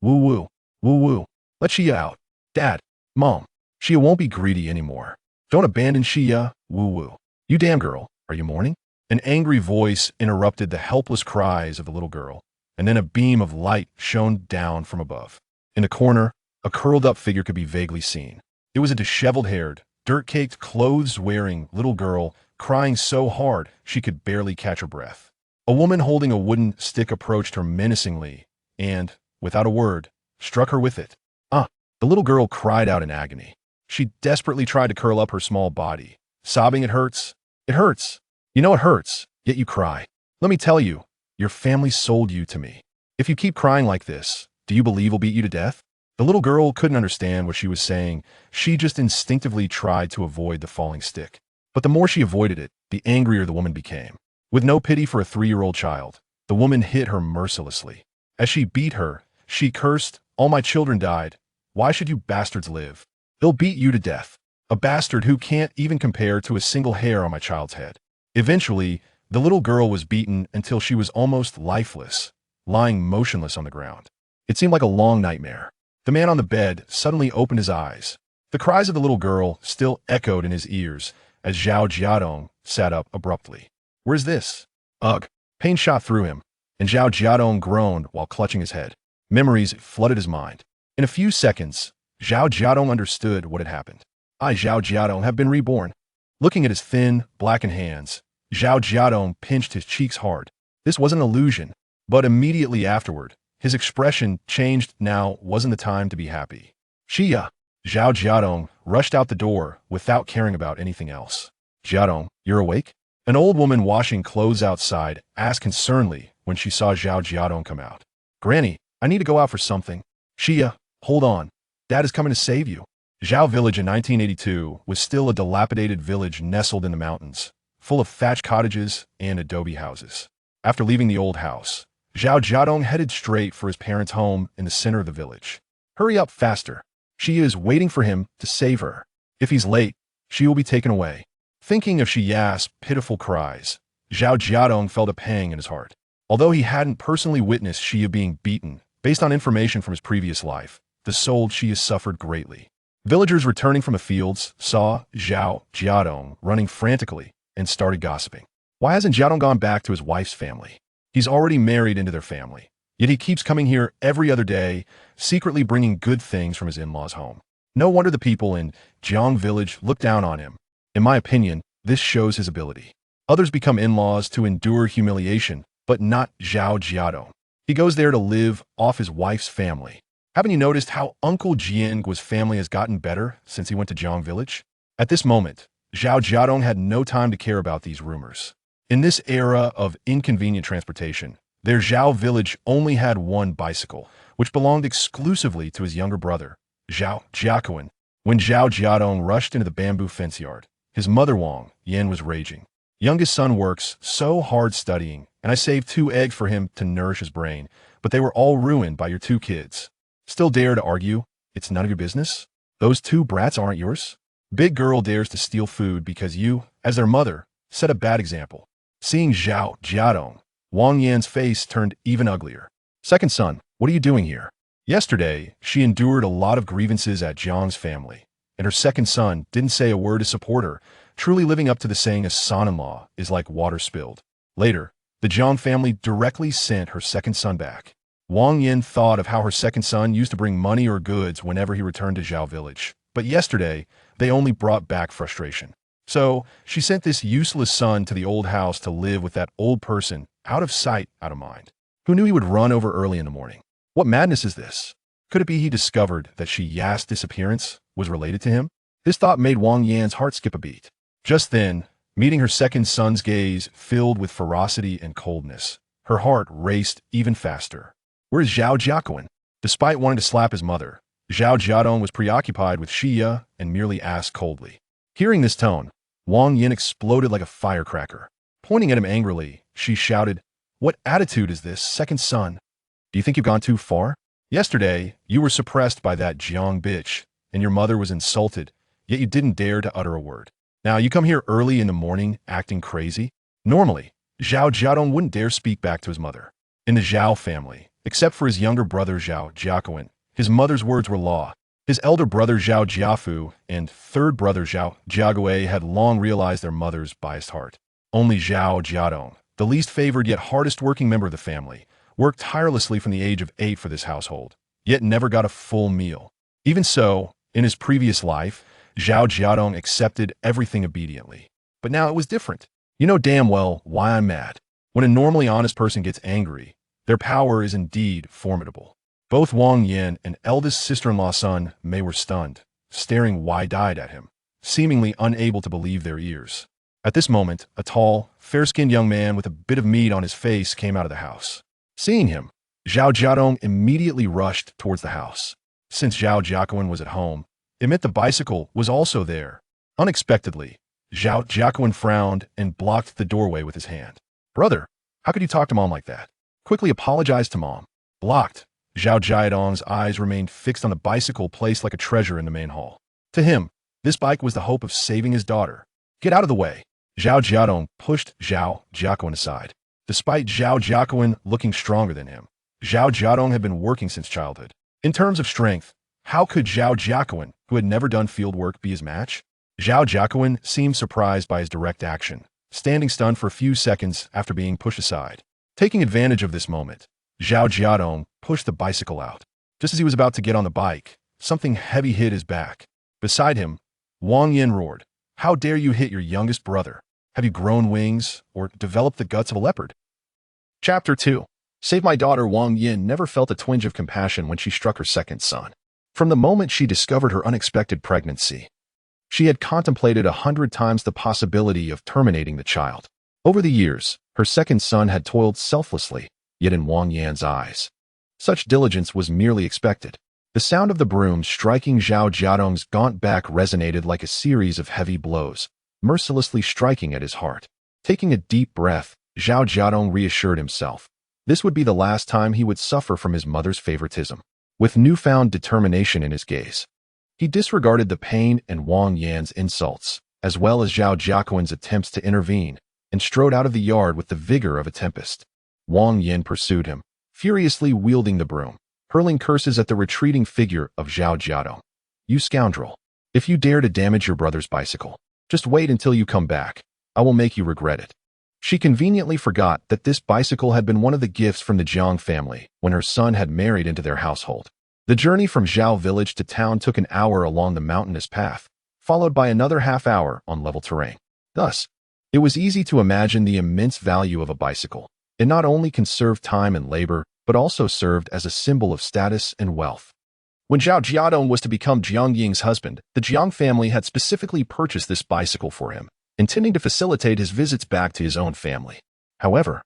Woo woo. Woo woo. Let Xia out. Dad. Mom. Xia won't be greedy anymore. Don't abandon Xia. Woo woo. You damn girl. Are you mourning? An angry voice interrupted the helpless cries of the little girl, and then a beam of light shone down from above. In a corner, a curled-up figure could be vaguely seen. It was a disheveled-haired, dirt-caked, clothes-wearing little girl, crying so hard she could barely catch her breath. A woman holding a wooden stick approached her menacingly and, without a word, struck her with it. Ah! The little girl cried out in agony. She desperately tried to curl up her small body, sobbing, "It hurts. It hurts. You know it hurts, yet you cry. Let me tell you, your family sold you to me. If you keep crying like this, do you believe we'll beat you to death?" The little girl couldn't understand what she was saying. She just instinctively tried to avoid the falling stick. But the more she avoided it, the angrier the woman became. With no pity for a 3-year-old child, the woman hit her mercilessly. As she beat her, she cursed, "All my children died. Why should you bastards live? They'll beat you to death. A bastard who can't even compare to a single hair on my child's head." Eventually, the little girl was beaten until she was almost lifeless, lying motionless on the ground. It seemed like a long nightmare. The man on the bed suddenly opened his eyes. The cries of the little girl still echoed in his ears as Zhao Jiadong sat up abruptly. "Where's this?" Ugh! Pain shot through him, and Zhao Jiadong groaned while clutching his head. Memories flooded his mind. In a few seconds, Zhao Jiadong understood what had happened. "I, Zhao Jiadong, have been reborn." Looking at his thin, blackened hands, Zhao Jiadong pinched his cheeks hard. This was an illusion, but immediately afterward, his expression changed. Now wasn't the time to be happy. "Xia!" Zhao Jiadong rushed out the door without caring about anything else. "Jiadong, you're awake?" An old woman washing clothes outside asked concernedly when she saw Zhao Jiadong come out. "Granny, I need to go out for something." "Xia, hold on. Dad is coming to save you." Zhao Village in 1982 was still a dilapidated village nestled in the mountains, full of thatched cottages and adobe houses. After leaving the old house, Zhao Jiadong headed straight for his parents' home in the center of the village. "Hurry up faster. She is waiting for him to save her. If he's late, she will be taken away." Thinking of Xia's pitiful cries, Zhao Jiadong felt a pang in his heart. Although he hadn't personally witnessed Xia being beaten, based on information from his previous life, the soul Xia suffered greatly. Villagers returning from the fields saw Zhao Jiadong running frantically and started gossiping. Why hasn't Jiadong gone back to his wife's family? He's already married into their family, yet he keeps coming here every other day, secretly bringing good things from his in-laws' home. No wonder the people in Xiuhong village look down on him. In my opinion, this shows his ability. Others become in-laws to endure humiliation, but not Zhao Jiadong. He goes there to live off his wife's family. Haven't you noticed how Uncle Jianguo's family has gotten better since he went to Xiuhong village? At this moment, Zhao Jiadong had no time to care about these rumors. In this era of inconvenient transportation, their Zhao village only had one bicycle, which belonged exclusively to his younger brother, Zhao Jiaquan. When Zhao Jiadong rushed into the bamboo fence yard, his mother Wang Yan was raging. "Youngest son works so hard studying, and I saved 2 eggs for him to nourish his brain, but they were all ruined by your 2 kids. Still dare to argue? It's none of your business? Those 2 brats aren't yours? Big girl dares to steal food because you, as their mother, set a bad example." Seeing Zhao Jiadong, Wang Yan's face turned even uglier. "Second son, what are you doing here?" Yesterday, she endured a lot of grievances at Jiang's family, and her second son didn't say a word to support her, truly living up to the saying a son-in-law is like water spilled. Later, the Jiang family directly sent her second son back. Wang Yan thought of how her second son used to bring money or goods whenever he returned to Zhao village, but yesterday, they only brought back frustration. So, she sent this useless son to the old house to live with that old person, out of sight, out of mind. Who knew he would run over early in the morning? What madness is this? Could it be he discovered that Xia's disappearance was related to him? This thought made Wang Yan's heart skip a beat. Just then, meeting her second son's gaze filled with ferocity and coldness, her heart raced even faster. Where's Zhao Jiaquan? Despite wanting to slap his mother, Zhao Jiadong was preoccupied with Xia and merely asked coldly. Hearing this tone, Wang Yan exploded like a firecracker. Pointing at him angrily, she shouted, "What attitude is this, second son? Do you think you've gone too far? Yesterday, you were suppressed by that Jiang bitch, and your mother was insulted, yet you didn't dare to utter a word. Now you come here early in the morning acting crazy?" Normally, Zhao Jiadong wouldn't dare speak back to his mother. In the Zhao family, except for his younger brother Zhao Jiadong. His mother's words were law. His elder brother Zhao Jiafu and third brother Zhao Jiagui had long realized their mother's biased heart. Only Zhao Jiadong, the least favored yet hardest working member of the family, worked tirelessly from the age of 8 for this household, yet never got a full meal. Even so, in his previous life, Zhao Jiadong accepted everything obediently. But now it was different. You know damn well why I'm mad. When a normally honest person gets angry, their power is indeed formidable. Both Wang Yin and eldest sister-in-law Sun Mei were stunned, staring wide-eyed at him, seemingly unable to believe their ears. At this moment, a tall, fair-skinned young man with a bit of meat on his face came out of the house. Seeing him, Zhao Jiadong immediately rushed towards the house. Since Zhao Jiaquan was at home, it meant the bicycle was also there. Unexpectedly, Zhao Jiaquan frowned and blocked the doorway with his hand. "Brother, how could you talk to Mom like that?" "Quickly apologize to Mom." Blocked. Zhao Jiadong's eyes remained fixed on the bicycle placed like a treasure in the main hall. To him, this bike was the hope of saving his daughter. "Get out of the way." Zhao Jiadong pushed Zhao Jiaquan aside. Despite Zhao Jiaquan looking stronger than him, Zhao Jiadong had been working since childhood. In terms of strength, how could Zhao Jiaquan, who had never done field work, be his match? Zhao Jiaquan seemed surprised by his direct action, standing stunned for a few seconds after being pushed aside. Taking advantage of this moment, Zhao Jiadong pushed the bicycle out. Just as he was about to get on the bike, something heavy hit his back. Beside him, Wang Yin roared, "How dare you hit your youngest brother? Have you grown wings or developed the guts of a leopard?" Chapter 2. Save my daughter. Wang Yin never felt a twinge of compassion when she struck her second son. From the moment she discovered her unexpected pregnancy, she had contemplated 100 times the possibility of terminating the child. Over the years, her second son had toiled selflessly, yet in Wang Yan's eyes, such diligence was merely expected. The sound of the broom striking Zhao Jiadong's gaunt back resonated like a series of heavy blows, mercilessly striking at his heart. Taking a deep breath, Zhao Jiadong reassured himself. This would be the last time he would suffer from his mother's favoritism. With newfound determination in his gaze, he disregarded the pain and Wang Yan's insults, as well as Zhao Jiaquan's attempts to intervene, and strode out of the yard with the vigor of a tempest. Wang Yin pursued him, furiously wielding the broom, hurling curses at the retreating figure of Zhao Jiadong. "You scoundrel! If you dare to damage your brother's bicycle, just wait until you come back. I will make you regret it." She conveniently forgot that this bicycle had been one of the gifts from the Jiang family when her son had married into their household. The journey from Zhao village to town took an hour along the mountainous path, followed by another half hour on level terrain. Thus, it was easy to imagine the immense value of a bicycle. It not only conserved time and labor, but also served as a symbol of status and wealth. When Zhao Jiadong was to become Jiang Ying's husband, the Jiang family had specifically purchased this bicycle for him, intending to facilitate his visits back to his own family. However,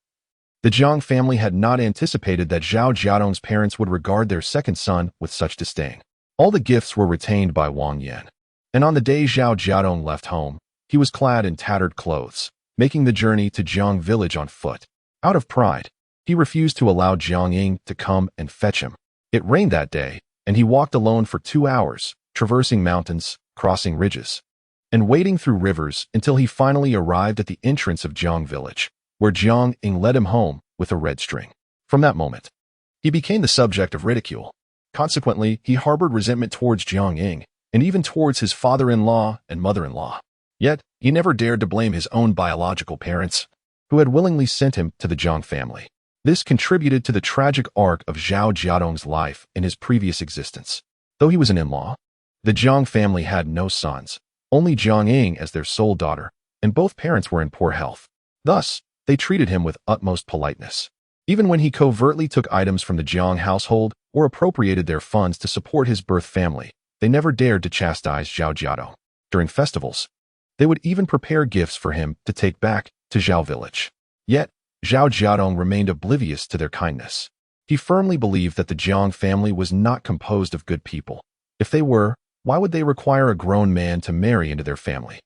the Jiang family had not anticipated that Zhao Jiadong's parents would regard their second son with such disdain. All the gifts were retained by Wang Yan, and on the day Zhao Jiadong left home, he was clad in tattered clothes, making the journey to Jiang village on foot. Out of pride, he refused to allow Jiang Ying to come and fetch him. It rained that day, and he walked alone for 2 hours, traversing mountains, crossing ridges, and wading through rivers until he finally arrived at the entrance of Jiang village, where Jiang Ying led him home with a red string. From that moment, he became the subject of ridicule. Consequently, he harbored resentment towards Jiang Ying, and even towards his father-in-law and mother-in-law. Yet, he never dared to blame his own biological parents, who had willingly sent him to the Jiang family. This contributed to the tragic arc of Zhao Jiadong's life in his previous existence. Though he was an in-law, the Jiang family had no sons, only Jiang Ying as their sole daughter, and both parents were in poor health. Thus, they treated him with utmost politeness. Even when he covertly took items from the Jiang household or appropriated their funds to support his birth family, they never dared to chastise Zhao Jiadong. During festivals, they would even prepare gifts for him to take back to Zhao village. Yet, Zhao Jiadong remained oblivious to their kindness. He firmly believed that the Jiang family was not composed of good people. If they were, why would they require a grown man to marry into their family?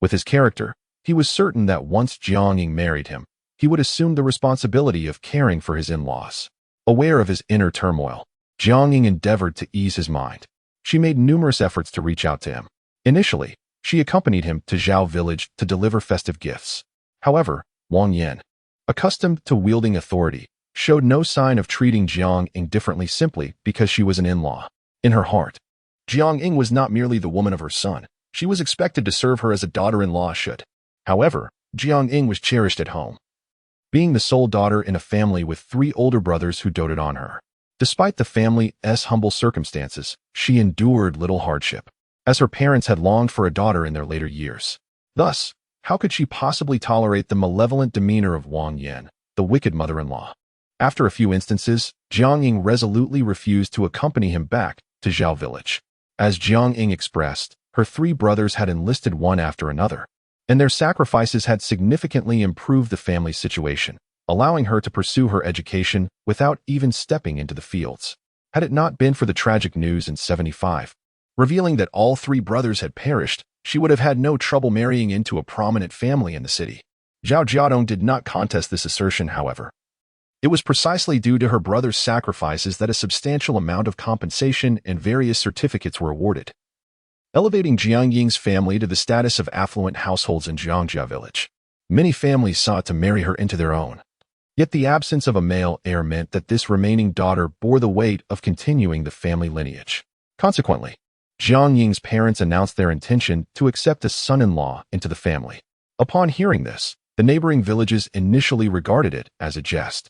With his character, he was certain that once Jiang Ying married him, he would assume the responsibility of caring for his in-laws. Aware of his inner turmoil, Jiang Ying endeavored to ease his mind. She made numerous efforts to reach out to him. Initially, she accompanied him to Zhao village to deliver festive gifts. However, Wang Yan, accustomed to wielding authority, showed no sign of treating Jiang Ying differently simply because she was an in-law. In her heart, Jiang Ying was not merely the woman of her son. She was expected to serve her as a daughter-in-law should. However, Jiang Ying was cherished at home, being the sole daughter in a family with 3 older brothers who doted on her. Despite the family's humble circumstances, she endured little hardship, as her parents had longed for a daughter in their later years. Thus, how could she possibly tolerate the malevolent demeanor of Wang Yan, the wicked mother-in-law? After a few instances, Jiang Ying resolutely refused to accompany him back to Zhao village. As Jiang Ying expressed, her 3 brothers had enlisted one after another, and their sacrifices had significantly improved the family's situation, allowing her to pursue her education without even stepping into the fields. Had it not been for the tragic news in 75, revealing that all 3 brothers had perished, she would have had no trouble marrying into a prominent family in the city. Zhao Jiadong did not contest this assertion, however. It was precisely due to her brother's sacrifices that a substantial amount of compensation and various certificates were awarded, elevating Jiang Ying's family to the status of affluent households in Jiangjia village. Many families sought to marry her into their own. Yet the absence of a male heir meant that this remaining daughter bore the weight of continuing the family lineage. Consequently, Jiang Ying's parents announced their intention to accept a son-in-law into the family. Upon hearing this, the neighboring villages initially regarded it as a jest.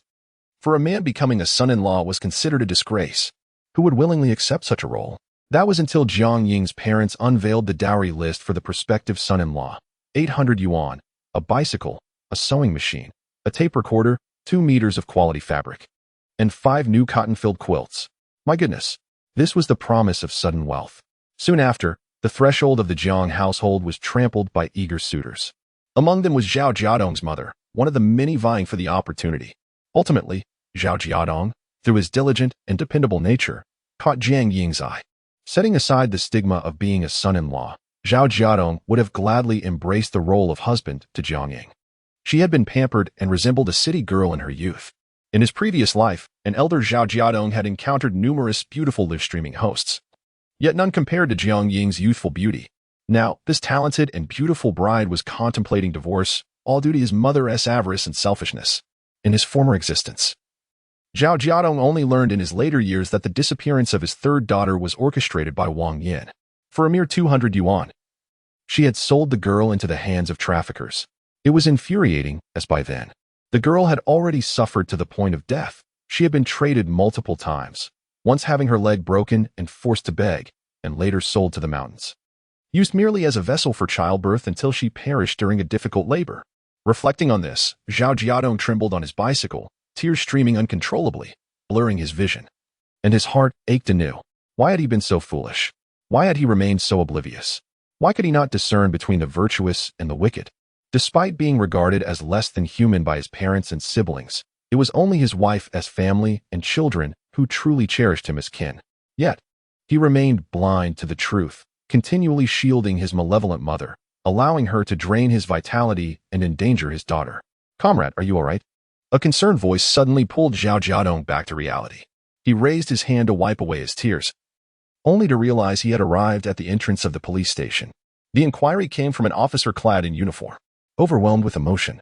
For a man becoming a son-in-law was considered a disgrace. Who would willingly accept such a role? That was until Jiang Ying's parents unveiled the dowry list for the prospective son-in-law: 800 yuan, a bicycle, a sewing machine, a tape recorder, 2 meters of quality fabric, and 5 new cotton-filled quilts. My goodness, this was the promise of sudden wealth. Soon after, the threshold of the Jiang household was trampled by eager suitors. Among them was Zhao Jiadong's mother, one of the many vying for the opportunity. Ultimately, Zhao Jiadong, through his diligent and dependable nature, caught Jiang Ying's eye. Setting aside the stigma of being a son-in-law, Zhao Jiadong would have gladly embraced the role of husband to Jiang Ying. She had been pampered and resembled a city girl in her youth. In his previous life, an elder Zhao Jiadong had encountered numerous beautiful live-streaming hosts, yet none compared to Jiang Ying's youthful beauty. Now, this talented and beautiful bride was contemplating divorce, all due to his mother's avarice and selfishness. In his former existence, Zhao Jiadong only learned in his later years that the disappearance of his 3rd daughter was orchestrated by Wang Yan. For a mere 200 yuan, she had sold the girl into the hands of traffickers. It was infuriating, as by then, the girl had already suffered to the point of death. She had been traded multiple times, once having her leg broken and forced to beg, and later sold to the mountains, used merely as a vessel for childbirth until she perished during a difficult labor. Reflecting on this, Zhao Jiadong trembled on his bicycle, tears streaming uncontrollably, blurring his vision. And his heart ached anew. Why had he been so foolish? Why had he remained so oblivious? Why could he not discern between the virtuous and the wicked? Despite being regarded as less than human by his parents and siblings, it was only his wife's family and children who truly cherished him as kin. Yet, he remained blind to the truth, continually shielding his malevolent mother, allowing her to drain his vitality and endanger his daughter. Comrade, are you all right? A concerned voice suddenly pulled Zhao Jiadong back to reality. He raised his hand to wipe away his tears, only to realize he had arrived at the entrance of the police station. The inquiry came from an officer clad in uniform. Overwhelmed with emotion,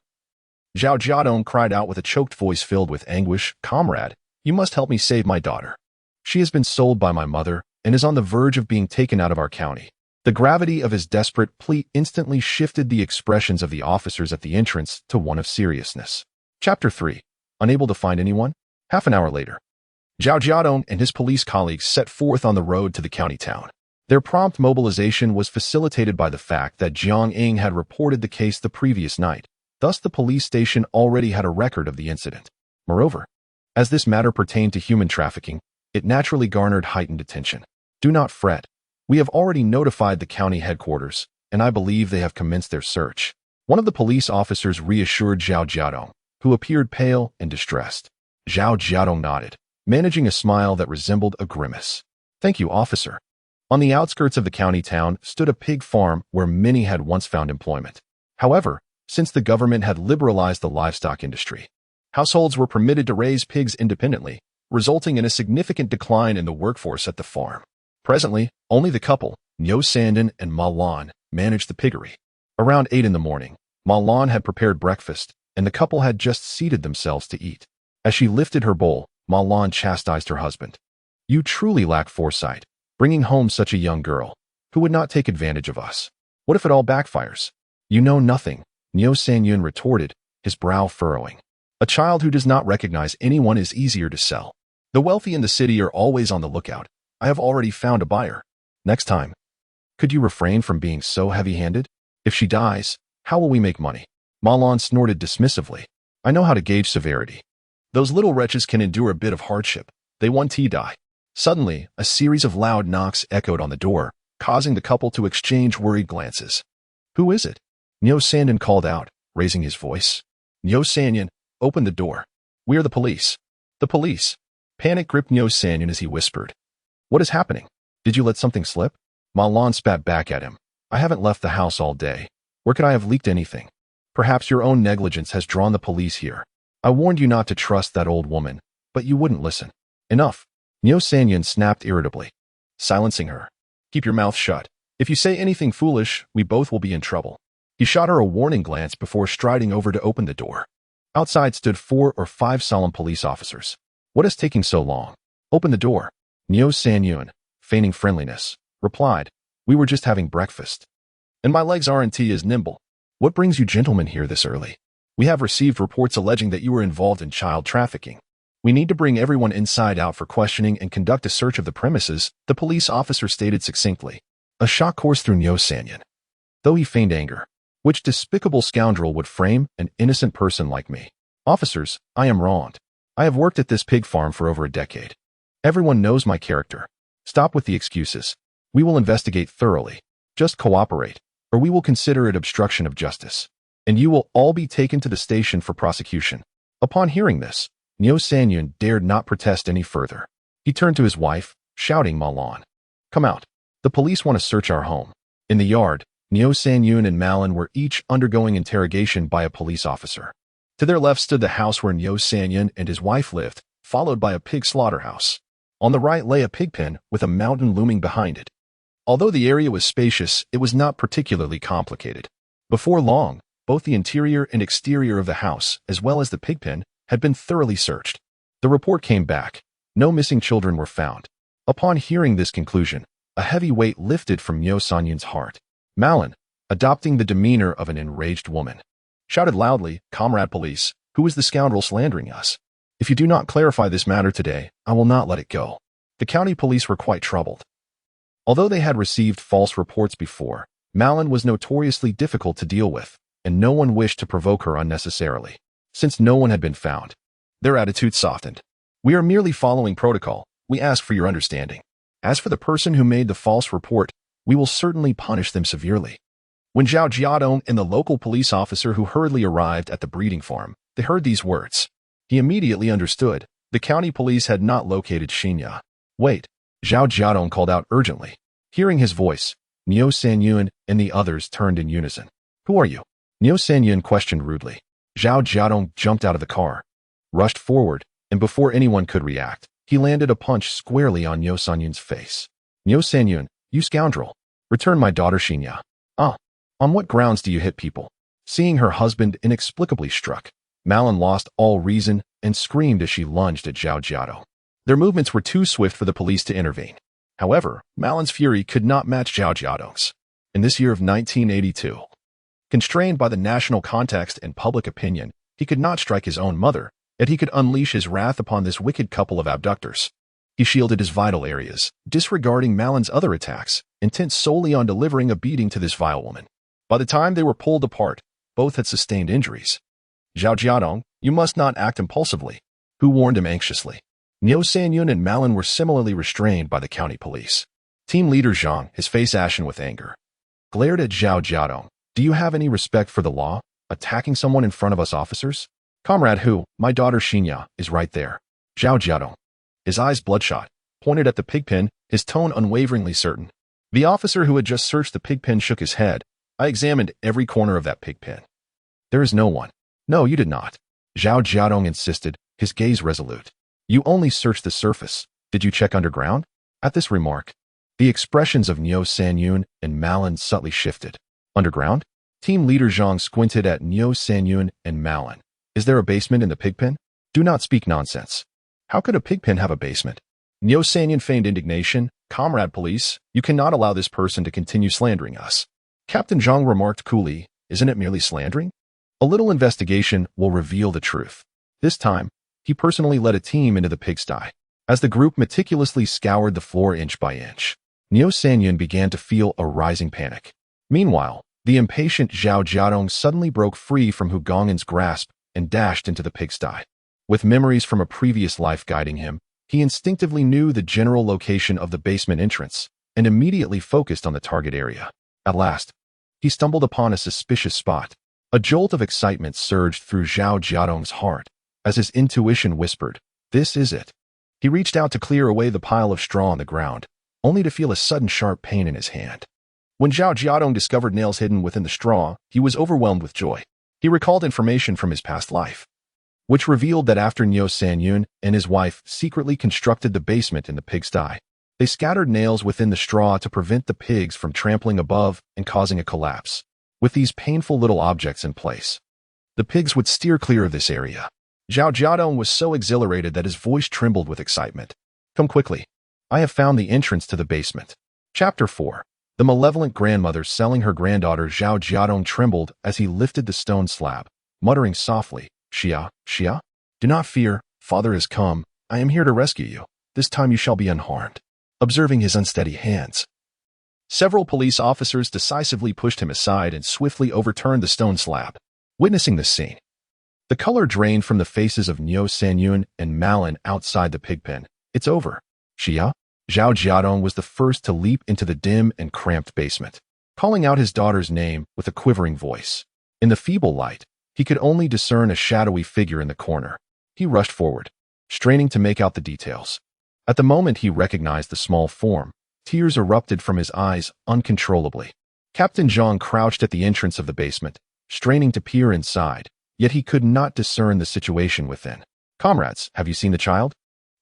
Zhao Jiadong cried out with a choked voice filled with anguish, "Comrade, you must help me save my daughter. She has been sold by my mother and is on the verge of being taken out of our county." The gravity of his desperate plea instantly shifted the expressions of the officers at the entrance to one of seriousness. Chapter 3. Unable to find anyone? Half an hour later, Zhao Jiadong and his police colleagues set forth on the road to the county town. Their prompt mobilization was facilitated by the fact that Jiang Ying had reported the case the previous night. Thus, the police station already had a record of the incident. Moreover, as this matter pertained to human trafficking, it naturally garnered heightened attention. Do not fret. We have already notified the county headquarters, and I believe they have commenced their search. One of the police officers reassured Zhao Jiadong, who appeared pale and distressed. Zhao Jiadong nodded, managing a smile that resembled a grimace. "Thank you, officer." On the outskirts of the county town stood a pig farm where many had once found employment. However, since the government had liberalized the livestock industry, households were permitted to raise pigs independently, resulting in a significant decline in the workforce at the farm. Presently, only the couple, Niu Sandan and Ma Lan, managed the piggery. Around 8 in the morning, Ma Lan had prepared breakfast, and the couple had just seated themselves to eat. As she lifted her bowl, Malan chastised her husband. You truly lack foresight, bringing home such a young girl, who would not take advantage of us. What if it all backfires? You know nothing, Niu Sanyun retorted, his brow furrowing. A child who does not recognize anyone is easier to sell. The wealthy in the city are always on the lookout. I have already found a buyer. Next time. Could you refrain from being so heavy-handed? If she dies, how will we make money? Malan snorted dismissively. I know how to gauge severity. Those little wretches can endure a bit of hardship. They want to die. Suddenly, a series of loud knocks echoed on the door, causing the couple to exchange worried glances. Who is it? Niu Sanyun called out, raising his voice. Niu Sanyun, open the door. We are the police. The police. Panic gripped Niu Sanyun as he whispered. What is happening? Did you let something slip? Malan spat back at him. I haven't left the house all day. Where could I have leaked anything? Perhaps your own negligence has drawn the police here. I warned you not to trust that old woman, but you wouldn't listen. Enough. Niu Sanyun snapped irritably, silencing her. Keep your mouth shut. If you say anything foolish, we both will be in trouble. He shot her a warning glance before striding over to open the door. Outside stood 4 or 5 solemn police officers. What is taking so long? Open the door. Niu Sanyun, feigning friendliness, replied, We were just having breakfast. And my legs aren't as nimble. What brings you gentlemen here this early? We have received reports alleging that you were involved in child trafficking. We need to bring everyone inside out for questioning and conduct a search of the premises, the police officer stated succinctly. A shock coursed through Niu Sanyun. Though he feigned anger. Which despicable scoundrel would frame an innocent person like me? Officers, I am wronged. I have worked at this pig farm for over a decade. Everyone knows my character. Stop with the excuses. We will investigate thoroughly. Just cooperate, or we will consider it obstruction of justice. And you will all be taken to the station for prosecution. Upon hearing this, Niu Sanyun dared not protest any further. He turned to his wife, shouting Malan. Come out. The police want to search our home. In the yard, Niu Sanyun and Malan were each undergoing interrogation by a police officer. To their left stood the house where Niu Sanyun and his wife lived, followed by a pig slaughterhouse. On the right lay a pig pen with a mountain looming behind it. Although the area was spacious, it was not particularly complicated. Before long, both the interior and exterior of the house, as well as the pig pen, had been thoroughly searched. The report came back. No missing children were found. Upon hearing this conclusion, a heavy weight lifted from Niu Sanyun's heart. Malan, adopting the demeanor of an enraged woman, shouted loudly, Comrade police, who is the scoundrel slandering us? If you do not clarify this matter today, I will not let it go. The county police were quite troubled. Although they had received false reports before, Malan was notoriously difficult to deal with, and no one wished to provoke her unnecessarily. Since no one had been found, their attitude softened. We are merely following protocol. We ask for your understanding. As for the person who made the false report, we will certainly punish them severely. When Zhao Jiadong and the local police officer who hurriedly arrived at the breeding farm, they heard these words. He immediately understood. The county police had not located Xinya. Wait, Zhao Jiadong called out urgently. Hearing his voice, Niu Sanyun and the others turned in unison. Who are you? Niu Sanyun questioned rudely. Zhao Jiadong jumped out of the car, rushed forward, and before anyone could react, he landed a punch squarely on Niu Sanyun's face. Niu Sanyun, you scoundrel. Return my daughter Xinya. On what grounds do you hit people? Seeing her husband inexplicably struck, Malan lost all reason and screamed as she lunged at Zhao Jiadong. Their movements were too swift for the police to intervene. However, Malan's fury could not match Zhao Jiadong's. In this year of 1982, constrained by the national context and public opinion, he could not strike his own mother, yet he could unleash his wrath upon this wicked couple of abductors. He shielded his vital areas, disregarding Malan's other attacks, intent solely on delivering a beating to this vile woman. By the time they were pulled apart, both had sustained injuries. Zhao Jiadong, you must not act impulsively. Who warned him anxiously? Niu Sanyun and Malan were similarly restrained by the county police. Team leader Zhang, his face ashen with anger, glared at Zhao Jiadong. Do you have any respect for the law? Attacking someone in front of us officers? Comrade who, my daughter Xinya, is right there. Zhao Jiadong, his eyes bloodshot, pointed at the pig pen, his tone unwaveringly certain. The officer who had just searched the pig pen shook his head. I examined every corner of that pig pen. There is no one. No, you did not. Zhao Jiadong insisted, his gaze resolute. You only searched the surface. Did you check underground? At this remark, the expressions of Niu Sanyun and Malan subtly shifted. Underground? Team leader Zhang squinted at Niu Sanyun and Malan. Is there a basement in the pig pen? Do not speak nonsense. How could a pigpen have a basement? Neo Sanyan feigned indignation. Comrade police, you cannot allow this person to continue slandering us. Captain Zhang remarked coolly, isn't it merely slandering? A little investigation will reveal the truth. This time, he personally led a team into the pigsty. As the group meticulously scoured the floor inch by inch, Neo Sanyan began to feel a rising panic. Meanwhile, the impatient Zhao Jiadong suddenly broke free from Hu Gong'an's grasp and dashed into the pigsty. With memories from a previous life guiding him, he instinctively knew the general location of the basement entrance and immediately focused on the target area. At last, he stumbled upon a suspicious spot. A jolt of excitement surged through Zhao Jiadong's heart as his intuition whispered, this is it. He reached out to clear away the pile of straw on the ground, only to feel a sudden sharp pain in his hand. When Zhao Jiadong discovered nails hidden within the straw, he was overwhelmed with joy. He recalled information from his past life, which revealed that after Neo Sanyun and his wife secretly constructed the basement in the pigsty, they scattered nails within the straw to prevent the pigs from trampling above and causing a collapse. With these painful little objects in place, the pigs would steer clear of this area. Zhao Jiadong was so exhilarated that his voice trembled with excitement. Come quickly. I have found the entrance to the basement. Chapter 4. The malevolent grandmother selling her granddaughter. Zhao Jiadong trembled as he lifted the stone slab, muttering softly, Xia, do not fear, father has come. I am here to rescue you. This time you shall be unharmed. Observing his unsteady hands, several police officers decisively pushed him aside and swiftly overturned the stone slab. Witnessing this scene, the color drained from the faces of Neo Sanyun and Malin outside the pigpen. It's over. Xia? Zhao Jiadong was the first to leap into the dim and cramped basement, calling out his daughter's name with a quivering voice. In the feeble light, he could only discern a shadowy figure in the corner. He rushed forward, straining to make out the details. At the moment he recognized the small form, tears erupted from his eyes uncontrollably. Captain Zhang crouched at the entrance of the basement, straining to peer inside, yet he could not discern the situation within. Comrades, have you seen the child?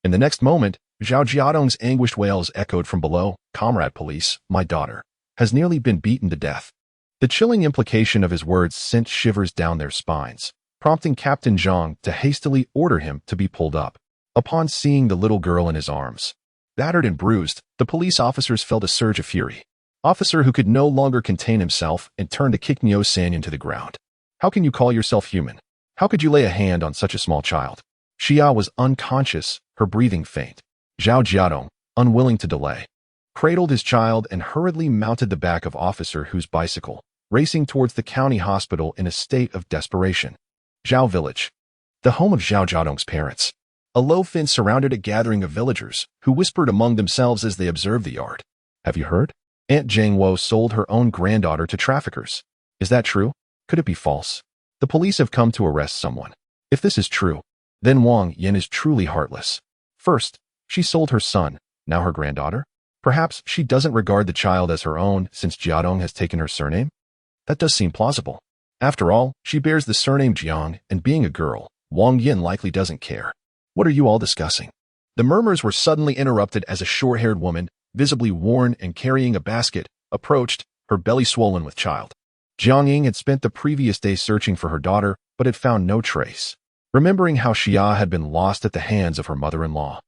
In the next moment, Zhao Jiadong's anguished wails echoed from below. Comrade police, my daughter has nearly been beaten to death. The chilling implication of his words sent shivers down their spines, prompting Captain Zhang to hastily order him to be pulled up. Upon seeing the little girl in his arms, battered and bruised, the police officers felt a surge of fury. Officer who could no longer contain himself and turned to kick Neo Sanyan to the ground. How can you call yourself human? How could you lay a hand on such a small child? Xia was unconscious, her breathing faint. Zhao Jiadong, unwilling to delay, cradled his child and hurriedly mounted the back of Officer Hu's bicycle, racing towards the county hospital in a state of desperation. Zhao Village, the home of Zhao Jiadong's parents. A low fence surrounded a gathering of villagers who whispered among themselves as they observed the yard. Have you heard? Aunt Zhang Wo sold her own granddaughter to traffickers. Is that true? Could it be false? The police have come to arrest someone. If this is true, then Wang Yin is truly heartless. First, she sold her son, now her granddaughter. Perhaps she doesn't regard the child as her own since Jiadong has taken her surname? That does seem plausible. After all, she bears the surname Jiang, and being a girl, Wang Yin likely doesn't care. What are you all discussing? The murmurs were suddenly interrupted as a short-haired woman, visibly worn and carrying a basket, approached, her belly swollen with child. Jiang Ying had spent the previous day searching for her daughter, but had found no trace. Remembering how Xia had been lost at the hands of her mother-in-law,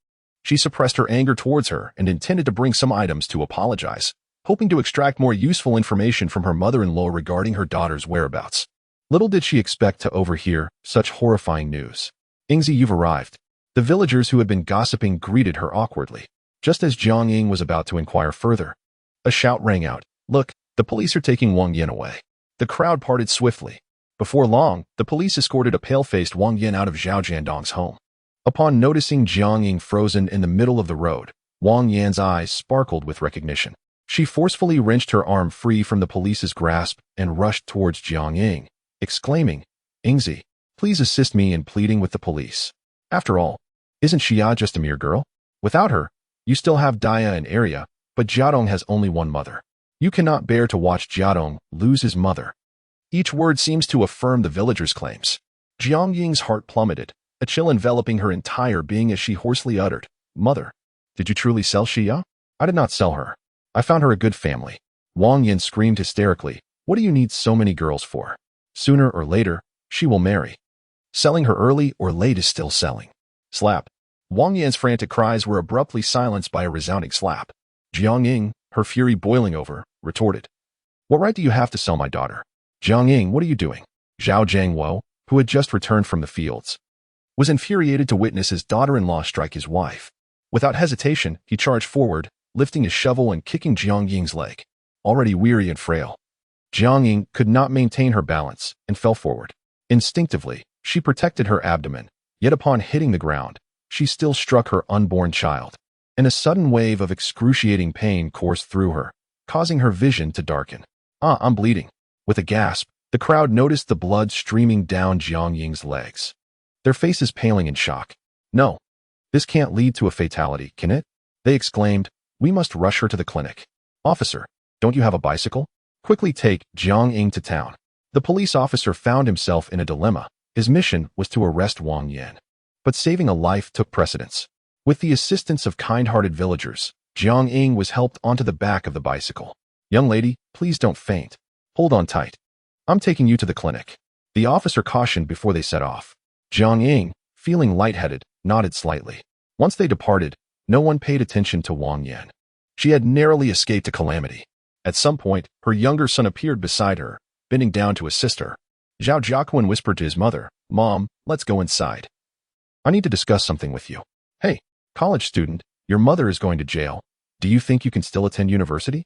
she suppressed her anger towards her and intended to bring some items to apologize, hoping to extract more useful information from her mother-in-law regarding her daughter's whereabouts. Little did she expect to overhear such horrifying news. Ingzi, you've arrived. The villagers who had been gossiping greeted her awkwardly. Just as Jiang Ying was about to inquire further, a shout rang out. Look, the police are taking Wang Yin away. The crowd parted swiftly. Before long, the police escorted a pale-faced Wang Yin out of Zhao Jiadong's home. Upon noticing Jiang Ying frozen in the middle of the road, Wang Yan's eyes sparkled with recognition. She forcefully wrenched her arm free from the police's grasp and rushed towards Jiang Ying, exclaiming, Ingzi, please assist me in pleading with the police. After all, isn't Xia just a mere girl? Without her, you still have Daya and Arya, but Jiadong has only one mother. You cannot bear to watch Jiadong lose his mother. Each word seems to affirm the villagers' claims. Jiang Ying's heart plummeted, a chill enveloping her entire being as she hoarsely uttered, Mother, did you truly sell Xia? I did not sell her. I found her a good family. Wang Yin screamed hysterically, what do you need so many girls for? Sooner or later, she will marry. Selling her early or late is still selling. Slap. Wang Yan's frantic cries were abruptly silenced by a resounding slap. Jiang Ying, her fury boiling over, retorted. What right do you have to sell my daughter? Jiang Ying, what are you doing? Zhao Jiangwo, who had just returned from the fields, was infuriated to witness his daughter-in-law strike his wife. Without hesitation, he charged forward, lifting his shovel and kicking Jiang Ying's leg. Already weary and frail, Jiang Ying could not maintain her balance and fell forward. Instinctively, she protected her abdomen, yet upon hitting the ground, she still struck her unborn child, and a sudden wave of excruciating pain coursed through her, causing her vision to darken. I'm bleeding. With a gasp, the crowd noticed the blood streaming down Jiang Ying's legs, their faces paling in shock. No, this can't lead to a fatality, can it? They exclaimed. We must rush her to the clinic. Officer, don't you have a bicycle? Quickly take Jiang Ying to town. The police officer found himself in a dilemma. His mission was to arrest Wang Yan, but saving a life took precedence. With the assistance of kind-hearted villagers, Jiang Ying was helped onto the back of the bicycle. Young lady, please don't faint. Hold on tight. I'm taking you to the clinic. The officer cautioned before they set off. Jiang Ying, feeling lightheaded, nodded slightly. Once they departed, no one paid attention to Wang Yan. She had narrowly escaped a calamity. At some point, her younger son appeared beside her, bending down to assist her. Zhao Jiadong whispered to his mother, Mom, let's go inside. I need to discuss something with you. Hey, college student, your mother is going to jail. Do you think you can still attend university?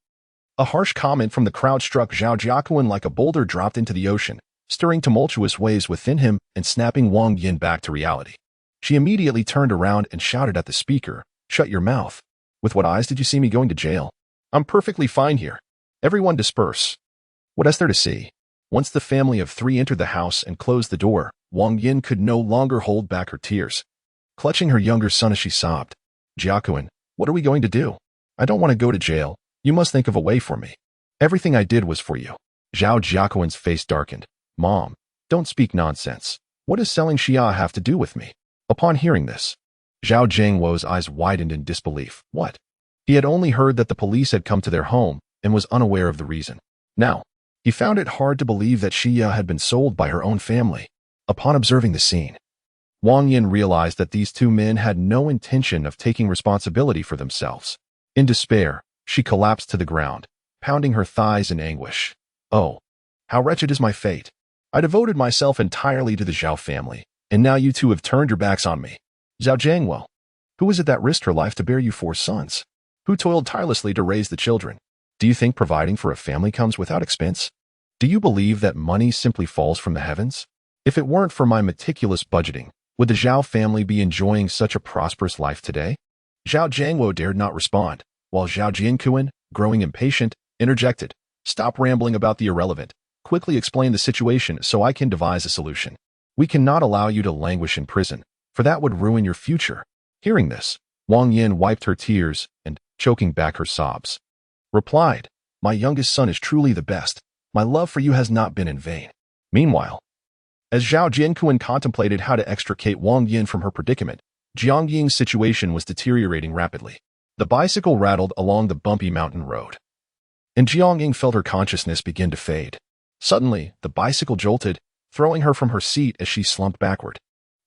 A harsh comment from the crowd struck Zhao Jiadong like a boulder dropped into the ocean, stirring tumultuous waves within him and snapping Wang Yan back to reality. She immediately turned around and shouted at the speaker, Shut your mouth. With what eyes did you see me going to jail? I'm perfectly fine here. Everyone disperse. What is there to see? Once the family of three entered the house and closed the door, Wang Yan could no longer hold back her tears. Clutching her younger son as she sobbed, Jiadong, what are we going to do? I don't want to go to jail. You must think of a way for me. Everything I did was for you. Zhao Jiadong's face darkened. Mom, don't speak nonsense. What does selling Xia have to do with me? Upon hearing this, Zhao Jiangwo's eyes widened in disbelief. What? He had only heard that the police had come to their home and was unaware of the reason. Now, he found it hard to believe that Xia had been sold by her own family. Upon observing the scene, Wang Yan realized that these two men had no intention of taking responsibility for themselves. In despair, she collapsed to the ground, pounding her thighs in anguish. Oh, how wretched is my fate. I devoted myself entirely to the Zhao family, and now you two have turned your backs on me. Zhao Jiangwo, who is it that risked her life to bear you 4 sons? Who toiled tirelessly to raise the children? Do you think providing for a family comes without expense? Do you believe that money simply falls from the heavens? If it weren't for my meticulous budgeting, would the Zhao family be enjoying such a prosperous life today? Zhao Jiangwo dared not respond, while Zhao Jianquan, growing impatient, interjected. Stop rambling about the irrelevant. Quickly explain the situation so I can devise a solution. We cannot allow you to languish in prison, for that would ruin your future. Hearing this, Wang Yan wiped her tears and, choking back her sobs, replied, My youngest son is truly the best. My love for you has not been in vain. Meanwhile, as Zhao Jianquan contemplated how to extricate Wang Yan from her predicament, Jiang Ying's situation was deteriorating rapidly. The bicycle rattled along the bumpy mountain road, and Jiang Ying felt her consciousness begin to fade. Suddenly, the bicycle jolted, throwing her from her seat as she slumped backward.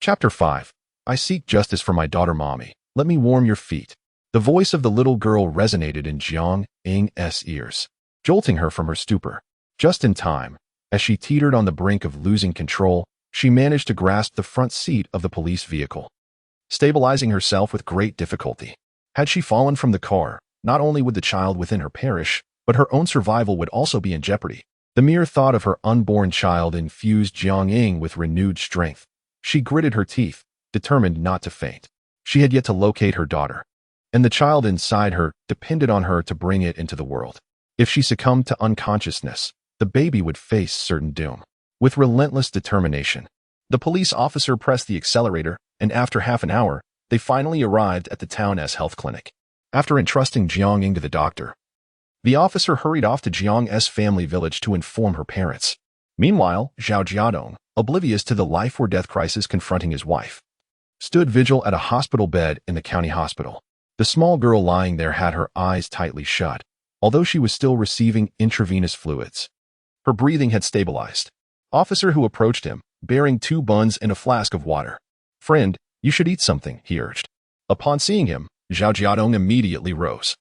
Chapter 5. I seek justice for my daughter Mommy. Let me warm your feet. The voice of the little girl resonated in Jiang Ying's ears, jolting her from her stupor. Just in time, as she teetered on the brink of losing control, she managed to grasp the front seat of the police vehicle, stabilizing herself with great difficulty. Had she fallen from the car, not only would the child within her perish, but her own survival would also be in jeopardy. The mere thought of her unborn child infused Jiang Ying with renewed strength. She gritted her teeth, determined not to faint. She had yet to locate her daughter, and the child inside her depended on her to bring it into the world. If she succumbed to unconsciousness, the baby would face certain doom. With relentless determination, the police officer pressed the accelerator, and after half an hour, they finally arrived at the town's health clinic. After entrusting Jiang Ying to the doctor, the officer hurried off to Jiang's family village to inform her parents. Meanwhile, Zhao Jiadong, oblivious to the life-or-death crisis confronting his wife, stood vigil at a hospital bed in the county hospital. The small girl lying there had her eyes tightly shut, although she was still receiving intravenous fluids. Her breathing had stabilized. Officer who approached him, bearing 2 buns and a flask of water. "Friend, you should eat something," he urged. Upon seeing him, Zhao Jiadong immediately rose,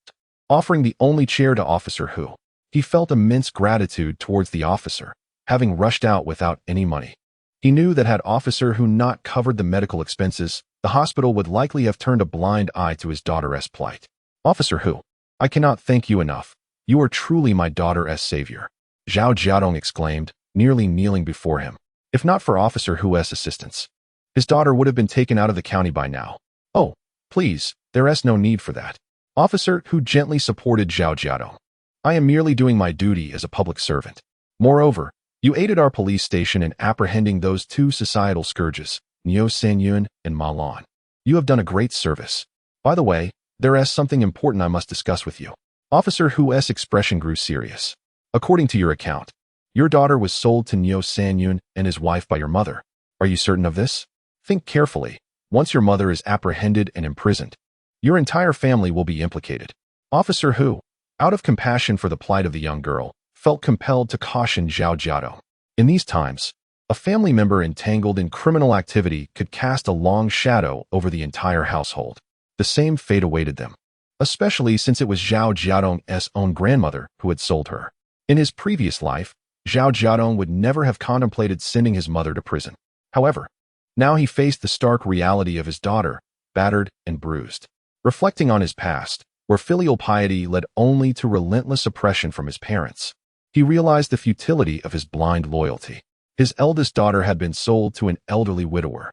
offering the only chair to Officer Hu. He felt immense gratitude towards the officer, having rushed out without any money. He knew that had Officer Hu not covered the medical expenses, the hospital would likely have turned a blind eye to his daughter's plight. "Officer Hu, I cannot thank you enough. You are truly my daughter's savior," Zhao Jiadong exclaimed, nearly kneeling before him. If not for Officer Hu's assistance, his daughter would have been taken out of the county by now. "Oh, please, there is no need for that." Officer Hu gently supported Zhao Jiadong. "I am merely doing my duty as a public servant. Moreover, you aided our police station in apprehending those 2 societal scourges, Niu Sanyun and Ma Lan. You have done a great service. By the way, there is something important I must discuss with you." Officer Hu's expression grew serious. "According to your account, your daughter was sold to Niu Sanyun and his wife by your mother. Are you certain of this? Think carefully. Once your mother is apprehended and imprisoned, your entire family will be implicated." Officer Hu, out of compassion for the plight of the young girl, felt compelled to caution Zhao Jiadong. In these times, a family member entangled in criminal activity could cast a long shadow over the entire household. The same fate awaited them, especially since it was Zhao Jiadong's own grandmother who had sold her. In his previous life, Zhao Jiadong would never have contemplated sending his mother to prison. However, now he faced the stark reality of his daughter, battered and bruised. Reflecting on his past, where filial piety led only to relentless oppression from his parents, he realized the futility of his blind loyalty. His eldest daughter had been sold to an elderly widower.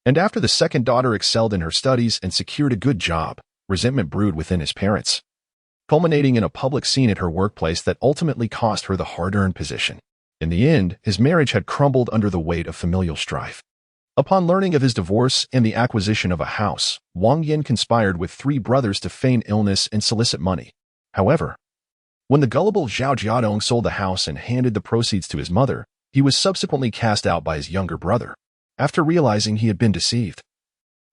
And after the second daughter excelled in her studies and secured a good job, resentment brewed within his parents, culminating in a public scene at her workplace that ultimately cost her the hard-earned position. In the end, his marriage had crumbled under the weight of familial strife. Upon learning of his divorce and the acquisition of a house, Wang Yin conspired with 3 brothers to feign illness and solicit money. However, when the gullible Zhao Jiadong sold the house and handed the proceeds to his mother, he was subsequently cast out by his younger brother, after realizing he had been deceived.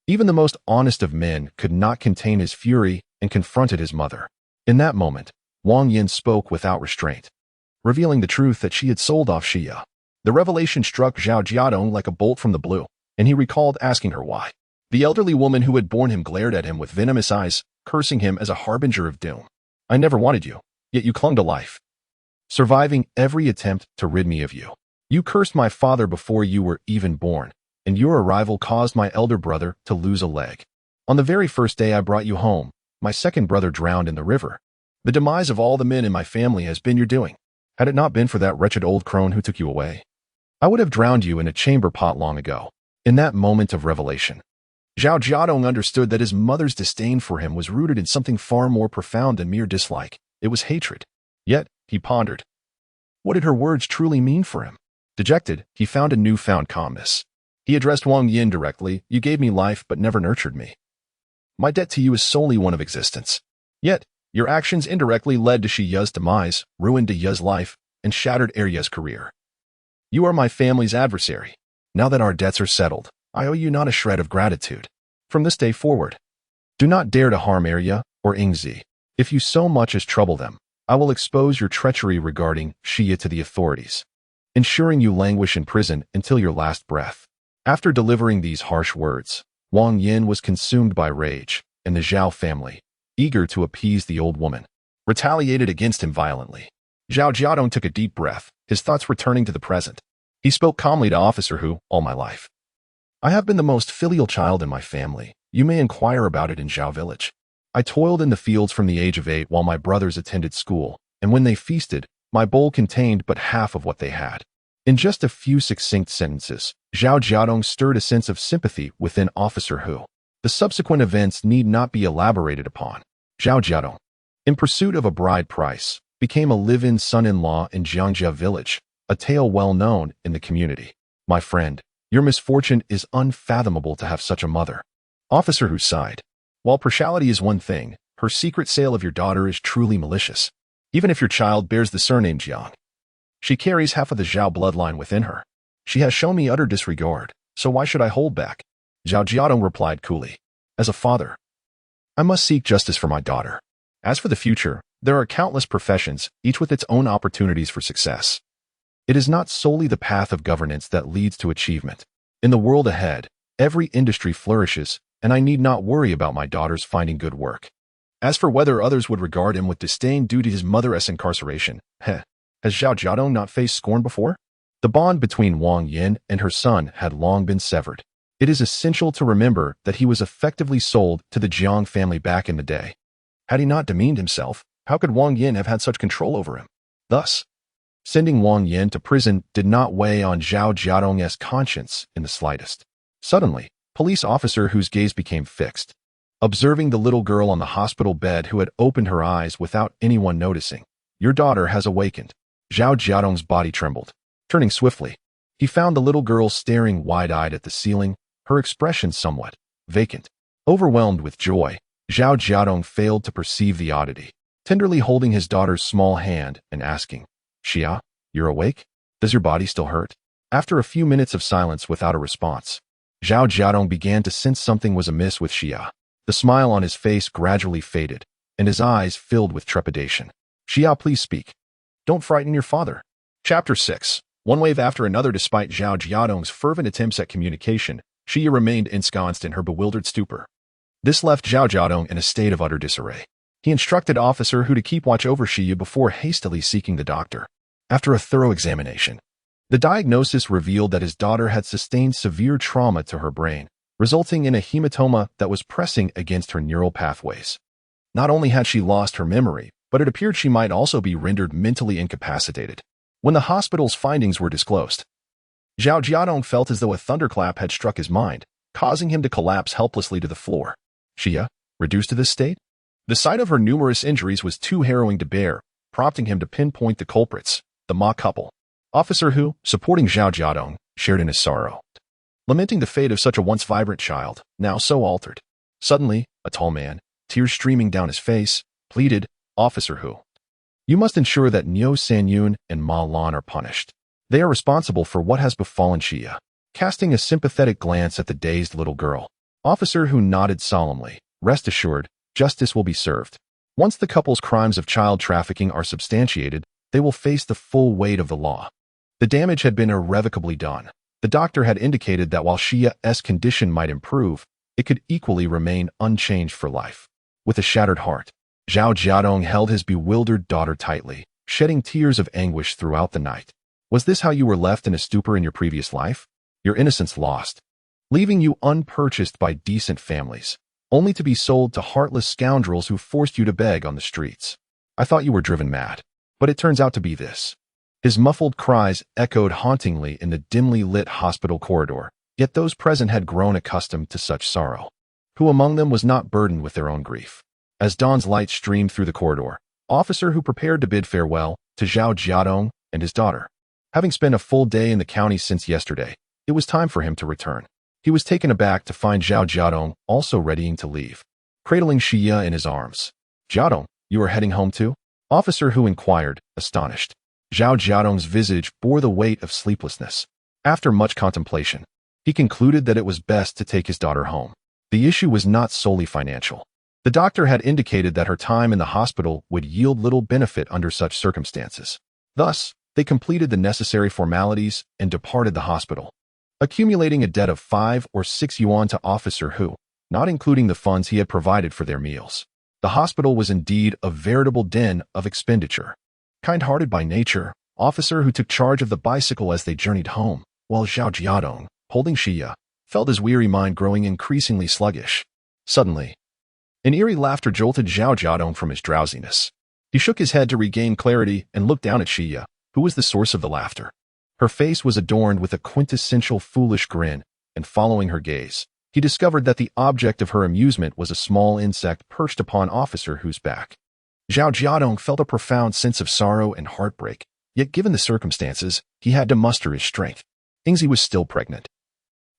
Even the most honest of men could not contain his fury and confronted his mother. In that moment, Wang Yin spoke without restraint, revealing the truth that she had sold off Xia. The revelation struck Zhao Jiadong like a bolt from the blue, and he recalled asking her why. The elderly woman who had borne him glared at him with venomous eyes, cursing him as a harbinger of doom. "I never wanted you, yet you clung to life, surviving every attempt to rid me of you. You cursed my father before you were even born, and your arrival caused my elder brother to lose a leg. On the very first day I brought you home, my second brother drowned in the river. The demise of all the men in my family has been your doing. Had it not been for that wretched old crone who took you away, I would have drowned you in a chamber pot long ago." In that moment of revelation, Zhao Jiadong understood that his mother's disdain for him was rooted in something far more profound than mere dislike. It was hatred. Yet, he pondered, what did her words truly mean for him? Dejected, he found a newfound calmness. He addressed Wang Yin directly. "You gave me life but never nurtured me. My debt to you is solely one of existence. Yet, your actions indirectly led to Xiya's demise, ruined Ya's life, and shattered Ya's career. You are my family's adversary. Now that our debts are settled, I owe you not a shred of gratitude. From this day forward, do not dare to harm Ya or Ingzi. If you so much as trouble them, I will expose your treachery regarding Xia to the authorities, ensuring you languish in prison until your last breath." After delivering these harsh words, Wang Yin was consumed by rage, and the Zhao family, eager to appease the old woman, retaliated against him violently. Zhao Jiadong took a deep breath, his thoughts returning to the present. He spoke calmly to Officer Hu. "All my life, I have been the most filial child in my family. You may inquire about it in Zhao village. I toiled in the fields from the age of 8 while my brothers attended school, and when they feasted, my bowl contained but half of what they had." In just a few succinct sentences, Zhao Jiadong stirred a sense of sympathy within Officer Hu. The subsequent events need not be elaborated upon. Zhao Jiadong, in pursuit of a bride price, became a live-in son-in-law in Jiangjia village, a tale well known in the community. "My friend, your misfortune is unfathomable to have such a mother." Officer Hu sighed. "While partiality is one thing, her secret sale of your daughter is truly malicious. Even if your child bears the surname Jiang, she carries half of the Zhao bloodline within her. She has shown me utter disregard, so why should I hold back?" Zhao Jiadong replied coolly. "As a father, I must seek justice for my daughter. As for the future, there are countless professions, each with its own opportunities for success. It is not solely the path of governance that leads to achievement. In the world ahead, every industry flourishes, and I need not worry about my daughters finding good work. As for whether others would regard him with disdain due to his mother's incarceration, has Zhao Jiadong not faced scorn before? The bond between Wang Yin and her son had long been severed. It is essential to remember that he was effectively sold to the Jiang family back in the day. Had he not demeaned himself, how could Wang Yin have had such control over him? Thus, sending Wang Yin to prison did not weigh on Zhao Jiadong's conscience in the slightest. Suddenly, police officer whose gaze became fixed, observing the little girl on the hospital bed who had opened her eyes without anyone noticing. Your daughter has awakened. Zhao Jiadong's body trembled. Turning swiftly, he found the little girl staring wide-eyed at the ceiling, her expression somewhat vacant. Overwhelmed with joy, Zhao Jiadong failed to perceive the oddity, tenderly holding his daughter's small hand and asking, Xia, you're awake? Does your body still hurt? After a few minutes of silence without a response, Zhao Jiadong began to sense something was amiss with Xia. The smile on his face gradually faded, and his eyes filled with trepidation. Xia, please speak. Don't frighten your father. Chapter 6. One wave after another. Despite Zhao Jiadong's fervent attempts at communication, Xia remained ensconced in her bewildered stupor. This left Zhao Jiadong in a state of utter disarray. He instructed Officer Hu to keep watch over Xia before hastily seeking the doctor. After a thorough examination, the diagnosis revealed that his daughter had sustained severe trauma to her brain, resulting in a hematoma that was pressing against her neural pathways. Not only had she lost her memory, but it appeared she might also be rendered mentally incapacitated. When the hospital's findings were disclosed, Zhao Jiadong felt as though a thunderclap had struck his mind, causing him to collapse helplessly to the floor. Xia, reduced to this state? The sight of her numerous injuries was too harrowing to bear, prompting him to pinpoint the culprits, the Ma couple. Officer Hu, supporting Zhao Jiadong, shared in his sorrow, lamenting the fate of such a once vibrant child, now so altered. Suddenly, a tall man, tears streaming down his face, pleaded, Officer Hu, you must ensure that Niu Sanyun and Ma Lan are punished. They are responsible for what has befallen Xia. Casting a sympathetic glance at the dazed little girl, Officer Hu nodded solemnly. Rest assured, justice will be served. Once the couple's crimes of child trafficking are substantiated, they will face the full weight of the law. The damage had been irrevocably done. The doctor had indicated that while Xia's condition might improve, it could equally remain unchanged for life. With a shattered heart, Zhao Jiadong held his bewildered daughter tightly, shedding tears of anguish throughout the night. Was this how you were left in a stupor in your previous life? Your innocence lost, leaving you unpurchased by decent families, only to be sold to heartless scoundrels who forced you to beg on the streets. I thought you were driven mad, but it turns out to be this. His muffled cries echoed hauntingly in the dimly lit hospital corridor, yet those present had grown accustomed to such sorrow. Who among them was not burdened with their own grief? As dawn's light streamed through the corridor, Officer Hu prepared to bid farewell to Zhao Jiadong and his daughter. Having spent a full day in the county since yesterday, it was time for him to return. He was taken aback to find Zhao Jiadong also readying to leave, cradling Xia in his arms. Jiadong, you are heading home too? Officer Hu inquired, astonished. Zhao Jiadong's visage bore the weight of sleeplessness. After much contemplation, he concluded that it was best to take his daughter home. The issue was not solely financial. The doctor had indicated that her time in the hospital would yield little benefit under such circumstances. Thus, they completed the necessary formalities and departed the hospital, accumulating a debt of 5 or 6 yuan to Officer Hu, not including the funds he had provided for their meals. The hospital was indeed a veritable den of expenditure. Kind-hearted by nature, Officer Hu took charge of the bicycle as they journeyed home, while Zhao Jiadong, holding Xia, felt his weary mind growing increasingly sluggish. Suddenly, an eerie laughter jolted Zhao Jiadong from his drowsiness. He shook his head to regain clarity and looked down at Xia, who was the source of the laughter. Her face was adorned with a quintessential foolish grin, and following her gaze, he discovered that the object of her amusement was a small insect perched upon Officer Hu's back. Zhao Jiadong felt a profound sense of sorrow and heartbreak, yet given the circumstances, he had to muster his strength. Ingzi was still pregnant,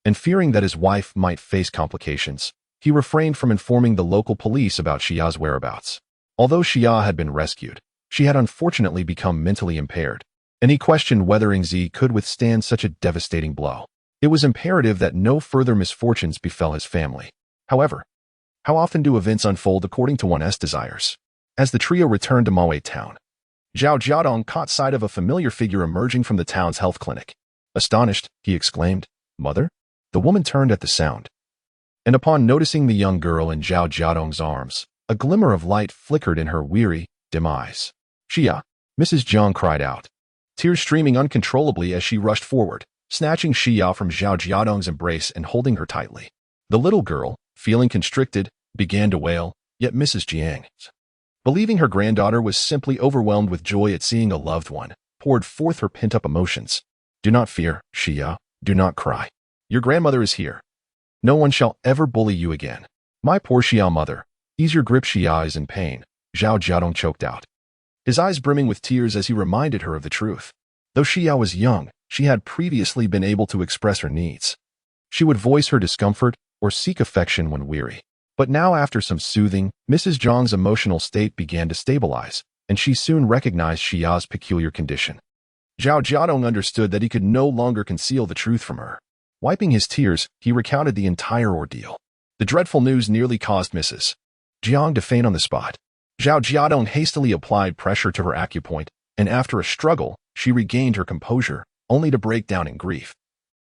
and fearing that his wife might face complications, he refrained from informing the local police about Xia's whereabouts. Although Xia had been rescued, she had unfortunately become mentally impaired, and he questioned whether Ingzi could withstand such a devastating blow. It was imperative that no further misfortunes befell his family. However, how often do events unfold according to one's desires? As the trio returned to Maui town, Zhao Jiadong caught sight of a familiar figure emerging from the town's health clinic. Astonished, he exclaimed, "Mother?" The woman turned at the sound, and upon noticing the young girl in Zhao Jiadong's arms, a glimmer of light flickered in her weary, dim eyes. "Xia!" Mrs. Jiang cried out, tears streaming uncontrollably as she rushed forward, snatching Xia from Zhao Jiadong's embrace and holding her tightly. The little girl, feeling constricted, began to wail, yet Mrs. Jiang, believing her granddaughter was simply overwhelmed with joy at seeing a loved one, poured forth her pent-up emotions. "Do not fear, Xia. Do not cry. Your grandmother is here. No one shall ever bully you again. My poor Xia mother. Ease your grip, Xia is in pain," Zhao Jiadong choked out, his eyes brimming with tears as he reminded her of the truth. Though Xia was young, she had previously been able to express her needs. She would voice her discomfort or seek affection when weary. But now, after some soothing, Mrs. Jiang's emotional state began to stabilize, and she soon recognized Xia's peculiar condition. Zhao Jiadong understood that he could no longer conceal the truth from her. Wiping his tears, he recounted the entire ordeal. The dreadful news nearly caused Mrs. Jiang to faint on the spot. Zhao Jiadong hastily applied pressure to her acupoint, and after a struggle, she regained her composure, only to break down in grief.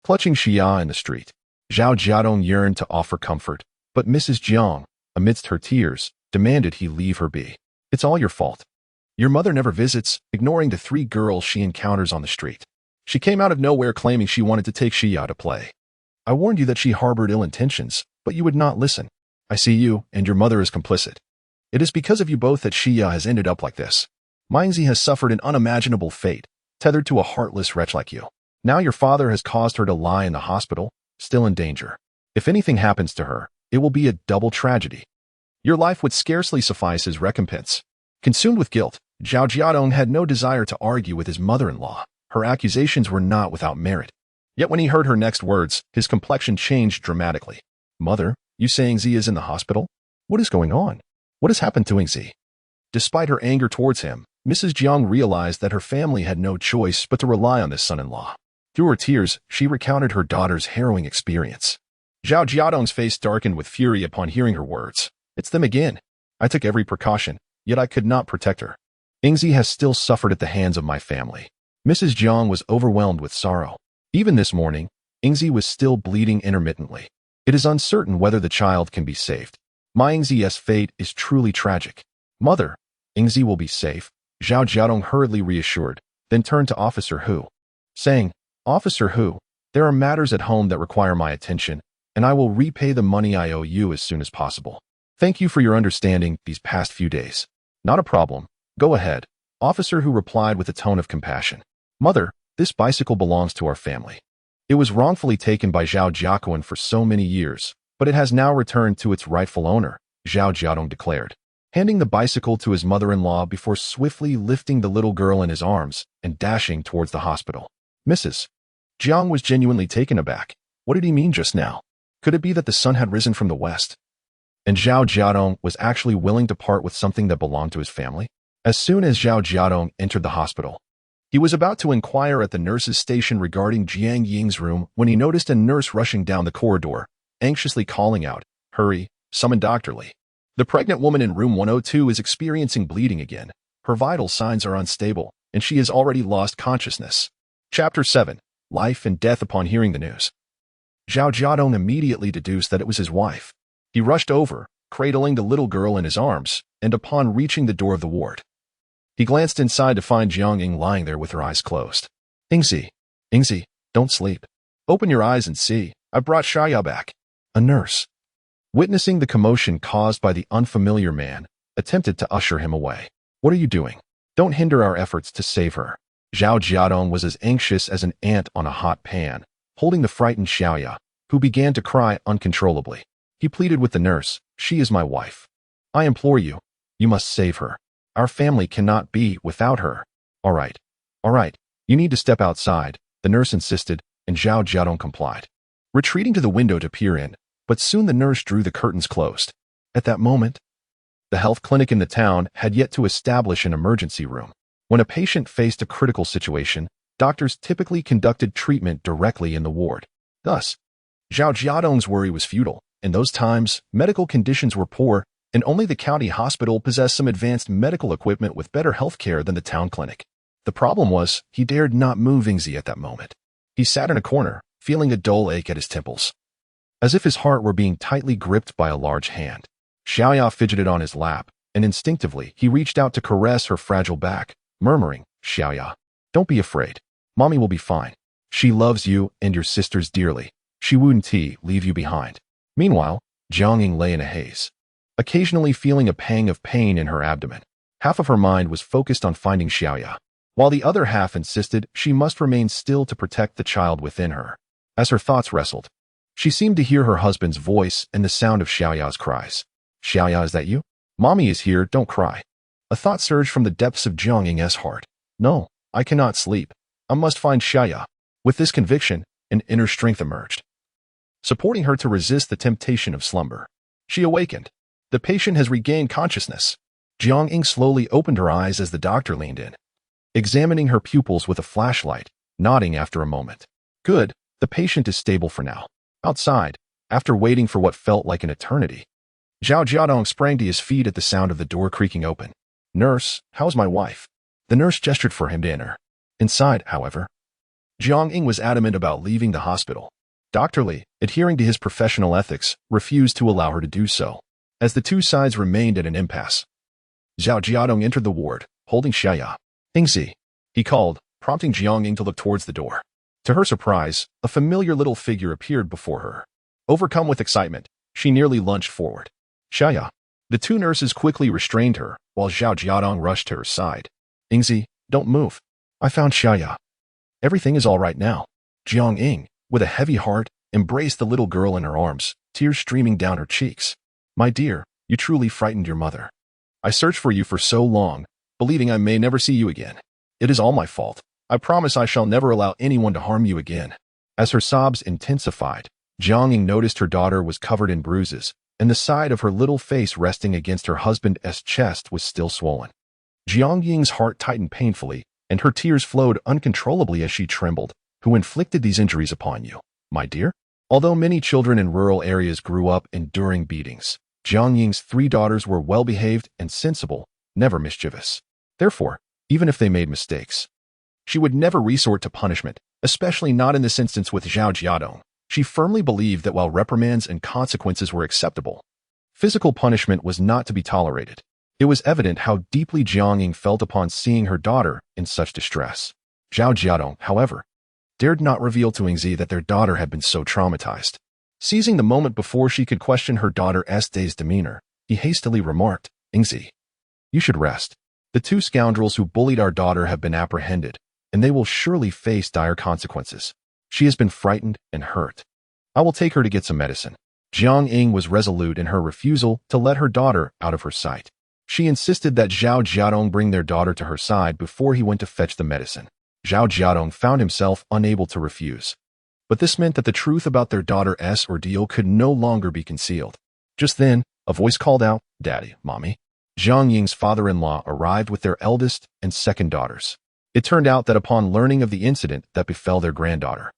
Clutching Xia in the street, Zhao Jiadong yearned to offer comfort, but Mrs. Jiang, amidst her tears, demanded he leave her be. "It's all your fault. Your mother never visits," ignoring the 3 girls she encounters on the street. "She came out of nowhere claiming she wanted to take Xia to play. I warned you that she harbored ill intentions, but you would not listen. I see you, and your mother is complicit. It is because of you both that Xia has ended up like this. Mingzi has suffered an unimaginable fate, tethered to a heartless wretch like you. Now your father has caused her to lie in the hospital, still in danger. If anything happens to her, it will be a double tragedy. Your life would scarcely suffice as recompense." Consumed with guilt, Zhao Jiadong had no desire to argue with his mother-in-law. Her accusations were not without merit. Yet when he heard her next words, his complexion changed dramatically. "Mother, you saying Z is in the hospital? What is going on? What has happened to Z?" Despite her anger towards him, Mrs. Jiang realized that her family had no choice but to rely on this son-in-law. Through her tears, she recounted her daughter's harrowing experience. Zhao Jiadong's face darkened with fury upon hearing her words. "It's them again. I took every precaution, yet I could not protect her. Ingzi has still suffered at the hands of my family." Mrs. Jiang was overwhelmed with sorrow. Even this morning, Ingzi was still bleeding intermittently. It is uncertain whether the child can be saved. My Ingzi's fate is truly tragic. "Mother, Ingzi will be safe," Zhao Jiadong hurriedly reassured, then turned to Officer Hu, saying, "Officer Hu, there are matters at home that require my attention, and I will repay the money I owe you as soon as possible. Thank you for your understanding these past few days." "Not a problem. Go ahead," Officer Hu replied with a tone of compassion. "Mother, this bicycle belongs to our family. It was wrongfully taken by Zhao Jiaquan for so many years, but it has now returned to its rightful owner," Zhao Jiadong declared, handing the bicycle to his mother-in-law before swiftly lifting the little girl in his arms and dashing towards the hospital. Mrs. Jiang was genuinely taken aback. What did he mean just now? Could it be that the sun had risen from the west, and Zhao Jiadong was actually willing to part with something that belonged to his family? As soon as Zhao Jiadong entered the hospital, he was about to inquire at the nurse's station regarding Jiang Ying's room when he noticed a nurse rushing down the corridor, anxiously calling out, "Hurry, summon Dr. Li. The pregnant woman in room 102 is experiencing bleeding again. Her vital signs are unstable, and she has already lost consciousness." Chapter 7. Life and Death. Upon hearing the news, Zhao Jiadong immediately deduced that it was his wife. He rushed over, cradling the little girl in his arms, and upon reaching the door of the ward, he glanced inside to find Jiang Ying lying there with her eyes closed. Ingzi, don't sleep. Open your eyes and see, I brought Xia back." A nurse, witnessing the commotion caused by the unfamiliar man, attempted to usher him away. "What are you doing? Don't hinder our efforts to save her." Zhao Jiadong was as anxious as an ant on a hot pan, holding the frightened Xiaoya, who began to cry uncontrollably. He pleaded with the nurse, "She is my wife. I implore you, you must save her. Our family cannot be without her." All right, you need to step outside," the nurse insisted, and Zhao Jiadong complied, retreating to the window to peer in, but soon the nurse drew the curtains closed. At that moment, the health clinic in the town had yet to establish an emergency room. When a patient faced a critical situation, doctors typically conducted treatment directly in the ward. Thus, Zhao Jiadong's worry was futile. In those times, medical conditions were poor, and only the county hospital possessed some advanced medical equipment with better health care than the town clinic. The problem was, he dared not move Yingzi at that moment. He sat in a corner, feeling a dull ache at his temples, as if his heart were being tightly gripped by a large hand. Xiaoya fidgeted on his lap, and instinctively he reached out to caress her fragile back, murmuring, "Xiaoya, don't be afraid. Mommy will be fine. She loves you and your sisters dearly. She wouldn't leave you behind." Meanwhile, Jiang lay in a haze, occasionally feeling a pang of pain in her abdomen. Half of her mind was focused on finding Xiaoya, while the other half insisted she must remain still to protect the child within her. As her thoughts wrestled, she seemed to hear her husband's voice and the sound of Xiaoya's cries. "Xiaoya, is that you? Mommy is here, don't cry." A thought surged from the depths of Jiang Ying's heart. "No, I cannot sleep. I must find Xiaoya." With this conviction, an inner strength emerged, supporting her to resist the temptation of slumber. She awakened. "The patient has regained consciousness." Jiang Ying slowly opened her eyes as the doctor leaned in, examining her pupils with a flashlight, nodding after a moment. "Good, the patient is stable for now." Outside, after waiting for what felt like an eternity, Zhao Jiadong sprang to his feet at the sound of the door creaking open. "Nurse, how's my wife?" The nurse gestured for him to enter. Inside, however, Jiang Ying was adamant about leaving the hospital. Dr. Li, adhering to his professional ethics, refused to allow her to do so. As the two sides remained at an impasse, Zhao Jiadong entered the ward, holding Xiaoya. "Yingzi," he called, prompting Jiang Ying to look towards the door. To her surprise, a familiar little figure appeared before her. Overcome with excitement, she nearly lunged forward. "Xiaoya." The two nurses quickly restrained her, while Zhao Jiadong rushed to her side. "Yingzi, don't move. I found Xiaoya. Everything is all right now." Jiang Ying, with a heavy heart, embraced the little girl in her arms, tears streaming down her cheeks. "My dear, you truly frightened your mother. I searched for you for so long, believing I may never see you again. It is all my fault. I promise I shall never allow anyone to harm you again." As her sobs intensified, Jiang Ying noticed her daughter was covered in bruises, and the side of her little face resting against her husband's chest was still swollen. Jiang Ying's heart tightened painfully, and her tears flowed uncontrollably as she trembled. "Who inflicted these injuries upon you, my dear?" Although many children in rural areas grew up enduring beatings, Jiang Ying's three daughters were well-behaved and sensible, never mischievous. Therefore, even if they made mistakes, she would never resort to punishment, especially not in this instance with Zhao Jiadong. She firmly believed that while reprimands and consequences were acceptable, physical punishment was not to be tolerated. It was evident how deeply Jiang Ying felt upon seeing her daughter in such distress. Zhao Jiadong, however, dared not reveal to Yingzi that their daughter had been so traumatized. Seizing the moment before she could question her daughter's dazed demeanor, he hastily remarked, "Yingzi, you should rest. The two scoundrels who bullied our daughter have been apprehended, and they will surely face dire consequences. She has been frightened and hurt. I will take her to get some medicine." Jiang Ying was resolute in her refusal to let her daughter out of her sight. She insisted that Zhao Jiadong bring their daughter to her side before he went to fetch the medicine. Zhao Jiadong found himself unable to refuse. But this meant that the truth about their daughter's ordeal could no longer be concealed. Just then, a voice called out, "Daddy, Mommy." Jiang Ying's father-in-law arrived with their eldest and second daughters. It turned out that upon learning of the incident that befell their granddaughter,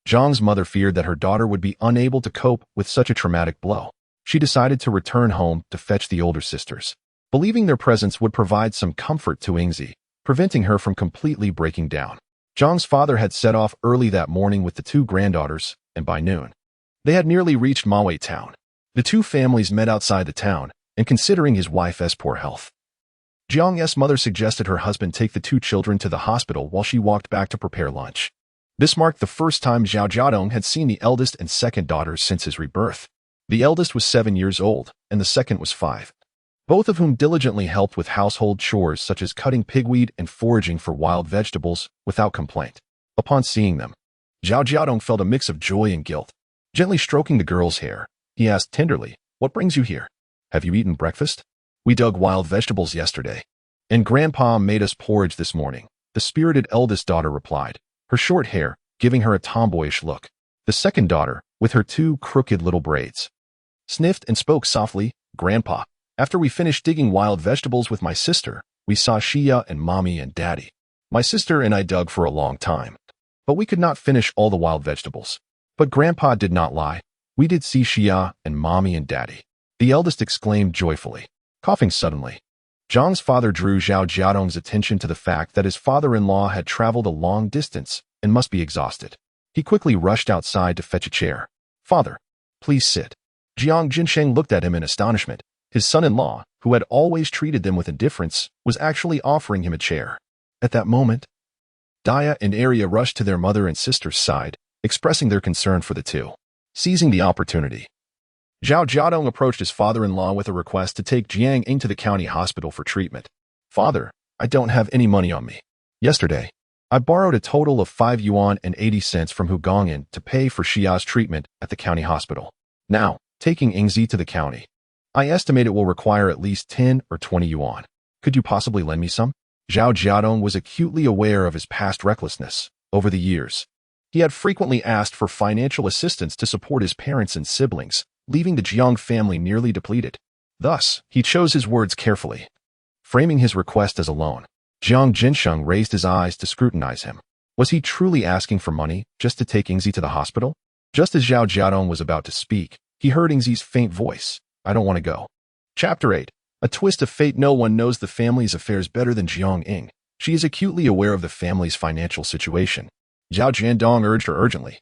Zhang's mother feared that her daughter would be unable to cope with such a traumatic blow. She decided to return home to fetch the older sisters, believing their presence would provide some comfort to Yingzi, preventing her from completely breaking down. Zhang's father had set off early that morning with the two granddaughters, and by noon, they had nearly reached Mawei town. The two families met outside the town, and considering his wife's poor health, Jiang's mother suggested her husband take the two children to the hospital while she walked back to prepare lunch. This marked the first time Zhao Jiadong had seen the eldest and second daughters since his rebirth. The eldest was 7 years old, and the second was 5. Both of whom diligently helped with household chores such as cutting pigweed and foraging for wild vegetables without complaint. Upon seeing them, Zhao Jiadong felt a mix of joy and guilt. Gently stroking the girl's hair, he asked tenderly, "What brings you here? Have you eaten breakfast?" "We dug wild vegetables yesterday, and Grandpa made us porridge this morning," the spirited eldest daughter replied, her short hair giving her a tomboyish look. The second daughter, with her two crooked little braids, sniffed and spoke softly, "Grandpa, after we finished digging wild vegetables with my sister, we saw Xia and Mommy and Daddy. My sister and I dug for a long time, but we could not finish all the wild vegetables. But Grandpa did not lie. We did see Xia and Mommy and Daddy. the eldest exclaimed joyfully, coughing suddenly. Zhang's father drew Zhao Jiadong's attention to the fact that his father-in-law had traveled a long distance and must be exhausted. He quickly rushed outside to fetch a chair. "Father, please sit." Jiang Jinsheng looked at him in astonishment. His son-in-law, who had always treated them with indifference, was actually offering him a chair. At that moment, Dia and Arya rushed to their mother and sister's side, expressing their concern for the two. Seizing the opportunity, Zhao Jiadong approached his father-in-law with a request to take Jiang into the county hospital for treatment. "Father, I don't have any money on me. Yesterday, I borrowed a total of 5 yuan and 80 cents from Hu Gongyan to pay for Xia's treatment at the county hospital. Now, taking Ingzi to the county, I estimate it will require at least 10 or 20 yuan. Could you possibly lend me some?" Zhao Jiadong was acutely aware of his past recklessness. Over the years, he had frequently asked for financial assistance to support his parents and siblings, leaving the Jiang family nearly depleted. Thus, he chose his words carefully, framing his request as a loan. Jiang Jinsheng raised his eyes to scrutinize him. Was he truly asking for money just to take Ingzi to the hospital? Just as Zhao Jiadong was about to speak, he heard Ingzi's faint voice. "I don't want to go." Chapter 8. A twist of fate. No one knows the family's affairs better than Jiang Ying. She is acutely aware of the family's financial situation. Zhao Jiadong urged her urgently.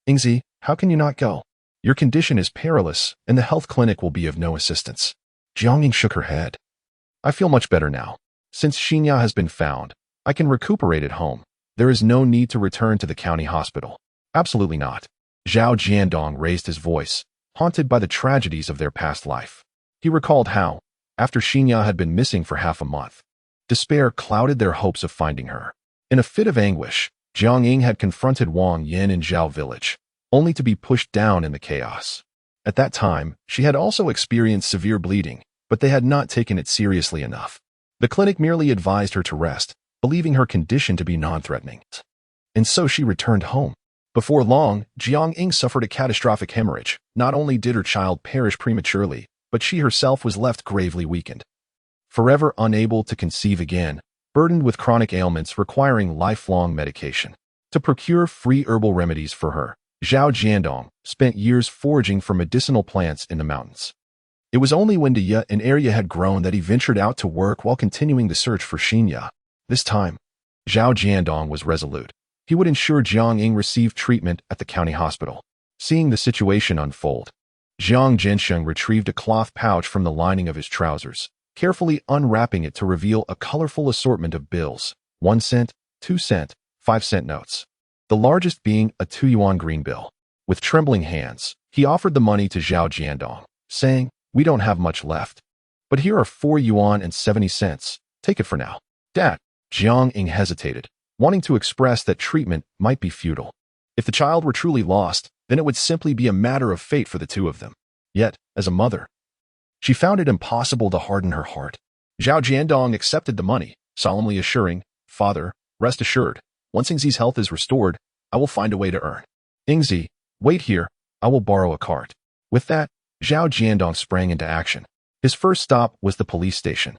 "Ingzi, how can you not go? Your condition is perilous, and the health clinic will be of no assistance." Jiang Ying shook her head. "I feel much better now. Since Xinya has been found, I can recuperate at home. There is no need to return to the county hospital." "Absolutely not." Zhao Jiadong raised his voice, haunted by the tragedies of their past life. He recalled how, after Xinya had been missing for half a month, despair clouded their hopes of finding her. In a fit of anguish, Jiang Ying had confronted Wang Yin in Zhao village, only to be pushed down in the chaos. At that time, she had also experienced severe bleeding, but they had not taken it seriously enough. The clinic merely advised her to rest, believing her condition to be non-threatening. And so she returned home. Before long, Jiang Ying suffered a catastrophic hemorrhage. Not only did her child perish prematurely, but she herself was left gravely weakened. Forever unable to conceive again, burdened with chronic ailments requiring lifelong medication. To procure free herbal remedies for her, Zhao Jiadong spent years foraging for medicinal plants in the mountains. It was only when Dia and Arya had grown that he ventured out to work while continuing the search for Xinya. This time, Zhao Jiadong was resolute. He would ensure Jiang Ying received treatment at the county hospital. Seeing the situation unfold, Jiang Jinsheng retrieved a cloth pouch from the lining of his trousers, carefully unwrapping it to reveal a colorful assortment of bills, 1 cent, 2 cent, 5 cent notes, the largest being a 2 yuan green bill. With trembling hands, he offered the money to Zhao Jiadong, saying, "We don't have much left, but here are 4 yuan and 70 cents. Take it for now." "Dad," Jiang Ying hesitated, wanting to express that treatment might be futile. If the child were truly lost, then it would simply be a matter of fate for the two of them. Yet, as a mother, she found it impossible to harden her heart. Zhao Jiadong accepted the money, solemnly assuring, "Father, rest assured, once Ingzi's health is restored, I will find a way to earn. Ingzi, wait here, I will borrow a cart." With that, Zhao Jiadong sprang into action. His first stop was the police station.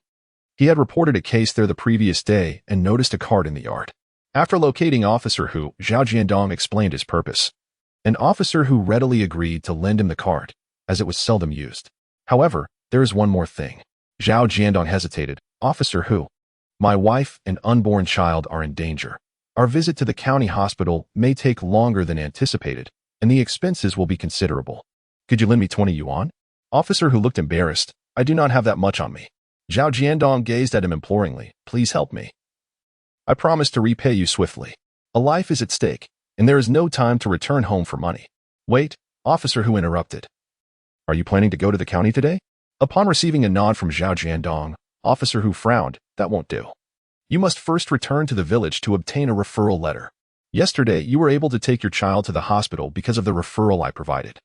He had reported a case there the previous day and noticed a cart in the yard. After locating Officer Hu, Zhao Jiadong explained his purpose. An Officer Hu readily agreed to lend him the cart, as it was seldom used. However, there is one more thing. Zhao Jiadong hesitated. "Officer Hu, my wife and unborn child are in danger. Our visit to the county hospital may take longer than anticipated, and the expenses will be considerable. Could you lend me 20 yuan? Officer Hu looked embarrassed. "I do not have that much on me." Zhao Jiadong gazed at him imploringly. "Please help me. I promise to repay you swiftly. A life is at stake, and there is no time to return home for money." "Wait," Officer Hu interrupted. "Are you planning to go to the county today?" Upon receiving a nod from Zhao Jiadong, Officer Hu frowned. "That won't do. You must first return to the village to obtain a referral letter. Yesterday, you were able to take your child to the hospital because of the referral I provided.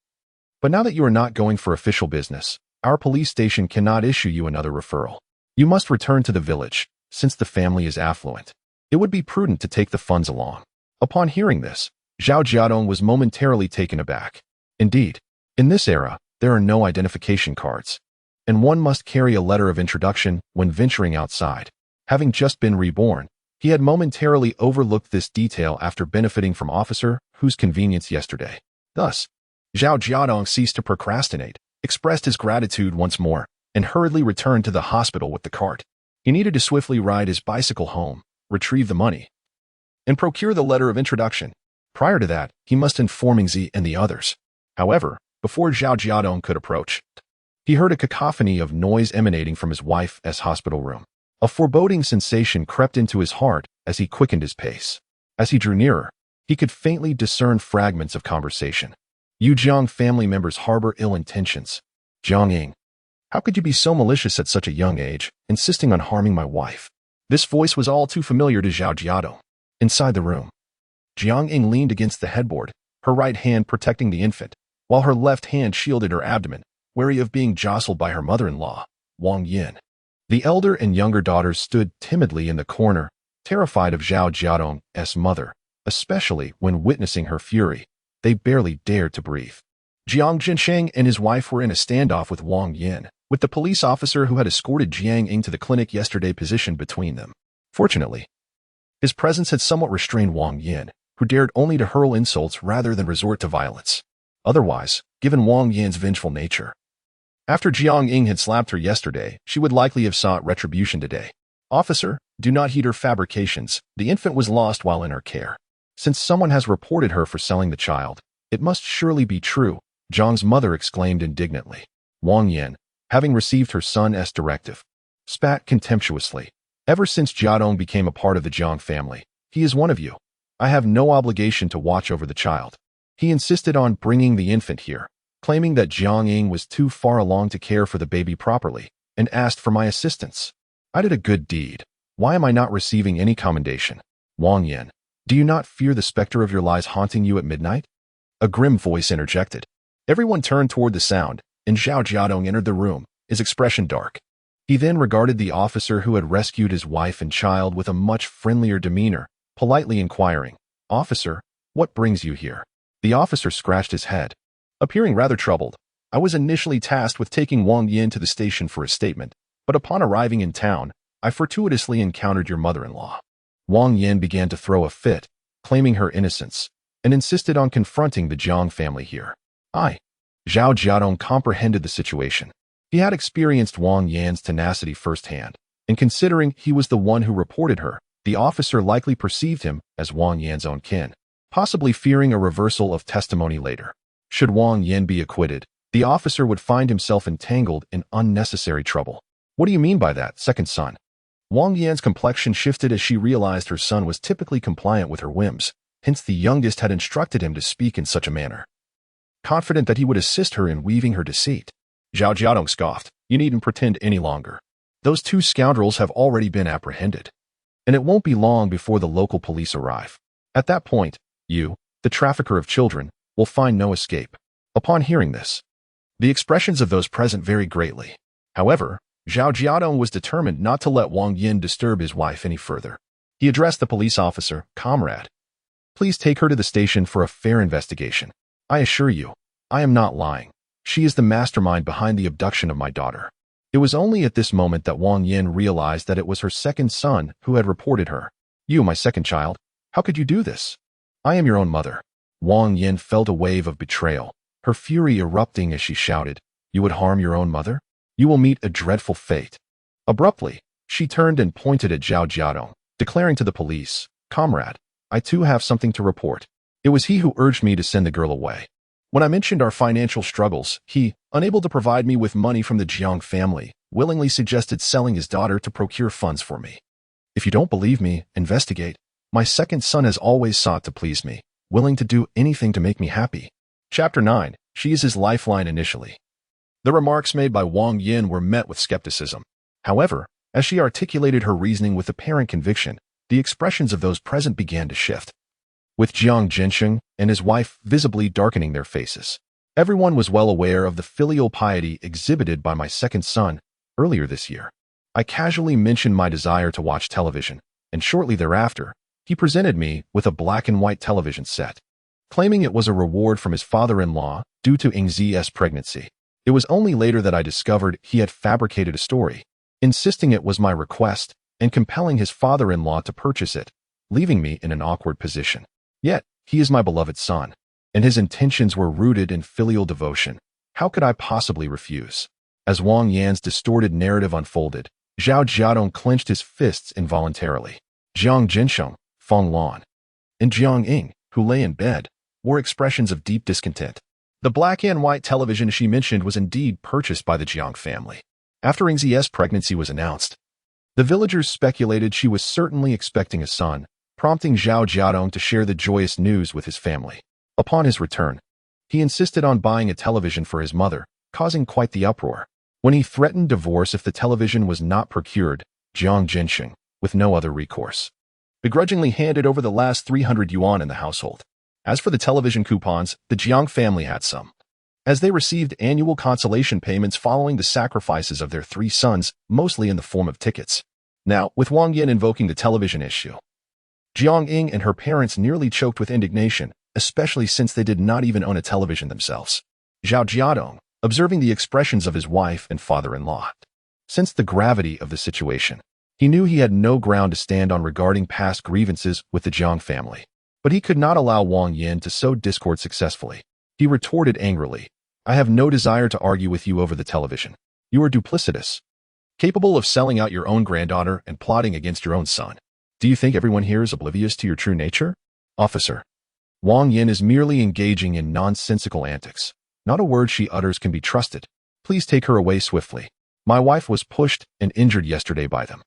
But now that you are not going for official business, our police station cannot issue you another referral. You must return to the village, since the family is affluent. It would be prudent to take the funds along." Upon hearing this, Zhao Jiadong was momentarily taken aback. Indeed, in this era, there are no identification cards, and one must carry a letter of introduction when venturing outside. Having just been reborn, he had momentarily overlooked this detail after benefiting from Officer Hu's convenience yesterday. Thus, Zhao Jiadong ceased to procrastinate. expressed his gratitude once more, and hurriedly returned to the hospital with the cart. He needed to swiftly ride his bicycle home, retrieve the money, and procure the letter of introduction. Prior to that, he must inform Ingzi and the others. However, before Zhao Jiadong could approach, he heard a cacophony of noise emanating from his wife's hospital room. A foreboding sensation crept into his heart as he quickened his pace. As he drew nearer, he could faintly discern fragments of conversation. "You Jiang family members harbor ill intentions. Jiang Ying, how could you be so malicious at such a young age, insisting on harming my wife?" This voice was all too familiar to Zhao Jiadong. Inside the room, Jiang Ying leaned against the headboard, her right hand protecting the infant, while her left hand shielded her abdomen, wary of being jostled by her mother-in-law, Wang Yin. The elder and younger daughters stood timidly in the corner, terrified of Zhao Jiadong's mother, especially when witnessing her fury. They barely dared to breathe. Jiang Jinsheng and his wife were in a standoff with Wang Yin, with the police officer who had escorted Jiang Ying to the clinic yesterday positioned between them. Fortunately, his presence had somewhat restrained Wang Yin, who dared only to hurl insults rather than resort to violence. Otherwise, given Wang Yin's vengeful nature, after Jiang Ying had slapped her yesterday, she would likely have sought retribution today. "Officer, do not heed her fabrications. The infant was lost while in her care. Since someone has reported her for selling the child, it must surely be true," Zhang's mother exclaimed indignantly. Wang Yin, having received her son's directive, spat contemptuously. "Ever since Jiadong became a part of the Jiang family, he is one of you. I have no obligation to watch over the child." He insisted on bringing the infant here, claiming that Jiang Ying was too far along to care for the baby properly, and asked for my assistance. "I did a good deed. Why am I not receiving any commendation?" "Wang Yin, do you not fear the specter of your lies haunting you at midnight?" A grim voice interjected. Everyone turned toward the sound, and Zhao Jiadong entered the room, his expression dark. He then regarded the officer who had rescued his wife and child with a much friendlier demeanor, politely inquiring, "Officer, what brings you here?" The officer scratched his head, appearing rather troubled. "I was initially tasked with taking Wang Yin to the station for a statement, but upon arriving in town, I fortuitously encountered your mother-in-law." Wang Yin began to throw a fit, claiming her innocence, and insisted on confronting the Jiang family here. Zhao Jiadong comprehended the situation. He had experienced Wang Yan's tenacity firsthand, and considering he was the one who reported her, the officer likely perceived him as Wang Yan's own kin, possibly fearing a reversal of testimony later. Should Wang Yin be acquitted, the officer would find himself entangled in unnecessary trouble. "What do you mean by that, second son?" Wang Yan's complexion shifted as she realized her son was typically compliant with her whims, hence the youngest had instructed him to speak in such a manner, confident that he would assist her in weaving her deceit. Zhao Jiadong scoffed. "You needn't pretend any longer. Those two scoundrels have already been apprehended, and it won't be long before the local police arrive. At that point, you, the trafficker of children, will find no escape." Upon hearing this, the expressions of those present varied greatly. However, Zhao Jiadong was determined not to let Wang Yin disturb his wife any further. He addressed the police officer, "Comrade, please take her to the station for a fair investigation. I assure you, I am not lying. She is the mastermind behind the abduction of my daughter." It was only at this moment that Wang Yin realized that it was her second son who had reported her. "You, my second child, how could you do this? I am your own mother." Wang Yin felt a wave of betrayal, her fury erupting as she shouted, "You would harm your own mother? You will meet a dreadful fate." Abruptly, she turned and pointed at Zhao Jiadong, declaring to the police, "Comrade, I too have something to report. It was he who urged me to send the girl away. When I mentioned our financial struggles, he, unable to provide me with money from the Jiang family, willingly suggested selling his daughter to procure funds for me. If you don't believe me, investigate. My second son has always sought to please me, willing to do anything to make me happy." Chapter 9. She is his lifeline initially. The remarks made by Wang Yin were met with skepticism. However, as she articulated her reasoning with apparent conviction, the expressions of those present began to shift, with Jiang Jinsheng and his wife visibly darkening their faces. Everyone was well aware of the filial piety exhibited by my second son earlier this year. I casually mentioned my desire to watch television, and shortly thereafter, he presented me with a black and white television set, claiming it was a reward from his father-in-law due to Ingzi's pregnancy. It was only later that I discovered he had fabricated a story, insisting it was my request and compelling his father-in-law to purchase it, leaving me in an awkward position. Yet, he is my beloved son, and his intentions were rooted in filial devotion. How could I possibly refuse? As Wang Yan's distorted narrative unfolded, Zhao Jiadong clenched his fists involuntarily. Jiang Jinsheng, Feng Lan, and Jiang Ying, who lay in bed, wore expressions of deep discontent. The black and white television she mentioned was indeed purchased by the Jiang family. After Yingzi's pregnancy was announced, the villagers speculated she was certainly expecting a son, prompting Zhao Jiadong to share the joyous news with his family. Upon his return, he insisted on buying a television for his mother, causing quite the uproar. When he threatened divorce if the television was not procured, Jiang Jinsheng, with no other recourse, begrudgingly handed over the last 300 yuan in the household. As for the television coupons, the Jiang family had some, as they received annual consolation payments following the sacrifices of their 3 sons, mostly in the form of tickets. Now, with Wang Yan invoking the television issue, Jiang Ying and her parents nearly choked with indignation, especially since they did not even own a television themselves. Zhao Jiadong, observing the expressions of his wife and father-in-law, sensed the gravity of the situation. He knew he had no ground to stand on regarding past grievances with the Jiang family, but he could not allow Wang Yan to sow discord successfully. He retorted angrily, "I have no desire to argue with you over the television. You are duplicitous, capable of selling out your own granddaughter and plotting against your own son. Do you think everyone here is oblivious to your true nature? Officer, Wang Yan is merely engaging in nonsensical antics. Not a word she utters can be trusted. Please take her away swiftly. My wife was pushed and injured yesterday by them.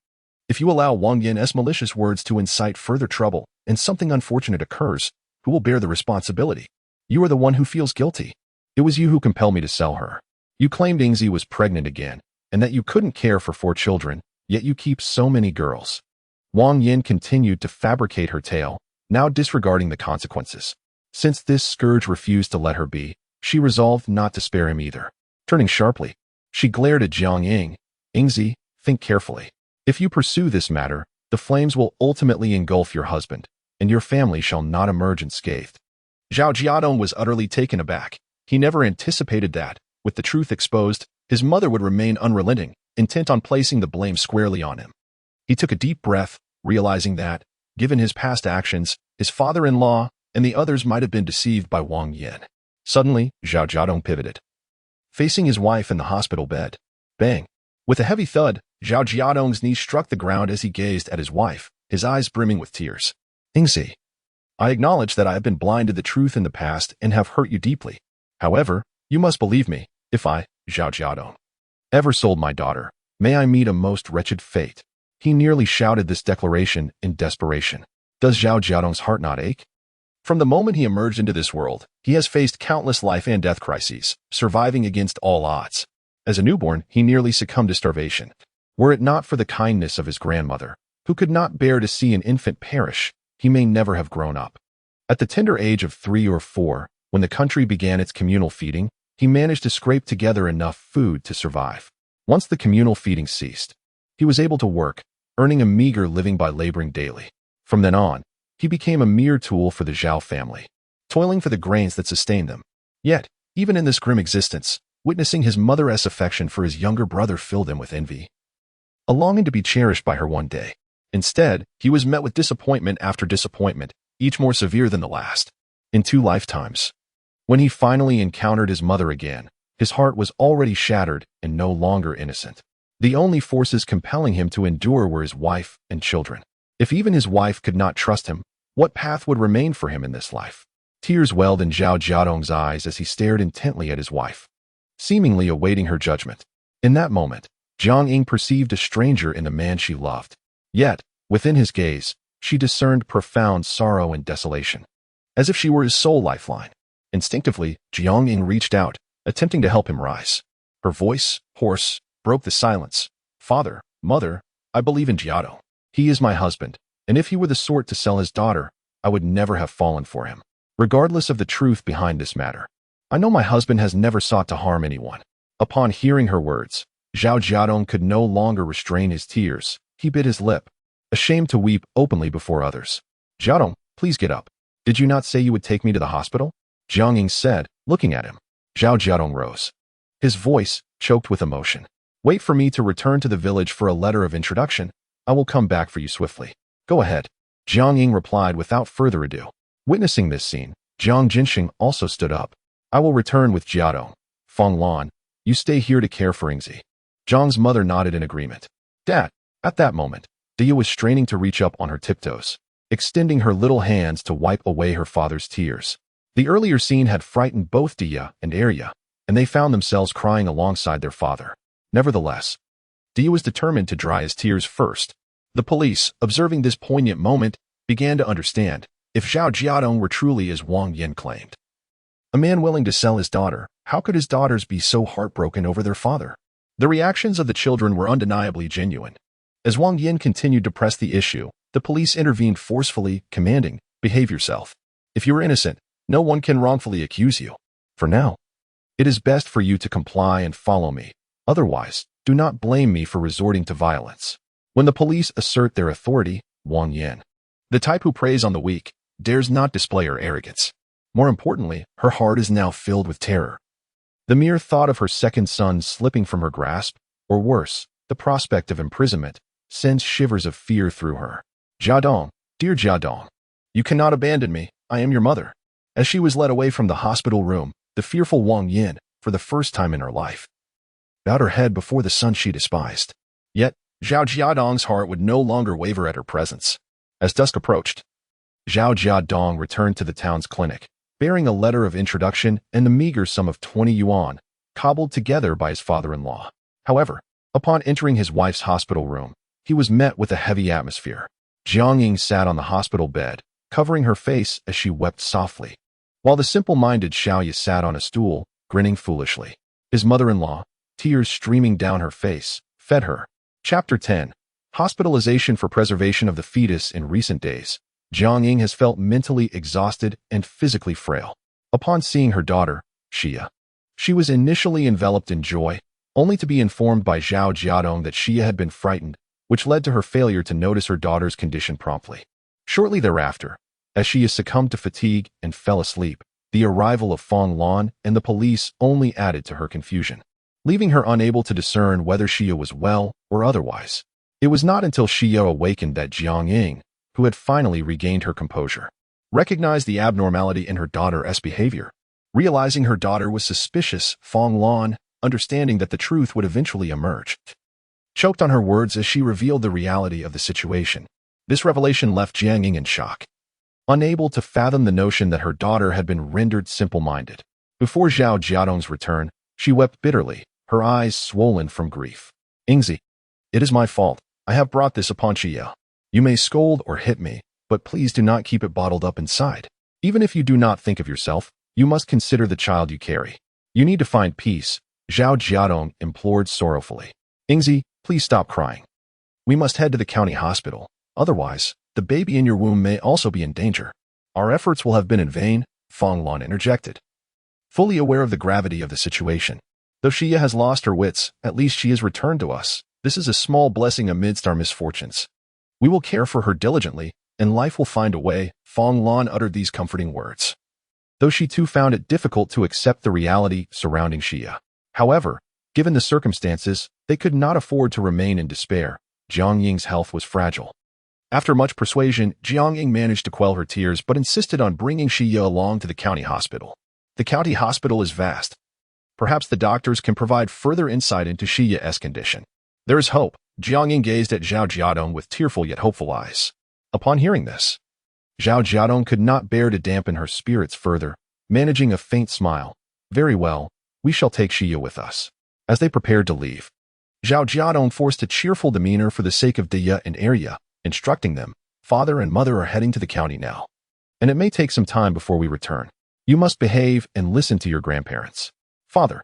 If you allow Wang Yan's malicious words to incite further trouble and something unfortunate occurs, who will bear the responsibility? You are the one who feels guilty. It was you who compelled me to sell her. You claimed Yingzi was pregnant again, and that you couldn't care for 4 children, yet you keep so many girls." Wang Yan continued to fabricate her tale, now disregarding the consequences. Since this scourge refused to let her be, she resolved not to spare him either. Turning sharply, she glared at Jiang Ying. "Yingzi, think carefully. If you pursue this matter, the flames will ultimately engulf your husband, and your family shall not emerge unscathed." Zhao Jiadong was utterly taken aback. He never anticipated that, with the truth exposed, his mother would remain unrelenting, intent on placing the blame squarely on him. He took a deep breath, realizing that, given his past actions, his father-in-law and the others might have been deceived by Wang Yan. Suddenly, Zhao Jiadong pivoted, facing his wife in the hospital bed. Bang! With a heavy thud, Zhao Jiadong's knee struck the ground as he gazed at his wife, his eyes brimming with tears. "Yingzi, I acknowledge that I have been blind to the truth in the past and have hurt you deeply. However, you must believe me, if I, Zhao Jiadong, ever sold my daughter, may I meet a most wretched fate." He nearly shouted this declaration in desperation. Does Zhao Jiadong's heart not ache? From the moment he emerged into this world, he has faced countless life and death crises, surviving against all odds. As a newborn, he nearly succumbed to starvation. Were it not for the kindness of his grandmother, who could not bear to see an infant perish, he may never have grown up. At the tender age of 3 or 4, when the country began its communal feeding, he managed to scrape together enough food to survive. Once the communal feeding ceased, he was able to work, earning a meager living by laboring daily. From then on, he became a mere tool for the Zhao family, toiling for the grains that sustained them. Yet, even in this grim existence, witnessing his mother's affection for his younger brother filled him with envy, a longing to be cherished by her one day. Instead, he was met with disappointment after disappointment, each more severe than the last. In 2 lifetimes, when he finally encountered his mother again, his heart was already shattered and no longer innocent. The only forces compelling him to endure were his wife and children. If even his wife could not trust him, what path would remain for him in this life? Tears welled in Zhao Jiadong's eyes as he stared intently at his wife, seemingly awaiting her judgment. In that moment, Jiang Ying perceived a stranger in the man she loved. Yet, within his gaze, she discerned profound sorrow and desolation, as if she were his sole lifeline. Instinctively, Jiang Ying reached out, attempting to help him rise. Her voice, hoarse, broke the silence. "Father, mother, I believe in Jiadong. He is my husband, and if he were the sort to sell his daughter, I would never have fallen for him. Regardless of the truth behind this matter, I know my husband has never sought to harm anyone." Upon hearing her words, Zhao Jiadong could no longer restrain his tears. He bit his lip, ashamed to weep openly before others. "Jiadong, please get up. Did you not say you would take me to the hospital?" Jiang Ying said, looking at him. Zhao Jiadong rose, his voice choked with emotion. "Wait for me to return to the village for a letter of introduction. I will come back for you swiftly." "Go ahead," Jiang Ying replied without further ado. Witnessing this scene, Jiang Jinsheng also stood up. "I will return with Jiadong. Fong Lan, you stay here to care for Yingzi. Zhang's mother nodded in agreement. Dad, at that moment, Dia was straining to reach up on her tiptoes, extending her little hands to wipe away her father's tears. The earlier scene had frightened both Dia and Arya, and they found themselves crying alongside their father. Nevertheless, Dia was determined to dry his tears first. The police, observing this poignant moment, began to understand if Zhao Jiadong were truly as Wang Yin claimed. A man willing to sell his daughter, how could his daughters be so heartbroken over their father? The reactions of the children were undeniably genuine. As Wang Yin continued to press the issue, the police intervened forcefully, commanding, "Behave yourself. If you are innocent, no one can wrongfully accuse you. For now, it is best for you to comply and follow me. Otherwise, do not blame me for resorting to violence." When the police assert their authority, Wang Yin, the type who preys on the weak, dares not display her arrogance. More importantly, her heart is now filled with terror. The mere thought of her second son slipping from her grasp, or worse, the prospect of imprisonment, sends shivers of fear through her. "Jiadong, dear Jiadong, you cannot abandon me, I am your mother." As she was led away from the hospital room, the fearful Wang Yin, for the first time in her life, bowed her head before the son she despised. Yet, Zhao Jiadong's heart would no longer waver at her presence. As dusk approached, Zhao Jiadong returned to the town's clinic, bearing a letter of introduction and the meager sum of 20 yuan, cobbled together by his father-in-law. However, upon entering his wife's hospital room, he was met with a heavy atmosphere. Jiang Ying sat on the hospital bed, covering her face as she wept softly, while the simple-minded Xiaoya sat on a stool, grinning foolishly. His mother-in-law, tears streaming down her face, fed her. Chapter 10. Hospitalization for preservation of the fetus. In recent days, Jiang Ying has felt mentally exhausted and physically frail. Upon seeing her daughter, Xia, she was initially enveloped in joy, only to be informed by Zhao Jiadong that Xia had been frightened, which led to her failure to notice her daughter's condition promptly. Shortly thereafter, as Xia succumbed to fatigue and fell asleep, the arrival of Fong Lan and the police only added to her confusion, leaving her unable to discern whether Xia was well or otherwise. It was not until Xia awakened that Jiang Ying, who had finally regained her composure, recognized the abnormality in her daughter's behavior. Realizing her daughter was suspicious, Fong Lan, understanding that the truth would eventually emerge, choked on her words as she revealed the reality of the situation. This revelation left Jiang Ying in shock, unable to fathom the notion that her daughter had been rendered simple-minded. Before Zhao Jiadong's return, she wept bitterly, her eyes swollen from grief. "Yingzi, it is my fault. I have brought this upon Xia. You may scold or hit me, but please do not keep it bottled up inside. Even if you do not think of yourself, you must consider the child you carry. You need to find peace," Zhao Jiadong implored sorrowfully. "Yingzi, please stop crying. We must head to the county hospital. Otherwise, the baby in your womb may also be in danger." "Our efforts will have been in vain," Fong Lan interjected, fully aware of the gravity of the situation. "Though Xia has lost her wits, at least she has returned to us. This is a small blessing amidst our misfortunes. We will care for her diligently, and life will find a way." Fong Lan uttered these comforting words, though she too found it difficult to accept the reality surrounding Xia. However, given the circumstances, they could not afford to remain in despair. Jiang Ying's health was fragile. After much persuasion, Jiang Ying managed to quell her tears but insisted on bringing Xia along to the county hospital. The county hospital is vast. Perhaps the doctors can provide further insight into Xia's condition. "There is hope." Jiang Ying gazed at Zhao Jiadong with tearful yet hopeful eyes. Upon hearing this, Zhao Jiadong could not bear to dampen her spirits further, managing a faint smile. "Very well, we shall take Xia with us." As they prepared to leave, Zhao Jiadong forced a cheerful demeanor for the sake of Dia and Arya, instructing them, "Father and mother are heading to the county now, and it may take some time before we return. You must behave and listen to your grandparents. Father,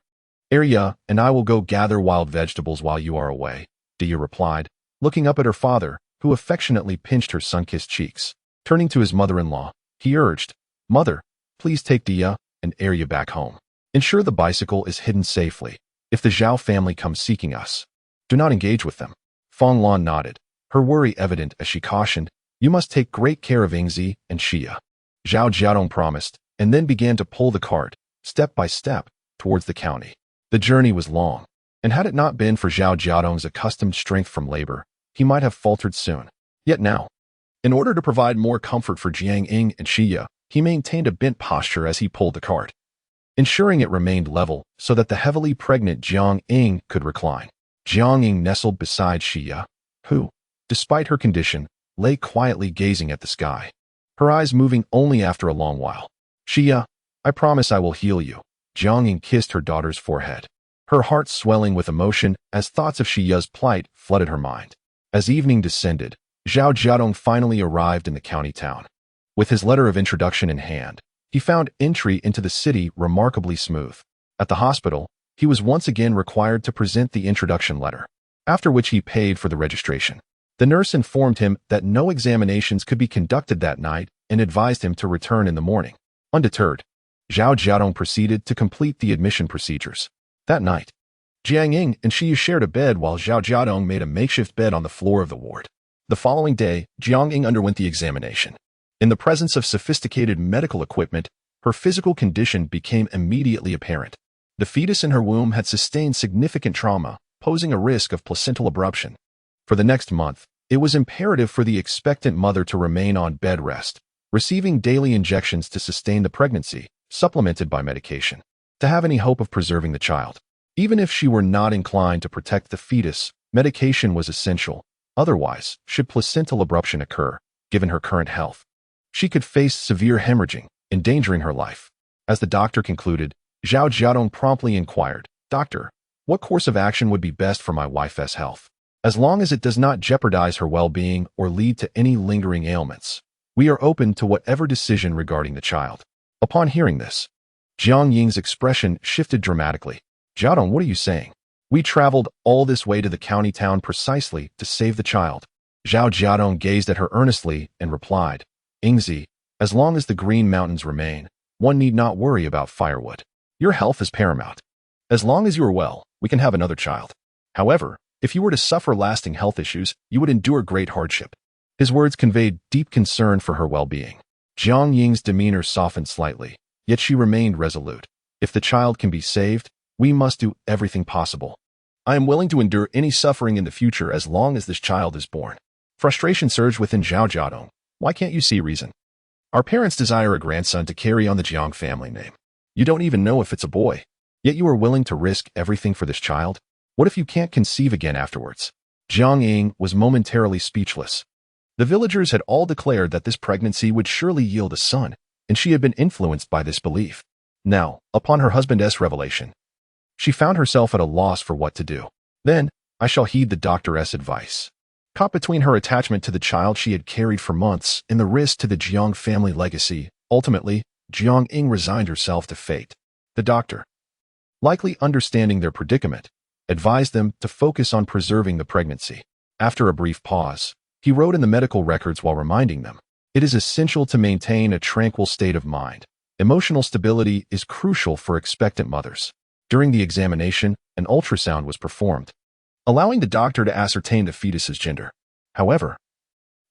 Arya and I will go gather wild vegetables while you are away," Dia replied, looking up at her father, who affectionately pinched her sun-kissed cheeks. Turning to his mother-in-law, he urged, "Mother, please take Dia and Arya back home. Ensure the bicycle is hidden safely. If the Zhao family comes seeking us, do not engage with them." Fong Lan nodded, her worry evident as she cautioned, "You must take great care of Yingzi and Xia." Zhao Jiadong promised, and then began to pull the cart, step by step, towards the county. The journey was long, and had it not been for Zhao Jiadong's accustomed strength from labor, he might have faltered soon. Yet now, in order to provide more comfort for Jiang Ying and Xia, he maintained a bent posture as he pulled the cart. ensuring it remained level so that the heavily pregnant Jiang Ying could recline. Jiang Ying nestled beside Xia, who, despite her condition, lay quietly gazing at the sky, her eyes moving only after a long while. Xia, I promise I will heal you. Jiang Ying kissed her daughter's forehead, her heart swelling with emotion as thoughts of Xia's plight flooded her mind. As evening descended, Zhao Jiadong finally arrived in the county town. With his letter of introduction in hand, he found entry into the city remarkably smooth. At the hospital, he was once again required to present the introduction letter, after which he paid for the registration. The nurse informed him that no examinations could be conducted that night and advised him to return in the morning. Undeterred, Zhao Jiadong proceeded to complete the admission procedures. That night, Jiang Ying and Xia shared a bed while Zhao Jiadong made a makeshift bed on the floor of the ward. The following day, Jiang Ying underwent the examination. In the presence of sophisticated medical equipment, her physical condition became immediately apparent. The fetus in her womb had sustained significant trauma, posing a risk of placental abruption. For the next month, it was imperative for the expectant mother to remain on bed rest, receiving daily injections to sustain the pregnancy, supplemented by medication, to have any hope of preserving the child. Even if she were not inclined to protect the fetus, medication was essential. Otherwise, should placental abruption occur, given her current health, she could face severe hemorrhaging, endangering her life. As the doctor concluded, Zhao Jiadong promptly inquired, "Doctor, what course of action would be best for my wife's health? As long as it does not jeopardize her well-being or lead to any lingering ailments, we are open to whatever decision regarding the child." Upon hearing this, Jiang Ying's expression shifted dramatically. "Jiadong, what are you saying? We traveled all this way to the county town precisely to save the child." Zhao Jiadong gazed at her earnestly and replied, "Yingzi, as long as the Green Mountains remain, one need not worry about firewood. Your health is paramount. As long as you are well, we can have another child. However, if you were to suffer lasting health issues, you would endure great hardship." His words conveyed deep concern for her well-being. Jiang Ying's demeanor softened slightly, yet she remained resolute. "If the child can be saved, we must do everything possible. I am willing to endure any suffering in the future as long as this child is born." Frustration surged within Zhao Jiadong. "Why can't you see reason? Our parents desire a grandson to carry on the Jiang family name. You don't even know if it's a boy, yet you are willing to risk everything for this child? What if you can't conceive again afterwards?" Jiang Ying was momentarily speechless. The villagers had all declared that this pregnancy would surely yield a son, and she had been influenced by this belief. Now, upon her husband's revelation, she found herself at a loss for what to do. "Then, I shall heed the doctor's advice." Caught between her attachment to the child she had carried for months and the risk to the Jiang family legacy, ultimately, Jiang Ying resigned herself to fate. The doctor, likely understanding their predicament, advised them to focus on preserving the pregnancy. After a brief pause, he wrote in the medical records while reminding them, "It is essential to maintain a tranquil state of mind. Emotional stability is crucial for expectant mothers." During the examination, an ultrasound was performed, allowing the doctor to ascertain the fetus's gender. However,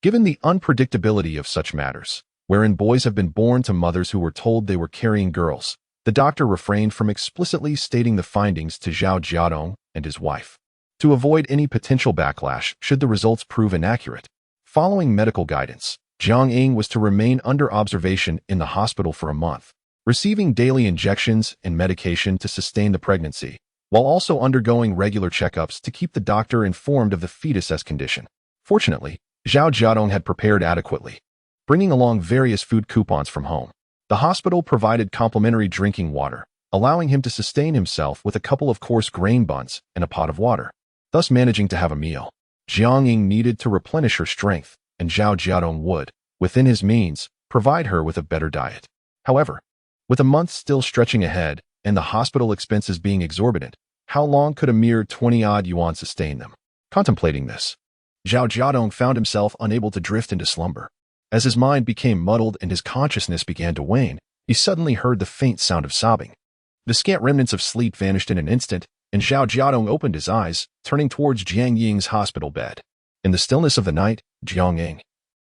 given the unpredictability of such matters, wherein boys have been born to mothers who were told they were carrying girls, the doctor refrained from explicitly stating the findings to Zhao Jiadong and his wife, to avoid any potential backlash should the results prove inaccurate. Following medical guidance, Jiang Ying was to remain under observation in the hospital for a month, receiving daily injections and medication to sustain the pregnancy, while also undergoing regular checkups to keep the doctor informed of the fetus's condition. Fortunately, Zhao Jiadong had prepared adequately, bringing along various food coupons from home. The hospital provided complimentary drinking water, allowing him to sustain himself with a couple of coarse grain buns and a pot of water, thus managing to have a meal. Jiang Ying needed to replenish her strength, and Zhao Jiadong would, within his means, provide her with a better diet. However, with a month still stretching ahead and the hospital expenses being exorbitant, how long could a mere 20-odd yuan sustain them? Contemplating this, Zhao Jiadong found himself unable to drift into slumber. As his mind became muddled and his consciousness began to wane, he suddenly heard the faint sound of sobbing. The scant remnants of sleep vanished in an instant, and Zhao Jiadong opened his eyes, turning towards Jiang Ying's hospital bed. In the stillness of the night, Jiang Ying,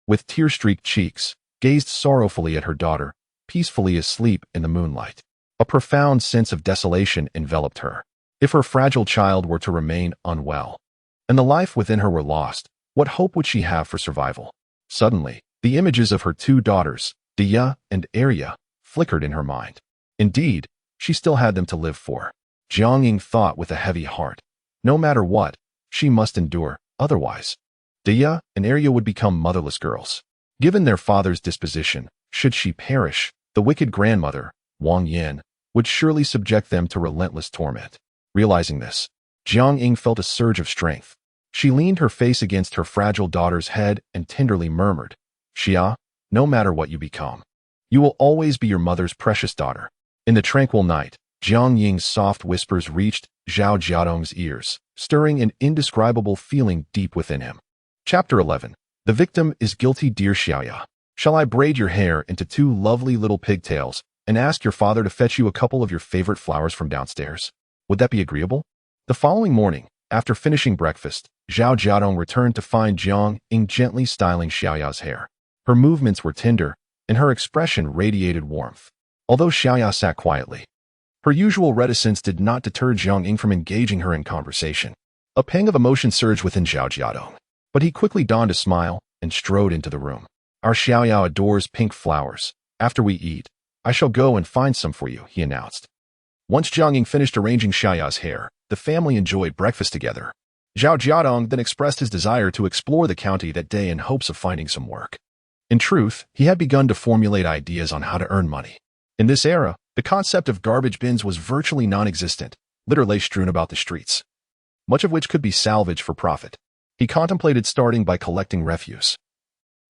with tear-streaked cheeks, gazed sorrowfully at her daughter, peacefully asleep in the moonlight. A profound sense of desolation enveloped her. If her fragile child were to remain unwell, and the life within her were lost, what hope would she have for survival? Suddenly, the images of her two daughters, Dia and Arya, flickered in her mind. Indeed, she still had them to live for. Jiang Ying thought with a heavy heart. No matter what, she must endure, otherwise, Dia and Arya would become motherless girls. Given their father's disposition, should she perish, the wicked grandmother, Wang Yin, would surely subject them to relentless torment. Realizing this, Jiang Ying felt a surge of strength. She leaned her face against her fragile daughter's head and tenderly murmured, Xia, no matter what you become, you will always be your mother's precious daughter. In the tranquil night, Jiang Ying's soft whispers reached Zhao Jiadong's ears, stirring an indescribable feeling deep within him. Chapter 11. The victim is guilty. Dear Xiaoya, shall I braid your hair into 2 lovely little pigtails and ask your father to fetch you a couple of your favorite flowers from downstairs? Would that be agreeable? The following morning, after finishing breakfast, Zhao Jiadong returned to find Jiang Ying gently styling Xiaoya's hair. Her movements were tender, and her expression radiated warmth. Although Xiaoya sat quietly, her usual reticence did not deter Jiang Ying from engaging her in conversation. A pang of emotion surged within Zhao Jiadong, but he quickly donned a smile and strode into the room. Our Xiaoya adores pink flowers. After we eat, I shall go and find some for you, he announced. Once Jiang Ying finished arranging Xiaoya's hair, the family enjoyed breakfast together. Zhao Jiadong then expressed his desire to explore the county that day in hopes of finding some work. In truth, he had begun to formulate ideas on how to earn money. In this era, the concept of garbage bins was virtually non-existent. Litter lay strewn about the streets, much of which could be salvaged for profit. He contemplated starting by collecting refuse.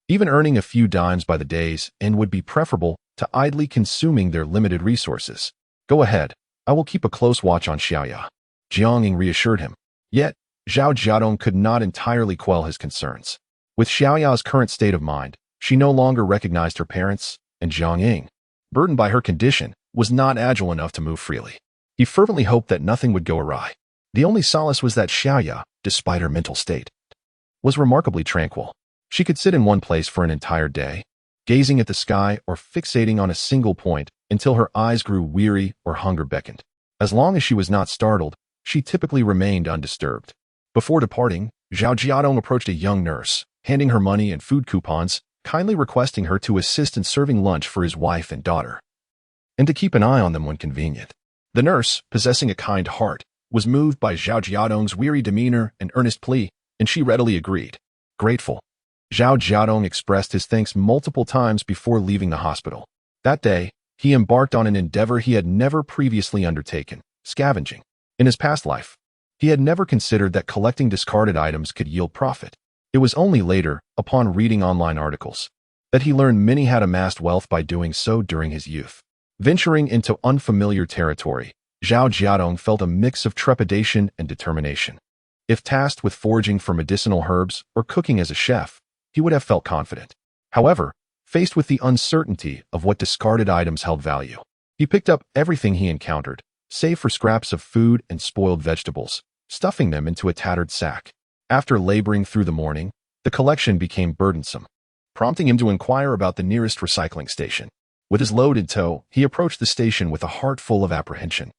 Even earning a few dimes by the day's end would be preferable to idly consuming their limited resources. Go ahead, I will keep a close watch on Xiaoya, Jiang Ying reassured him. Yet, Zhao Jiadong could not entirely quell his concerns. With Xiaoya's current state of mind, she no longer recognized her parents, and Jiang Ying, burdened by her condition, was not agile enough to move freely. He fervently hoped that nothing would go awry. The only solace was that Xiaoya, despite her mental state, was remarkably tranquil. She could sit in one place for an entire day, gazing at the sky or fixating on a single point until her eyes grew weary or hunger beckoned. As long as she was not startled, she typically remained undisturbed. Before departing, Zhao Jiadong approached a young nurse, handing her money and food coupons, kindly requesting her to assist in serving lunch for his wife and daughter, and to keep an eye on them when convenient. The nurse, possessing a kind heart, was moved by Zhao Jiadong's weary demeanor and earnest plea, and she readily agreed. Grateful, Zhao Jiadong expressed his thanks multiple times before leaving the hospital. That day, he embarked on an endeavor he had never previously undertaken, scavenging. In his past life, he had never considered that collecting discarded items could yield profit. It was only later, upon reading online articles, that he learned many had amassed wealth by doing so during his youth. Venturing into unfamiliar territory, Zhao Jiadong felt a mix of trepidation and determination. If tasked with foraging for medicinal herbs or cooking as a chef, he would have felt confident. However, faced with the uncertainty of what discarded items held value, he picked up everything he encountered, save for scraps of food and spoiled vegetables, stuffing them into a tattered sack. After laboring through the morning, the collection became burdensome, prompting him to inquire about the nearest recycling station. With his load in tow, he approached the station with a heart full of apprehension.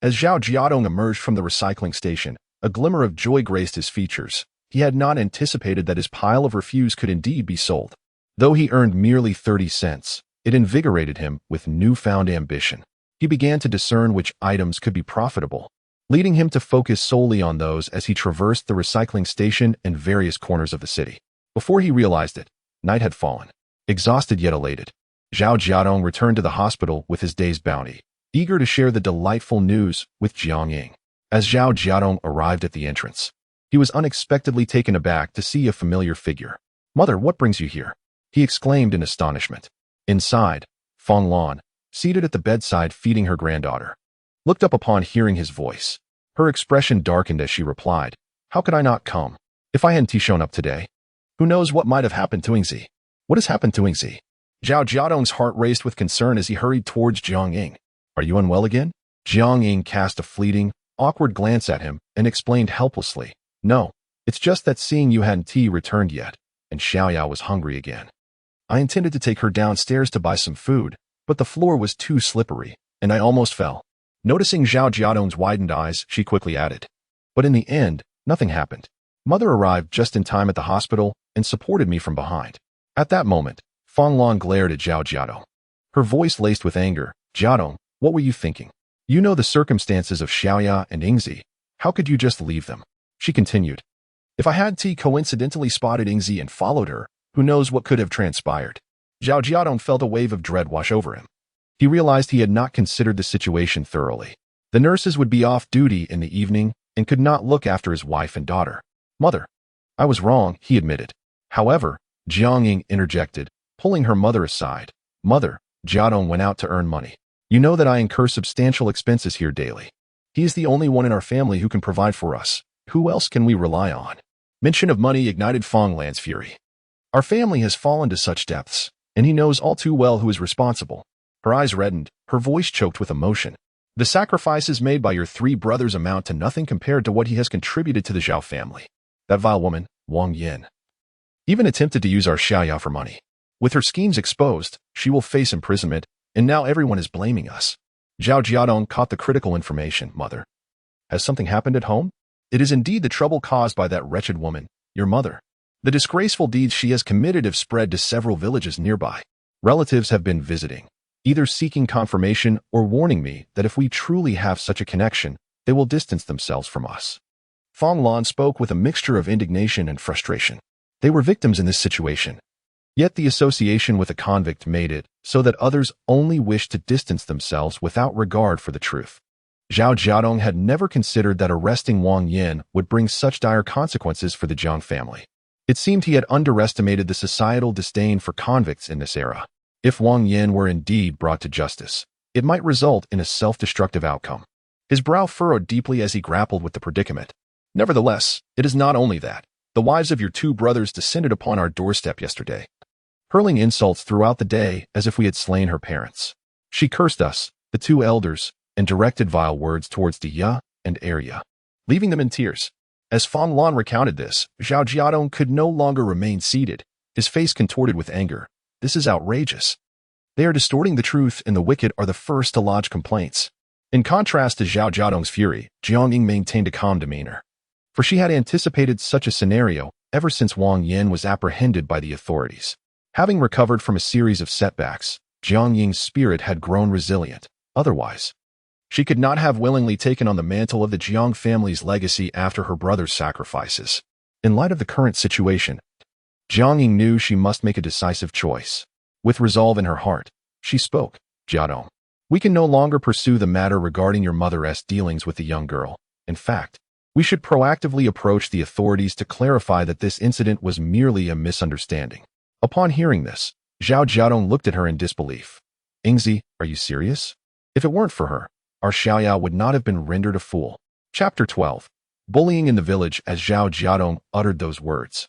As Zhao Jiadong emerged from the recycling station, a glimmer of joy graced his features. He had not anticipated that his pile of refuse could indeed be sold. Though he earned merely 30 cents, it invigorated him with newfound ambition. He began to discern which items could be profitable, leading him to focus solely on those as he traversed the recycling station and various corners of the city. Before he realized it, night had fallen. Exhausted yet elated, Zhao Jiadong returned to the hospital with his day's bounty, eager to share the delightful news with Jiang Ying. As Zhao Jiadong arrived at the entrance, he was unexpectedly taken aback to see a familiar figure. "Mother, what brings you here?" he exclaimed in astonishment. Inside, Feng Lan, seated at the bedside feeding her granddaughter, looked up upon hearing his voice. Her expression darkened as she replied, "How could I not come? If I hadn't shown up today, who knows what might have happened to Yingzi?" "What has happened to Yingzi?" Zhao Jiadong's heart raced with concern as he hurried towards Jiang Ying. "Are you unwell again?" Jiang Ying cast a fleeting, awkward glance at him and explained helplessly, "No, it's just that seeing you hadn't returned yet, and Xiaoya was hungry again. I intended to take her downstairs to buy some food, but the floor was too slippery, and I almost fell." Noticing Zhao Jiadong's widened eyes, she quickly added, "But in the end, nothing happened. Mother arrived just in time at the hospital and supported me from behind." At that moment, Feng Lan glared at Zhao Jiadong, her voice laced with anger. "Jiadong, what were you thinking? You know the circumstances of Xiaoya and Yingzi. How could you just leave them? She continued. If I had coincidentally spotted Yingzi and followed her, who knows what could have transpired? Zhao Jiadong felt a wave of dread wash over him. He realized he had not considered the situation thoroughly. The nurses would be off duty in the evening and could not look after his wife and daughter. Mother, I was wrong, he admitted. However, Jiang interjected, pulling her mother aside. Mother, Jiadong went out to earn money. You know that I incur substantial expenses here daily. He is the only one in our family who can provide for us. Who else can we rely on? Mention of money ignited Fong Lan's fury. Our family has fallen to such depths, and he knows all too well who is responsible. Her eyes reddened, her voice choked with emotion. The sacrifices made by your 3 brothers amount to nothing compared to what he has contributed to the Zhao family. That vile woman, Wang Yin, even attempted to use our Xiaoya for money. With her schemes exposed, she will face imprisonment, and now everyone is blaming us. Zhao Jiadong caught the critical information. Mother, has something happened at home? It is indeed the trouble caused by that wretched woman, your mother. The disgraceful deeds she has committed have spread to several villages nearby. Relatives have been visiting, either seeking confirmation or warning me that if we truly have such a connection, they will distance themselves from us. Fong Lan spoke with a mixture of indignation and frustration. They were victims in this situation. Yet the association with a convict made it so that others only wished to distance themselves without regard for the truth. Zhao Jiadong had never considered that arresting Wang Yin would bring such dire consequences for the Jiang family. It seemed he had underestimated the societal disdain for convicts in this era. If Wang Yin were indeed brought to justice, it might result in a self-destructive outcome. His brow furrowed deeply as he grappled with the predicament. Nevertheless, it is not only that. The wives of your 2 brothers descended upon our doorstep yesterday, hurling insults throughout the day as if we had slain her parents. She cursed us, the 2 elders, and directed vile words towards Diya and Arya, leaving them in tears. As Fong Lan recounted this, Zhao Jiadong could no longer remain seated, his face contorted with anger. This is outrageous. They are distorting the truth, and the wicked are the first to lodge complaints. In contrast to Zhao Jiadong's fury, Jiang Ying maintained a calm demeanor, for she had anticipated such a scenario ever since Wang Yin was apprehended by the authorities. Having recovered from a series of setbacks, Jiang Ying's spirit had grown resilient. Otherwise, she could not have willingly taken on the mantle of the Jiang family's legacy after her brother's sacrifices. In light of the current situation, Jiang Ying knew she must make a decisive choice. With resolve in her heart, she spoke. Jiadong, we can no longer pursue the matter regarding your mother's dealings with the young girl. In fact, we should proactively approach the authorities to clarify that this incident was merely a misunderstanding. Upon hearing this, Zhao Jiadong looked at her in disbelief. Yingzi, are you serious? If it weren't for her, our Xiaoya would not have been rendered a fool. Chapter 12. Bullying in the village. As Zhao Jiadong uttered those words,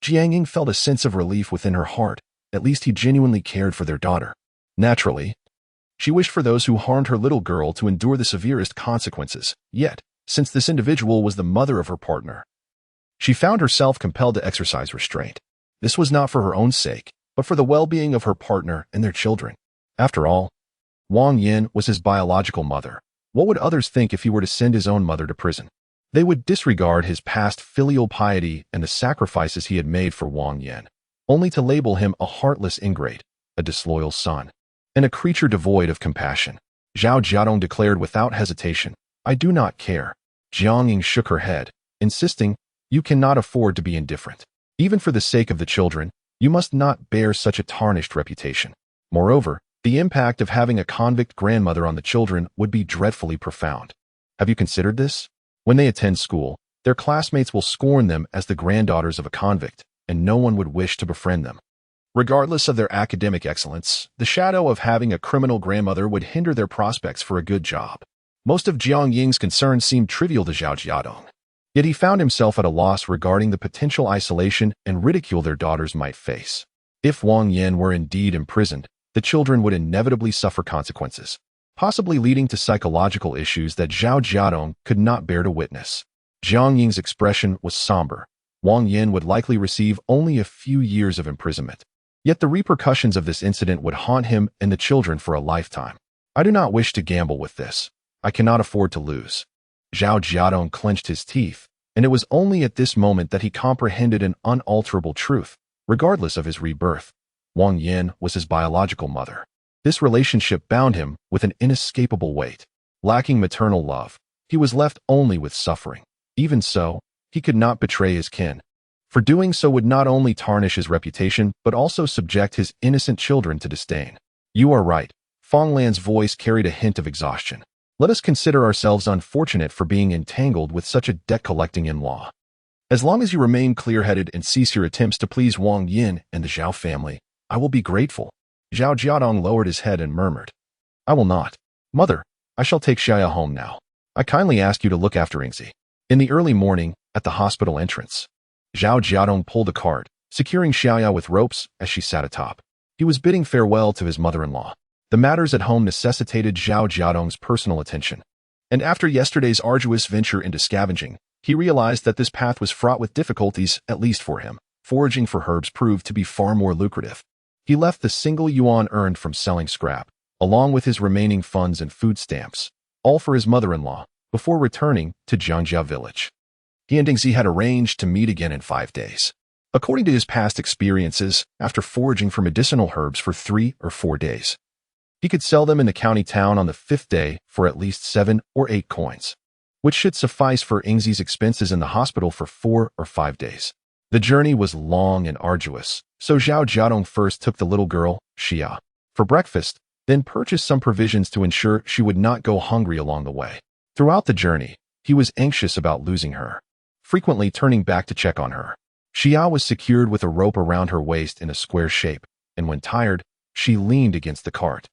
Jiang Ying felt a sense of relief within her heart. At least he genuinely cared for their daughter. Naturally, she wished for those who harmed her little girl to endure the severest consequences. Yet, since this individual was the mother of her partner, she found herself compelled to exercise restraint. This was not for her own sake, but for the well-being of her partner and their children. After all, Wang Yin was his biological mother. What would others think if he were to send his own mother to prison? They would disregard his past filial piety and the sacrifices he had made for Wang Yin, only to label him a heartless ingrate, a disloyal son, and a creature devoid of compassion. Zhao Jiadong declared without hesitation, I do not care. Jiang Ying shook her head, insisting, you cannot afford to be indifferent. Even for the sake of the children, you must not bear such a tarnished reputation. Moreover, the impact of having a convict grandmother on the children would be dreadfully profound. Have you considered this? When they attend school, their classmates will scorn them as the granddaughters of a convict, and no one would wish to befriend them. Regardless of their academic excellence, the shadow of having a criminal grandmother would hinder their prospects for a good job. Most of Jiang Ying's concerns seemed trivial to Zhao Jiadong. Yet he found himself at a loss regarding the potential isolation and ridicule their daughters might face. If Wang Yin were indeed imprisoned, the children would inevitably suffer consequences, possibly leading to psychological issues that Zhao Jiadong could not bear to witness. Jiang Ying's expression was somber. Wang Yin would likely receive only a few years of imprisonment. Yet the repercussions of this incident would haunt him and the children for a lifetime. I do not wish to gamble with this. I cannot afford to lose. Zhao Jiadong clenched his teeth, and it was only at this moment that he comprehended an unalterable truth. Regardless of his rebirth, Wang Yin was his biological mother. This relationship bound him with an inescapable weight. Lacking maternal love, he was left only with suffering. Even so, he could not betray his kin, for doing so would not only tarnish his reputation but also subject his innocent children to disdain. You are right. Fong Lan's voice carried a hint of exhaustion. Let us consider ourselves unfortunate for being entangled with such a debt-collecting in-law. As long as you remain clear-headed and cease your attempts to please Wang Yin and the Zhao family, I will be grateful. Zhao Jiadong lowered his head and murmured, I will not. Mother, I shall take Xiaoya home now. I kindly ask you to look after Yingzi. In the early morning, at the hospital entrance, Zhao Jiadong pulled a cart, securing Xiaoya with ropes as she sat atop. He was bidding farewell to his mother-in-law. The matters at home necessitated Zhao Jiadong's personal attention. And after yesterday's arduous venture into scavenging, he realized that this path was fraught with difficulties, at least for him. Foraging for herbs proved to be far more lucrative. He left the single yuan earned from selling scrap, along with his remaining funds and food stamps, all for his mother-in-law, before returning to Jiangjia village. He and Yingzi had arranged to meet again in 5 days. According to his past experiences, after foraging for medicinal herbs for 3 or 4 days, he could sell them in the county town on the 5th day for at least 7 or 8 coins, which should suffice for Yingzi's expenses in the hospital for 4 or 5 days. The journey was long and arduous, so Zhao Jiadong first took the little girl, Xia, for breakfast, then purchased some provisions to ensure she would not go hungry along the way. Throughout the journey, he was anxious about losing her, frequently turning back to check on her. Xia was secured with a rope around her waist in a square shape, and when tired, she leaned against the cart,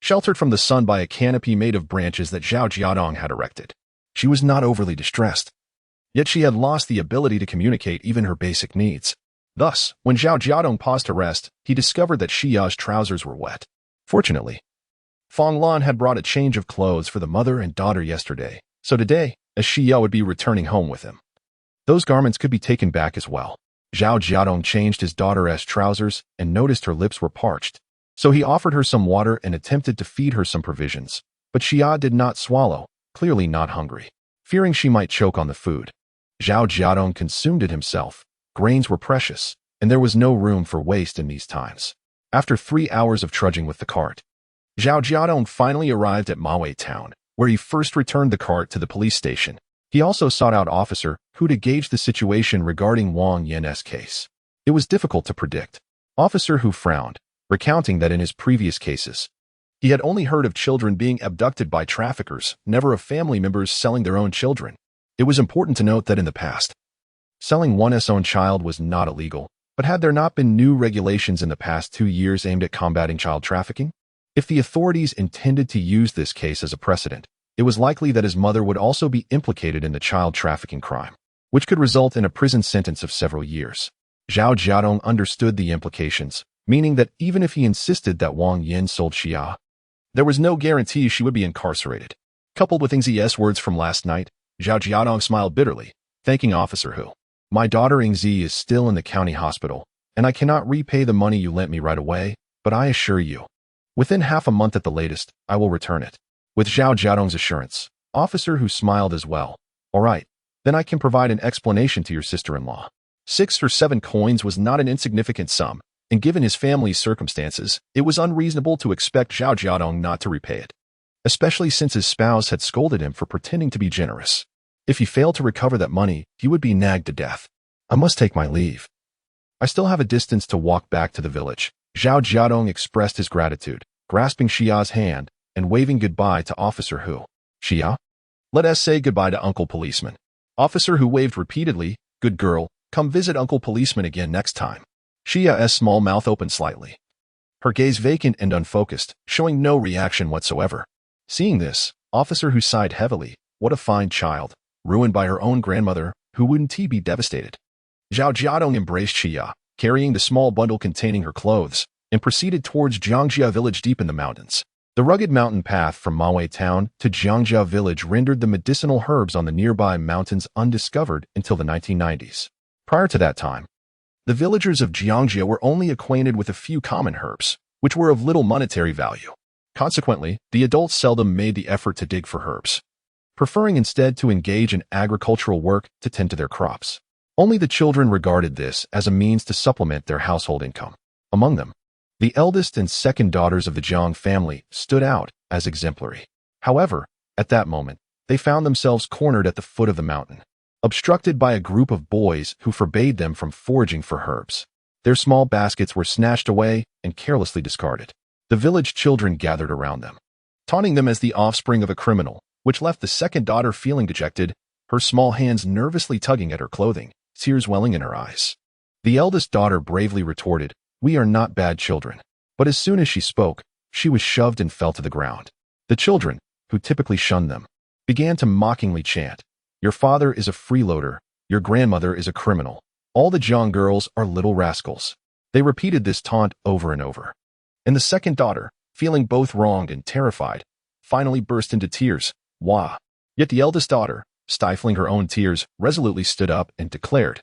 sheltered from the sun by a canopy made of branches that Zhao Jiadong had erected. She was not overly distressed, yet she had lost the ability to communicate even her basic needs. Thus, when Zhao Jiadong paused to rest, he discovered that Xia's trousers were wet. Fortunately, Fong Lan had brought a change of clothes for the mother and daughter yesterday, so today, as Xia would be returning home with him, those garments could be taken back as well. Zhao Jiadong changed his daughter's trousers and noticed her lips were parched, so he offered her some water and attempted to feed her some provisions. But Xia did not swallow, clearly not hungry. Fearing she might choke on the food, Zhao Jiadong consumed it himself. Grains were precious, and there was no room for waste in these times. After 3 hours of trudging with the cart, Zhao Jiadong finally arrived at Mawei town, where he first returned the cart to the police station. He also sought out Officer Hu to gauge the situation regarding Wang Yin's case. It was difficult to predict. Officer Hu frowned, recounting that in his previous cases, he had only heard of children being abducted by traffickers, never of family members selling their own children. It was important to note that in the past, selling one's own child was not illegal, but had there not been new regulations in the past 2 years aimed at combating child trafficking? If the authorities intended to use this case as a precedent, it was likely that his mother would also be implicated in the child trafficking crime, which could result in a prison sentence of several years. Zhao Jiadong understood the implications, meaning that even if he insisted that Wang Yin sold Xia, there was no guarantee she would be incarcerated. Coupled with Yingzi's words from last night, Zhao Jiadong smiled bitterly, thanking Officer Hu. My daughter Yingzi is still in the county hospital, and I cannot repay the money you lent me right away, but I assure you, within half a month at the latest, I will return it. With Zhao Jiadong's assurance, Officer Hu smiled as well. All right, then I can provide an explanation to your sister-in-law. 6 or 7 coins was not an insignificant sum, and given his family's circumstances, it was unreasonable to expect Zhao Jiadong not to repay it, especially since his spouse had scolded him for pretending to be generous. If he failed to recover that money, he would be nagged to death. I must take my leave. I still have a distance to walk back to the village. Zhao Jiadong expressed his gratitude, grasping Xia's hand and waving goodbye to Officer Hu. Xia, let us say goodbye to Uncle Policeman. Officer Hu waved repeatedly. Good girl, come visit Uncle Policeman again next time. Xia's small mouth opened slightly, her gaze vacant and unfocused, showing no reaction whatsoever. Seeing this, Officer Hu sighed heavily. What a fine child, ruined by her own grandmother, who wouldn't he be devastated? Zhao Jiadong embraced Xia, carrying the small bundle containing her clothes, and proceeded towards Jiangjia village deep in the mountains. The rugged mountain path from Mawei town to Jiangjia village rendered the medicinal herbs on the nearby mountains undiscovered until the 1990s. Prior to that time, the villagers of Jiangjia were only acquainted with a few common herbs, which were of little monetary value. Consequently, the adults seldom made the effort to dig for herbs, preferring instead to engage in agricultural work to tend to their crops. Only the children regarded this as a means to supplement their household income. Among them, the eldest and second daughters of the Zhang family stood out as exemplary. However, At that moment, they found themselves cornered at the foot of the mountain, obstructed by a group of boys who forbade them from foraging for herbs. Their small baskets were snatched away and carelessly discarded. The village children gathered around them, taunting them as the offspring of a criminal, which left the second daughter feeling dejected, her small hands nervously tugging at her clothing, tears welling in her eyes. The eldest daughter bravely retorted, "We are not bad children." But as soon as she spoke, she was shoved and fell to the ground. The children, who typically shunned them, began to mockingly chant, "Your father is a freeloader, your grandmother is a criminal. All the Zhang girls are little rascals." They repeated this taunt over and over. And the second daughter, feeling both wronged and terrified, finally burst into tears. Wah! Yet the eldest daughter, stifling her own tears, resolutely stood up and declared,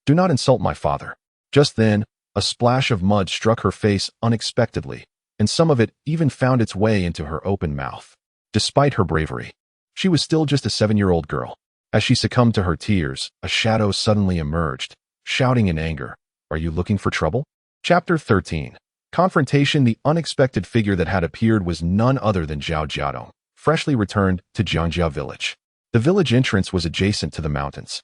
"Do not insult my father." Just then, a splash of mud struck her face unexpectedly, and some of it even found its way into her open mouth. Despite her bravery, she was still just a 7-year-old girl. As she succumbed to her tears, a shadow suddenly emerged, shouting in anger, "Are you looking for trouble?" Chapter 13. Confrontation. The unexpected figure that had appeared was none other than Zhao Jiadong, freshly returned to Jiangjia village. The village entrance was adjacent to the mountains.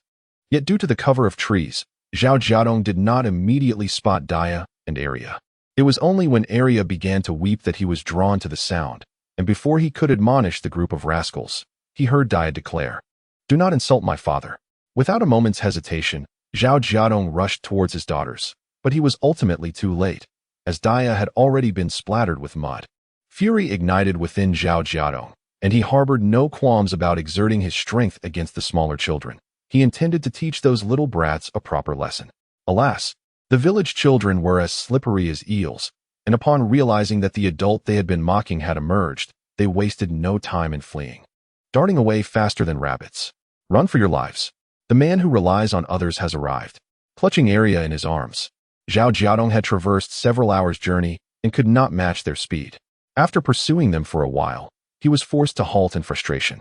Yet due to the cover of trees, Zhao Jiadong did not immediately spot Daya and Arya. It was only when Arya began to weep that he was drawn to the sound, and before he could admonish the group of rascals, he heard Daya declare, "Do not insult my father." Without a moment's hesitation, Zhao Jiadong rushed towards his daughters, but he was ultimately too late, as Daya had already been splattered with mud. Fury ignited within Zhao Jiadong, and he harbored no qualms about exerting his strength against the smaller children. He intended to teach those little brats a proper lesson. Alas, the village children were as slippery as eels, and upon realizing that the adult they had been mocking had emerged, they wasted no time in fleeing, darting away faster than rabbits. "Run for your lives. The man who relies on others has arrived." Clutching Arya in his arms, Zhao Jiadong had traversed several hours' journey and could not match their speed. After pursuing them for a while, he was forced to halt in frustration.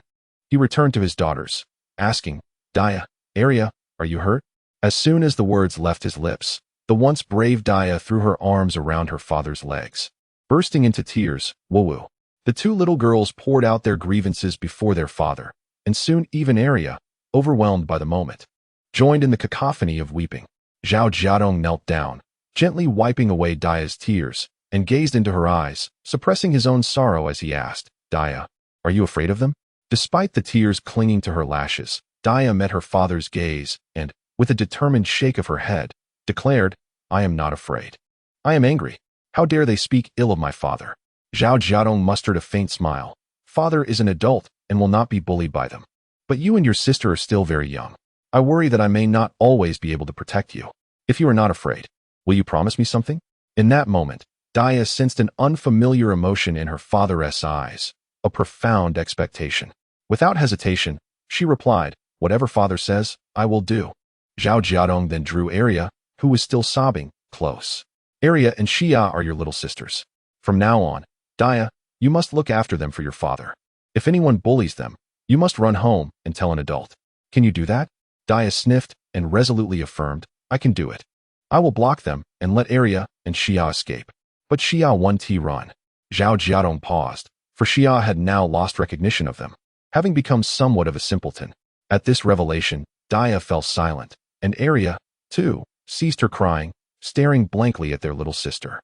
He returned to his daughters, asking, "Daya, Arya, are you hurt?" As soon as the words left his lips, the once brave Daya threw her arms around her father's legs. Bursting into tears, woo-woo, the two little girls poured out their grievances before their father, and soon even Arya, overwhelmed by the moment, joined in the cacophony of weeping. Zhao Jiadong knelt down, gently wiping away Daya's tears, and gazed into her eyes, suppressing his own sorrow as he asked, "Daya, are you afraid of them?" Despite the tears clinging to her lashes, Daya met her father's gaze and, with a determined shake of her head, declared, "I am not afraid. I am angry. How dare they speak ill of my father?" Zhao Jiadong mustered a faint smile. "Father is an adult and will not be bullied by them. But you and your sister are still very young. I worry that I may not always be able to protect you. If you are not afraid, will you promise me something?" In that moment, Daya sensed an unfamiliar emotion in her father's eyes, a profound expectation. Without hesitation, she replied, "Whatever father says, I will do." Zhao Jiadong then drew Arya, who was still sobbing, close. "Arya and Xia are your little sisters. From now on, Daya, you must look after them for your father. If anyone bullies them, you must run home and tell an adult. Can you do that?" Daya sniffed and resolutely affirmed, "I can do it. I will block them and let Arya and Xia escape." But Xia won't run. Zhao Jiadong paused, for Xia had now lost recognition of them, having become somewhat of a simpleton. At this revelation, Daya fell silent, and Arya, too, ceased her crying, staring blankly at their little sister.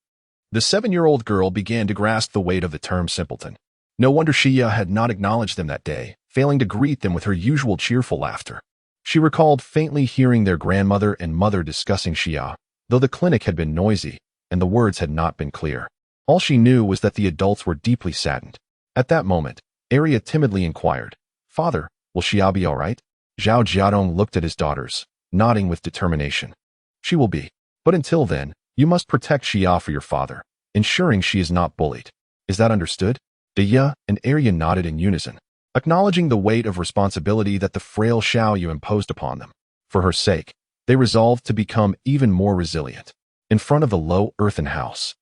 The 7-year-old girl began to grasp the weight of the term simpleton. No wonder Xia had not acknowledged them that day, failing to greet them with her usual cheerful laughter. She recalled faintly hearing their grandmother and mother discussing Xia, though the clinic had been noisy, and the words had not been clear. All she knew was that the adults were deeply saddened. At that moment, Arya timidly inquired, "Father, will Xia be all right?" Zhao Jiadong looked at his daughters, nodding with determination. "She will be. But until then, you must protect Xia for your father, ensuring she is not bullied. Is that understood?" Daya and Arya nodded in unison, acknowledging the weight of responsibility that the frail Xiaoyu imposed upon them. For her sake, they resolved to become even more resilient. In front of the low earthen house,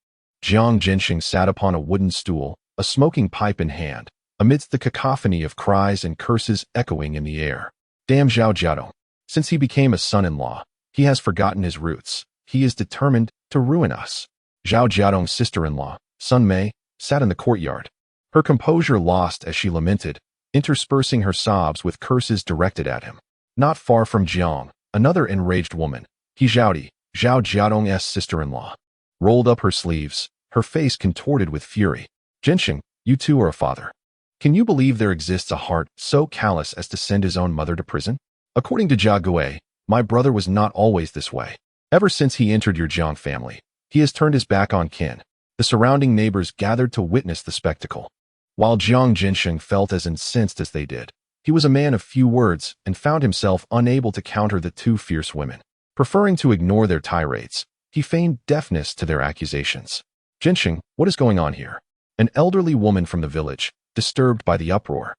Jiang Jinxing sat upon a wooden stool, a smoking pipe in hand, amidst the cacophony of cries and curses echoing in the air. Damn Zhao Jiadong. Since he became a son-in-law, he has forgotten his roots. He is determined to ruin us. Zhao Jiadong's sister-in-law, Sun Mei, sat in the courtyard, her composure lost as she lamented, interspersing her sobs with curses directed at him. Not far from Xiuhong, another enraged woman, Zhao Jiadong's sister-in-law, rolled up her sleeves, her face contorted with fury. Jinsheng, you too are a father. Can you believe there exists a heart so callous as to send his own mother to prison? According to Jia Gui, my brother was not always this way. Ever since he entered your Jiang family, he has turned his back on kin. The surrounding neighbors gathered to witness the spectacle. While Jiang Jinsheng felt as incensed as they did, he was a man of few words and found himself unable to counter the two fierce women. Preferring to ignore their tirades, he feigned deafness to their accusations. Jinsheng, what is going on here? An elderly woman from the village, disturbed by the uproar,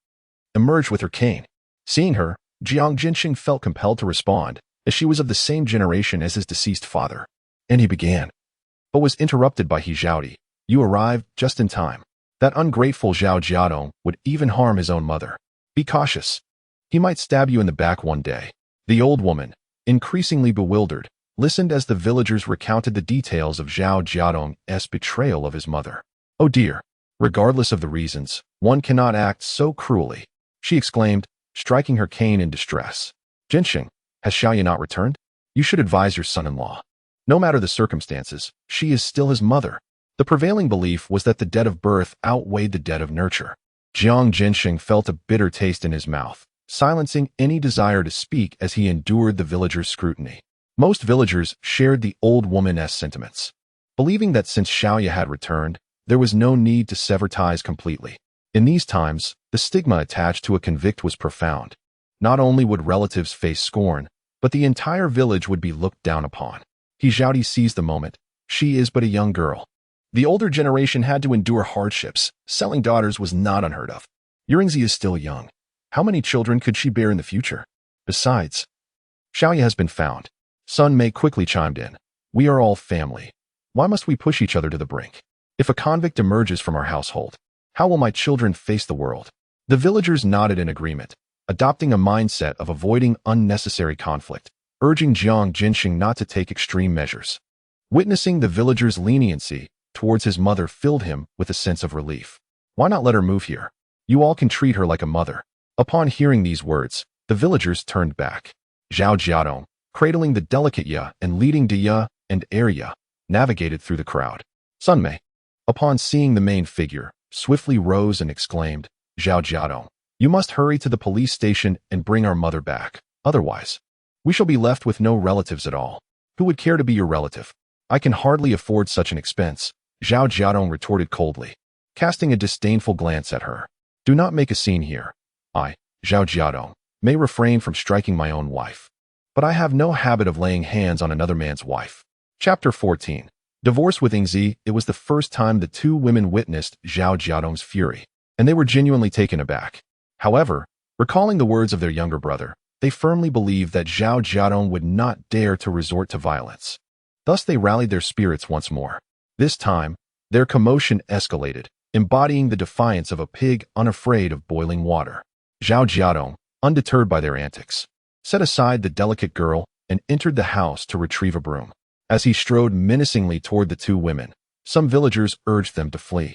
emerged with her cane. Seeing her, Jiang Jinsheng felt compelled to respond, as she was of the same generation as his deceased father. And he began, but was interrupted by Zhao. You arrived just in time. That ungrateful Zhao Jiadong would even harm his own mother. Be cautious. He might stab you in the back one day. The old woman, increasingly bewildered, listened as the villagers recounted the details of Zhao Jiadong's betrayal of his mother. Oh dear. Regardless of the reasons, one cannot act so cruelly, she exclaimed, striking her cane in distress. Jinsheng, has Xiaoya not returned? You should advise your son-in-law. No matter the circumstances, she is still his mother. The prevailing belief was that the debt of birth outweighed the debt of nurture. Jiang Jinsheng felt a bitter taste in his mouth, silencing any desire to speak as he endured the villagers' scrutiny. Most villagers shared the old woman's sentiments, believing that since Xiaoya had returned, there was no need to sever ties completely. In these times, the stigma attached to a convict was profound. Not only would relatives face scorn, but the entire village would be looked down upon. Zhao seized the moment. She is but a young girl. The older generation had to endure hardships. Selling daughters was not unheard of. Yuringzi is still young. How many children could she bear in the future? Besides, Xiaoya has been found. Sun Mei quickly chimed in. We are all family. Why must we push each other to the brink? If a convict emerges from our household, how will my children face the world? The villagers nodded in agreement, adopting a mindset of avoiding unnecessary conflict, urging Jiang Jinsheng not to take extreme measures. Witnessing the villagers' leniency towards his mother filled him with a sense of relief. Why not let her move here? You all can treat her like a mother. Upon hearing these words, the villagers turned back. Zhao Jiadong, cradling the delicate Ya and leading Dia and Arya, navigated through the crowd. Sun Mei, upon seeing the main figure, swiftly rose and exclaimed, Zhao Jiadong, you must hurry to the police station and bring our mother back. Otherwise, we shall be left with no relatives at all. Who would care to be your relative? I can hardly afford such an expense, Zhao Jiadong retorted coldly, casting a disdainful glance at her. Do not make a scene here. I, Zhao Jiadong, may refrain from striking my own wife, but I have no habit of laying hands on another man's wife. Chapter 14. Divorce with Yingzi. It was the first time the two women witnessed Zhao Jiadong's fury, and they were genuinely taken aback. However, recalling the words of their younger brother, they firmly believed that Zhao Jiadong would not dare to resort to violence. Thus they rallied their spirits once more. This time, their commotion escalated, embodying the defiance of a pig unafraid of boiling water. Zhao Jiadong, undeterred by their antics, set aside the delicate girl and entered the house to retrieve a broom. As he strode menacingly toward the two women, some villagers urged them to flee,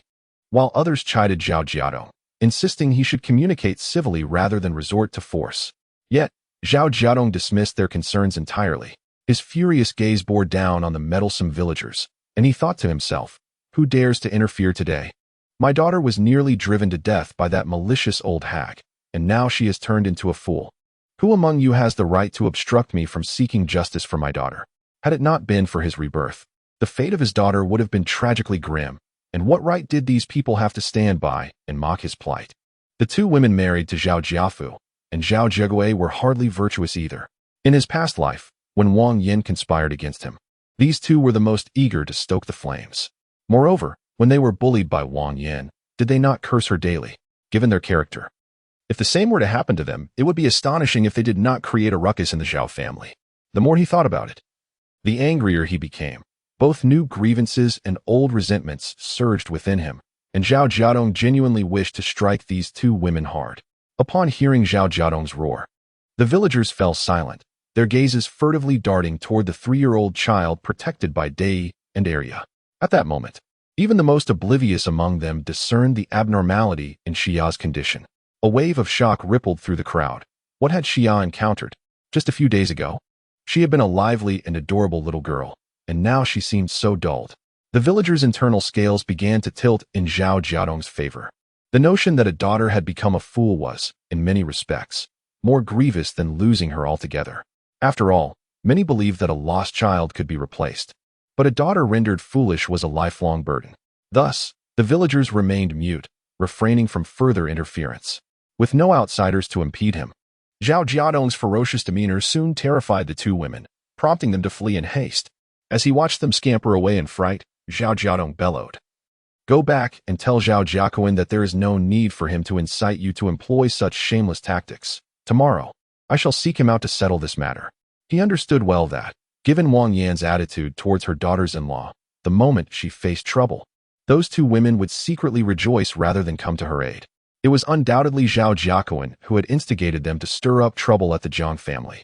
while others chided Zhao Jiadong, insisting he should communicate civilly rather than resort to force. Yet, Zhao Jiadong dismissed their concerns entirely. His furious gaze bore down on the meddlesome villagers, and he thought to himself, who dares to interfere today? My daughter was nearly driven to death by that malicious old hag, and now she has turned into a fool. Who among you has the right to obstruct me from seeking justice for my daughter? Had it not been for his rebirth, the fate of his daughter would have been tragically grim, and what right did these people have to stand by and mock his plight? The two women married to Zhao Jiafu and Zhao Jiagui were hardly virtuous either. In his past life, when Wang Yin conspired against him, these two were the most eager to stoke the flames. Moreover, when they were bullied by Wang Yin, did they not curse her daily, given their character? If the same were to happen to them, it would be astonishing if they did not create a ruckus in the Zhao family. The more he thought about it, the angrier he became. Both new grievances and old resentments surged within him, and Zhao Jiadong genuinely wished to strike these two women hard. Upon hearing Zhao Jiadong's roar, the villagers fell silent, their gazes furtively darting toward the 3-year-old child protected by Dei and Arya. At that moment, even the most oblivious among them discerned the abnormality in Xia's condition. A wave of shock rippled through the crowd. What had Xia encountered? Just a few days ago? She had been a lively and adorable little girl, and now she seemed so dulled. The villagers' internal scales began to tilt in Zhao Jiadong's favor. The notion that a daughter had become a fool was, in many respects, more grievous than losing her altogether. After all, many believed that a lost child could be replaced. But a daughter rendered foolish was a lifelong burden. Thus, the villagers remained mute, refraining from further interference. With no outsiders to impede him, Zhao Jiadong's ferocious demeanor soon terrified the two women, prompting them to flee in haste. As he watched them scamper away in fright, Zhao Jiadong bellowed, "Go back and tell Zhao Jiaquan that there is no need for him to incite you to employ such shameless tactics. Tomorrow, I shall seek him out to settle this matter." He understood well that, given Wang Yan's attitude towards her daughters-in-law, the moment she faced trouble, those two women would secretly rejoice rather than come to her aid. It was undoubtedly Zhao Jiaquan who had instigated them to stir up trouble at the Jiang family.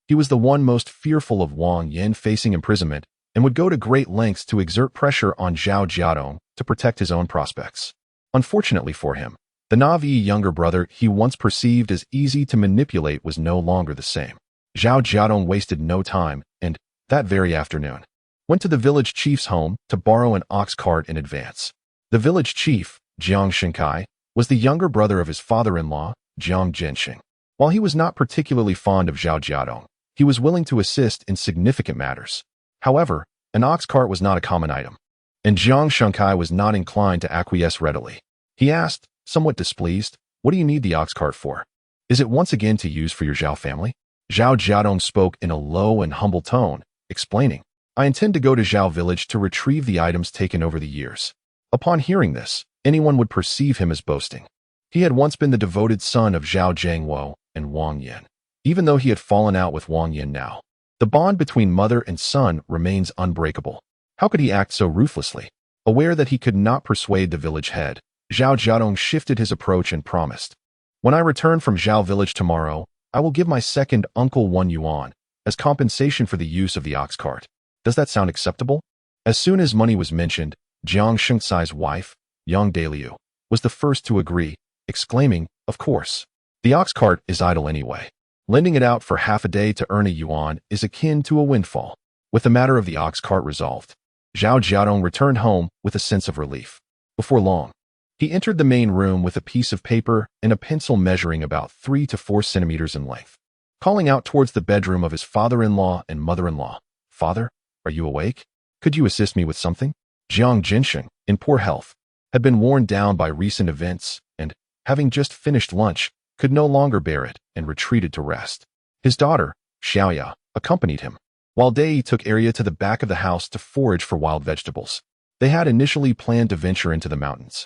He was the one most fearful of Wang Yan facing imprisonment and would go to great lengths to exert pressure on Zhao Jiadong to protect his own prospects. Unfortunately for him, the naive younger brother he once perceived as easy to manipulate was no longer the same. Zhao Jiadong wasted no time and, that very afternoon, went to the village chief's home to borrow an ox cart in advance. The village chief, Jiang Shenkai, was the younger brother of his father-in-law, Jiang Jianxing. While he was not particularly fond of Zhao Jiadong, he was willing to assist in significant matters. However, an ox cart was not a common item, and Jiang Shenkai was not inclined to acquiesce readily. He asked, somewhat displeased, "What do you need the ox cart for? Is it once again to use for your Zhao family?" Zhao Jiadong spoke in a low and humble tone, explaining, "I intend to go to Zhao village to retrieve the items taken over the years." Upon hearing this, anyone would perceive him as boasting. He had once been the devoted son of Zhao Jiangwo and Wang Yan. Even though he had fallen out with Wang Yan now, the bond between mother and son remains unbreakable. How could he act so ruthlessly? Aware that he could not persuade the village head, Zhao Jiadong shifted his approach and promised, "When I return from Zhao village tomorrow, I will give my second uncle 1 yuan as compensation for the use of the ox cart. Does that sound acceptable?" As soon as money was mentioned, Jiang Shengsai's wife, Yang Daliu, was the first to agree, exclaiming, "Of course. The ox cart is idle anyway. Lending it out for half a day to earn a yuan is akin to a windfall." With the matter of the ox cart resolved, Zhao Jiadong returned home with a sense of relief. Before long, he entered the main room with a piece of paper and a pencil measuring about 3 to 4 centimeters in length. Calling out towards the bedroom of his father-in-law and mother-in-law, "Father, are you awake? Could you assist me with something?" Jiang Jianxing, in poor health, had been worn down by recent events and, having just finished lunch, could no longer bear it and retreated to rest. His daughter, Xiaoya, accompanied him, while Dei took Arya to the back of the house to forage for wild vegetables. They had initially planned to venture into the mountains,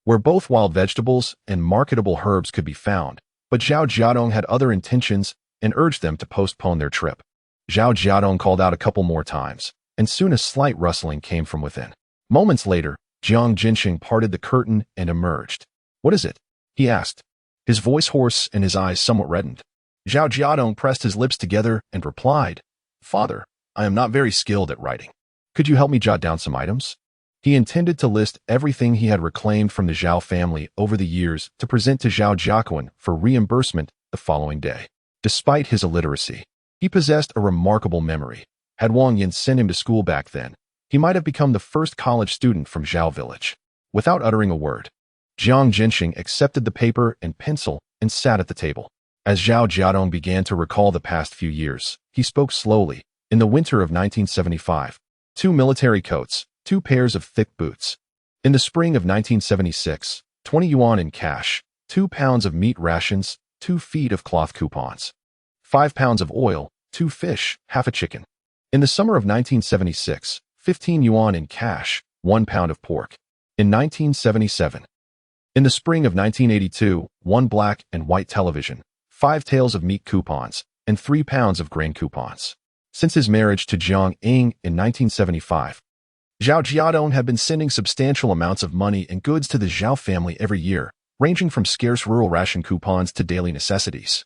where both wild vegetables and marketable herbs could be found, but Zhao Jiadong had other intentions and urged them to postpone their trip. Zhao Jiadong called out a couple more times, and soon a slight rustling came from within. Moments later, Jiang Jianxing parted the curtain and emerged. "What is it?" he asked, his voice hoarse and his eyes somewhat reddened. Zhao Jiadong pressed his lips together and replied, "Father, I am not very skilled at writing. Could you help me jot down some items?" He intended to list everything he had reclaimed from the Zhao family over the years to present to Zhao Jiaquan for reimbursement the following day. Despite his illiteracy, he possessed a remarkable memory. Had Wang Yan sent him to school back then, he might have become the first college student from Zhao village. Without uttering a word, Jiang Jianxing accepted the paper and pencil and sat at the table. As Zhao Jiadong began to recall the past few years, he spoke slowly. In the winter of 1975, 2 military coats, 2 pairs of thick boots. In the spring of 1976, 20 yuan in cash, 2 pounds of meat rations, 2 feet of cloth coupons, 5 pounds of oil, 2 fish, half a chicken. In the summer of 1976, 15 yuan in cash, 1 pound of pork. In 1977. In the spring of 1982, 1 black and white television, 5 tails of meat coupons, and 3 pounds of grain coupons. Since his marriage to Jiang Ying in 1975, Zhao Jiadong had been sending substantial amounts of money and goods to the Zhao family every year, ranging from scarce rural ration coupons to daily necessities.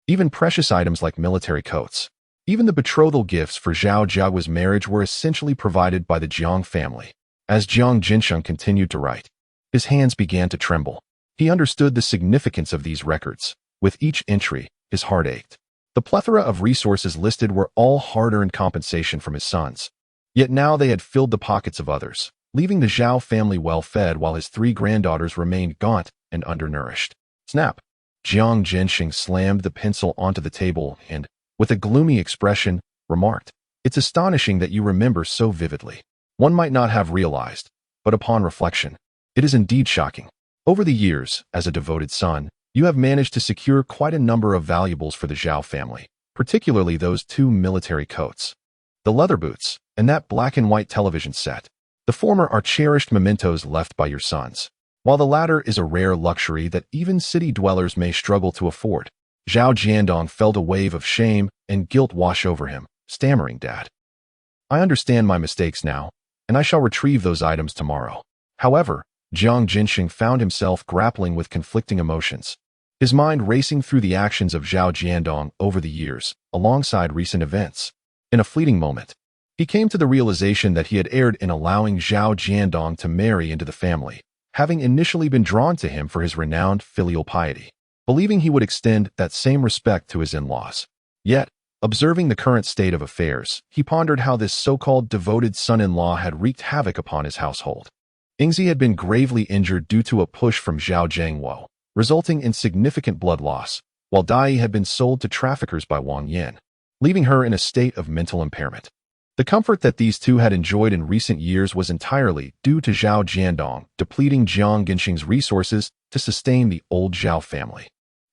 Even precious items like military coats. Even the betrothal gifts for Zhao Jiaguo's marriage were essentially provided by the Jiang family. As Jiang Jianxing continued to write, his hands began to tremble. He understood the significance of these records. With each entry, his heart ached. The plethora of resources listed were all hard-earned compensation from his sons. Yet now they had filled the pockets of others, leaving the Zhao family well-fed while his 3 granddaughters remained gaunt and undernourished. Snap! Jiang Jinxing slammed the pencil onto the table and, with a gloomy expression, remarked, "It's astonishing that you remember so vividly. One might not have realized, but upon reflection, it is indeed shocking. Over the years, as a devoted son, you have managed to secure quite a number of valuables for the Zhao family, particularly those 2 military coats, the leather boots, and that black and white television set. The former are cherished mementos left by your sons, while the latter is a rare luxury that even city dwellers may struggle to afford." Zhao Jiadong felt a wave of shame and guilt wash over him, stammering, "Dad, I understand my mistakes now, and I shall retrieve those items tomorrow." However, Jiang Jinxing found himself grappling with conflicting emotions, his mind racing through the actions of Zhao Jiadong over the years, alongside recent events. In a fleeting moment, he came to the realization that he had erred in allowing Zhao Jiadong to marry into the family, having initially been drawn to him for his renowned filial piety, believing he would extend that same respect to his in-laws. Yet, observing the current state of affairs, he pondered how this so-called devoted son-in-law had wreaked havoc upon his household. Yingzi had been gravely injured due to a push from Zhao Jiangwo, resulting in significant blood loss, while Dai had been sold to traffickers by Wang Yin, leaving her in a state of mental impairment. The comfort that these two had enjoyed in recent years was entirely due to Zhao Jiadong depleting Jiang Jinxing's resources to sustain the old Zhao family.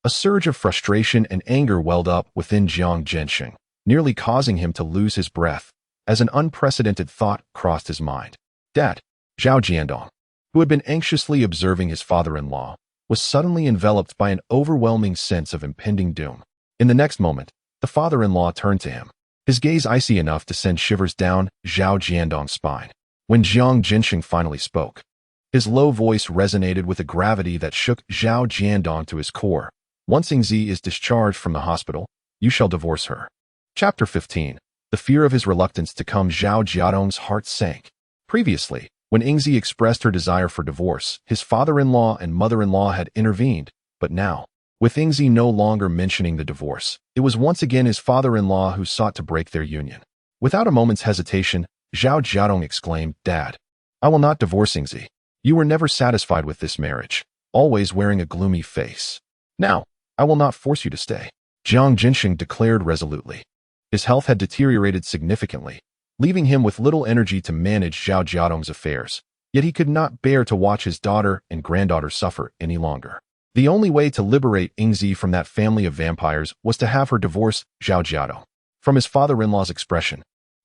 A surge of frustration and anger welled up within Jiang Jinxing, nearly causing him to lose his breath, as an unprecedented thought crossed his mind. Dad, Zhao Jiadong, who had been anxiously observing his father-in-law, was suddenly enveloped by an overwhelming sense of impending doom. In the next moment, the father-in-law turned to him, his gaze icy enough to send shivers down Zhao Jiadong's spine. When Jiang Jinxing finally spoke, his low voice resonated with a gravity that shook Zhao Jiadong to his core. "Once Yingzi is discharged from the hospital, you shall divorce her." Chapter 15. The fear of his reluctance to come. Zhao Jiadong's heart sank. Previously, when Yingzi expressed her desire for divorce, his father-in-law and mother-in-law had intervened, but now, with Yingzi no longer mentioning the divorce, it was once again his father-in-law who sought to break their union. Without a moment's hesitation, Zhao Jiadong exclaimed, "Dad, I will not divorce Yingzi. You were never satisfied with this marriage, always wearing a gloomy face. Now, I will not force you to stay," Jiang Jinxing declared resolutely. His health had deteriorated significantly, leaving him with little energy to manage Zhao Jiadong's affairs, yet he could not bear to watch his daughter and granddaughter suffer any longer. The only way to liberate Yingzi from that family of vampires was to have her divorce Zhao Jiadong. From his father-in-law's expression,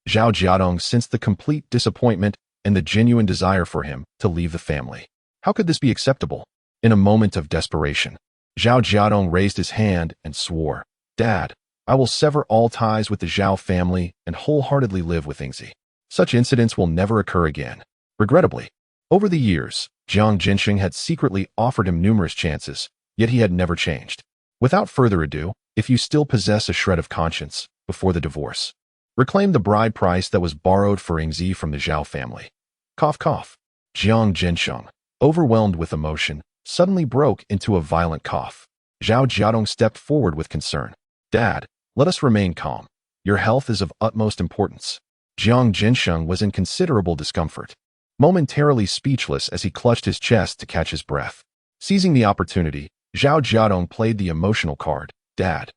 Zhao Jiadong sensed the complete disappointment and the genuine desire for him to leave the family. How could this be acceptable? In a moment of desperation, Zhao Jiadong raised his hand and swore, "Dad, I will sever all ties with the Zhao family and wholeheartedly live with Yingzi. Such incidents will never occur again." Regrettably, over the years, Jiang Jinxing had secretly offered him numerous chances, yet he had never changed. Without further ado, if you still possess a shred of conscience, before the divorce, reclaim the bride price that was borrowed for Yingzi from the Zhao family. Cough, cough. Jiang Jinxing, overwhelmed with emotion, suddenly broke into a violent cough. Zhao Jiadong stepped forward with concern. "Dad, let us remain calm. Your health is of utmost importance." Jiang Jinxing was in considerable discomfort, momentarily speechless as he clutched his chest to catch his breath. Seizing the opportunity, Zhao Jiadong played the emotional card. "Dad,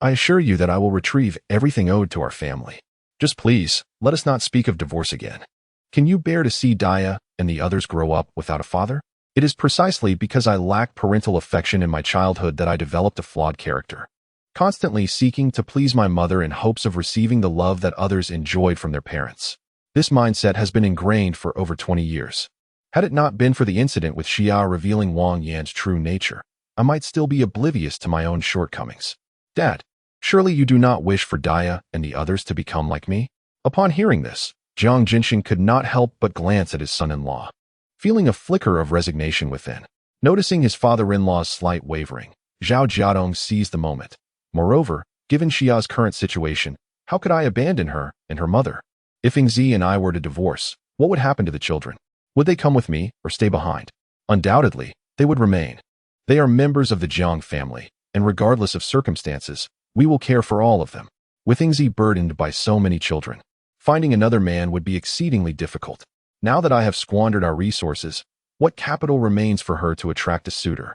I assure you that I will retrieve everything owed to our family. Just please, let us not speak of divorce again. Can you bear to see Daya and the others grow up without a father? It is precisely because I lacked parental affection in my childhood that I developed a flawed character, constantly seeking to please my mother in hopes of receiving the love that others enjoyed from their parents. This mindset has been ingrained for over 20 years. Had it not been for the incident with Xia revealing Wang Yan's true nature, I might still be oblivious to my own shortcomings. Dad, surely you do not wish for Daya and the others to become like me?" Upon hearing this, Jiang Jinxing could not help but glance at his son-in-law, feeling a flicker of resignation within. Noticing his father-in-law's slight wavering, Zhao Jiadong seized the moment. "Moreover, given Xia's current situation, how could I abandon her and her mother? If Yingzi and I were to divorce, what would happen to the children? Would they come with me or stay behind? Undoubtedly, they would remain. They are members of the Jiang family, and regardless of circumstances, we will care for all of them. With Ingzi burdened by so many children, finding another man would be exceedingly difficult. Now that I have squandered our resources, what capital remains for her to attract a suitor?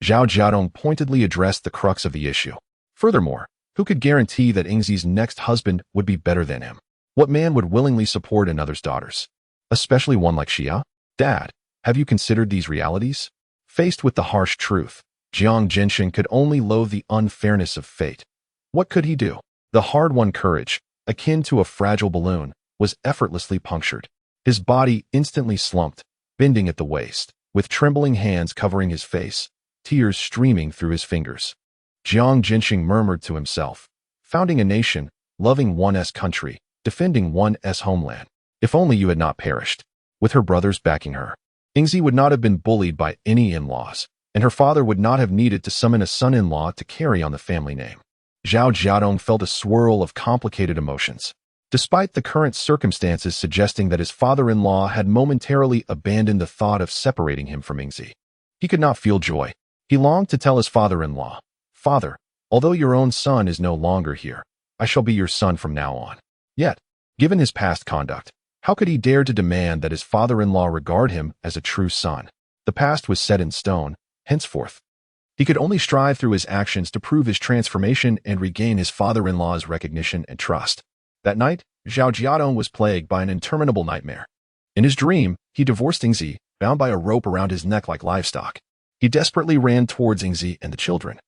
Zhao Jiadong pointedly addressed the crux of the issue. Furthermore, who could guarantee that Ingzi's next husband would be better than him? What man would willingly support another's daughters? Especially one like Xia? Dad, have you considered these realities? Faced with the harsh truth, Jiang Jinshin could only loathe the unfairness of fate. What could he do? The hard-won courage, akin to a fragile balloon, was effortlessly punctured. His body instantly slumped, bending at the waist, with trembling hands covering his face, tears streaming through his fingers. Jiang Jinshin murmured to himself, founding a nation, loving one's country, defending one's homeland. If only you had not perished. With her brothers backing her, Ingzi would not have been bullied by any in-laws, and her father would not have needed to summon a son-in-law to carry on the family name. Zhao Jiadong felt a swirl of complicated emotions. Despite the current circumstances suggesting that his father-in-law had momentarily abandoned the thought of separating him from Ingzi, he could not feel joy. He longed to tell his father-in-law, "Father, although your own son is no longer here, I shall be your son from now on." Yet, given his past conduct, how could he dare to demand that his father-in-law regard him as a true son? The past was set in stone, henceforth. He could only strive through his actions to prove his transformation and regain his father-in-law's recognition and trust. That night, Zhao Jiadong was plagued by an interminable nightmare. In his dream, he divorced Ingzi, bound by a rope around his neck like livestock. He desperately ran towards Ingzi and the children,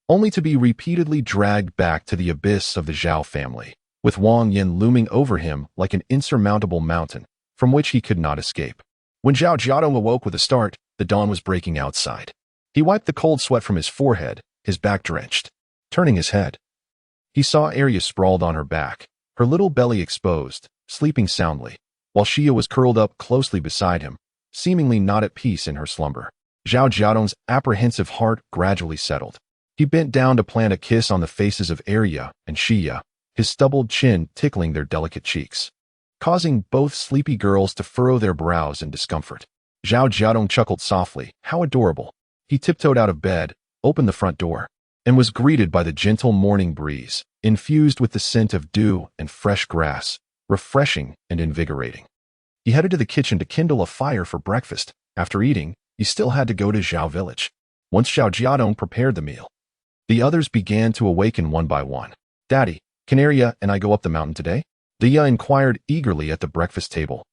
only to be repeatedly dragged back to the abyss of the Zhao family, with Wang Yin looming over him like an insurmountable mountain, from which he could not escape. When Zhao Jiadong awoke with a start, the dawn was breaking outside. He wiped the cold sweat from his forehead, his back drenched. Turning his head, he saw Arya sprawled on her back, her little belly exposed, sleeping soundly, while Xia was curled up closely beside him, seemingly not at peace in her slumber. Zhao Jiadong's apprehensive heart gradually settled. He bent down to plant a kiss on the faces of Arya and Xia, his stubbled chin tickling their delicate cheeks, causing both sleepy girls to furrow their brows in discomfort. Zhao Jiadong chuckled softly. How adorable. He tiptoed out of bed, opened the front door, and was greeted by the gentle morning breeze, infused with the scent of dew and fresh grass, refreshing and invigorating. He headed to the kitchen to kindle a fire for breakfast. After eating, he still had to go to Zhao village. Once Zhao Jiadong prepared the meal, the others began to awaken one by one. "Daddy, can Arya and I go up the mountain today?" Diya inquired eagerly at the breakfast table.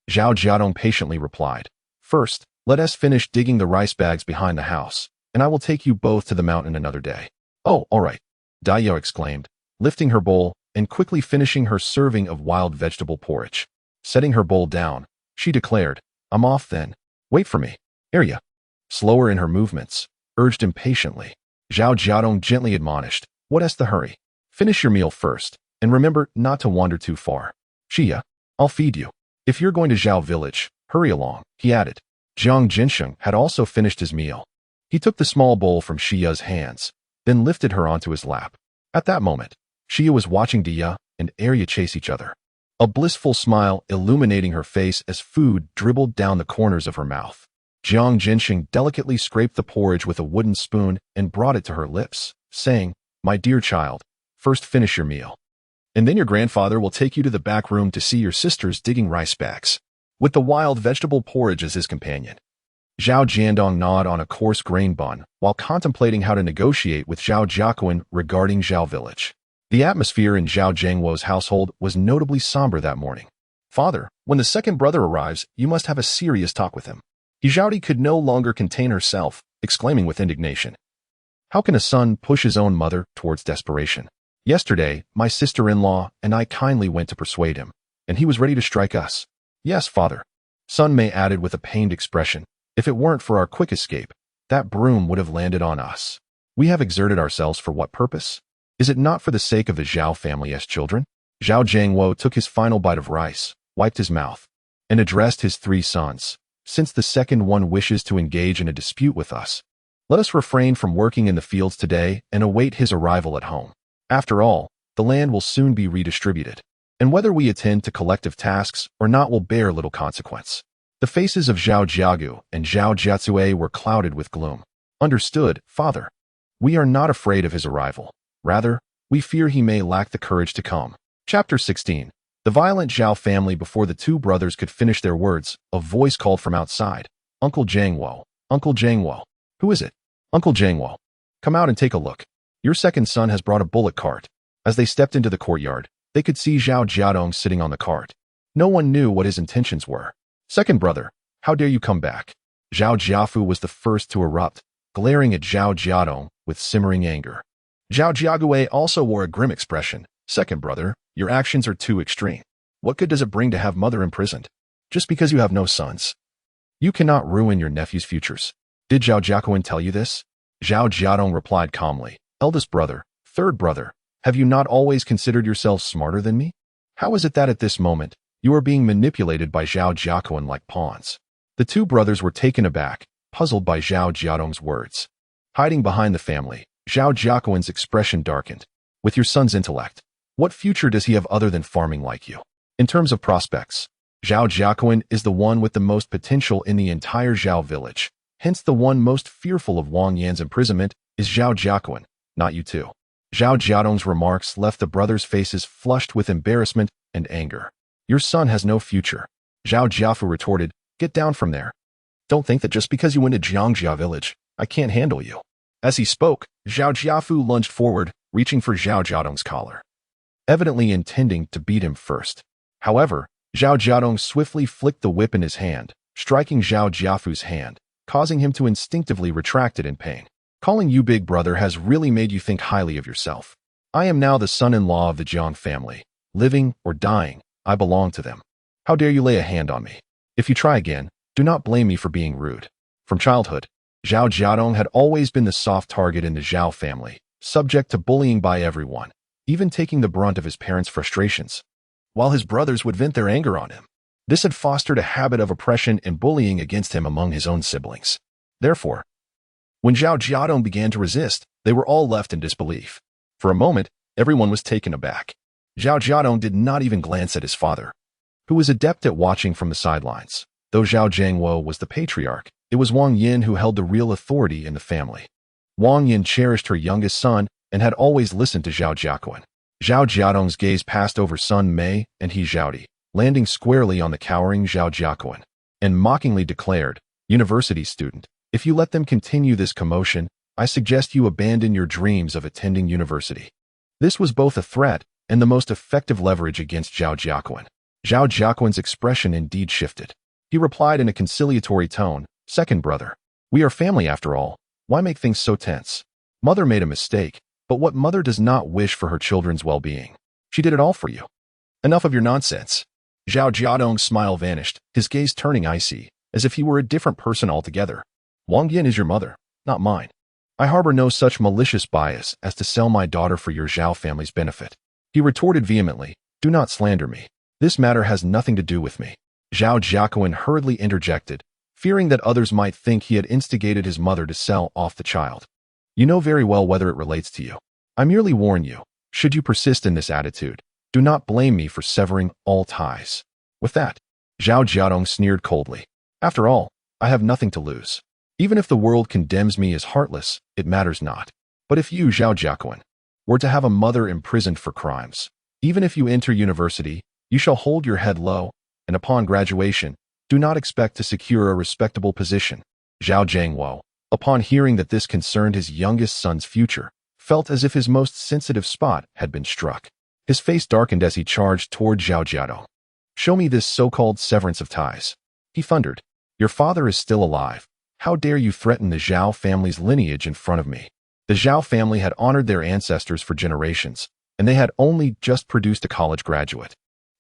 Zhao Jiadong patiently replied, "First, let us finish digging the rice bags behind the house, and I will take you both to the mountain another day." "Oh, all right," Diya exclaimed, lifting her bowl and quickly finishing her serving of wild vegetable porridge. Setting her bowl down, she declared, "I'm off then. Wait for me." Arya, slower in her movements, urged impatiently. Zhao Jiadong gently admonished, "What's the hurry? Finish your meal first, and remember not to wander too far." "Xia, I'll feed you. If you're going to Zhao village, hurry along," he added. Jiang Jinshin had also finished his meal. He took the small bowl from Xia's hands, then lifted her onto his lap. At that moment, Xia was watching Diya and Arya chase each other, a blissful smile illuminating her face as food dribbled down the corners of her mouth. Jiang Jinshin delicately scraped the porridge with a wooden spoon and brought it to her lips, saying, "My dear child, first finish your meal, and then your grandfather will take you to the back room to see your sisters digging rice bags." With the wild vegetable porridge as his companion, Zhao Jiadong gnawed on a coarse grain bun while contemplating how to negotiate with Zhao Jiaquan regarding Zhao village. The atmosphere in Zhao Zhengwo's household was notably somber that morning. "Father, when the second brother arrives, you must have a serious talk with him." Zhaodi could no longer contain herself, exclaiming with indignation, "How can a son push his own mother towards desperation? Yesterday, my sister-in-law and I kindly went to persuade him, and he was ready to strike us." "Yes, father," Sun Mei added with a pained expression. "If it weren't for our quick escape, that broom would have landed on us. We have exerted ourselves for what purpose? Is it not for the sake of the Zhao family as children?" Zhao Jiangwo took his final bite of rice, wiped his mouth, and addressed his three sons. "Since the second one wishes to engage in a dispute with us, let us refrain from working in the fields today and await his arrival at home. After all, the land will soon be redistributed, and whether we attend to collective tasks or not will bear little consequence." The faces of Zhao Jiagu and Zhao Jiatsue were clouded with gloom. Understood, father. We are not afraid of his arrival. Rather, we fear he may lack the courage to come. Chapter 16. The violent Zhao family. Before the two brothers could finish their words, a voice called from outside. Uncle Jiangwo. Uncle Jiangwo. Who is it? Uncle Jiangwo. Come out and take a look. Your second son has brought a bullock cart. As they stepped into the courtyard, they could see Zhao Jiadong sitting on the cart. No one knew what his intentions were. Second brother, how dare you come back? Zhao Jiafu was the first to erupt, glaring at Zhao Jiadong with simmering anger. Zhao Jiagui also wore a grim expression. Second brother, your actions are too extreme. What good does it bring to have mother imprisoned? Just because you have no sons. You cannot ruin your nephew's futures. Did Zhao Jiakuan tell you this? Zhao Jiadong replied calmly. Eldest brother, third brother, have you not always considered yourselves smarter than me? How is it that at this moment, you are being manipulated by Zhao Jiakuan like pawns? The two brothers were taken aback, puzzled by Zhao Jiadong's words. Hiding behind the family, Zhao Jiakuan's expression darkened. With your son's intellect, what future does he have other than farming like you? In terms of prospects, Zhao Jiakuan is the one with the most potential in the entire Zhao village. Hence the one most fearful of Wang Yan's imprisonment is Zhao Jiakuan, not you two. Zhao Jiadong's remarks left the brothers' faces flushed with embarrassment and anger. Your son has no future. Zhao Jiafu retorted, get down from there. Don't think that just because you went to Jiangjia village, I can't handle you. As he spoke, Zhao Jiafu lunged forward, reaching for Zhao Jiadong's collar, evidently intending to beat him first. However, Zhao Jiadong swiftly flicked the whip in his hand, striking Zhao Jiafu's hand, causing him to instinctively retract it in pain. Calling you big brother has really made you think highly of yourself. I am now the son-in-law of the Jiang family. Living or dying, I belong to them. How dare you lay a hand on me? If you try again, do not blame me for being rude. From childhood, Zhao Jiadong had always been the soft target in the Zhao family, subject to bullying by everyone, even taking the brunt of his parents' frustrations, while his brothers would vent their anger on him. This had fostered a habit of oppression and bullying against him among his own siblings. Therefore, when Zhao Jiadong began to resist, they were all left in disbelief. For a moment, everyone was taken aback. Zhao Jiadong did not even glance at his father, who was adept at watching from the sidelines. Though Zhao Jiangwo was the patriarch, it was Wang Yin who held the real authority in the family. Wang Yin cherished her youngest son and had always listened to Zhao Jiakuan. Zhao Jiadong's gaze passed over son Mei and He Zhaodi, landing squarely on the cowering Zhao Jiakuan, and mockingly declared, University student, if you let them continue this commotion, I suggest you abandon your dreams of attending university. This was both a threat and the most effective leverage against Zhao Jiakuan. Zhao Jiakuan's expression indeed shifted. He replied in a conciliatory tone, Second brother, we are family after all. Why make things so tense? Mother made a mistake, but what mother does not wish for her children's well-being? She did it all for you. Enough of your nonsense. Zhao Jiadong's smile vanished, his gaze turning icy, as if he were a different person altogether. Wang Yin is your mother, not mine. I harbor no such malicious bias as to sell my daughter for your Zhao family's benefit. He retorted vehemently, do not slander me. This matter has nothing to do with me. Zhao Jiakuan hurriedly interjected, fearing that others might think he had instigated his mother to sell off the child. You know very well whether it relates to you. I merely warn you, should you persist in this attitude, do not blame me for severing all ties. With that, Zhao Jiadong sneered coldly. After all, I have nothing to lose. Even if the world condemns me as heartless, it matters not. But if you, Zhao Jiakuan, were to have a mother imprisoned for crimes, even if you enter university, you shall hold your head low, and upon graduation, do not expect to secure a respectable position. Zhao Jiangwo, upon hearing that this concerned his youngest son's future, felt as if his most sensitive spot had been struck. His face darkened as he charged toward Zhao Jiadong. Show me this so-called severance of ties. He thundered. Your father is still alive. How dare you threaten the Zhao family's lineage in front of me? The Zhao family had honored their ancestors for generations, and they had only just produced a college graduate,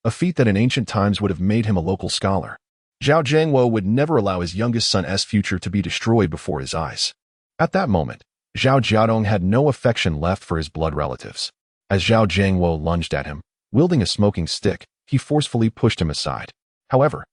a feat that in ancient times would have made him a local scholar. Zhao Jiangwo would never allow his youngest son's future to be destroyed before his eyes. At that moment, Zhao Jiadong had no affection left for his blood relatives. As Zhao Jiangwo lunged at him, wielding a smoking stick, he forcefully pushed him aside. However,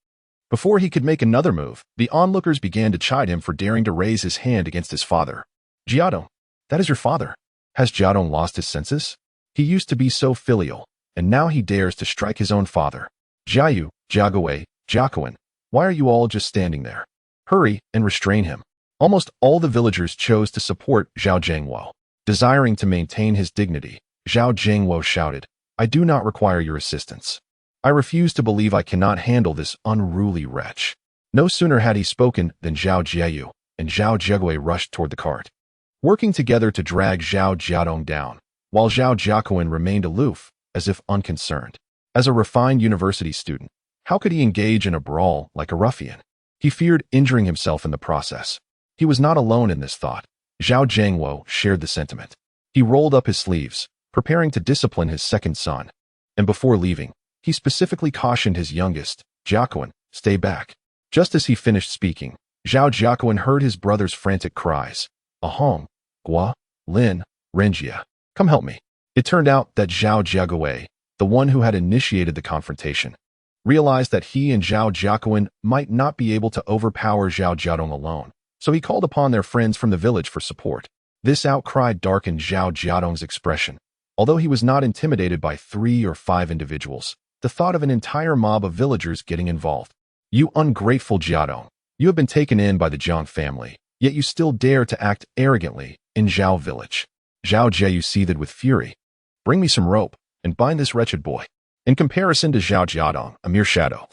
before he could make another move, the onlookers began to chide him for daring to raise his hand against his father. Jiadong, that is your father. Has Jiadong lost his senses? He used to be so filial, and now he dares to strike his own father. Jiayu, Jiagui, Jiakuan, why are you all just standing there? Hurry and restrain him. Almost all the villagers chose to support Zhao Jiangwo. Desiring to maintain his dignity, Zhao Jiangwo shouted, "I do not require your assistance. I refuse to believe I cannot handle this unruly wretch." No sooner had he spoken than Zhao Jiayu and Zhao Jiagui rushed toward the cart, working together to drag Zhao Jiadong down, while Zhao Jiakuan remained aloof, as if unconcerned. As a refined university student, how could he engage in a brawl like a ruffian? He feared injuring himself in the process. He was not alone in this thought. Zhao Jiangwo shared the sentiment. He rolled up his sleeves, preparing to discipline his second son. And before leaving, he specifically cautioned his youngest, Jiakuan, "Stay back." Just as he finished speaking, Zhao Jiakuan heard his brother's frantic cries. "Ahong, Gua, Lin, Renjia, come help me." It turned out that Zhao Jiagui, the one who had initiated the confrontation, realized that he and Zhao Jiakuan might not be able to overpower Zhao Jiadong alone, so he called upon their friends from the village for support. This outcry darkened Zhao Jiadong's expression. Although he was not intimidated by 3 or 5 individuals, the thought of an entire mob of villagers getting involved. "You ungrateful Jiadong, you have been taken in by the Jiang family, yet you still dare to act arrogantly in Zhao village." Zhao Jiayu seethed with fury. "Bring me some rope and bind this wretched boy." In comparison to Zhao Jiadong, a mere shadow,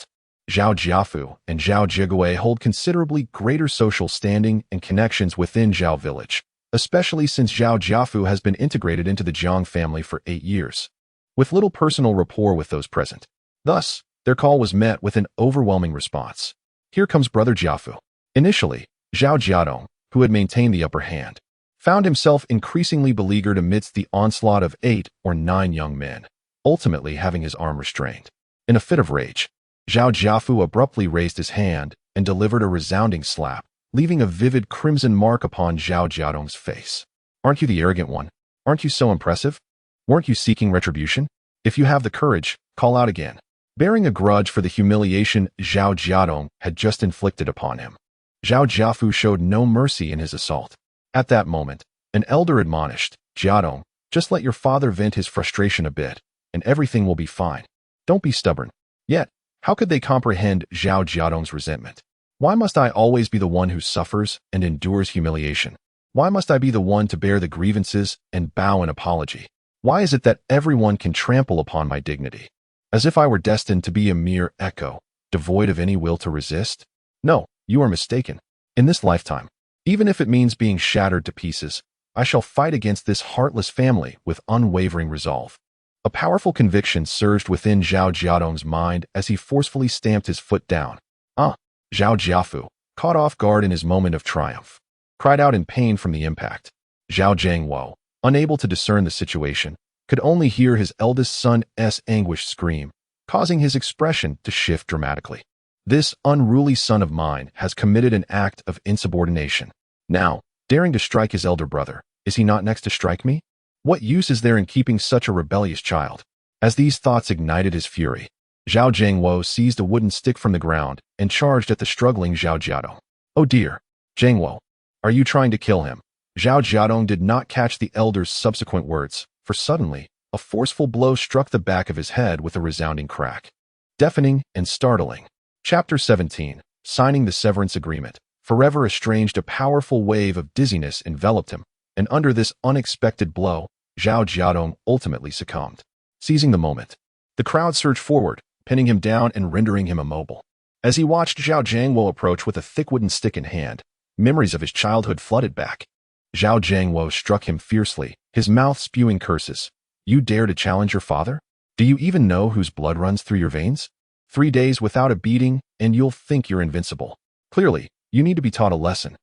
Zhao Jiafu and Zhao Jiagui hold considerably greater social standing and connections within Zhao village, especially since Zhao Jiafu has been integrated into the Jiang family for 8 years, with little personal rapport with those present. Thus, their call was met with an overwhelming response. "Here comes Brother Jiafu." Initially, Zhao Jiadong, who had maintained the upper hand, found himself increasingly beleaguered amidst the onslaught of 8 or 9 young men, ultimately having his arm restrained. In a fit of rage, Zhao Jiafu abruptly raised his hand and delivered a resounding slap, leaving a vivid crimson mark upon Zhao Jiadong's face. "Aren't you the arrogant one? Aren't you so impressive? Weren't you seeking retribution? If you have the courage, call out again." Bearing a grudge for the humiliation Zhao Jiadong had just inflicted upon him, Zhao Jiafu showed no mercy in his assault. At that moment, an elder admonished, "Jiadong, just let your father vent his frustration a bit, and everything will be fine. Don't be stubborn." Yet, how could they comprehend Zhao Jiadong's resentment? Why must I always be the one who suffers and endures humiliation? Why must I be the one to bear the grievances and bow in apology? Why is it that everyone can trample upon my dignity? As if I were destined to be a mere echo, devoid of any will to resist? No, you are mistaken. In this lifetime, even if it means being shattered to pieces, I shall fight against this heartless family with unwavering resolve. A powerful conviction surged within Zhao Jiadong's mind as he forcefully stamped his foot down. Zhao Jiafu, caught off guard in his moment of triumph, cried out in pain from the impact. Zhao Jiangwo, unable to discern the situation, could only hear his eldest son's anguished scream, causing his expression to shift dramatically. This unruly son of mine has committed an act of insubordination. Now, daring to strike his elder brother, is he not next to strike me? What use is there in keeping such a rebellious child? As these thoughts ignited his fury, Zhao Jiangwo seized a wooden stick from the ground and charged at the struggling Zhao Jiadong. "Oh dear! Jiangwo, are you trying to kill him?" Zhao Jiadong did not catch the elder's subsequent words, for suddenly, a forceful blow struck the back of his head with a resounding crack. Deafening and startling. Chapter 17. Signing the severance agreement. Forever estranged, a powerful wave of dizziness enveloped him, and under this unexpected blow, Zhao Jiadong ultimately succumbed. Seizing the moment, the crowd surged forward, pinning him down and rendering him immobile. As he watched Zhao Jiangwo approach with a thick wooden stick in hand, memories of his childhood flooded back. Zhao Jiangwo struck him fiercely, his mouth spewing curses. "You dare to challenge your father? Do you even know whose blood runs through your veins? 3 days without a beating, and you'll think you're invincible. Clearly, you need to be taught a lesson."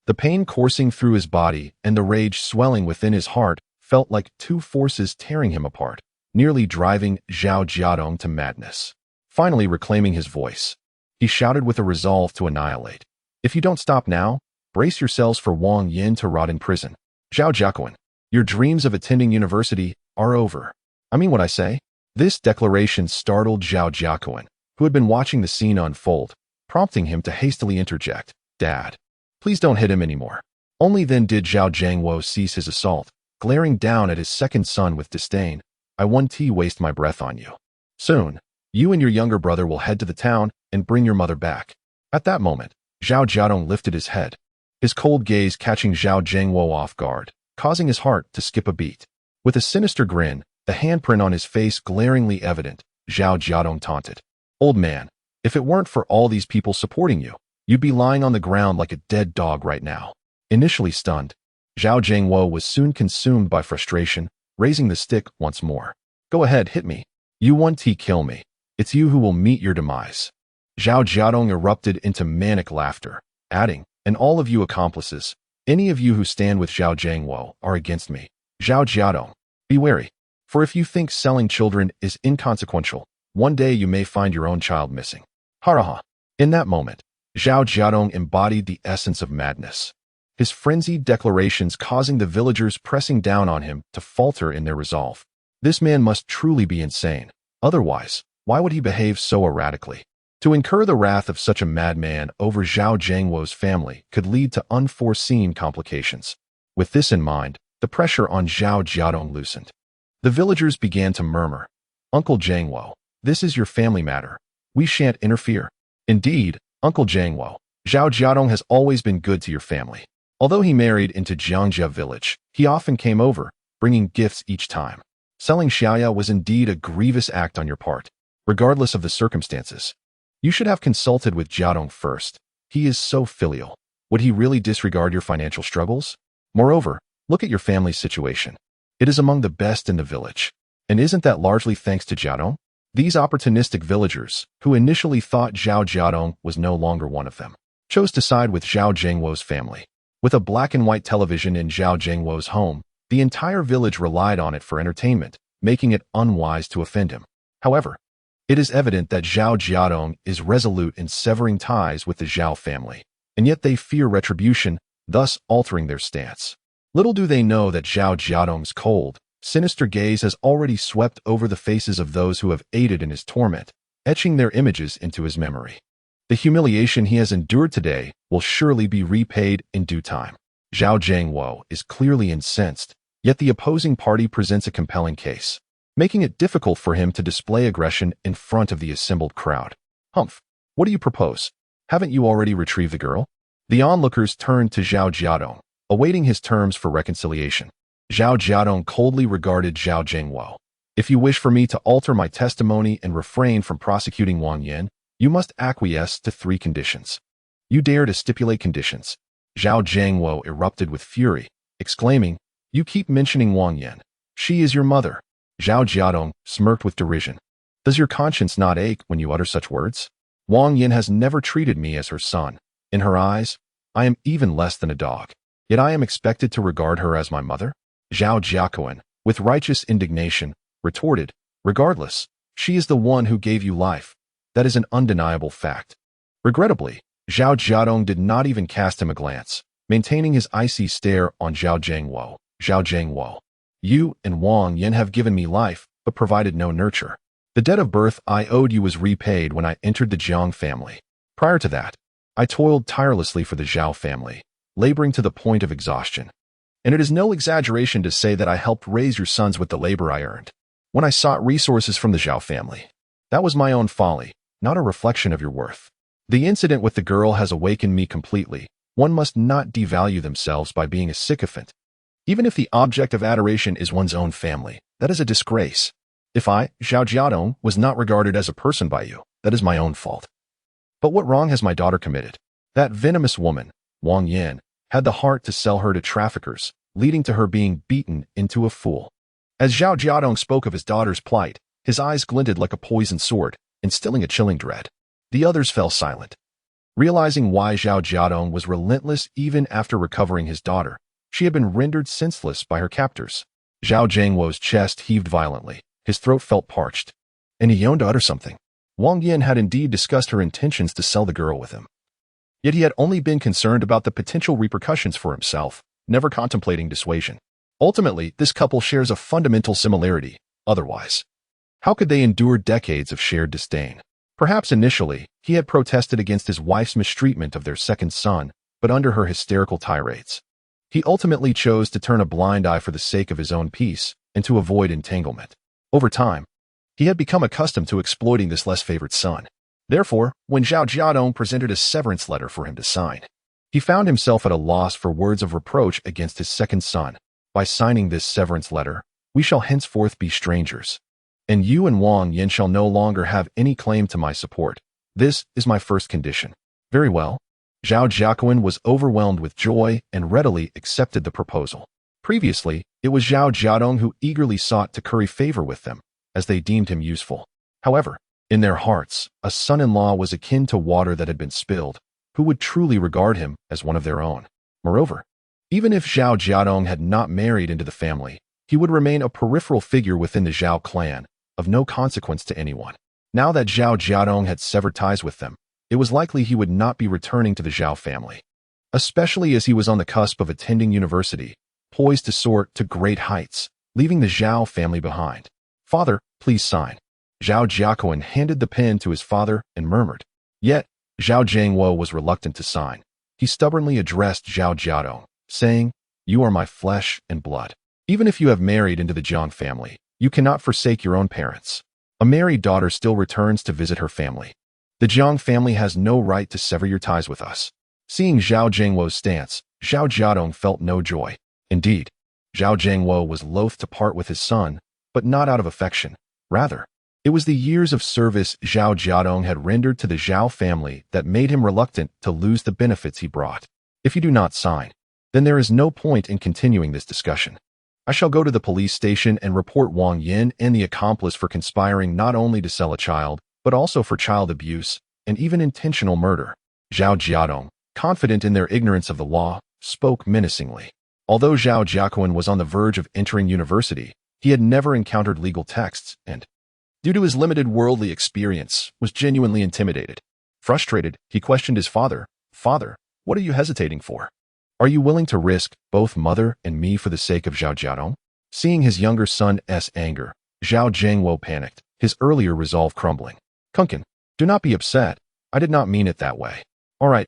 The pain coursing through his body and the rage swelling within his heart felt like 2 forces tearing him apart, nearly driving Zhao Jiadong to madness. Finally reclaiming his voice, he shouted with a resolve to annihilate. "If you don't stop now, brace yourselves for Wang Yin to rot in prison. Zhao Jiakuan, your dreams of attending university are over. I mean what I say." This declaration startled Zhao Jiakuan, who had been watching the scene unfold, prompting him to hastily interject, "Dad, please don't hit him anymore." Only then did Zhao Jiangwo cease his assault, glaring down at his second son with disdain. "I won't waste my breath on you. Soon, you and your younger brother will head to the town and bring your mother back." At that moment, Zhao Jiadong lifted his head. his cold gaze catching Zhao Jiadong off guard, causing his heart to skip a beat. With a sinister grin, the handprint on his face glaringly evident, Zhao Jiadong taunted. "Old man, if it weren't for all these people supporting you, you'd be lying on the ground like a dead dog right now." Initially stunned, Zhao Jiadong was soon consumed by frustration, raising the stick once more. "Go ahead, hit me. You want to kill me. It's you who will meet your demise." Zhao Jiadong erupted into manic laughter, adding, "And all of you accomplices, any of you who stand with Zhao Jiadong are against me. Zhao Jiadong, be wary. For if you think selling children is inconsequential, one day you may find your own child missing." Haraha. In that moment, Zhao Jiadong embodied the essence of madness. His frenzied declarations causing the villagers pressing down on him to falter in their resolve. This man must truly be insane. Otherwise, why would he behave so erratically? To incur the wrath of such a madman over Zhao Jiadong's family could lead to unforeseen complications. With this in mind, the pressure on Zhao Jiadong loosened. The villagers began to murmur, "Uncle Jiadong, this is your family matter. We shan't interfere." "Indeed, Uncle Jiadong, Zhao Jiadong has always been good to your family. Although he married into Jiangjia village, he often came over, bringing gifts each time. Selling Xiaoya was indeed a grievous act on your part, regardless of the circumstances. You should have consulted with Jiadong first. He is so filial. Would he really disregard your financial struggles? Moreover, look at your family's situation. It is among the best in the village. And isn't that largely thanks to Jiadong?" These opportunistic villagers, who initially thought Zhao Jiadong was no longer one of them, chose to side with Zhao Jiadong's family. With a black and white television in Zhao Jiadong's home, the entire village relied on it for entertainment, making it unwise to offend him. However, it is evident that Zhao Jiadong is resolute in severing ties with the Zhao family, and yet they fear retribution, thus altering their stance. Little do they know that Zhao Jiadong's cold, sinister gaze has already swept over the faces of those who have aided in his torment, etching their images into his memory. The humiliation he has endured today will surely be repaid in due time. Zhao Jiadong is clearly incensed, yet the opposing party presents a compelling case, making it difficult for him to display aggression in front of the assembled crowd. "Humph, what do you propose? Haven't you already retrieved the girl?" The onlookers turned to Zhao Jiadong, awaiting his terms for reconciliation. Zhao Jiadong coldly regarded Zhao Jiadong. "If you wish for me to alter my testimony and refrain from prosecuting Wang Yan, you must acquiesce to 3 conditions." "You dare to stipulate conditions?" Zhao Jiadong erupted with fury, exclaiming, "You keep mentioning Wang Yan. She is your mother." Zhao Jiadong smirked with derision. "Does your conscience not ache when you utter such words? Wang Yan has never treated me as her son. In her eyes, I am even less than a dog. Yet I am expected to regard her as my mother?" Zhao Jiadong, with righteous indignation, retorted, "Regardless, she is the one who gave you life. That is an undeniable fact." Regrettably, Zhao Jiadong did not even cast him a glance, maintaining his icy stare on Zhao Jiadong. "Zhao Jiadong, you and Wang Yan have given me life, but provided no nurture. The debt of birth I owed you was repaid when I entered the Jiang family. Prior to that, I toiled tirelessly for the Zhao family, laboring to the point of exhaustion. And it is no exaggeration to say that I helped raise your sons with the labor I earned. When I sought resources from the Zhao family, that was my own folly, not a reflection of your worth. The incident with the girl has awakened me completely. One must not devalue themselves by being a sycophant. Even if the object of adoration is one's own family, that is a disgrace. If I, Zhao Jiadong, was not regarded as a person by you, that is my own fault. But what wrong has my daughter committed? That venomous woman, Wang Yan, had the heart to sell her to traffickers, leading to her being beaten into a fool." As Zhao Jiadong spoke of his daughter's plight, his eyes glinted like a poisoned sword, instilling a chilling dread. The others fell silent. Realizing why Zhao Jiadong was relentless even after recovering his daughter, she had been rendered senseless by her captors. Zhao Jiadong's chest heaved violently, his throat felt parched, and he yearned to utter something. Wang Yan had indeed discussed her intentions to sell the girl with him. Yet he had only been concerned about the potential repercussions for himself, never contemplating dissuasion. Ultimately, this couple shares a fundamental similarity. Otherwise, how could they endure decades of shared disdain? Perhaps initially, he had protested against his wife's mistreatment of their second son, but under her hysterical tirades, he ultimately chose to turn a blind eye for the sake of his own peace and to avoid entanglement. Over time, he had become accustomed to exploiting this less favored son. Therefore, when Zhao Jiadong presented a severance letter for him to sign, He found himself at a loss for words of reproach against his second son. By signing this severance letter, we shall henceforth be strangers, and you and Wang Yin shall no longer have any claim to my support. This is my first condition. Very well. Zhao Jiadong was overwhelmed with joy and readily accepted the proposal. Previously, it was Zhao Jiadong who eagerly sought to curry favor with them, as they deemed him useful. However, in their hearts, a son-in-law was akin to water that had been spilled, who would truly regard him as one of their own. Moreover, even if Zhao Jiadong had not married into the family, he would remain a peripheral figure within the Zhao clan, of no consequence to anyone. Now that Zhao Jiadong had severed ties with them, it was likely he would not be returning to the Zhao family, especially as he was on the cusp of attending university, poised to soar to great heights, leaving the Zhao family behind. Father, please sign. Zhao Jiadong handed the pen to his father and murmured. Yet, Zhao Jiangwo was reluctant to sign. He stubbornly addressed Zhao Jiadong, saying, You are my flesh and blood. Even if you have married into the Jiang family, you cannot forsake your own parents. A married daughter still returns to visit her family. The Jiang family has no right to sever your ties with us. Seeing Zhao Jiangwo's stance, Zhao Jiadong felt no joy. Indeed, Zhao Jiangwo was loath to part with his son, but not out of affection. Rather, it was the years of service Zhao Jiadong had rendered to the Zhao family that made him reluctant to lose the benefits he brought. If you do not sign, then there is no point in continuing this discussion. I shall go to the police station and report Wang Yin and the accomplice for conspiring not only to sell a child, but also for child abuse and even intentional murder. Zhao Jiadong, confident in their ignorance of the law, spoke menacingly. Although Zhao Jiadong was on the verge of entering university, he had never encountered legal texts and, due to his limited worldly experience, was genuinely intimidated. Frustrated, he questioned his father. Father, what are you hesitating for? Are you willing to risk both mother and me for the sake of Zhao Jiadong? Seeing his younger son's anger, Zhao Jiangwo panicked, his earlier resolve crumbling. Kunkin, do not be upset. I did not mean it that way. All right,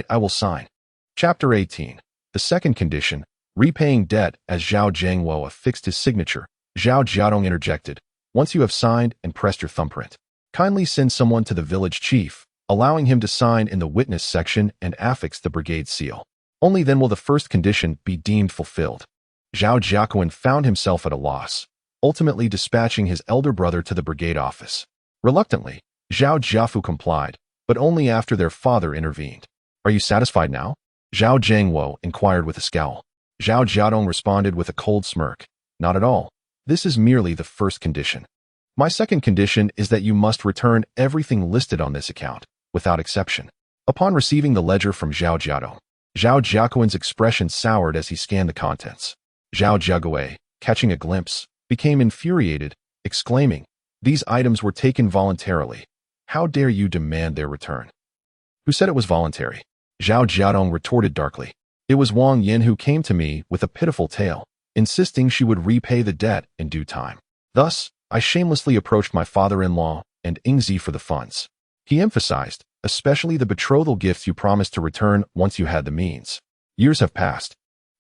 I will sign. Chapter 18. The second condition, repaying debt. As Zhao Jiangwo affixed his signature, Zhao Jiadong interjected. Once you have signed and pressed your thumbprint, kindly send someone to the village chief, allowing him to sign in the witness section and affix the brigade seal. Only then will the first condition be deemed fulfilled. Zhao Jiadong found himself at a loss, ultimately dispatching his elder brother to the brigade office. Reluctantly, Zhao Jiafu complied, but only after their father intervened. Are you satisfied now? Zhao Jiangwo inquired with a scowl. Zhao Jiadong responded with a cold smirk. Not at all. This is merely the first condition. My second condition is that you must return everything listed on this account, without exception. Upon receiving the ledger from Zhao Jiadong, Zhao Jiadong's expression soured as he scanned the contents. Zhao Jiadong, catching a glimpse, became infuriated, exclaiming, These items were taken voluntarily. How dare you demand their return? Who said it was voluntary? Zhao Jiadong retorted darkly. It was Wang Yin who came to me with a pitiful tale, insisting she would repay the debt in due time. Thus, I shamelessly approached my father-in-law and Ingzi for the funds. He emphasized, especially the betrothal gifts you promised to return once you had the means. Years have passed,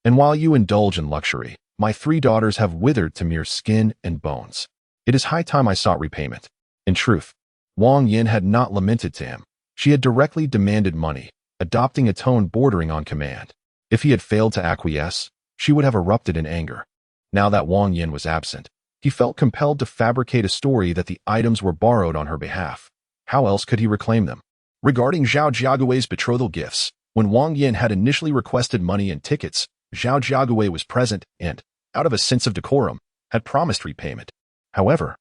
and while you indulge in luxury, my 3 daughters have withered to mere skin and bones. It is high time I sought repayment. In truth, Wang Yin had not lamented to him. She had directly demanded money, adopting a tone bordering on command. If he had failed to acquiesce, she would have erupted in anger. Now that Wang Yin was absent, he felt compelled to fabricate a story that the items were borrowed on her behalf. How else could he reclaim them? Regarding Zhao Jiadong's betrothal gifts, when Wang Yin had initially requested money and tickets, Zhao Jiadong was present and, out of a sense of decorum, had promised repayment. However,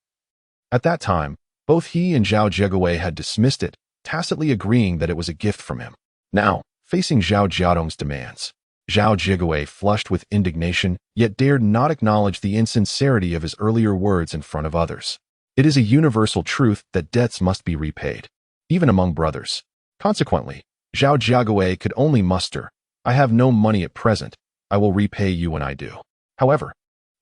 at that time, both he and Zhao Jiadong had dismissed it, tacitly agreeing that it was a gift from him. Now, facing Zhao Jiadong's demands, Zhao Jiadong flushed with indignation, yet dared not acknowledge the insincerity of his earlier words in front of others. It is a universal truth that debts must be repaid, even among brothers. Consequently, Zhao Jiadong could only muster, I have no money at present, I will repay you when I do. However,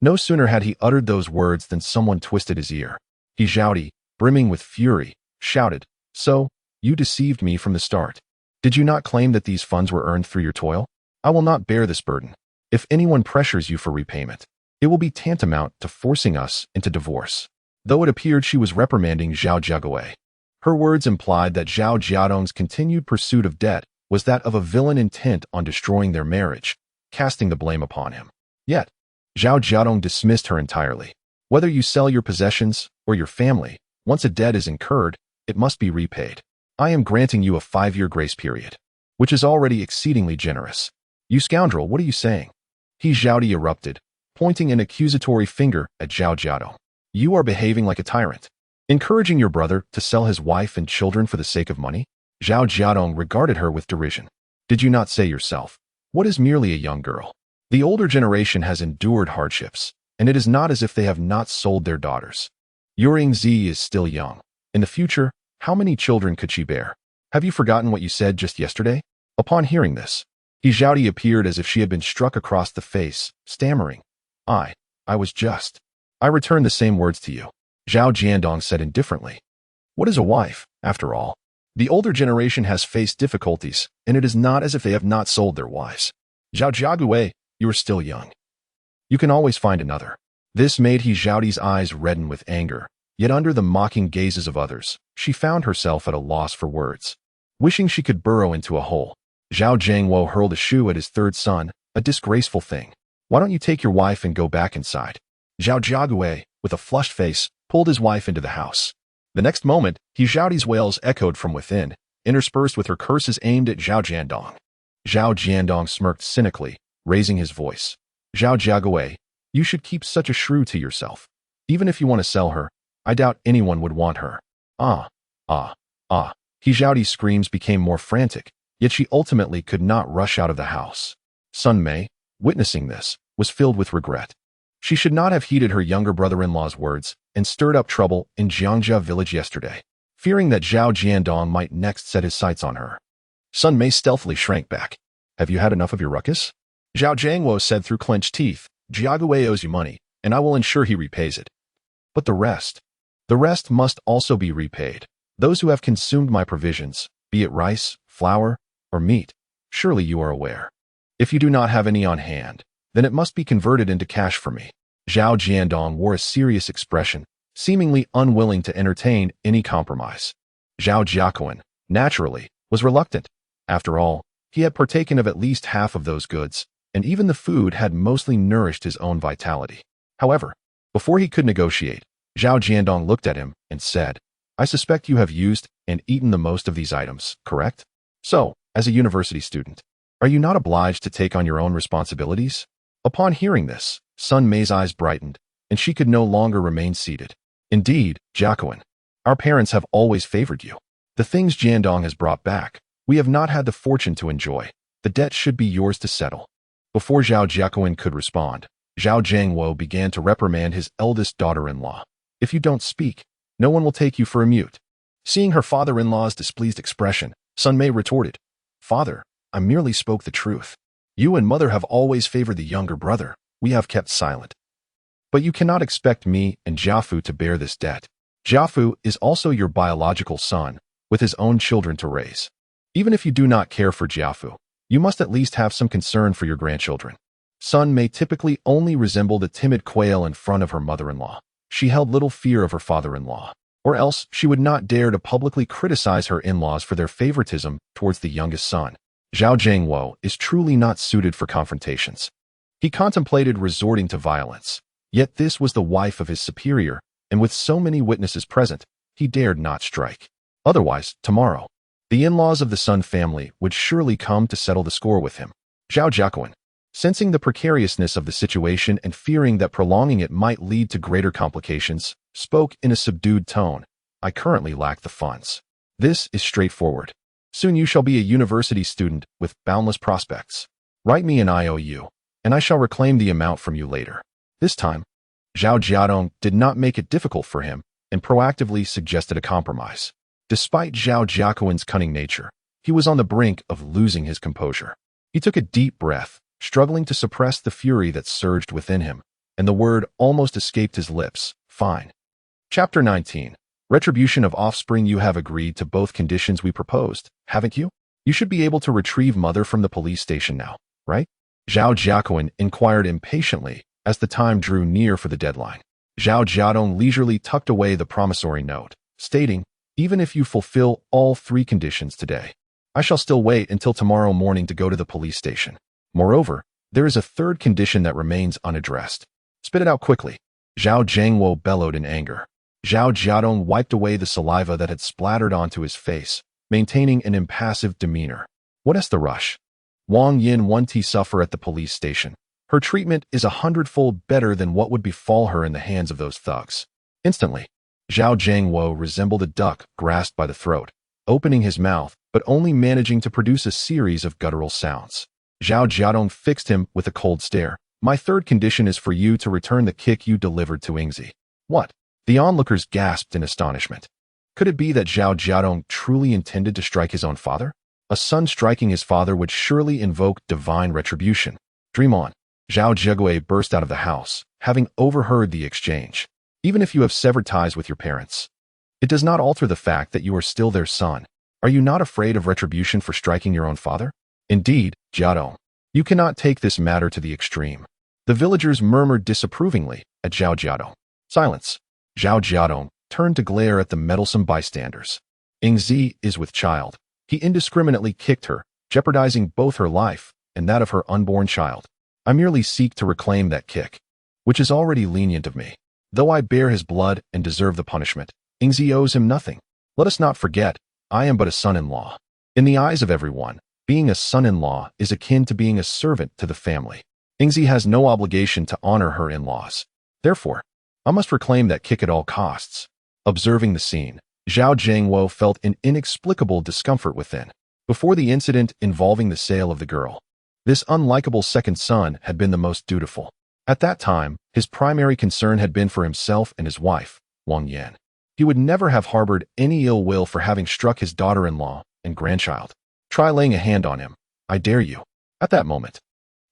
no sooner had he uttered those words than someone twisted his ear. He Zhao, brimming with fury, shouted, So, you deceived me from the start. Did you not claim that these funds were earned through your toil? I will not bear this burden. If anyone pressures you for repayment, it will be tantamount to forcing us into divorce. Though it appeared she was reprimanding Zhao Jiadong, her words implied that Zhao Jiadong's continued pursuit of debt was that of a villain intent on destroying their marriage, casting the blame upon him. Yet, Zhao Jiadong dismissed her entirely. Whether you sell your possessions or your family, once a debt is incurred, it must be repaid. I am granting you a 5-year grace period, which is already exceedingly generous. You scoundrel, what are you saying? He Zhaodi erupted, pointing an accusatory finger at Zhao Jiadong. You are behaving like a tyrant, encouraging your brother to sell his wife and children for the sake of money? Zhao Jiadong regarded her with derision. Did you not say yourself, what is merely a young girl? The older generation has endured hardships, and it is not as if they have not sold their daughters. Yuringzi is still young. In the future, how many children could she bear? Have you forgotten what you said just yesterday? Upon hearing this, He Zhaodi appeared as if she had been struck across the face, stammering. I returned the same words to you. Zhao Jiadong said indifferently. What is a wife, after all? The older generation has faced difficulties, and it is not as if they have not sold their wives. Zhao Jiague, you are still young. You can always find another. This made He Zhaodi's eyes redden with anger, yet under the mocking gazes of others, she found herself at a loss for words. Wishing she could burrow into a hole, Zhao Jiangwo hurled a shoe at his third son, a disgraceful thing. Why don't you take your wife and go back inside? Zhao Jiague, with a flushed face, pulled his wife into the house. The next moment, He Zhaodi's wails echoed from within, interspersed with her curses aimed at Zhao Jiadong. Zhao Jiadong smirked cynically, raising his voice. Zhao Jiague, you should keep such a shrew to yourself. Even if you want to sell her, I doubt anyone would want her. He Zhaodi's screams became more frantic, yet she ultimately could not rush out of the house. Sun Mei, witnessing this, was filled with regret. She should not have heeded her younger brother-in-law's words and stirred up trouble in Jiangjia village yesterday, fearing that Zhao Jiadong might next set his sights on her. Sun Mei stealthily shrank back. Have you had enough of your ruckus? Zhao Jiangwo said through clenched teeth. Jiague owes you money, and I will ensure he repays it. But the rest must also be repaid. Those who have consumed my provisions, be it rice, flour, or meat, surely you are aware. If you do not have any on hand, then it must be converted into cash for me. Zhao Jiadong wore a serious expression, seemingly unwilling to entertain any compromise. Zhao Jiaquan, naturally, was reluctant. After all, he had partaken of at least half of those goods, and even the food had mostly nourished his own vitality. However, before he could negotiate, Zhao Jiadong looked at him and said, I suspect you have used and eaten the most of these items, correct? So, as a university student, are you not obliged to take on your own responsibilities? Upon hearing this, Sun Mei's eyes brightened, and she could no longer remain seated. Indeed, Jiaquan, our parents have always favored you. The things Jiandong has brought back, we have not had the fortune to enjoy. The debt should be yours to settle. Before Zhao Jiaquan could respond, Zhao Jiangwo began to reprimand his eldest daughter-in-law. If you don't speak, no one will take you for a mute. Seeing her father-in-law's displeased expression, Sun Mei retorted, Father, I merely spoke the truth. You and mother have always favored the younger brother. We have kept silent. But you cannot expect me and Jiafu to bear this debt. Jiafu is also your biological son, with his own children to raise. Even if you do not care for Jiafu, you must at least have some concern for your grandchildren. Sun Mei typically only resembled a timid quail in front of her mother-in-law. She held little fear of her father-in-law, or else she would not dare to publicly criticize her in-laws for their favoritism towards the youngest son. Zhao Jiangwo is truly not suited for confrontations. He contemplated resorting to violence, yet this was the wife of his superior, and with so many witnesses present, he dared not strike. Otherwise, tomorrow, the in-laws of the Sun family would surely come to settle the score with him. Zhao Jiaquan, sensing the precariousness of the situation and fearing that prolonging it might lead to greater complications, spoke in a subdued tone. I currently lack the funds. This is straightforward. Soon you shall be a university student with boundless prospects. Write me an IOU, and I shall reclaim the amount from you later. This time, Zhao Jiadong did not make it difficult for him and proactively suggested a compromise. Despite Zhao Jiaquan's cunning nature, he was on the brink of losing his composure. He took a deep breath, struggling to suppress the fury that surged within him, and the word almost escaped his lips. Fine. Chapter 19. Retribution of offspring. You have agreed to both conditions we proposed, haven't you? You should be able to retrieve mother from the police station now, right? Zhao Jiaquan inquired impatiently as the time drew near for the deadline. Zhao Jiadong leisurely tucked away the promissory note, stating, even if you fulfill all 3 conditions today, I shall still wait until tomorrow morning to go to the police station. Moreover, there is a third condition that remains unaddressed. Spit it out quickly. Zhao Jiangwo bellowed in anger. Zhao Jiadong wiped away the saliva that had splattered onto his face, maintaining an impassive demeanor. What is the rush? Wang Yin won't suffer at the police station. Her treatment is 100-fold better than what would befall her in the hands of those thugs. Instantly, Zhao Jiangwo resembled a duck grasped by the throat, opening his mouth, but only managing to produce a series of guttural sounds. Zhao Jiadong fixed him with a cold stare. My third condition is for you to return the kick you delivered to Yingzi. What? The onlookers gasped in astonishment. Could it be that Zhao Jiadong truly intended to strike his own father? A son striking his father would surely invoke divine retribution. Dream on. Zhao Jiagui burst out of the house, having overheard the exchange. Even if you have severed ties with your parents, it does not alter the fact that you are still their son. Are you not afraid of retribution for striking your own father? Indeed, Jiadong, you cannot take this matter to the extreme. The villagers murmured disapprovingly at Zhao Jiadong. Silence. Zhao Jiadong turned to glare at the meddlesome bystanders. Yingzi is with child. He indiscriminately kicked her, jeopardizing both her life and that of her unborn child. I merely seek to reclaim that kick, which is already lenient of me. Though I bear his blood and deserve the punishment, Yingzi owes him nothing. Let us not forget, I am but a son-in-law. In the eyes of everyone, being a son-in-law is akin to being a servant to the family. Yingzi has no obligation to honor her in-laws. Therefore, I must reclaim that kick at all costs. Observing the scene, Zhao Jiangwo felt an inexplicable discomfort within. Before the incident involving the sale of the girl, this unlikable second son had been the most dutiful. At that time, his primary concern had been for himself and his wife, Wang Yan. He would never have harbored any ill will for having struck his daughter-in-law and grandchild. Try laying a hand on him. I dare you. At that moment,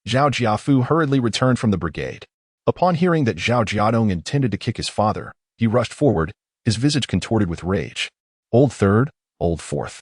Zhao Jiafu hurriedly returned from the brigade. Upon hearing that Zhao Jiadong intended to kick his father, he rushed forward, his visage contorted with rage. Old third, old fourth.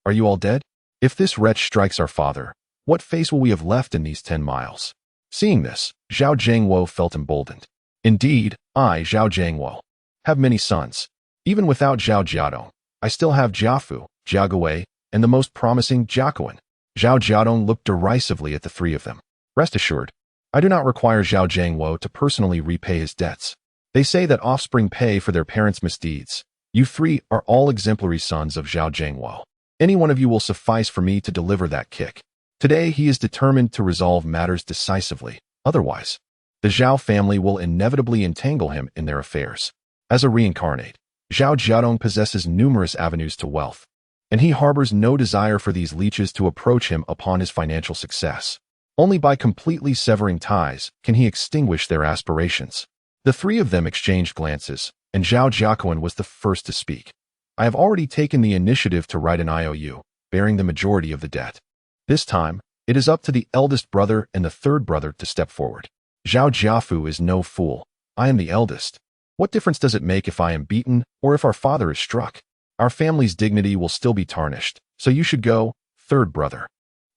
Are you all dead? If this wretch strikes our father, what face will we have left in these 10 miles? Seeing this, Zhao Jiangwo felt emboldened. Indeed, I, Zhao Jiangwo, have many sons. Even without Zhao Jiadong, I still have Jiafu, Jiagui, and the most promising Jiakuan. Zhao Jiadong looked derisively at the three of them. Rest assured, I do not require Zhao Jiangwo to personally repay his debts. They say that offspring pay for their parents' misdeeds. You three are all exemplary sons of Zhao Jiangwo. Any one of you will suffice for me to deliver that kick. Today he is determined to resolve matters decisively. Otherwise, the Zhao family will inevitably entangle him in their affairs. As a reincarnate, Zhao Jiadong possesses numerous avenues to wealth, and he harbors no desire for these leeches to approach him upon his financial success. Only by completely severing ties can he extinguish their aspirations. The three of them exchanged glances, and Zhao Jiakuan was the first to speak. I have already taken the initiative to write an IOU, bearing the majority of the debt. This time, it is up to the eldest brother and the third brother to step forward. Zhao Jiafu is no fool. I am the eldest. What difference does it make if I am beaten or if our father is struck? Our family's dignity will still be tarnished, so you should go, third brother.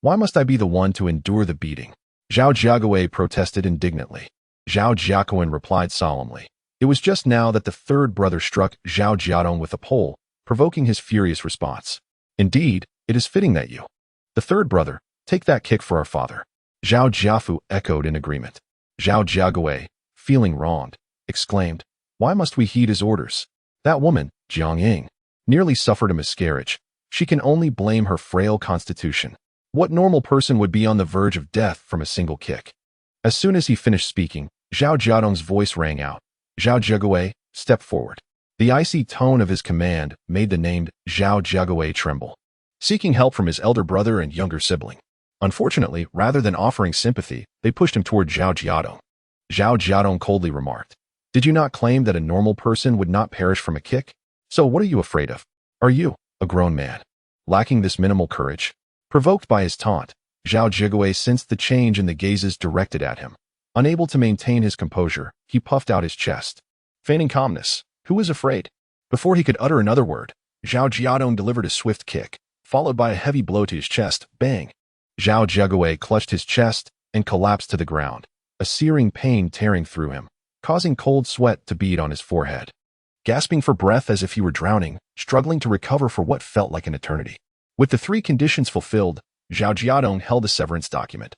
Why must I be the one to endure the beating? Zhao Jiagui protested indignantly. Zhao Jiakuan replied solemnly. It was just now that the third brother struck Zhao Jiadong with a pole, provoking his furious response. Indeed, it is fitting that you, the third brother, take that kick for our father. Zhao Jiafu echoed in agreement. Zhao Jiagui, feeling wronged, exclaimed, why must we heed his orders? That woman, Jiang Ying, nearly suffered a miscarriage. She can only blame her frail constitution. What normal person would be on the verge of death from a single kick? As soon as he finished speaking, Zhao Jiadong's voice rang out. Zhao Jiagui, step forward. The icy tone of his command made the named Zhao Jiagui tremble. Seeking help from his elder brother and younger sibling. Unfortunately, rather than offering sympathy, they pushed him toward Zhao Jiadong. Zhao Jiadong coldly remarked, did you not claim that a normal person would not perish from a kick? So what are you afraid of? Are you, a grown man, lacking this minimal courage? Provoked by his taunt, Zhao Jiagui sensed the change in the gazes directed at him. Unable to maintain his composure, he puffed out his chest. Feigning calmness, who is afraid? Before he could utter another word, Zhao Jiadong delivered a swift kick, followed by a heavy blow to his chest. Bang! Zhao Jiagui clutched his chest and collapsed to the ground, a searing pain tearing through him, causing cold sweat to bead on his forehead. Gasping for breath as if he were drowning, struggling to recover for what felt like an eternity. With the three conditions fulfilled, Zhao Jiadong held a severance document,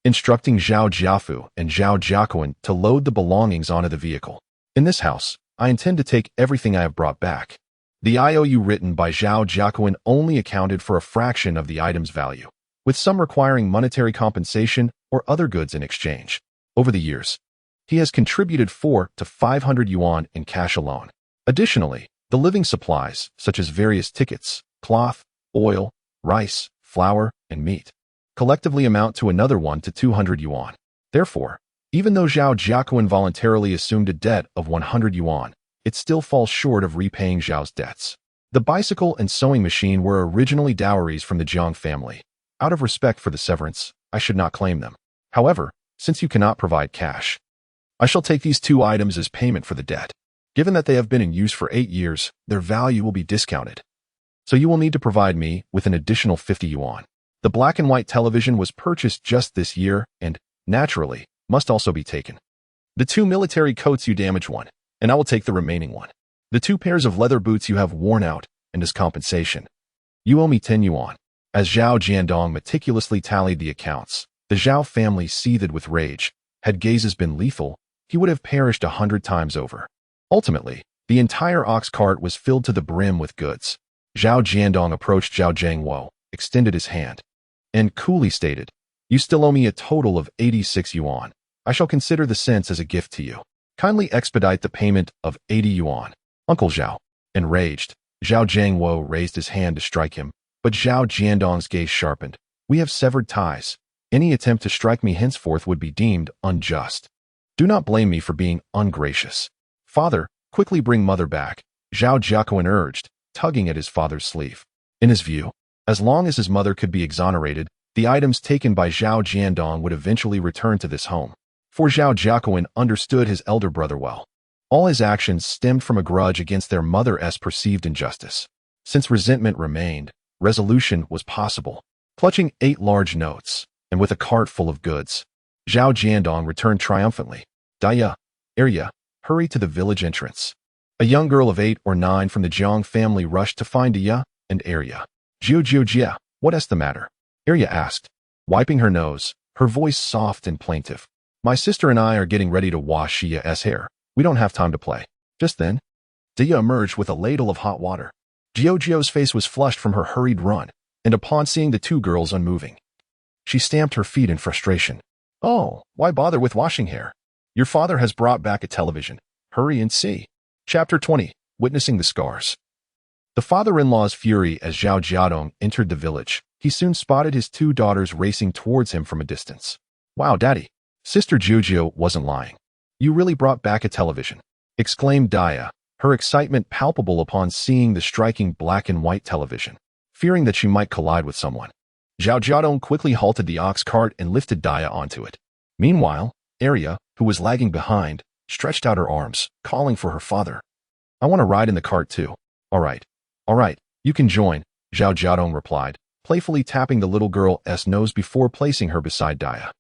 instructing Zhao Jiafu and Zhao Jiaquan to load the belongings onto the vehicle. In this house, I intend to take everything I have brought back. The IOU written by Zhao Jiaquan only accounted for a fraction of the item's value, with some requiring monetary compensation or other goods in exchange. Over the years, he has contributed 400 to 500 yuan in cash alone. Additionally, the living supplies, such as various tickets, cloth, oil, rice, flour, and meat, collectively amount to another 100 to 200 yuan. Therefore, even though Zhao Jiaquan voluntarily assumed a debt of 100 yuan, it still falls short of repaying Zhao's debts. The bicycle and sewing machine were originally dowries from the Jiang family. Out of respect for the severance, I should not claim them. However, since you cannot provide cash, I shall take these two items as payment for the debt. Given that they have been in use for 8 years, their value will be discounted. So you will need to provide me with an additional 50 yuan. The black and white television was purchased just this year and, naturally, must also be taken. The 2 military coats you damaged one, and I will take the remaining one. The 2 pairs of leather boots you have worn out, and as compensation, you owe me 10 yuan. As Zhao Jiadong meticulously tallied the accounts, the Zhao family seethed with rage. Had gazes been lethal, he would have perished 100 times over. Ultimately, the entire ox cart was filled to the brim with goods. Zhao Jiadong approached Zhao Zhangwo, extended his hand, and coolly stated, "You still owe me a total of 86 yuan. I shall consider the cents as a gift to you. Kindly expedite the payment of 80 yuan. Uncle Zhao." Enraged, Zhao Zhangwo raised his hand to strike him, but Zhao Jiadong's gaze sharpened. "We have severed ties. Any attempt to strike me henceforth would be deemed unjust. Do not blame me for being ungracious. Father, quickly bring mother back," Zhao Jiaquan urged, tugging at his father's sleeve. In his view, as long as his mother could be exonerated, the items taken by Zhao Jiadong would eventually return to this home. For Zhao Jiaquan understood his elder brother well. All his actions stemmed from a grudge against their mother's perceived injustice. Since resentment remained, resolution was possible. Clutching 8 large notes, and with a cart full of goods, Zhao Jiadong returned triumphantly. "Daya, Arya, hurry to the village entrance." A young girl of 8 or 9 from the Jiang family rushed to find Daya and Arya. "Jia, what's the matter?" Arya asked, wiping her nose, her voice soft and plaintive. "My sister and I are getting ready to wash Xia's hair. We don't have time to play." Just then, Daya emerged with a ladle of hot water. Jio's face was flushed from her hurried run, and upon seeing the 2 girls unmoving, she stamped her feet in frustration. "Oh, why bother with washing hair? Your father has brought back a television. Hurry and see." Chapter 20. Witnessing the Scars. The father-in-law's fury as Zhao Jiadong entered the village. He soon spotted his 2 daughters racing towards him from a distance. "Wow, Daddy, Sister Jiujio wasn't lying. You really brought back a television," exclaimed Daya, her excitement palpable upon seeing the striking black and white television. Fearing that she might collide with someone, Zhao Jiadong quickly halted the ox cart and lifted Daya onto it. Meanwhile, Arya, who was lagging behind, stretched out her arms, calling for her father. "I want to ride in the cart too." All right, you can join," Zhao Jiadong replied, playfully tapping the little girl's nose before placing her beside Daya.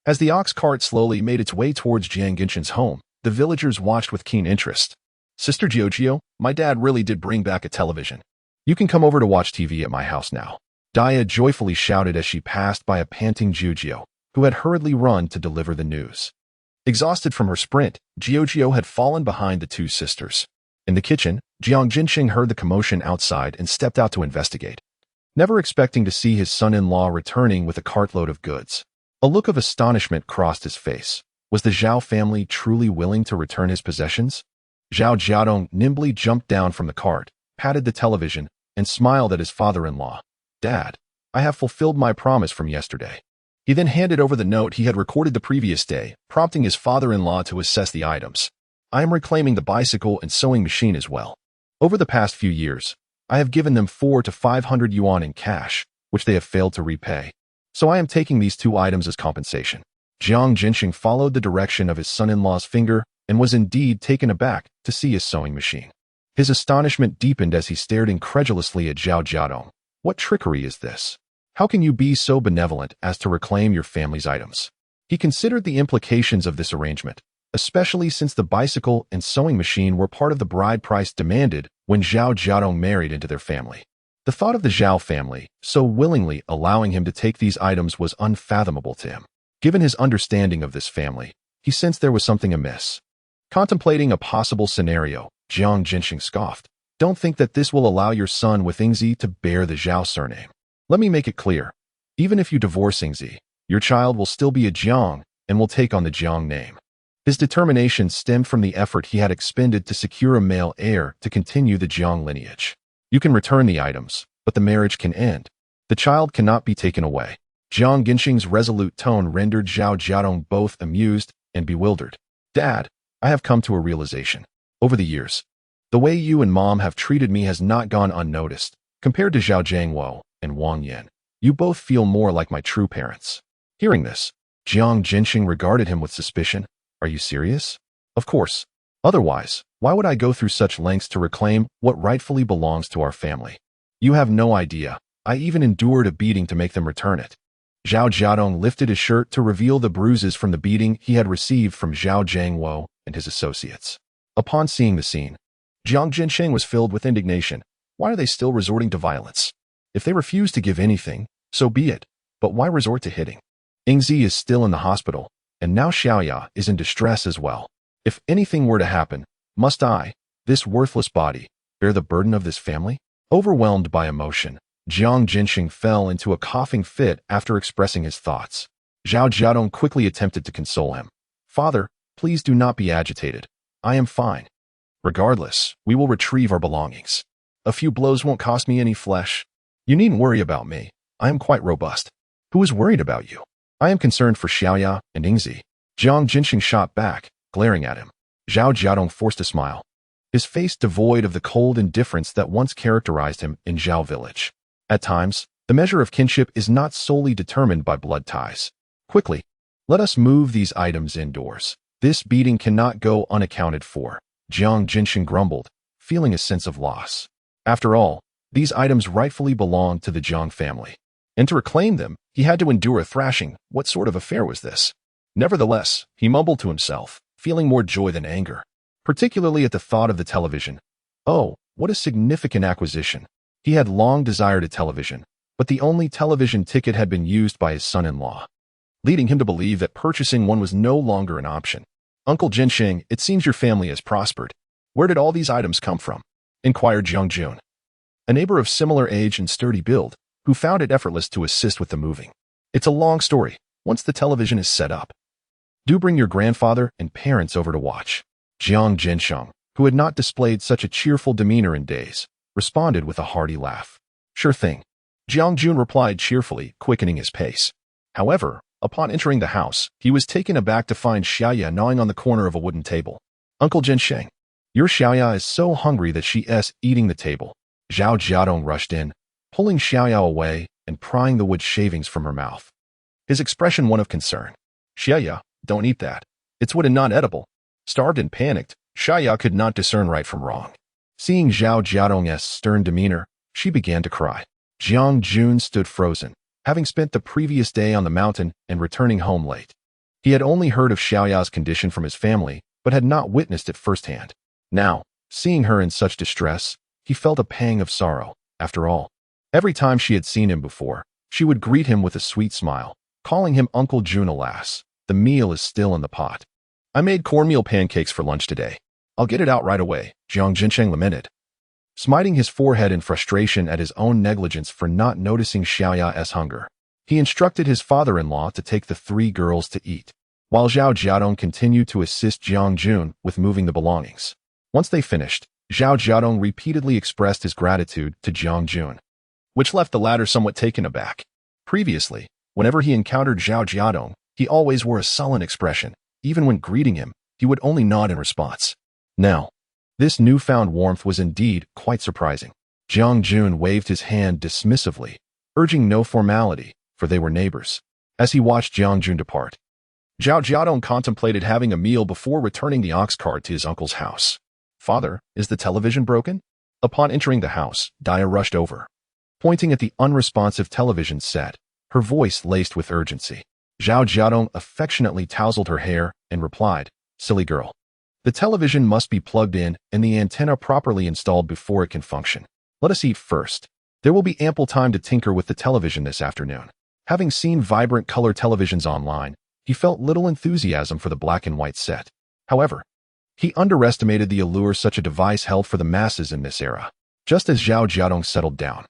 As the ox cart slowly made its way towards Jiang Genshin's home, the villagers watched with keen interest. "Sister Jiujio, my dad really did bring back a television. You can come over to watch TV at my house now," Daya joyfully shouted as she passed by a panting Jiujio, who had hurriedly run to deliver the news. Exhausted from her sprint, Jiujio had fallen behind the 2 sisters. In the kitchen, Jiang Genshin heard the commotion outside and stepped out to investigate, never expecting to see his son-in-law returning with a cartload of goods. A look of astonishment crossed his face. Was the Zhao family truly willing to return his possessions? Zhao Jiadong nimbly jumped down from the cart, patted the television, and smiled at his father-in-law. "Dad, I have fulfilled my promise from yesterday." He then handed over the note he had recorded the previous day, prompting his father-in-law to assess the items. "I am reclaiming the bicycle and sewing machine as well. Over the past few years, I have given them 400 to 500 yuan in cash, which they have failed to repay. So I am taking these 2 items as compensation." Jiang Genshin followed the direction of his son-in-law's finger and was indeed taken aback to see his sewing machine. His astonishment deepened as he stared incredulously at Zhao Jiadong. What trickery is this? How can you be so benevolent as to reclaim your family's items? He considered the implications of this arrangement, especially since the bicycle and sewing machine were part of the bride price demanded when Zhao Jiadong married into their family. The The thought of the Zhao family so willingly allowing him to take these items was unfathomable to him. Given his understanding of this family, he sensed there was something amiss. Contemplating a possible scenario, Jiang Jinxing scoffed. Don't think that this will allow your son with Yingzi to bear the Zhao surname. Let me make it clear. Even if you divorce Yingzi, your child will still be a Jiang and will take on the Jiang name. His determination stemmed from the effort he had expended to secure a male heir to continue the Jiang lineage. You can return the items, but the marriage can end. The child cannot be taken away. Jiang Jinxing's resolute tone rendered Zhao Jiadong both amused and bewildered. Dad, I have come to a realization. Over the years, the way you and Mom have treated me has not gone unnoticed. Compared to Zhao Jiangwo and Wang Yan, you both feel more like my true parents. Hearing this, Jiang Jinxing regarded him with suspicion. Are you serious? Of course. Otherwise, why would I go through such lengths to reclaim what rightfully belongs to our family? You have no idea. I even endured a beating to make them return it. Zhao Jiadong lifted his shirt to reveal the bruises from the beating he had received from Zhao Jiangwo and his associates. Upon seeing the scene, Jiang Jinxing was filled with indignation. Why are they still resorting to violence? If they refuse to give anything, so be it, but why resort to hitting? Yingzi is still in the hospital, and now Xiaoya is in distress as well. If anything were to happen, must I, this worthless body, bear the burden of this family? Overwhelmed by emotion, Jiang Jinxing fell into a coughing fit after expressing his thoughts. Zhao Jiadong quickly attempted to console him. Father, please do not be agitated. I am fine. Regardless, we will retrieve our belongings. A few blows won't cost me any flesh. You needn't worry about me. I am quite robust. Who is worried about you? I am concerned for Xiaoya and Yingzi. Jiang Jinxing shot back, glaring at him. Zhao Jiadong forced a smile, his face devoid of the cold indifference that once characterized him in Zhao village. At times, the measure of kinship is not solely determined by blood ties. Quickly, let us move these items indoors. This beating cannot go unaccounted for, Jiang Jinxing grumbled, feeling a sense of loss. After all, these items rightfully belonged to the Jiang family. And to reclaim them, he had to endure a thrashing. What sort of affair was this? Nevertheless, he mumbled to himself, feeling more joy than anger, particularly at the thought of the television. Oh, what a significant acquisition. He had long desired a television, but the only television ticket had been used by his son-in-law, leading him to believe that purchasing one was no longer an option. Uncle Jinxing, it seems your family has prospered. Where did all these items come from? Inquired Jiang Jun, a neighbor of similar age and sturdy build, who found it effortless to assist with the moving. It's a long story. Once the television is set up, do bring your grandfather and parents over to watch. Jiang Jinxing, who had not displayed such a cheerful demeanor in days, responded with a hearty laugh. Sure thing. Jiang Jun replied cheerfully, quickening his pace. However, upon entering the house, he was taken aback to find Xiaoya gnawing on the corner of a wooden table. Uncle Jinxing, your Xiaoya is so hungry that she is eating the table. Zhao Jiadong rushed in, pulling Xiaoya away and prying the wood shavings from her mouth, his expression one of concern. Xiaoya, don't eat that. It's wood and not edible. Starved and panicked, Xiaoya could not discern right from wrong. Seeing Zhao Jiadong's stern demeanor, she began to cry. Jiang Jun stood frozen, having spent the previous day on the mountain and returning home late. He had only heard of Xiaoya's condition from his family, but had not witnessed it firsthand. Now, seeing her in such distress, he felt a pang of sorrow. After all, every time she had seen him before, she would greet him with a sweet smile, calling him Uncle Jun. Alas, the meal is still in the pot. I made cornmeal pancakes for lunch today. I'll get it out right away, Jiang Jinxing lamented, smiting his forehead in frustration at his own negligence for not noticing Xiaoya's hunger. He instructed his father-in-law to take the three girls to eat, while Zhao Jiadong continued to assist Jiang Jun with moving the belongings. Once they finished, Zhao Jiadong repeatedly expressed his gratitude to Jiang Jun, which left the latter somewhat taken aback. Previously, whenever he encountered Zhao Jiadong, he always wore a sullen expression. Even when greeting him, he would only nod in response. Now, this newfound warmth was indeed quite surprising. Jiang Jun waved his hand dismissively, urging no formality, for they were neighbors. As he watched Jiang Jun depart, Zhao Jiadong contemplated having a meal before returning the ox cart to his uncle's house. Father, is the television broken? Upon entering the house, Dia rushed over, pointing at the unresponsive television set, her voice laced with urgency. Zhao Jiadong affectionately tousled her hair and replied, Silly girl. The television must be plugged in and the antenna properly installed before it can function. Let us eat first. There will be ample time to tinker with the television this afternoon. Having seen vibrant color televisions online, he felt little enthusiasm for the black and white set. However, he underestimated the allure such a device held for the masses in this era. Just as Zhao Jiadong settled down,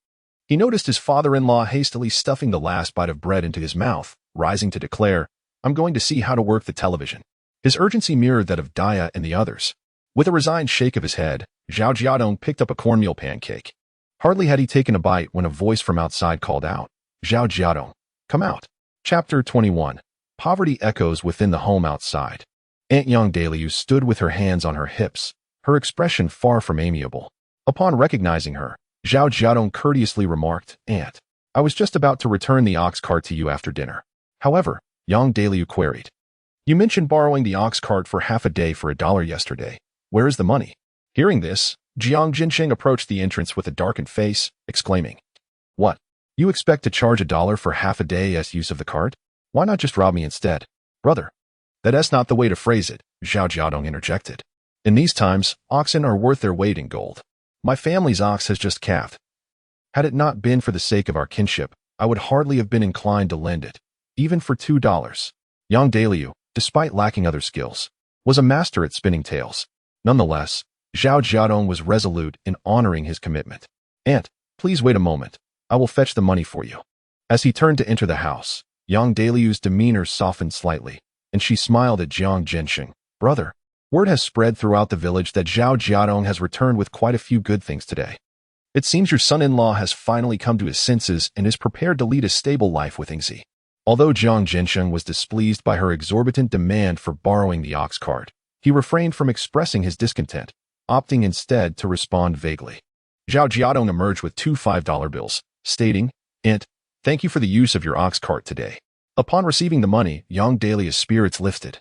he noticed his father-in-law hastily stuffing the last bite of bread into his mouth, rising to declare, "I'm going to see how to work the television." His urgency mirrored that of Daya and the others. With a resigned shake of his head, Zhao Jiadong picked up a cornmeal pancake. Hardly had he taken a bite when a voice from outside called out, "Zhao Jiadong, come out." Chapter 21. Poverty echoes within the home outside. Aunt Yang Daliu stood with her hands on her hips, her expression far from amiable. Upon recognizing her, Zhao Jiadong courteously remarked, "Aunt, I was just about to return the ox cart to you after dinner." However, Yang Daliu queried, "You mentioned borrowing the ox cart for half a day for $1 yesterday. Where is the money?" Hearing this, Jiang Jinsheng approached the entrance with a darkened face, exclaiming, "What? You expect to charge $1 for half a day's use of the cart? Why not just rob me instead?" "Brother, that's not the way to phrase it," Zhao Jiadong interjected. "In these times, oxen are worth their weight in gold. My family's ox has just calved. Had it not been for the sake of our kinship, I would hardly have been inclined to lend it, even for $2. Yang Daliu, despite lacking other skills, was a master at spinning tales. Nonetheless, Zhao Jiadong was resolute in honoring his commitment. "Aunt, please wait a moment. I will fetch the money for you." As he turned to enter the house, Yang Daliu's demeanor softened slightly, and she smiled at Jiang Jinsheng. "Brother, word has spread throughout the village that Zhao Jiadong has returned with quite a few good things today. It seems your son-in-law has finally come to his senses and is prepared to lead a stable life with Yingzi." Although Jiang Jinsheng was displeased by her exorbitant demand for borrowing the ox cart, he refrained from expressing his discontent, opting instead to respond vaguely. Zhao Jiadong emerged with 2 $5 bills, stating, "Aunt, thank you for the use of your ox cart today." Upon receiving the money, Yang Dalia's spirits lifted,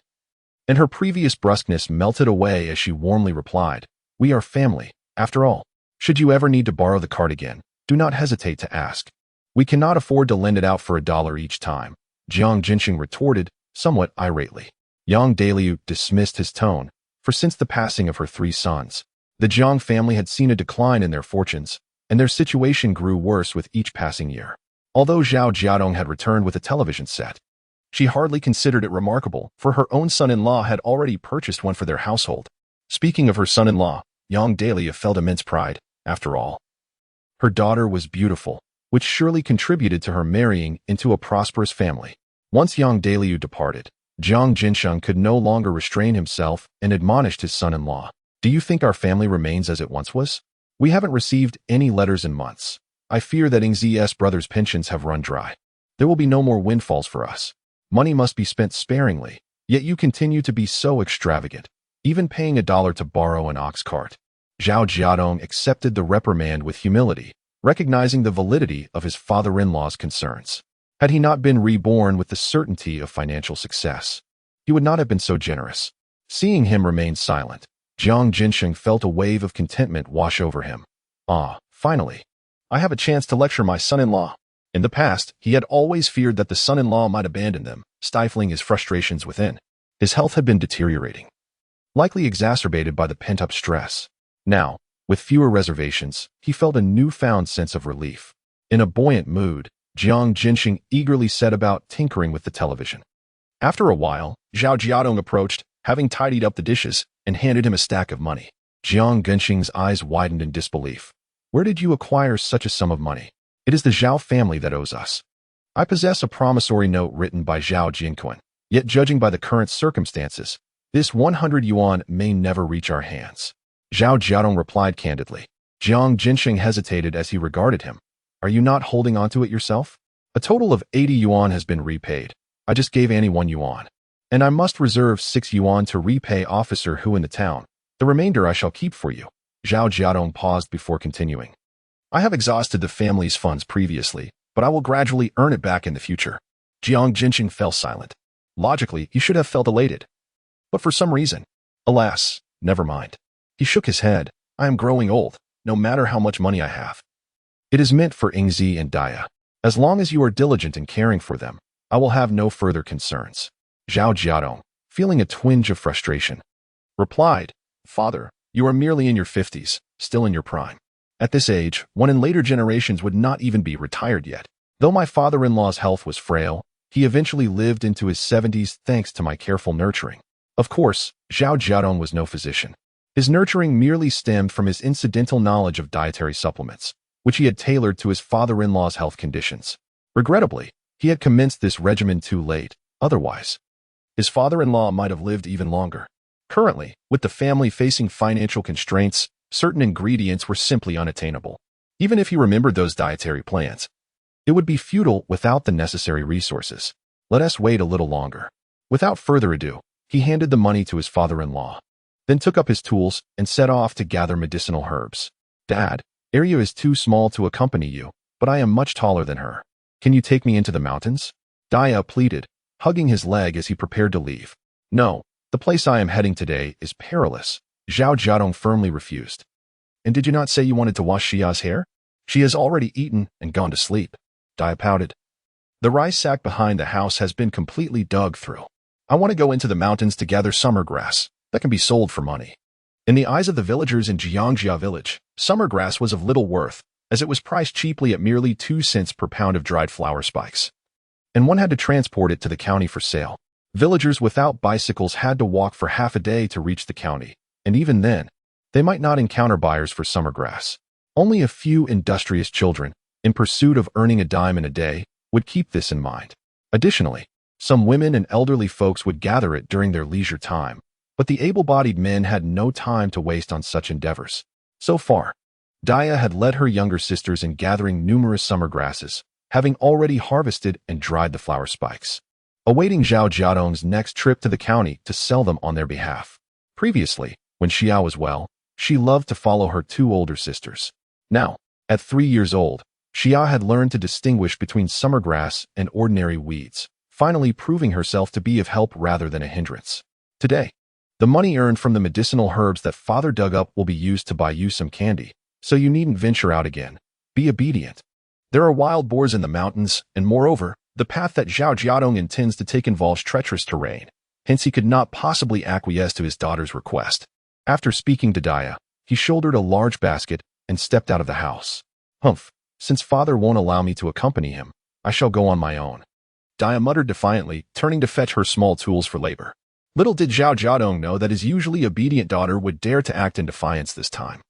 and her previous brusqueness melted away as she warmly replied, "We are family, after all. Should you ever need to borrow the cart again, do not hesitate to ask. We cannot afford to lend it out for $1 each time," Jiang Jinsheng retorted, somewhat irately. Yang Daliu dismissed his tone, for since the passing of her 3 sons, the Jiang family had seen a decline in their fortunes, and their situation grew worse with each passing year. Although Zhao Jiadong had returned with a television set, she hardly considered it remarkable, for her own son-in-law had already purchased one for their household. Speaking of her son-in-law, Yang Daliu felt immense pride. After all, her daughter was beautiful, which surely contributed to her marrying into a prosperous family. Once Yang Daliu departed, Jiang Jinsheng could no longer restrain himself and admonished his son-in-law. "Do you think our family remains as it once was? We haven't received any letters in months. I fear that Yingzi's brother's pensions have run dry. There will be no more windfalls for us. Money must be spent sparingly, yet you continue to be so extravagant, even paying $1 to borrow an ox cart." Zhao Jiadong accepted the reprimand with humility, recognizing the validity of his father-in-law's concerns. Had he not been reborn with the certainty of financial success, he would not have been so generous. Seeing him remain silent, Jiang Jinsheng felt a wave of contentment wash over him. "Ah, finally, I have a chance to lecture my son-in-law." In the past, he had always feared that the son-in-law might abandon them, stifling his frustrations within. His health had been deteriorating, likely exacerbated by the pent-up stress. Now, with fewer reservations, he felt a newfound sense of relief. In a buoyant mood, Jiang Jinsheng eagerly set about tinkering with the television. After a while, Zhao Jiadong approached, having tidied up the dishes, and handed him a stack of money. Jiang Jinsheng's eyes widened in disbelief. "Where did you acquire such a sum of money?" "It is the Zhao family that owes us. I possess a promissory note written by Zhao Jinquan, yet judging by the current circumstances, this 100 yuan may never reach our hands." Zhao Jiadong replied candidly. Jiang Jinsheng hesitated as he regarded him. "Are you not holding onto it yourself? A total of 80 yuan has been repaid. I just gave Annie 1 yuan. And I must reserve 6 yuan to repay Officer Hu in the town. The remainder I shall keep for you." Zhao Jiadong paused before continuing. "I have exhausted the family's funds previously, but I will gradually earn it back in the future." Jiang Jinsheng fell silent. Logically, he should have felt elated. But for some reason, alas, never mind. He shook his head. "I am growing old, no matter how much money I have. It is meant for Yingzi and Daya. As long as you are diligent in caring for them, I will have no further concerns." Zhao Jiadong, feeling a twinge of frustration, replied, "Father, you are merely in your 50s, still in your prime. At this age, one in later generations would not even be retired yet. Though my father-in-law's health was frail, he eventually lived into his 70s thanks to my careful nurturing. Of course, Zhao Jiadong was no physician. His nurturing merely stemmed from his incidental knowledge of dietary supplements, which he had tailored to his father-in-law's health conditions. Regrettably, he had commenced this regimen too late. Otherwise, his father-in-law might have lived even longer. Currently, with the family facing financial constraints, certain ingredients were simply unattainable. Even if he remembered those dietary plans, it would be futile without the necessary resources. Let us wait a little longer. Without further ado, he handed the money to his father-in-law, then took up his tools and set off to gather medicinal herbs. Dad, area is too small to accompany you, but I am much taller than her. Can you take me into the mountains? Daya pleaded, hugging his leg as he prepared to leave. No, the place I am heading today is perilous. Zhao Jiadong firmly refused. And did you not say you wanted to wash Xia's hair? She has already eaten and gone to sleep. Daya pouted. The rice sack behind the house has been completely dug through. I want to go into the mountains to gather summer grass that can be sold for money. In the eyes of the villagers in Xiuhong village, summer grass was of little worth, as it was priced cheaply at merely 2 cents per pound of dried flower spikes. And one had to transport it to the county for sale. Villagers without bicycles had to walk for half a day to reach the county, and even then, they might not encounter buyers for summer grass. Only a few industrious children, in pursuit of earning a dime in a day, would keep this in mind. Additionally, some women and elderly folks would gather it during their leisure time, but the able-bodied men had no time to waste on such endeavors. So far, Daya had led her younger sisters in gathering numerous summer grasses, having already harvested and dried the flower spikes, awaiting Zhao Jiadong's next trip to the county to sell them on their behalf. Previously, when Xia was well, she loved to follow her 2 older sisters. Now, at 3 years old, Xia had learned to distinguish between summer grass and ordinary weeds, finally proving herself to be of help rather than a hindrance. Today, the money earned from the medicinal herbs that father dug up will be used to buy you some candy, so you needn't venture out again. Be obedient. There are wild boars in the mountains, and moreover, the path that Zhao Jiadong intends to take involves treacherous terrain, hence he could not possibly acquiesce to his daughter's request. After speaking to Daya, he shouldered a large basket and stepped out of the house. Humph, since father won't allow me to accompany him, I shall go on my own. Daya muttered defiantly, turning to fetch her small tools for labor. Little did Zhao Jiadong know that his usually obedient daughter would dare to act in defiance this time.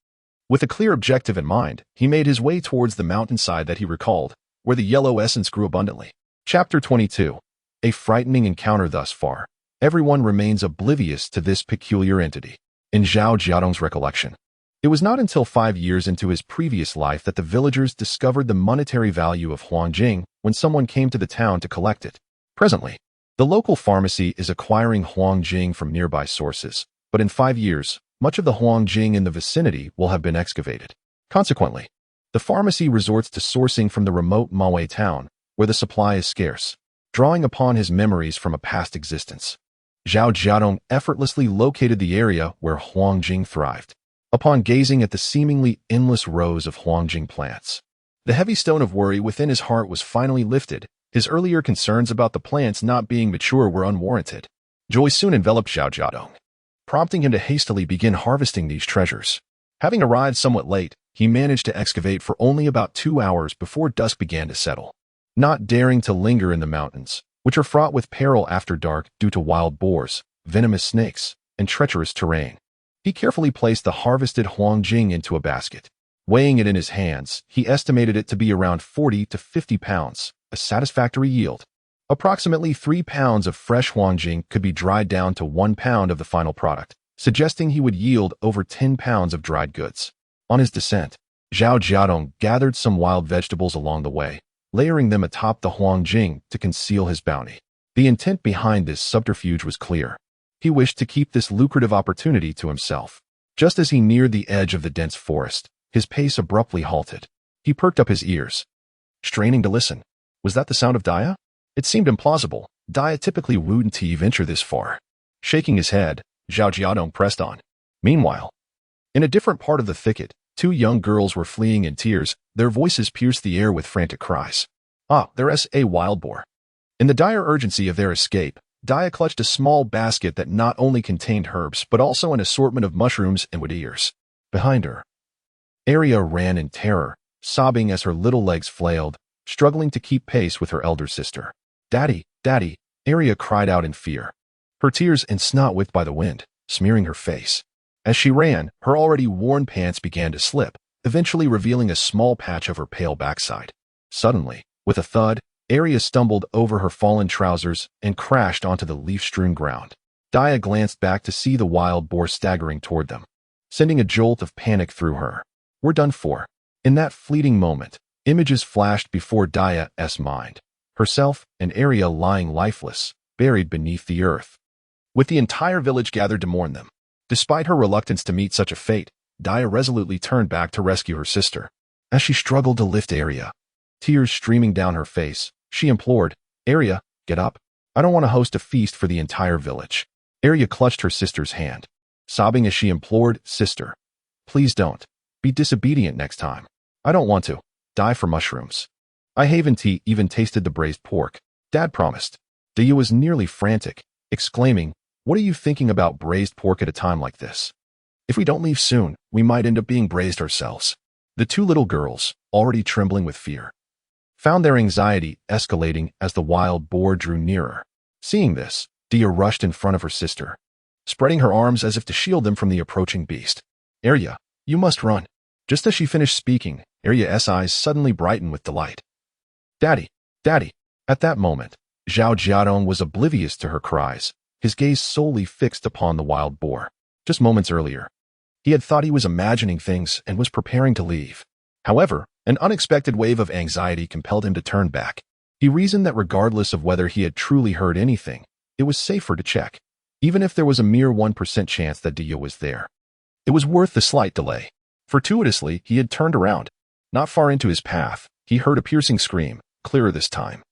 With a clear objective in mind, he made his way towards the mountainside that he recalled, where the yellow essence grew abundantly. Chapter 22. A frightening encounter thus far. Everyone remains oblivious to this peculiar entity. In Zhao Jiadong's recollection, it was not until 5 years into his previous life that the villagers discovered the monetary value of Huangjing when someone came to the town to collect it. Presently, the local pharmacy is acquiring Huangjing from nearby sources, but in 5 years, much of the Huangjing in the vicinity will have been excavated. Consequently, the pharmacy resorts to sourcing from the remote Maui town, where the supply is scarce, drawing upon his memories from a past existence. Zhao Jiadong effortlessly located the area where Huangjing thrived. Upon gazing at the seemingly endless rows of Huangjing plants, the heavy stone of worry within his heart was finally lifted. His earlier concerns about the plants not being mature were unwarranted. Joy soon enveloped Zhao Jiadong, prompting him to hastily begin harvesting these treasures. Having arrived somewhat late, he managed to excavate for only about 2 hours before dusk began to settle. Not daring to linger in the mountains, which are fraught with peril after dark due to wild boars, venomous snakes, and treacherous terrain, he carefully placed the harvested Huangjing into a basket. Weighing it in his hands, he estimated it to be around 40 to 50 pounds, a satisfactory yield. Approximately 3 pounds of fresh Huangjing could be dried down to 1 pound of the final product, suggesting he would yield over 10 pounds of dried goods. On his descent, Zhao Jiadong gathered some wild vegetables along the way, layering them atop the Huangjing to conceal his bounty. The intent behind this subterfuge was clear. He wished to keep this lucrative opportunity to himself. Just as he neared the edge of the dense forest, his pace abruptly halted. He perked up his ears, straining to listen. Was that the sound of Daya? It seemed implausible. Daya typically wouldn't venture this far. Shaking his head, Zhao Jiadong pressed on. Meanwhile, in a different part of the thicket, 2 young girls were fleeing in tears. Their voices pierced the air with frantic cries. Ah, there's a wild boar. In the dire urgency of their escape, Daya clutched a small basket that not only contained herbs but also an assortment of mushrooms and wood ears. Behind her, Arya ran in terror, sobbing as her little legs flailed, struggling to keep pace with her elder sister. "Daddy, Daddy!" Arya cried out in fear, her tears and snot whipped by the wind, smearing her face. As she ran, her already worn pants began to slip, eventually revealing a small patch of her pale backside. Suddenly, with a thud, Arya stumbled over her fallen trousers and crashed onto the leaf-strewn ground. Daya glanced back to see the wild boar staggering toward them, sending a jolt of panic through her. "We're done for." In that fleeting moment, images flashed before Daya's mind. Herself and Arya lying lifeless, buried beneath the earth, with the entire village gathered to mourn them. Despite her reluctance to meet such a fate, Daya resolutely turned back to rescue her sister. As she struggled to lift Arya, tears streaming down her face, she implored, "Arya, get up. I don't want to host a feast for the entire village." Arya clutched her sister's hand, sobbing as she implored, "Sister, please don't. Be disobedient next time. I don't want to die for mushrooms. I haven't even tasted the braised pork. Dad promised." Daya was nearly frantic, exclaiming, "What are you thinking about braised pork at a time like this? If we don't leave soon, we might end up being braised ourselves." The two little girls, already trembling with fear, found their anxiety escalating as the wild boar drew nearer. Seeing this, Daya rushed in front of her sister, spreading her arms as if to shield them from the approaching beast. "Arya, you must run." Just as she finished speaking, Arya's eyes suddenly brightened with delight. "Daddy, Daddy!" At that moment, Zhao Jiadong was oblivious to her cries, his gaze solely fixed upon the wild boar. Just moments earlier, he had thought he was imagining things and was preparing to leave. However, an unexpected wave of anxiety compelled him to turn back. He reasoned that regardless of whether he had truly heard anything, it was safer to check, even if there was a mere 1% chance that Daya was there. It was worth the slight delay. Fortuitously, he had turned around. Not far into his path, he heard a piercing scream, clearer this time,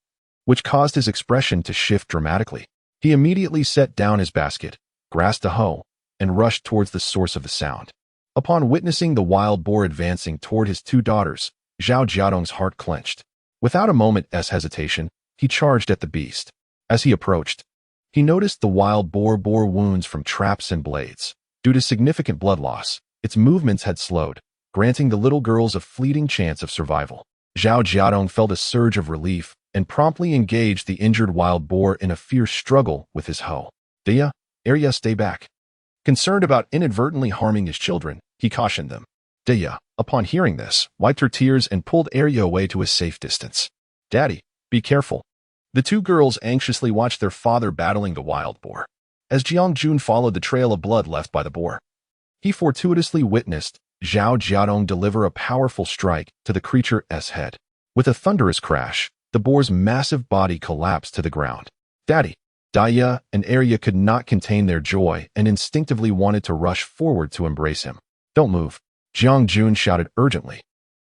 which caused his expression to shift dramatically. He immediately set down his basket, grasped a hoe, and rushed towards the source of the sound. Upon witnessing the wild boar advancing toward his two daughters, Zhao Jiadong's heart clenched. Without a moment's hesitation, he charged at the beast. As he approached, he noticed the wild boar bore wounds from traps and blades. Due to significant blood loss, its movements had slowed, granting the little girls a fleeting chance of survival. Zhao Jiadong felt a surge of relief and promptly engaged the injured wild boar in a fierce struggle with his hoe. "Daya, Arya, stay back." Concerned about inadvertently harming his children, he cautioned them. Daya, upon hearing this, wiped her tears and pulled Arya away to a safe distance. "Daddy, be careful." The two girls anxiously watched their father battling the wild boar. As Xiuhong followed the trail of blood left by the boar, he fortuitously witnessed Zhao Jiadong deliver a powerful strike to the creature's head. With a thunderous crash, the boar's massive body collapsed to the ground. "Daddy!" Daya and Arya could not contain their joy and instinctively wanted to rush forward to embrace him. "Don't move!" Xiuhong shouted urgently.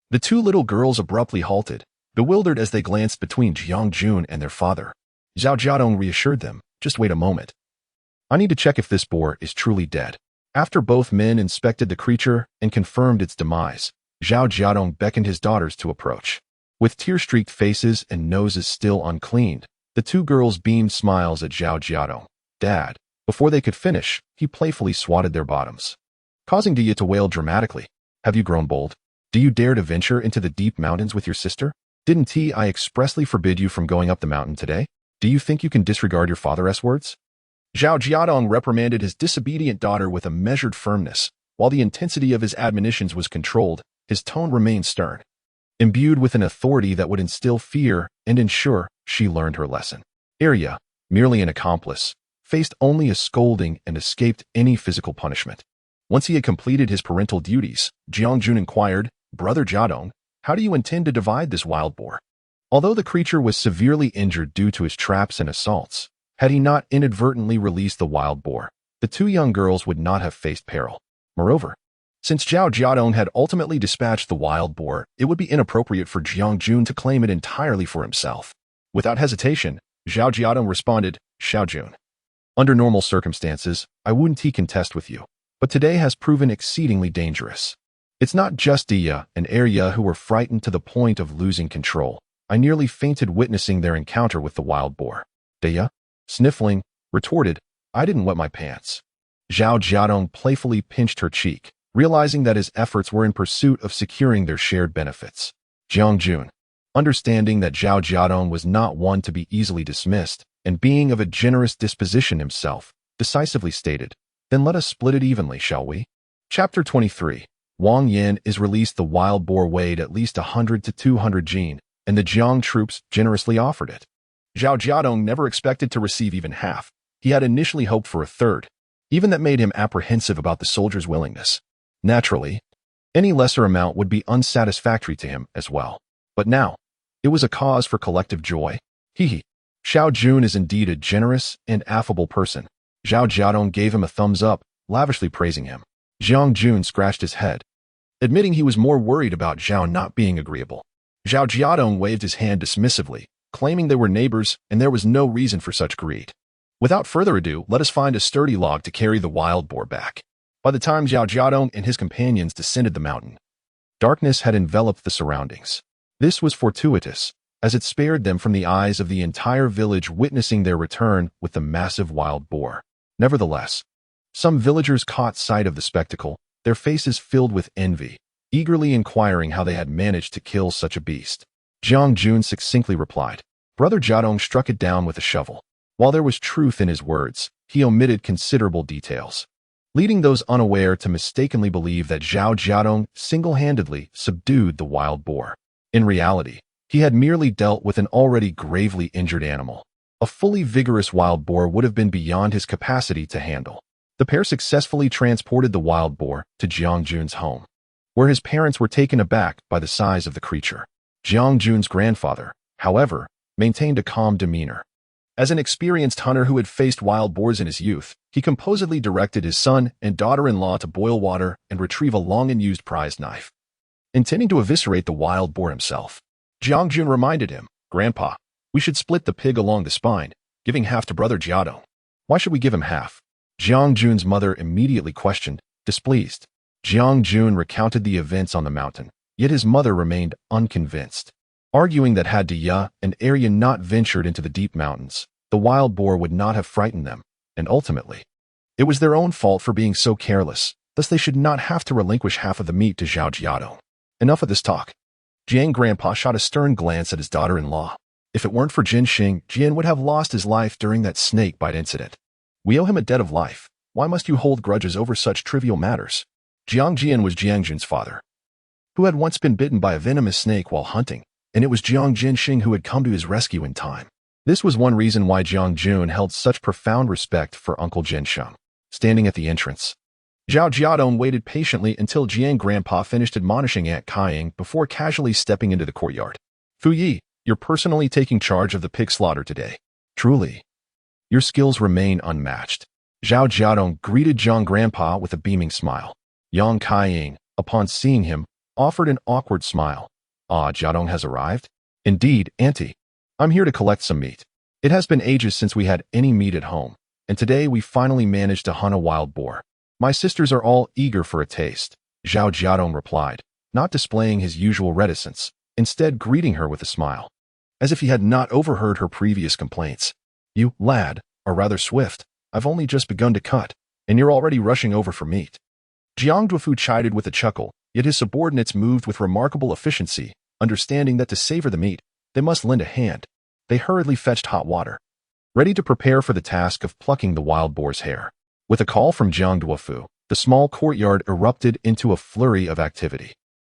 The two little girls abruptly halted, bewildered as they glanced between Xiuhong and their father. Zhao Jiadong reassured them, "Just wait a moment. I need to check if this boar is truly dead." After both men inspected the creature and confirmed its demise, Zhao Jiadong beckoned his daughters to approach. With tear-streaked faces and noses still uncleaned, the two girls beamed smiles at Zhao Jiadong. "Dad." Before they could finish, he playfully swatted their bottoms, causing Daya to wail dramatically. "Have you grown bold? Do you dare to venture into the deep mountains with your sister? Didn't I expressly forbid you from going up the mountain today? Do you think you can disregard your father's words?" Zhao Jiadong reprimanded his disobedient daughter with a measured firmness. While the intensity of his admonitions was controlled, his tone remained stern, imbued with an authority that would instill fear and ensure she learned her lesson. Arya, merely an accomplice, faced only a scolding and escaped any physical punishment. Once he had completed his parental duties, Xiuhong inquired, "Brother Jiadong, how do you intend to divide this wild boar?" Although the creature was severely injured due to his traps and assaults, had he not inadvertently released the wild boar, the two young girls would not have faced peril. Moreover, since Zhao Jiadong had ultimately dispatched the wild boar, it would be inappropriate for Xiuhong to claim it entirely for himself. Without hesitation, Zhao Jiadong responded, "Xiaojun, under normal circumstances, I wouldn't contest with you, but today has proven exceedingly dangerous. It's not just Daya and Arya who were frightened to the point of losing control. I nearly fainted witnessing their encounter with the wild boar." Daya, sniffling, retorted, "I didn't wet my pants." Zhao Jiadong playfully pinched her cheek, realizing that his efforts were in pursuit of securing their shared benefits. Jiang Jun, understanding that Zhao Jiadong was not one to be easily dismissed, and being of a generous disposition himself, decisively stated, "Then let us split it evenly, shall we?" Chapter 23. Wang Yan is released. The wild boar weighed at least 100 to 200 jin, and the Jiang troops generously offered it. Zhao Jiadong never expected to receive even half. He had initially hoped for a third. Even that made him apprehensive about the soldiers' willingness. Naturally, any lesser amount would be unsatisfactory to him as well. But now, it was a cause for collective joy. Hee. Xiao Jun is indeed a generous and affable person. Zhao Jiadong gave him a thumbs up, lavishly praising him. Jiang Jun scratched his head, admitting he was more worried about Zhao not being agreeable. Zhao Jiadong waved his hand dismissively, claiming they were neighbors and there was no reason for such greed. Without further ado, let us find a sturdy log to carry the wild boar back. By the time Zhao Jiadong and his companions descended the mountain, darkness had enveloped the surroundings. This was fortuitous, as it spared them from the eyes of the entire village witnessing their return with the massive wild boar. Nevertheless, some villagers caught sight of the spectacle, their faces filled with envy, eagerly inquiring how they had managed to kill such a beast. Jiang Jun succinctly replied. Brother Jiadong struck it down with a shovel. While there was truth in his words, he omitted considerable details, leading those unaware to mistakenly believe that Zhao Jiadong single-handedly subdued the wild boar. In reality, he had merely dealt with an already gravely injured animal. A fully vigorous wild boar would have been beyond his capacity to handle. The pair successfully transported the wild boar to Jiang Jun's home, where his parents were taken aback by the size of the creature. Jiang Jun's grandfather, however, maintained a calm demeanor. As an experienced hunter who had faced wild boars in his youth, he composedly directed his son and daughter-in-law to boil water and retrieve a long-unused prized knife, intending to eviscerate the wild boar himself. Jiang Jun reminded him, Grandpa, we should split the pig along the spine, giving half to Brother Jiadong. Why should we give him half? Jiang Jun's mother immediately questioned, displeased. Jiang Jun recounted the events on the mountain, yet his mother remained unconvinced, arguing that had Dia and Arya not ventured into the deep mountains, the wild boar would not have frightened them, and ultimately, it was their own fault for being so careless, thus they should not have to relinquish half of the meat to Zhao Jiadong. Enough of this talk. Jiang Grandpa shot a stern glance at his daughter-in-law. If it weren't for Jin Xing, Jian would have lost his life during that snake bite incident. We owe him a debt of life. Why must you hold grudges over such trivial matters? Jiang Jian was Jiang Jun's father, who had once been bitten by a venomous snake while hunting, and it was Jiang Jin Xing who had come to his rescue in time. This was one reason why Jiang Jun held such profound respect for Uncle Jin Sheng. Standing at the entrance, Zhao Jiadong waited patiently until Jiang Grandpa finished admonishing Aunt Kaiying before casually stepping into the courtyard. Fu Yi, you're personally taking charge of the pig slaughter today. Truly, your skills remain unmatched. Zhao Jiadong greeted Jiang Grandpa with a beaming smile. Yang Kaiying, upon seeing him, offered an awkward smile. Ah, Jiadong has arrived? Indeed, Auntie. I'm here to collect some meat. It has been ages since we had any meat at home, and today we finally managed to hunt a wild boar. My sisters are all eager for a taste, Zhao Jiadong replied, not displaying his usual reticence, instead greeting her with a smile, as if he had not overheard her previous complaints. You, lad, are rather swift. I've only just begun to cut, and you're already rushing over for meat. Jiang Duofu chided with a chuckle, yet his subordinates moved with remarkable efficiency, understanding that to savor the meat, they must lend a hand. They hurriedly fetched hot water, ready to prepare for the task of plucking the wild boar's hair. With a call from Jiang Duofu, the small courtyard erupted into a flurry of activity.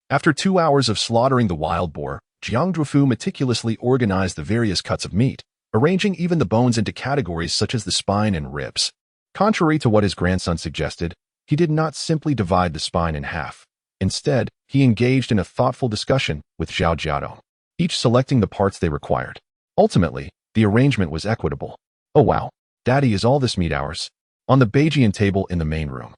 After 2 hours of slaughtering the wild boar, Jiang Duofu meticulously organized the various cuts of meat, arranging even the bones into categories such as the spine and ribs. Contrary to what his grandson suggested, he did not simply divide the spine in half. Instead, he engaged in a thoughtful discussion with Zhao Jiadong, each selecting the parts they required. Ultimately, the arrangement was equitable. Oh wow, Daddy, is all this meat ours? On the Beijian table in the main room,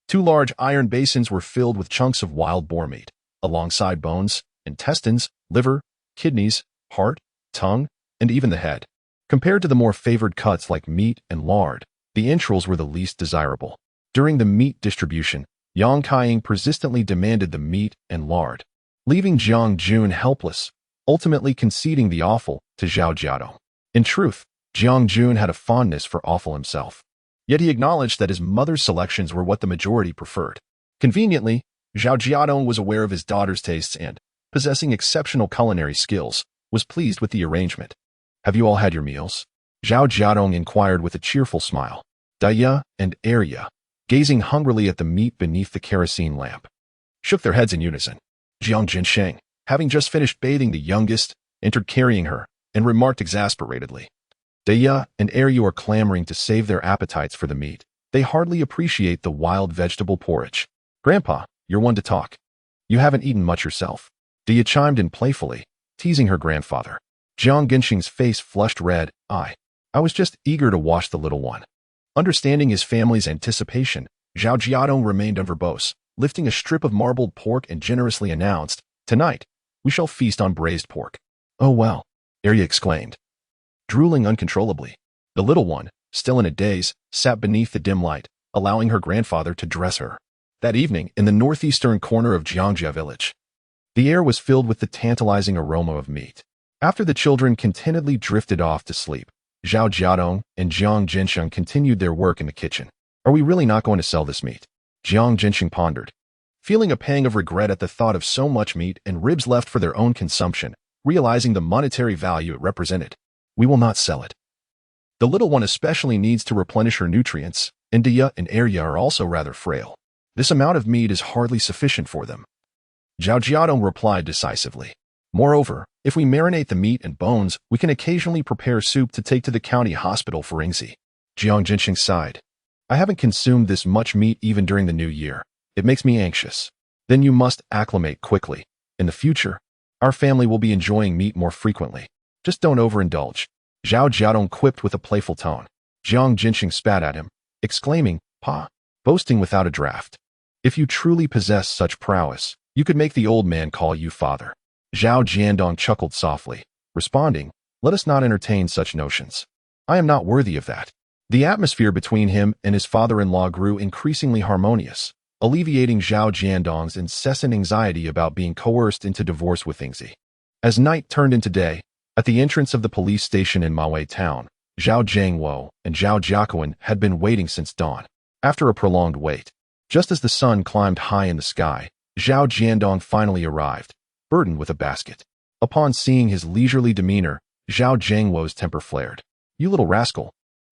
2 large iron basins were filled with chunks of wild boar meat, alongside bones, intestines, liver, kidneys, heart, tongue, and even the head. Compared to the more favored cuts like meat and lard, the entrails were the least desirable. During the meat distribution, Yang Kaiying persistently demanded the meat and lard, leaving Jiang Jun helpless, ultimately conceding the offal to Zhao Jiadong. In truth, Jiang Jun had a fondness for offal himself, yet he acknowledged that his mother's selections were what the majority preferred. Conveniently, Zhao Jiadong was aware of his daughter's tastes and, possessing exceptional culinary skills, was pleased with the arrangement. Have you all had your meals? Zhao Jiadong inquired with a cheerful smile. Daya and Arya, gazing hungrily at the meat beneath the kerosene lamp, shook their heads in unison. Jiang Jinsheng, having just finished bathing the youngest, entered carrying her, and remarked exasperatedly. Daya and Arya are clamoring to save their appetites for the meat. They hardly appreciate the wild vegetable porridge. Grandpa, you're one to talk. You haven't eaten much yourself. Daya chimed in playfully, teasing her grandfather. Jiang Jinsheng's face flushed red. I was just eager to wash the little one. Understanding his family's anticipation, Zhao Jiadong remained unverbose, lifting a strip of marbled pork and generously announced, "Tonight, we shall feast on braised pork." "Oh well," Arya exclaimed, drooling uncontrollably. The little one, still in a daze, sat beneath the dim light, allowing her grandfather to dress her. That evening, in the northeastern corner of Jiangjia village, the air was filled with the tantalizing aroma of meat. After the children contentedly drifted off to sleep, Zhao Jiadong and Jiang Jinsheng continued their work in the kitchen. Are we really not going to sell this meat? Jiang Jinsheng pondered, feeling a pang of regret at the thought of so much meat and ribs left for their own consumption, realizing the monetary value it represented. We will not sell it. The little one especially needs to replenish her nutrients, and Daya and Arya are also rather frail. This amount of meat is hardly sufficient for them. Zhao Jiadong replied decisively. Moreover, if we marinate the meat and bones, we can occasionally prepare soup to take to the county hospital for Yingzi. Jiang Jinsheng sighed. I haven't consumed this much meat even during the new year. It makes me anxious. Then you must acclimate quickly. In the future, our family will be enjoying meat more frequently. Just don't overindulge. Zhao Jiadong quipped with a playful tone. Jiang Jinsheng spat at him, exclaiming, Pa, boasting without a draft. If you truly possess such prowess, you could make the old man call you father. Zhao Jiadong chuckled softly, responding, let us not entertain such notions. I am not worthy of that. The atmosphere between him and his father-in-law grew increasingly harmonious, alleviating Zhao Jiadong's incessant anxiety about being coerced into divorce with Yingzi. As night turned into day, at the entrance of the police station in Maowei town, Zhao Jiangwo and Zhao Jiaquan had been waiting since dawn. After a prolonged wait, just as the sun climbed high in the sky, Zhao Jiadong finally arrived, burdened with a basket. Upon seeing his leisurely demeanor, Zhao Jiangwo's temper flared. You little rascal.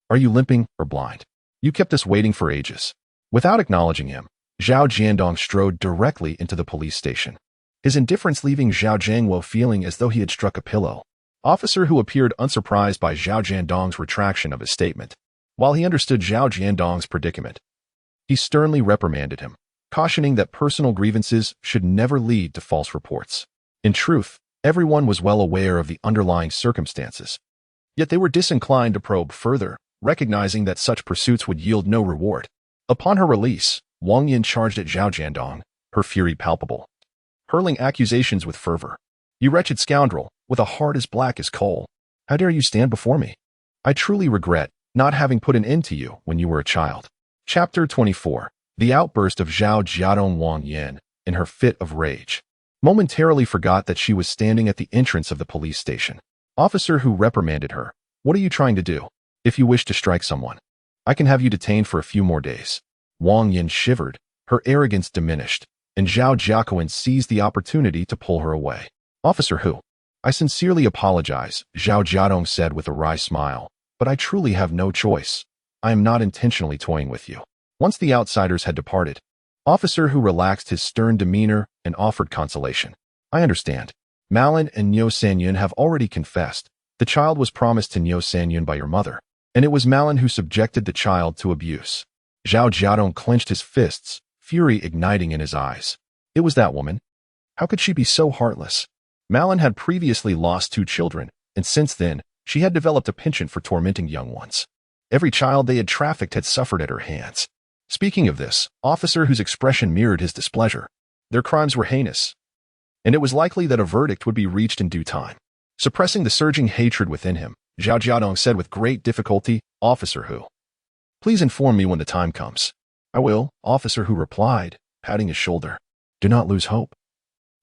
Are you limping or blind? You kept us waiting for ages. Without acknowledging him, Zhao Jiadong strode directly into the police station, his indifference leaving Zhao Jiangwo feeling as though he had struck a pillow. Officer who appeared unsurprised by Zhao Jiadong's retraction of his statement. While he understood Zhao Jiadong's predicament, he sternly reprimanded him, cautioning that personal grievances should never lead to false reports. In truth, everyone was well aware of the underlying circumstances, yet they were disinclined to probe further, recognizing that such pursuits would yield no reward. Upon her release, Wang Yin charged at Zhao Jiadong, her fury palpable, hurling accusations with fervor. You wretched scoundrel, with a heart as black as coal. How dare you stand before me? I truly regret not having put an end to you when you were a child. Chapter 24. The outburst of Zhao Jiadong. Wang Yin, in her fit of rage, momentarily forgot that she was standing at the entrance of the police station. Officer who reprimanded her, what are you trying to do? If you wish to strike someone, I can have you detained for a few more days. Wang Yin shivered, her arrogance diminished, and Zhao Jiaquan seized the opportunity to pull her away. Officer who? I sincerely apologize, Zhao Jiadong said with a wry smile, but I truly have no choice. I am not intentionally toying with you. Once the outsiders had departed, Officer who relaxed his stern demeanor and offered consolation. I understand. Malin and Niu Sanyun have already confessed. The child was promised to Niu Sanyun by your mother, and it was Malin who subjected the child to abuse. Zhao Jiadong clenched his fists, fury igniting in his eyes. It was that woman. How could she be so heartless? Malin had previously lost 2 children, and since then, she had developed a penchant for tormenting young ones. Every child they had trafficked had suffered at her hands. Speaking of this, Officer whose expression mirrored his displeasure. Their crimes were heinous, and it was likely that a verdict would be reached in due time. Suppressing the surging hatred within him, Zhao Jiadong said with great difficulty, Officer who? Please inform me when the time comes. I will, Officer who replied, patting his shoulder. Do not lose hope.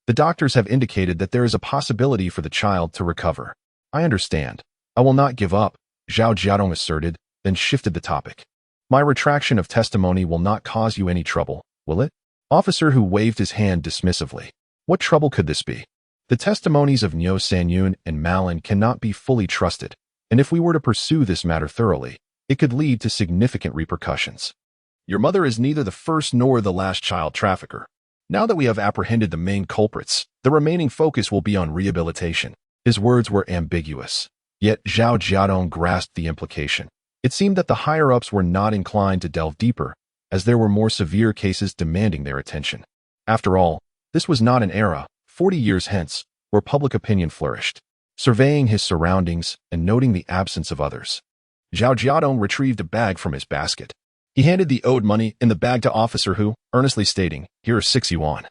The doctors have indicated that there is a possibility for the child to recover. I understand. I will not give up, Zhao Jiadong asserted, then shifted the topic. My retraction of testimony will not cause you any trouble, will it? Officer Hu waved his hand dismissively. What trouble could this be? The testimonies of Niu Sanyun and Malin cannot be fully trusted, and if we were to pursue this matter thoroughly, it could lead to significant repercussions. Your mother is neither the first nor the last child trafficker. Now that we have apprehended the main culprits, the remaining focus will be on rehabilitation. His words were ambiguous, yet Zhao Jiadong grasped the implication. It seemed that the higher-ups were not inclined to delve deeper, as there were more severe cases demanding their attention. After all, this was not an era, 40 years hence, where public opinion flourished. Surveying his surroundings and noting the absence of others, Zhao Jiadong retrieved a bag from his basket. He handed the owed money in the bag to Officer Hu, earnestly stating, "Here are 6 yuan,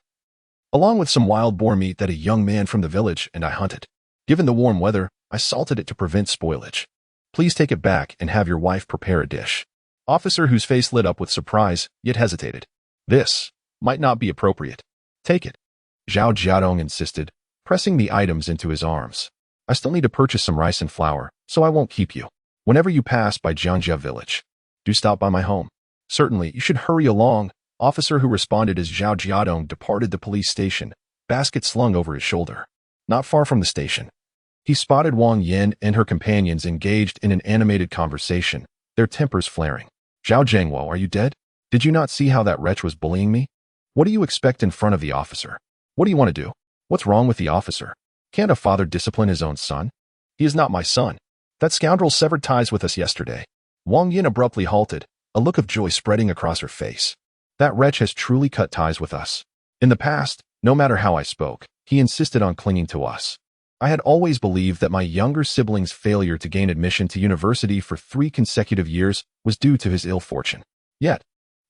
along with some wild boar meat that a young man from the village and I hunted. Given the warm weather, I salted it to prevent spoilage. Please take it back and have your wife prepare a dish." Officer Hu's face lit up with surprise, yet hesitated. "This might not be appropriate." "Take it," Zhao Jiadong insisted, pressing the items into his arms. "I still need to purchase some rice and flour, so I won't keep you. Whenever you pass by Jiangjia village, do stop by my home." "Certainly, you should hurry along," Officer Hu responded as Zhao Jiadong departed the police station, basket slung over his shoulder. Not far from the station, he spotted Wang Yan and her companions engaged in an animated conversation, their tempers flaring. "Zhao Jiangwo, are you dead? Did you not see how that wretch was bullying me? What do you expect in front of the officer? What do you want to do? What's wrong with the officer? Can't a father discipline his own son? He is not my son. That scoundrel severed ties with us yesterday." Wang Yan abruptly halted, a look of joy spreading across her face. "That wretch has truly cut ties with us. In the past, no matter how I spoke, he insisted on clinging to us. I had always believed that my younger sibling's failure to gain admission to university for 3 consecutive years was due to his ill fortune. Yet,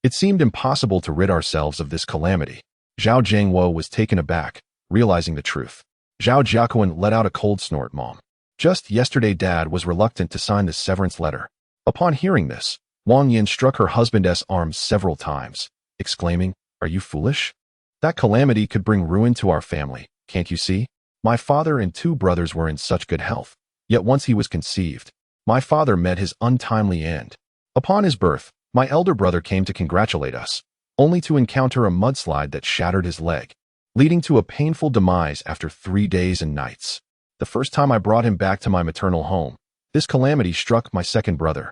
it seemed impossible to rid ourselves of this calamity." Zhao Jiangwo was taken aback, realizing the truth. Zhao Jiaquan let out a cold snort. "Mom, just yesterday Dad was reluctant to sign the severance letter." Upon hearing this, Wang Yan struck her husband's arm several times, exclaiming, "Are you foolish? That calamity could bring ruin to our family, can't you see? My father and 2 brothers were in such good health, yet once he was conceived, my father met his untimely end. Upon his birth, my elder brother came to congratulate us, only to encounter a mudslide that shattered his leg, leading to a painful demise after 3 days and nights. The first time I brought him back to my maternal home, this calamity struck my second brother,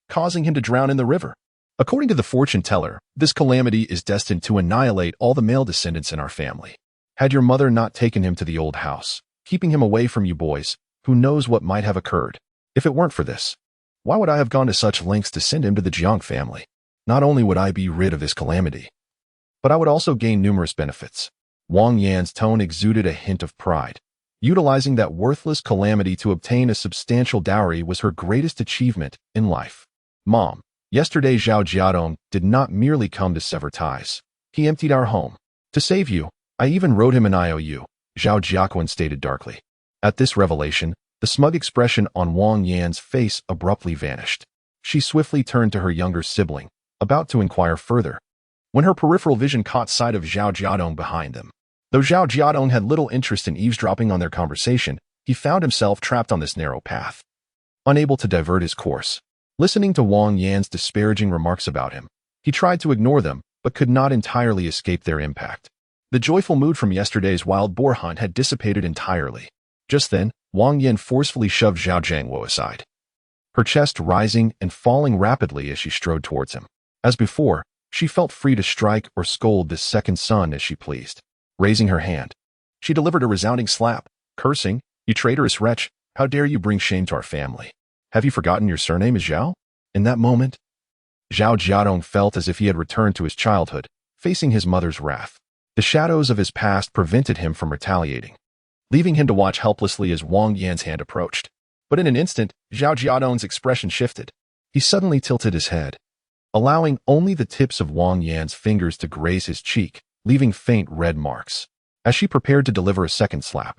causing him to drown in the river. According to the fortune teller, this calamity is destined to annihilate all the male descendants in our family. Had your mother not taken him to the old house, keeping him away from you boys, who knows what might have occurred? If it weren't for this, why would I have gone to such lengths to send him to the Jiang family? Not only would I be rid of this calamity, but I would also gain numerous benefits." Wang Yan's tone exuded a hint of pride. Utilizing that worthless calamity to obtain a substantial dowry was her greatest achievement in life. "Mom, yesterday Zhao Jiadong did not merely come to sever ties. He emptied our home. To save you, I even wrote him an IOU," Zhao Jiaquan stated darkly. At this revelation, the smug expression on Wang Yan's face abruptly vanished. She swiftly turned to her younger sibling, about to inquire further, when her peripheral vision caught sight of Zhao Jiadong behind them. Though Zhao Jiadong had little interest in eavesdropping on their conversation, he found himself trapped on this narrow path, unable to divert his course. Listening to Wang Yan's disparaging remarks about him, he tried to ignore them, but could not entirely escape their impact. The joyful mood from yesterday's wild boar hunt had dissipated entirely. Just then, Wang Yan forcefully shoved Zhao Jiangwo aside, her chest rising and falling rapidly as she strode towards him. As before, she felt free to strike or scold this second son as she pleased. Raising her hand, she delivered a resounding slap, cursing, "You traitorous wretch, how dare you bring shame to our family? Have you forgotten your surname is Zhao?" In that moment, Zhao Jiadong felt as if he had returned to his childhood, facing his mother's wrath. The shadows of his past prevented him from retaliating, leaving him to watch helplessly as Wang Yan's hand approached. But in an instant, Zhao Jiadong's expression shifted. He suddenly tilted his head, allowing only the tips of Wang Yan's fingers to graze his cheek, leaving faint red marks. As she prepared to deliver a second slap,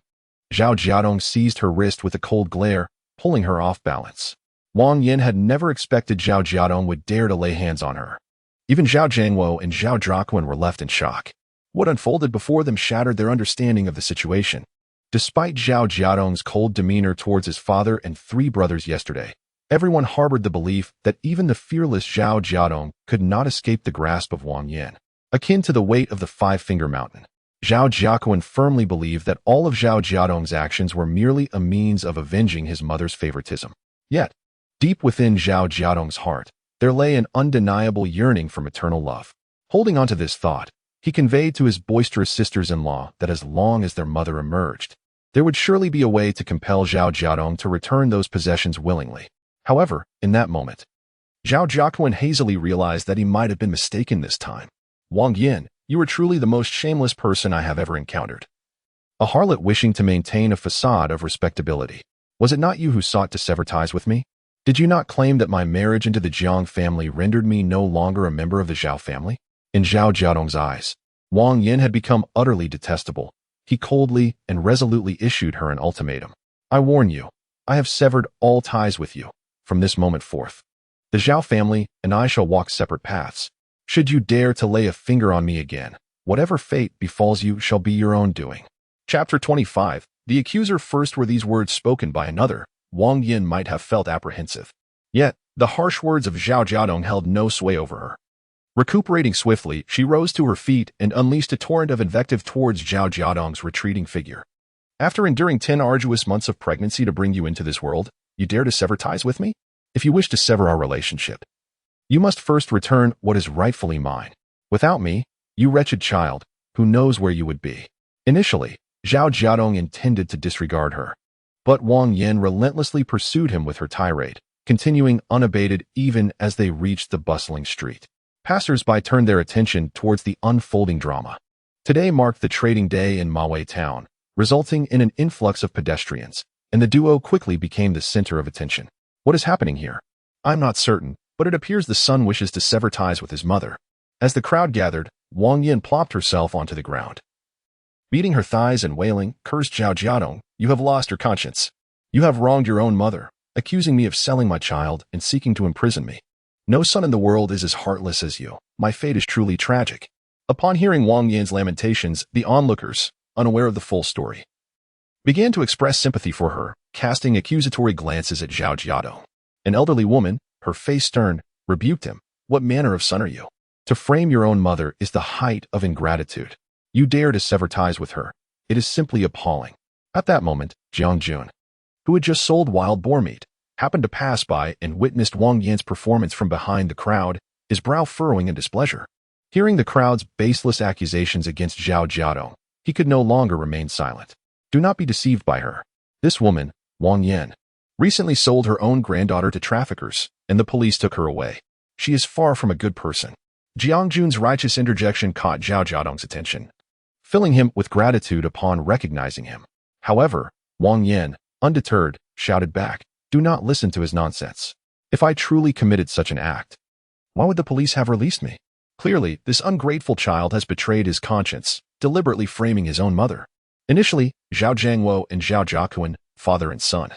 Zhao Jiadong seized her wrist with a cold glare, pulling her off balance. Wang Yan had never expected Zhao Jiadong would dare to lay hands on her. Even Zhao Jiangwo and Zhao Jiaquan were left in shock. What unfolded before them shattered their understanding of the situation. Despite Zhao Jiadong's cold demeanor towards his father and 3 brothers yesterday, everyone harbored the belief that even the fearless Zhao Jiadong could not escape the grasp of Wang Yan. akin to the weight of the five-finger mountain. Zhao Jiadong firmly believed that all of Zhao Jiadong's actions were merely a means of avenging his mother's favoritism. Yet, deep within Zhao Jiadong's heart, there lay an undeniable yearning for maternal love. Holding on to this thought, he conveyed to his boisterous sisters-in-law that as long as their mother emerged, there would surely be a way to compel Zhao Jiadong to return those possessions willingly. However, in that moment, Zhao Jiadong hazily realized that he might have been mistaken this time. Wang Yin, you are truly the most shameless person I have ever encountered. A harlot wishing to maintain a facade of respectability. Was it not you who sought to sever ties with me? Did you not claim that my marriage into the Jiang family rendered me no longer a member of the Zhao family? In Zhao Jiadong's eyes, Wang Yin had become utterly detestable. He coldly and resolutely issued her an ultimatum. I warn you, I have severed all ties with you. From this moment forth, the Zhao family and I shall walk separate paths. Should you dare to lay a finger on me again, whatever fate befalls you shall be your own doing. Chapter 25. The accuser. First were these words spoken by another. Wang Yin might have felt apprehensive. Yet, the harsh words of Zhao Jiadong held no sway over her. Recuperating swiftly, she rose to her feet and unleashed a torrent of invective towards Zhao Jiadong's retreating figure. After enduring 10 arduous months of pregnancy to bring you into this world, you dare to sever ties with me? If you wish to sever our relationship, you must first return what is rightfully mine. Without me, you wretched child, who knows where you would be? Initially, Zhao Jiadong intended to disregard her. But Wang Yin relentlessly pursued him with her tirade, continuing unabated even as they reached the bustling street. Passers-by turned their attention towards the unfolding drama. Today marked the trading day in Mawei town, resulting in an influx of pedestrians, and the duo quickly became the center of attention. What is happening here? I'm not certain, but it appears the son wishes to sever ties with his mother. As the crowd gathered, Wang Yin plopped herself onto the ground. Beating her thighs and wailing, cursed Zhao Jiadong, you have lost your conscience. You have wronged your own mother, accusing me of selling my child and seeking to imprison me. No son in the world is as heartless as you. My fate is truly tragic. Upon hearing Wang Yin's lamentations, the onlookers, unaware of the full story, began to express sympathy for her, casting accusatory glances at Zhao Jiadong. An elderly woman, her face stern, rebuked him. What manner of son are you? To frame your own mother is the height of ingratitude. You dare to sever ties with her. It is simply appalling. At that moment, Jiang Jun, who had just sold wild boar meat, happened to pass by and witnessed Wang Yin's performance from behind the crowd, his brow furrowing in displeasure. Hearing the crowd's baseless accusations against Zhao Jiadong, he could no longer remain silent. Do not be deceived by her. This woman, Wang Yin, recently sold her own granddaughter to traffickers, and the police took her away. She is far from a good person. Jiang Jun's righteous interjection caught Zhao Jiadong's attention, filling him with gratitude upon recognizing him. However, Wang Yin, undeterred, shouted back, do not listen to his nonsense. If I truly committed such an act, why would the police have released me? Clearly, this ungrateful child has betrayed his conscience, deliberately framing his own mother. Initially, Zhao Jiangwo and Zhao Jiaquan, father and son,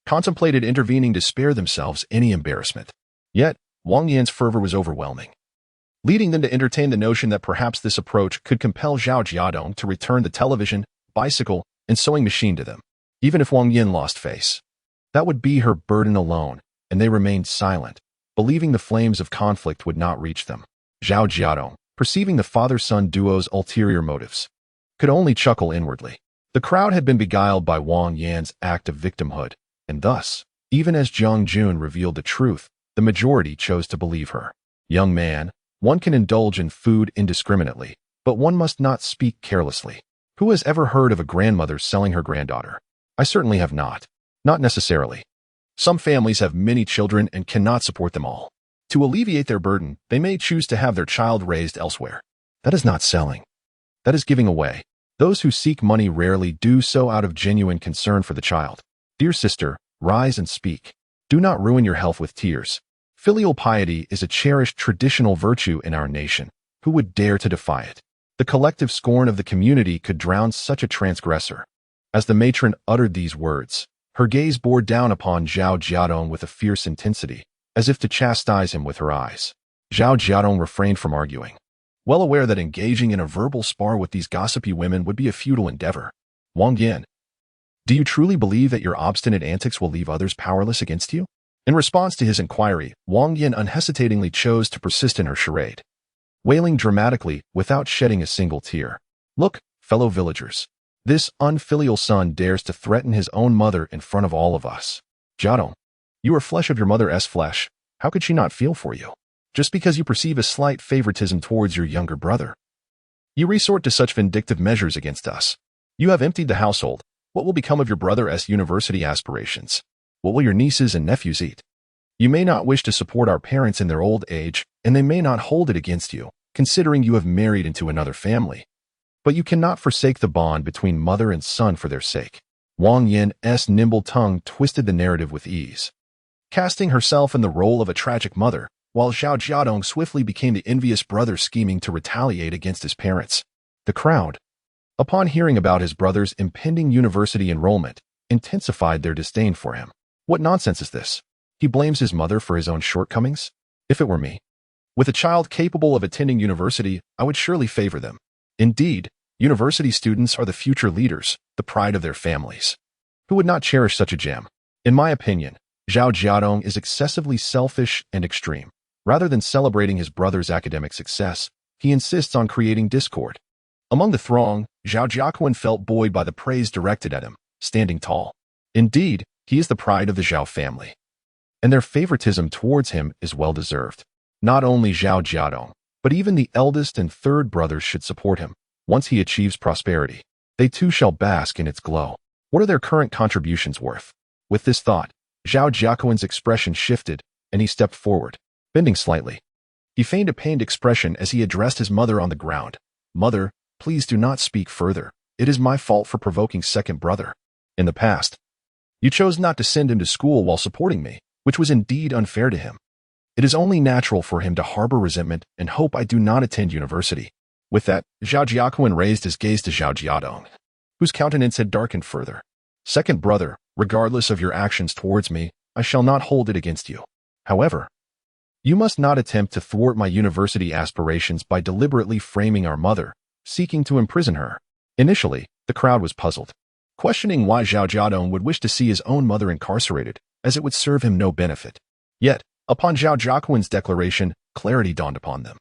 contemplated intervening to spare themselves any embarrassment. Yet, Wang Yin's fervor was overwhelming, leading them to entertain the notion that perhaps this approach could compel Zhao Jiadong to return the television, bicycle, and sewing machine to them. Even if Wang Yin lost face, that would be her burden alone, and they remained silent, believing the flames of conflict would not reach them. Zhao Jiadong, perceiving the father-son duo's ulterior motives, could only chuckle inwardly. The crowd had been beguiled by Wang Yan's act of victimhood, and thus, even as Jiang Jun revealed the truth, the majority chose to believe her. Young man, one can indulge in food indiscriminately, but one must not speak carelessly. Who has ever heard of a grandmother selling her granddaughter? I certainly have not. Not necessarily. Some families have many children and cannot support them all. To alleviate their burden, they may choose to have their child raised elsewhere. That is not selling. That is giving away. Those who seek money rarely do so out of genuine concern for the child. Dear sister, rise and speak. Do not ruin your health with tears. Filial piety is a cherished traditional virtue in our nation. Who would dare to defy it? The collective scorn of the community could drown such a transgressor. As the matron uttered these words, her gaze bore down upon Zhao Jiadong with a fierce intensity, as if to chastise him with her eyes. Zhao Jiadong refrained from arguing, well aware that engaging in a verbal spar with these gossipy women would be a futile endeavor. Wang Yin, do you truly believe that your obstinate antics will leave others powerless against you? In response to his inquiry, Wang Yin unhesitatingly chose to persist in her charade. wailing dramatically without shedding a single tear. "Look, fellow villagers. This unfilial son dares to threaten his own mother in front of all of us. Jiadong, you are flesh of your mother's flesh. How could she not feel for you? Just because you perceive a slight favoritism towards your younger brother, you resort to such vindictive measures against us. You have emptied the household. What will become of your brother's university aspirations? What will your nieces and nephews eat? You may not wish to support our parents in their old age, and they may not hold it against you, considering you have married into another family. But you cannot forsake the bond between mother and son for their sake." Wang Yin's nimble tongue twisted the narrative with ease, casting herself in the role of a tragic mother, while Zhao Jiadong swiftly became the envious brother scheming to retaliate against his parents. The crowd, upon hearing about his brother's impending university enrollment, intensified their disdain for him. What nonsense is this? He blames his mother for his own shortcomings? If it were me, with a child capable of attending university, I would surely favor them. Indeed, university students are the future leaders, the pride of their families. Who would not cherish such a gem? In my opinion, Zhao Jiadong is excessively selfish and extreme. Rather than celebrating his brother's academic success, he insists on creating discord. Among the throng, Zhao Jiaquen felt buoyed by the praise directed at him, standing tall. Indeed, he is the pride of the Zhao family, and their favoritism towards him is well-deserved. Not only Zhao Jiadong, but even the eldest and third brothers should support him. Once he achieves prosperity, they too shall bask in its glow. What are their current contributions worth? With this thought, Zhao Jiaquen's expression shifted, and he stepped forward, bending slightly. He feigned a pained expression as he addressed his mother on the ground. "Mother, please do not speak further. It is my fault for provoking second brother. In the past, you chose not to send him to school while supporting me, which was indeed unfair to him. It is only natural for him to harbor resentment and hope I do not attend university." With that, Zhao Jiaquen raised his gaze to Zhao Jiadong, whose countenance had darkened further. "Second brother, regardless of your actions towards me, I shall not hold it against you. However, you must not attempt to thwart my university aspirations by deliberately framing our mother, seeking to imprison her." Initially, the crowd was puzzled, questioning why Zhao Jiadong would wish to see his own mother incarcerated, as it would serve him no benefit. Yet, upon Zhao Jiaquen's declaration, clarity dawned upon them.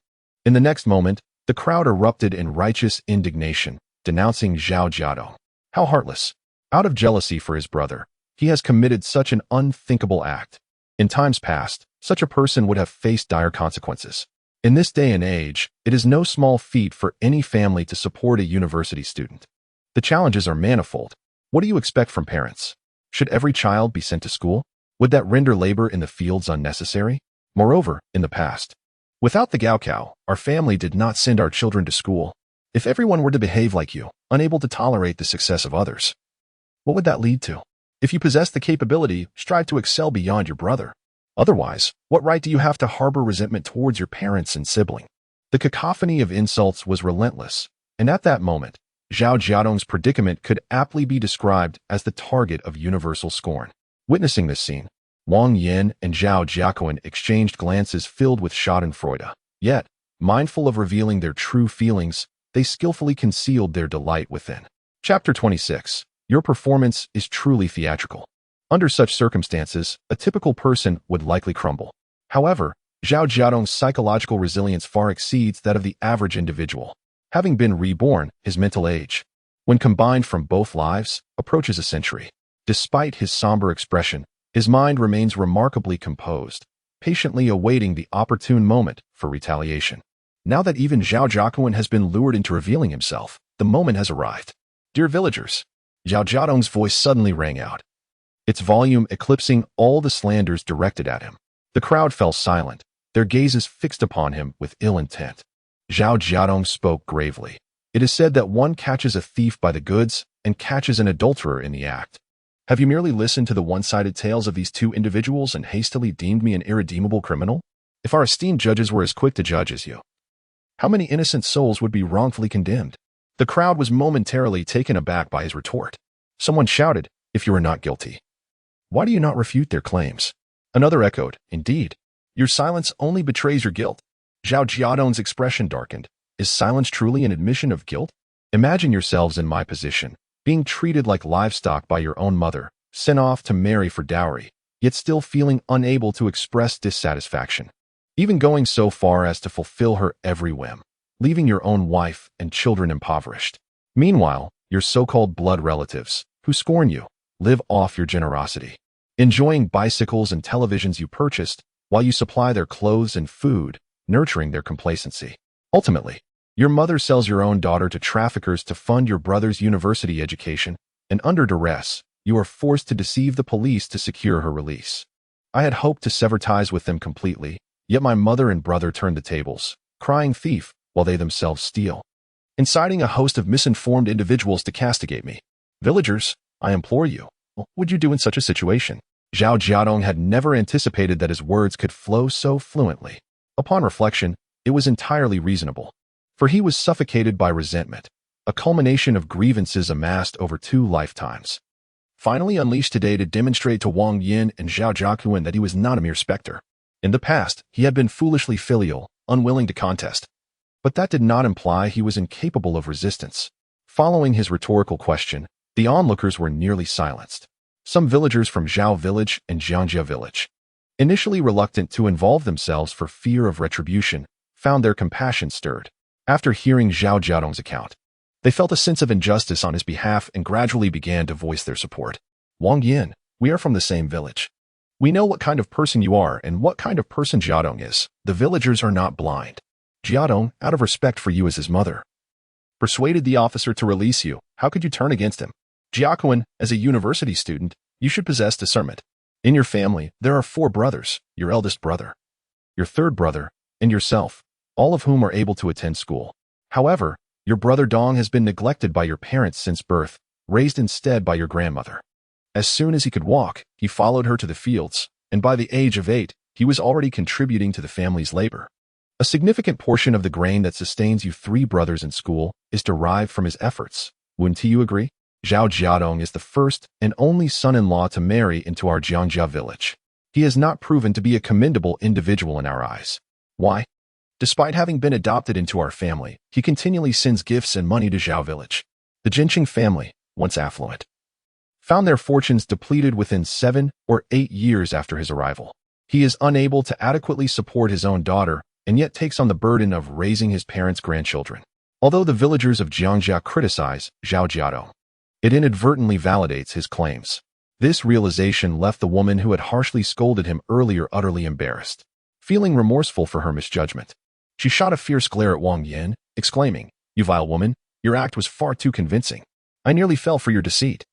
In the next moment, the crowd erupted in righteous indignation, denouncing Zhao Jiadong. How heartless! Out of jealousy for his brother, he has committed such an unthinkable act. In times past, such a person would have faced dire consequences. In this day and age, it is no small feat for any family to support a university student. The challenges are manifold. What do you expect from parents? Should every child be sent to school? Would that render labor in the fields unnecessary? Moreover, in the past, without the Gaokao, our family did not send our children to school. If everyone were to behave like you, unable to tolerate the success of others, what would that lead to? If you possess the capability, strive to excel beyond your brother. Otherwise, what right do you have to harbor resentment towards your parents and sibling? The cacophony of insults was relentless, and at that moment, Zhao Jiadong's predicament could aptly be described as the target of universal scorn. Witnessing this scene, Wang Yin and Zhao Jiaquen exchanged glances filled with schadenfreude. Yet, mindful of revealing their true feelings, they skillfully concealed their delight within. Chapter 26. Your performance is truly theatrical. Under such circumstances, a typical person would likely crumble. However, Zhao Jiadong's psychological resilience far exceeds that of the average individual. Having been reborn, his mental age, when combined from both lives, approaches a century. Despite his somber expression, his mind remains remarkably composed, patiently awaiting the opportune moment for retaliation. Now that even Zhao Jiaquen has been lured into revealing himself, the moment has arrived. "Dear villagers," Zhao Jiadong's voice suddenly rang out, its volume eclipsing all the slanders directed at him. The crowd fell silent, their gazes fixed upon him with ill intent. Zhao Jiadong spoke gravely. "It is said that one catches a thief by the goods and catches an adulterer in the act. Have you merely listened to the one-sided tales of these two individuals and hastily deemed me an irredeemable criminal? If our esteemed judges were as quick to judge as you, how many innocent souls would be wrongfully condemned?" The crowd was momentarily taken aback by his retort. Someone shouted, "If you are not guilty, why do you not refute their claims?" Another echoed, "Indeed, your silence only betrays your guilt." Zhao Jiadong's expression darkened. Is silence truly an admission of guilt? Imagine yourselves in my position, being treated like livestock by your own mother, sent off to marry for dowry, yet still feeling unable to express dissatisfaction. even going so far as to fulfill her every whim, leaving your own wife and children impoverished. Meanwhile, your so-called blood relatives, who scorn you, live off your generosity, enjoying bicycles and televisions you purchased while you supply their clothes and food, nurturing their complacency. Ultimately, your mother sells your own daughter to traffickers to fund your brother's university education, and under duress, you are forced to deceive the police to secure her release. I had hoped to sever ties with them completely, yet my mother and brother turned the tables, crying thief while they themselves steal, inciting a host of misinformed individuals to castigate me. Villagers, I implore you, what would you do in such a situation? Zhao Jiadong had never anticipated that his words could flow so fluently. Upon reflection, it was entirely reasonable, for he was suffocated by resentment, a culmination of grievances amassed over 2 lifetimes. Finally unleashed today to demonstrate to Wang Yin and Zhao Jiaqun that he was not a mere specter. In the past, he had been foolishly filial, unwilling to contest. But that did not imply he was incapable of resistance. Following his rhetorical question, the onlookers were nearly silenced. Some villagers from Zhao village and Jiangjia village, initially reluctant to involve themselves for fear of retribution, found their compassion stirred. After hearing Zhao Jiadong's account, they felt a sense of injustice on his behalf and gradually began to voice their support. Wang Yin, we are from the same village. We know what kind of person you are and what kind of person Jiadong is. The villagers are not blind. Jiadong, out of respect for you as his mother, persuaded the officer to release you. How could you turn against him? Jiaqun, as a university student, you should possess discernment. In your family, there are 4 brothers, your eldest brother, your 3rd brother, and yourself, all of whom are able to attend school. However, your brother Dong has been neglected by your parents since birth, raised instead by your grandmother. As soon as he could walk, he followed her to the fields, and by the age of 8, he was already contributing to the family's labor. A significant portion of the grain that sustains you 3 brothers in school is derived from his efforts. Wouldn't you agree? Zhao Jiadong is the first and only son-in-law to marry into our Jiangjia village. He has not proven to be a commendable individual in our eyes. Why? Despite having been adopted into our family, he continually sends gifts and money to Zhao village. The Jinqing family, once affluent, found their fortunes depleted within 7 or 8 years after his arrival. He is unable to adequately support his own daughter and yet takes on the burden of raising his parents' grandchildren. Although the villagers of Jiangjia criticize Zhao Jiadong, it inadvertently validates his claims. This realization left the woman who had harshly scolded him earlier utterly embarrassed. Feeling remorseful for her misjudgment, she shot a fierce glare at Wang Yin, exclaiming, "You vile woman, your act was far too convincing. I nearly fell for your deceit.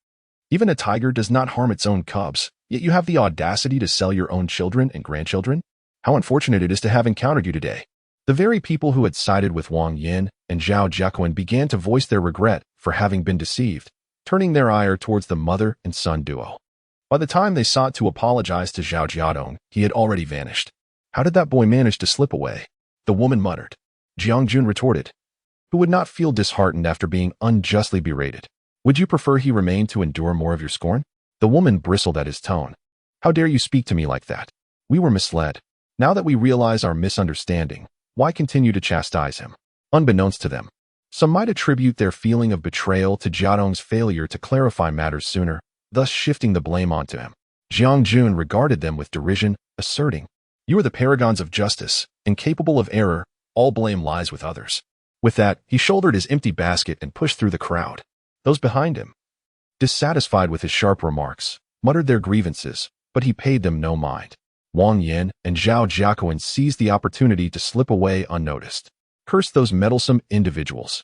Even a tiger does not harm its own cubs, yet you have the audacity to sell your own children and grandchildren? How unfortunate it is to have encountered you today." The very people who had sided with Wang Yin and Zhao Jiaqun began to voice their regret for having been deceived, turning their ire towards the mother and son duo. By the time they sought to apologize to Zhao Jiadong, he had already vanished. How did that boy manage to slip away? The woman muttered. Jiangjun retorted, who would not feel disheartened after being unjustly berated. Would you prefer he remain to endure more of your scorn? The woman bristled at his tone. How dare you speak to me like that? We were misled. Now that we realize our misunderstanding, why continue to chastise him? Unbeknownst to them, some might attribute their feeling of betrayal to Jiadong's failure to clarify matters sooner, thus shifting the blame onto him. Jiangjun regarded them with derision, asserting, "You are the paragons of justice, incapable of error, all blame lies with others." With that, he shouldered his empty basket and pushed through the crowd. Those behind him, dissatisfied with his sharp remarks, muttered their grievances, but he paid them no mind. Wang Yin and Zhao Jiaqun seized the opportunity to slip away unnoticed. Curse those meddlesome individuals.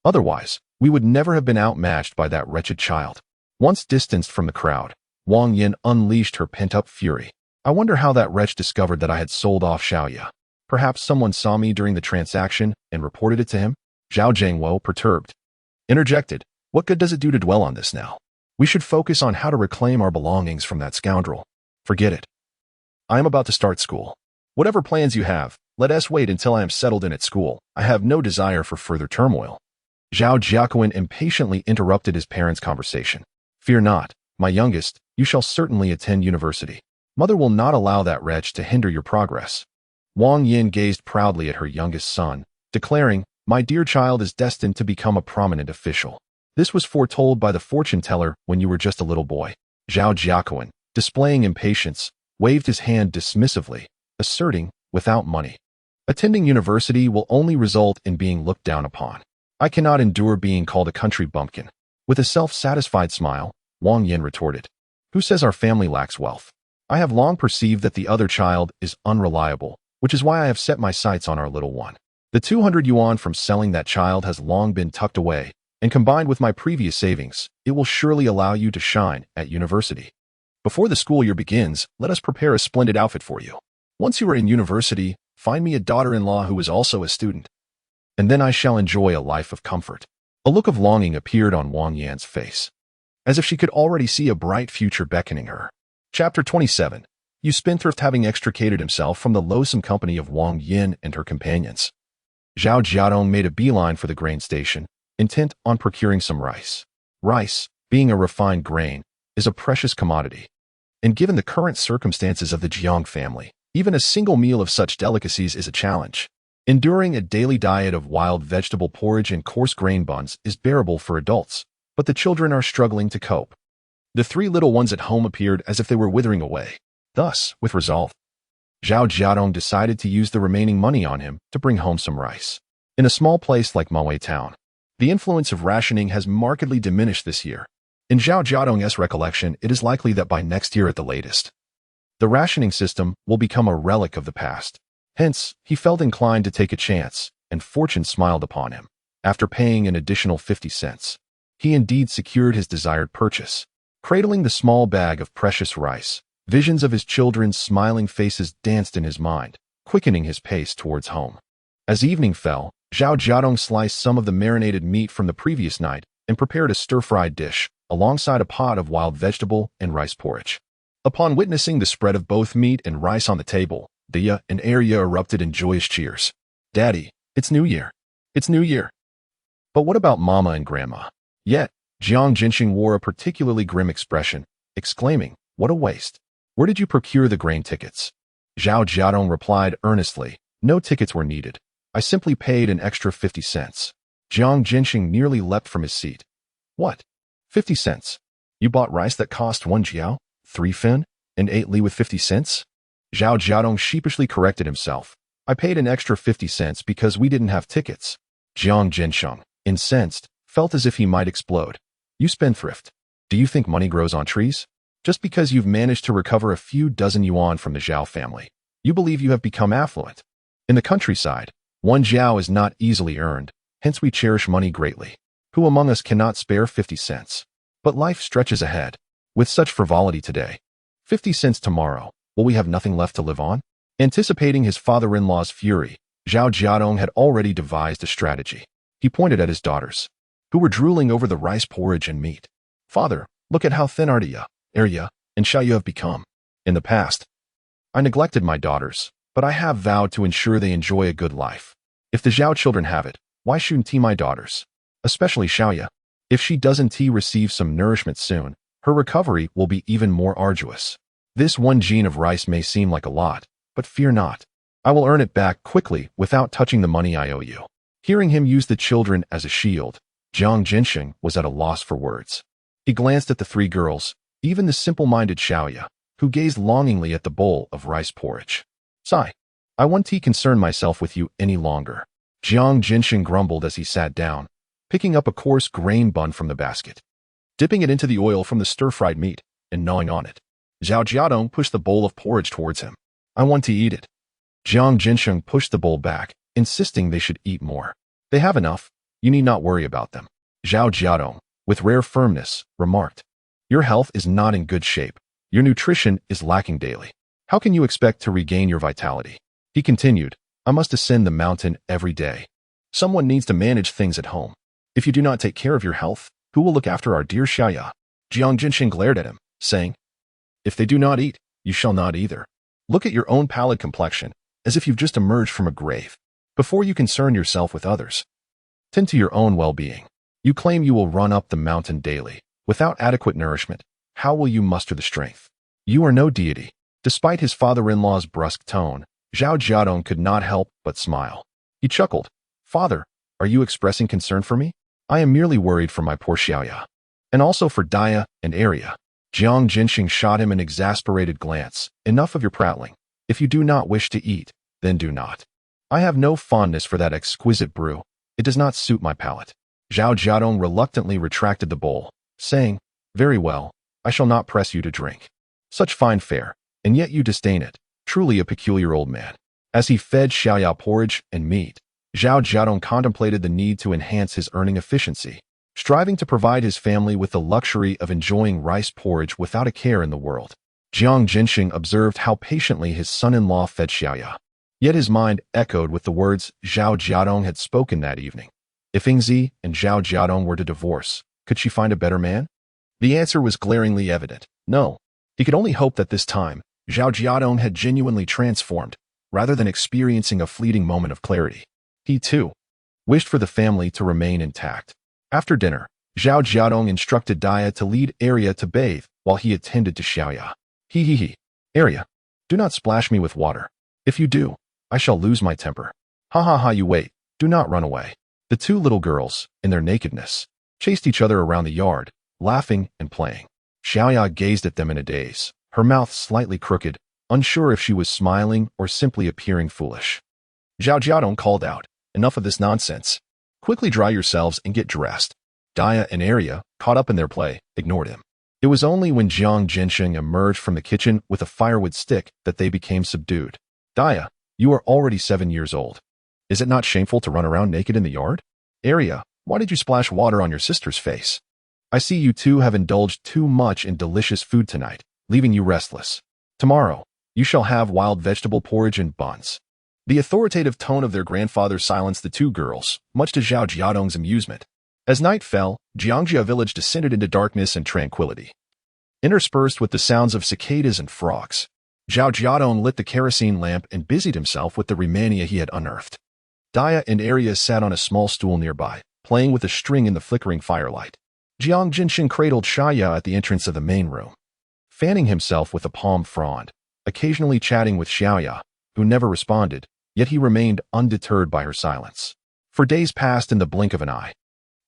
Otherwise, we would never have been outmatched by that wretched child. Once distanced from the crowd, Wang Yin unleashed her pent-up fury. I wonder how that wretch discovered that I had sold off Xiaoya. Perhaps someone saw me during the transaction and reported it to him? Zhao Jiangwo, perturbed, interjected, "What good does it do to dwell on this now? We should focus on how to reclaim our belongings from that scoundrel. Forget it. I am about to start school. Whatever plans you have, let us wait until I am settled in at school. I have no desire for further turmoil." Zhao Jiaqun impatiently interrupted his parents' conversation. "Fear not, my youngest, you shall certainly attend university. Mother will not allow that wretch to hinder your progress." Wang Yin gazed proudly at her youngest son, declaring, "My dear child is destined to become a prominent official. This was foretold by the fortune teller when you were just a little boy." Zhao Jiaqun, displaying impatience, waved his hand dismissively, asserting, without money. Attending university will only result in being looked down upon. I cannot endure being called a country bumpkin. With a self-satisfied smile, Wang Yin retorted. Who says our family lacks wealth? I have long perceived that the other child is unreliable, which is why I have set my sights on our little one. The 200 yuan from selling that child has long been tucked away, and combined with my previous savings, it will surely allow you to shine at university. Before the school year begins, let us prepare a splendid outfit for you. Once you are in university, find me a daughter-in-law who is also a student, and then I shall enjoy a life of comfort. A look of longing appeared on Wang Yan's face, as if she could already see a bright future beckoning her. Chapter 27. Yu Spendthrift having extricated himself from the loathsome company of Wang Yin and her companions, Zhao Jiadong made a beeline for the grain station, intent on procuring some rice. Rice, being a refined grain, is a precious commodity, and given the current circumstances of the Xiuhong family, even a single meal of such delicacies is a challenge. Enduring a daily diet of wild vegetable porridge and coarse grain buns is bearable for adults, but the children are struggling to cope. The three little ones at home appeared as if they were withering away. Thus, with resolve, Zhao Jiadong decided to use the remaining money on him to bring home some rice. In a small place like Maui Town, the influence of rationing has markedly diminished this year. In Zhao Jiadong's recollection, it is likely that by next year at the latest, the rationing system will become a relic of the past. Hence, he felt inclined to take a chance, and fortune smiled upon him. After paying an additional 50 cents, he indeed secured his desired purchase. Cradling the small bag of precious rice, visions of his children's smiling faces danced in his mind, quickening his pace towards home. As evening fell, Zhao Jiadong sliced some of the marinated meat from the previous night and prepared a stir-fried dish, alongside a pot of wild vegetable and rice porridge. Upon witnessing the spread of both meat and rice on the table, Dia and Arya erupted in joyous cheers. Daddy, it's New Year. It's New Year. But what about Mama and Grandma? Yet, Jiang Jinxing wore a particularly grim expression, exclaiming, what a waste. Where did you procure the grain tickets? Zhao Jiadong replied earnestly, no tickets were needed. I simply paid an extra 50 cents. Jiang Jinxing nearly leapt from his seat. What? 50 cents? You bought rice that cost 1 jiao, 3 fin, and 8 li with 50 cents? Zhao Jiadong sheepishly corrected himself. I paid an extra 50 cents because we didn't have tickets. Jiang Jinxing, incensed, felt as if he might explode. You spendthrift. Do you think money grows on trees? Just because you've managed to recover a few dozen yuan from the Zhao family, you believe you have become affluent. In the countryside, 1 jiao is not easily earned, hence we cherish money greatly. Who among us cannot spare 50 cents? But life stretches ahead. With such frivolity today, 50 cents tomorrow, will we have nothing left to live on? Anticipating his father-in-law's fury, Zhao Jiadong had already devised a strategy. He pointed at his daughters, who were drooling over the rice porridge and meat. Father, look at how thin Arya, and Xiaoyu have become. In the past, I neglected my daughters, but I have vowed to ensure they enjoy a good life. If the Zhao children have it, why shouldn't my daughters? Especially Xiaoyu. If she doesn't receive some nourishment soon, her recovery will be even more arduous. This 1 gene of rice may seem like a lot, but fear not. I will earn it back quickly without touching the money I owe you. Hearing him use the children as a shield, Jiang Jinxing was at a loss for words. He glanced at the 3 girls, even the simple-minded Xiaoyu, who gazed longingly at the bowl of rice porridge. Sigh. I won't concern myself with you any longer. Jiang Jinxing grumbled as he sat down, picking up a coarse grain bun from the basket, dipping it into the oil from the stir-fried meat, and gnawing on it. Zhao Jiadong pushed the bowl of porridge towards him. I want to eat it. Jiang Jinxing pushed the bowl back, insisting they should eat more. They have enough. You need not worry about them. Zhao Jiadong, with rare firmness, remarked. Your health is not in good shape. Your nutrition is lacking daily. How can you expect to regain your vitality? He continued, I must ascend the mountain every day. Someone needs to manage things at home. If you do not take care of your health, who will look after our dear Xiaoyu? Jiang Jinxing glared at him, saying, if they do not eat, you shall not either. Look at your own pallid complexion, as if you've just emerged from a grave. Before you concern yourself with others, tend to your own well-being. You claim you will run up the mountain daily. Without adequate nourishment, how will you muster the strength? You are no deity. Despite his father-in-law's brusque tone, Zhao Jiadong could not help but smile. He chuckled. Father, are you expressing concern for me? I am merely worried for my poor Xiaoyu. And also for Dia and Arya. Jiang Jinxing shot him an exasperated glance. Enough of your prattling. If you do not wish to eat, Then do not. I have no fondness for that exquisite brew. It does not suit my palate. Zhao Jiadong reluctantly retracted the bowl, saying, Very well, I shall not press you to drink. Such fine fare, and yet you disdain it. Truly a peculiar old man. As he fed Xiaoya porridge and meat, Zhao Jiadong contemplated the need to enhance his earning efficiency, striving to provide his family with the luxury of enjoying rice porridge without a care in the world. Jiang Jinxing observed how patiently his son-in-law fed Xiaoya. Yet his mind echoed with the words Zhao Jiadong had spoken that evening. If Yingzi and Zhao Jiadong were to divorce, could she find a better man? The answer was glaringly evident. No. He could only hope that this time, Zhao Jiadong had genuinely transformed, rather than experiencing a fleeting moment of clarity. He, too, wished for the family to remain intact. After dinner, Zhao Jiadong instructed Dia to lead Arya to bathe while he attended to Xiaoya. Arya, do not splash me with water. If you do, I shall lose my temper. Ha ha ha, you wait, do not run away. The two little girls, in their nakedness, chased each other around the yard, laughing and playing. Xiaoya gazed at them in a daze, her mouth slightly crooked, unsure if she was smiling or simply appearing foolish. Zhao Jiadong called out, Enough of this nonsense. Quickly dry yourselves and get dressed. Dia and Arya, caught up in their play, ignored him. It was only when Jiang Jinxing emerged from the kitchen with a firewood stick that they became subdued. Dia, you are already 7 years old. Is it not shameful to run around naked in the yard? Arya, why did you splash water on your sister's face? I see you two have indulged too much in delicious food tonight, leaving you restless. Tomorrow, you shall have wild vegetable porridge and buns. The authoritative tone of their grandfather silenced the two girls, much to Zhao Jiadong's amusement. As night fell, Jiangjia village descended into darkness and tranquility, interspersed with the sounds of cicadas and frogs. Zhao Jiadong lit the kerosene lamp and busied himself with the remania he had unearthed. Dia and Arya sat on a small stool nearby, playing with a string in the flickering firelight. Jiang Jinxing cradled Xiaoya at the entrance of the main room, fanning himself with a palm frond, occasionally chatting with Xiaoya, who never responded, yet he remained undeterred by her silence. For days passed in the blink of an eye.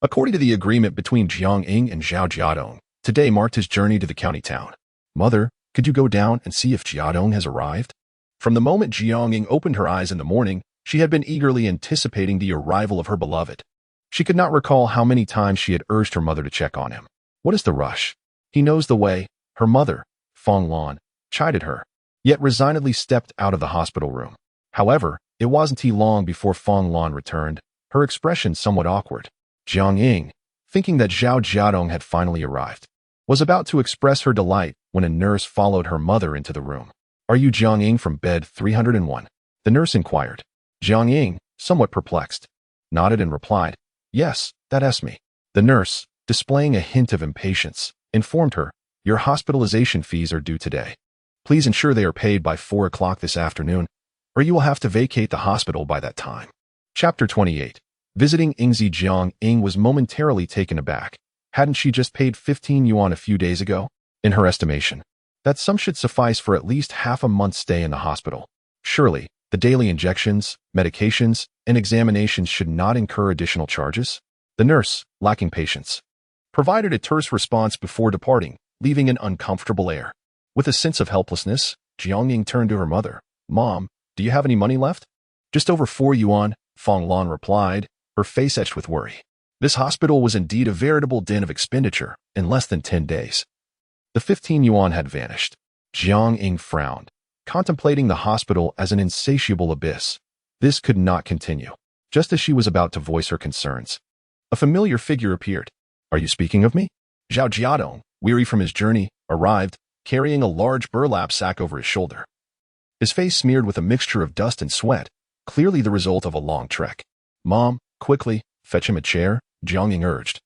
According to the agreement between Jiang Ying and Zhao Jiadong, today marked his journey to the county town. Mother, could you go down and see if Jiadong has arrived? From the moment Jiang Ying opened her eyes in the morning, she had been eagerly anticipating the arrival of her beloved. She could not recall how many times she had urged her mother to check on him. What is the rush? He knows the way. Her mother, Fong Lan, chided her, yet resignedly stepped out of the hospital room. However, it wasn't long before Fong Lan returned, her expression somewhat awkward. Jiang Ying, thinking that Zhao Jiadong had finally arrived, was about to express her delight when a nurse followed her mother into the room. Are you Jiang Ying from bed 301? The nurse inquired. Jiang Ying, somewhat perplexed, nodded and replied, Yes, that's me. The nurse, displaying a hint of impatience, informed her, Your hospitalization fees are due today. Please ensure they are paid by 4 o'clock this afternoon, or you will have to vacate the hospital by that time. Chapter 28. Visiting Yingzi. Jiang Ying was momentarily taken aback. Hadn't she just paid 15 yuan a few days ago? In her estimation, that sum should suffice for at least half a month's stay in the hospital. Surely, the daily injections, medications, and examinations should not incur additional charges? The nurse, lacking patience, provided a terse response before departing, leaving an uncomfortable air. With a sense of helplessness, Jiang Ying turned to her mother. Mom, do you have any money left? Just over 4 yuan, Fong Lan replied, her face etched with worry. This hospital was indeed a veritable den of expenditure in less than 10 days. The 15 yuan had vanished. Jiang Ying frowned, contemplating the hospital as an insatiable abyss. This could not continue. Just as she was about to voice her concerns, a familiar figure appeared. Are you speaking of me? Zhao Jiadong, weary from his journey, arrived, carrying a large burlap sack over his shoulder. His face smeared with a mixture of dust and sweat, clearly the result of a long trek. Mom, quickly, fetch him a chair, Jiang Ying urged.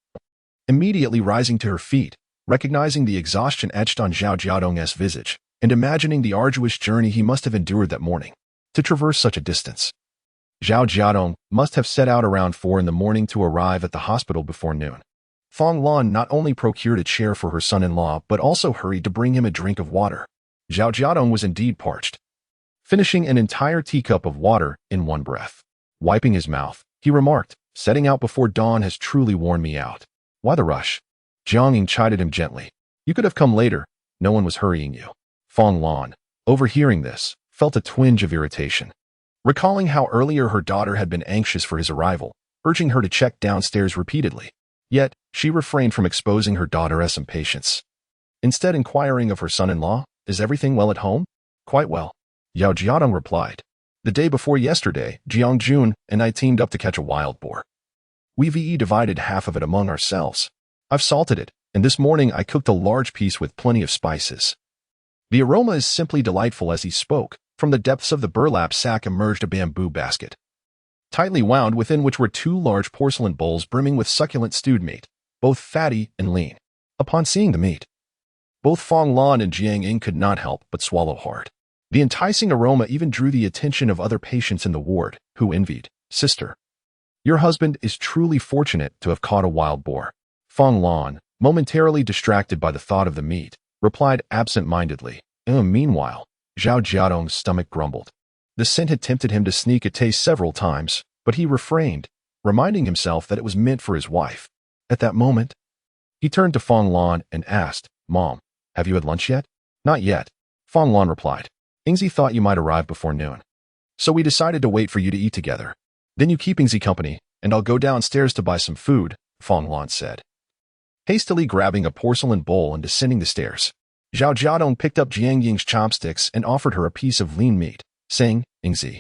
Immediately rising to her feet, recognizing the exhaustion etched on Zhao Jiadong's visage, and imagining the arduous journey he must have endured that morning, to traverse such a distance. Zhao Jiadong must have set out around 4 in the morning to arrive at the hospital before noon. Fong Lan not only procured a chair for her son-in-law but also hurried to bring him a drink of water. Zhao Jiadong was indeed parched, finishing an entire teacup of water in one breath. Wiping his mouth, he remarked, setting out before dawn has truly worn me out. Why the rush? Jiang Ying chided him gently. You could have come later. No one was hurrying you. Fong Lan, overhearing this, felt a twinge of irritation. recalling how earlier her daughter had been anxious for his arrival, urging her to check downstairs repeatedly. Yet, she refrained from exposing her daughter's impatience. Instead inquiring of her son-in-law, "Is everything well at home?" "Quite well," Zhao Jiadong replied. "The day before yesterday, Jiang Jun and I teamed up to catch a wild boar. We divided half of it among ourselves. I've salted it, and this morning I cooked a large piece with plenty of spices." The aroma is simply delightful. As he spoke, from the depths of the burlap sack emerged a bamboo basket, tightly wound, within which were 2 large porcelain bowls brimming with succulent stewed meat, both fatty and lean. Upon seeing the meat, both Fong Lan and Jiang Ying could not help but swallow hard. The enticing aroma even drew the attention of other patients in the ward, who envied. "Sister, your husband is truly fortunate to have caught a wild boar." Fong Lan, momentarily distracted by the thought of the meat, replied absent-mindedly. Meanwhile, Zhao Jiadong's stomach grumbled. The scent had tempted him to sneak a taste several times, but he refrained, reminding himself that it was meant for his wife. At that moment, he turned to Fong Lan and asked, "Mom, have you had lunch yet?" "Not yet," Fong Lan replied. "Ingzi thought you might arrive before noon, so we decided to wait for you to eat together. Then you keep Ingzi company, and I'll go downstairs to buy some food," Fong Lan said, hastily grabbing a porcelain bowl and descending the stairs. Zhao Jiadong picked up Jiang Ying's chopsticks and offered her a piece of lean meat, saying, "Ingzi,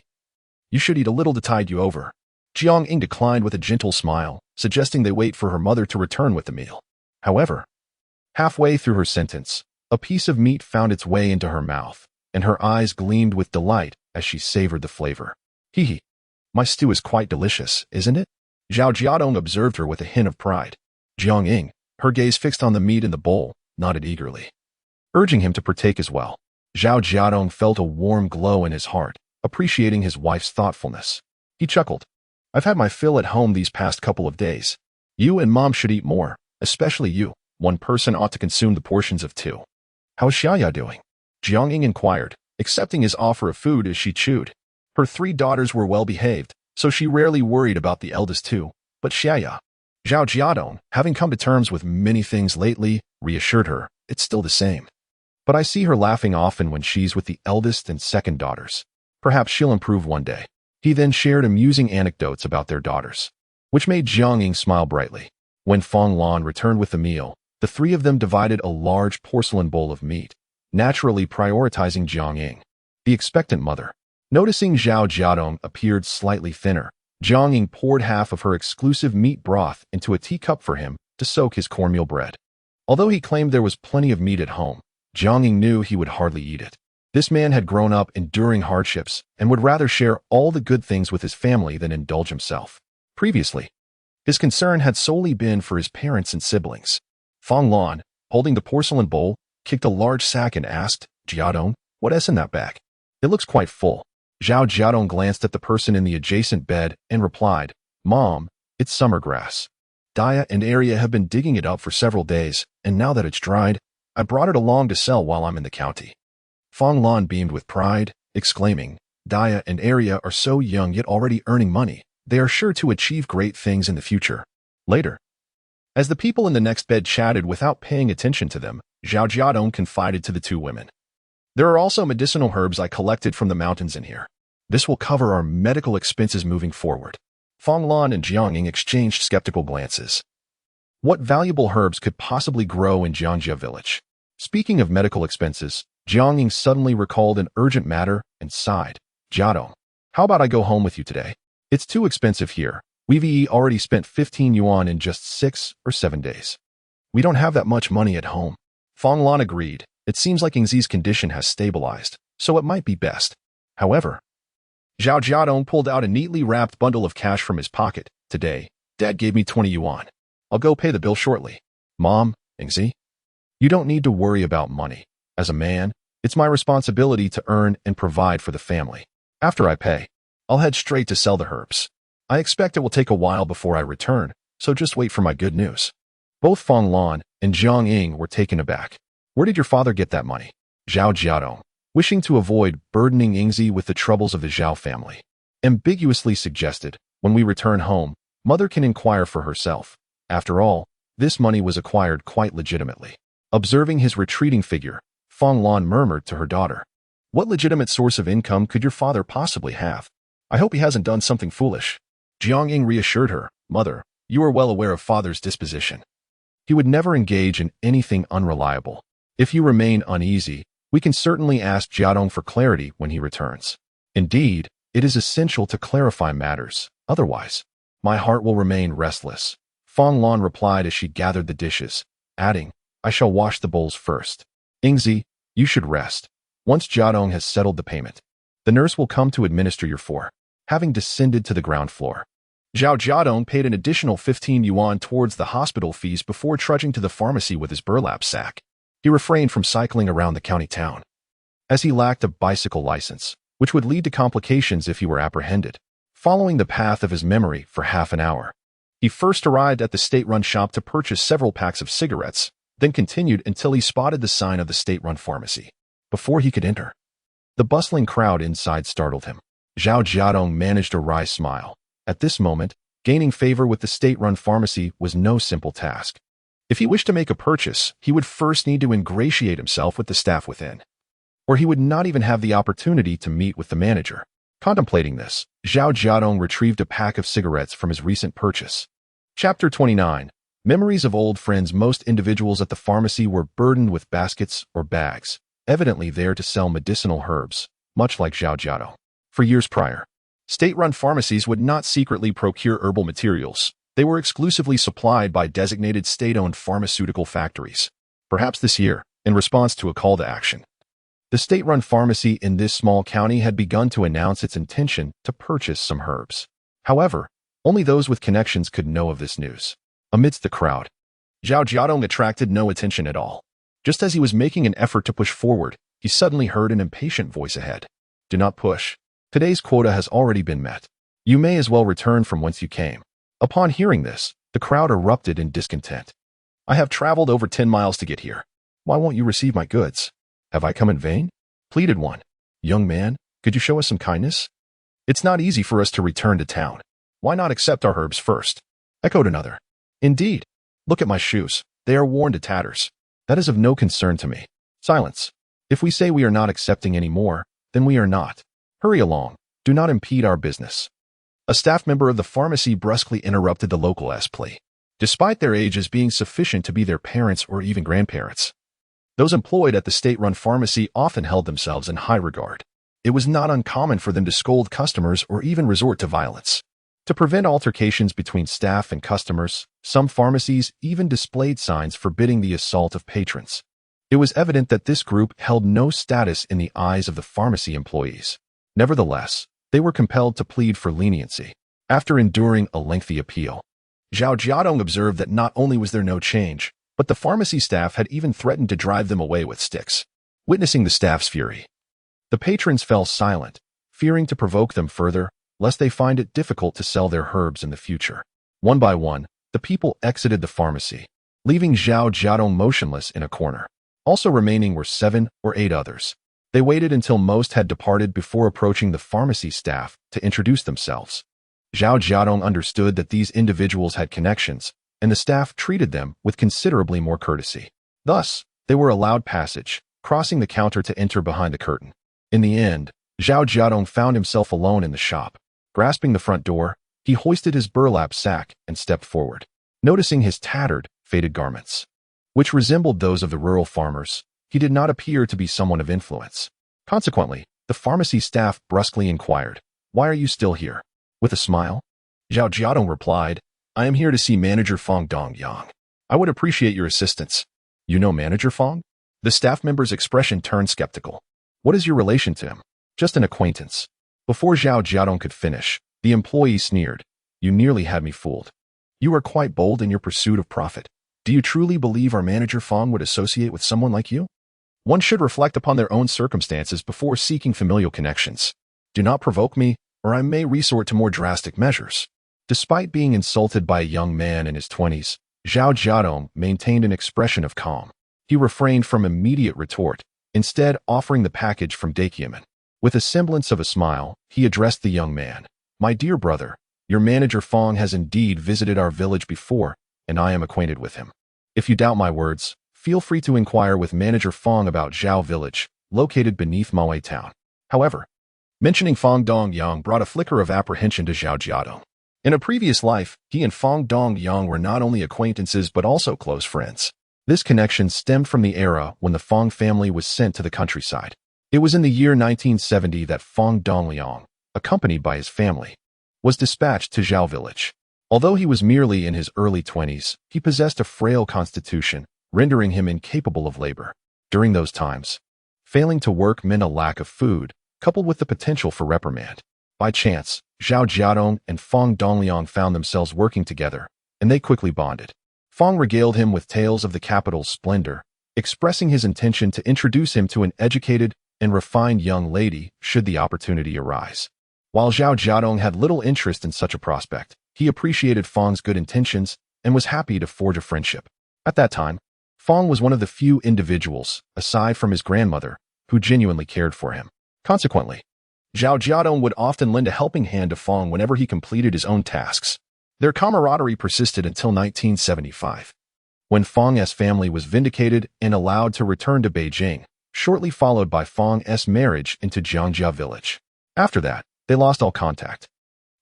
you should eat a little to tide you over." Jiang Ying declined with a gentle smile, suggesting they wait for her mother to return with the meal. However, halfway through her sentence, a piece of meat found its way into her mouth, and her eyes gleamed with delight as she savored the flavor. "Hee, my stew is quite delicious, isn't it?" Zhao Jiadong observed her with a hint of pride. Jiang Ying, her gaze fixed on the meat in the bowl, nodded eagerly, urging him to partake as well. Zhao Jiadong felt a warm glow in his heart, appreciating his wife's thoughtfulness. He chuckled. "I've had my fill at home these past couple of days. You and Mom should eat more, especially you. One person ought to consume the portions of 2. "How's Xiaya doing?" Jiang Ying inquired, accepting his offer of food as she chewed. Her 3 daughters were well behaved, so she rarely worried about the eldest 2, but Xiaya. Zhao Jiadong, having come to terms with many things lately, reassured her, "It's still the same. But I see her laughing often when she's with the eldest and second daughters. Perhaps she'll improve one day." He then shared amusing anecdotes about their daughters, which made Jiang Ying smile brightly. When Fong Lan returned with the meal, the 3 of them divided a large porcelain bowl of meat, naturally prioritizing Jiang Ying, the expectant mother. Noticing Zhao Jiadong appeared slightly thinner, Jiang Ying poured half of her exclusive meat broth into a teacup for him to soak his cornmeal bread. Although he claimed there was plenty of meat at home, Jiang Ying knew he would hardly eat it. This man had grown up enduring hardships and would rather share all the good things with his family than indulge himself. Previously, his concern had solely been for his parents and siblings. Fong Lan, holding the porcelain bowl, kicked a large sack and asked, "Jiadong, what's in that bag? It looks quite full." Zhao Jiadong glanced at the person in the adjacent bed and replied, "Mom, it's summer grass. Dia and Arya have been digging it up for several days, and now that it's dried, I brought it along to sell while I'm in the county." Fong Lan beamed with pride, exclaiming, "Dia and Arya are so young yet already earning money. They are sure to achieve great things in the future." Later, as the people in the next bed chatted without paying attention to them, Zhao Jiadong confided to the 2 women, "There are also medicinal herbs I collected from the mountains in here. This will cover our medical expenses moving forward." Fong Lan and Jiang Ying exchanged skeptical glances. What valuable herbs could possibly grow in Jiangjia village? Speaking of medical expenses, Jiang Ying suddenly recalled an urgent matter and sighed. "Jiadong, how about I go home with you today? It's too expensive here. We've already spent 15 yuan in just 6 or 7 days. We don't have that much money at home." Fong Lan agreed. It seems like Ingzi's condition has stabilized, so it might be best. However, Zhao Jiadong pulled out a neatly wrapped bundle of cash from his pocket. "Today, Dad gave me 20 yuan. I'll go pay the bill shortly." "Mom, Ingzi, you don't need to worry about money. As a man, it's my responsibility to earn and provide for the family. After I pay, I'll head straight to sell the herbs. I expect it will take a while before I return, so just wait for my good news." Both Fong Lan and Jiang Ying were taken aback. "Where did your father get that money?" Zhao Jiadong, wishing to avoid burdening Ingzi with the troubles of the Zhao family, ambiguously suggested, "When we return home, Mother can inquire for herself. After all, this money was acquired quite legitimately." Observing his retreating figure, Fong Lan murmured to her daughter, "What legitimate source of income could your father possibly have?" I hope he hasn't done something foolish. Jiang reassured her, Mother, you are well aware of Father's disposition. He would never engage in anything unreliable. If you remain uneasy, we can certainly ask Jiadong for clarity when he returns. Indeed, it is essential to clarify matters, otherwise, my heart will remain restless. Fong Lan replied as she gathered the dishes, adding, I shall wash the bowls first. Ingzi, you should rest. Once Jiadong has settled the payment, the nurse will come to administer your four. Having descended to the ground floor, Zhao Jiadong paid an additional 15 yuan towards the hospital fees before trudging to the pharmacy with his burlap sack. He refrained from cycling around the county town, as he lacked a bicycle license, which would lead to complications if he were apprehended. Following the path of his memory for half an hour, he first arrived at the state-run shop to purchase several packs of cigarettes, then continued until he spotted the sign of the state-run pharmacy. Before he could enter, the bustling crowd inside startled him. Zhao Jiadong managed a wry smile. At this moment, gaining favor with the state-run pharmacy was no simple task. If he wished to make a purchase, he would first need to ingratiate himself with the staff within, or he would not even have the opportunity to meet with the manager. Contemplating this, Zhao Jiadong retrieved a pack of cigarettes from his recent purchase. Chapter 29. Memories of old friends. Most individuals at the pharmacy were burdened with baskets or bags, evidently there to sell medicinal herbs, much like Zhao Jiadong. For years prior, state-run pharmacies would not secretly procure herbal materials. They were exclusively supplied by designated state-owned pharmaceutical factories. Perhaps this year, in response to a call to action, the state-run pharmacy in this small county had begun to announce its intention to purchase some herbs. However, only those with connections could know of this news. Amidst the crowd, Zhao Jiadong attracted no attention at all. Just as he was making an effort to push forward, he suddenly heard an impatient voice ahead. Do not push. Today's quota has already been met. You may as well return from whence you came. Upon hearing this, the crowd erupted in discontent. I have traveled over 10 miles to get here. Why won't you receive my goods? Have I come in vain? Pleaded one. Young man, could you show us some kindness? It's not easy for us to return to town. Why not accept our herbs first? Echoed another. Indeed. Look at my shoes. They are worn to tatters. That is of no concern to me. Silence. If we say we are not accepting any more, then we are not. Hurry along. Do not impede our business. A staff member of the pharmacy brusquely interrupted the local's plea. Despite their ages being sufficient to be their parents or even grandparents, those employed at the state-run pharmacy often held themselves in high regard. It was not uncommon for them to scold customers or even resort to violence. To prevent altercations between staff and customers, some pharmacies even displayed signs forbidding the assault of patrons. It was evident that this group held no status in the eyes of the pharmacy employees. Nevertheless, they were compelled to plead for leniency. After enduring a lengthy appeal, Zhao Jiadong observed that not only was there no change, but the pharmacy staff had even threatened to drive them away with sticks. Witnessing the staff's fury, the patrons fell silent, fearing to provoke them further, lest they find it difficult to sell their herbs in the future. One by one, the people exited the pharmacy, leaving Zhao Jiadong motionless in a corner. Also remaining were 7 or 8 others. They waited until most had departed before approaching the pharmacy staff to introduce themselves. Zhao Jiadong understood that these individuals had connections, and the staff treated them with considerably more courtesy. Thus, they were allowed passage, crossing the counter to enter behind the curtain. In the end, Zhao Jiadong found himself alone in the shop. Grasping the front door, he hoisted his burlap sack and stepped forward. Noticing his tattered, faded garments, which resembled those of the rural farmers, he did not appear to be someone of influence. Consequently, the pharmacy staff brusquely inquired, "Why are you still here?" With a smile, Zhao Jiadong replied, "I am here to see Manager Fong Dongyang. I would appreciate your assistance." "You know Manager Fong?" The staff member's expression turned skeptical. "What is your relation to him?" "Just an acquaintance." Before Zhao Jiadong could finish, the employee sneered, "You nearly had me fooled. You are quite bold in your pursuit of profit. Do you truly believe our Manager Fong would associate with someone like you? One should reflect upon their own circumstances before seeking familial connections. Do not provoke me, or I may resort to more drastic measures." Despite being insulted by a young man in his 20s, Zhao Jiadong maintained an expression of calm. He refrained from immediate retort, instead offering the package from Dakiaman. With a semblance of a smile, he addressed the young man. "My dear brother, your Manager Fong has indeed visited our village before, and I am acquainted with him. If you doubt my words, feel free to inquire with Manager Fong about Zhao Village, located beneath Maui Town. However, Mentioning Fong Dongyang brought a flicker of apprehension to Zhao Jiadong. In a previous life, he and Fong Dongyang were not only acquaintances but also close friends. This connection stemmed from the era when the Fong family was sent to the countryside. It was in the year 1970 that Fong Dongliang, accompanied by his family, was dispatched to Zhao village. Although he was merely in his early 20s, he possessed a frail constitution, rendering him incapable of labor. During those times, failing to work meant a lack of food, coupled with the potential for reprimand. By chance, Zhao Jiadong and Fong Dongliang found themselves working together, and they quickly bonded. Fong regaled him with tales of the capital's splendor, expressing his intention to introduce him to an educated and refined young lady should the opportunity arise. While Zhao Jiadong had little interest in such a prospect, he appreciated Fong's good intentions and was happy to forge a friendship. At that time, Fong was one of the few individuals, aside from his grandmother, who genuinely cared for him. Consequently, Zhao Jiadong would often lend a helping hand to Fong whenever he completed his own tasks. Their camaraderie persisted until 1975, when Fong's family was vindicated and allowed to return to Beijing, shortly followed by Fong's marriage into Jiangjia village. After that, they lost all contact.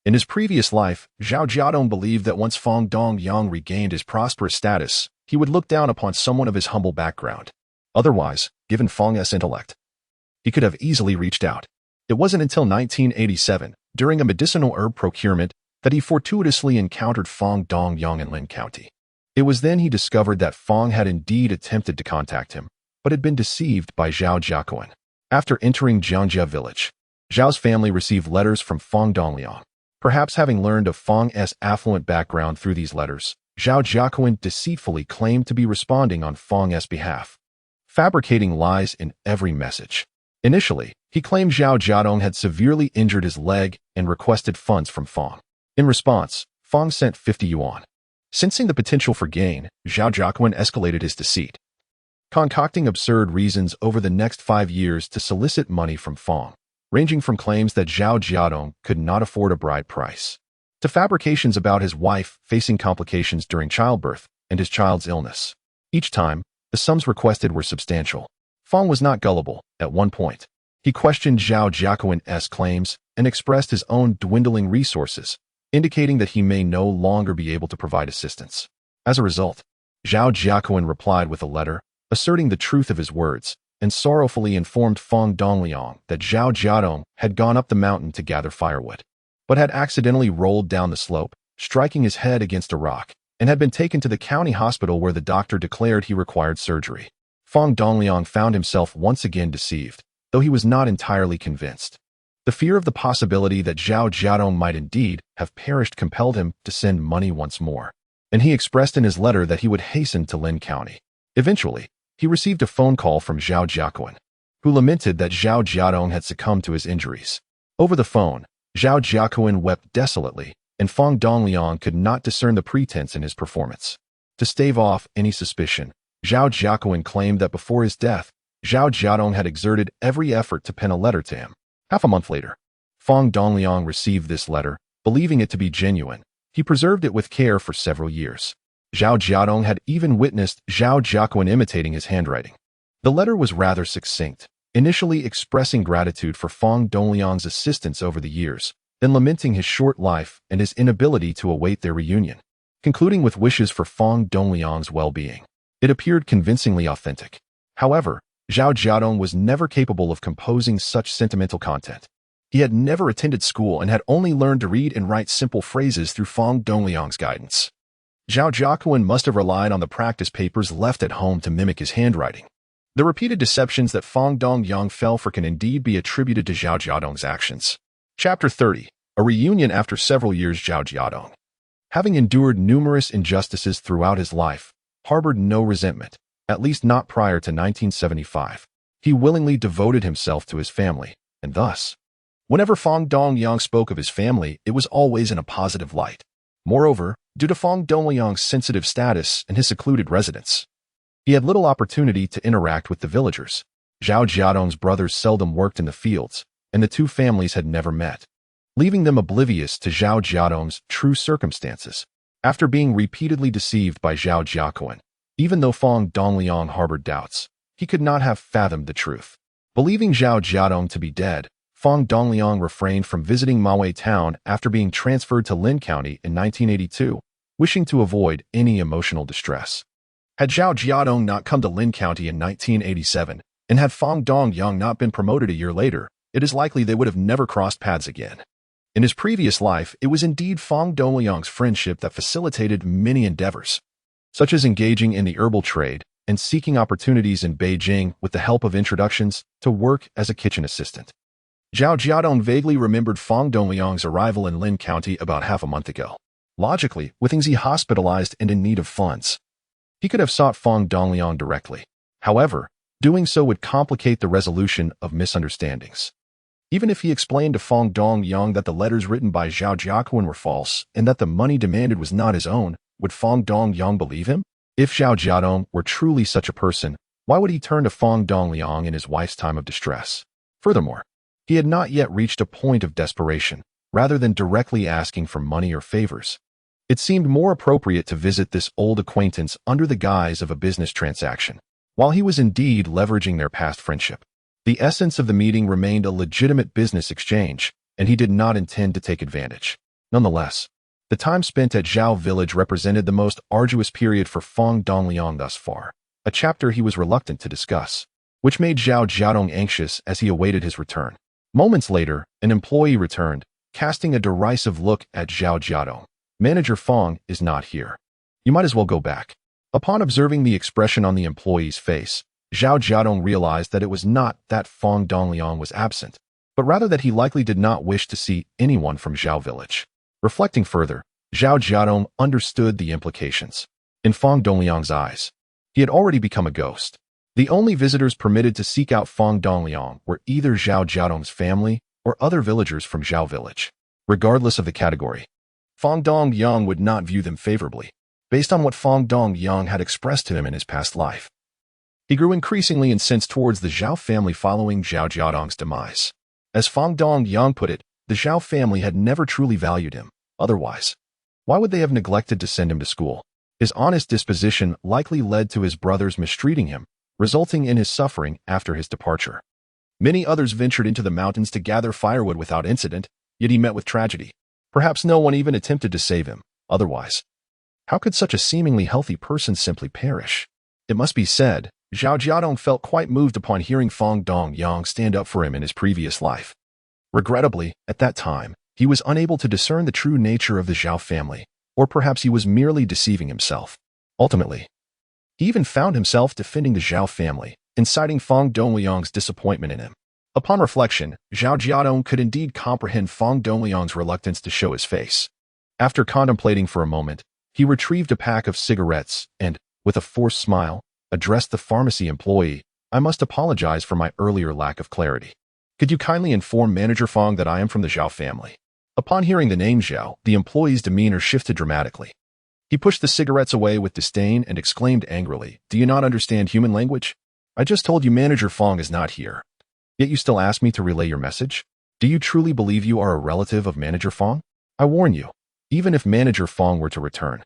In his previous life, Zhao Jiadong believed that once Fong Dongyang regained his prosperous status, he would look down upon someone of his humble background. Otherwise, given Fong's intellect, he could have easily reached out. It wasn't until 1987, during a medicinal herb procurement, that he fortuitously encountered Fong Dongyang in Lin County. It was then he discovered that Fong had indeed attempted to contact him, but had been deceived by Zhao Jiadong. After entering Jiangjia village, Zhao's family received letters from Fong Dongliang. Perhaps having learned of Fong's affluent background through these letters, Zhao Jiadong deceitfully claimed to be responding on Fong's behalf, fabricating lies in every message. Initially, he claimed Zhao Jiadong had severely injured his leg and requested funds from Fong. In response, Fong sent 50 yuan. Sensing the potential for gain, Zhao Jiadong escalated his deceit, concocting absurd reasons over the next 5 years to solicit money from Fong, ranging from claims that Zhao Jiadong could not afford a bride price, to fabrications about his wife facing complications during childbirth and his child's illness. Each time, the sums requested were substantial. Fong was not gullible. At one point, he questioned Zhao Jiadong's claims and expressed his own dwindling resources, indicating that he may no longer be able to provide assistance. As a result, Zhao Jiadong replied with a letter, asserting the truth of his words, and sorrowfully informed Fong Dongliang that Zhao Jiadong had gone up the mountain to gather firewood, but had accidentally rolled down the slope, striking his head against a rock, and had been taken to the county hospital where the doctor declared he required surgery. Fong Dongliang found himself once again deceived, though he was not entirely convinced. The fear of the possibility that Zhao Jiadong might indeed have perished compelled him to send money once more, and he expressed in his letter that he would hasten to Lin County. Eventually, he received a phone call from Zhao Jiadong, who lamented that Zhao Jiadong had succumbed to his injuries. Over the phone, Zhao Jiadong wept desolately, and Fong Dongliang could not discern the pretense in his performance. To stave off any suspicion, Zhao Jiadong claimed that before his death, Zhao Jiadong had exerted every effort to pen a letter to him. Half a month later, Fong Dongliang received this letter, believing it to be genuine. He preserved it with care for several years. Zhao Jiadong had even witnessed Zhao Jiadong imitating his handwriting. The letter was rather succinct, initially expressing gratitude for Fong Dongliang's assistance over the years, then lamenting his short life and his inability to await their reunion, concluding with wishes for Fong Dongliang's well-being. It appeared convincingly authentic. However, Zhao Jiadong was never capable of composing such sentimental content. He had never attended school and had only learned to read and write simple phrases through Fong Dongliang's guidance. Zhao Jiadong must have relied on the practice papers left at home to mimic his handwriting. The repeated deceptions that Fong Dongliang fell for can indeed be attributed to Zhao Jiadong's actions. Chapter 30. A reunion after several years. Zhao Jiadong, having endured numerous injustices throughout his life, harbored no resentment, at least not prior to 1975. He willingly devoted himself to his family, and thus, whenever Fong Dongliang spoke of his family, it was always in a positive light. Moreover, due to Fong Dongliang's sensitive status and his secluded residence, he had little opportunity to interact with the villagers. Zhao Jiadong's brothers seldom worked in the fields, and the two families had never met, leaving them oblivious to Zhao Jiadong's true circumstances. After being repeatedly deceived by Zhao Jiadong, even though Fong Dongliang harbored doubts, he could not have fathomed the truth. Believing Zhao Jiadong to be dead, Fong Dongliang refrained from visiting Maui town after being transferred to Lin County in 1982, wishing to avoid any emotional distress. Had Zhao Jiadong not come to Lin County in 1987, and had Fong Dongliang not been promoted a year later, it is likely they would have never crossed paths again. In his previous life, it was indeed Fong Dongliang's friendship that facilitated many endeavors, such as engaging in the herbal trade and seeking opportunities in Beijing with the help of introductions to work as a kitchen assistant. Zhao Jiadong vaguely remembered Fong Dongliang's arrival in Lin County about half a month ago. Logically, with Yingzi hospitalized and in need of funds, he could have sought Fong Dongliang directly. However, doing so would complicate the resolution of misunderstandings. Even if he explained to Fong Dongliang that the letters written by Zhao Jiadong were false and that the money demanded was not his own, would Fong Dongliang believe him? If Zhao Jiadong were truly such a person, why would he turn to Fong Dongliang in his wife's time of distress? Furthermore, he had not yet reached a point of desperation. Rather than directly asking for money or favors, it seemed more appropriate to visit this old acquaintance under the guise of a business transaction. While he was indeed leveraging their past friendship, the essence of the meeting remained a legitimate business exchange, and he did not intend to take advantage. Nonetheless, the time spent at Zhao Village represented the most arduous period for Fong Dongliang thus far, a chapter he was reluctant to discuss, which made Zhao Jiadong anxious as he awaited his return. Moments later, an employee returned, casting a derisive look at Zhao Jiadong. "Manager Fong is not here. You might as well go back." Upon observing the expression on the employee's face, Zhao Jiadong realized that it was not that Fong Dongliang was absent, but rather that he likely did not wish to see anyone from Zhao Village. Reflecting further, Zhao Jiadong understood the implications. In Fong Dongliang's eyes, he had already become a ghost. The only visitors permitted to seek out Fong Dongliang were either Zhao Jiadong's family or other villagers from Zhao Village. Regardless of the category, Fong Dongliang would not view them favorably, based on what Fong Dongliang had expressed to him in his past life. He grew increasingly incensed towards the Zhao family following Zhao Jiadong's demise. As Fong Dongliang put it, the Zhao family had never truly valued him. Otherwise, why would they have neglected to send him to school? His honest disposition likely led to his brothers mistreating him, resulting in his suffering after his departure. Many others ventured into the mountains to gather firewood without incident, yet he met with tragedy. Perhaps no one even attempted to save him. Otherwise, how could such a seemingly healthy person simply perish? It must be said, Zhao Jiadong felt quite moved upon hearing Fong Dongliang stand up for him in his previous life. Regrettably, at that time, he was unable to discern the true nature of the Zhao family, or perhaps he was merely deceiving himself. Ultimately, he even found himself defending the Zhao family, inciting Fong Dongliang's disappointment in him. Upon reflection, Zhao Jiadong could indeed comprehend Fong Dongliang's reluctance to show his face. After contemplating for a moment, he retrieved a pack of cigarettes and, with a forced smile, addressed the pharmacy employee. "I must apologize for my earlier lack of clarity. Could you kindly inform Manager Fong that I am from the Zhao family?" Upon hearing the name Zhao, the employee's demeanor shifted dramatically. He pushed the cigarettes away with disdain and exclaimed angrily, "Do you not understand human language? I just told you Manager Fong is not here. Yet you still ask me to relay your message? Do you truly believe you are a relative of Manager Fong? I warn you, even if Manager Fong were to return,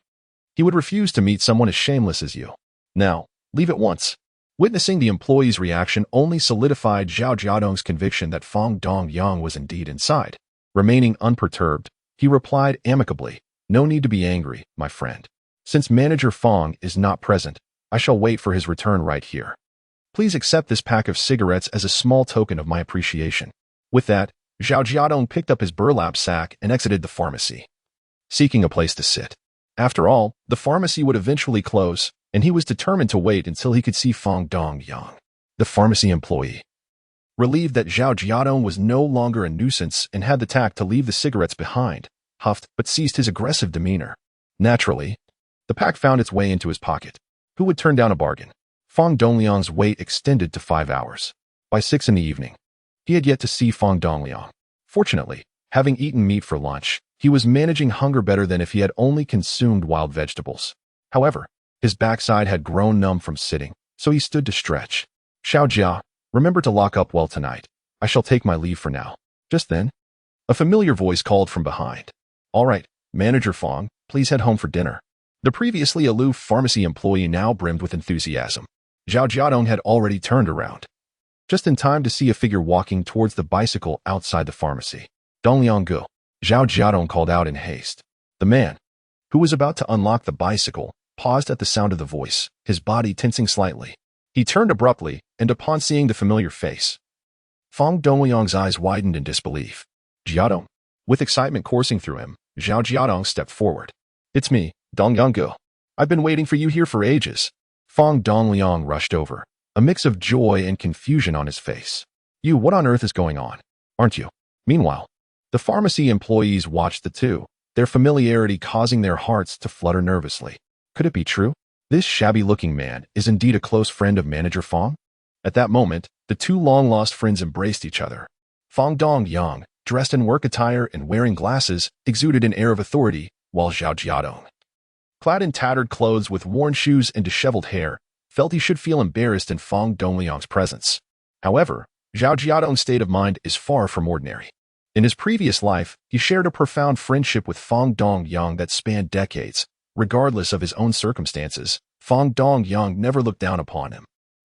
he would refuse to meet someone as shameless as you. Now, leave at once." Witnessing the employee's reaction only solidified Zhao Jiadong's conviction that Fong Dongliang was indeed inside. Remaining unperturbed, he replied amicably, "No need to be angry, my friend. Since Manager Fong is not present, I shall wait for his return right here. Please accept this pack of cigarettes as a small token of my appreciation." With that, Zhao Jiadong picked up his burlap sack and exited the pharmacy, seeking a place to sit. After all, the pharmacy would eventually close, and he was determined to wait until he could see Fong Dongliang. The pharmacy employee, relieved that Zhao Jiadong was no longer a nuisance and had the tact to leave the cigarettes behind, huffed but ceased his aggressive demeanor. Naturally, the pack found its way into his pocket. Who would turn down a bargain? Fong Dongliang's wait extended to 5 hours. By 6 in the evening, he had yet to see Fong Dongliang. Fortunately, having eaten meat for lunch, he was managing hunger better than if he had only consumed wild vegetables. However, his backside had grown numb from sitting, so he stood to stretch. "Xiao Jia, remember to lock up well tonight. I shall take my leave for now." Just then, a familiar voice called from behind. "All right, Manager Fong, please head home for dinner." The previously aloof pharmacy employee now brimmed with enthusiasm. Zhao Jiadong had already turned around. just in time to see a figure walking towards the bicycle outside the pharmacy. Donglianggu, Zhao Jiadong called out in haste. The man, who was about to unlock the bicycle, paused at the sound of the voice, his body tensing slightly. He turned abruptly, and upon seeing the familiar face, Fong Dongliang's eyes widened in disbelief. Jiadong. With excitement coursing through him, Zhao Jiadong stepped forward. It's me, Donglianggu. I've been waiting for you here for ages. Fong Dongliang rushed over, a mix of joy and confusion on his face. You, what on earth is going on? Aren't you? Meanwhile, the pharmacy employees watched the two, their familiarity causing their hearts to flutter nervously. Could it be true? This shabby-looking man is indeed a close friend of Manager Fong? At that moment, the two long-lost friends embraced each other. Fong Dongliang, dressed in work attire and wearing glasses, exuded an air of authority, while Zhao Jiadong, clad in tattered clothes with worn shoes and disheveled hair, felt he should feel embarrassed in Fong Dongliang's presence. However, Zhao Jiadong's state of mind is far from ordinary. In his previous life, he shared a profound friendship with Fong Dongliang that spanned decades. Regardless of his own circumstances, Fong Dongliang never looked down upon him.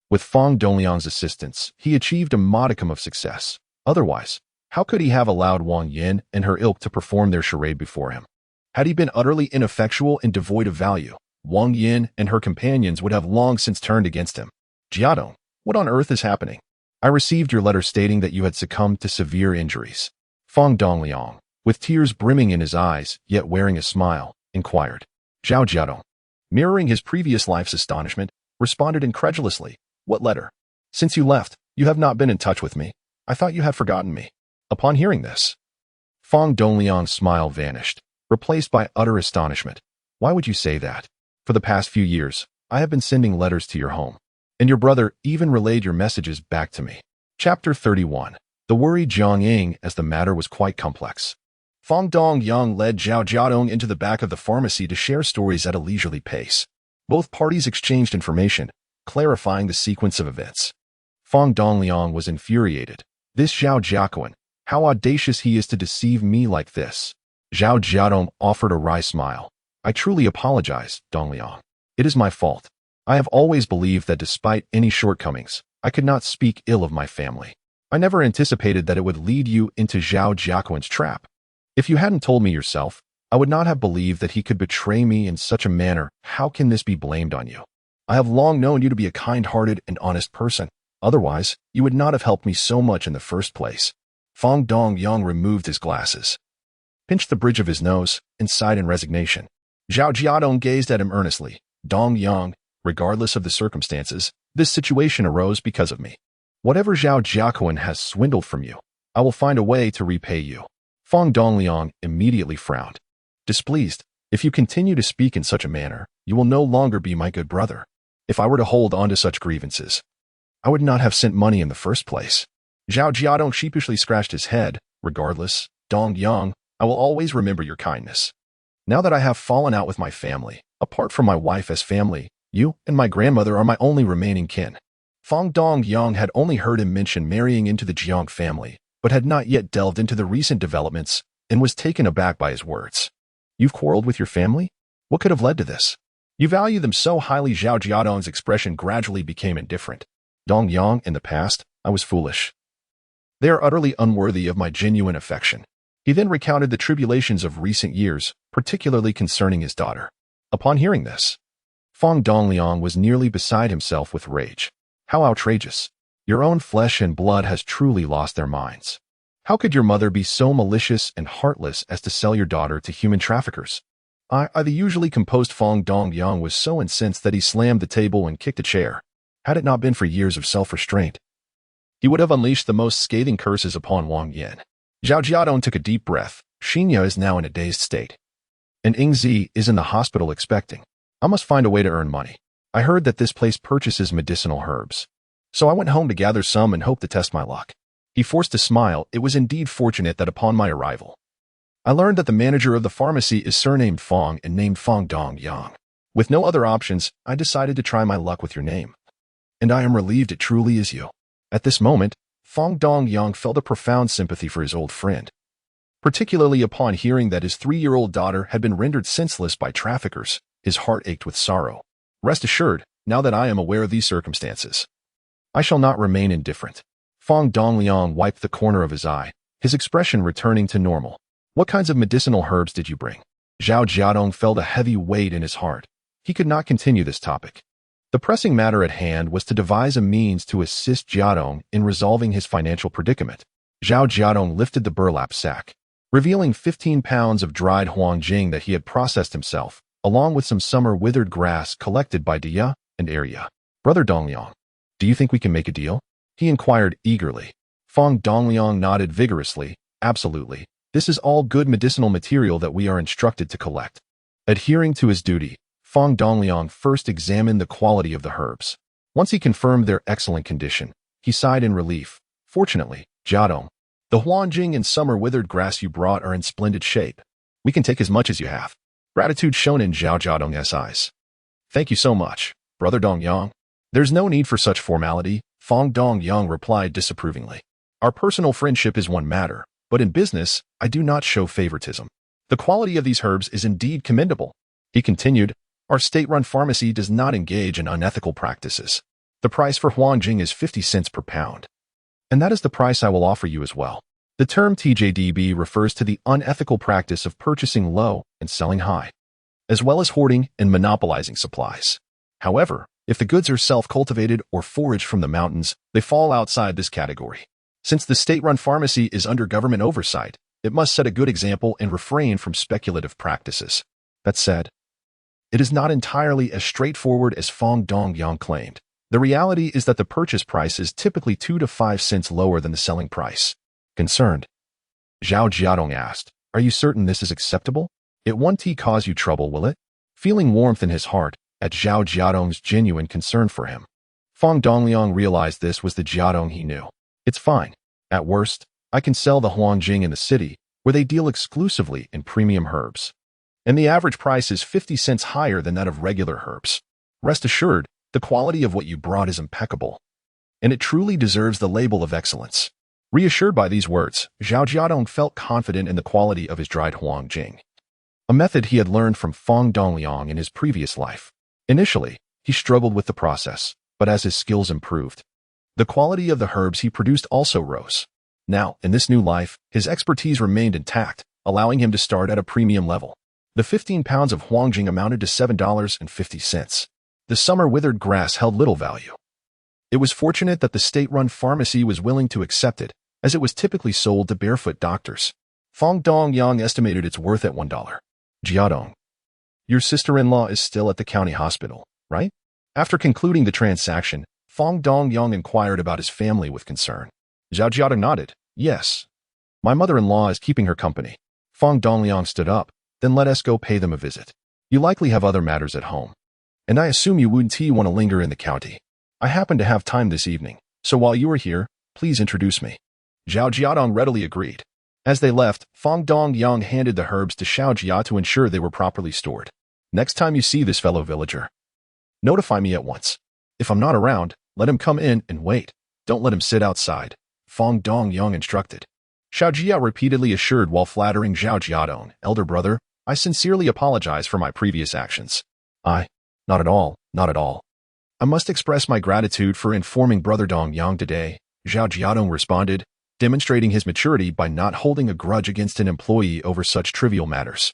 With Fong Dongliang's assistance, he achieved a modicum of success. Otherwise, how could he have allowed Wang Yin and her ilk to perform their charade before him? Had he been utterly ineffectual and devoid of value, Wang Yin and her companions would have long since turned against him. Jiadong, what on earth is happening? I received your letter stating that you had succumbed to severe injuries. Fong Dongliang, with tears brimming in his eyes, yet wearing a smile, inquired. Zhao Jiadong, mirroring his previous life's astonishment, responded incredulously. What letter? Since you left, you have not been in touch with me. I thought you had forgotten me. Upon hearing this, Fong Dongliang's smile vanished, replaced by utter astonishment. Why would you say that? For the past few years, I have been sending letters to your home, and your brother even relayed your messages back to me. Chapter 31. The worried Zhang Ying, as the matter was quite complex. Fong Dongliang led Zhao Jiadong into the back of the pharmacy to share stories at a leisurely pace. Both parties exchanged information, clarifying the sequence of events. Fong Dongliang was infuriated. This Zhao Jiadong, how audacious he is to deceive me like this. Zhao Jiadong offered a wry smile. I truly apologize, Dongliang. It is my fault. I have always believed that despite any shortcomings, I could not speak ill of my family. I never anticipated that it would lead you into Zhao Jiadong's trap. If you hadn't told me yourself, I would not have believed that he could betray me in such a manner. How can this be blamed on you? I have long known you to be a kind-hearted and honest person. Otherwise, you would not have helped me so much in the first place. Fong Dongliang removed his glasses, pinched the bridge of his nose, and sighed in resignation. Zhao Jiadong gazed at him earnestly. Dongliang, regardless of the circumstances, this situation arose because of me. Whatever Zhao Jiadong has swindled from you, I will find a way to repay you. Fong Dongliang immediately frowned. Displeased, if you continue to speak in such a manner, you will no longer be my good brother. If I were to hold on to such grievances, I would not have sent money in the first place. Zhao Jiadong sheepishly scratched his head. Regardless, Dongliang, I will always remember your kindness. Now that I have fallen out with my family, apart from my wife as family, you and my grandmother are my only remaining kin. Fong Dongliang had only heard him mention marrying into the Xiuhong family, but had not yet delved into the recent developments and was taken aback by his words. You've quarreled with your family? What could have led to this? You value them so highly. Zhao Jiadong's expression gradually became indifferent. Dongliang, in the past, I was foolish. They are utterly unworthy of my genuine affection. He then recounted the tribulations of recent years, particularly concerning his daughter. Upon hearing this, Fong Dongliang was nearly beside himself with rage. How outrageous! Your own flesh and blood has truly lost their minds. How could your mother be so malicious and heartless as to sell your daughter to human traffickers? The usually composed Fong Dongliang was so incensed that he slammed the table and kicked a chair. Had it not been for years of self-restraint, he would have unleashed the most scathing curses upon Wang Yin. Zhao Jiadong took a deep breath. Xinya is now in a dazed state, and Yingzi is in the hospital expecting. I must find a way to earn money. I heard that this place purchases medicinal herbs, so I went home to gather some and hope to test my luck. He forced a smile. It was indeed fortunate that upon my arrival, I learned that the manager of the pharmacy is surnamed Fong and named Fong Dongliang. With no other options, I decided to try my luck with your name, and I am relieved it truly is you. At this moment, Fong Dongliang felt a profound sympathy for his old friend, particularly upon hearing that his 3-year-old daughter had been rendered senseless by traffickers. His heart ached with sorrow. Rest assured, now that I am aware of these circumstances, I shall not remain indifferent. Fong Dongliang wiped the corner of his eye, his expression returning to normal. What kinds of medicinal herbs did you bring? Zhao Jiadong felt a heavy weight in his heart. He could not continue this topic. The pressing matter at hand was to devise a means to assist Jiadong in resolving his financial predicament. Zhao Jiadong lifted the burlap sack, revealing 15 pounds of dried huangjing that he had processed himself, along with some summer withered grass collected by Dia and Area. Brother Dongliang, do you think we can make a deal? He inquired eagerly. Fong Dongliang nodded vigorously. Absolutely. This is all good medicinal material that we are instructed to collect. Adhering to his duty, Fong Dongliang first examined the quality of the herbs. Once he confirmed their excellent condition, he sighed in relief. Fortunately, Jiadong, the huangjing and summer withered grass you brought are in splendid shape. We can take as much as you have. Gratitude shone in Zhao Jiadong's eyes. Thank you so much, Brother Dongliang. There's no need for such formality, Fong Dongliang replied disapprovingly. Our personal friendship is one matter, but in business, I do not show favoritism. The quality of these herbs is indeed commendable. He continued, our state-run pharmacy does not engage in unethical practices. The price for huangjing is 50 cents per pound. And that is the price I will offer you as well. The term TJDB refers to the unethical practice of purchasing low and selling high, as well as hoarding and monopolizing supplies. However, if the goods are self-cultivated or foraged from the mountains, they fall outside this category. Since the state-run pharmacy is under government oversight, it must set a good example and refrain from speculative practices. That said, it is not entirely as straightforward as Fong Dongliang claimed. The reality is that the purchase price is typically 2 to 5 cents lower than the selling price. Concerned, Zhao Jiadong asked, are you certain this is acceptable? It won't cause you trouble, will it? Feeling warmth in his heart at Zhao Jiadong's genuine concern for him, Fong Dongliang realized this was the Jiadong he knew. It's fine. At worst, I can sell the huangjing in the city, where they deal exclusively in premium herbs. And the average price is 50 cents higher than that of regular herbs. Rest assured, the quality of what you brought is impeccable, and it truly deserves the label of excellence. Reassured by these words, Zhao Jiadong felt confident in the quality of his dried huangjing, a method he had learned from Fong Dongliang in his previous life. Initially, he struggled with the process, but as his skills improved, the quality of the herbs he produced also rose. Now, in this new life, his expertise remained intact, allowing him to start at a premium level. The 15 pounds of huangjing amounted to $7.50. The summer withered grass held little value. It was fortunate that the state-run pharmacy was willing to accept it, as it was typically sold to barefoot doctors. Fong Dongliang estimated its worth at $1. Jiadong, your sister-in-law is still at the county hospital, right? After concluding the transaction, Fong Dongliang inquired about his family with concern. Zhao Jiadong nodded. Yes. My mother-in-law is keeping her company. Fong Dongliang stood up. Then let us go pay them a visit. You likely have other matters at home. And I assume you wouldn't want to linger in the county. I happen to have time this evening, so while you are here, please introduce me. Zhao Jiadong readily agreed. As they left, Fong Dongliang handed the herbs to Xiao Jia to ensure they were properly stored. Next time you see this fellow villager, notify me at once. If I'm not around, let him come in and wait. Don't let him sit outside, Fong Dongliang instructed. Xiao Jia repeatedly assured while flattering Zhao Jiadong, elder brother, I sincerely apologize for my previous actions. Not at all, not at all. I must express my gratitude for informing Brother Dongliang today, Zhao Jiadong responded, demonstrating his maturity by not holding a grudge against an employee over such trivial matters.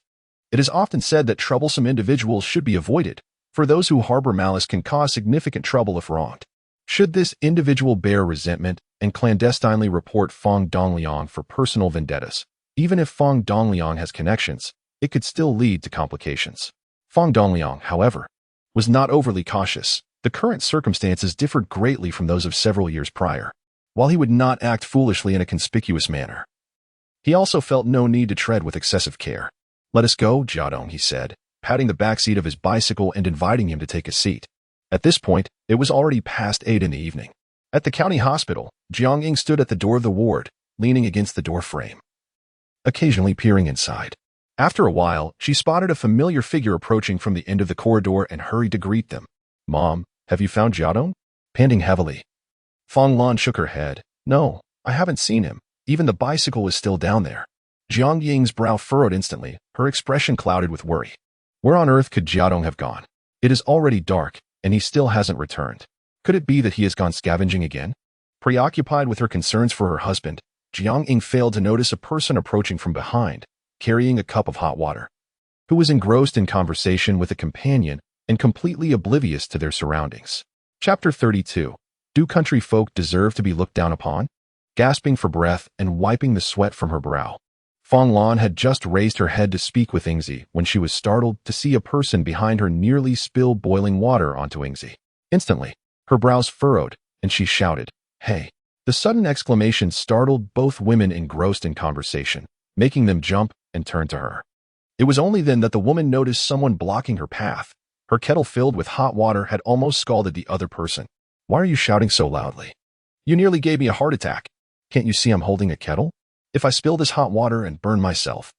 It is often said that troublesome individuals should be avoided, for those who harbor malice can cause significant trouble if wronged. Should this individual bear resentment and clandestinely report Fong Dongliang for personal vendettas, even if Fong Dongliang has connections, it could still lead to complications. Fong Dongliang, however, was not overly cautious. The current circumstances differed greatly from those of several years prior. While he would not act foolishly in a conspicuous manner, he also felt no need to tread with excessive care. Let us go, Jiadong, he said, patting the back seat of his bicycle and inviting him to take a seat. At this point, it was already past 8 in the evening. At the county hospital, Jiang Ying stood at the door of the ward, leaning against the door frame, occasionally peering inside. After a while, she spotted a familiar figure approaching from the end of the corridor and hurried to greet them. Mom, have you found Jiadong? Panting heavily, Fong Lan shook her head. No, I haven't seen him. Even the bicycle is still down there. Jiang Ying's brow furrowed instantly, her expression clouded with worry. Where on earth could Jiadong have gone? It is already dark, and he still hasn't returned. Could it be that he has gone scavenging again? Preoccupied with her concerns for her husband, Xiuhong failed to notice a person approaching from behind, carrying a cup of hot water, who was engrossed in conversation with a companion and completely oblivious to their surroundings. Chapter 32. Do country folk deserve to be looked down upon? Gasping for breath and wiping the sweat from her brow, Fong Lan had just raised her head to speak with Yingzi when she was startled to see a person behind her nearly spill boiling water onto Yingzi. Instantly, her brows furrowed, and she shouted, "Hey!" The sudden exclamation startled both women engrossed in conversation, making them jump and turn to her. It was only then that the woman noticed someone blocking her path. Her kettle filled with hot water had almost scalded the other person. "Why are you shouting so loudly? You nearly gave me a heart attack. Can't you see I'm holding a kettle? If I spill this hot water and burn myself,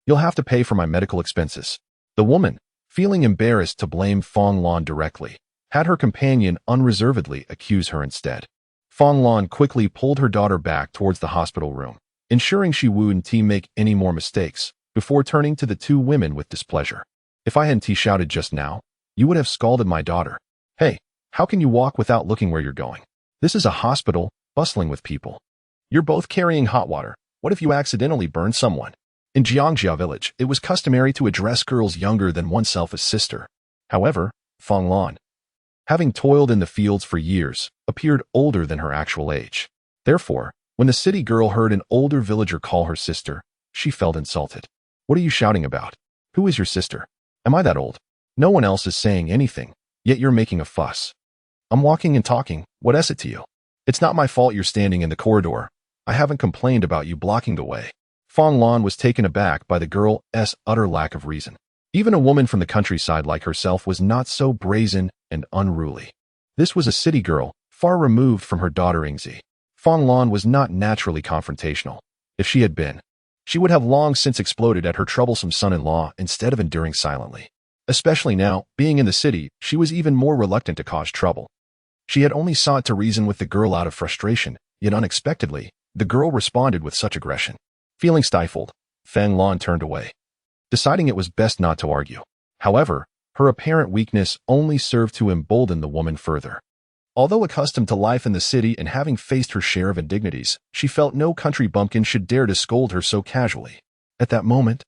you'll have to pay for my medical expenses." The woman, feeling embarrassed to blame Fong Lan directly, had her companion unreservedly accuse her instead. Fong Lan quickly pulled her daughter back towards the hospital room, ensuring she wouldn't make any more mistakes, before turning to the two women with displeasure. "If I hadn't shouted just now, you would have scalded my daughter. Hey, how can you walk without looking where you're going? This is a hospital, bustling with people. You're both carrying hot water. What if you accidentally burn someone?" In Jiangjia village, it was customary to address girls younger than oneself as sister. However, Fong Lan, having toiled in the fields for years, appeared older than her actual age. Therefore, when the city girl heard an older villager call her sister, she felt insulted. "What are you shouting about? Who is your sister? Am I that old? No one else is saying anything, yet you're making a fuss. I'm walking and talking, what is it to you? It's not my fault you're standing in the corridor. I haven't complained about you blocking the way." Fong Lan was taken aback by the girl's utter lack of reason. Even a woman from the countryside like herself was not so brazen and unruly. This was a city girl, far removed from her daughter Yingzi. Fong Lan was not naturally confrontational. If she had been, she would have long since exploded at her troublesome son-in-law instead of enduring silently. Especially now, being in the city, she was even more reluctant to cause trouble. She had only sought to reason with the girl out of frustration, yet unexpectedly, the girl responded with such aggression. Feeling stifled, Fang Lan turned away, deciding it was best not to argue. However, her apparent weakness only served to embolden the woman further. Although accustomed to life in the city and having faced her share of indignities, she felt no country bumpkin should dare to scold her so casually. At that moment,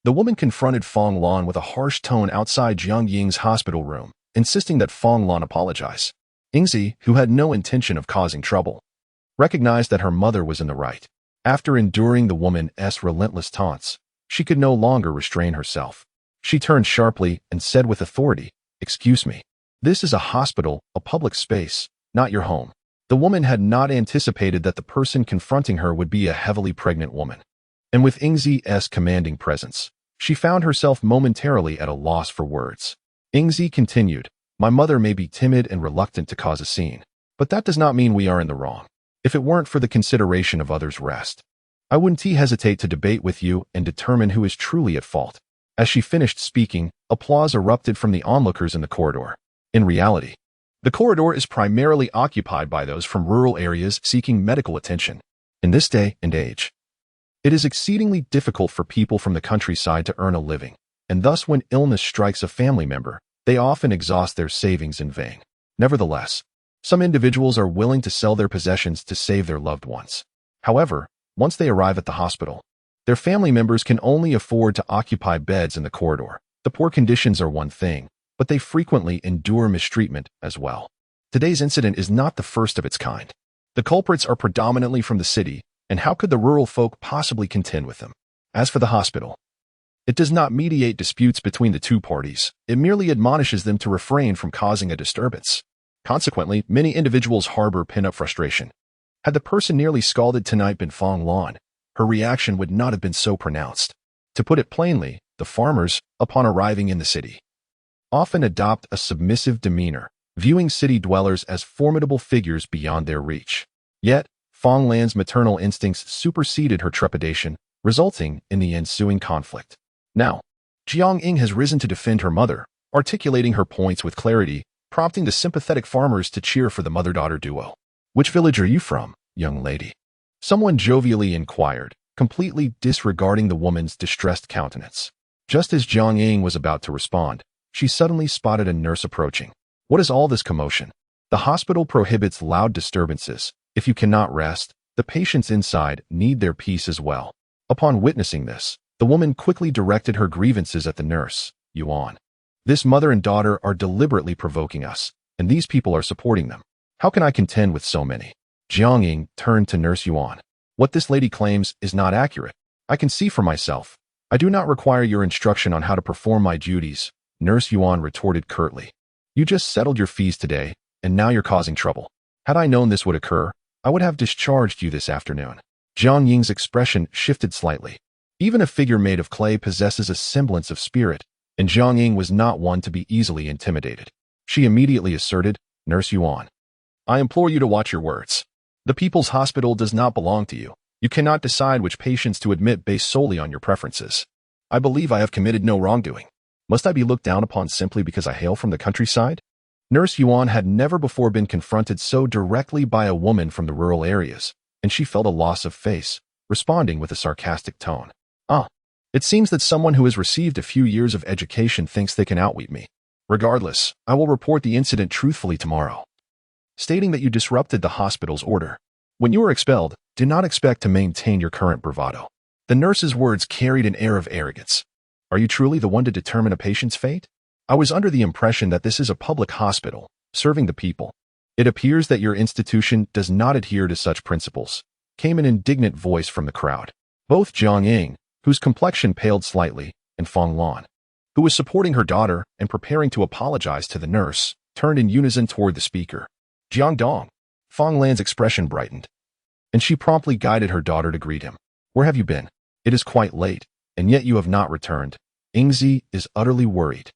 the woman confronted Fong Lan with a harsh tone outside Jiang Ying's hospital room, insisting that Fong Lan apologize. Yingzi, who had no intention of causing trouble, recognized that her mother was in the right. After enduring the woman's relentless taunts, she could no longer restrain herself. She turned sharply and said with authority, "Excuse me. This is a hospital, a public space, not your home." The woman had not anticipated that the person confronting her would be a heavily pregnant woman. And with Yingzi's commanding presence, she found herself momentarily at a loss for words. Yingzi continued, "My mother may be timid and reluctant to cause a scene, but that does not mean we are in the wrong. If it weren't for the consideration of others' rest, I wouldn't hesitate to debate with you and determine who is truly at fault." As she finished speaking, applause erupted from the onlookers in the corridor. In reality, the corridor is primarily occupied by those from rural areas seeking medical attention. In this day and age, it is exceedingly difficult for people from the countryside to earn a living, and thus when illness strikes a family member, they often exhaust their savings in vain. Nevertheless, some individuals are willing to sell their possessions to save their loved ones. However, once they arrive at the hospital, their family members can only afford to occupy beds in the corridor. The poor conditions are one thing, but they frequently endure mistreatment as well. Today's incident is not the first of its kind. The culprits are predominantly from the city, and how could the rural folk possibly contend with them? As for the hospital, it does not mediate disputes between the two parties. It merely admonishes them to refrain from causing a disturbance. Consequently, many individuals harbor pent-up frustration. Had the person nearly scalded tonight been Fong Lan, her reaction would not have been so pronounced. To put it plainly, the farmers, upon arriving in the city, often adopt a submissive demeanor, viewing city dwellers as formidable figures beyond their reach. Yet, Fong Lan's maternal instincts superseded her trepidation, resulting in the ensuing conflict. Now, Jiang Ying has risen to defend her mother, articulating her points with clarity, prompting the sympathetic farmers to cheer for the mother-daughter duo. "Which village are you from, young lady?" someone jovially inquired, completely disregarding the woman's distressed countenance. Just as Jiang Ying was about to respond, she suddenly spotted a nurse approaching. "What is all this commotion? The hospital prohibits loud disturbances. If you cannot rest, the patients inside need their peace as well. Upon witnessing this, the woman quickly directed her grievances at the nurse, Xiuhong. This mother and daughter are deliberately provoking us, and these people are supporting them. How can I contend with so many? Jiang turned to Nurse Xiuhong. What this lady claims is not accurate. I can see for myself. I do not require your instruction on how to perform my duties, Nurse Xiuhong retorted curtly. You just settled your fees today, and now you're causing trouble. Had I known this would occur, I would have discharged you this afternoon. Jiang Ying's expression shifted slightly. Even a figure made of clay possesses a semblance of spirit, and Jiang Ying was not one to be easily intimidated. She immediately asserted, Nurse Xiuhong, I implore you to watch your words. The People's Hospital does not belong to you. You cannot decide which patients to admit based solely on your preferences. I believe I have committed no wrongdoing. Must I be looked down upon simply because I hail from the countryside? Nurse Xiuhong had never before been confronted so directly by a woman from the rural areas, and she felt a loss of face, responding with a sarcastic tone. It seems that someone who has received a few years of education thinks they can outwit me. Regardless, I will report the incident truthfully tomorrow, stating that you disrupted the hospital's order. When you are expelled, do not expect to maintain your current bravado. The nurse's words carried an air of arrogance. Are you truly the one to determine a patient's fate? I was under the impression that this is a public hospital, serving the people. It appears that your institution does not adhere to such principles, came an indignant voice from the crowd. Both Jiang Ying, whose complexion paled slightly, and Fong Lan, who was supporting her daughter and preparing to apologize to the nurse, turned in unison toward the speaker. Jiadong. Fong Lan's expression brightened, and she promptly guided her daughter to greet him. Where have you been? It is quite late, and yet you have not returned. Yingzi is utterly worried.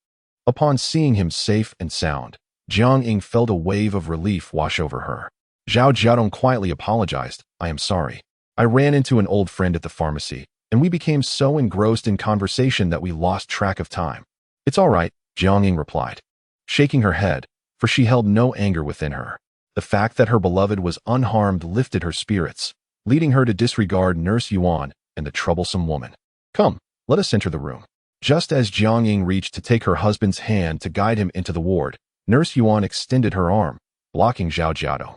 Upon seeing him safe and sound, Jiang Ying felt a wave of relief wash over her. Zhao Jiadong quietly apologized. I am sorry. I ran into an old friend at the pharmacy, and we became so engrossed in conversation that we lost track of time. It's all right, Jiang Ying replied, shaking her head, for she held no anger within her. The fact that her beloved was unharmed lifted her spirits, leading her to disregard Nurse Xiuhong and the troublesome woman. Come, let us enter the room. Just as Jiang Ying reached to take her husband's hand to guide him into the ward, Nurse Xiuhong extended her arm, blocking Zhao Jiadong.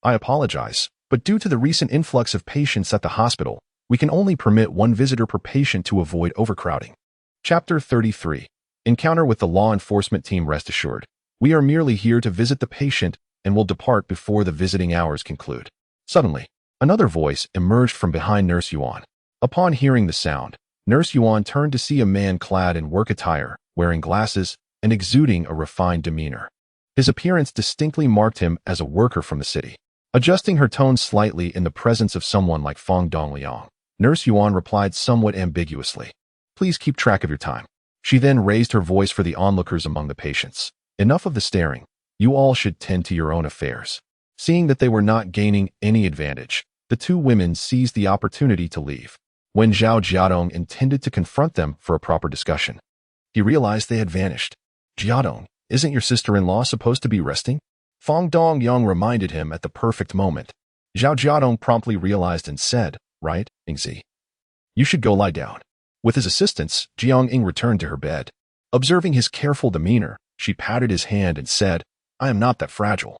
I apologize, but due to the recent influx of patients at the hospital, we can only permit one visitor per patient to avoid overcrowding. Chapter 33. Encounter with the law enforcement team. Rest assured, we are merely here to visit the patient and will depart before the visiting hours conclude. Suddenly, another voice emerged from behind Nurse Xiuhong. Upon hearing the sound, Nurse Xiuhong turned to see a man clad in work attire, wearing glasses, and exuding a refined demeanor. His appearance distinctly marked him as a worker from the city. Adjusting her tone slightly in the presence of someone like Fong Dongliang, Nurse Xiuhong replied somewhat ambiguously, Please keep track of your time. She then raised her voice for the onlookers among the patients. Enough of the staring. You all should tend to your own affairs. Seeing that they were not gaining any advantage, the two women seized the opportunity to leave. When Zhao Jiadong intended to confront them for a proper discussion, he realized they had vanished. Jiadong, isn't your sister-in-law supposed to be resting? Fong Dongyang reminded him at the perfect moment. Zhao Jiadong promptly realized and said, Right, Yingzi. You should go lie down. With his assistance, Jiang Ying returned to her bed. Observing his careful demeanor, she patted his hand and said, I am not that fragile.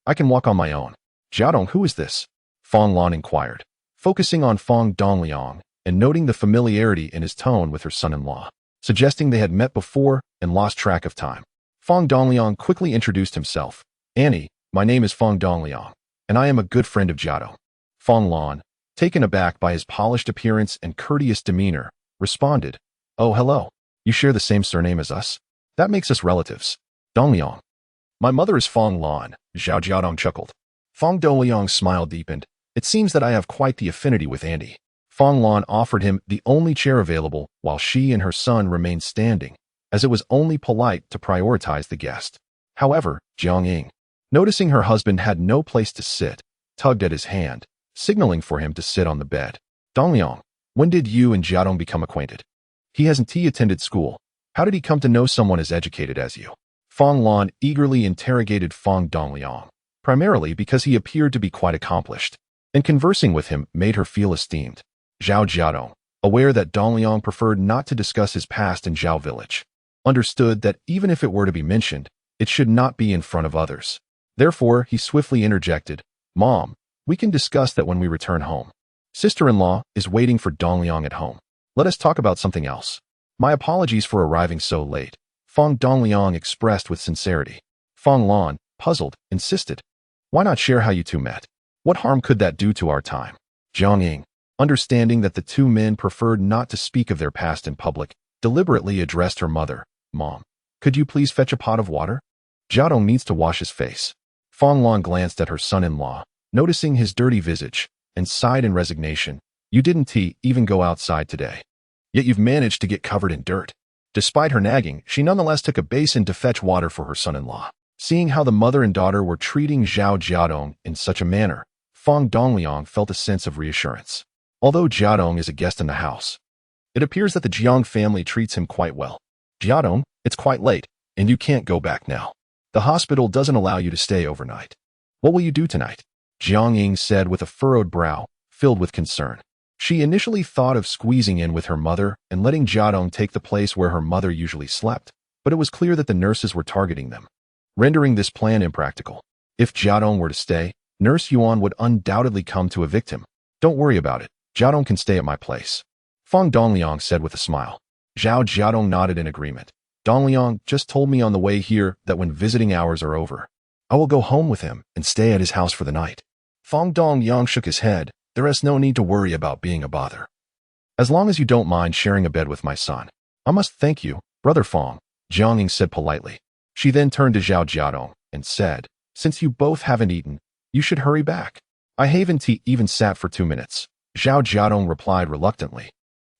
I can walk on my own. Jiadong, who is this? Fong Lan inquired, focusing on Fong Dongliang and noting the familiarity in his tone with her son-in-law, suggesting they had met before and lost track of time. Fong Dongliang quickly introduced himself. Annie, my name is Fong Dongliang, and I am a good friend of Jiadong. Fong Lan, taken aback by his polished appearance and courteous demeanor, responded, Oh, hello. You share the same surname as us? That makes us relatives. Dongliang. My mother is Fong Lan, Zhao Jiadong chuckled. Fong Dongliang's smile deepened. It seems that I have quite the affinity with Andy. Fong Lan offered him the only chair available while she and her son remained standing, as it was only polite to prioritize the guest. However, Jiang Ying, noticing her husband had no place to sit, tugged at his hand, signaling for him to sit on the bed. Dongliang, when did you and Jiadong become acquainted? He hasn't attended school. How did he come to know someone as educated as you? Fong Lan eagerly interrogated Fong Dongliang, primarily because he appeared to be quite accomplished, and conversing with him made her feel esteemed. Zhao Jiadong, aware that Dongliang preferred not to discuss his past in Zhao village, understood that even if it were to be mentioned, it should not be in front of others. Therefore, he swiftly interjected, Mom, We can discuss that when we return home. Sister-in-law is waiting for Dongliang at home. Let us talk about something else. My apologies for arriving so late, Fong Dongliang expressed with sincerity. Fong Lan, puzzled, insisted. Why not share how you two met? What harm could that do to our time? Jiang Ying, understanding that the two men preferred not to speak of their past in public, deliberately addressed her mother. Mom, could you please fetch a pot of water? Jiadong needs to wash his face. Fong Lan glanced at her son-in-law, noticing his dirty visage, and sighed in resignation. You didn't even go outside today. Yet you've managed to get covered in dirt. Despite her nagging, she nonetheless took a basin to fetch water for her son-in-law. Seeing how the mother and daughter were treating Zhao Jiadong in such a manner, Fong Dongliang felt a sense of reassurance. Although Jiadong is a guest in the house, it appears that the Jiang family treats him quite well. Jiadong, it's quite late, and you can't go back now. The hospital doesn't allow you to stay overnight. What will you do tonight? Jiang Ying said with a furrowed brow, filled with concern. She initially thought of squeezing in with her mother and letting Jiadong take the place where her mother usually slept, but it was clear that the nurses were targeting them, rendering this plan impractical. If Jiadong were to stay, Nurse Yuan would undoubtedly come to evict him. Don't worry about it. Jiadong can stay at my place. Fong Dongliang said with a smile. Zhao Jiadong nodded in agreement. Dongliang just told me on the way here that when visiting hours are over, I will go home with him and stay at his house for the night. Fong Dongliang shook his head. There is no need to worry about being a bother. As long as you don't mind sharing a bed with my son. I must thank you, Brother Fong, Jiang Ying said politely. She then turned to Zhao Jiadong and said, since you both haven't eaten, you should hurry back. I haven't even sat for 2 minutes. Zhao Jiadong replied reluctantly,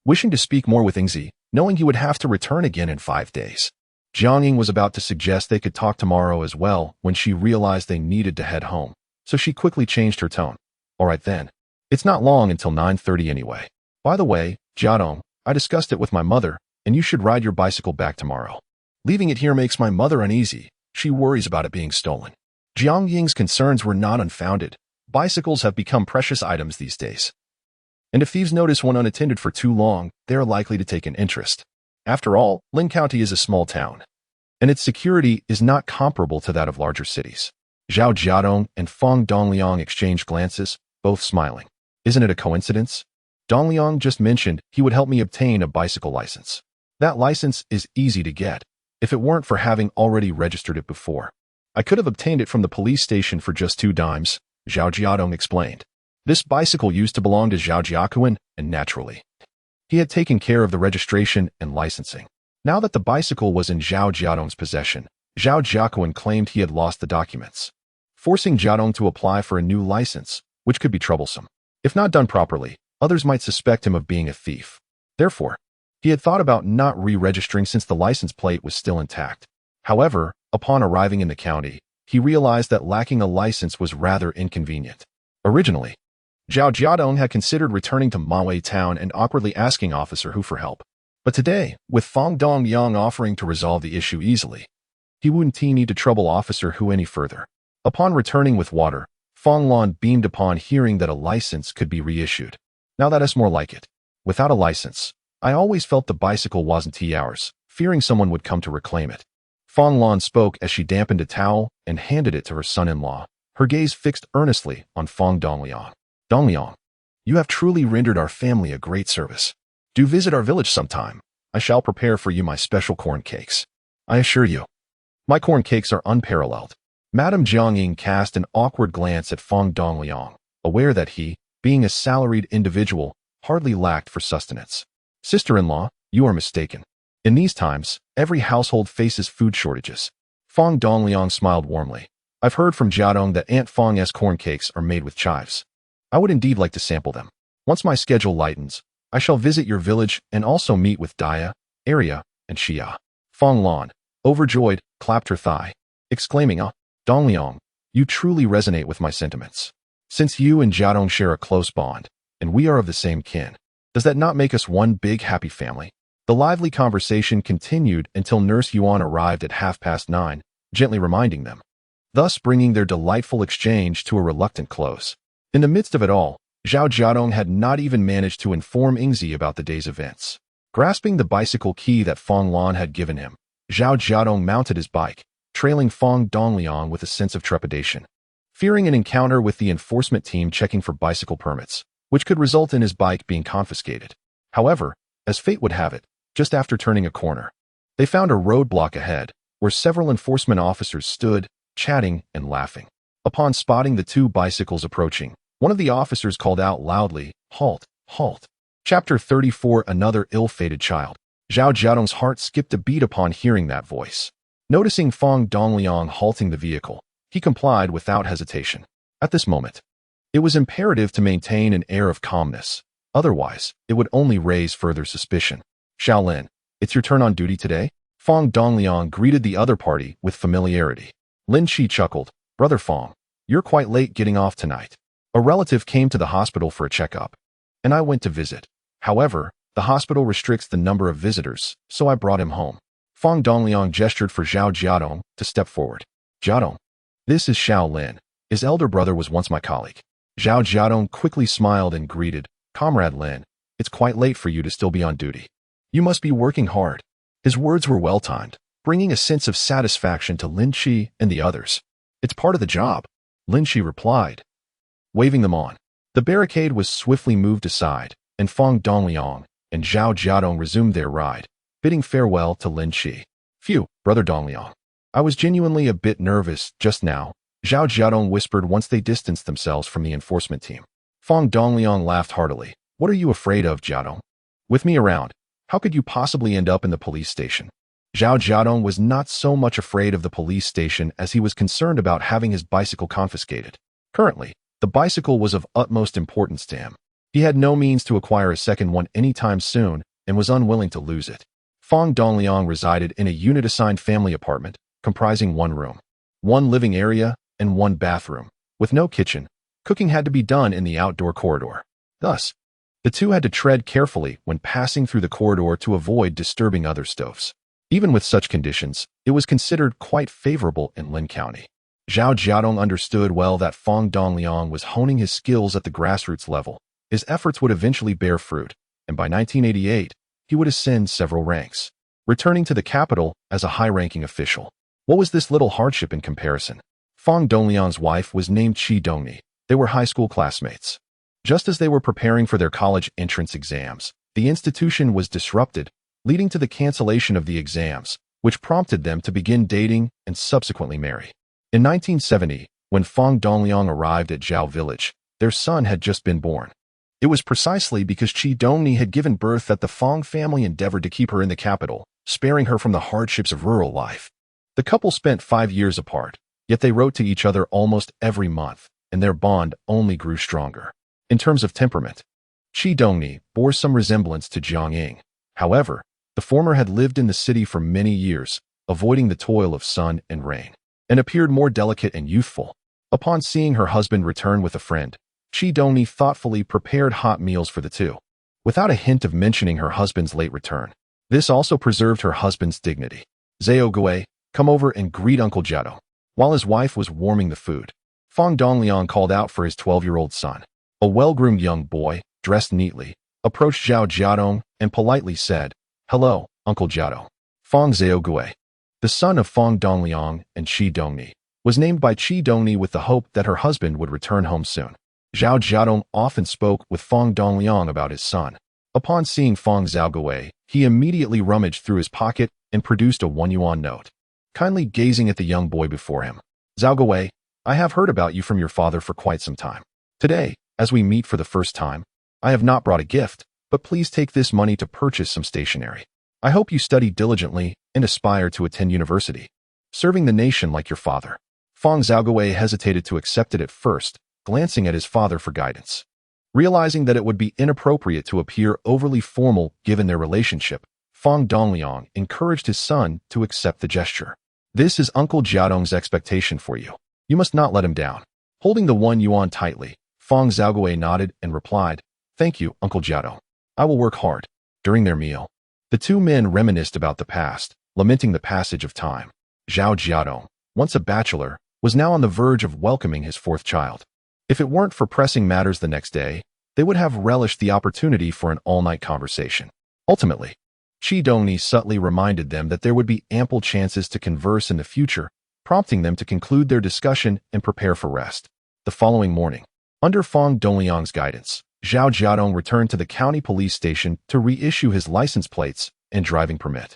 wishing to speak more with Yingzi, knowing he would have to return again in 5 days. Jiang Ying was about to suggest they could talk tomorrow as well when she realized they needed to head home, so she quickly changed her tone. All right then. It's not long until 9:30 anyway. By the way, Jiadong, I discussed it with my mother, and you should ride your bicycle back tomorrow. Leaving it here makes my mother uneasy. She worries about it being stolen. Jiang Ying's concerns were not unfounded. Bicycles have become precious items these days. And if thieves notice one unattended for too long, they are likely to take an interest. After all, Lin County is a small town, and its security is not comparable to that of larger cities. Zhao Jiadong and Fong Dongliang exchanged glances, both smiling. Isn't it a coincidence? Dongliang just mentioned he would help me obtain a bicycle license. That license is easy to get, if it weren't for having already registered it before. I could have obtained it from the police station for just 2 dimes, Zhao Jiadong explained. This bicycle used to belong to Zhao Jiakuan, and naturally, he had taken care of the registration and licensing. Now that the bicycle was in Zhao Jiadong's possession, Zhao Jiakuan claimed he had lost the documents, forcing Jiadong to apply for a new license, which could be troublesome. If not done properly, others might suspect him of being a thief. Therefore, he had thought about not re-registering since the license plate was still intact. However, upon arriving in the county, he realized that lacking a license was rather inconvenient. Originally, Zhao Jiadong had considered returning to Mawei town and awkwardly asking Officer Hu for help. But today, with Fong Dongliang offering to resolve the issue easily, he wouldn't need to trouble Officer Hu any further. Upon returning with water, Fong Lan beamed upon hearing that a license could be reissued. Now that is more like it. Without a license, I always felt the bicycle wasn't ours, fearing someone would come to reclaim it. Fong Lan spoke as she dampened a towel and handed it to her son-in-law, her gaze fixed earnestly on Fong Dongliang. Dongliang, you have truly rendered our family a great service. Do visit our village sometime. I shall prepare for you my special corn cakes. I assure you, my corn cakes are unparalleled. Madame Jiang Ying cast an awkward glance at Fong Dongliang, aware that he, being a salaried individual, hardly lacked for sustenance. Sister-in-law, you are mistaken. In these times, every household faces food shortages. Fong Dongliang smiled warmly. I've heard from Jiadong that Aunt Fong's corn cakes are made with chives. I would indeed like to sample them. Once my schedule lightens, I shall visit your village and also meet with Dia, Arya, and Xia. Fong Lan, overjoyed, clapped her thigh, exclaiming, Dongliang, you truly resonate with my sentiments. Since you and Jiadong share a close bond, and we are of the same kin, does that not make us one big happy family? The lively conversation continued until Nurse Yuan arrived at 9:30, gently reminding them, thus bringing their delightful exchange to a reluctant close. In the midst of it all, Zhao Jiadong had not even managed to inform Yingzi about the day's events. Grasping the bicycle key that Fong Lan had given him, Zhao Jiadong mounted his bike, trailing Fong Dongliang with a sense of trepidation. fearing an encounter with the enforcement team checking for bicycle permits, which could result in his bike being confiscated. However, as fate would have it, just after turning a corner, they found a roadblock ahead, where several enforcement officers stood, chatting and laughing. Upon spotting the two bicycles approaching, one of the officers called out loudly, "Halt, halt." Chapter 34. Another ill-fated child. Zhao Jiadong's heart skipped a beat upon hearing that voice. Noticing Fang Dongliang halting the vehicle, he complied without hesitation. At this moment, it was imperative to maintain an air of calmness. Otherwise, it would only raise further suspicion. "Shaolin, it's your turn on duty today?" Fang Dongliang greeted the other party with familiarity. Lin Shi chuckled, "Brother Fang, you're quite late getting off tonight. A relative came to the hospital for a checkup, and I went to visit. However, the hospital restricts the number of visitors, so I brought him home." Fang Dongliang gestured for Zhao Jiadong to step forward. "Jiadong, this is Xiao Lin. His elder brother was once my colleague." Zhao Jiadong quickly smiled and greeted, "Comrade Lin, it's quite late for you to still be on duty. You must be working hard." His words were well-timed, bringing a sense of satisfaction to Lin Shi and the others. "It's part of the job," Lin Shi replied, waving them on. The barricade was swiftly moved aside, and Fang Dongliang and Zhao Jiadong resumed their ride, bidding farewell to Lin Shi. "Phew, Brother Dongliang. I was genuinely a bit nervous just now," Zhao Jiadong whispered once they distanced themselves from the enforcement team. Fang Dongliang laughed heartily. "What are you afraid of, Jiadong? With me around, how could you possibly end up in the police station?" Zhao Jiadong was not so much afraid of the police station as he was concerned about having his bicycle confiscated. Currently, the bicycle was of utmost importance to him. He had no means to acquire a second one anytime soon and was unwilling to lose it. Fang Dongliang resided in a unit-assigned family apartment comprising one room, one living area, and one bathroom. With no kitchen, cooking had to be done in the outdoor corridor. Thus, the two had to tread carefully when passing through the corridor to avoid disturbing other stoves. Even with such conditions, it was considered quite favorable in Lin County. Zhao Jiadong understood well that Fang Dongliang was honing his skills at the grassroots level. His efforts would eventually bear fruit, and by 1988, he would ascend several ranks, returning to the capital as a high-ranking official. What was this little hardship in comparison? Fang Dongliang's wife was named Qi Dongni. They were high school classmates. Just as they were preparing for their college entrance exams, the institution was disrupted, leading to the cancellation of the exams, which prompted them to begin dating and subsequently marry. In 1970, when Fang Dongliang arrived at Zhao village, their son had just been born. It was precisely because Qi Dongni had given birth that the Fang family endeavored to keep her in the capital, sparing her from the hardships of rural life. The couple spent 5 years apart, yet they wrote to each other almost every month, and their bond only grew stronger. In terms of temperament, Qi Dongni bore some resemblance to Jiang Ying. However, the former had lived in the city for many years, avoiding the toil of sun and rain, and appeared more delicate and youthful. Upon seeing her husband return with a friend, Qi Dongni thoughtfully prepared hot meals for the two, without a hint of mentioning her husband's late return. This also preserved her husband's dignity. "Zhao Gui, come over and greet Uncle Jiadong." While his wife was warming the food, Fang Dongliang called out for his 12-year-old son. A well-groomed young boy, dressed neatly, approached Zhao Jiadong and politely said, "Hello, Uncle Jiadong." Fang Zhao Gui, the son of Fang Dongliang and Qi Dongni, was named by Qi Dongni with the hope that her husband would return home soon. Zhao Jiadong often spoke with Fang Dongliang about his son. Upon seeing Fang Zhao Gui, he immediately rummaged through his pocket and produced a 1 yuan note. Kindly gazing at the young boy before him, "Zhao Gui, I have heard about you from your father for quite some time. Today, as we meet for the first time, I have not brought a gift, but please take this money to purchase some stationery. I hope you study diligently and aspire to attend university, serving the nation like your father." Fang Zhao Gui hesitated to accept it at first, glancing at his father for guidance. Realizing that it would be inappropriate to appear overly formal given their relationship, Fang Dongliang encouraged his son to accept the gesture. "This is Uncle Jiadong's expectation for you. You must not let him down." Holding the 1 yuan tightly, Fang Zhao Gui nodded and replied, "Thank you, Uncle Jiadong. I will work hard." During their meal, the two men reminisced about the past, lamenting the passage of time. Zhao Jiadong, once a bachelor, was now on the verge of welcoming his fourth child. If it weren't for pressing matters the next day, they would have relished the opportunity for an all-night conversation. Ultimately, Qi Dongni subtly reminded them that there would be ample chances to converse in the future, prompting them to conclude their discussion and prepare for rest. The following morning, under Fang Dongliang's guidance, Zhao Jiadong returned to the county police station to reissue his license plates and driving permit.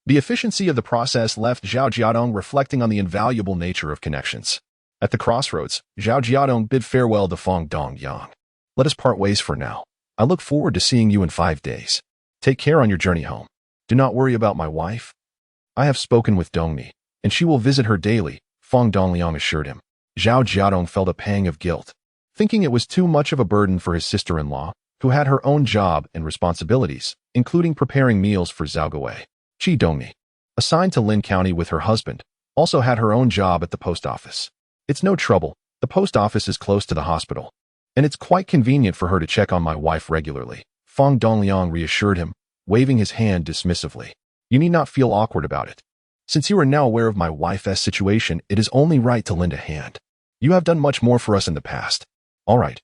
The efficiency of the process left Zhao Jiadong reflecting on the invaluable nature of connections. At the crossroads, Zhao Jiadong bid farewell to Fang Dongliang. Let us part ways for now. I look forward to seeing you in 5 days. Take care on your journey home. Do not worry about my wife. I have spoken with Dongni, and she will visit her daily, Fang Dongliang assured him. Zhao Jiadong felt a pang of guilt, thinking it was too much of a burden for his sister-in-law, who had her own job and responsibilities, including preparing meals for Zhao Gui. She Dongni, assigned to Lin County with her husband, also had her own job at the post office. It's no trouble, the post office is close to the hospital, and it's quite convenient for her to check on my wife regularly, Fang Dongliang reassured him, waving his hand dismissively. You need not feel awkward about it. Since you are now aware of my wife's situation, it is only right to lend a hand. You have done much more for us in the past. All right.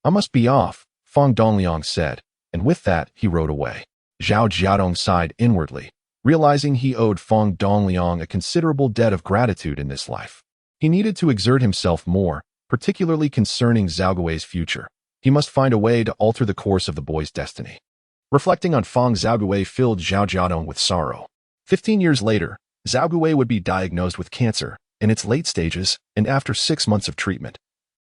I must be off, Fang Dongliang said, and with that, he rode away. Zhao Jiadong sighed inwardly, realizing he owed Fang Dongliang a considerable debt of gratitude in this life. He needed to exert himself more, particularly concerning Zhao Gui's future. He must find a way to alter the course of the boy's destiny. Reflecting on Fang Zhaogui filled Zhao Jiadong with sorrow. 15 years later, Zhao Gui would be diagnosed with cancer in its late stages, and after 6 months of treatment,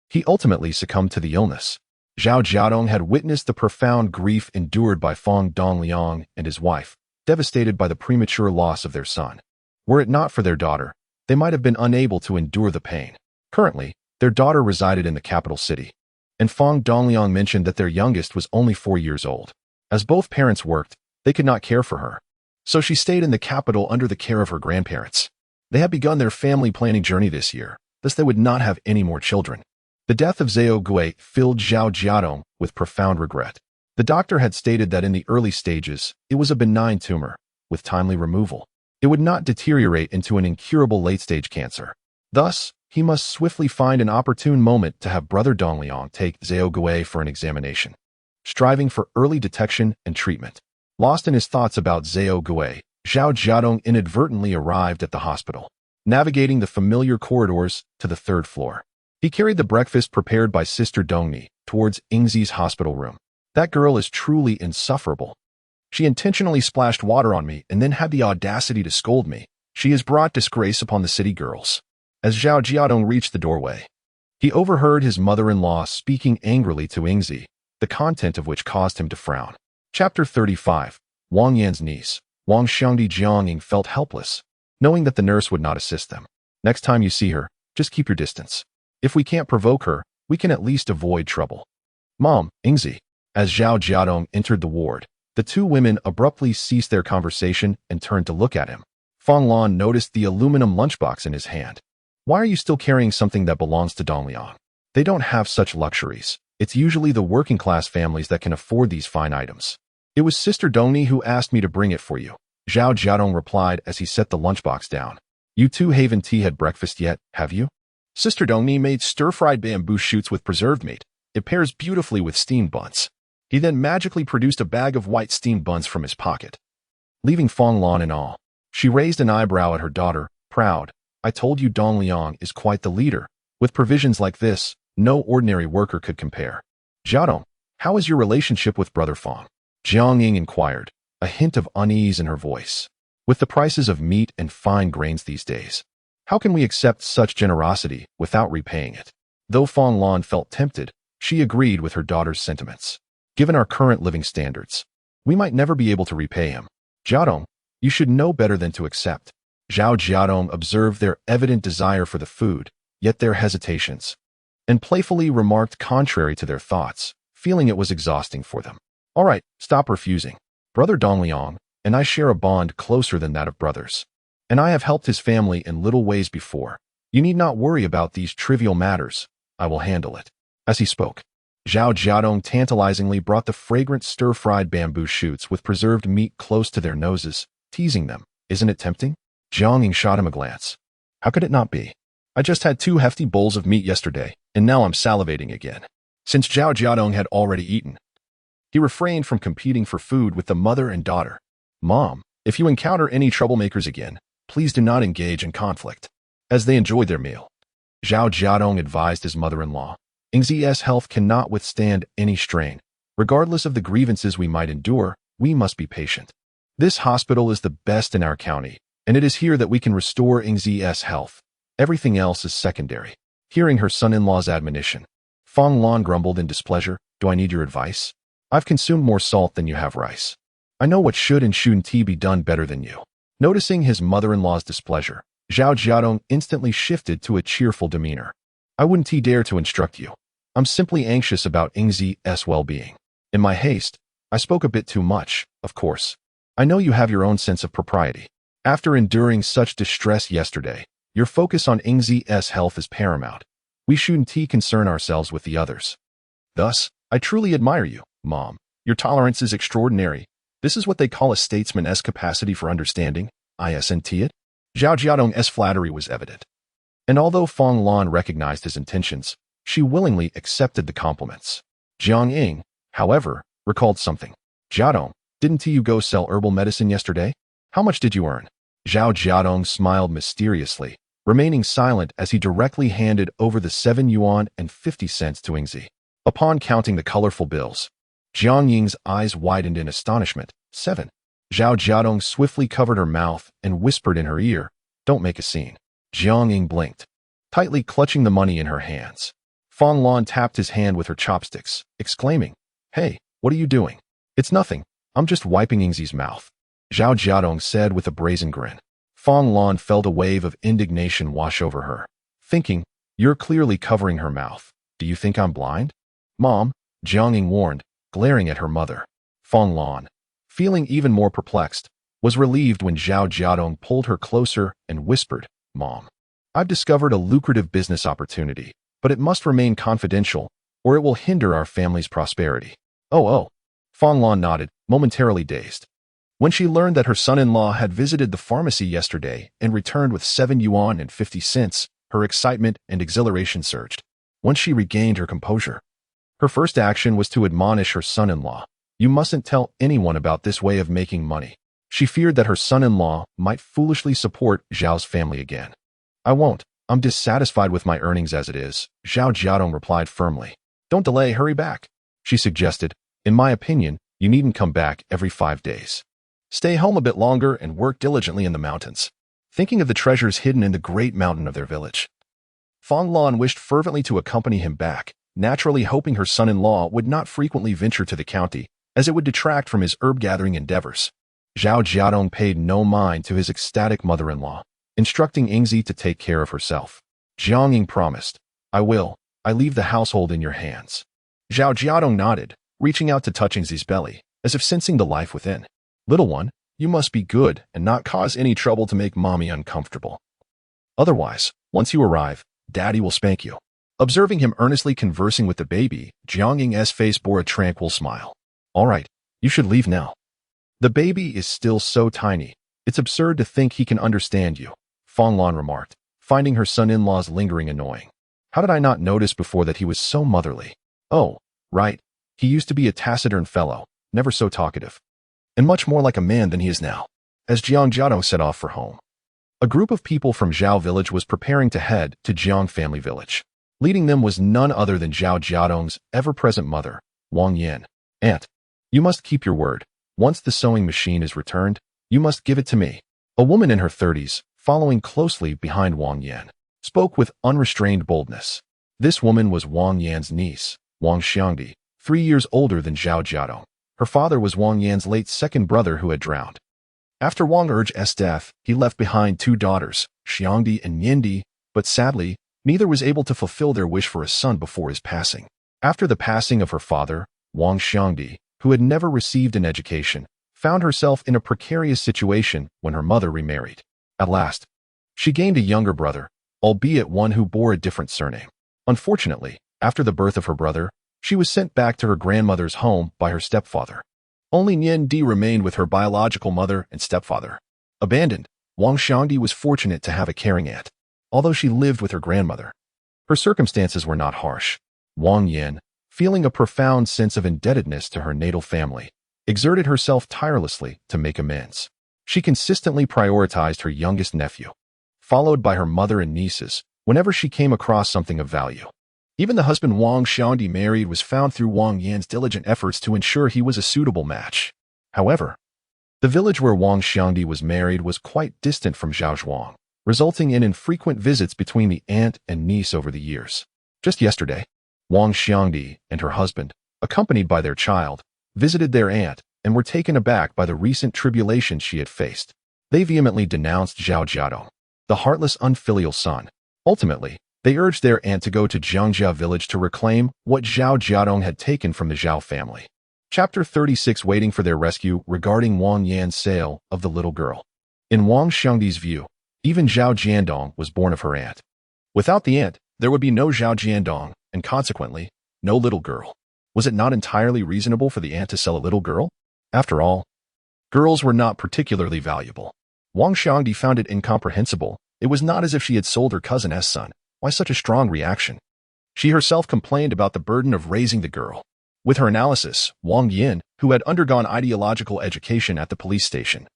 he ultimately succumbed to the illness. Zhao Jiadong had witnessed the profound grief endured by Fang Dongliang and his wife, devastated by the premature loss of their son. Were it not for their daughter, they might have been unable to endure the pain. Currently, their daughter resided in the capital city, and Fang Dongliang mentioned that their youngest was only 4 years old. As both parents worked, they could not care for her, so she stayed in the capital under the care of her grandparents. They had begun their family planning journey this year, thus they would not have any more children. The death of Zhao Gui filled Zhao Jiadong with profound regret. The doctor had stated that in the early stages, it was a benign tumor. With timely removal, it would not deteriorate into an incurable late-stage cancer. Thus, he must swiftly find an opportune moment to have brother Dongliang take Zhao Gui for an examination, striving for early detection and treatment. Lost in his thoughts about Zhao Gui, Zhao Jiadong inadvertently arrived at the hospital, navigating the familiar corridors to the 3rd floor. He carried the breakfast prepared by Sister Dongni towards Ingzi's hospital room. That girl is truly insufferable. She intentionally splashed water on me and then had the audacity to scold me. She has brought disgrace upon the city girls. As Zhao Jiadong reached the doorway, he overheard his mother-in-law speaking angrily to Ingzi, the content of which caused him to frown. Chapter 35. Wang Yan's niece, Wang Xiangdi Jiangning felt helpless, knowing that the nurse would not assist them. Next time you see her, just keep your distance. If we can't provoke her, we can at least avoid trouble. Mom, Ingzi. As Zhao Jiadong entered the ward, the two women abruptly ceased their conversation and turned to look at him. Fang Lan noticed the aluminum lunchbox in his hand. Why are you still carrying something that belongs to Dongliang? They don't have such luxuries. It's usually the working-class families that can afford these fine items. It was Sister Dongni who asked me to bring it for you, Zhao Jiadong replied as he set the lunchbox down. You two haven't had breakfast yet, have you? Sister Dongni made stir-fried bamboo shoots with preserved meat. It pairs beautifully with steamed buns. He then magically produced a bag of white steamed buns from his pocket. Leaving Fang Lan in awe, she raised an eyebrow at her daughter, proud. I told you Dongliang is quite the leader. With provisions like this, no ordinary worker could compare. Jiadong, how is your relationship with Brother Fang? Jiang Ying inquired, a hint of unease in her voice. With the prices of meat and fine grains these days, how can we accept such generosity without repaying it? Though Fang Lan felt tempted, she agreed with her daughter's sentiments. Given our current living standards, we might never be able to repay him. Jiadong, you should know better than to accept. Zhao Jiadong observed their evident desire for the food, yet their hesitations, and playfully remarked contrary to their thoughts, feeling it was exhausting for them. All right, stop refusing. Brother Dongliang and I share a bond closer than that of brothers, and I have helped his family in little ways before. You need not worry about these trivial matters. I will handle it. As he spoke, Zhao Jiadong tantalizingly brought the fragrant stir-fried bamboo shoots with preserved meat close to their noses, teasing them. Isn't it tempting? Jiang Ying shot him a glance. How could it not be? I just had 2 hefty bowls of meat yesterday, and now I'm salivating again. Since Zhao Jiadong had already eaten, he refrained from competing for food with the mother and daughter. Mom, if you encounter any troublemakers again, please do not engage in conflict. As they enjoyed their meal, Zhao Jiadong advised his mother-in-law, Yingzi's health cannot withstand any strain. Regardless of the grievances we might endure, we must be patient. This hospital is the best in our county, and it is here that we can restore Yingzi's health. Everything else is secondary. Hearing her son-in-law's admonition, Fang Lan grumbled in displeasure, do I need your advice? I've consumed more salt than you have rice. I know what should and shouldn't be done better than you. Noticing his mother-in-law's displeasure, Zhao Jiadong instantly shifted to a cheerful demeanor. I wouldn't dare to instruct you. I'm simply anxious about Yingzi's well-being. In my haste, I spoke a bit too much, of course. I know you have your own sense of propriety. After enduring such distress yesterday, your focus on Yingzi's health is paramount. We shouldn't concern ourselves with the others. Thus, I truly admire you, Mom. Your tolerance is extraordinary. This is what they call a statesman's capacity for understanding, isn't it? Zhao Jiadong's flattery was evident. And although Fang Lan recognized his intentions, she willingly accepted the compliments. Jiang Ying, however, recalled something. Jiadong, didn't you go sell herbal medicine yesterday? How much did you earn? Zhao Jiadong smiled mysteriously, remaining silent as he directly handed over the 7 yuan and 50 cents to Yingzi. Upon counting the colorful bills, Jiang Ying's eyes widened in astonishment. 7. Zhao Jiadong swiftly covered her mouth and whispered in her ear, don't make a scene. Jiang Ying blinked, tightly clutching the money in her hands. Fang Lan tapped his hand with her chopsticks, exclaiming, hey, what are you doing? It's nothing. I'm just wiping Yingzi's mouth. Zhao Jiadong said with a brazen grin. Fang Lan felt a wave of indignation wash over her, thinking, you're clearly covering her mouth. Do you think I'm blind? Mom, Jiang Ying warned, glaring at her mother. Fang Lan, feeling even more perplexed, was relieved when Zhao Jiadong pulled her closer and whispered, Mom, I've discovered a lucrative business opportunity, but it must remain confidential, or it will hinder our family's prosperity. Oh. Fang Lan nodded, momentarily dazed. When she learned that her son-in-law had visited the pharmacy yesterday and returned with 7 yuan and 50 cents, her excitement and exhilaration surged. Once she regained her composure, her first action was to admonish her son-in-law. You mustn't tell anyone about this way of making money. She feared that her son-in-law might foolishly support Zhao's family again. I won't. I'm dissatisfied with my earnings as it is, Zhao Jiadong replied firmly. Don't delay, hurry back. She suggested, in my opinion, you needn't come back every 5 days. Stay home a bit longer and work diligently in the mountains, thinking of the treasures hidden in the great mountain of their village. Fang Lan wished fervently to accompany him back, naturally hoping her son-in-law would not frequently venture to the county, as it would detract from his herb-gathering endeavors. Zhao Jiadong paid no mind to his ecstatic mother-in-law, instructing Yingzi to take care of herself. Jiang Ying promised, I will. I leave the household in your hands. Zhao Jiadong nodded, reaching out to touch Yingzi's belly, as if sensing the life within. Little one, you must be good and not cause any trouble to make mommy uncomfortable. Otherwise, once you arrive, daddy will spank you. Observing him earnestly conversing with the baby, Jiang Ying's face bore a tranquil smile. All right, you should leave now. The baby is still so tiny, it's absurd to think he can understand you, Fang Lan remarked, finding her son-in-law's lingering annoying. How did I not notice before that he was so motherly? Oh, right, he used to be a taciturn fellow, never so talkative, and much more like a man than he is now. As Jiang Jiadong set off for home, a group of people from Zhao village was preparing to head to Jiang family village. Leading them was none other than Zhao Jiadong's ever-present mother, Wang Yan. Aunt, you must keep your word. Once the sewing machine is returned, you must give it to me. A woman in her 30s, following closely behind Wang Yan, spoke with unrestrained boldness. This woman was Wang Yan's niece, Wang Xiangdi, 3 years older than Zhao Jiadong. Her father was Wang Yan's late second brother who had drowned. After Wang Er's death, he left behind 2 daughters, Xiangdi and Yindi, but sadly, neither was able to fulfill their wish for a son before his passing. After the passing of her father, Wang Xiangdi, who had never received an education, found herself in a precarious situation when her mother remarried. At last, she gained a younger brother, albeit one who bore a different surname. Unfortunately, after the birth of her brother, she was sent back to her grandmother's home by her stepfather. Only Nian Di remained with her biological mother and stepfather. Abandoned, Wang Xiangdi was fortunate to have a caring aunt, although she lived with her grandmother. Her circumstances were not harsh. Wang Yan, feeling a profound sense of indebtedness to her natal family, exerted herself tirelessly to make amends. She consistently prioritized her youngest nephew, followed by her mother and nieces, whenever she came across something of value. Even the husband Wang Xiangdi married was found through Wang Yan's diligent efforts to ensure he was a suitable match. However, the village where Wang Xiangdi was married was quite distant from Zhao Jiadong, resulting in infrequent visits between the aunt and niece over the years. Just yesterday, Wang Xiangdi and her husband, accompanied by their child, visited their aunt and were taken aback by the recent tribulations she had faced. They vehemently denounced Zhao Jiadong, the heartless unfilial son. Ultimately, they urged their aunt to go to Jiangjia village to reclaim what Zhao Jiadong had taken from the Zhao family. Chapter 36, waiting for their rescue regarding Wang Yan's sale of the little girl. In Wang Xiangdi's view, even Zhao Jiadong was born of her aunt. Without the aunt, there would be no Zhao Jiadong, and consequently, no little girl. Was it not entirely reasonable for the aunt to sell a little girl? After all, girls were not particularly valuable. Wang Xiangdi found it incomprehensible. It was not as if she had sold her cousin's son. Why such a strong reaction? She herself complained about the burden of raising the girl. With her analysis, Wang Yin, who had undergone ideological education at the police station,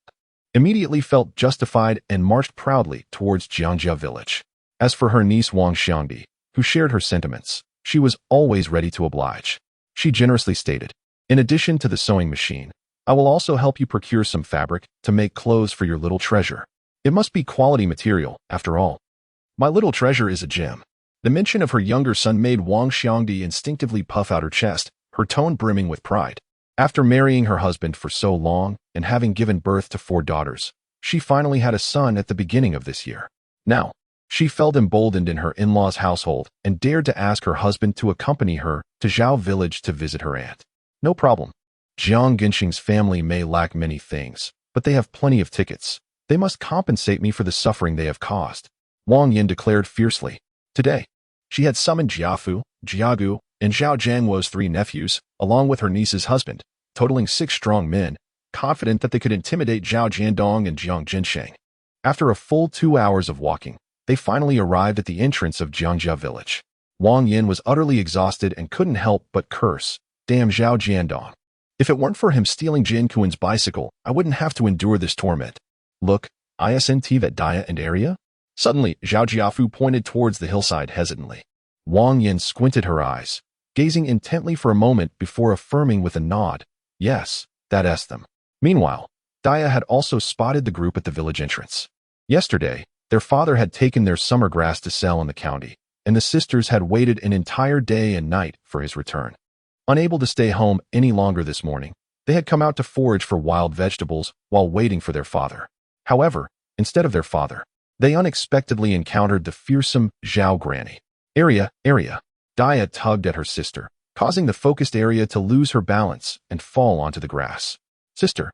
immediately felt justified and marched proudly towards Jiangjia village. As for her niece Wang Xiangdi, who shared her sentiments, she was always ready to oblige. She generously stated, "In addition to the sewing machine, I will also help you procure some fabric to make clothes for your little treasure. It must be quality material, after all. My little treasure is a gem." The mention of her younger son made Wang Xiangdi instinctively puff out her chest, her tone brimming with pride. After marrying her husband for so long and having given birth to 4 daughters, she finally had a son at the beginning of this year. Now, she felt emboldened in her in-laws' household and dared to ask her husband to accompany her to Zhao village to visit her aunt. No problem. Jiang Genxing's family may lack many things, but they have plenty of tickets. They must compensate me for the suffering they have caused, Wang Yin declared fiercely. Today, she had summoned Jiafu, Jiagu, and Zhao Jiangwo's 3 nephews, along with her niece's husband, totaling 6 strong men, confident that they could intimidate Zhao Jiadong and Jiang Genxing. After a full 2 hours of walking, they finally arrived at the entrance of Jiangjia village. Wang Yin was utterly exhausted and couldn't help but curse, "Damn Zhao Jiadong. If it weren't for him stealing Jin Kuan's bicycle, I wouldn't have to endure this torment. Look, isn't that Daya and area?" Suddenly, Zhao Jiafu pointed towards the hillside hesitantly. Wang Yin squinted her eyes, gazing intently for a moment before affirming with a nod, "Yes, that's them." Meanwhile, Daya had also spotted the group at the village entrance. Yesterday, their father had taken their summer grass to sell in the county, and the sisters had waited an entire day and night for his return. Unable to stay home any longer this morning, they had come out to forage for wild vegetables while waiting for their father. However, instead of their father, they unexpectedly encountered the fearsome Zhao Granny. Area. Daya tugged at her sister, causing the focused area to lose her balance and fall onto the grass. "Sister,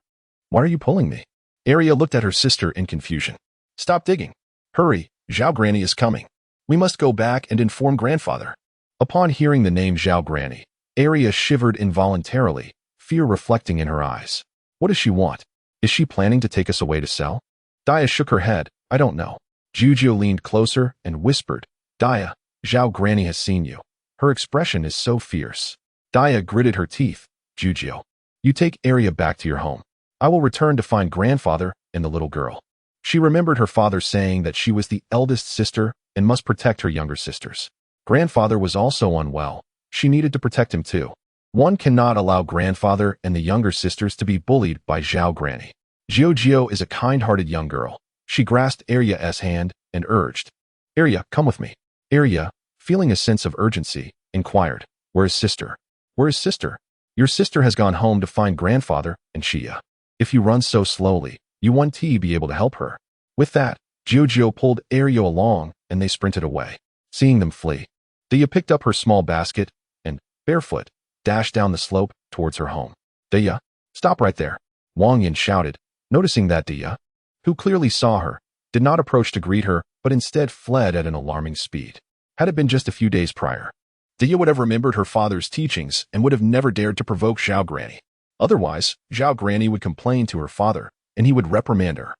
why are you pulling me?" Area looked at her sister in confusion. "Stop digging. Hurry, Zhao Granny is coming. We must go back and inform grandfather." Upon hearing the name Zhao Granny, Area shivered involuntarily, fear reflecting in her eyes. What does she want? Is she planning to take us away to sell? Daya shook her head. "I don't know." Jujio leaned closer and whispered, "Daya, Zhao Granny has seen you. Her expression is so fierce." Daya gritted her teeth. "Jujio, you take Area back to your home. I will return to find grandfather and the little girl." She remembered her father saying that she was the eldest sister and must protect her younger sisters. Grandfather was also unwell. She needed to protect him too. One cannot allow grandfather and the younger sisters to be bullied by Zhao Granny. Jio is a kind-hearted young girl. She grasped Aria's hand and urged, "Aria, come with me." Aria, feeling a sense of urgency, inquired, "Where is sister?" "Where is sister?" "Your sister has gone home to find grandfather and Xia. If you run so slowly, you won't be able to help her." With that, Jio pulled Aria along and they sprinted away. Seeing them flee, Dia picked up her small basket and, barefoot, dashed down the slope towards her home. "Dia, stop right there," Wang Yin shouted, noticing that Dia, who clearly saw her, did not approach to greet her, but instead fled at an alarming speed. Had it been just a few days prior, Dia would have remembered her father's teachings and would have never dared to provoke Zhao Granny. Otherwise, Zhao Granny would complain to her father, and he would reprimand her.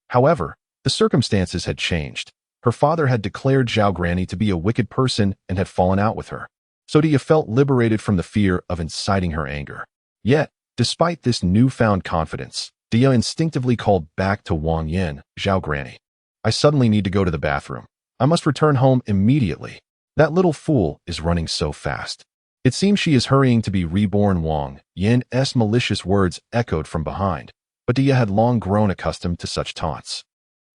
However, the circumstances had changed. Her father had declared Zhao Granny to be a wicked person and had fallen out with her. So Dia felt liberated from the fear of inciting her anger. Yet, despite this newfound confidence, Dia instinctively called back to Wang Yin, "Zhao Granny, I suddenly need to go to the bathroom. I must return home immediately. That little fool is running so fast. It seems she is hurrying to be reborn. Wang Yan's malicious words echoed from behind, but Dia had long grown accustomed to such taunts.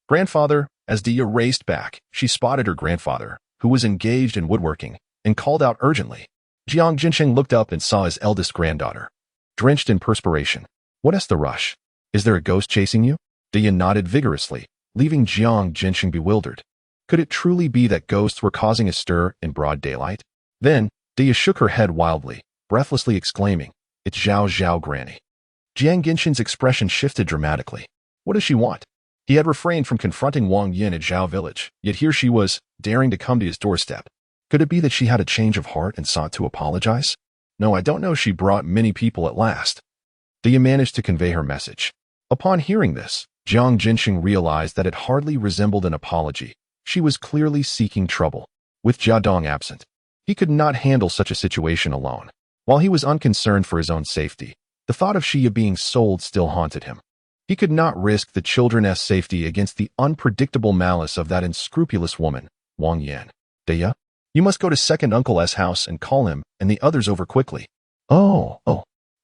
Grandfather, as Dia raced back, she spotted her grandfather, who was engaged in woodworking, and called out urgently. Jiang Jinsheng looked up and saw his eldest granddaughter, drenched in perspiration. What's the rush? Is there a ghost chasing you? Dia nodded vigorously, leaving Jiang Jinsheng bewildered. Could it truly be that ghosts were causing a stir in broad daylight? Then, Dia shook her head wildly, breathlessly exclaiming, "It's Zhao Granny." Jiang Jinsheng's expression shifted dramatically. What does she want? He had refrained from confronting Wang Yin at Zhao village, yet here she was, daring to come to his doorstep. Could it be that she had a change of heart and sought to apologize? No, I don't know. She brought many people at last. Dia managed to convey her message. Upon hearing this, Jiang Jinsheng realized that it hardly resembled an apology. She was clearly seeking trouble. With Jiadong absent, he could not handle such a situation alone. While he was unconcerned for his own safety, the thought of Xia being sold still haunted him. He could not risk the children's safety against the unpredictable malice of that unscrupulous woman, Wang Yan. Dia, you must go to second uncle's house and call him and the others over quickly. Oh.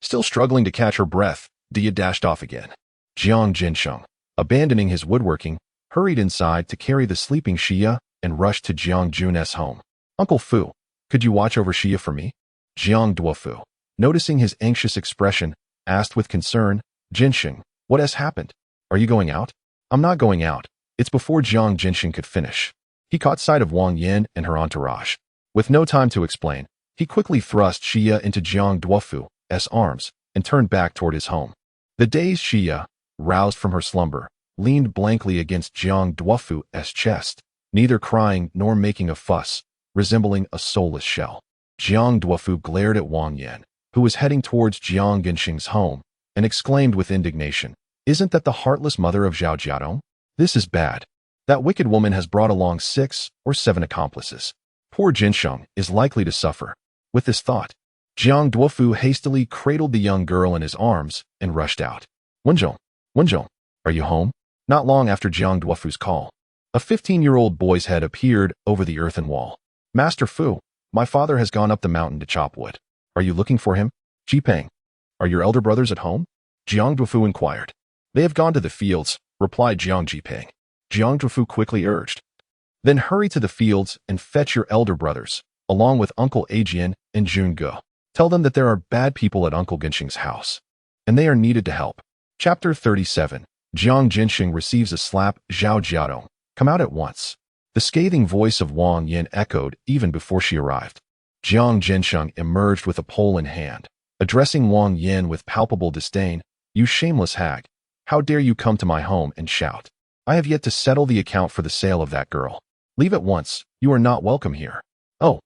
Still struggling to catch her breath, Dia dashed off again. Jiang Jinsheng, abandoning his woodworking, hurried inside to carry the sleeping Xia and rushed to Jiang Jun's home. Uncle Fu, could you watch over Xia for me? Jiang Duofu, noticing his anxious expression, asked with concern, Jinsheng, what has happened? Are you going out? I'm not going out. It's before Jiang Jinsheng could finish. He caught sight of Wang Yin and her entourage. With no time to explain, he quickly thrust Xia into Jiang Duofu's arms and turned back toward his home. The dazed Xia, roused from her slumber, leaned blankly against Jiang Duofu's chest, neither crying nor making a fuss, resembling a soulless shell. Jiang Duofu glared at Wang Yin, who was heading towards Jiang Jinsheng's home, and exclaimed with indignation, "Isn't that the heartless mother of Zhao Jiadong? This is bad. That wicked woman has brought along 6 or 7 accomplices. Poor Jinsheng is likely to suffer." With this thought, Jiang Duofu hastily cradled the young girl in his arms and rushed out. Wenzhong, are you home? Not long after Jiang Duofu's call, a 15-year-old boy's head appeared over the earthen wall. Master Fu, my father has gone up the mountain to chop wood. Are you looking for him? Jipeng, are your elder brothers at home? Jiang Duofu inquired. They have gone to the fields, replied Jiang Jipeng. Jiang Duofu quickly urged. Then hurry to the fields and fetch your elder brothers, along with Uncle Ajian and Jun Ge. Tell them that there are bad people at Uncle Jinsheng's house, and they are needed to help. Chapter 37. Jiang Jinsheng receives a slap. Zhao Jiadong, come out at once. The scathing voice of Wang Yin echoed even before she arrived. Jiang Jinsheng emerged with a pole in hand, addressing Wang Yin with palpable disdain. You shameless hag, how dare you come to my home and shout? I have yet to settle the account for the sale of that girl. Leave at once, you are not welcome here. Oh,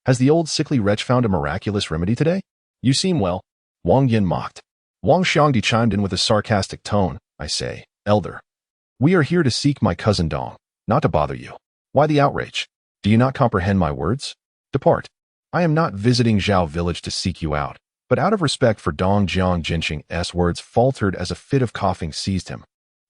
has the old sickly wretch found a miraculous remedy today? You seem well. Wang Yin mocked. Wang Xiangdi chimed in with a sarcastic tone. I say, elder, we are here to seek my cousin Dong, not to bother you. Why the outrage? Do you not comprehend my words? Depart. I am not visiting Zhao village to seek you out, but out of respect for Dong. Jiang Jinsheng's words faltered as a fit of coughing seized him,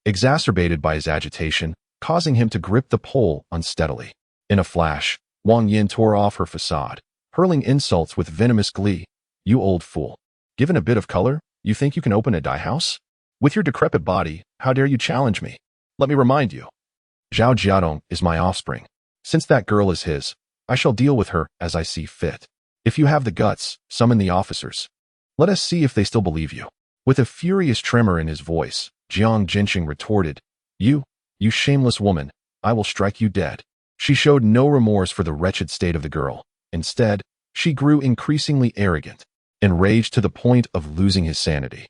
exacerbated by his agitation, causing him to grip the pole unsteadily. In a flash, Wang Yin tore off her facade, hurling insults with venomous glee. You old fool. Given a bit of color, you think you can open a dye house? With your decrepit body, how dare you challenge me? Let me remind you. Zhao Jiadong is my offspring. Since that girl is his, I shall deal with her as I see fit. If you have the guts, summon the officers. Let us see if they still believe you. With a furious tremor in his voice, Jiang Jinsheng retorted, You shameless woman, I will strike you dead. She showed no remorse for the wretched state of the girl. Instead, she grew increasingly arrogant, enraged to the point of losing his sanity.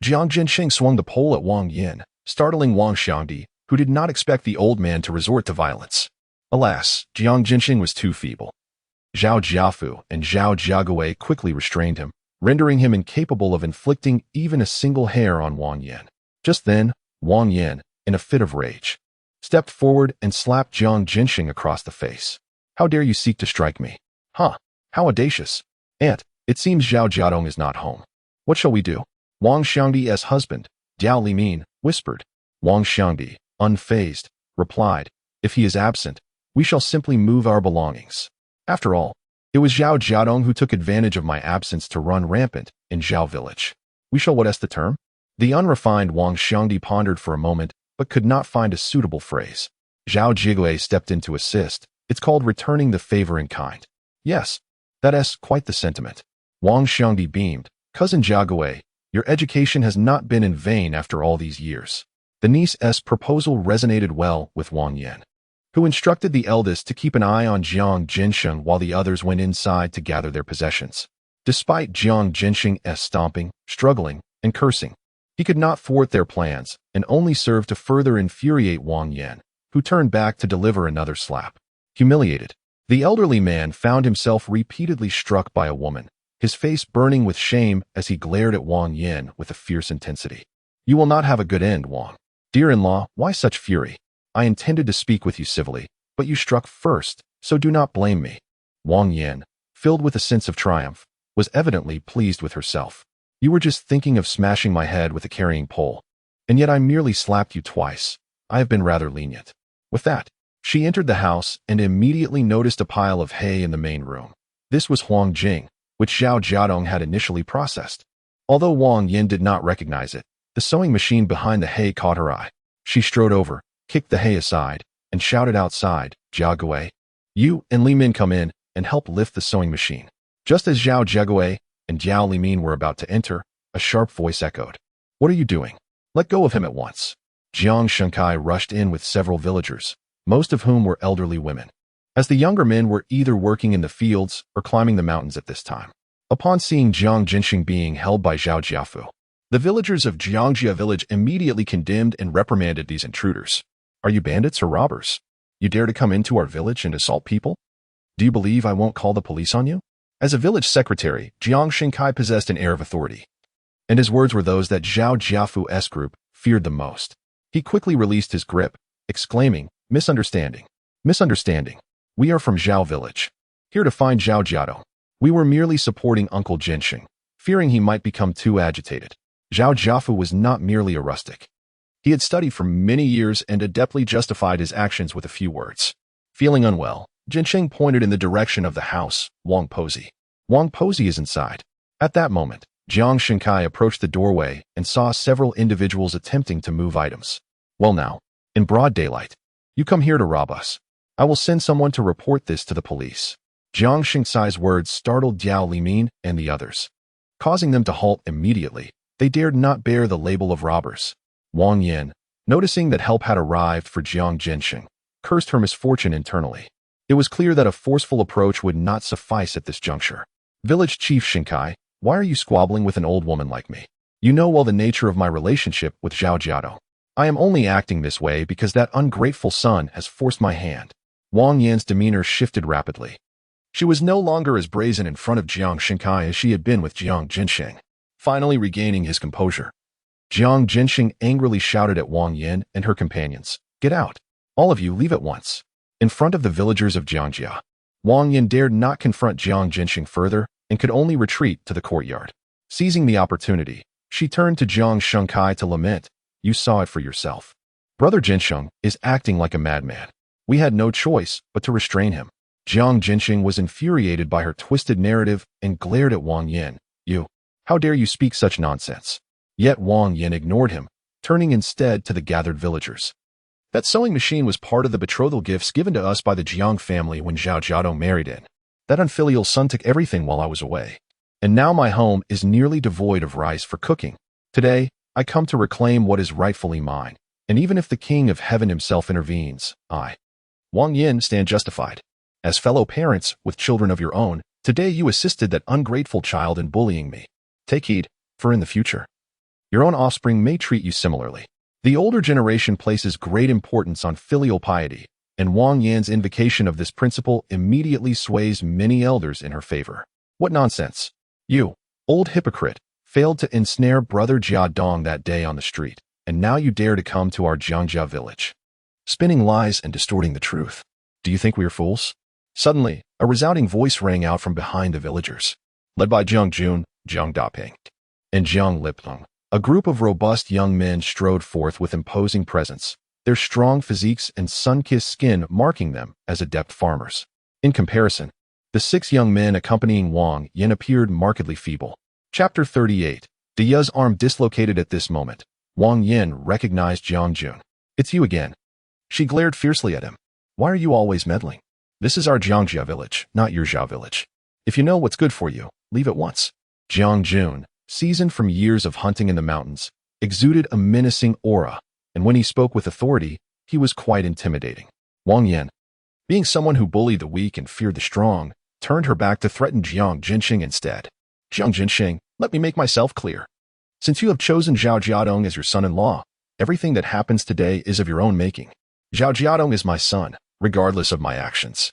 Jiang Jinsheng swung the pole at Wang Yin, startling Wang Xiangdi, who did not expect the old man to resort to violence. Alas, Jiang Jinsheng was too feeble. Zhao Jiafu and Zhao Jiagui quickly restrained him, rendering him incapable of inflicting even a single hair on Wang Yin. Just then, Wang Yin, in a fit of rage, stepped forward and slapped Jiang Jinsheng across the face. How dare you seek to strike me? Huh, how audacious. Aunt, it seems Zhao Jiadong is not home. What shall we do? Wang Xiangdi's husband, Diao Limin, whispered. Wang Xiangdi, unfazed, replied, "If he is absent, we shall simply move our belongings." After all, it was Zhao Jiadong who took advantage of my absence to run rampant in Zhao village. We shall what is the term? The unrefined Wang Xiangdi pondered for a moment, but could not find a suitable phrase. Zhao Jiadong stepped in to assist. It's called returning the favor in kind. Yes, that is quite the sentiment. Wang Xiangdi beamed. Cousin Jiagui, your education has not been in vain after all these years. The niece's proposal resonated well with Wang Yan, who instructed the eldest to keep an eye on Jiang Jinsheng while the others went inside to gather their possessions. Despite Jiang Jinsheng's stomping, struggling, and cursing, he could not thwart their plans and only served to further infuriate Wang Yan, who turned back to deliver another slap. Humiliated, the elderly man found himself repeatedly struck by a woman, his face burning with shame as he glared at Wang Yan with a fierce intensity. "You will not have a good end, Wang. Dear-in-law, why such fury? I intended to speak with you civilly, but you struck first, so do not blame me." Wang Yan, filled with a sense of triumph, was evidently pleased with herself. "You were just thinking of smashing my head with a carrying pole, and yet I merely slapped you twice. I have been rather lenient." With that, she entered the house and immediately noticed a pile of hay in the main room. This was Huang Jing, which Zhao Jiadong had initially processed. Although Wang Yan did not recognize it, the sewing machine behind the hay caught her eye. She strode over, kicked the hay aside, and shouted outside, "Jiagui, you and Li Min come in and help lift the sewing machine." Just as Zhao Jiagui and Jiao Li Min were about to enter, a sharp voice echoed, "What are you doing? Let go of him at once." Jiang Shenkai rushed in with several villagers, most of whom were elderly women, as the younger men were either working in the fields or climbing the mountains at this time. Upon seeing Jiang Jinsheng being held by Zhao Jiafu, the villagers of Jiangjia village immediately condemned and reprimanded these intruders. "Are you bandits or robbers? You dare to come into our village and assault people? Do you believe I won't call the police on you?" As a village secretary, Jiang Shenkai possessed an air of authority, and his words were those that Zhao Jiafu's group feared the most. He quickly released his grip, exclaiming, "Misunderstanding. Misunderstanding. We are from Zhao village, here to find Zhao Jiadong. We were merely supporting Uncle Jinsheng, fearing he might become too agitated." Zhao Jiafu was not merely a rustic. He had studied for many years and adeptly justified his actions with a few words. Feeling unwell, Jinsheng pointed in the direction of the house. "Wang Pozi. Wang Pozi is inside." At that moment, Jiang Shenkai approached the doorway and saw several individuals attempting to move items. "Well now, in broad daylight, you come here to rob us. I will send someone to report this to the police." Jiang Shenkai's words startled Jiao Li Min and the others, causing them to halt immediately. They dared not bear the label of robbers. Wang Yan, noticing that help had arrived for Jiang Jinsheng, cursed her misfortune internally. It was clear that a forceful approach would not suffice at this juncture. "Village Chief Shenkai, why are you squabbling with an old woman like me? You know well the nature of my relationship with Zhao Jiadong. I am only acting this way because that ungrateful son has forced my hand." Wang Yan's demeanor shifted rapidly. She was no longer as brazen in front of Jiang Shenkai as she had been with Jiang Jinsheng. Finally regaining his composure, Jiang Jinsheng angrily shouted at Wang Yan and her companions, "Get out! All of you leave at once!" In front of the villagers of Jiangjia, Wang Yan dared not confront Jiang Jinsheng further and could only retreat to the courtyard. Seizing the opportunity, she turned to Jiang Shenkai to lament, "You saw it for yourself. Brother Jinsheng is acting like a madman. We had no choice but to restrain him." Jiang Jinsheng was infuriated by her twisted narrative and glared at Wang Yan. "You, how dare you speak such nonsense?" Yet Wang Yan ignored him, turning instead to the gathered villagers. "That sewing machine was part of the betrothal gifts given to us by the Jiang family when Zhao Jiadong married in. That unfilial son took everything while I was away, and now my home is nearly devoid of rice for cooking. Today, I come to reclaim what is rightfully mine, and even if the King of Heaven himself intervenes, I, Wang Yan, stand justified. As fellow parents with children of your own, today you assisted that ungrateful child in bullying me. Take heed, for in the future, your own offspring may treat you similarly." The older generation places great importance on filial piety, and Wang Yan's invocation of this principle immediately sways many elders in her favor. "What nonsense! You, old hypocrite, failed to ensnare Brother Jiadong that day on the street, and now you dare to come to our Jiangjia village, spinning lies and distorting the truth. Do you think we are fools?" Suddenly, a resounding voice rang out from behind the villagers. Led by Jiang Jun, Jiang Daping, and Jiang Lipeng, a group of robust young men strode forth with imposing presence. their strong physiques and sun-kissed skin marking them as adept farmers. In comparison, the 6 young men accompanying Wang Yin appeared markedly feeble. Chapter 38. Diya's arm dislocated at this moment. Wang Yin recognized Jiang Jun. "It's you again." She glared fiercely at him. "Why are you always meddling? This is our Jiangjia village, not your Zhao village. If you know what's good for you, leave at once." Jiang Jun, seasoned from years of hunting in the mountains, exuded a menacing aura, and when he spoke with authority, he was quite intimidating. Wang Yin, being someone who bullied the weak and feared the strong, turned her back to threaten Jiang Jinxing instead. "Jiang Jinxing, let me make myself clear. Since you have chosen Zhao Jiadong as your son-in-law, everything that happens today is of your own making. Zhao Jiadong is my son, regardless of my actions.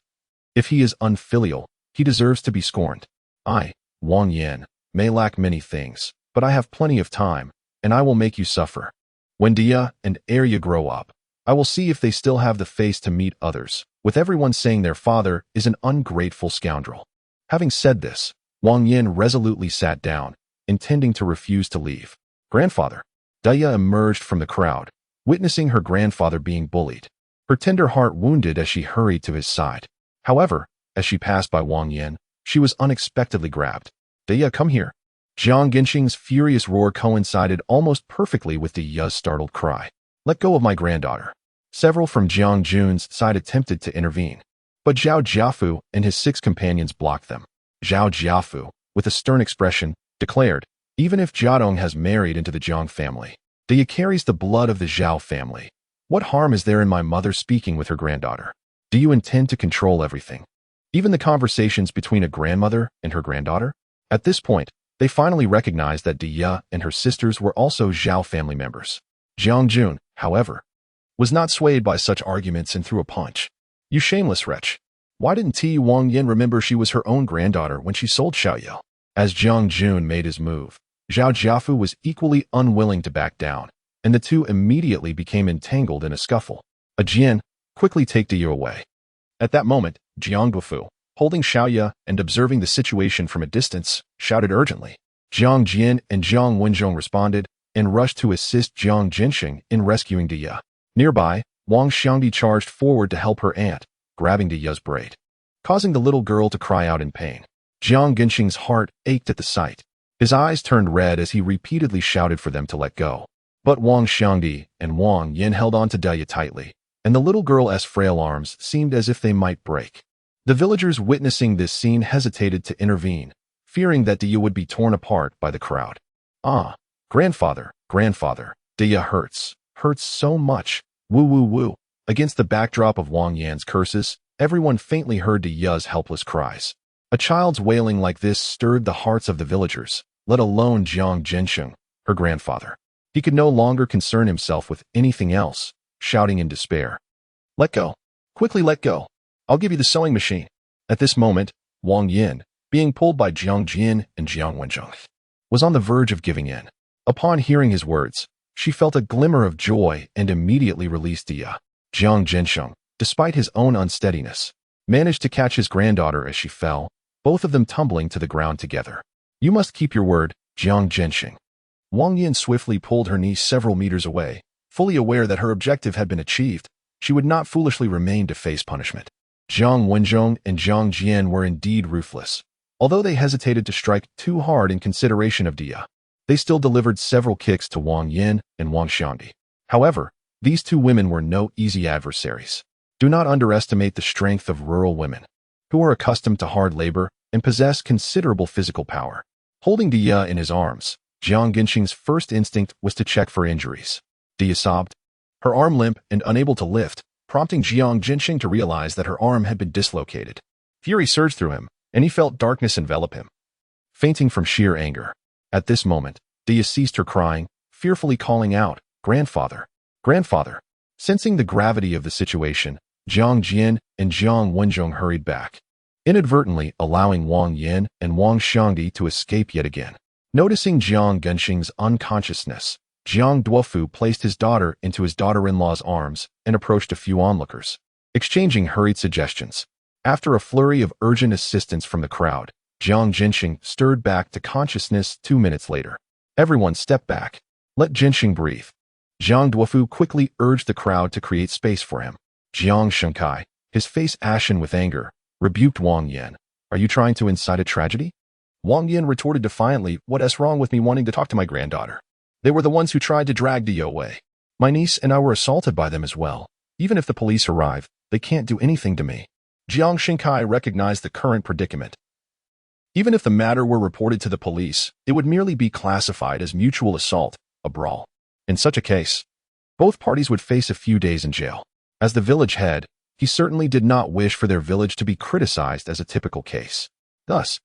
If he is unfilial, he deserves to be scorned. I, Wang Yin, may lack many things, but I have plenty of time, and I will make you suffer. When Dia and Arya grow up, I will see if they still have the face to meet others, with everyone saying their father is an ungrateful scoundrel." Having said this, Wang Yin resolutely sat down, intending to refuse to leave. "Grandfather." Dia emerged from the crowd, witnessing her grandfather being bullied. Her tender heart wounded as she hurried to his side. However, as she passed by Wang Yin, she was unexpectedly grabbed. "Dia, come here." Jiang Genxing's furious roar coincided almost perfectly with Diya's startled cry. "Let go of my granddaughter." Several from Jiang Jun's side attempted to intervene, but Zhao Jiafu and his 6 companions blocked them. Zhao Jiafu, with a stern expression, declared, "Even if Jiadong has married into the Jiang family, Dia carries the blood of the Zhao family. What harm is there in my mother speaking with her granddaughter? Do you intend to control everything, even the conversations between a grandmother and her granddaughter?" At this point, they finally recognized that Dia and her sisters were also Zhao family members. Jiang Jun, however, was not swayed by such arguments and threw a punch. "You shameless wretch. Why didn't Wang Yin remember she was her own granddaughter when she sold Xiaoyao?" As Jiang Jun made his move, Zhao Jiafu was equally unwilling to back down, and the two immediately became entangled in a scuffle. "A Jian, quickly take Dia away." At that moment, Jiang Duofu, holding Xiaoya and observing the situation from a distance, shouted urgently. Jiang Jian and Jiang Wenzhong responded and rushed to assist Jiang Jinxing in rescuing Dia. Nearby, Wang Xiangdi charged forward to help her aunt, grabbing Diya's braid, causing the little girl to cry out in pain. Jiang Genxing's heart ached at the sight. His eyes turned red as he repeatedly shouted for them to let go. But Wang Xiangdi and Wang Yin held on to Dia tightly, and the little girl's frail arms seemed as if they might break. The villagers witnessing this scene hesitated to intervene, fearing that Dia would be torn apart by the crowd. "Ah, grandfather, Dia hurts so much, woo woo woo." Against the backdrop of Wang Yan's curses, everyone faintly heard Diya's helpless cries. A child's wailing like this stirred the hearts of the villagers, let alone Jiang Jinxing, her grandfather. He could no longer concern himself with anything else, shouting in despair. "Let go. Quickly let go. I'll give you the sewing machine." At this moment, Wang Yin, being pulled by Jiang Jian and Jiang Wenzhong, was on the verge of giving in. Upon hearing his words, she felt a glimmer of joy and immediately released Dia. Jiang Jinxing, despite his own unsteadiness, managed to catch his granddaughter as she fell, both of them tumbling to the ground together. "You must keep your word, Jiang Jinxing." Wang Yin swiftly pulled her niece several meters away, fully aware that her objective had been achieved. She would not foolishly remain to face punishment. Jiang Wenzhong and Jiang Jian were indeed ruthless. Although they hesitated to strike too hard in consideration of Dia, they still delivered several kicks to Wang Yin and Wang Xiangdi. However, these two women were no easy adversaries. Do not underestimate the strength of rural women, who are accustomed to hard labor and possess considerable physical power. Holding Dia in his arms, Jiang Genxing's first instinct was to check for injuries. Dia sobbed, her arm limp and unable to lift, prompting Jiang Genxing to realize that her arm had been dislocated. Fury surged through him, and he felt darkness envelop him, fainting from sheer anger. At this moment, Dia ceased her crying, fearfully calling out, "Grandfather! Grandfather!" Sensing the gravity of the situation, Jiang Jian and Jiang Wenzhong hurried back, inadvertently allowing Wang Yin and Wang Xiangdi to escape yet again. Noticing Jiang Genxing's unconsciousness, Jiang Duofu placed his daughter into his daughter-in-law's arms and approached a few onlookers, exchanging hurried suggestions. After a flurry of urgent assistance from the crowd, Jiang Genxing stirred back to consciousness 2 minutes later. Everyone step back. Let Genxing breathe. Jiang Duofu quickly urged the crowd to create space for him. Jiang Shengkai, his face ashen with anger, rebuked Wang Yan. Are you trying to incite a tragedy? Wang Yan retorted defiantly, what's wrong with me wanting to talk to my granddaughter? They were the ones who tried to drag Dio away. My niece and I were assaulted by them as well. Even if the police arrive, they can't do anything to me. Jiang Shengkai recognized the current predicament. Even if the matter were reported to the police, it would merely be classified as mutual assault, a brawl. In such a case, both parties would face a few days in jail. As the village head, he certainly did not wish for their village to be criticized as a typical case. Thus,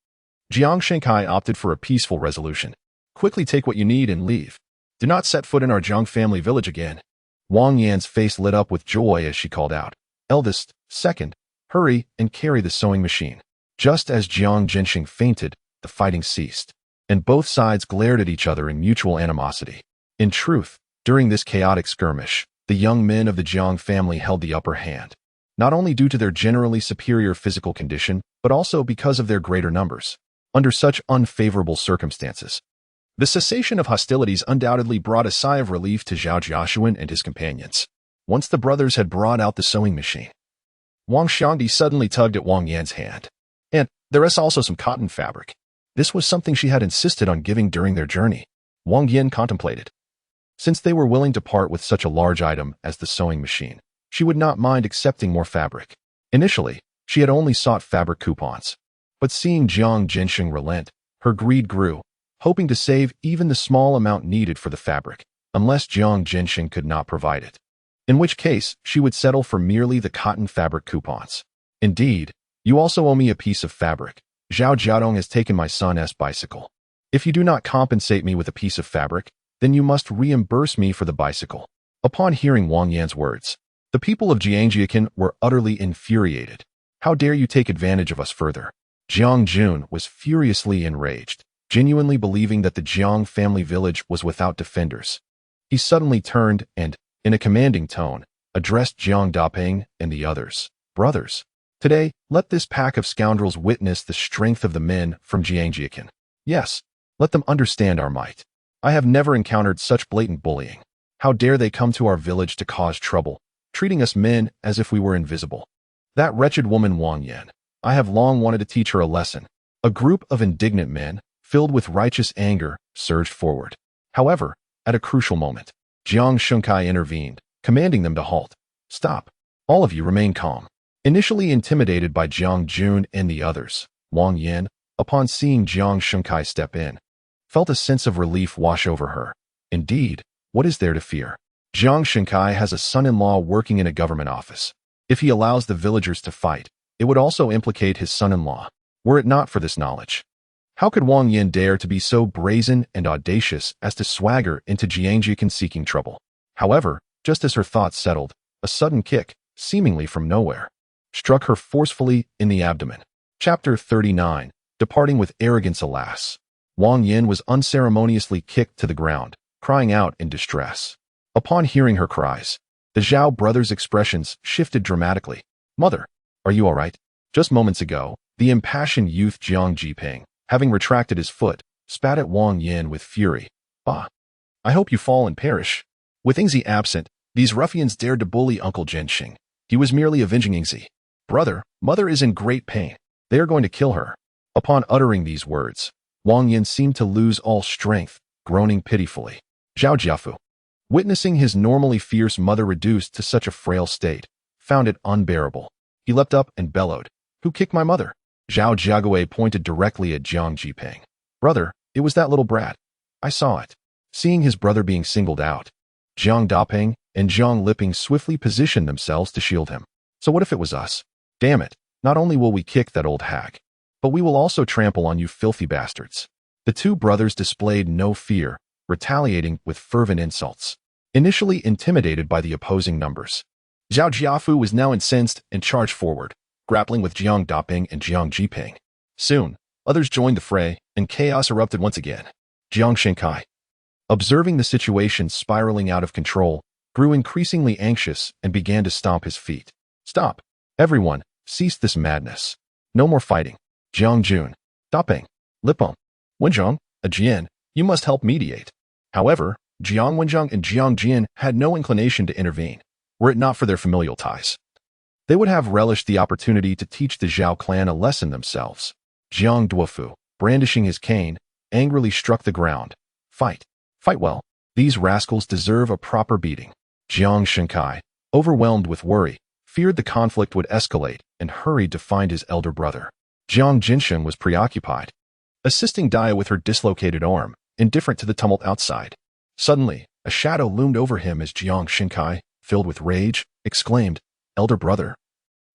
Jiang Shengkai opted for a peaceful resolution. Quickly take what you need and leave. Do not set foot in our Jiang family village again. Wang Yan's face lit up with joy as she called out, Eldest, second, hurry and carry the sewing machine. Just as Jiang Jinxing fainted, the fighting ceased, and both sides glared at each other in mutual animosity. In truth, during this chaotic skirmish, the young men of the Jiang family held the upper hand, not only due to their generally superior physical condition, but also because of their greater numbers. Under such unfavorable circumstances, the cessation of hostilities undoubtedly brought a sigh of relief to Zhao Jiadong and his companions. Once the brothers had brought out the sewing machine, Wang Xiangdi suddenly tugged at Wang Yan's hand. And there is also some cotton fabric. This was something she had insisted on giving during their journey. Wang Yan contemplated. Since they were willing to part with such a large item as the sewing machine, she would not mind accepting more fabric. Initially, she had only sought fabric coupons. But seeing Jiang Jinxing relent, her greed grew, hoping to save even the small amount needed for the fabric, unless Jiang Jinxing could not provide it. In which case, she would settle for merely the cotton fabric coupons. Indeed, you also owe me a piece of fabric. Zhao Jiadong has taken my son's bicycle. If you do not compensate me with a piece of fabric, then you must reimburse me for the bicycle. Upon hearing Wang Yan's words, the people of Jiangjiakan were utterly infuriated. How dare you take advantage of us further? Jiang Jun was furiously enraged, genuinely believing that the Jiang family village was without defenders. He suddenly turned and, in a commanding tone, addressed Jiang Dapeng and the others. Brothers, today, let this pack of scoundrels witness the strength of the men from Jiangjiakan. Yes, let them understand our might. I have never encountered such blatant bullying. How dare they come to our village to cause trouble, treating us men as if we were invisible. That wretched woman Wang Yan, I have long wanted to teach her a lesson. A group of indignant men, filled with righteous anger, surged forward. However, at a crucial moment, Jiang Shengkai intervened, commanding them to halt. Stop. All of you remain calm. Initially intimidated by Jiang Jun and the others, Wang Yan, upon seeing Jiang Shengkai step in, felt a sense of relief wash over her. Indeed, what is there to fear? Jiang Shengkai has a son-in-law working in a government office. If he allows the villagers to fight, it would also implicate his son-in-law, were it not for this knowledge. How could Wang Yan dare to be so brazen and audacious as to swagger into Jiangjiakan seeking trouble? However, just as her thoughts settled, a sudden kick, seemingly from nowhere, struck her forcefully in the abdomen. Chapter 39, Departing with Arrogance Alas. Wang Yan was unceremoniously kicked to the ground, crying out in distress. Upon hearing her cries, the Zhao brothers' expressions shifted dramatically. Mother, are you all right? Just moments ago, the impassioned youth Jiang Jiping, having retracted his foot, spat at Wang Yan with fury. Bah! I hope you fall and perish. With Yingzi absent, these ruffians dared to bully Uncle Jinxing. He was merely avenging Yingzi. Brother, mother is in great pain. They are going to kill her. Upon uttering these words, Wang Yan seemed to lose all strength, groaning pitifully. Zhao Jiafu, witnessing his normally fierce mother reduced to such a frail state, found it unbearable. He leapt up and bellowed, Who kicked my mother? Zhao Jiagui pointed directly at Jiang Jiping. Brother, it was that little brat. I saw it. Seeing his brother being singled out, Jiang Dapeng and Jiang Liping swiftly positioned themselves to shield him. So what if it was us? Damn it, not only will we kick that old hag, but we will also trample on you filthy bastards. The two brothers displayed no fear, retaliating with fervent insults. Initially intimidated by the opposing numbers, Zhao Jiafu was now incensed and charged forward, grappling with Jiang Dapeng and Jiang Jiping. Soon, others joined the fray, and chaos erupted once again. Jiang Shengkai, observing the situation spiraling out of control, grew increasingly anxious and began to stomp his feet. Stop! Everyone, cease this madness. No more fighting. Jiang Jun, Dapeng, Lipeng, Wenzhong, Ajian, you must help mediate. However, Jiang Wenzheng and Jiang Jian had no inclination to intervene, were it not for their familial ties. They would have relished the opportunity to teach the Zhao clan a lesson themselves. Jiang Duofu, brandishing his cane, angrily struck the ground. Fight. Fight well. These rascals deserve a proper beating. Jiang Shenkai, overwhelmed with worry, feared the conflict would escalate and hurried to find his elder brother. Jiang Jinsheng was preoccupied, assisting Daya with her dislocated arm, indifferent to the tumult outside. Suddenly, a shadow loomed over him as Jiang Shenkai, filled with rage, exclaimed, "Elder brother,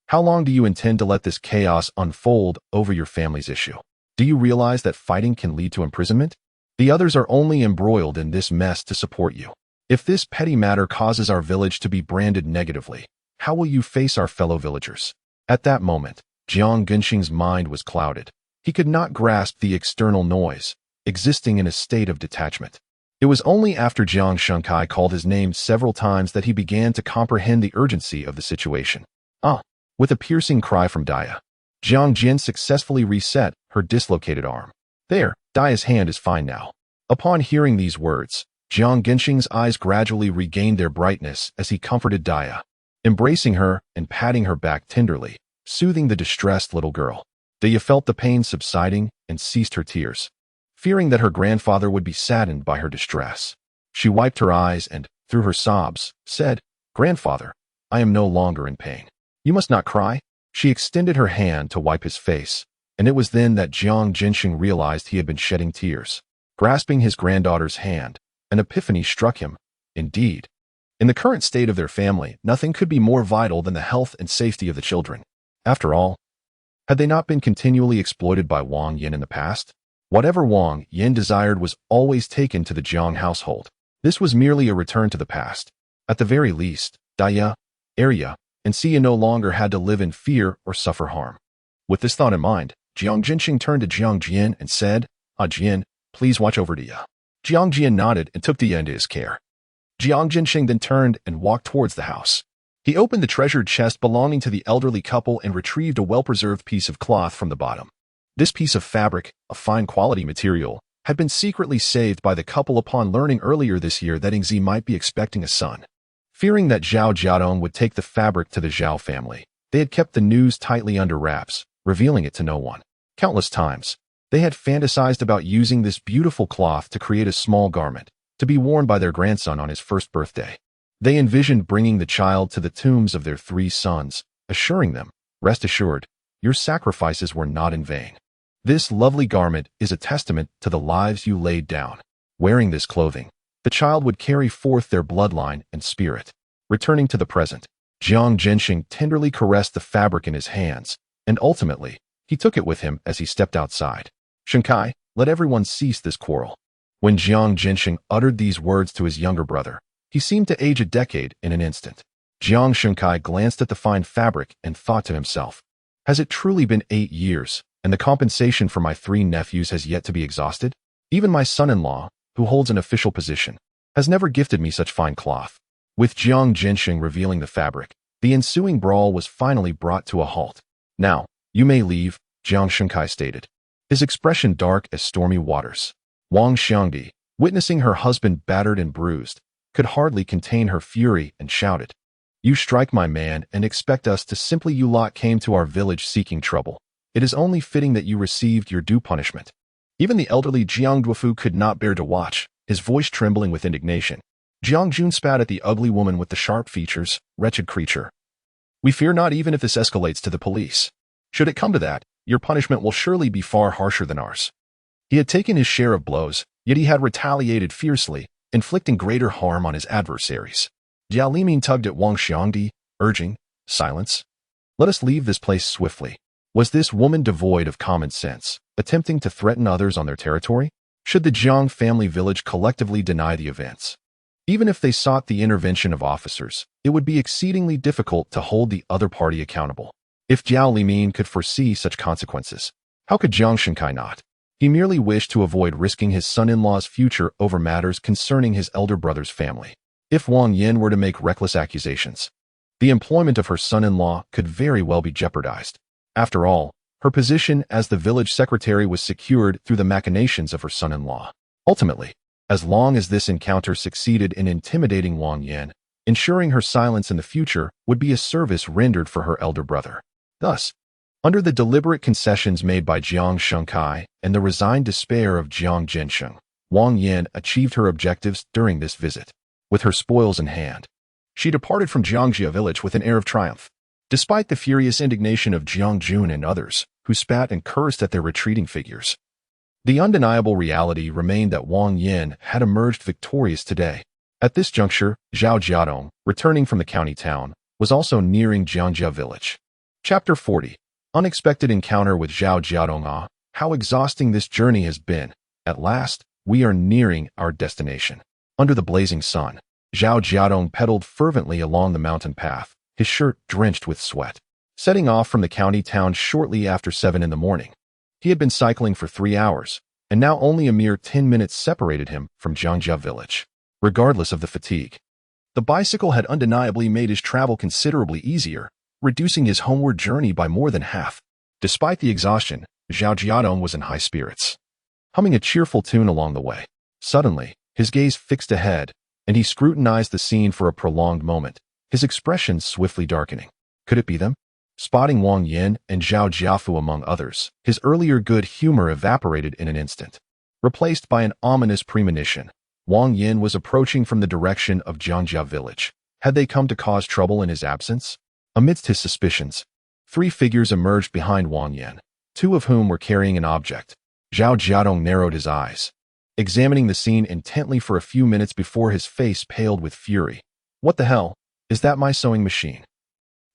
how long do you intend to let this chaos unfold over your family's issue? Do you realize that fighting can lead to imprisonment? The others are only embroiled in this mess to support you. If this petty matter causes our village to be branded negatively, how will you face our fellow villagers?" At that moment, Jiang Gensheng's mind was clouded. He could not grasp the external noise, existing in a state of detachment. It was only after Jiang Shenkai called his name several times that he began to comprehend the urgency of the situation. With a piercing cry from Daya, Jiang Jian successfully reset her dislocated arm. There, Daya's hand is fine now. Upon hearing these words, Jiang Gensheng's eyes gradually regained their brightness as he comforted Daya, embracing her and patting her back tenderly, soothing the distressed little girl. Daya felt the pain subsiding and ceased her tears, fearing that her grandfather would be saddened by her distress. She wiped her eyes and, through her sobs, said, "Grandfather, I am no longer in pain. You must not cry." She extended her hand to wipe his face, and it was then that Jiang Jinsheng realized he had been shedding tears. Grasping his granddaughter's hand, an epiphany struck him. Indeed, in the current state of their family, nothing could be more vital than the health and safety of the children. After all, had they not been continually exploited by Wang Yin in the past? Whatever Wang Yin desired was always taken to the Jiang household. This was merely a return to the past. At the very least, Daya, Arya, and Xia no longer had to live in fear or suffer harm. With this thought in mind, Jiang Jinsheng turned to Jiang Jian and said, Jian, please watch over Daya." Jiang Jian nodded and took Daya into his care. Jiang Jinsheng then turned and walked towards the house. He opened the treasured chest belonging to the elderly couple and retrieved a well-preserved piece of cloth from the bottom. This piece of fabric, a fine quality material, had been secretly saved by the couple upon learning earlier this year that Yingzi might be expecting a son. Fearing that Zhao Jiadong would take the fabric to the Zhao family, they had kept the news tightly under wraps, revealing it to no one. Countless times, they had fantasized about using this beautiful cloth to create a small garment, to be worn by their grandson on his first birthday. They envisioned bringing the child to the tombs of their 3 sons, assuring them, "Rest assured, your sacrifices were not in vain. This lovely garment is a testament to the lives you laid down." Wearing this clothing, the child would carry forth their bloodline and spirit. Returning to the present, Jiang Jinsheng tenderly caressed the fabric in his hands, and ultimately, he took it with him as he stepped outside. "Shenkai, let everyone cease this quarrel." When Jiang Jinsheng uttered these words to his younger brother, he seemed to age a decade in an instant. Jiang Shenkai glanced at the fine fabric and thought to himself, "Has it truly been 8 years, and the compensation for my 3 nephews has yet to be exhausted? Even my son-in-law, who holds an official position, has never gifted me such fine cloth." With Jiang Jinsheng revealing the fabric, the ensuing brawl was finally brought to a halt. "Now, you may leave," Jiang Shenkai stated, his expression dark as stormy waters. Wang Xiangdi, witnessing her husband battered and bruised, could hardly contain her fury and shouted, "You strike my man and expect us to simply you lot came to our village seeking trouble. It is only fitting that you received your due punishment." Even the elderly Jiang Duofu could not bear to watch, his voice trembling with indignation. Jiang Jun spat at the ugly woman with the sharp features. "Wretched creature. We fear not even if this escalates to the police. Should it come to that, your punishment will surely be far harsher than ours." He had taken his share of blows, yet he had retaliated fiercely, inflicting greater harm on his adversaries. Jiao Limin tugged at Wang Xiangdi, urging, "Silence. Let us leave this place swiftly." Was this woman devoid of common sense, attempting to threaten others on their territory? Should the Jiang family village collectively deny the events? Even if they sought the intervention of officers, it would be exceedingly difficult to hold the other party accountable. If Jiao Limin could foresee such consequences, how could Jiang Shenkai not? He merely wished to avoid risking his son-in-law's future over matters concerning his elder brother's family. If Wang Yin were to make reckless accusations, the employment of her son-in-law could very well be jeopardized. After all, her position as the village secretary was secured through the machinations of her son-in-law. Ultimately, as long as this encounter succeeded in intimidating Wang Yan. Ensuring her silence in the future would be a service rendered for her elder brother. Thus, under the deliberate concessions made by Jiang Shengkai and the resigned despair of Jiang Jinsheng, Wang Yan achieved her objectives during this visit. With her spoils in hand, she departed from Jiangjia village with an air of triumph. Despite the furious indignation of Jiang Jun and others, who spat and cursed at their retreating figures, the undeniable reality remained that Wang Yan had emerged victorious today. At this juncture, Zhao Jiadong, returning from the county town, was also nearing Jiangjia village. Chapter 40. Unexpected encounter with Zhao Jiadong. Ah, how exhausting this journey has been. At last, we are nearing our destination. Under the blazing sun, Zhao Jiadong pedaled fervently along the mountain path, his shirt drenched with sweat. Setting off from the county town shortly after 7 in the morning. He had been cycling for 3 hours, and now only a mere 10 minutes separated him from Jiangjia village. Regardless of the fatigue, the bicycle had undeniably made his travel considerably easier, reducing his homeward journey by more than half. Despite the exhaustion, Zhao Jiadong was in high spirits, humming a cheerful tune along the way. Suddenly, his gaze fixed ahead, and he scrutinized the scene for a prolonged moment, his expression swiftly darkening. Could it be them? Spotting Wang Yan and Zhao Jiafu among others, his earlier good humor evaporated in an instant, replaced by an ominous premonition. Wang Yan was approaching from the direction of Jiangjia village. Had they come to cause trouble in his absence? Amidst his suspicions, 3 figures emerged behind Wang Yan, 2 of whom were carrying an object. Zhao Jiadong narrowed his eyes, examining the scene intently for a few minutes before his face paled with fury. What the hell? Is that my sewing machine?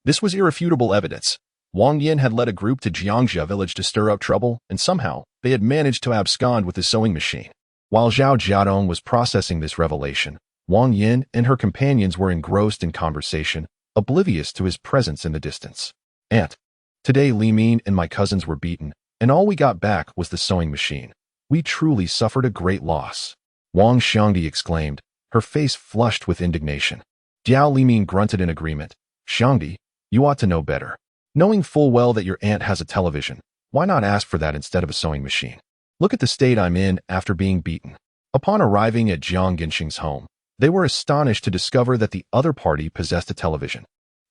This was irrefutable evidence. Wang Yan had led a group to Jiangjia village to stir up trouble, and somehow they had managed to abscond with his sewing machine. While Zhao Jiadong was processing this revelation, Wang Yan and her companions were engrossed in conversation, oblivious to his presence in the distance. Aunt, today Li Min and my cousins were beaten, and all we got back was the sewing machine. We truly suffered a great loss. Wang Xiangdi exclaimed, her face flushed with indignation. Diao Li Min grunted in agreement. Xiangdi, you ought to know better. Knowing full well that your aunt has a television, why not ask for that instead of a sewing machine? Look at the state I'm in after being beaten. Upon arriving at Jiang Ginsheng's home, they were astonished to discover that the other party possessed a television.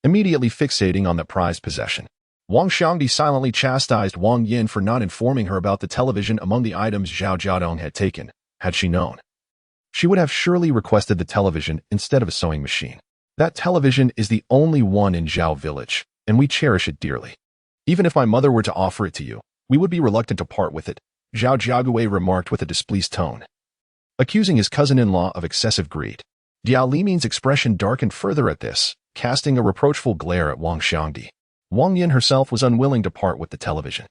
Immediately fixating on the prized possession, Wang Xiangdi silently chastised Wang Yan for not informing her about the television among the items Zhao Jiadong had taken. Had she known, she would have surely requested the television instead of a sewing machine. That television is the only one in Zhao village, and we cherish it dearly. Even if my mother were to offer it to you, we would be reluctant to part with it, Zhao Jiague remarked with a displeased tone, accusing his cousin-in-law of excessive greed. Diao Limin's expression darkened further at this, casting a reproachful glare at Wang Xiangdi. Wang Yan herself was unwilling to part with the television.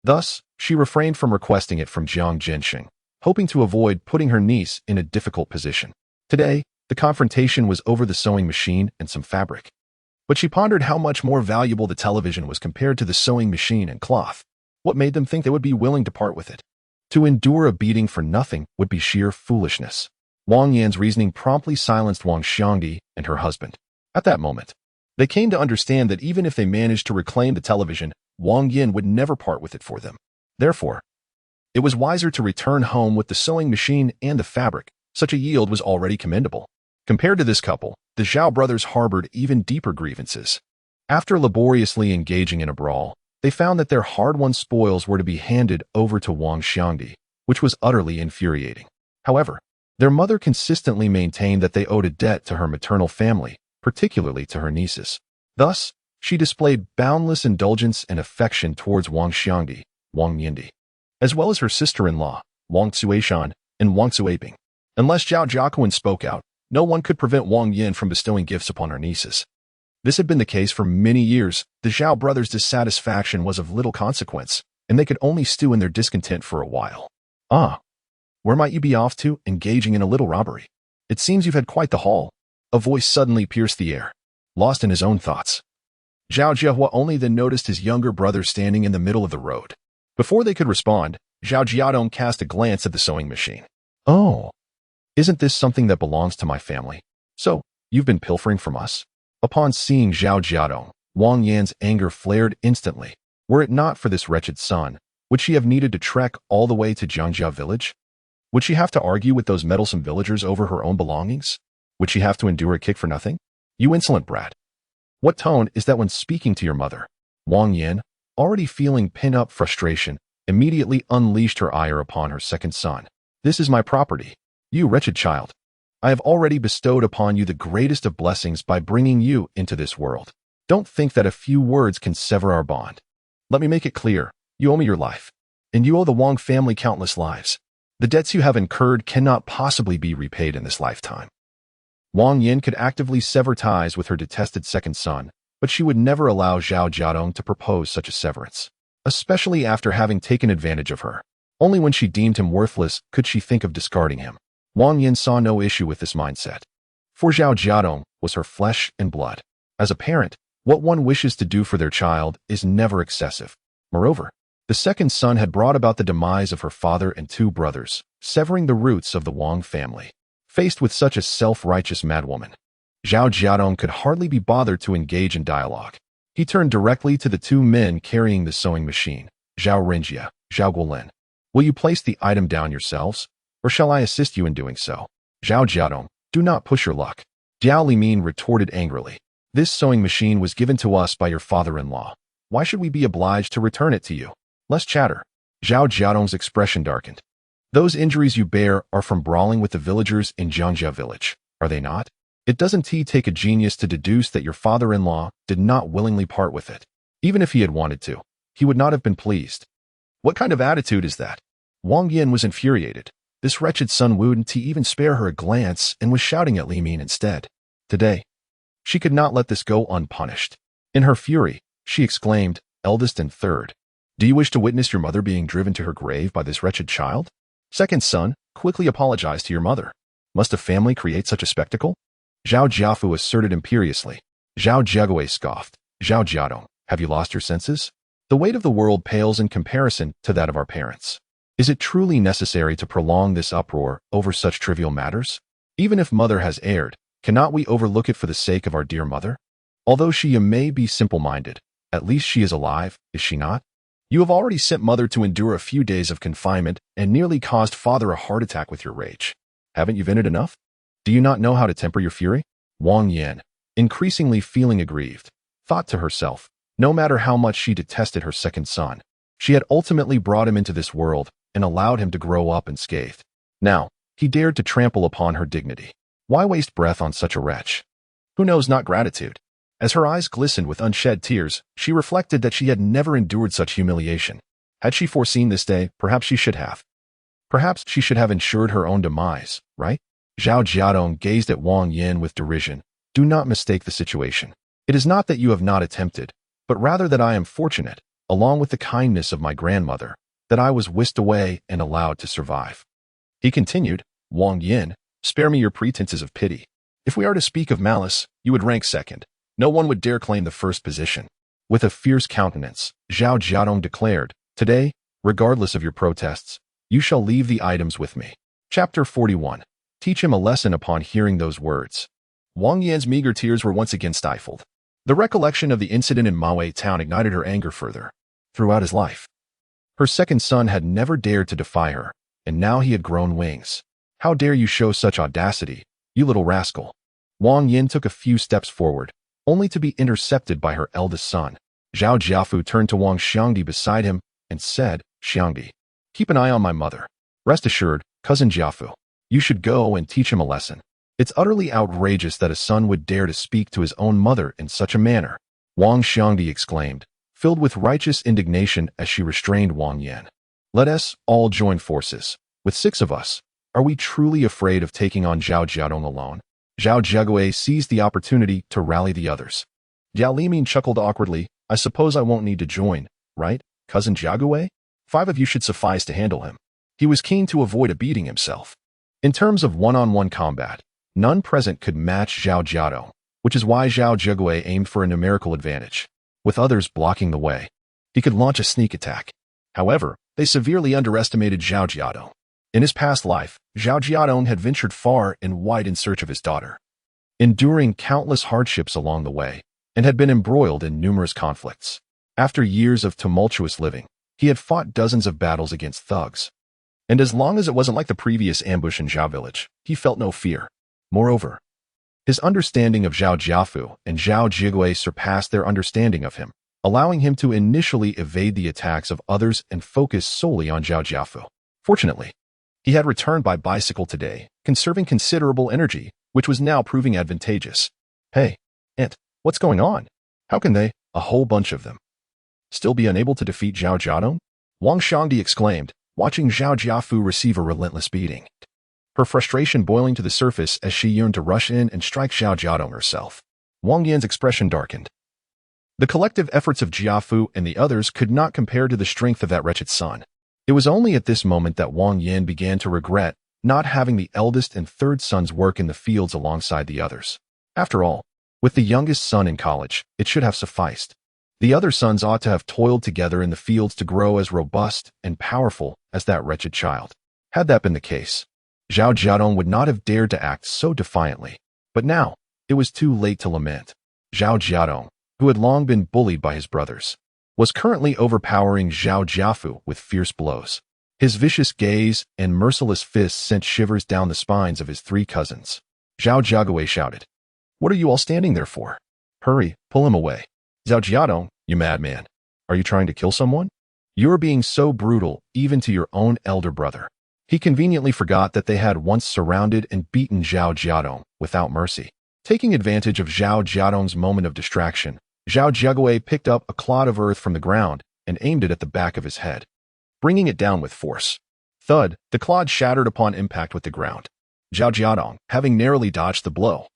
Thus, she refrained from requesting it from Jiang Jinsheng, hoping to avoid putting her niece in a difficult position. Today, the confrontation was over the sewing machine and some fabric. But she pondered how much more valuable the television was compared to the sewing machine and cloth. What made them think they would be willing to part with it? To endure a beating for nothing would be sheer foolishness. Wang Yan's reasoning promptly silenced Wang Xiangdi and her husband. At that moment, they came to understand that even if they managed to reclaim the television, Wang Yan would never part with it for them. Therefore, it was wiser to return home with the sewing machine and the fabric. Such a yield was already commendable. Compared to this couple, the Zhao brothers harbored even deeper grievances. After laboriously engaging in a brawl, they found that their hard-won spoils were to be handed over to Wang Xiangdi, which was utterly infuriating. However, their mother consistently maintained that they owed a debt to her maternal family, particularly to her nieces. Thus, she displayed boundless indulgence and affection towards Wang Xiangdi, Wang Yindi, as well as her sister-in-law, Wang Cuishan, and Wang Cuiping. Unless Zhao Jiaquan spoke out, no one could prevent Wang Yan from bestowing gifts upon her nieces. This had been the case for many years. The Zhao brothers' dissatisfaction was of little consequence, and they could only stew in their discontent for a while. Ah, where might you be off to, engaging in a little robbery? It seems you've had quite the haul. A voice suddenly pierced the air, lost in his own thoughts. Zhao Jiahua only then noticed his younger brother standing in the middle of the road. Before they could respond, Zhao Jiadong cast a glance at the sewing machine. Oh, isn't this something that belongs to my family? So, you've been pilfering from us? Upon seeing Zhao Jiadong, Wang Yan's anger flared instantly. Were it not for this wretched son, would she have needed to trek all the way to Jiangjia village? Would she have to argue with those meddlesome villagers over her own belongings? Would she have to endure a kick for nothing? You insolent brat. What tone is that when speaking to your mother? Wang Yan, already feeling pent-up frustration, immediately unleashed her ire upon her second son. This is my property. You wretched child. I have already bestowed upon you the greatest of blessings by bringing you into this world. Don't think that a few words can sever our bond. Let me make it clear. You owe me your life. And you owe the Wang family countless lives. The debts you have incurred cannot possibly be repaid in this lifetime. Wang Yin could actively sever ties with her detested second son, but she would never allow Zhao Jiadong to propose such a severance, especially after having taken advantage of her. Only when she deemed him worthless could she think of discarding him. Wang Yin saw no issue with this mindset. For Zhao Jiadong was her flesh and blood. As a parent, what one wishes to do for their child is never excessive. Moreover, the second son had brought about the demise of her father and two brothers, severing the roots of the Wang family. Faced with such a self-righteous madwoman, Zhao Jiadong could hardly be bothered to engage in dialogue. He turned directly to the two men carrying the sewing machine, Zhao Renjia, Zhao Guolin. Will you place the item down yourselves, or shall I assist you in doing so? Zhao Jiadong, do not push your luck. Jiao Limin retorted angrily. This sewing machine was given to us by your father-in-law. Why should we be obliged to return it to you? Less chatter. Zhao Jiadong's expression darkened. Those injuries you bear are from brawling with the villagers in Jiangjia village, are they not? It doesn't take a genius to deduce that your father-in-law did not willingly part with it. Even if he had wanted to, he would not have been pleased. What kind of attitude is that? Wang Yin was infuriated. This wretched son wouldn't even spare her a glance and was shouting at Li Min instead. Today, she could not let this go unpunished. In her fury, she exclaimed, eldest and third. Do you wish to witness your mother being driven to her grave by this wretched child? Second son, quickly apologize to your mother. Must a family create such a spectacle? Zhao Jiafu asserted imperiously. Zhao Jiagui scoffed. Zhao Jiadong, have you lost your senses? The weight of the world pales in comparison to that of our parents. Is it truly necessary to prolong this uproar over such trivial matters? Even if mother has erred, cannot we overlook it for the sake of our dear mother? Although she may be simple-minded, at least she is alive, is she not? You have already sent mother to endure a few days of confinement and nearly caused father a heart attack with your rage. Haven't you vented enough? Do you not know how to temper your fury? Wang Yan, increasingly feeling aggrieved, thought to herself, no matter how much she detested her second son, she had ultimately brought him into this world and allowed him to grow up unscathed. Now, he dared to trample upon her dignity. Why waste breath on such a wretch? Who knows not gratitude? As her eyes glistened with unshed tears, she reflected that she had never endured such humiliation. Had she foreseen this day, perhaps she should have. Perhaps she should have ensured her own demise, right? Zhao Jiadong gazed at Wang Yin with derision. Do not mistake the situation. It is not that you have not attempted, but rather that I am fortunate, along with the kindness of my grandmother, that I was whisked away and allowed to survive. He continued, Wang Yin, spare me your pretenses of pity. If we are to speak of malice, you would rank second. No one would dare claim the first position. With a fierce countenance, Zhao Jiadong declared, today, regardless of your protests, you shall leave the items with me. Chapter 41. Teach him a lesson upon hearing those words. Wang Yan's meager tears were once again stifled. The recollection of the incident in Maowei town ignited her anger further. Throughout his life, her second son had never dared to defy her, and now he had grown wings. How dare you show such audacity, you little rascal? Wang Yin took a few steps forward, only to be intercepted by her eldest son. Zhao Jiafu turned to Wang Xiangdi beside him and said, Xiangdi, keep an eye on my mother. Rest assured, cousin Jiafu, you should go and teach him a lesson. It's utterly outrageous that a son would dare to speak to his own mother in such a manner. Wang Xiangdi exclaimed, filled with righteous indignation as she restrained Wang Yan. Let us all join forces. With 6 of us, are we truly afraid of taking on Zhao Jiadong alone? Zhao Jiagui seized the opportunity to rally the others. Jiao Limin chuckled awkwardly. I suppose I won't need to join, right, cousin Jiagui? 5 of you should suffice to handle him. He was keen to avoid a beating himself. In terms of one-on-one combat, none present could match Zhao Jiadong, which is why Zhao Jiagui aimed for a numerical advantage. With others blocking the way, he could launch a sneak attack. However, they severely underestimated Zhao Jiadong. In his past life, Zhao Jiadong had ventured far and wide in search of his daughter, enduring countless hardships along the way, and had been embroiled in numerous conflicts. After years of tumultuous living, he had fought dozens of battles against thugs, And as long as it wasn't like the previous ambush in Zhao village, he felt no fear. Moreover, his understanding of Zhao Jiafu and Zhao Jiagui surpassed their understanding of him, allowing him to initially evade the attacks of others and focus solely on Zhao Jiafu. Fortunately, he had returned by bicycle today, conserving considerable energy, which was now proving advantageous. Hey, Aunt, what's going on? How can they, a whole bunch of them, still be unable to defeat Zhao Jiadong? Wang Shangdi exclaimed, watching Zhao Jiafu receive a relentless beating. Her frustration boiling to the surface as she yearned to rush in and strike Zhao Jiadong herself. Wang Yan's expression darkened. The collective efforts of Jiafu and the others could not compare to the strength of that wretched son. It was only at this moment that Wang Yan began to regret not having the eldest and third sons work in the fields alongside the others. After all, with the youngest son in college, it should have sufficed. The other sons ought to have toiled together in the fields to grow as robust and powerful as that wretched child. Had that been the case, Zhao Jiadong would not have dared to act so defiantly. But now, it was too late to lament. Zhao Jiadong, who had long been bullied by his brothers, was currently overpowering Zhao Jiafu with fierce blows. His vicious gaze and merciless fists sent shivers down the spines of his three cousins. Zhao Jiagui shouted, "What are you all standing there for? Hurry, pull him away." Zhao Jiadong, you madman. Are you trying to kill someone? You're being so brutal even to your own elder brother. He conveniently forgot that they had once surrounded and beaten Zhao Jiadong without mercy. Taking advantage of Zhao Jiadong's moment of distraction, Zhao Jiagui picked up a clod of earth from the ground and aimed it at the back of his head, bringing it down with force. Thud, the clod shattered upon impact with the ground. Zhao Jiadong, having narrowly dodged the blow,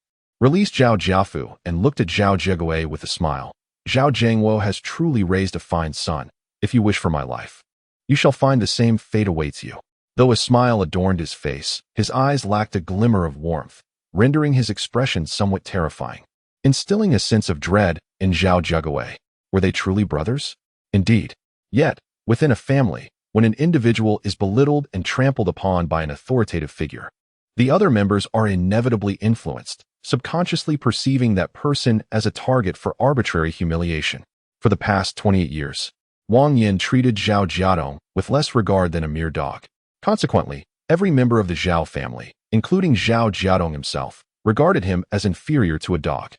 released Zhao Jiafu and looked at Zhao Jiagui with a smile. Zhao Jiangwo has truly raised a fine son. If you wish for my life, you shall find the same fate awaits you. Though a smile adorned his face, his eyes lacked a glimmer of warmth, rendering his expression somewhat terrifying, instilling a sense of dread in Zhao Jiagui. Were they truly brothers? Indeed. Yet, within a family, when an individual is belittled and trampled upon by an authoritative figure, the other members are inevitably influenced, subconsciously perceiving that person as a target for arbitrary humiliation. For the past 28 years, Wang Yin treated Zhao Jiadong with less regard than a mere dog. Consequently, every member of the Zhao family, including Zhao Jiadong himself, regarded him as inferior to a dog.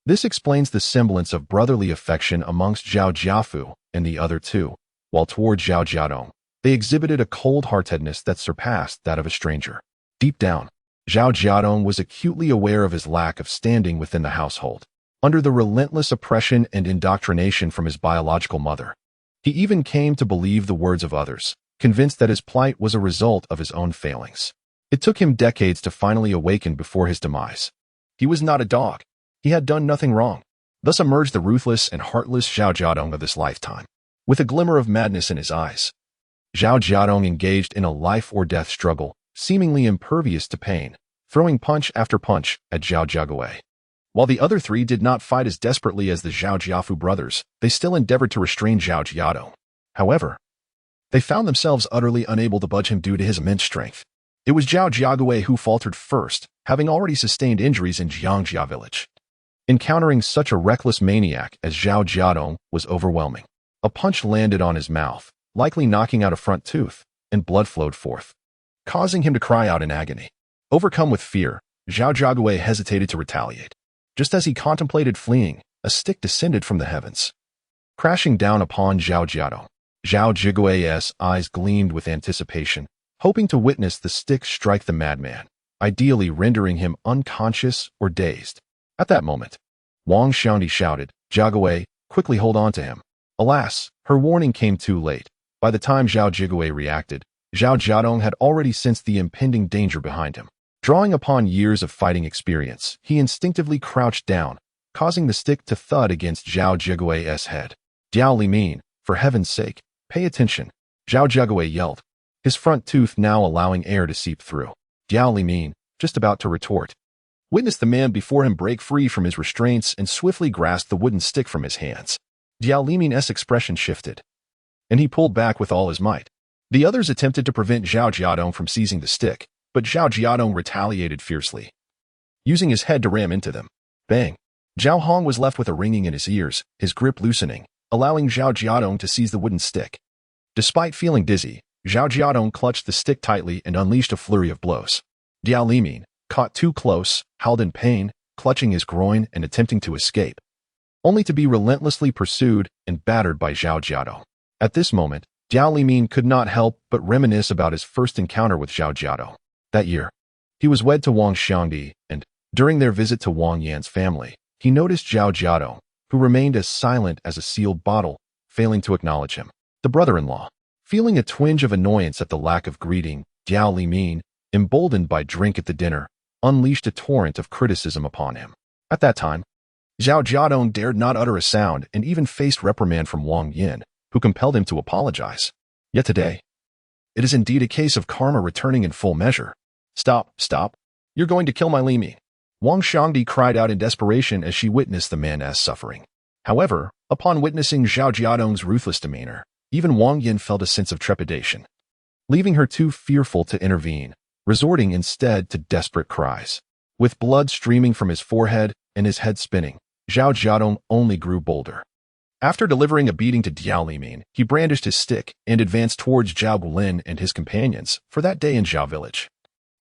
This explains the semblance of brotherly affection amongst Zhao Jiafu and the other two, while toward Zhao Jiadong, they exhibited a cold-heartedness that surpassed that of a stranger. Deep down, Zhao Jiadong was acutely aware of his lack of standing within the household, under the relentless oppression and indoctrination from his biological mother. He even came to believe the words of others, convinced that his plight was a result of his own failings. It took him decades to finally awaken before his demise. He was not a dog. He had done nothing wrong. Thus emerged the ruthless and heartless Zhao Jiadong of this lifetime, with a glimmer of madness in his eyes. Zhao Jiadong engaged in a life-or-death struggle, seemingly impervious to pain, throwing punch after punch at Zhao Jiagui. While the other three did not fight as desperately as the Zhao Jiafu brothers, they still endeavored to restrain Zhao Jiadong. However, they found themselves utterly unable to budge him due to his immense strength. It was Zhao Jiagui who faltered first, having already sustained injuries in Jiangjia village. Encountering such a reckless maniac as Zhao Jiadong was overwhelming. A punch landed on his mouth, likely knocking out a front tooth, and blood flowed forth, causing him to cry out in agony. Overcome with fear, Zhao Jiagui hesitated to retaliate. Just as he contemplated fleeing, a stick descended from the heavens, crashing down upon Zhao Jiadong. Zhao Jiagui's eyes gleamed with anticipation, hoping to witness the stick strike the madman, ideally rendering him unconscious or dazed. At that moment, Wang Shangdi shouted, "Jiagui, quickly hold on to him." Alas, her warning came too late. By the time Zhao Jiagui reacted, Zhao Jiadong had already sensed the impending danger behind him. Drawing upon years of fighting experience, he instinctively crouched down, causing the stick to thud against Zhao Jiagui's head. "Diao Limin, for heaven's sake, pay attention," Zhao Jiagui yelled, his front tooth now allowing air to seep through. Diao Limin, just about to retort, witnessed the man before him break free from his restraints and swiftly grasp the wooden stick from his hands. Diao Limin's expression shifted, and he pulled back with all his might. The others attempted to prevent Zhao Jiadong from seizing the stick, but Zhao Jiadong retaliated fiercely, using his head to ram into them. Bang! Xiuhong was left with a ringing in his ears, his grip loosening, allowing Zhao Jiadong to seize the wooden stick. Despite feeling dizzy, Zhao Jiadong clutched the stick tightly and unleashed a flurry of blows. Diao Limin, caught too close, howled in pain, clutching his groin and attempting to escape, only to be relentlessly pursued and battered by Zhao Jiadong. At this moment, Diao Limin could not help but reminisce about his first encounter with Zhao Jiadong. That year, he was wed to Wang Xiangdi, and, during their visit to Wang Yan's family, he noticed Zhao Jiadong, who remained as silent as a sealed bottle, failing to acknowledge him. The brother-in-law, feeling a twinge of annoyance at the lack of greeting, Diao Limin, emboldened by drink at the dinner, unleashed a torrent of criticism upon him. At that time, Zhao Jiadong dared not utter a sound and even faced reprimand from Wang Yan, who compelled him to apologize. Yet today, it is indeed a case of karma returning in full measure. Stop, stop. You're going to kill my Limin. Wang Xiangdi cried out in desperation as she witnessed the man's suffering. However, upon witnessing Zhao Jiadong's ruthless demeanor, even Wang Yan felt a sense of trepidation, leaving her too fearful to intervene, resorting instead to desperate cries. With blood streaming from his forehead and his head spinning, Zhao Jiadong only grew bolder. After delivering a beating to Diao Limin, he brandished his stick and advanced towards Zhao Guilin and his companions for that day in Zhao village.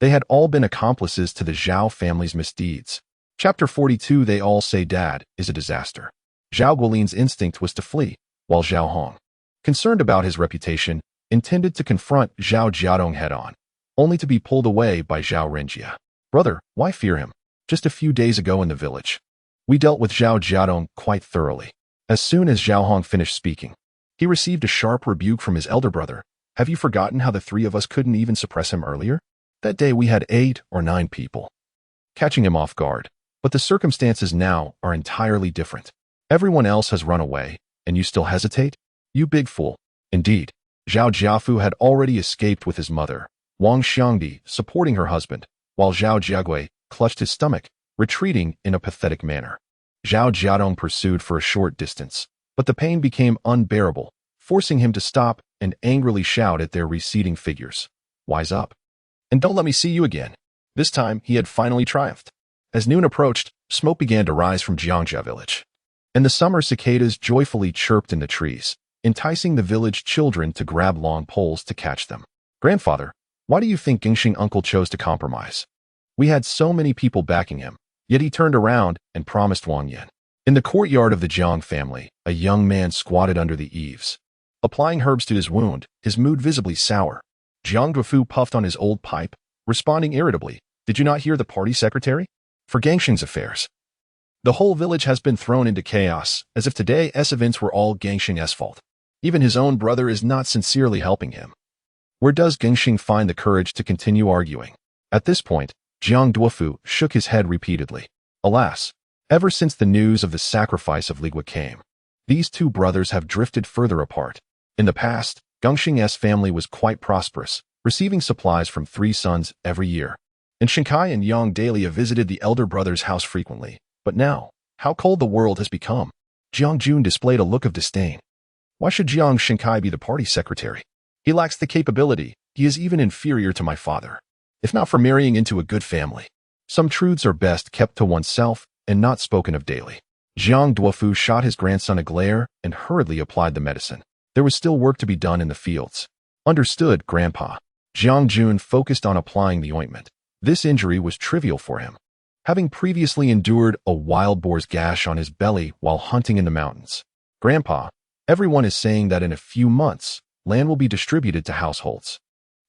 They had all been accomplices to the Zhao family's misdeeds. Chapter 42. They all say Dad is a disaster. Zhao Guilin's instinct was to flee, while Xiuhong, concerned about his reputation, intended to confront Zhao Jiadong head-on, only to be pulled away by Zhao Renjia. Brother, why fear him? Just a few days ago in the village, we dealt with Zhao Jiadong quite thoroughly. As soon as Xiuhong finished speaking, he received a sharp rebuke from his elder brother. Have you forgotten how the three of us couldn't even suppress him earlier? That day we had 8 or 9 people, catching him off guard. But the circumstances now are entirely different. Everyone else has run away, and you still hesitate? You big fool. Indeed, Zhao Jiafu had already escaped with his mother, Wang Xiangdi, supporting her husband, while Zhao Jiagui clutched his stomach, retreating in a pathetic manner. Zhao Jiadong pursued for a short distance, but the pain became unbearable, forcing him to stop and angrily shout at their receding figures. Wise up, and don't let me see you again. This time, he had finally triumphed. As noon approached, smoke began to rise from Jiangjia village, and the summer cicadas joyfully chirped in the trees, enticing the village children to grab long poles to catch them. Grandfather, why do you think Gingxing uncle chose to compromise? We had so many people backing him, yet he turned around and promised Wang Yan. In the courtyard of the Jiang family, a young man squatted under the eaves, applying herbs to his wound, his mood visibly sour. Jiang Duofu puffed on his old pipe, responding irritably, Did you not hear the party secretary? For Gangxing's affairs, the whole village has been thrown into chaos, as if today's events were all Gangxing's fault. Even his own brother is not sincerely helping him. Where does Gangxing find the courage to continue arguing? At this point, Jiang Duofu shook his head repeatedly. Alas, ever since the news of the sacrifice of Ligua came, these two brothers have drifted further apart. In the past, Gangxing's family was quite prosperous, receiving supplies from 3 sons every year. And Shinkai and Yang Dahlia visited the elder brother's house frequently. But now, how cold the world has become. Jiang Jun displayed a look of disdain. Why should Jiang Shinkai be the party secretary? He lacks the capability. He is even inferior to my father. If not for marrying into a good family, some truths are best kept to oneself and not spoken of daily. Jiang Duofu shot his grandson a glare and hurriedly applied the medicine. There was still work to be done in the fields. Understood, Grandpa. Jiang Jun focused on applying the ointment. This injury was trivial for him, having previously endured a wild boar's gash on his belly while hunting in the mountains. Grandpa, everyone is saying that in a few months, land will be distributed to households,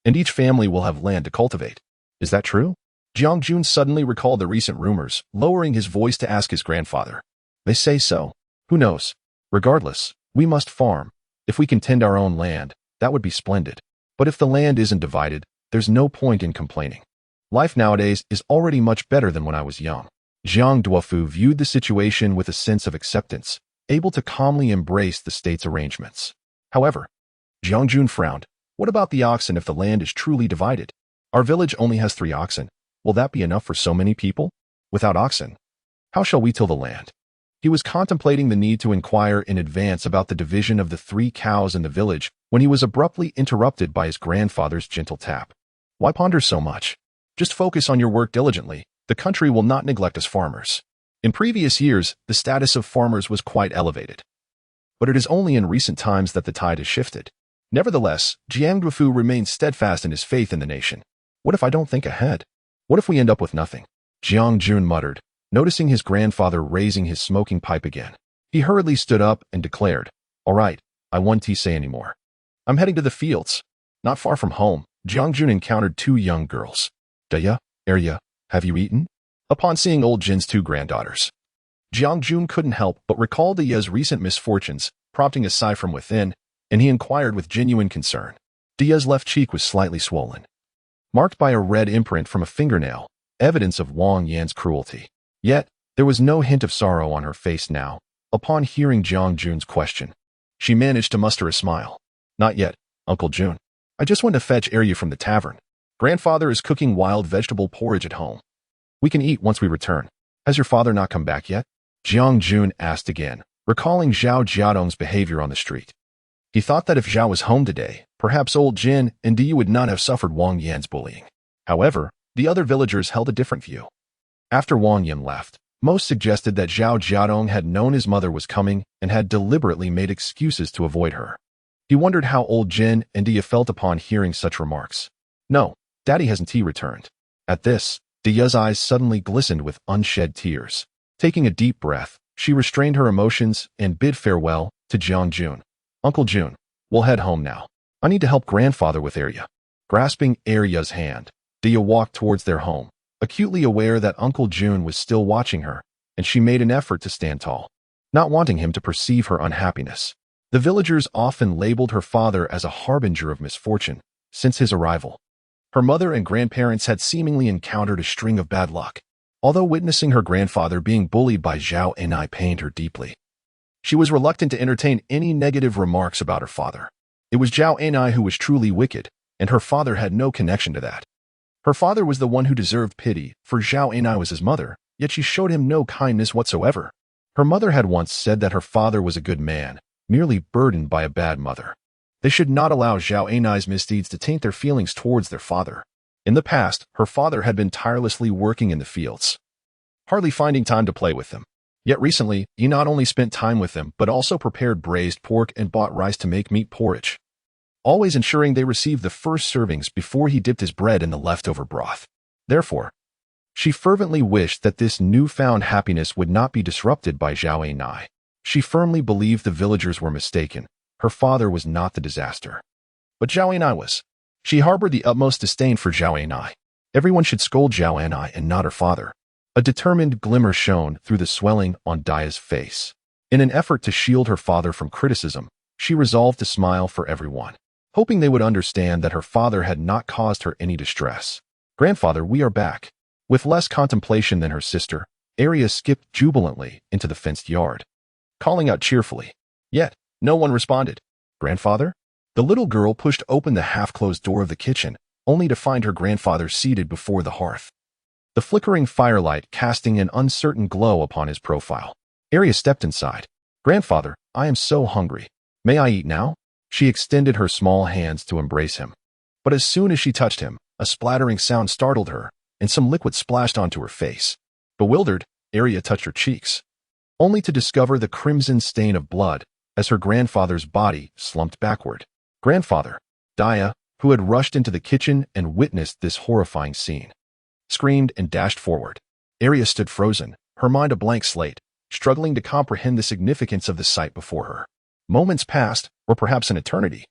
and each family will have land to cultivate. Is that true? Jiang Jun suddenly recalled the recent rumors, lowering his voice to ask his grandfather. They say so. Who knows? Regardless, we must farm. If we can tend our own land, that would be splendid. But if the land isn't divided, there's no point in complaining. Life nowadays is already much better than when I was young. Jiang Duofu viewed the situation with a sense of acceptance, able to calmly embrace the state's arrangements. However, Jiang Jun frowned. What about the oxen if the land is truly divided? Our village only has 3 oxen. Will that be enough for so many people? Without oxen, how shall we till the land? He was contemplating the need to inquire in advance about the division of the 3 cows in the village when he was abruptly interrupted by his grandfather's gentle tap. Why ponder so much? Just focus on your work diligently. The country will not neglect us farmers. In previous years, the status of farmers was quite elevated. But it is only in recent times that the tide has shifted. Nevertheless, Jiang Guofu remained steadfast in his faith in the nation. What if I don't think ahead? What if we end up with nothing? Jiang Jun muttered, noticing his grandfather raising his smoking pipe again. He hurriedly stood up and declared, "All right, I won't say anymore. I'm heading to the fields." Not far from home, Jiang Jun encountered two young girls. "Daya, Arya, have you eaten?" Upon seeing old Jin's two granddaughters, Jiang Jun couldn't help but recall Daya's recent misfortunes, prompting a sigh from within, and he inquired with genuine concern. Daya's left cheek was slightly swollen, marked by a red imprint from a fingernail, evidence of Wang Yan's cruelty. Yet, there was no hint of sorrow on her face now. Upon hearing Jiang Jun's question, she managed to muster a smile. "Not yet, Uncle Jun. I just went to fetch Arya from the tavern. Grandfather is cooking wild vegetable porridge at home. We can eat once we return. Has your father not come back yet?" Jiang Jun asked again, recalling Zhao Jiadong's behavior on the street. He thought that if Zhao was home today, perhaps old Jin and Diyu would not have suffered Wang Yan's bullying. However, the other villagers held a different view. After Wang Yan left, most suggested that Zhao Jiadong had known his mother was coming and had deliberately made excuses to avoid her. He wondered how old Jin and Diya felt upon hearing such remarks. "No, Daddy hasn't returned." At this, Diya's eyes suddenly glistened with unshed tears. Taking a deep breath, she restrained her emotions and bid farewell to Jiang Jun. "Uncle Jun, we'll head home now. I need to help grandfather with Arya." Grasping Arya's hand, Diya walked towards their home, acutely aware that Uncle Jun was still watching her, and she made an effort to stand tall, not wanting him to perceive her unhappiness. The villagers often labeled her father as a harbinger of misfortune since his arrival. Her mother and grandparents had seemingly encountered a string of bad luck, although witnessing her grandfather being bullied by Zhao Enai pained her deeply. She was reluctant to entertain any negative remarks about her father. It was Zhao Enai who was truly wicked, and her father had no connection to that. Her father was the one who deserved pity, for Zhao Enai was his mother, yet she showed him no kindness whatsoever. Her mother had once said that her father was a good man, merely burdened by a bad mother. They should not allow Zhao Enai's misdeeds to taint their feelings towards their father. In the past, her father had been tirelessly working in the fields, hardly finding time to play with them. Yet recently, he not only spent time with them, but also prepared braised pork and bought rice to make meat porridge, always ensuring they received the first servings before he dipped his bread in the leftover broth. Therefore, she fervently wished that this newfound happiness would not be disrupted by Zhao Enai. She firmly believed the villagers were mistaken. Her father was not the disaster, but Zhao Enai was. She harbored the utmost disdain for Zhao Enai. Everyone should scold Zhao Enai and not her father. A determined glimmer shone through the swelling on Daya's face. In an effort to shield her father from criticism, she resolved to smile for everyone, hoping they would understand that her father had not caused her any distress. "Grandfather, we are back." With less contemplation than her sister, Arya skipped jubilantly into the fenced yard, calling out cheerfully. Yet, no one responded. "Grandfather?" The little girl pushed open the half-closed door of the kitchen, only to find her grandfather seated before the hearth, the flickering firelight casting an uncertain glow upon his profile. Arya stepped inside. "Grandfather, I am so hungry. May I eat now?" She extended her small hands to embrace him. But as soon as she touched him, a splattering sound startled her, and some liquid splashed onto her face. Bewildered, Arya touched her cheeks, only to discover the crimson stain of blood as her grandfather's body slumped backward. "Grandfather!" Daya, who had rushed into the kitchen and witnessed this horrifying scene, screamed and dashed forward. Arya stood frozen, her mind a blank slate, struggling to comprehend the significance of the sight before her. Moments passed, or perhaps an eternity,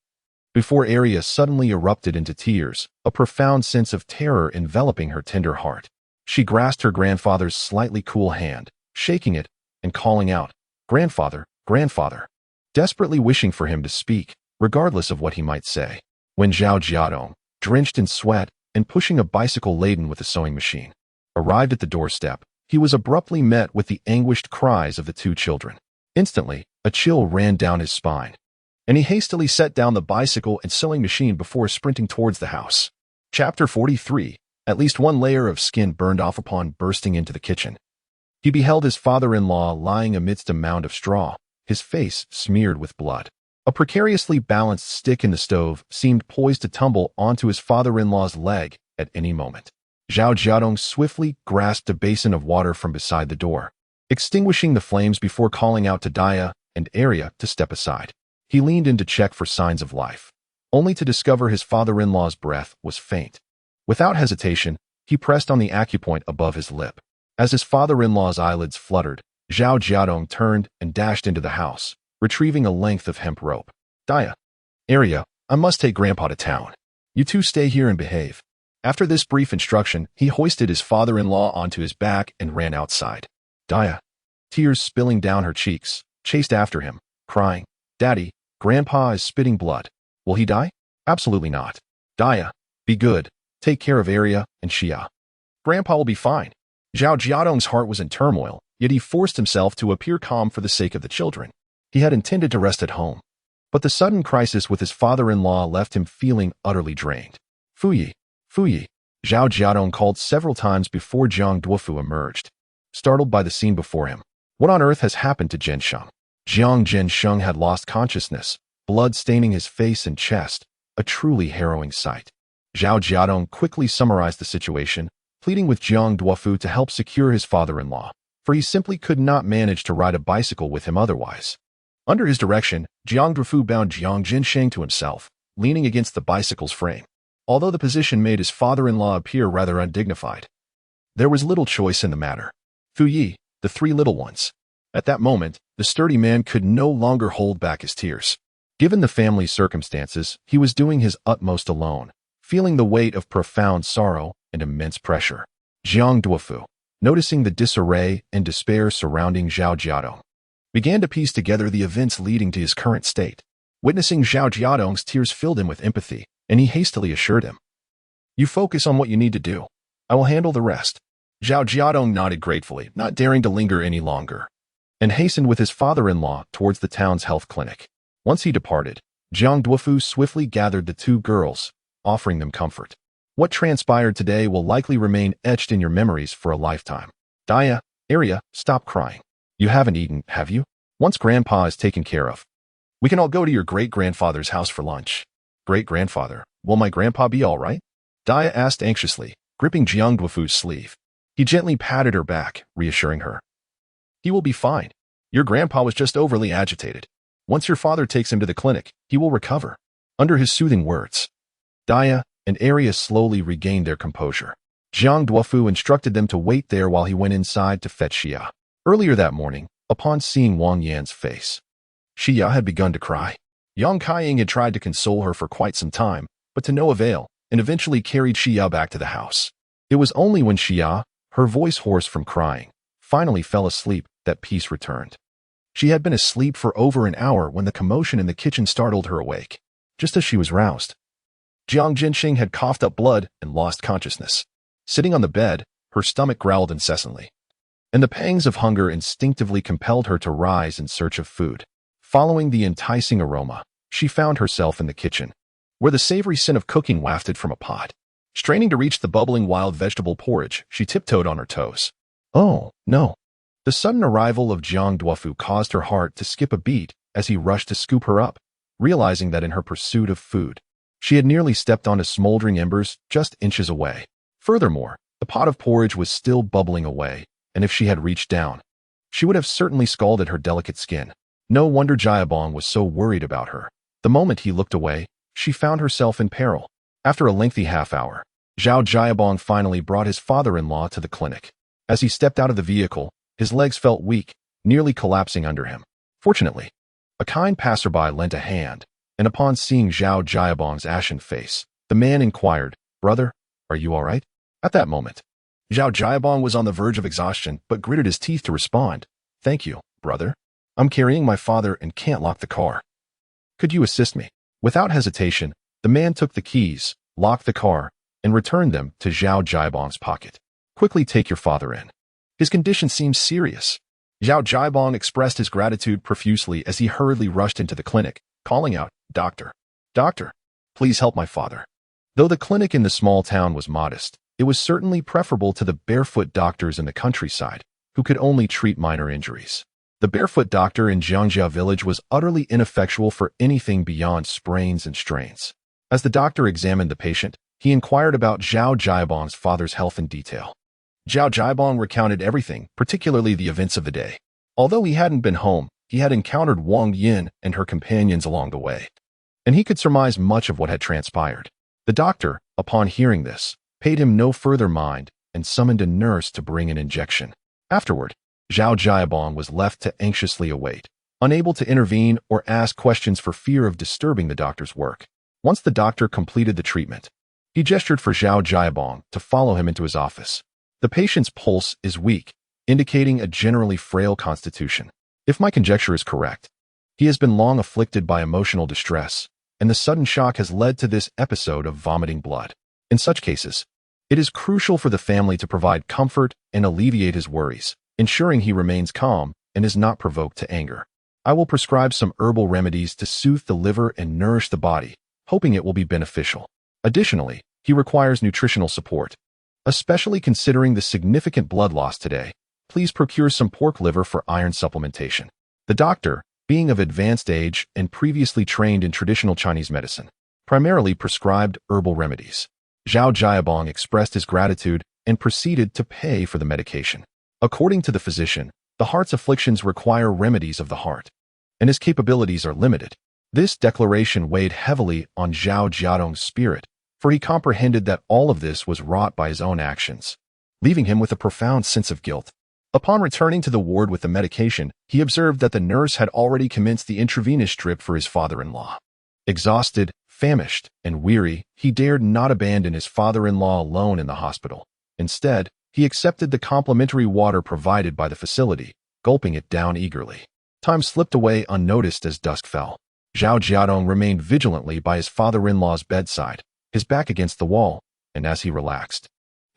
before Arya suddenly erupted into tears, a profound sense of terror enveloping her tender heart. She grasped her grandfather's slightly cool hand, shaking it and calling out, "Grandfather, grandfather," desperately wishing for him to speak, regardless of what he might say. When Zhao Jiadong, drenched in sweat and pushing a bicycle laden with a sewing machine, arrived at the doorstep, he was abruptly met with the anguished cries of the two children. Instantly, a chill ran down his spine, and he hastily set down the bicycle and sewing machine before sprinting towards the house. Chapter 43. At least one layer of skin burned off upon bursting into the kitchen. He beheld his father-in-law lying amidst a mound of straw, his face smeared with blood. A precariously balanced stick in the stove seemed poised to tumble onto his father-in-law's leg at any moment. Zhao Jiadong swiftly grasped a basin of water from beside the door, extinguishing the flames before calling out to Daya and Arya to step aside. He leaned in to check for signs of life. only to discover his father-in-law's breath was faint. Without hesitation, he pressed on the acupoint above his lip. As his father-in-law's eyelids fluttered, Zhao Jiadong turned and dashed into the house, retrieving a length of hemp rope. Dia, Arya, I must take Grandpa to town. You two stay here and behave. After this brief instruction, he hoisted his father-in-law onto his back and ran outside. Dia, tears spilling down her cheeks, chased after him, crying, Daddy, Grandpa is spitting blood. Will he die? Absolutely not. Dia, be good. Take care of Arya and Xia. Grandpa will be fine. Zhao Jiadong's heart was in turmoil, yet he forced himself to appear calm for the sake of the children. He had intended to rest at home. But the sudden crisis with his father-in-law left him feeling utterly drained. Fuyi, Fuyi, Zhao Jiadong called several times before Jiang Duofu emerged, startled by the scene before him. What on earth has happened to Zhensheng? Jiang Zhensheng had lost consciousness, blood staining his face and chest, a truly harrowing sight. Zhao Jiadong quickly summarized the situation, pleading with Jiang Duofu to help secure his father-in-law, for he simply could not manage to ride a bicycle with him otherwise. Under his direction, Jiang Duofu bound Jiang Zhensheng to himself, leaning against the bicycle's frame. Although the position made his father-in-law appear rather undignified, there was little choice in the matter. Fuyi, the three little ones. At that moment, the sturdy man could no longer hold back his tears. Given the family's circumstances, he was doing his utmost alone, feeling the weight of profound sorrow and immense pressure. Jiang Duofu, noticing the disarray and despair surrounding Zhao Jiadong, began to piece together the events leading to his current state. Witnessing Zhao Jiadong's tears filled him with empathy, and he hastily assured him, You focus on what you need to do. I will handle the rest. Zhao Jiadong nodded gratefully, not daring to linger any longer, and hastened with his father-in-law towards the town's health clinic. Once he departed, Jiang Duofu swiftly gathered the two girls, offering them comfort. What transpired today will likely remain etched in your memories for a lifetime. Dia, Arya, stop crying. You haven't eaten, have you? Once Grandpa is taken care of, we can all go to your great-grandfather's house for lunch. Great-grandfather, will my grandpa be all right? Dia asked anxiously, gripping Jiang Duofu's sleeve. He gently patted her back, reassuring her. He will be fine. Your grandpa was just overly agitated. Once your father takes him to the clinic, he will recover. Under his soothing words, Dia and Arya slowly regained their composure. Jiang Duofu instructed them to wait there while he went inside to fetch Xia. Earlier that morning, upon seeing Wang Yan's face, Xia had begun to cry. Yang Kaiying had tried to console her for quite some time, but to no avail, and eventually carried Xia back to the house. It was only when Xia, her voice hoarse from crying, finally fell asleep that peace returned. She had been asleep for over an hour when the commotion in the kitchen startled her awake, just as she was roused. Jiang Zhensheng had coughed up blood and lost consciousness. Sitting on the bed, her stomach growled incessantly, and the pangs of hunger instinctively compelled her to rise in search of food. Following the enticing aroma, she found herself in the kitchen, where the savory scent of cooking wafted from a pot. Straining to reach the bubbling wild vegetable porridge, she tiptoed on her toes. Oh, no. The sudden arrival of Jiang Duofu caused her heart to skip a beat as he rushed to scoop her up, realizing that in her pursuit of food, she had nearly stepped onto smoldering embers just inches away. Furthermore, the pot of porridge was still bubbling away, and if she had reached down, she would have certainly scalded her delicate skin. No wonder Jiabong was so worried about her. The moment he looked away, she found herself in peril. After a lengthy half-hour, Zhao Jiabong finally brought his father-in-law to the clinic. As he stepped out of the vehicle, his legs felt weak, nearly collapsing under him. Fortunately, a kind passerby lent a hand, and upon seeing Zhao Jiabong's ashen face, the man inquired, Brother, are you all right? At that moment, Zhao Jiabong was on the verge of exhaustion, but gritted his teeth to respond. Thank you, brother. I'm carrying my father and can't lock the car. Could you assist me? Without hesitation, the man took the keys, locked the car, and returned them to Zhao Jiabong's pocket. Quickly take your father in. His condition seems serious. Zhao Jiabong expressed his gratitude profusely as he hurriedly rushed into the clinic, calling out, Doctor, please help my father. Though the clinic in the small town was modest, it was certainly preferable to the barefoot doctors in the countryside, who could only treat minor injuries. The barefoot doctor in Jiangjia village was utterly ineffectual for anything beyond sprains and strains. As the doctor examined the patient, he inquired about Zhao Jiabong's father's health in detail. Zhao Jiabong recounted everything, particularly the events of the day. Although he hadn't been home, he had encountered Wang Yin and her companions along the way. and he could surmise much of what had transpired. The doctor, upon hearing this, paid him no further mind and summoned a nurse to bring an injection. Afterward, Zhao Jiadong was left to anxiously await, unable to intervene or ask questions for fear of disturbing the doctor's work. Once the doctor completed the treatment, he gestured for Zhao Jiadong to follow him into his office. The patient's pulse is weak, indicating a generally frail constitution. If my conjecture is correct, he has been long afflicted by emotional distress, and the sudden shock has led to this episode of vomiting blood. In such cases, it is crucial for the family to provide comfort and alleviate his worries, ensuring he remains calm and is not provoked to anger. I will prescribe some herbal remedies to soothe the liver and nourish the body, hoping it will be beneficial. Additionally, he requires nutritional support. Especially considering the significant blood loss today, please procure some pork liver for iron supplementation. The doctor, being of advanced age and previously trained in traditional Chinese medicine, primarily prescribed herbal remedies. Zhao Jiadong expressed his gratitude and proceeded to pay for the medication. According to the physician, the heart's afflictions require remedies of the heart, and his capabilities are limited. This declaration weighed heavily on Zhao Jiadong's spirit, for he comprehended that all of this was wrought by his own actions, leaving him with a profound sense of guilt. Upon returning to the ward with the medication, he observed that the nurse had already commenced the intravenous drip for his father-in-law. Exhausted, famished, and weary, he dared not abandon his father-in-law alone in the hospital. Instead, he accepted the complimentary water provided by the facility, gulping it down eagerly. Time slipped away unnoticed as dusk fell. Zhao Jiadong remained vigilantly by his father-in-law's bedside, his back against the wall, and as he relaxed,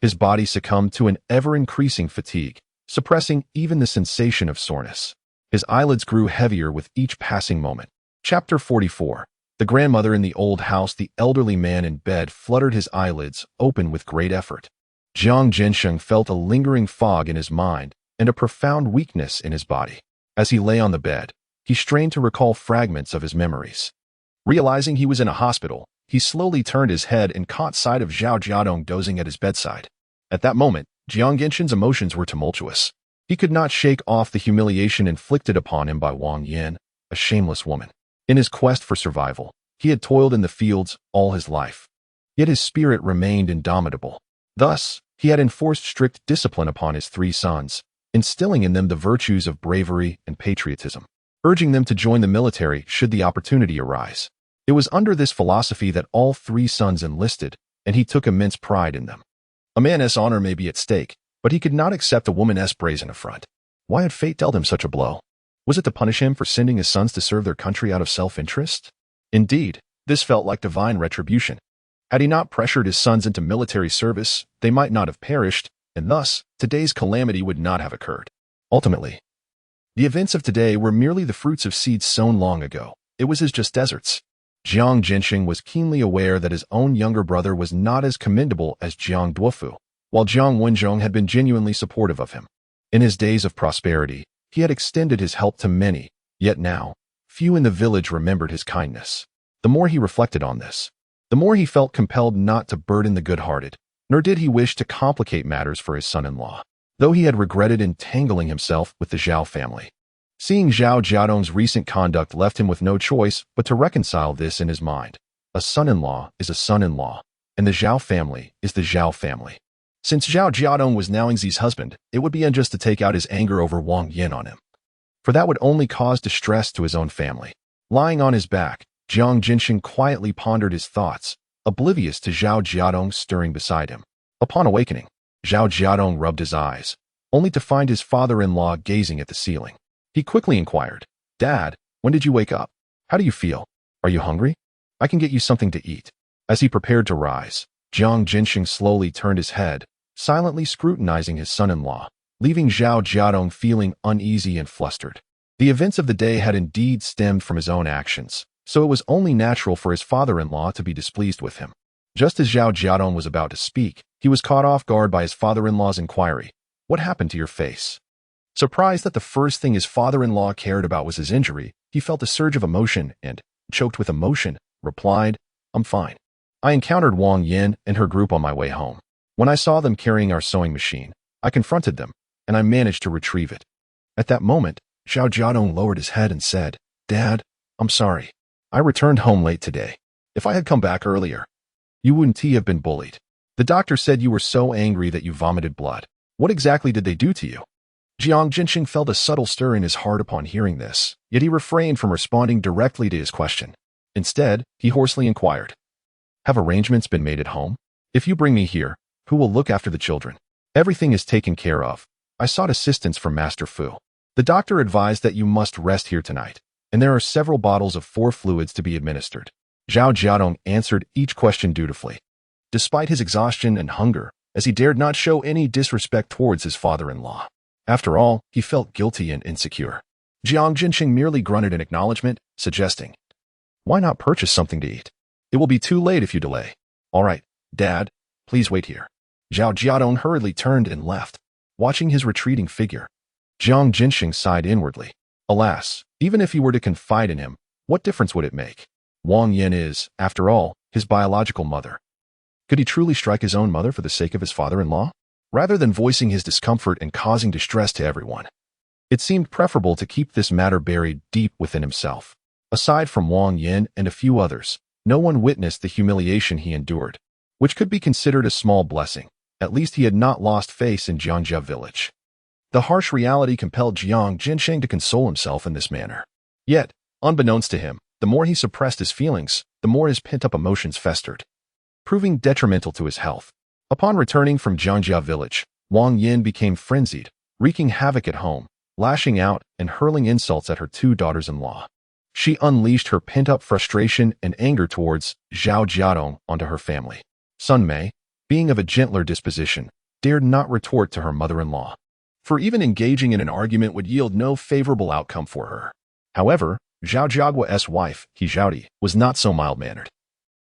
his body succumbed to an ever-increasing fatigue, suppressing even the sensation of soreness. His eyelids grew heavier with each passing moment. Chapter 44. The grandmother in the old house. The elderly man in bed fluttered his eyelids open with great effort. Jiang Jinsheng felt a lingering fog in his mind and a profound weakness in his body. As he lay on the bed, he strained to recall fragments of his memories. Realizing he was in a hospital, he slowly turned his head and caught sight of Zhao Jiadong dozing at his bedside. At that moment, Jiang Genshin's emotions were tumultuous. He could not shake off the humiliation inflicted upon him by Wang Yin, a shameless woman. In his quest for survival, he had toiled in the fields all his life. Yet his spirit remained indomitable. Thus, he had enforced strict discipline upon his 3 sons, instilling in them the virtues of bravery and patriotism, urging them to join the military should the opportunity arise. It was under this philosophy that all 3 sons enlisted, and he took immense pride in them. A man's honor may be at stake, but he could not accept a woman's brazen affront. Why had fate dealt him such a blow? Was it to punish him for sending his sons to serve their country out of self-interest? Indeed, this felt like divine retribution. Had he not pressured his sons into military service, they might not have perished, and thus, today's calamity would not have occurred. Ultimately, the events of today were merely the fruits of seeds sown long ago. It was as just deserts. Jiang Jinsheng was keenly aware that his own younger brother was not as commendable as Jiang Duofu, while Jiang Wenzhong had been genuinely supportive of him. In his days of prosperity, he had extended his help to many, yet now, few in the village remembered his kindness. The more he reflected on this, the more he felt compelled not to burden the good-hearted, nor did he wish to complicate matters for his son-in-law, though he had regretted entangling himself with the Zhao family. Seeing Zhao Jiadong's recent conduct left him with no choice but to reconcile this in his mind. A son-in-law is a son-in-law, and the Zhao family is the Zhao family. Since Zhao Jiadong was now Ningxi's husband, it would be unjust to take out his anger over Wang Yin on him, for that would only cause distress to his own family. Lying on his back, Jiang Jinsheng quietly pondered his thoughts, oblivious to Zhao Jiadong stirring beside him. Upon awakening, Zhao Jiadong rubbed his eyes, only to find his father-in-law gazing at the ceiling. He quickly inquired, "Dad, when did you wake up? How do you feel? Are you hungry? I can get you something to eat." As he prepared to rise, Jiang Jinsheng slowly turned his head, silently scrutinizing his son-in-law, leaving Zhao Jiadong feeling uneasy and flustered. The events of the day had indeed stemmed from his own actions, so it was only natural for his father-in-law to be displeased with him. Just as Zhao Jiadong was about to speak, he was caught off guard by his father-in-law's inquiry, "What happened to your face?" Surprised that the first thing his father-in-law cared about was his injury, he felt a surge of emotion and, choked with emotion, replied, "I'm fine. I encountered Wang Yin and her group on my way home. When I saw them carrying our sewing machine, I confronted them, and I managed to retrieve it." At that moment, Zhao Jiadong lowered his head and said, "Dad, I'm sorry. I returned home late today. If I had come back earlier, you wouldn't have been bullied. The doctor said you were so angry that you vomited blood. What exactly did they do to you? Jiang Jinxing felt a subtle stir in his heart upon hearing this, yet he refrained from responding directly to his question. Instead, he hoarsely inquired, "Have arrangements been made at home? If you bring me here, who will look after the children?" "Everything is taken care of. I sought assistance from Master Fu. The doctor advised that you must rest here tonight, and there are several bottles of 4 fluids to be administered." Zhao Jiadong answered each question dutifully, despite his exhaustion and hunger, as he dared not show any disrespect towards his father-in-law. After all, he felt guilty and insecure. Jiang Jinxing merely grunted in acknowledgement, suggesting, "Why not purchase something to eat? It will be too late if you delay." "All right, Dad, please wait here." Zhao Jiadong hurriedly turned and left. Watching his retreating figure, Jiang Jinxing sighed inwardly. Alas, even if he were to confide in him, what difference would it make? Wang Yin is, after all, his biological mother. Could he truly strike his own mother for the sake of his father-in-law? Rather than voicing his discomfort and causing distress to everyone, it seemed preferable to keep this matter buried deep within himself. Aside from Wang Yin and a few others, no one witnessed the humiliation he endured, which could be considered a small blessing. At least he had not lost face in Jiangjia village. The harsh reality compelled Jiang Jinxing to console himself in this manner. Yet, unbeknownst to him, the more he suppressed his feelings, the more his pent-up emotions festered, proving detrimental to his health. Upon returning from Jiangjia village, Wang Yin became frenzied, wreaking havoc at home, lashing out and hurling insults at her 2 daughters-in-law. She unleashed her pent-up frustration and anger towards Zhao Jiadong onto her family. Sun Mei, being of a gentler disposition, dared not retort to her mother-in-law, for even engaging in an argument would yield no favorable outcome for her. However, Zhao Jiagua's wife, He Zhaodi, was not so mild-mannered.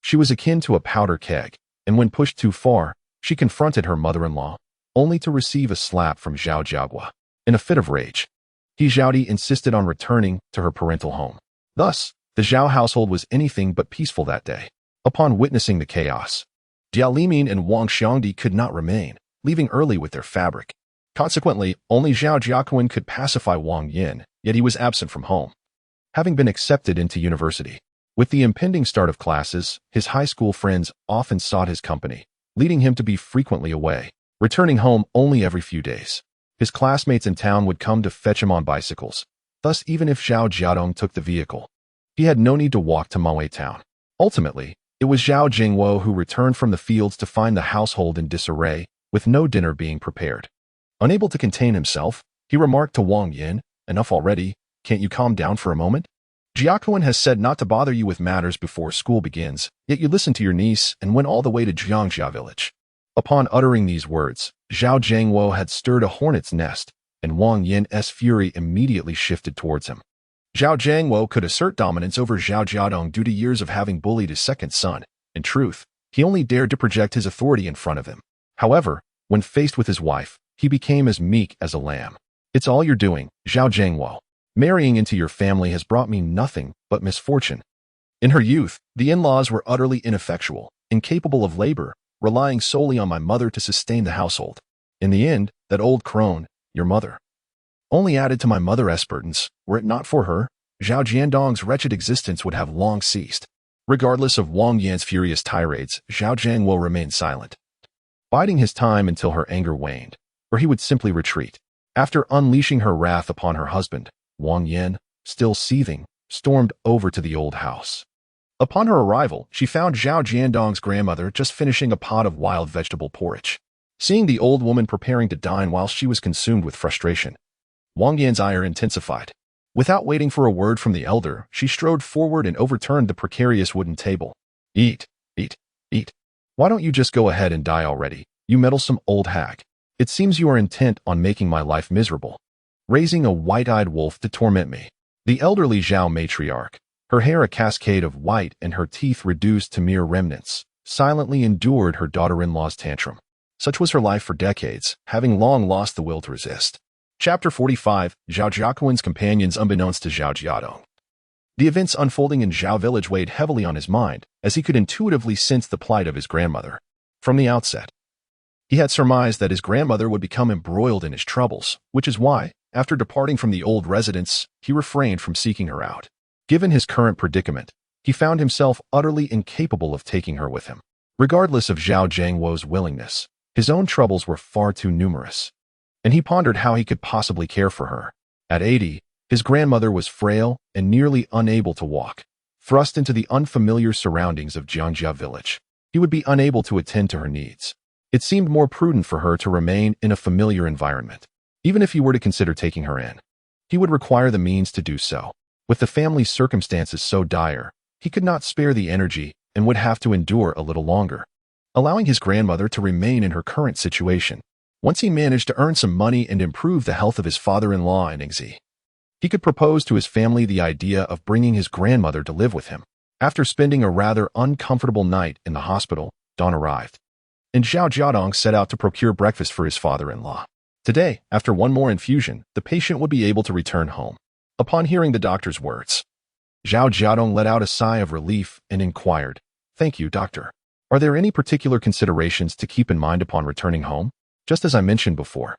She was akin to a powder keg, and when pushed too far, she confronted her mother-in-law, only to receive a slap from Zhao Jiagua. In a fit of rage, He Zhaodi insisted on returning to her parental home. Thus, the Zhao household was anything but peaceful that day. Upon witnessing the chaos, Jia Liming and Wang Xiangdi could not remain, leaving early with their fabric. Consequently, only Zhao Jiaquan could pacify Wang Yin, yet he was absent from home, having been accepted into university. With the impending start of classes, his high school friends often sought his company, leading him to be frequently away, returning home only every few days. His classmates in town would come to fetch him on bicycles. Thus, even if Zhao Jiadong took the vehicle, he had no need to walk to Maui town. Ultimately, it was Zhao Jingwo who returned from the fields to find the household in disarray, with no dinner being prepared. Unable to contain himself, he remarked to Wang Yin, "Enough already, can't you calm down for a moment? Jiaquan has said not to bother you with matters before school begins, yet you listened to your niece and went all the way to Jiangjia village." Upon uttering these words, Zhao Jingwo had stirred a hornet's nest, and Wang Yin's fury immediately shifted towards him. Zhao Jingwo could assert dominance over Zhao Jiadong due to years of having bullied his second son. In truth, he only dared to project his authority in front of him. However, when faced with his wife, he became as meek as a lamb. "It's all you're doing, Zhao Jingwo. Marrying into your family has brought me nothing but misfortune." In her youth, the in-laws were utterly ineffectual, incapable of labor, relying solely on my mother to sustain the household. In the end, that old crone, your mother, only added to my mother's burdens. Were it not for her, Zhao Jiadong's wretched existence would have long ceased. Regardless of Wang Yan's furious tirades, Zhao Jingwo remained silent, biding his time until her anger waned, or he would simply retreat. After unleashing her wrath upon her husband, Wang Yin, still seething, stormed over to the old house. Upon her arrival, she found Zhao Jiadong's grandmother just finishing a pot of wild vegetable porridge. Seeing the old woman preparing to dine while she was consumed with frustration, Wang Yan's ire intensified. Without waiting for a word from the elder, she strode forward and overturned the precarious wooden table. "Eat, eat, eat. Why don't you just go ahead and die already, you meddlesome old hag? It seems you are intent on making my life miserable, raising a white-eyed wolf to torment me." The elderly Zhao matriarch, her hair a cascade of white and her teeth reduced to mere remnants, silently endured her daughter-in-law's tantrum. Such was her life for decades, having long lost the will to resist. Chapter 45, Zhao Jiaquan's companions unbeknownst to Zhao Jiadong. The events unfolding in Zhao village weighed heavily on his mind, as he could intuitively sense the plight of his grandmother. From the outset, he had surmised that his grandmother would become embroiled in his troubles, which is why, after departing from the old residence, he refrained from seeking her out. Given his current predicament, He found himself utterly incapable of taking her with him. Regardless of Zhao Jiangwo's willingness, his own troubles were far too numerous, and he pondered how he could possibly care for her. At 80, his grandmother was frail and nearly unable to walk. Thrust into the unfamiliar surroundings of Jiangjia village, he would be unable to attend to her needs. It seemed more prudent for her to remain in a familiar environment. Even if he were to consider taking her in, he would require the means to do so. With the family's circumstances so dire, he could not spare the energy and would have to endure a little longer, allowing his grandmother to remain in her current situation. Once he managed to earn some money and improve the health of his father-in-law in Yingzi, he could propose to his family the idea of bringing his grandmother to live with him. After spending a rather uncomfortable night in the hospital, dawn arrived, and Zhao Jiadong set out to procure breakfast for his father-in-law. Today, after one more infusion, the patient would be able to return home. Upon hearing the doctor's words, Zhao Jiadong let out a sigh of relief and inquired, "Thank you, doctor. Are there any particular considerations to keep in mind upon returning home?" "Just as I mentioned before,"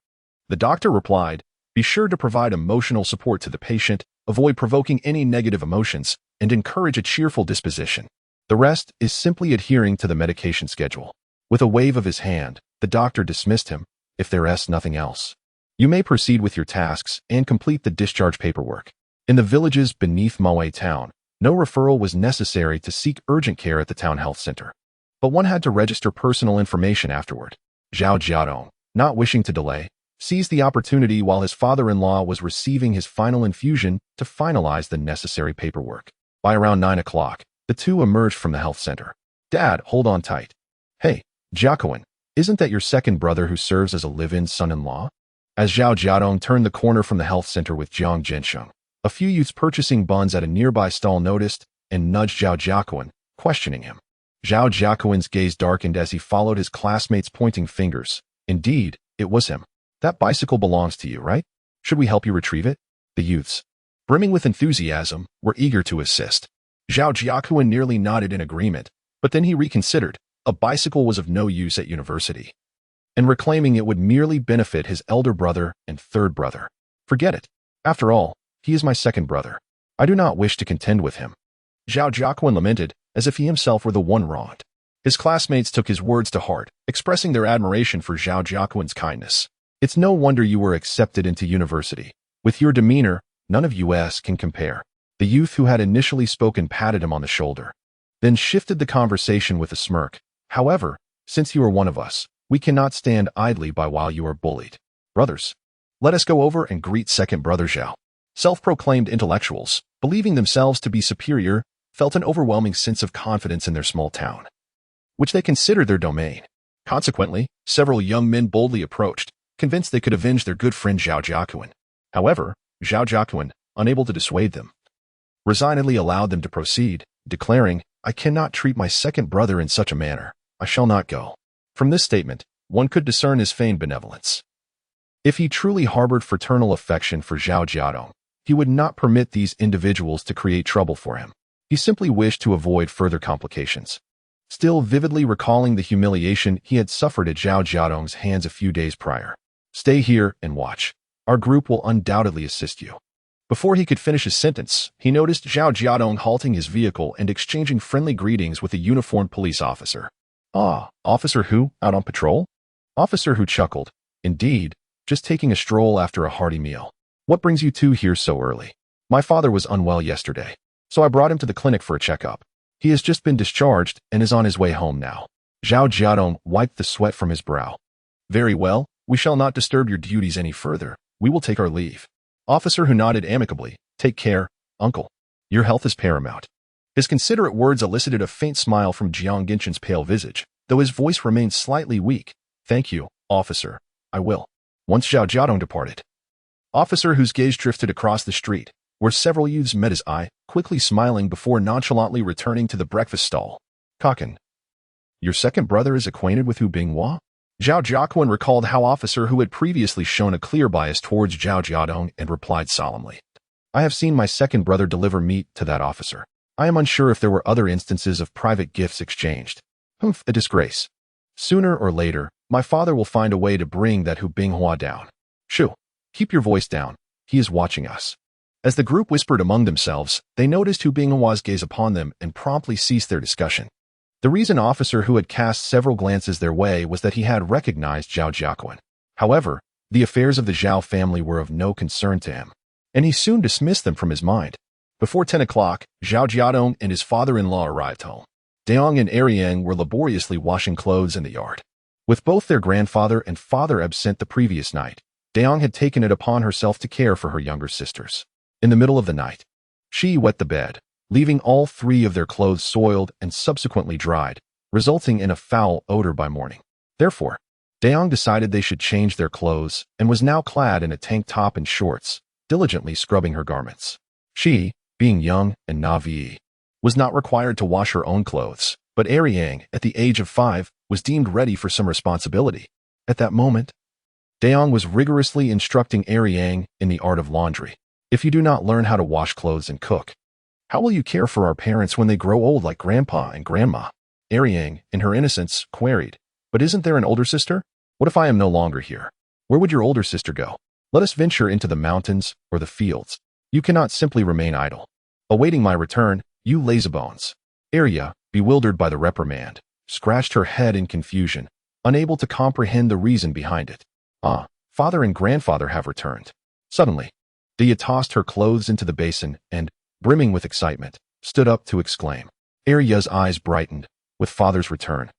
the doctor replied, "be sure to provide emotional support to the patient, avoid provoking any negative emotions, and encourage a cheerful disposition. The rest is simply adhering to the medication schedule." With a wave of his hand, the doctor dismissed him. "If there is nothing else, you may proceed with your tasks and complete the discharge paperwork." In the villages beneath Maui town, no referral was necessary to seek urgent care at the town health center, but one had to register personal information afterward. Zhao Jiadong, not wishing to delay, seized the opportunity while his father-in-law was receiving his final infusion to finalize the necessary paperwork. By around 9 o'clock, the two emerged from the health center. "Dad, hold on tight." "Hey, Jiaquan, isn't that your second brother who serves as a live-in son-in-law?" As Zhao Jiadong turned the corner from the health center with Jiang Jiansheng, a few youths purchasing buns at a nearby stall noticed and nudged Zhao Jiaquan, questioning him. Zhao Jiaquan's gaze darkened as he followed his classmates' pointing fingers. Indeed, it was him. "That bicycle belongs to you, right? Should we help you retrieve it?" The youths, brimming with enthusiasm, were eager to assist. Zhao Jiaquan nearly nodded in agreement, but then he reconsidered. A bicycle was of no use at university, and reclaiming it would merely benefit his elder brother and third brother. "Forget it. After all, he is my second brother. I do not wish to contend with him." Zhao Jiaquan lamented, as if he himself were the one wronged. His classmates took his words to heart, expressing their admiration for Zhao Jiaquan's kindness. "It's no wonder you were accepted into university. With your demeanor, none of us can compare." The youth who had initially spoken patted him on the shoulder, then shifted the conversation with a smirk. "However, since you are one of us, we cannot stand idly by while you are bullied. Brothers, let us go over and greet second brother Zhao." Self-proclaimed intellectuals, believing themselves to be superior, felt an overwhelming sense of confidence in their small town, which they considered their domain. Consequently, several young men boldly approached, convinced they could avenge their good friend Zhao Jiaquan. However, Zhao Jiaquan, unable to dissuade them, resignedly allowed them to proceed, declaring, "I cannot treat my second brother in such a manner. I shall not go." From this statement, one could discern his feigned benevolence. If he truly harbored fraternal affection for Zhao Jiadong, he would not permit these individuals to create trouble for him. He simply wished to avoid further complications. Still vividly recalling the humiliation he had suffered at Zhao Jiadong's hands a few days prior. "Stay here and watch. Our group will undoubtedly assist you." Before he could finish his sentence, he noticed Zhao Jiadong halting his vehicle and exchanging friendly greetings with a uniformed police officer. "Ah, Officer Hu, out on patrol?" Officer Hu chuckled. "Indeed, just taking a stroll after a hearty meal. What brings you two here so early?" "My father was unwell yesterday, so I brought him to the clinic for a checkup. He has just been discharged and is on his way home now." Zhao Jiadong wiped the sweat from his brow. "Very well, we shall not disturb your duties any further. We will take our leave." Officer Hu nodded amicably. "Take care, uncle. Your health is paramount." His considerate words elicited a faint smile from Jiang Genshin's pale visage, though his voice remained slightly weak. "Thank you, officer. I will." Once Zhao Jiadong departed, Officer Hu's gaze drifted across the street, where several youths met his eye, quickly smiling before nonchalantly returning to the breakfast stall. "Kakan, your second brother is acquainted with Hu Binghua?" Zhao Jiaquan recalled how Officer Hu had previously shown a clear bias towards Zhao Jiadong and replied solemnly, "I have seen my second brother deliver meat to that officer. I am unsure if there were other instances of private gifts exchanged. Humph, a disgrace. Sooner or later, my father will find a way to bring that Hu Binghua down. Shu, keep your voice down. He is watching us." As the group whispered among themselves, they noticed Hu Binghua's gaze upon them and promptly ceased their discussion. The reason officer who had cast several glances their way was that he had recognized Zhao Jiadong. However, the affairs of the Zhao family were of no concern to him, and he soon dismissed them from his mind. Before 10 o'clock, Zhao Jiadong and his father-in-law arrived home. Deong and Eriang were laboriously washing clothes in the yard. With both their grandfather and father absent the previous night, Deong had taken it upon herself to care for her younger sisters. In the middle of the night, she wet the bed, leaving all three of their clothes soiled and subsequently dried, resulting in a foul odor by morning. Therefore, Deong decided they should change their clothes and was now clad in a tank top and shorts, diligently scrubbing her garments. She, being young and naive, was not required to wash her own clothes, but Eriang, at the age of 5, was deemed ready for some responsibility. At that moment, Deong was rigorously instructing Eriang in the art of laundry. If you do not learn how to wash clothes and cook, how will you care for our parents when they grow old like grandpa and grandma? Eriang, in her innocence, queried, but isn't there an older sister? What if I am no longer here? Where would your older sister go? Let us venture into the mountains or the fields. You cannot simply remain idle, awaiting my return, you lazybones. Arya, bewildered by the reprimand, scratched her head in confusion, unable to comprehend the reason behind it. Ah, father and grandfather have returned. Suddenly, Dia tossed her clothes into the basin and, brimming with excitement, stood up to exclaim. Arya's eyes brightened. With father's return,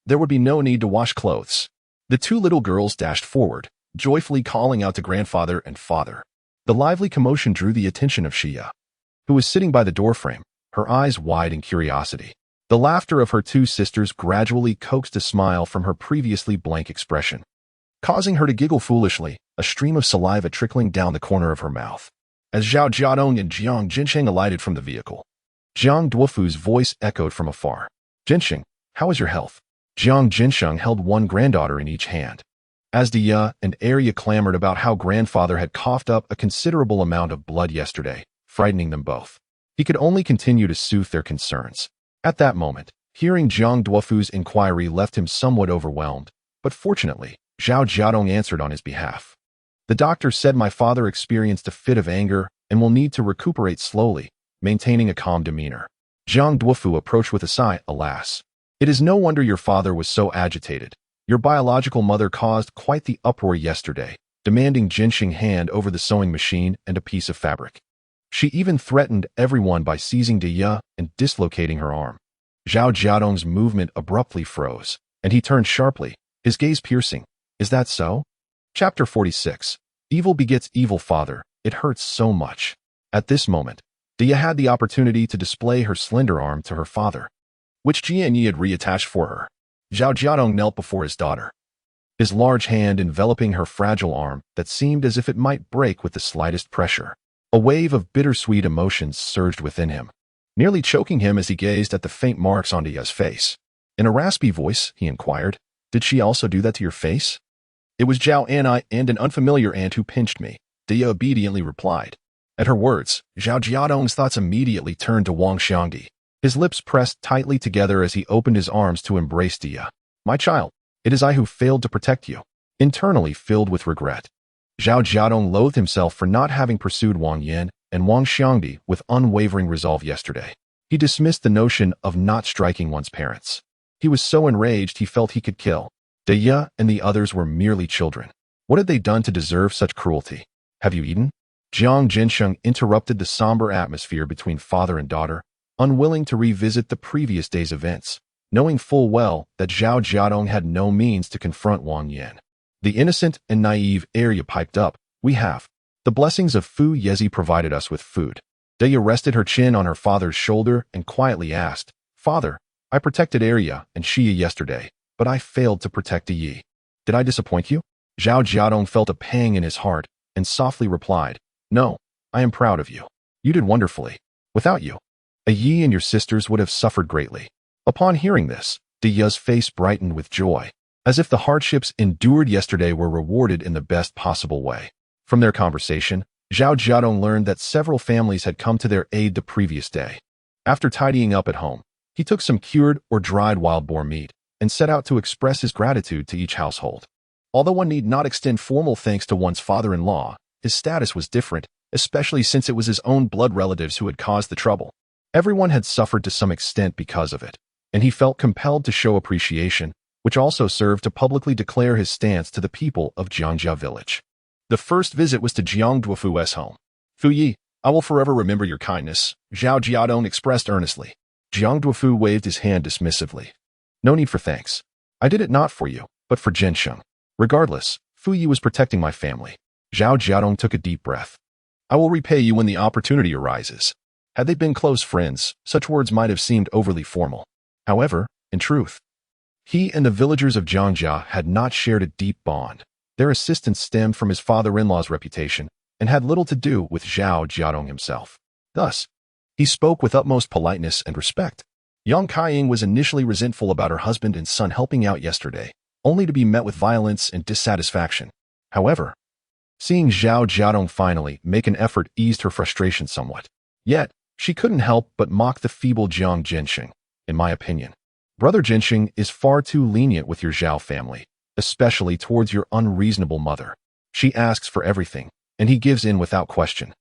there would be no need to wash clothes. The two little girls dashed forward, joyfully calling out to grandfather and father. The lively commotion drew the attention of Xia, who was sitting by the doorframe, her eyes wide in curiosity. The laughter of her two sisters gradually coaxed a smile from her previously blank expression, causing her to giggle foolishly, a stream of saliva trickling down the corner of her mouth. As Zhao Jiadong and Jiang Jinsheng alighted from the vehicle, Jiang Duofu's voice echoed from afar. Jinsheng, how is your health? Jiang Jinsheng held one granddaughter in each hand. As Dia and Arya clamored about how grandfather had coughed up a considerable amount of blood yesterday, frightening them both, he could only continue to soothe their concerns. At that moment, hearing Jiang Duofu's inquiry left him somewhat overwhelmed, but fortunately, Zhao Jiadong answered on his behalf. The doctor said my father experienced a fit of anger and will need to recuperate slowly, maintaining a calm demeanor. Jiang Duofu approached with a sigh. Alas, it is no wonder your father was so agitated. Your biological mother caused quite the uproar yesterday, demanding Jinsheng hand over the sewing machine and a piece of fabric. She even threatened everyone by seizing Dia and dislocating her arm. Zhao Jiadong's movement abruptly froze, and he turned sharply, his gaze piercing. Is that so? Chapter 46. Evil begets evil. Father, it hurts so much. At this moment, Dia had the opportunity to display her slender arm to her father, which Jianyi had reattached for her. Zhao Jiadong knelt before his daughter, his large hand enveloping her fragile arm that seemed as if it might break with the slightest pressure. A wave of bittersweet emotions surged within him, nearly choking him as he gazed at the faint marks on Dia's face. In a raspy voice, he inquired, Did she also do that to your face? It was Zhao Anai and an unfamiliar aunt who pinched me, Dia obediently replied. At her words, Zhao Jiadong's thoughts immediately turned to Wang Xiangdi. His lips pressed tightly together as he opened his arms to embrace Dia. My child, it is I who failed to protect you. Internally filled with regret, Zhao Jiadong loathed himself for not having pursued Wang Yan and Wang Xiangdi with unwavering resolve yesterday. He dismissed the notion of not striking one's parents. He was so enraged he felt he could kill. Dia and the others were merely children. What had they done to deserve such cruelty? Have you eaten? Jiang Jinsheng interrupted the somber atmosphere between father and daughter, unwilling to revisit the previous day's events, knowing full well that Zhao Jiadong had no means to confront Wang Yan. The innocent and naive Arya piped up, We have. The blessings of Fu Yezi provided us with food. Dia rested her chin on her father's shoulder and quietly asked, Father, I protected Arya and Xia yesterday, but I failed to protect Yi. Did I disappoint you? Zhao Jiadong felt a pang in his heart and softly replied, No, I am proud of you. You did wonderfully. Without you, Yi and your sisters would have suffered greatly. Upon hearing this, Dia's face brightened with joy, as if the hardships endured yesterday were rewarded in the best possible way. From their conversation, Zhao Jiadong learned that several families had come to their aid the previous day. After tidying up at home, he took some cured or dried wild boar meat and set out to express his gratitude to each household. Although one need not extend formal thanks to one's father-in-law, his status was different, especially since it was his own blood relatives who had caused the trouble. Everyone had suffered to some extent because of it, and he felt compelled to show appreciation, which also served to publicly declare his stance to the people of Jiangjia village. The first visit was to Jiang Duofu's home. Fu Yi, I will forever remember your kindness, Zhao Jiadong expressed earnestly. Jiang Duofu waved his hand dismissively. No need for thanks. I did it not for you, but for Zhensheng. Regardless, Fu Yi was protecting my family. Zhao Jiadong took a deep breath. I will repay you when the opportunity arises. Had they been close friends, such words might have seemed overly formal. However, in truth, he and the villagers of Jiangjia had not shared a deep bond. Their assistance stemmed from his father-in-law's reputation and had little to do with Zhao Jiadong himself. Thus, he spoke with utmost politeness and respect. Yang Kaiying was initially resentful about her husband and son helping out yesterday, only to be met with violence and dissatisfaction. However, seeing Zhao Jiadong finally make an effort eased her frustration somewhat. Yet, she couldn't help but mock the feeble Jiang Zhensheng. In my opinion, Brother Zhensheng is far too lenient with your Zhao family, especially towards your unreasonable mother. She asks for everything, and he gives in without question.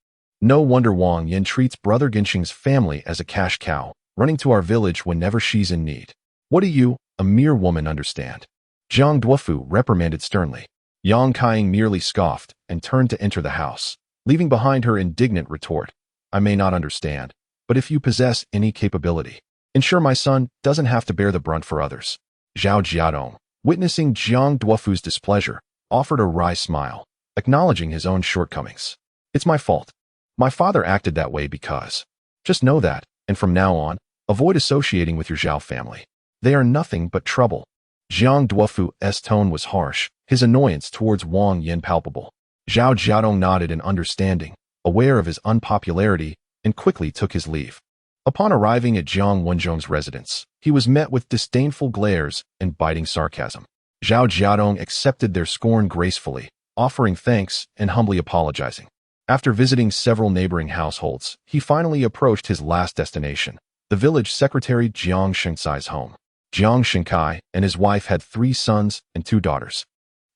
No wonder Wang Yin treats Brother Zhensheng's family as a cash cow, running to our village whenever she's in need. What do you, a mere woman, understand? Jiang Duofu reprimanded sternly. Yang Kaiying merely scoffed and turned to enter the house, leaving behind her indignant retort. I may not understand, but if you possess any capability, ensure my son doesn't have to bear the brunt for others. Zhao Jiadong, witnessing Jiang Duofu's displeasure, offered a wry smile, acknowledging his own shortcomings. It's my fault. My father acted that way because. Just know that, and from now on, avoid associating with your Zhao family. They are nothing but trouble. Jiang Duofu's tone was harsh, his annoyance towards Wang Yin palpable. Zhao Jiadong nodded in understanding, aware of his unpopularity, and quickly took his leave. Upon arriving at Jiang Wenzhong's residence, he was met with disdainful glares and biting sarcasm. Zhao Jiadong accepted their scorn gracefully, offering thanks and humbly apologizing. After visiting several neighboring households, he finally approached his last destination, the village secretary Jiang Shengsai's home. Jiang Shenkai and his wife had 3 sons and 2 daughters.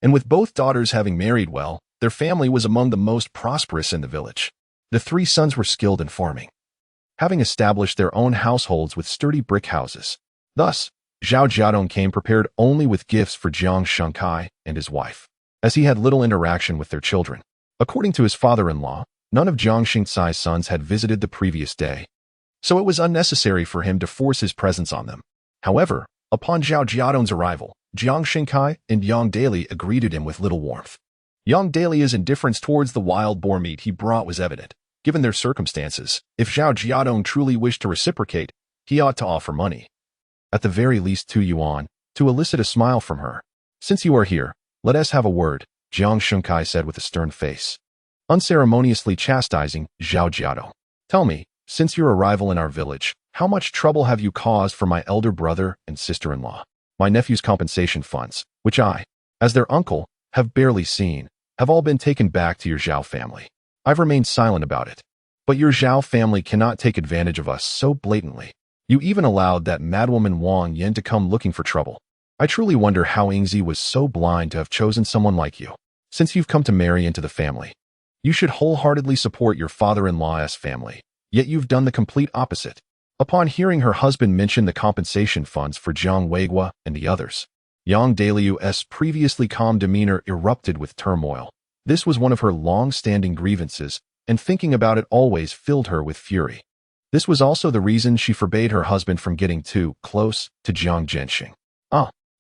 And with both daughters having married well, their family was among the most prosperous in the village. The 3 sons were skilled in farming, having established their own households with sturdy brick houses. Thus, Zhao Jiadong came prepared only with gifts for Jiang Shenkai and his wife, as he had little interaction with their children. According to his father-in-law, none of Jiang Shengsai's sons had visited the previous day, so it was unnecessary for him to force his presence on them. However, upon Zhao Jiadong's arrival, Jiang Shenkai and Yang Daily greeted him with little warmth. Yang Daily's indifference towards the wild boar meat he brought was evident. Given their circumstances, if Zhao Jiadong truly wished to reciprocate, he ought to offer money. At the very least 2 yuan, to elicit a smile from her. Since you are here, let us have a word, Jiang Shenkai said with a stern face, unceremoniously chastising Zhao Jiadong. Tell me, since your arrival in our village, how much trouble have you caused for my elder brother and sister-in-law? My nephew's compensation funds, which I, as their uncle, have barely seen, have all been taken back to your Zhao family. I've remained silent about it. But your Zhao family cannot take advantage of us so blatantly. You even allowed that madwoman Wang Yin to come looking for trouble. I truly wonder how Yingzi was so blind to have chosen someone like you. Since you've come to marry into the family, you should wholeheartedly support your father-in-law's family, yet you've done the complete opposite. Upon hearing her husband mention the compensation funds for Jiang Weigua and the others, Yang Dailyu's previously calm demeanor erupted with turmoil. This was one of her long-standing grievances, and thinking about it always filled her with fury. This was also the reason she forbade her husband from getting too close to Jiang Zhensheng.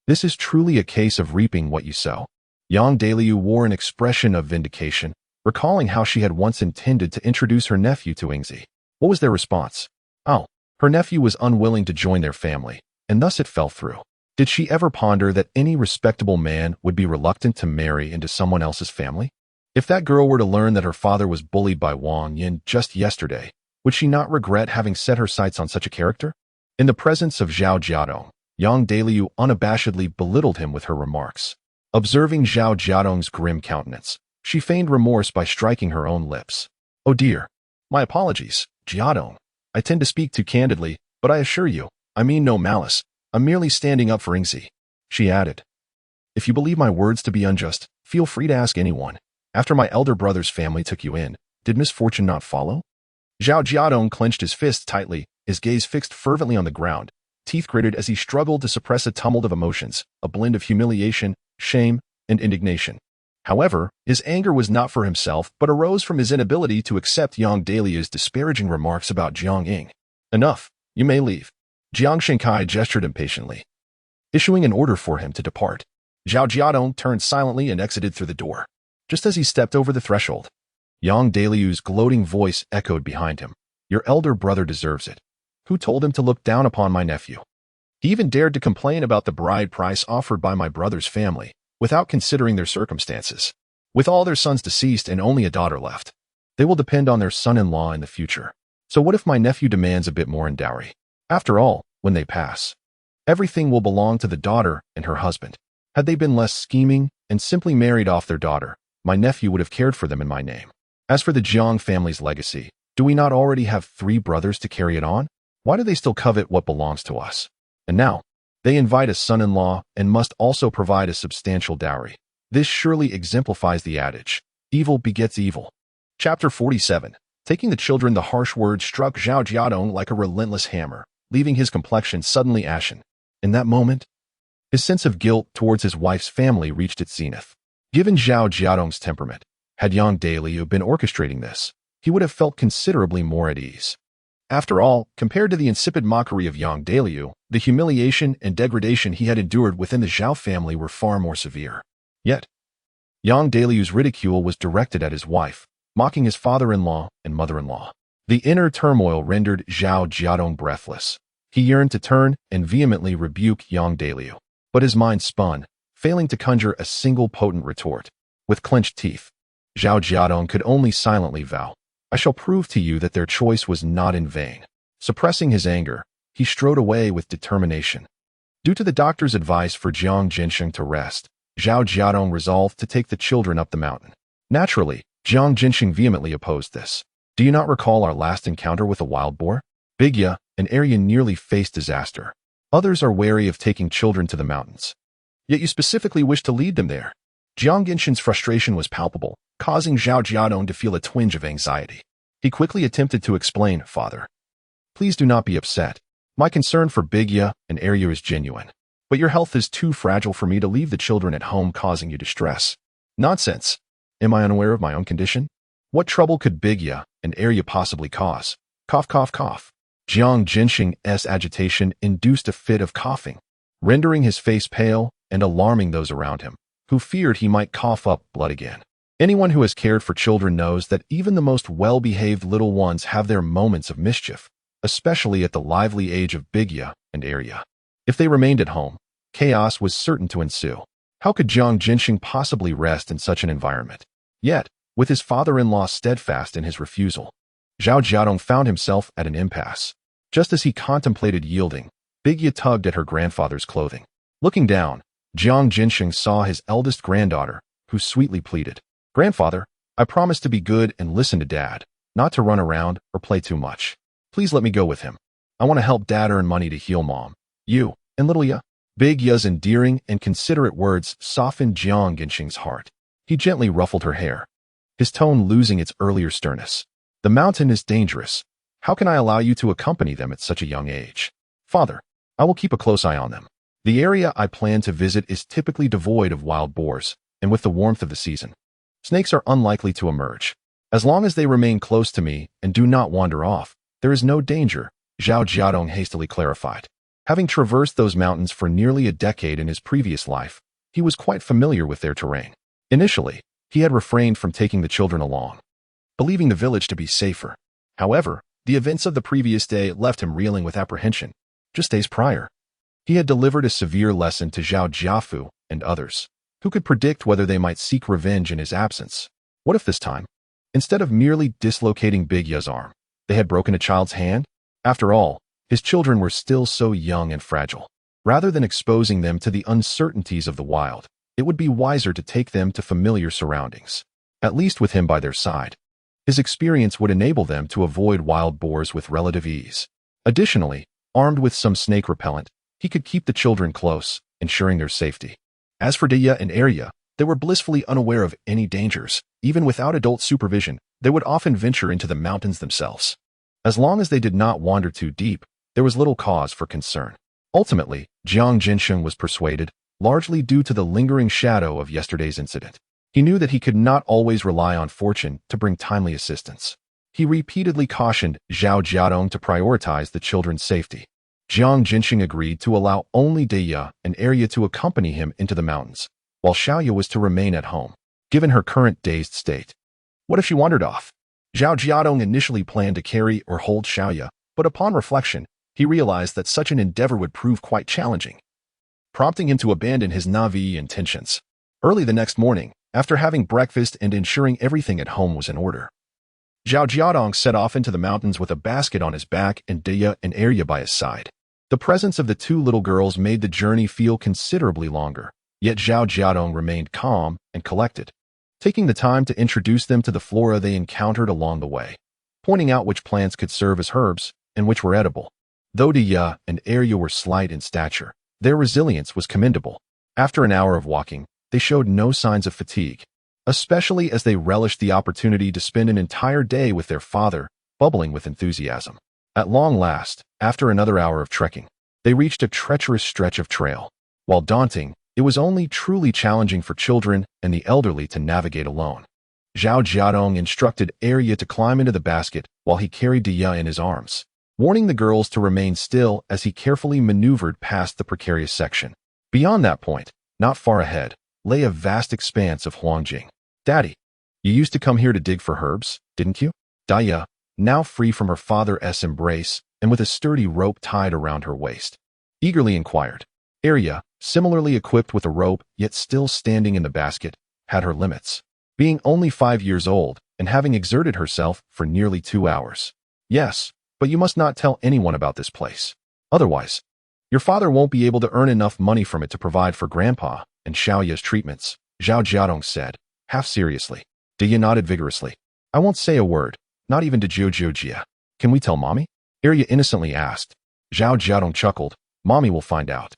This is truly a case of reaping what you sow. Yang Dailyu wore an expression of vindication, recalling how she had once intended to introduce her nephew to Yingzi. What was their response? Her nephew was unwilling to join their family, and thus it fell through. Did she ever ponder that any respectable man would be reluctant to marry into someone else's family? If that girl were to learn that her father was bullied by Wang Yin just yesterday, would she not regret having set her sights on such a character? In the presence of Zhao Jiadong, Yang Dailyu unabashedly belittled him with her remarks. Observing Zhao Jiadong's grim countenance, she feigned remorse by striking her own lips. Oh dear. My apologies, Jiadong. I tend to speak too candidly, but I assure you, I mean no malice. I'm merely standing up for Yingzi. She added. If you believe my words to be unjust, feel free to ask anyone. After my elder brother's family took you in, Did misfortune not follow? Zhao Jiadong clenched his fists tightly, his gaze fixed fervently on the ground, teeth gritted as he struggled to suppress a tumult of emotions, a blend of humiliation, shame, and indignation. However, his anger was not for himself, but arose from his inability to accept Yang Dalia's disparaging remarks about Jiang Ying. Enough, you may leave. Jiang Shenkai gestured impatiently, issuing an order for him to depart. Zhao Jiadong turned silently and exited through the door. Just as he stepped over the threshold, Yang Daliu's gloating voice echoed behind him. Your elder brother deserves it. Who told him to look down upon my nephew? He even dared to complain about the bride price offered by my brother's family, without considering their circumstances. With all their sons deceased and only a daughter left, they will depend on their son-in-law in the future. So what if my nephew demands a bit more in dowry? After all, when they pass, everything will belong to the daughter and her husband. Had they been less scheming and simply married off their daughter, my nephew would have cared for them in my name. As for the Jiang family's legacy, do we not already have 3 brothers to carry it on? Why do they still covet what belongs to us? And now, they invite a son-in-law and must also provide a substantial dowry. This surely exemplifies the adage, evil begets evil. Chapter 47. Taking the children, the harsh words struck Zhao Jiadong like a relentless hammer, leaving his complexion suddenly ashen. In that moment, his sense of guilt towards his wife's family reached its zenith. Given Zhao Jiadong's temperament, had Yang Daliu been orchestrating this, he would have felt considerably more at ease. After all, compared to the insipid mockery of Yang Daliu, the humiliation and degradation he had endured within the Zhao family were far more severe. Yet, Yang Daliu's ridicule was directed at his wife, mocking his father-in-law and mother-in-law. The inner turmoil rendered Zhao Jiadong breathless. He yearned to turn and vehemently rebuke Yang Daliu, but his mind spun, failing to conjure a single potent retort. With clenched teeth, Zhao Jiadong could only silently vow, I shall prove to you that their choice was not in vain. Suppressing his anger, he strode away with determination. Due to the doctor's advice for Jiang Jinsheng to rest, Zhao Jiadong resolved to take the children up the mountain. Naturally, Jiang Jinsheng vehemently opposed this. Do you not recall our last encounter with a wild boar? Bigya, an area nearly faced disaster. Others are wary of taking children to the mountains. Yet you specifically wish to lead them there. Jiang Jinsheng's frustration was palpable, causing Zhao Jiadong to feel a twinge of anxiety. He quickly attempted to explain, Father, please do not be upset. My concern for Bigya and Arya is genuine. But your health is too fragile for me to leave the children at home causing you distress. Nonsense. Am I unaware of my own condition? What trouble could Bigya and Arya possibly cause? Cough, cough, cough. Jiang Jinsheng's agitation induced a fit of coughing, rendering his face pale and alarming those around him, who feared he might cough up blood again. Anyone who has cared for children knows that even the most well-behaved little ones have their moments of mischief, especially at the lively age of Bigya and Arya. If they remained at home, chaos was certain to ensue. How could Jiang Jinsheng possibly rest in such an environment? Yet, with his father-in-law steadfast in his refusal, Zhao Jiadong found himself at an impasse. Just as he contemplated yielding, Bigya tugged at her grandfather's clothing. Looking down, Jiang Jinsheng saw his eldest granddaughter, who sweetly pleaded, Grandfather, I promise to be good and listen to Dad, not to run around or play too much. Please let me go with him. I want to help Dad earn money to heal Mom. You, and little Ya. Bigya's endearing and considerate words softened Jiang Jinsheng's heart. He gently ruffled her hair, his tone losing its earlier sternness. The mountain is dangerous. How can I allow you to accompany them at such a young age? Father, I will keep a close eye on them. The area I plan to visit is typically devoid of wild boars, and with the warmth of the season, snakes are unlikely to emerge. As long as they remain close to me and do not wander off, there is no danger, Zhao Jiadong hastily clarified. Having traversed those mountains for nearly a decade in his previous life, he was quite familiar with their terrain. Initially, he had refrained from taking the children along, believing the village to be safer. However, the events of the previous day left him reeling with apprehension. Just days prior, he had delivered a severe lesson to Zhao Jiafu and others, who could predict whether they might seek revenge in his absence. What if this time, instead of merely dislocating Bigya's arm, they had broken a child's hand? After all, his children were still so young and fragile. Rather than exposing them to the uncertainties of the wild, it would be wiser to take them to familiar surroundings, at least with him by their side. His experience would enable them to avoid wild boars with relative ease. Additionally, armed with some snake repellent, he could keep the children close, ensuring their safety. As for Dia and Arya, They were blissfully unaware of any dangers. Even without adult supervision, they would often venture into the mountains themselves. As long as they did not wander too deep, there was little cause for concern. Ultimately, Jiang Jinsheng was persuaded, largely due to the lingering shadow of yesterday's incident. He knew that he could not always rely on fortune to bring timely assistance. He repeatedly cautioned Zhao Jiadong to prioritize the children's safety. Jiang Jinsheng agreed to allow only Deya and Arya to accompany him into the mountains, while Xiaoya was to remain at home, given her current dazed state. What if she wandered off? Zhao Jiadong initially planned to carry or hold Xiaoya, but upon reflection, he realized that such an endeavor would prove quite challenging, prompting him to abandon his naive intentions. Early the next morning, after having breakfast and ensuring everything at home was in order, Zhao Jiadong set off into the mountains with a basket on his back and Deya and Arya by his side. The presence of the two little girls made the journey feel considerably longer, yet Zhao Jiadong remained calm and collected, taking the time to introduce them to the flora they encountered along the way, pointing out which plants could serve as herbs and which were edible. Though Deya and Arya were slight in stature, their resilience was commendable. After an hour of walking, they showed no signs of fatigue, especially as they relished the opportunity to spend an entire day with their father, bubbling with enthusiasm. At long last, after another hour of trekking, they reached a treacherous stretch of trail. While daunting, it was only truly challenging for children and the elderly to navigate alone. Zhao Jiadong instructed Arya to climb into the basket while he carried Deya in his arms, warning the girls to remain still as he carefully maneuvered past the precarious section. Beyond that point, not far ahead, lay a vast expanse of Huangjing. Daddy, you used to come here to dig for herbs, didn't you? Deya, now free from her father's embrace and with a sturdy rope tied around her waist, eagerly inquired. Arya, similarly equipped with a rope yet still standing in the basket, had her limits, being only 5 years old and having exerted herself for nearly 2 hours. Yes, but you must not tell anyone about this place. Otherwise, your father won't be able to earn enough money from it to provide for Grandpa and Xiaoya's treatments, Zhao Jiadong said, half seriously. Deya nodded vigorously. I won't say a word, not even to Jia. Can we tell Mommy? Arya innocently asked. Zhao Jiadong chuckled. Mommy will find out.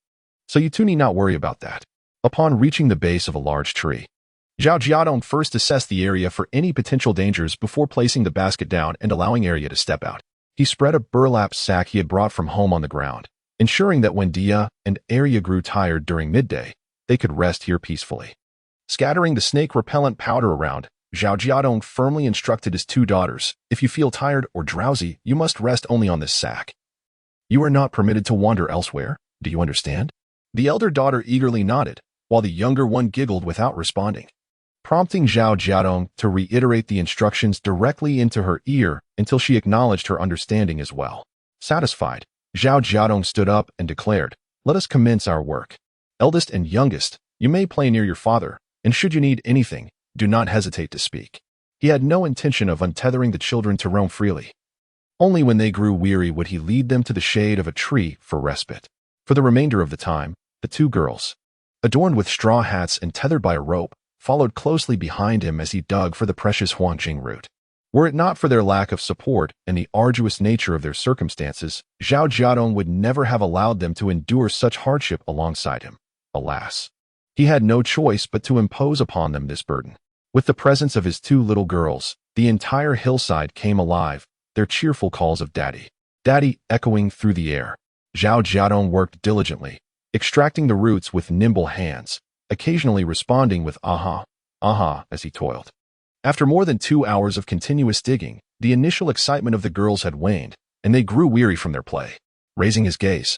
So you two need not worry about that. Upon reaching the base of a large tree, Zhao Jiadong first assessed the area for any potential dangers before placing the basket down and allowing Arya to step out. He spread a burlap sack he had brought from home on the ground, ensuring that when Deya and Arya grew tired during midday, they could rest here peacefully. Scattering the snake-repellent powder around, Zhao Jiadong firmly instructed his two daughters, if you feel tired or drowsy, you must rest only on this sack. You are not permitted to wander elsewhere, do you understand? The elder daughter eagerly nodded, while the younger one giggled without responding, prompting Zhao Jiadong to reiterate the instructions directly into her ear until she acknowledged her understanding as well. Satisfied, Zhao Jiadong stood up and declared, let us commence our work. Eldest and youngest, you may play near your father, and should you need anything, do not hesitate to speak. He had no intention of untethering the children to roam freely. Only when they grew weary would he lead them to the shade of a tree for respite. For the remainder of the time, the two girls, adorned with straw hats and tethered by a rope, followed closely behind him as he dug for the precious Huangjing root. Were it not for their lack of support and the arduous nature of their circumstances, Zhao Jiadong would never have allowed them to endure such hardship alongside him. Alas, he had no choice but to impose upon them this burden. With the presence of his two little girls, the entire hillside came alive, their cheerful calls of Daddy, Daddy echoing through the air. Zhao Jiadong worked diligently, extracting the roots with nimble hands, occasionally responding with aha, aha as he toiled. After more than 2 hours of continuous digging, the initial excitement of the girls had waned, and they grew weary from their play. Raising his gaze,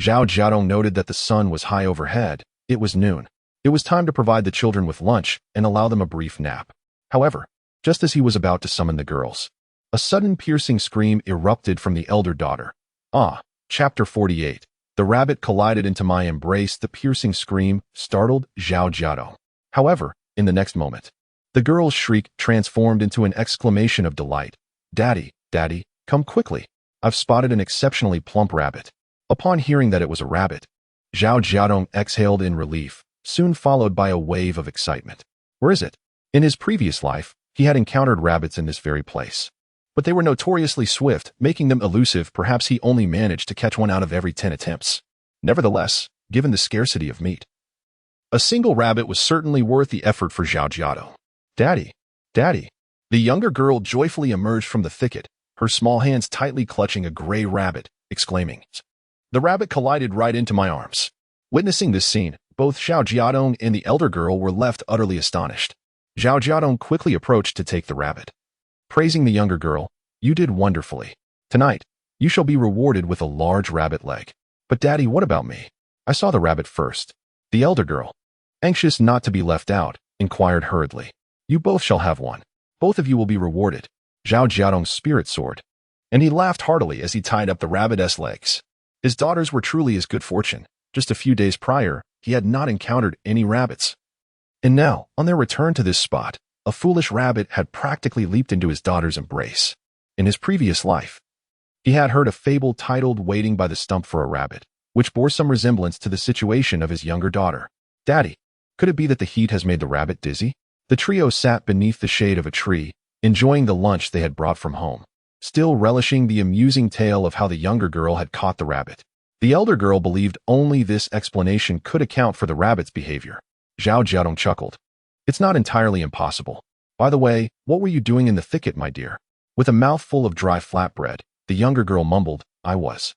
Zhao Jiadong noted that the sun was high overhead. It was noon. It was time to provide the children with lunch and allow them a brief nap. However, just as he was about to summon the girls, a sudden piercing scream erupted from the elder daughter. Chapter 48. The rabbit collided into my embrace. The piercing scream startled Zhao Jiadong. However, in the next moment, the girl's shriek transformed into an exclamation of delight. Daddy, Daddy, come quickly. I've spotted an exceptionally plump rabbit. Upon hearing that it was a rabbit, Zhao Jiadong exhaled in relief, soon followed by a wave of excitement. Where is it? In his previous life, he had encountered rabbits in this very place, but they were notoriously swift, making them elusive. Perhaps he only managed to catch one out of every 10 attempts. Nevertheless, given the scarcity of meat, A single rabbit was certainly worth the effort for Zhao Jiadong. Daddy, Daddy. The younger girl joyfully emerged from the thicket, her small hands tightly clutching a gray rabbit, exclaiming. The rabbit collided right into my arms. Witnessing this scene, both Zhao Jiadong and the elder girl were left utterly astonished. Zhao Jiadong quickly approached to take the rabbit. Praising the younger girl, "You did wonderfully. Tonight, you shall be rewarded with a large rabbit leg." "But Daddy, what about me? I saw the rabbit first." The elder girl, anxious not to be left out, inquired hurriedly. "You both shall have one. Both of you will be rewarded." Zhao Jiadong's spirit soared, and he laughed heartily as he tied up the rabbit's legs. His daughters were truly his good fortune. Just a few days prior, he had not encountered any rabbits. And now, on their return to this spot, a foolish rabbit had practically leaped into his daughter's embrace. In his previous life, he had heard a fable titled Waiting by the Stump for a Rabbit, which bore some resemblance to the situation of his younger daughter. "Daddy, could it be that the heat has made the rabbit dizzy?" The trio sat beneath the shade of a tree, enjoying the lunch they had brought from home, still relishing the amusing tale of how the younger girl had caught the rabbit. The elder girl believed only this explanation could account for the rabbit's behavior. Zhao Jiadong chuckled. "It's not entirely impossible. By the way, what were you doing in the thicket, my dear?" With a mouthful of dry flatbread, the younger girl mumbled, "I was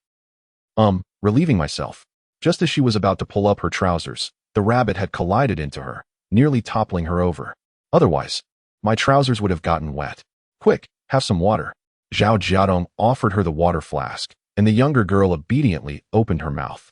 relieving myself." Just as she was about to pull up her trousers, the rabbit had collided into her, nearly toppling her over. "Otherwise, my trousers would have gotten wet. Quick, have some water." Zhao Jiadong offered her the water flask, and the younger girl obediently opened her mouth.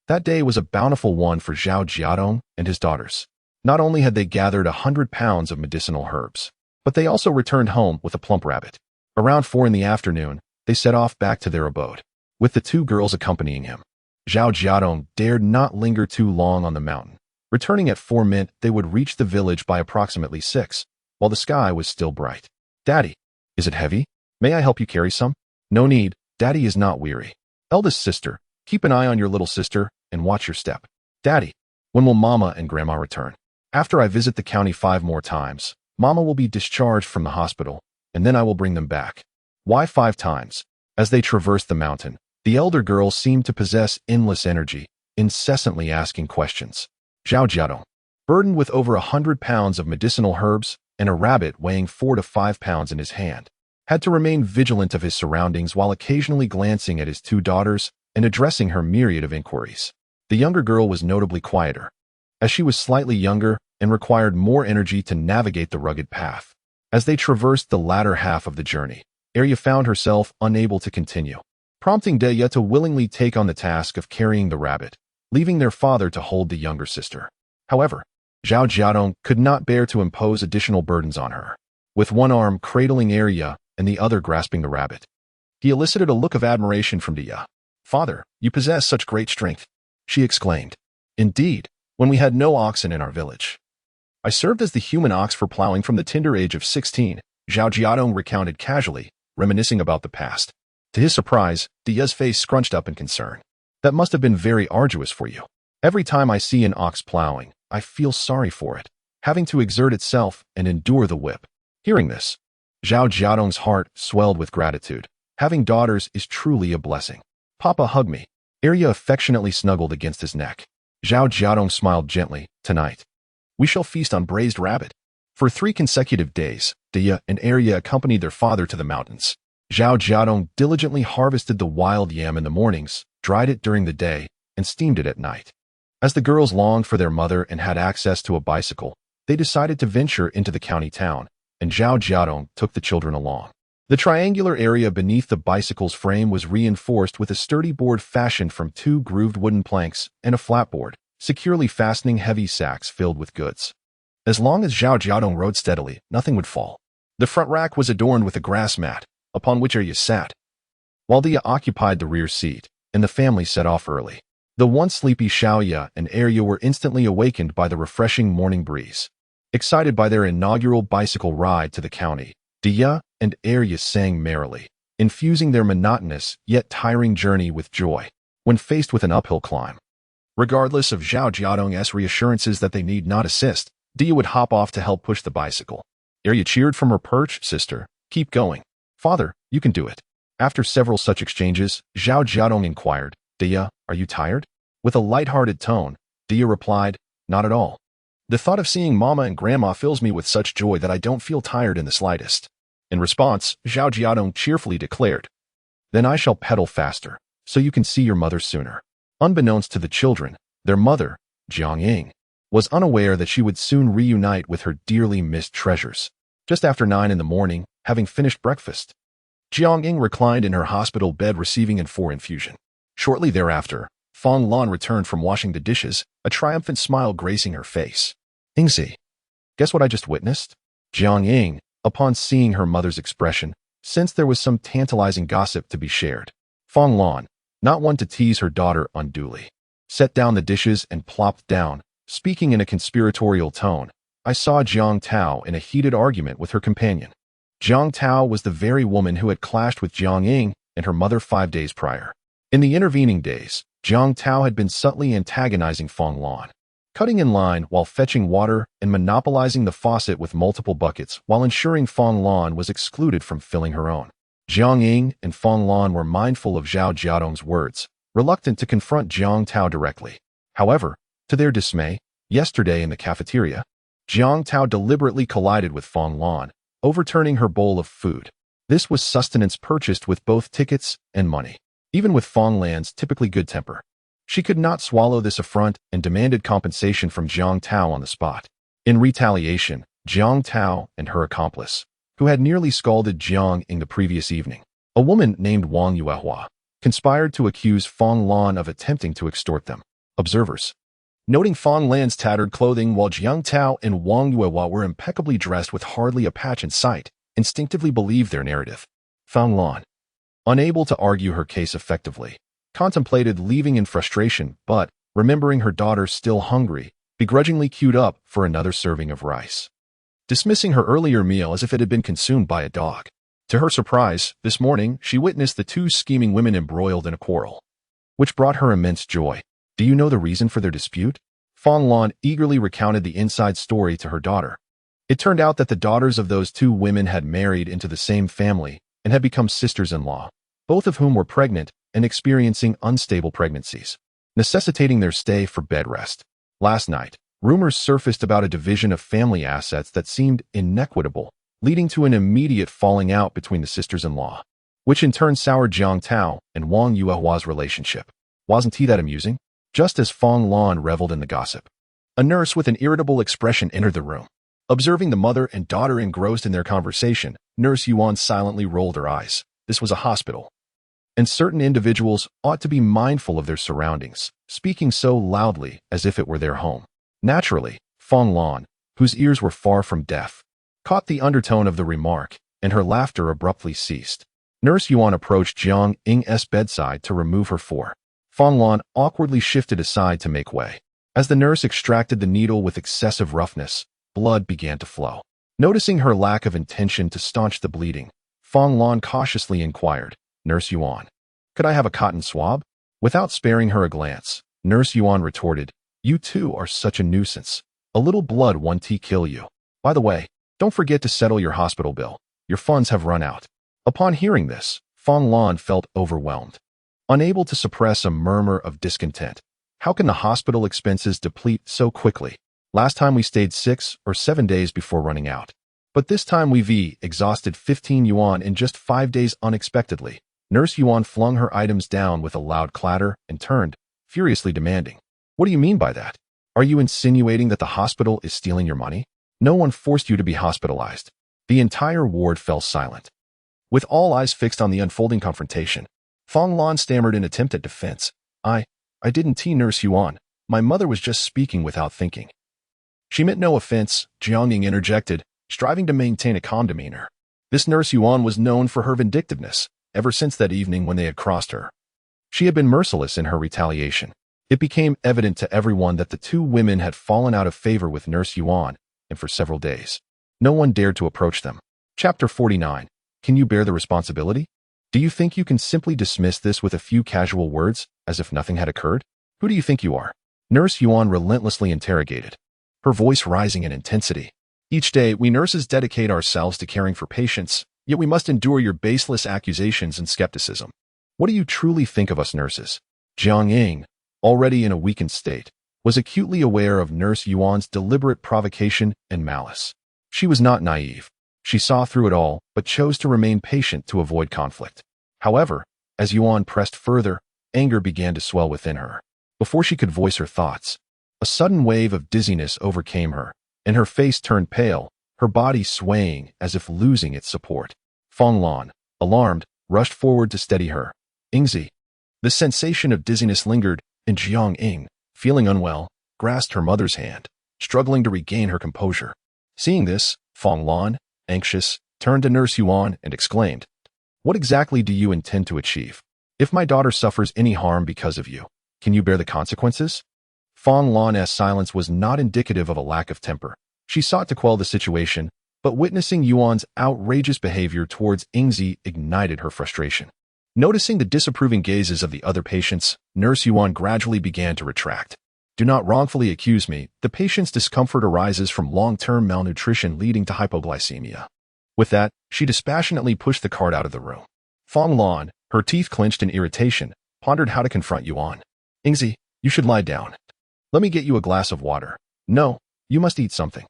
That day was a bountiful one for Zhao Jiadong and his daughters. Not only had they gathered 100 pounds of medicinal herbs, but they also returned home with a plump rabbit. Around 4 in the afternoon, they set off back to their abode, with the 2 girls accompanying him. Zhao Jiadong dared not linger too long on the mountain. Returning at 4 meant they would reach the village by approximately 6, while the sky was still bright. "Daddy, is it heavy? May I help you carry some?" "No need, Daddy is not weary." "Eldest sister, keep an eye on your little sister and watch your step." "Daddy, when will Mama and Grandma return?" "After I visit the county 5 more times, Mama will be discharged from the hospital, and then I will bring them back." "Why 5 times?" As they traversed the mountain, the elder girl seemed to possess endless energy, incessantly asking questions. Zhao Jiadong, burdened with over 100 pounds of medicinal herbs and a rabbit weighing 4 to 5 pounds in his hand, had to remain vigilant of his surroundings while occasionally glancing at his 2 daughters and addressing her myriad of inquiries. The younger girl was notably quieter, as she was slightly younger and required more energy to navigate the rugged path. As they traversed the latter half of the journey, Arya found herself unable to continue, prompting Deya to willingly take on the task of carrying the rabbit, leaving their father to hold the younger sister. However, Zhao Jiadong could not bear to impose additional burdens on her. With one arm cradling Arya and the other grasping the rabbit, he elicited a look of admiration from Deya. "Father, you possess such great strength," she exclaimed. "Indeed, when we had no oxen in our village. I served as the human ox for plowing from the tender age of 16, Zhao Jiadong recounted casually, reminiscing about the past. To his surprise, Deya's face scrunched up in concern. "That must have been very arduous for you. Every time I see an ox plowing, I feel sorry for it, having to exert itself and endure the whip." Hearing this, Zhao Jiadong's heart swelled with gratitude. Having daughters is truly a blessing. "Papa, hug me." Arya affectionately snuggled against his neck. Zhao Jiadong smiled gently. "Tonight, we shall feast on braised rabbit." For 3 consecutive days, Deya and Arya accompanied their father to the mountains. Zhao Jiadong diligently harvested the wild yam in the mornings, dried it during the day, and steamed it at night. As the girls longed for their mother and had access to a bicycle, they decided to venture into the county town, and Zhao Jiadong took the children along. The triangular area beneath the bicycle's frame was reinforced with a sturdy board fashioned from 2 grooved wooden planks and a flatboard, securely fastening heavy sacks filled with goods. As long as Zhao Jiadong rode steadily, nothing would fall. The front rack was adorned with a grass mat, upon which Arya sat, while Deya occupied the rear seat, and the family set off early. The once sleepy Xiaoya and Arya were instantly awakened by the refreshing morning breeze. Excited by their inaugural bicycle ride to the county, Deya and Arya sang merrily, infusing their monotonous yet tiring journey with joy when faced with an uphill climb. Regardless of Zhao Jiadong's reassurances that they need not assist, Deya would hop off to help push the bicycle. Arya cheered from her perch. "Sister, keep going. Father, you can do it." After several such exchanges, Zhao Jiadong inquired, "Deya, are you tired?" With a light-hearted tone, Deya replied, not at all. The thought of seeing Mama and Grandma fills me with such joy that I don't feel tired in the slightest. In response, Zhao Jiadong cheerfully declared, Then I shall pedal faster, so you can see your mother sooner. Unbeknownst to the children, their mother, Jiang, was unaware that she would soon reunite with her dearly missed treasures. Just after 9 in the morning, having finished breakfast, Jiang reclined in her hospital bed receiving an 4 infusion. Shortly thereafter, Fong Lan returned from washing the dishes, a triumphant smile gracing her face. Ingzi, guess what I just witnessed? Jiang, upon seeing her mother's expression, sensed there was some tantalizing gossip to be shared. Fong Lan, not one to tease her daughter unduly, set down the dishes and plopped down, speaking in a conspiratorial tone. I saw Jiang Tao in a heated argument with her companion. Jiang Tao was the very woman who had clashed with Jiang and her mother 5 days prior. In the intervening days, Jiang Tao had been subtly antagonizing Fong Lan, cutting in line while fetching water and monopolizing the faucet with multiple buckets while ensuring Fong Lan was excluded from filling her own. Jiang and Fong Lan were mindful of Zhao Jiadong's words, reluctant to confront Jiang Tao directly. However, to their dismay, yesterday in the cafeteria, Jiang Tao deliberately collided with Fong Lan, overturning her bowl of food. This was sustenance purchased with both tickets and money. Even with Fong Lan's typically good temper, she could not swallow this affront and demanded compensation from Jiang Tao on the spot. In retaliation, Jiang Tao and her accomplice, who had nearly scalded Jiang the previous evening, a woman named Wang Yuehua, conspired to accuse Fong Lan of attempting to extort them. Observers, noting Fong Lan's tattered clothing while Jiang Tao and Wang Yuehua were impeccably dressed with hardly a patch in sight, instinctively believed their narrative. Fong Lan, unable to argue her case effectively, contemplated leaving in frustration, but, remembering her daughter still hungry, begrudgingly queued up for another serving of rice, dismissing her earlier meal as if it had been consumed by a dog. To her surprise, this morning, she witnessed the 2 scheming women embroiled in a quarrel, which brought her immense joy. Do you know the reason for their dispute? Fong Lan eagerly recounted the inside story to her daughter. It turned out that the daughters of those 2 women had married into the same family and had become sisters-in-law, both of whom were pregnant and experiencing unstable pregnancies, necessitating their stay for bed rest. Last night, rumors surfaced about a division of family assets that seemed inequitable, leading to an immediate falling out between the sisters-in-law, which in turn soured Jiang Tao and Wang Yuehua's relationship. Wasn't he that amusing? Just as Fong Lan reveled in the gossip, a nurse with an irritable expression entered the room. Observing the mother and daughter engrossed in their conversation, Nurse Yuan silently rolled her eyes. This was a hospital, and certain individuals ought to be mindful of their surroundings, speaking so loudly as if it were their home. Naturally, Fong Lan, whose ears were far from deaf, caught the undertone of the remark, and her laughter abruptly ceased. Nurse Yuan approached Jiang Ing's bedside to remove her for. Fong Lan awkwardly shifted aside to make way. As the nurse extracted the needle with excessive roughness, blood began to flow. Noticing her lack of intention to staunch the bleeding, Fong Lan cautiously inquired, Nurse Yuan, could I have a cotton swab? Without sparing her a glance, Nurse Yuan retorted, You too are such a nuisance. A little blood won't kill you. By the way, don't forget to settle your hospital bill. Your funds have run out. Upon hearing this, Fong Lan felt overwhelmed, unable to suppress a murmur of discontent. How can the hospital expenses deplete so quickly? Last time we stayed 6 or 7 days before running out. But this time we've exhausted 15 yuan in just 5 days unexpectedly. Nurse Yuan flung her items down with a loud clatter and turned, furiously demanding, What do you mean by that? Are you insinuating that the hospital is stealing your money? No one forced you to be hospitalized. The entire ward fell silent, with all eyes fixed on the unfolding confrontation. Fong Lan stammered in attempt at defense. I didn't Nurse Yuan. My mother was just speaking without thinking. She meant no offense, Jiang interjected, striving to maintain a calm demeanor. This Nurse Yuan was known for her vindictiveness, ever since that evening when they had crossed her. She had been merciless in her retaliation. It became evident to everyone that the 2 women had fallen out of favor with Nurse Yuan, and for several days, no one dared to approach them. Chapter 49. Can you bear the responsibility? Do you think you can simply dismiss this with a few casual words, as if nothing had occurred? Who do you think you are? Nurse Yuan relentlessly interrogated, her voice rising in intensity. Each day, we nurses dedicate ourselves to caring for patients, yet we must endure your baseless accusations and skepticism. What do you truly think of us nurses? Jiang, already in a weakened state, was acutely aware of Nurse Yuan's deliberate provocation and malice. She was not naive. She saw through it all, but chose to remain patient to avoid conflict. However, as Yuan pressed further, anger began to swell within her. Before she could voice her thoughts, a sudden wave of dizziness overcame her, and her face turned pale, her body swaying as if losing its support. Fong Lan, alarmed, rushed forward to steady her. Ingzi. The sensation of dizziness lingered, and Jiang Ying, feeling unwell, grasped her mother's hand, struggling to regain her composure. Seeing this, Fong Lan, anxious, turned to Nurse Yuan and exclaimed, "What exactly do you intend to achieve? If my daughter suffers any harm because of you, can you bear the consequences?" Fong Lan's silence was not indicative of a lack of temper. She sought to quell the situation, but witnessing Yuan's outrageous behavior towards Ingzi ignited her frustration. Noticing the disapproving gazes of the other patients, Nurse Yuan gradually began to retract. "Do not wrongfully accuse me. The patient's discomfort arises from long-term malnutrition leading to hypoglycemia." With that, she dispassionately pushed the cart out of the room. Fong Lan, her teeth clenched in irritation, pondered how to confront Yuan. "Ingzi, you should lie down. Let me get you a glass of water." "No, you must eat something."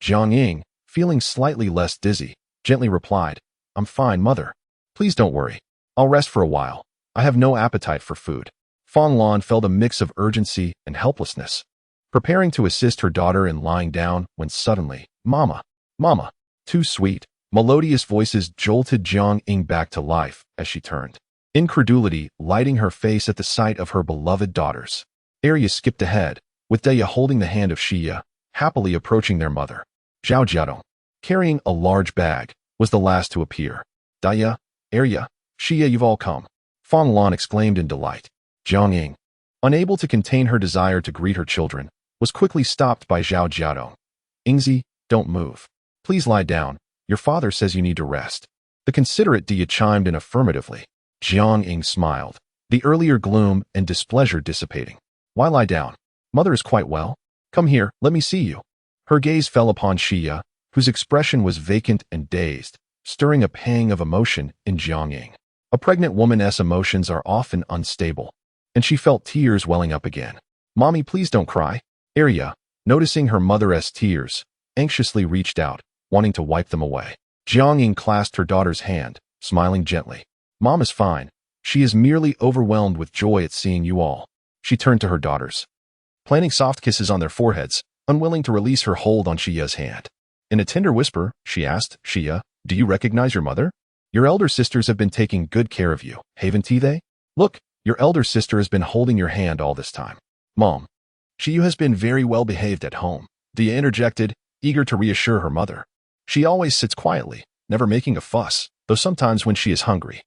Jiang Ying, feeling slightly less dizzy, gently replied, "I'm fine, mother. Please don't worry. I'll rest for a while. I have no appetite for food." Fong Lan felt a mix of urgency and helplessness, preparing to assist her daughter in lying down when suddenly, "Mama, Mama." Two sweet, melodious voices jolted Jiang Ying back to life as she turned, incredulity lighting her face at the sight of her beloved daughters. Arya skipped ahead, with Daya holding the hand of Xia, happily approaching their mother. Zhao Jiadong, carrying a large bag, was the last to appear. "Daya, Arya, Xia, you've all come," Fong Lan exclaimed in delight. Jiang Ying, unable to contain her desire to greet her children, was quickly stopped by Zhao Jiadong. "Ingzi, don't move. Please lie down. Your father says you need to rest." The considerate Dia chimed in affirmatively. Jiang Ying smiled, the earlier gloom and displeasure dissipating. "Why lie down? Mother is quite well. Come here, let me see you." Her gaze fell upon Xia, whose expression was vacant and dazed, stirring a pang of emotion in Jiang Ying. A pregnant woman's emotions are often unstable, and she felt tears welling up again. "Mommy, please don't cry." Arya, noticing her mother's tears, anxiously reached out, wanting to wipe them away. Jiang Ying clasped her daughter's hand, smiling gently. "Mom is fine. She is merely overwhelmed with joy at seeing you all." She turned to her daughters, planting soft kisses on their foreheads, unwilling to release her hold on Xia's hand. In a tender whisper, she asked, "Xia, do you recognize your mother? Your elder sisters have been taking good care of you, haven't they? Look, your elder sister has been holding your hand all this time." "Mom, Xiu has been very well behaved at home," Dia interjected, eager to reassure her mother. "She always sits quietly, never making a fuss, though sometimes when she is hungry,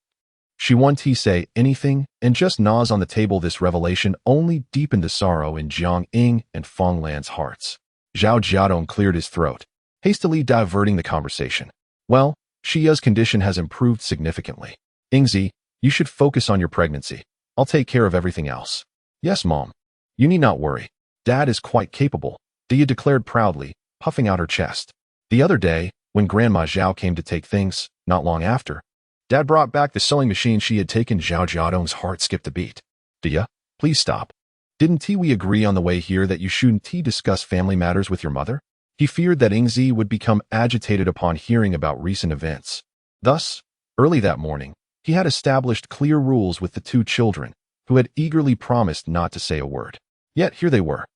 she won't say anything and just gnaws on the table." This revelation only deepened the sorrow in Jiang Ying and Fong Lan's hearts. Zhao Jiadong cleared his throat, hastily diverting the conversation. "Well, Xia's condition has improved significantly. Ingzi, you should focus on your pregnancy. I'll take care of everything else." "Yes, Mom. You need not worry. Dad is quite capable," Dia declared proudly, puffing out her chest. The other day, when Grandma Zhao came to take things, not long after, Dad brought back the sewing machine she had taken. Zhao Jiadong's heart skipped a beat. "Dia, please stop. Didn't we agree on the way here that you shouldn't discuss family matters with your mother?" He feared that Ingzi would become agitated upon hearing about recent events. Thus, early that morning, he had established clear rules with the two children, who had eagerly promised not to say a word. Yet here they were,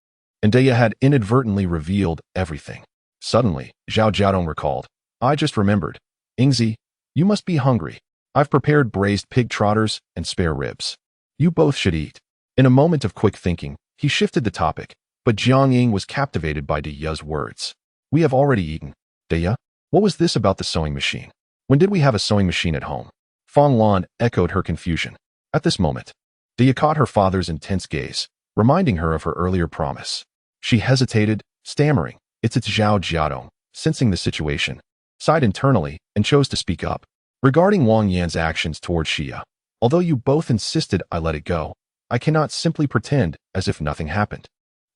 and Daya had inadvertently revealed everything. Suddenly, Zhao Jiadong recalled, "I just remembered. Ingzi, you must be hungry. I've prepared braised pig trotters and spare ribs. You both should eat." In a moment of quick thinking, he shifted the topic, but Jiang Ying was captivated by Daya's words. "We have already eaten." "Daya, what was this about the sewing machine? When did we have a sewing machine at home?" Fong Lan echoed her confusion. At this moment, Daya caught her father's intense gaze, reminding her of her earlier promise. She hesitated, stammering, It's Zhao Jiadong, sensing the situation, sighed internally and chose to speak up. "Regarding Wang Yan's actions towards Xia, although you both insisted I let it go, I cannot simply pretend as if nothing happened.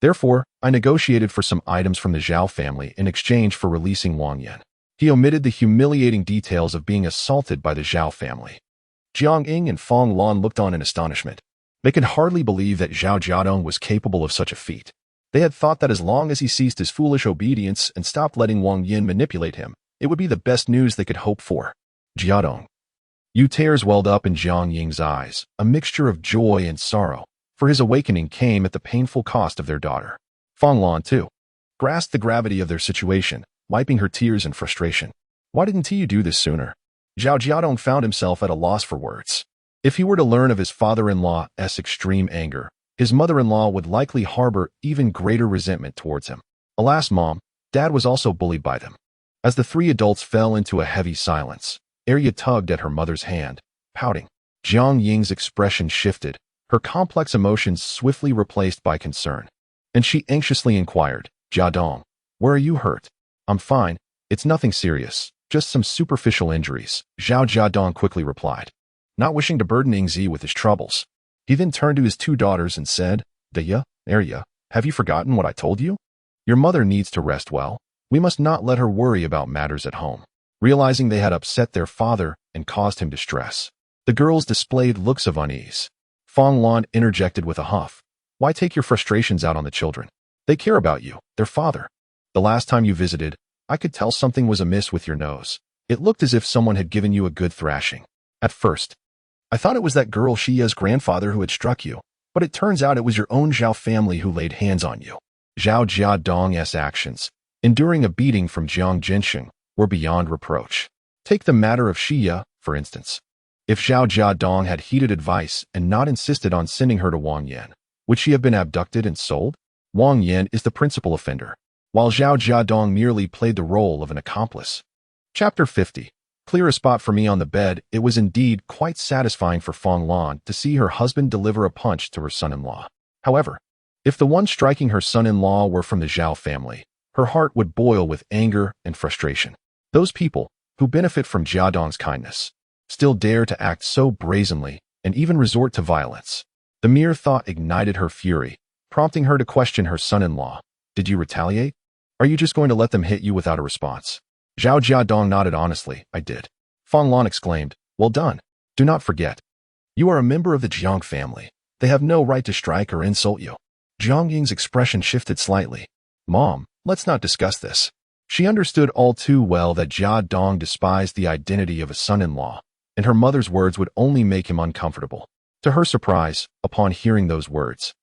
Therefore, I negotiated for some items from the Zhao family in exchange for releasing Wang Yan." He omitted the humiliating details of being assaulted by the Zhao family. Jiang Ying and Fong Lan looked on in astonishment. They could hardly believe that Zhao Jiadong was capable of such a feat. They had thought that as long as he ceased his foolish obedience and stopped letting Wang Yin manipulate him, it would be the best news they could hope for. Jiadong. Tears welled up in Jiang Ying's eyes, a mixture of joy and sorrow, for his awakening came at the painful cost of their daughter. Fang Lan, too, grasped the gravity of their situation, wiping her tears in frustration. Why didn't you do this sooner? Zhao Jiadong found himself at a loss for words. If he were to learn of his father-in-law's extreme anger, his mother-in-law would likely harbor even greater resentment towards him. Alas, Mom, Dad was also bullied by them. As the three adults fell into a heavy silence, Arya tugged at her mother's hand, pouting. Jiang Ying's expression shifted, her complex emotions swiftly replaced by concern. And she anxiously inquired, Jiadong, where are you hurt? I'm fine, it's nothing serious, just some superficial injuries, Zhao Jiadong quickly replied, not wishing to burden Yingzi with his troubles. He then turned to his two daughters and said, Arya, have you forgotten what I told you? Your mother needs to rest well. We must not let her worry about matters at home. Realizing they had upset their father and caused him distress, the girls displayed looks of unease. Fang Lan interjected with a huff. Why take your frustrations out on the children? They care about you, their father. The last time you visited, I could tell something was amiss with your nose. It looked as if someone had given you a good thrashing. At first, I thought it was that girl Xia's grandfather who had struck you, but it turns out it was your own Zhao family who laid hands on you. Zhao Jiadong's actions, enduring a beating from Jiang Jinsheng, were beyond reproach. Take the matter of Xia, for instance. If Zhao Jiadong had heeded advice and not insisted on sending her to Wang Yan, would she have been abducted and sold? Wang Yan is the principal offender, while Zhao Jiadong merely played the role of an accomplice. Chapter 50. Clear a spot for me on the bed. It was indeed quite satisfying for Fang Lan to see her husband deliver a punch to her son-in-law. However, if the one striking her son-in-law were from the Zhao family, her heart would boil with anger and frustration. Those people, who benefit from Jiadong's kindness, still dare to act so brazenly and even resort to violence. The mere thought ignited her fury, prompting her to question her son-in-law. Did you retaliate? Are you just going to let them hit you without a response? Zhao Jiadong nodded honestly. I did. Fang Lan exclaimed, well done. Do not forget. You are a member of the Jiang family. They have no right to strike or insult you. Jiang Ying's expression shifted slightly. Mom, let's not discuss this. She understood all too well that Jiadong despised the identity of a son-in-law, and her mother's words would only make him uncomfortable. To her surprise, upon hearing those words,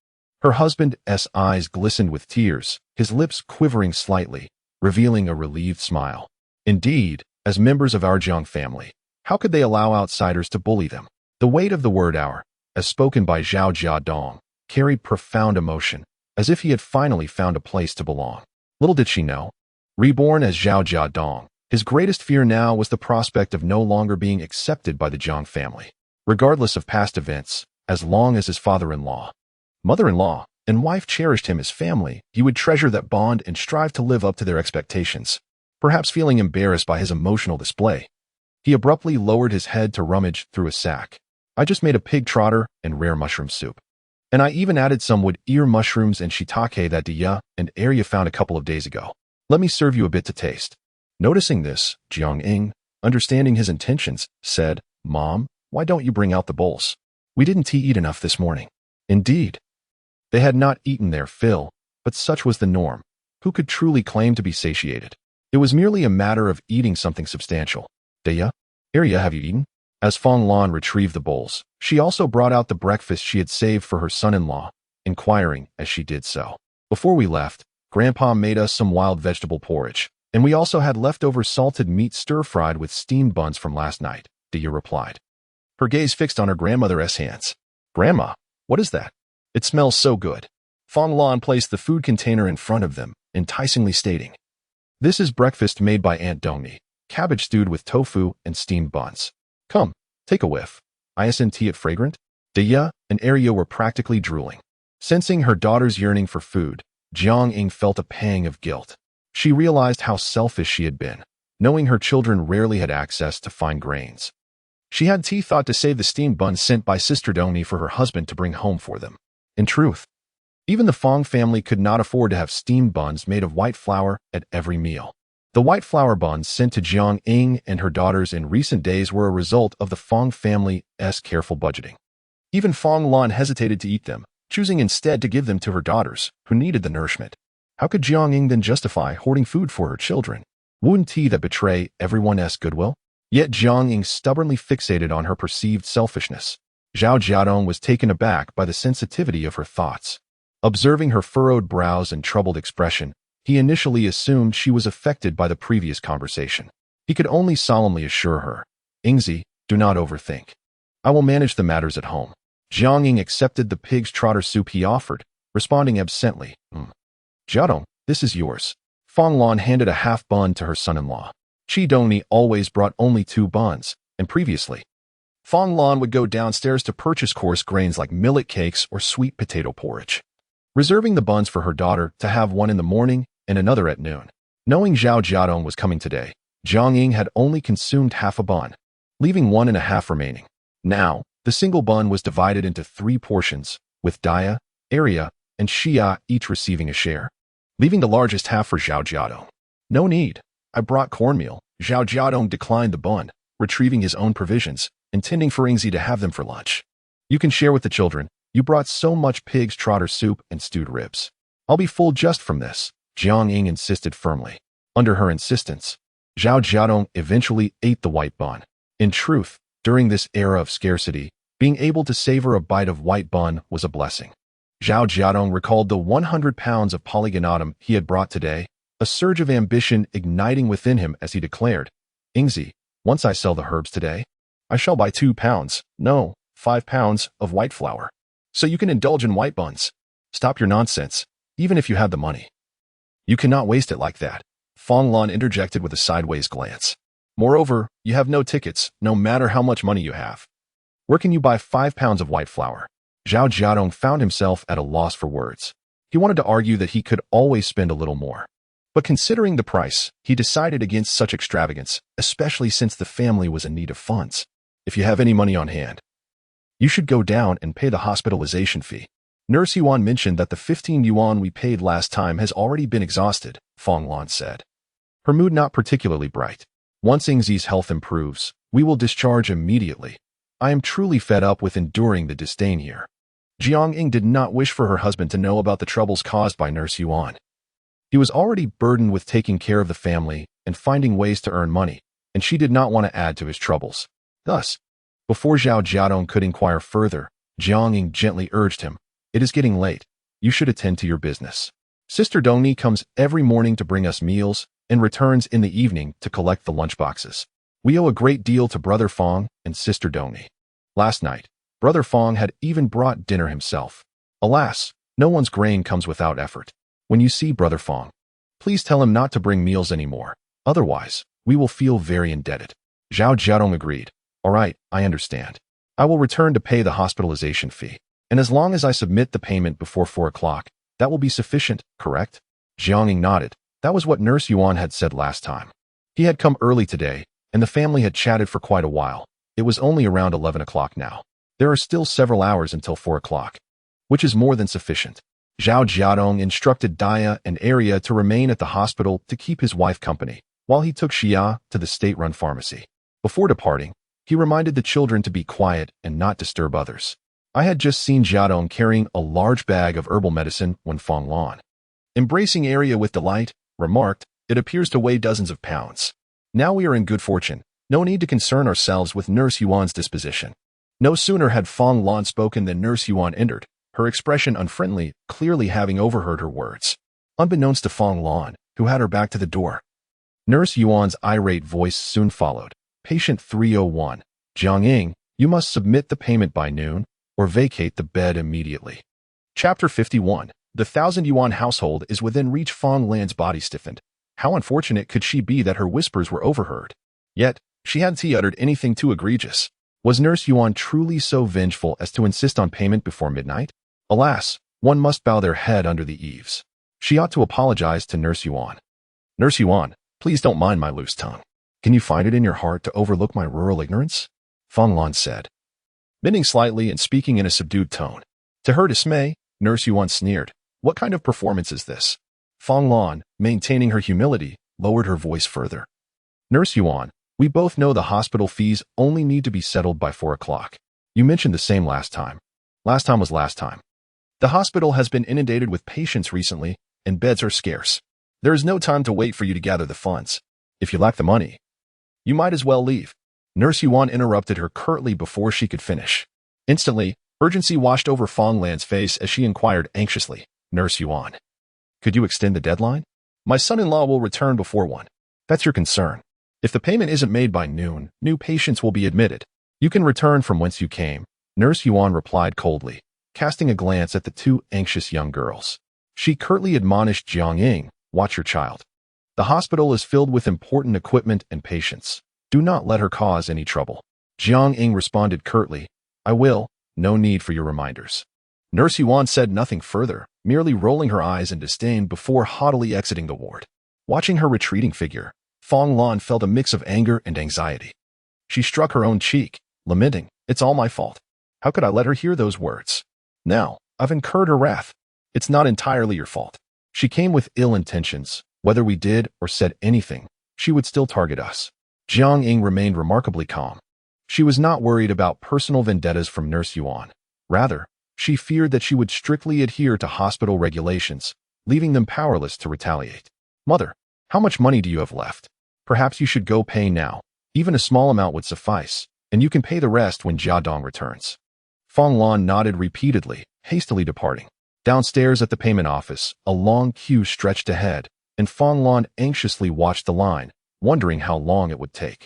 her husband's eyes glistened with tears, his lips quivering slightly, revealing a relieved smile. Indeed, as members of our Jiang family, how could they allow outsiders to bully them? The weight of the word our, as spoken by Zhao Jiadong, carried profound emotion, as if he had finally found a place to belong. Little did she know. Reborn as Zhao Jiadong, his greatest fear now was the prospect of no longer being accepted by the Jiang family. Regardless of past events, as long as his father-in-law, mother-in-law, and wife cherished him as family, he would treasure that bond and strive to live up to their expectations. Perhaps feeling embarrassed by his emotional display, he abruptly lowered his head to rummage through a sack. I just made a pig trotter and rare mushroom soup. And I even added some wood-ear mushrooms and shiitake that Dia and Arya found a couple of days ago. Let me serve you a bit to taste. Noticing this, Jiang Ying, understanding his intentions, said, Mom, why don't you bring out the bowls? We didn't eat enough this morning. Indeed. They had not eaten their fill, but such was the norm. Who could truly claim to be satiated? It was merely a matter of eating something substantial. Dia, Arya, have you eaten? As Fang Lan retrieved the bowls, she also brought out the breakfast she had saved for her son-in-law, inquiring as she did so. Before we left, Grandpa made us some wild vegetable porridge, and we also had leftover salted meat stir-fried with steamed buns from last night, Dia replied. Her gaze fixed on her grandmother's hands. Grandma, what is that? It smells so good. Fang Lan placed the food container in front of them, enticingly stating, This is breakfast made by Aunt Dongni, cabbage stewed with tofu and steamed buns. Come, take a whiff. Isn't it fragrant? Dia and Arya were practically drooling. Sensing her daughter's yearning for food, Jiang Ying felt a pang of guilt. She realized how selfish she had been, knowing her children rarely had access to fine grains. She had thought to save the steamed buns sent by Sister Dongni for her husband to bring home for them. In truth, even the Fong family could not afford to have steamed buns made of white flour at every meal. The white flour buns sent to Jiang Ying and her daughters in recent days were a result of the Fong family's careful budgeting. Even Fang Lan hesitated to eat them. choosing instead to give them to her daughters, who needed the nourishment. How could Jiang Ying then justify hoarding food for her children? Wouldn't he that betray everyone's goodwill? Yet Jiang Ying stubbornly fixated on her perceived selfishness. Zhao Jiadong was taken aback by the sensitivity of her thoughts. Observing her furrowed brows and troubled expression, he initially assumed she was affected by the previous conversation. He could only solemnly assure her, "Yingzi, do not overthink. I will manage the matters at home." Jiang Ying accepted the pig's trotter soup he offered, responding absently, "Jiadong, this is yours." Fong Lan handed a half bun to her son-in-law. Qi Dongni always brought only 2 buns, and previously, Fong Lan would go downstairs to purchase coarse grains like millet cakes or sweet potato porridge, reserving the buns for her daughter to have one in the morning and another at noon. Knowing Zhao Jiadong was coming today, Jiang Ying had only consumed half a bun, leaving 1.5 remaining. Now, the single bun was divided into 3 portions, with Dia, Area, and Xia each receiving a share, leaving the largest half for Zhao Jiadong. "No need. I brought cornmeal." Zhao Jiadong declined the bun, retrieving his own provisions, intending for Yingzi to have them for lunch. "You can share with the children. You brought so much pig's trotter soup and stewed ribs. I'll be full just from this," Jiang Ying insisted firmly. Under her insistence, Zhao Jiadong eventually ate the white bun. In truth, during this era of scarcity, being able to savor a bite of white bun was a blessing. Zhao Jiadong recalled the 100 pounds of polygonatum he had brought today, a surge of ambition igniting within him as he declared, "Yingzi, once I sell the herbs today, I shall buy 2 pounds, no, 5 pounds of white flour. So you can indulge in white buns. Stop your nonsense, even if you had the money. You cannot waste it like that." Fong Lan interjected with a sideways glance. "Moreover, you have no tickets, no matter how much money you have. Where can you buy 5 pounds of white flour?" Zhao Jiadong found himself at a loss for words. He wanted to argue that he could always spend a little more. But considering the price, he decided against such extravagance, especially since the family was in need of funds. "If you have any money on hand, you should go down and pay the hospitalization fee. Nurse Yuan mentioned that the 15 yuan we paid last time has already been exhausted," Fong Lan said, her mood not particularly bright. "Once Yingzi's health improves, we will discharge immediately. I am truly fed up with enduring the disdain here." Jiang Ying did not wish for her husband to know about the troubles caused by Nurse Yuan. He was already burdened with taking care of the family and finding ways to earn money, and she did not want to add to his troubles. Thus, before Zhao Jiadong could inquire further, Jiang Ying gently urged him, "It is getting late. You should attend to your business. Sister Dongni comes every morning to bring us meals and returns in the evening to collect the lunchboxes. We owe a great deal to Brother Fong and Sister Dongni. Last night, Brother Fong had even brought dinner himself. Alas, no one's grain comes without effort. When you see Brother Fong, please tell him not to bring meals anymore. Otherwise, we will feel very indebted." Zhao Jiadong agreed. "All right, I understand. I will return to pay the hospitalization fee. And as long as I submit the payment before 4 o'clock, that will be sufficient, correct?" Jiang Ying nodded. That was what Nurse Yuan had said last time. He had come early today, and the family had chatted for quite a while. It was only around 11 o'clock now. There are still several hours until 4 o'clock, which is more than sufficient. Zhao Jiadong instructed Dia and Area to remain at the hospital to keep his wife company, while he took Xia to the state-run pharmacy. Before departing, he reminded the children to be quiet and not disturb others. I had just seen Jiadong carrying a large bag of herbal medicine when Fong Lan, embracing Area with delight, remarked, "It appears to weigh dozens of pounds. Now we are in good fortune. No need to concern ourselves with Nurse Yuan's disposition." No sooner had Fong Lan spoken than Nurse Yuan entered, her expression unfriendly, clearly having overheard her words. Unbeknownst to Fong Lan, who had her back to the door, Nurse Yuan's irate voice soon followed. "Patient 301, Jiang Ying, you must submit the payment by noon, or vacate the bed immediately." Chapter 51. The 1,000 yuan household is within reach. Fong Lan's body stiffened. How unfortunate could she be that her whispers were overheard? Yet, she hadn't uttered anything too egregious. Was Nurse Yuan truly so vengeful as to insist on payment before midnight? Alas, one must bow their head under the eaves. She ought to apologize to Nurse Yuan. "Nurse Yuan, please don't mind my loose tongue. Can you find it in your heart to overlook my rural ignorance?" Fong Lan said, bending slightly and speaking in a subdued tone. To her dismay, Nurse Yuan sneered. "What kind of performance is this?" Fong Lan, maintaining her humility, lowered her voice further. "Nurse Yuan, we both know the hospital fees only need to be settled by 4 o'clock. You mentioned the same last time. Last time was last time. The hospital has been inundated with patients recently, and beds are scarce. There is no time to wait for you to gather the funds. If you lack the money, you might as well leave. Nurse Yuan interrupted her curtly before she could finish. Instantly, urgency washed over Fong Lan's face as she inquired anxiously, Nurse Yuan, could you extend the deadline? My son-in-law will return before 1. That's your concern. If the payment isn't made by noon, new patients will be admitted. You can return from whence you came, Nurse Yuan replied coldly, casting a glance at the two anxious young girls. She curtly admonished Jiang Ying, watch your child. The hospital is filled with important equipment and patients. Do not let her cause any trouble. Jiang Ying responded curtly, I will, no need for your reminders. Nurse Yuan said nothing further, merely rolling her eyes in disdain before haughtily exiting the ward. Watching her retreating figure, Fong Lan felt a mix of anger and anxiety. She struck her own cheek, lamenting, it's all my fault. How could I let her hear those words? Now, I've incurred her wrath. It's not entirely your fault. She came with ill intentions. Whether we did or said anything, she would still target us. Jiang Ying remained remarkably calm. She was not worried about personal vendettas from Nurse Yuan. Rather, she feared that she would strictly adhere to hospital regulations, leaving them powerless to retaliate. Mother, how much money do you have left? Perhaps you should go pay now. Even a small amount would suffice, and you can pay the rest when Jiadong returns. Fong Lan nodded repeatedly, hastily departing. Downstairs at the payment office, a long queue stretched ahead, and Fong Lan anxiously watched the line, wondering how long it would take.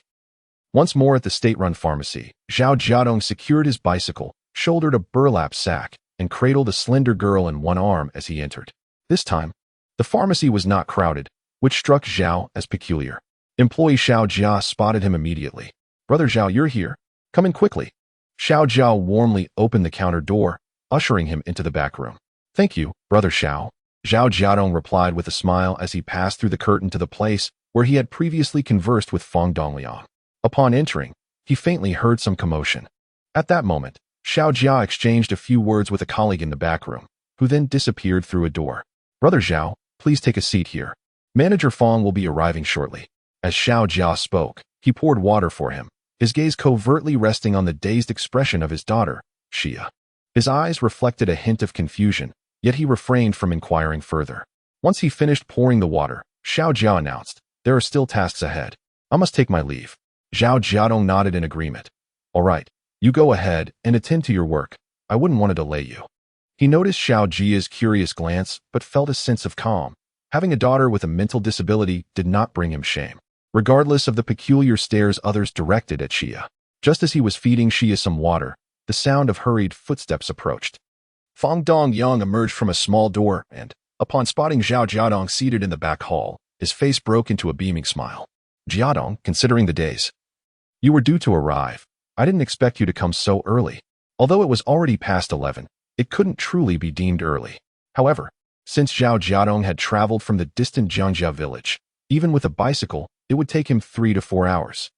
Once more at the state-run pharmacy, Zhao Jiadong secured his bicycle, shouldered a burlap sack, and cradled a slender girl in one arm as he entered. This time, the pharmacy was not crowded, which struck Zhao as peculiar. Employee Xiao Jia spotted him immediately. Brother Zhao, you're here. Come in quickly. Xiao Jiao warmly opened the counter door, ushering him into the back room. Thank you, Brother Xiao. Zhao Jiadong replied with a smile as he passed through the curtain to the place where he had previously conversed with Fong Dongliang. Upon entering, he faintly heard some commotion. At that moment, Xiao Jia exchanged a few words with a colleague in the back room, who then disappeared through a door. Brother Zhao, please take a seat here. Manager Fong will be arriving shortly. As Xiao Jia spoke, he poured water for him, his gaze covertly resting on the dazed expression of his daughter, Xia. His eyes reflected a hint of confusion, yet he refrained from inquiring further. Once he finished pouring the water, Xiao Jia announced, there are still tasks ahead. I must take my leave. Zhao Jiadong nodded in agreement. All right, you go ahead and attend to your work. I wouldn't want to delay you. He noticed Xiao Jia's curious glance, but felt a sense of calm. Having a daughter with a mental disability did not bring him shame, regardless of the peculiar stares others directed at Xia. Just as he was feeding Xia some water, the sound of hurried footsteps approached. Fong Dongyang emerged from a small door and, upon spotting Zhao Jiadong seated in the back hall, his face broke into a beaming smile. Jiadong, considering the days. You were due to arrive. I didn't expect you to come so early. Although it was already past 11, it couldn't truly be deemed early. However, since Zhao Jiadong had traveled from the distant Jiangjia village, even with a bicycle, it would take him 3 to 4 hours.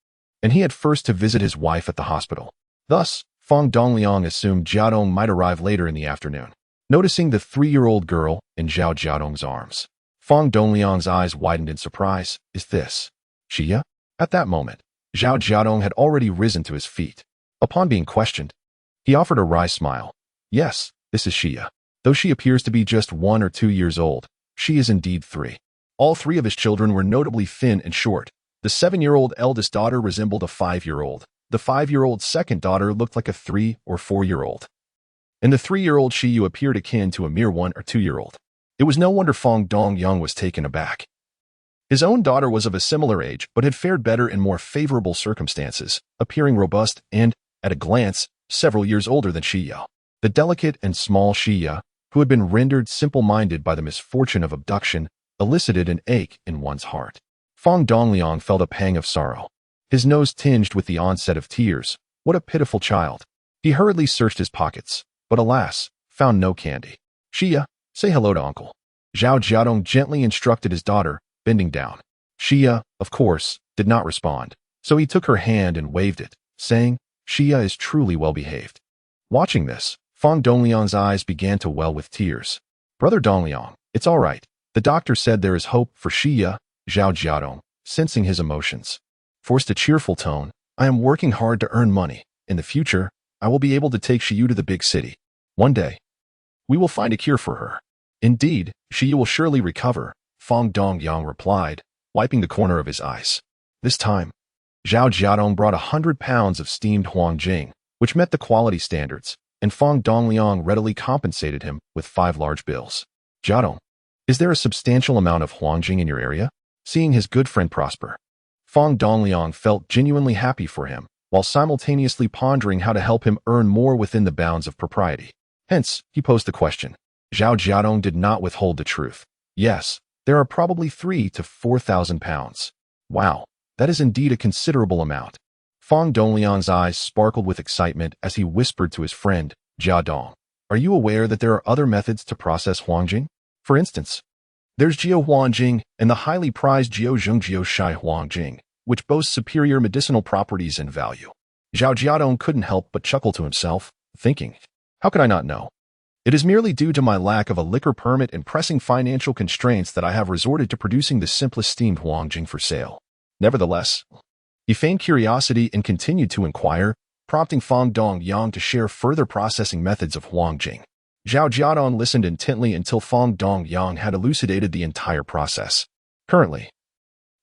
And he had first to visit his wife at the hospital. Thus, Fong Dongliang assumed Jiadong might arrive later in the afternoon. Noticing the 3-year-old girl in Zhao Jiadong's arms, Fong Dongliang's eyes widened in surprise. Is this Xia? At that moment, Zhao Jiadong had already risen to his feet. Upon being questioned, he offered a wry smile. Yes, this is Xia. Though she appears to be just 1 or 2 years old, she is indeed 3. All 3 of his children were notably thin and short. The 7-year-old eldest daughter resembled a 5-year-old. The 5-year-old second daughter looked like a 3 or 4-year-old. And the 3-year-old Xiyu appeared akin to a mere 1 or 2-year-old. It was no wonder Fong Dongyang was taken aback. His own daughter was of a similar age, but had fared better in more favorable circumstances, appearing robust and, at a glance, several years older than Xia. The delicate and small Xia, who had been rendered simple-minded by the misfortune of abduction, elicited an ache in one's heart. Fong Dongliang felt a pang of sorrow. His nose tinged with the onset of tears. What a pitiful child. He hurriedly searched his pockets, but alas, found no candy. Xia, say hello to uncle. Zhao Jiadong gently instructed his daughter, bending down. Xia, of course, did not respond, so he took her hand and waved it, saying, Xia is truly well-behaved. Watching this, Fong Dongliang's eyes began to well with tears. Brother Dongliang, it's all right. The doctor said there is hope for Xia, Zhao Jiadong, sensing his emotions. Forced a cheerful tone, I am working hard to earn money. In the future, I will be able to take Xiyu to the big city. One day. We will find a cure for her. Indeed, she will surely recover, Fong Dongyang replied, wiping the corner of his eyes. This time, Zhao Jiadong brought 100 pounds of steamed huangjing, which met the quality standards, and Fong Dongliang readily compensated him with 5 large bills. Jiadong, is there a substantial amount of huangjing in your area? Seeing his good friend prosper, Fong Dongliang felt genuinely happy for him, while simultaneously pondering how to help him earn more within the bounds of propriety. Hence, he posed the question. Zhao Jiadong did not withhold the truth. Yes, there are probably 3,000 to 4,000 pounds. Wow, that is indeed a considerable amount. Fong Dongliang's eyes sparkled with excitement as he whispered to his friend, Jiadong, are you aware that there are other methods to process huangjing? For instance, there's Jiao Huangjing and the highly prized Jiao Zheng Shai Huangjing, which boasts superior medicinal properties and value. Zhao Jiadong couldn't help but chuckle to himself, thinking, how could I not know? It is merely due to my lack of a liquor permit and pressing financial constraints that I have resorted to producing the simplest steamed huangjing for sale. Nevertheless, he feigned curiosity and continued to inquire, prompting Fong Dongyang to share further processing methods of huangjing. Zhao Jiadong listened intently until Fong Dongyang had elucidated the entire process. Currently,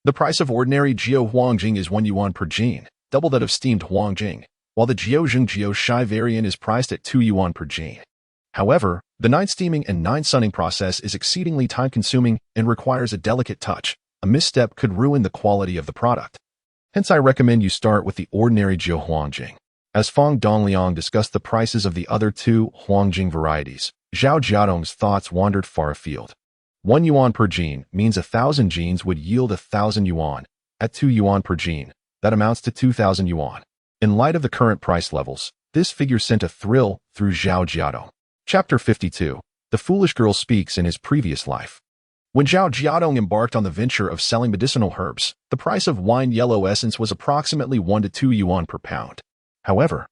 the price of ordinary Jiao Huangjing is 1 yuan per jin, double that of steamed huangjing, while the Jiao Zheng Shai variant is priced at 2 yuan per jin. However, the 9 steaming and 9 sunning process is exceedingly time-consuming and requires a delicate touch. A misstep could ruin the quality of the product. Hence, I recommend you start with the ordinary Jiao Huangjing. As Fong Dongliang discussed the prices of the other 2 huangjing varieties, Zhao Jiadong's thoughts wandered far afield. 1 yuan per jin means 1,000 jins would yield 1,000 yuan. At 2 yuan per jin, that amounts to 2,000 yuan. In light of the current price levels, this figure sent a thrill through Zhao Jiadong. Chapter 52. The foolish girl speaks in his previous life. When Zhao Jiadong embarked on the venture of selling medicinal herbs, the price of wine yellow essence was approximately 1 to 2 yuan per pound. However,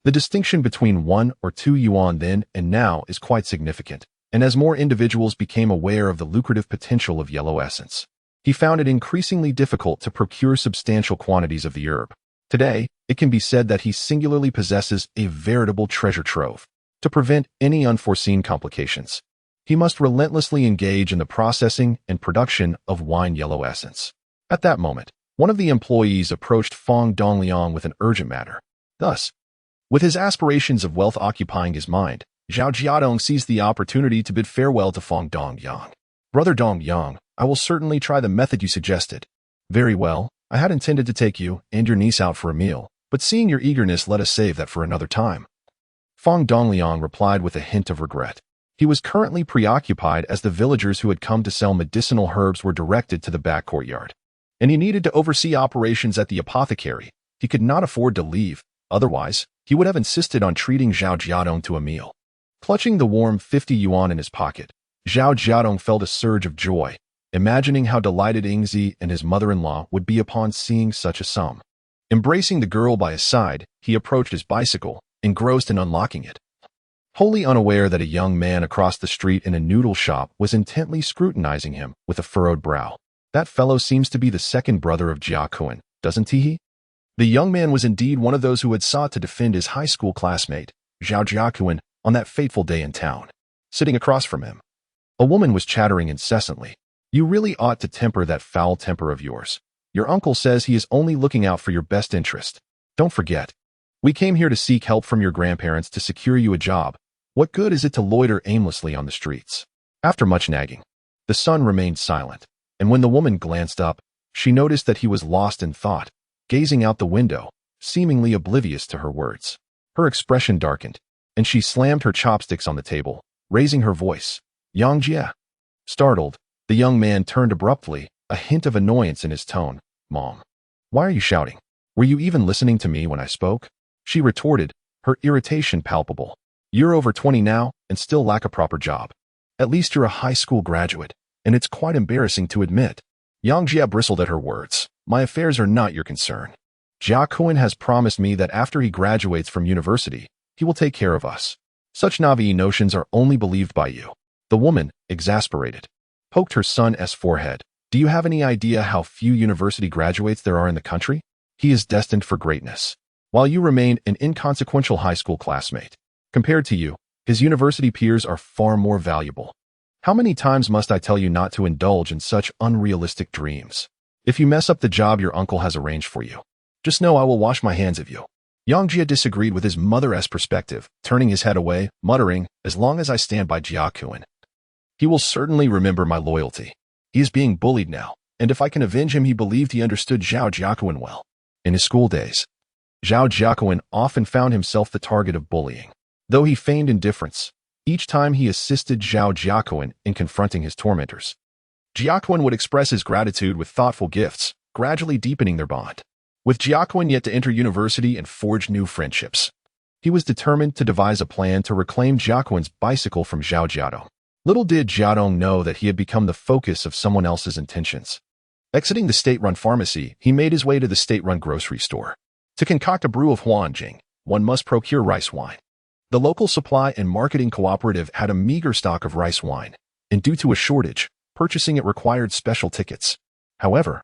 the distinction between 1 or 2 yuan then and now is quite significant, and as more individuals became aware of the lucrative potential of yellow essence, he found it increasingly difficult to procure substantial quantities of the herb. Today, it can be said that he singularly possesses a veritable treasure trove. To prevent any unforeseen complications, he must relentlessly engage in the processing and production of wine yellow essence. At that moment, one of the employees approached Fong Dongliang with an urgent matter. Thus, with his aspirations of wealth occupying his mind, Zhao Jiadong seized the opportunity to bid farewell to Fong Dongyang. Brother Dongyang, I will certainly try the method you suggested. Very well, I had intended to take you and your niece out for a meal, but seeing your eagerness, let us save that for another time. Fong Dongliang replied with a hint of regret. He was currently preoccupied as the villagers who had come to sell medicinal herbs were directed to the back courtyard, and he needed to oversee operations at the apothecary. He could not afford to leave, otherwise, he would have insisted on treating Zhao Jiadong to a meal. Clutching the warm 50 yuan in his pocket, Zhao Jiadong felt a surge of joy, imagining how delighted Yingzi and his mother-in-law would be upon seeing such a sum. Embracing the girl by his side, he approached his bicycle, engrossed in unlocking it. Wholly unaware that a young man across the street in a noodle shop was intently scrutinizing him with a furrowed brow. That fellow seems to be the second brother of Jiakuan, doesn't he? The young man was indeed one of those who had sought to defend his high school classmate, Zhao Jiakuan, on that fateful day in town. Sitting across from him, a woman was chattering incessantly. You really ought to temper that foul temper of yours. Your uncle says he is only looking out for your best interest. Don't forget, we came here to seek help from your grandparents to secure you a job. What good is it to loiter aimlessly on the streets? After much nagging, the son remained silent, and when the woman glanced up, she noticed that he was lost in thought, gazing out the window, seemingly oblivious to her words. Her expression darkened, and she slammed her chopsticks on the table, raising her voice. Yang Jia. Startled, the young man turned abruptly, a hint of annoyance in his tone. Mom, why are you shouting? Were you even listening to me when I spoke? She retorted, her irritation palpable. You're over 20 now and still lack a proper job. At least you're a high school graduate, and it's quite embarrassing to admit. Yang Jia bristled at her words. My affairs are not your concern. Jia Kuan has promised me that after he graduates from university, he will take care of us. Such naive notions are only believed by you. The woman, exasperated, poked her son's forehead. Do you have any idea how few university graduates there are in the country? He is destined for greatness, while you remain an inconsequential high school classmate. Compared to you, His university peers are far more valuable. How many times must I tell you not to indulge in such unrealistic dreams? If you mess up the job your uncle has arranged for you, just know I will wash my hands of you. Yang Jia disagreed with his mother's perspective, turning his head away, muttering, as long as I stand by Jiakuan, he will certainly remember my loyalty. He is being bullied now, and if I can avenge him, he believed he understood Zhao Jiakuan well. In his school days, Zhao Jiakuan often found himself the target of bullying. Though he feigned indifference, each time he assisted Zhao Jiakuan in confronting his tormentors. Jiakuan would express his gratitude with thoughtful gifts, gradually deepening their bond. With Jiakuan yet to enter university and forge new friendships, he was determined to devise a plan to reclaim Jiakuan's bicycle from Zhao Jiadong. Little did Jiadong know that he had become the focus of someone else's intentions. Exiting the state-run pharmacy, he made his way to the state-run grocery store. To concoct a brew of Huanjing, one must procure rice wine. The local supply and marketing cooperative had a meager stock of rice wine, and due to a shortage, purchasing it required special tickets. However,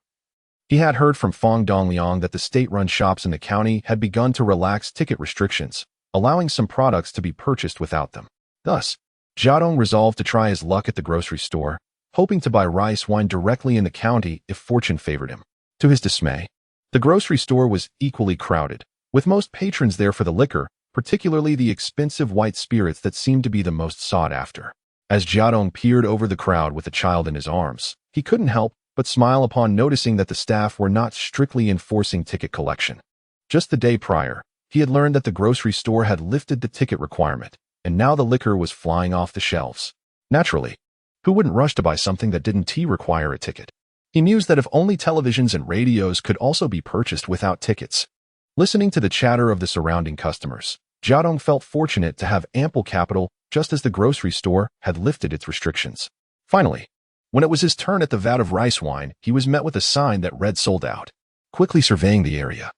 he had heard from Fong Dongliang that the state-run shops in the county had begun to relax ticket restrictions, allowing some products to be purchased without them. Thus, Jiadong resolved to try his luck at the grocery store, hoping to buy rice wine directly in the county if fortune favored him. To his dismay, the grocery store was equally crowded, with most patrons there for the liquor, particularly the expensive white spirits that seemed to be the most sought after. As Jiadong peered over the crowd with a child in his arms, he couldn't help but smile upon noticing that the staff were not strictly enforcing ticket collection. Just the day prior, he had learned that the grocery store had lifted the ticket requirement, and now the liquor was flying off the shelves. Naturally, who wouldn't rush to buy something that didn't require a ticket? He mused that if only televisions and radios could also be purchased without tickets. Listening to the chatter of the surrounding customers, Jiadong felt fortunate to have ample capital just as the grocery store had lifted its restrictions. Finally, when it was his turn at the vat of rice wine, he was met with a sign that read sold out. Quickly surveying the area,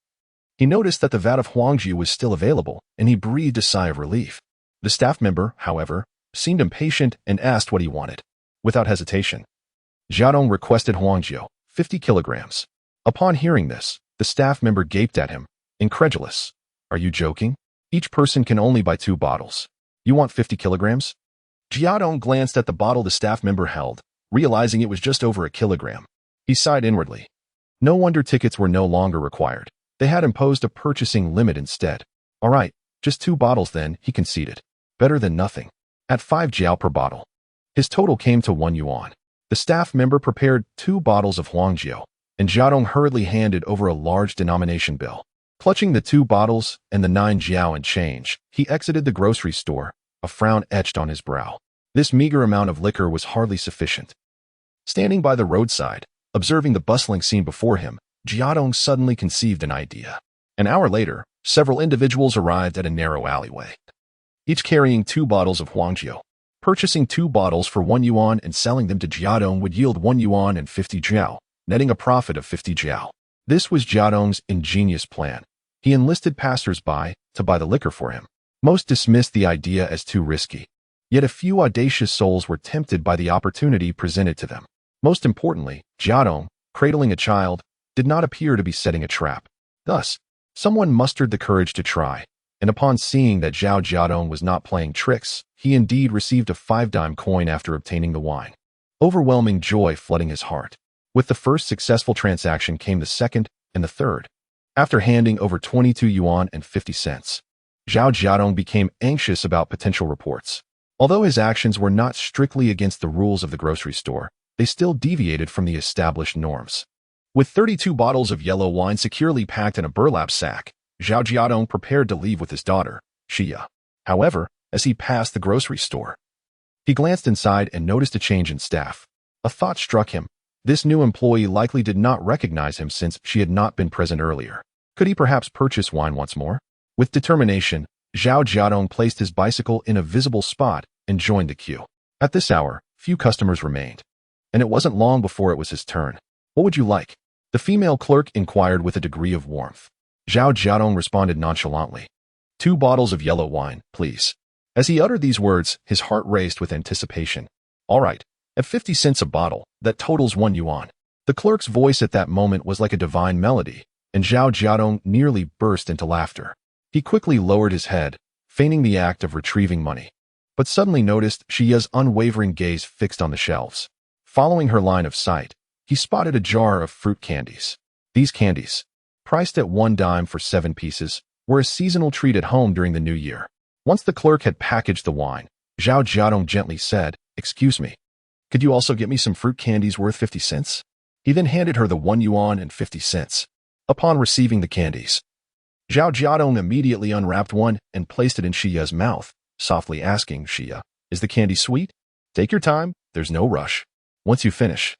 he noticed that the vat of Huangjiu was still available, and he breathed a sigh of relief. The staff member, however, seemed impatient and asked what he wanted. Without hesitation, Jiadong requested Huangjiu, 50 kilograms. Upon hearing this, the staff member gaped at him, incredulous. Are you joking? Each person can only buy 2 bottles. You want 50 kilograms? Jiadong glanced at the bottle the staff member held, realizing it was just over a kilogram. He sighed inwardly. No wonder tickets were no longer required. They had imposed a purchasing limit instead. All right, just 2 bottles then, he conceded. Better than nothing. At 5 jiao per bottle. His total came to 1 yuan. The staff member prepared 2 bottles of Huangjiu, and Jiadong hurriedly handed over a large denomination bill. Clutching the 2 bottles and the 9 jiao in change, he exited the grocery store, a frown etched on his brow. This meager amount of liquor was hardly sufficient. Standing by the roadside, observing the bustling scene before him, Jiadong suddenly conceived an idea. An hour later, several individuals arrived at a narrow alleyway, each carrying 2 bottles of Huangjiu. Purchasing 2 bottles for 1 yuan and selling them to Jiadong would yield 1 yuan and 50 jiao, netting a profit of 50 jiao. This was Jiadong's ingenious plan. He enlisted passers-by to buy the liquor for him. Most dismissed the idea as too risky. Yet a few audacious souls were tempted by the opportunity presented to them. Most importantly, Jiadong, cradling a child, did not appear to be setting a trap. Thus, someone mustered the courage to try, and upon seeing that Zhao Jiadong was not playing tricks, he indeed received a 5-dime coin after obtaining the wine. Overwhelming joy flooding his heart. With the first successful transaction came the second and the third. After handing over 22 yuan and 50 cents, Zhao Jiadong became anxious about potential reports. Although his actions were not strictly against the rules of the grocery store, they still deviated from the established norms. With 32 bottles of yellow wine securely packed in a burlap sack, Zhao Jiadong prepared to leave with his daughter, Xia. However, as he passed the grocery store, he glanced inside and noticed a change in staff. A thought struck him. This new employee likely did not recognize him since she had not been present earlier. Could he perhaps purchase wine once more? With determination, Zhao Jiadong placed his bicycle in a visible spot and joined the queue. At this hour, few customers remained, and it wasn't long before it was his turn. What would you like? The female clerk inquired with a degree of warmth. Zhao Jiadong responded nonchalantly. 2 bottles of yellow wine, please. As he uttered these words, his heart raced with anticipation. All right, at 50 cents a bottle, that totals 1 yuan. The clerk's voice at that moment was like a divine melody, and Zhao Jiadong nearly burst into laughter. He quickly lowered his head, feigning the act of retrieving money. but suddenly noticed Xia's unwavering gaze fixed on the shelves. Following her line of sight, he spotted a jar of fruit candies. These candies, priced at 1 dime for 7 pieces, were a seasonal treat at home during the new year. Once the clerk had packaged the wine, Zhao Jiadong gently said, "Excuse me, could you also get me some fruit candies worth 50 cents? He then handed her the 1 yuan and 50 cents. Upon receiving the candies, Zhao Jiadong immediately unwrapped one and placed it in Xia's mouth, softly asking, "Xia, is the candy sweet? Take your time, there's no rush. Once you finish."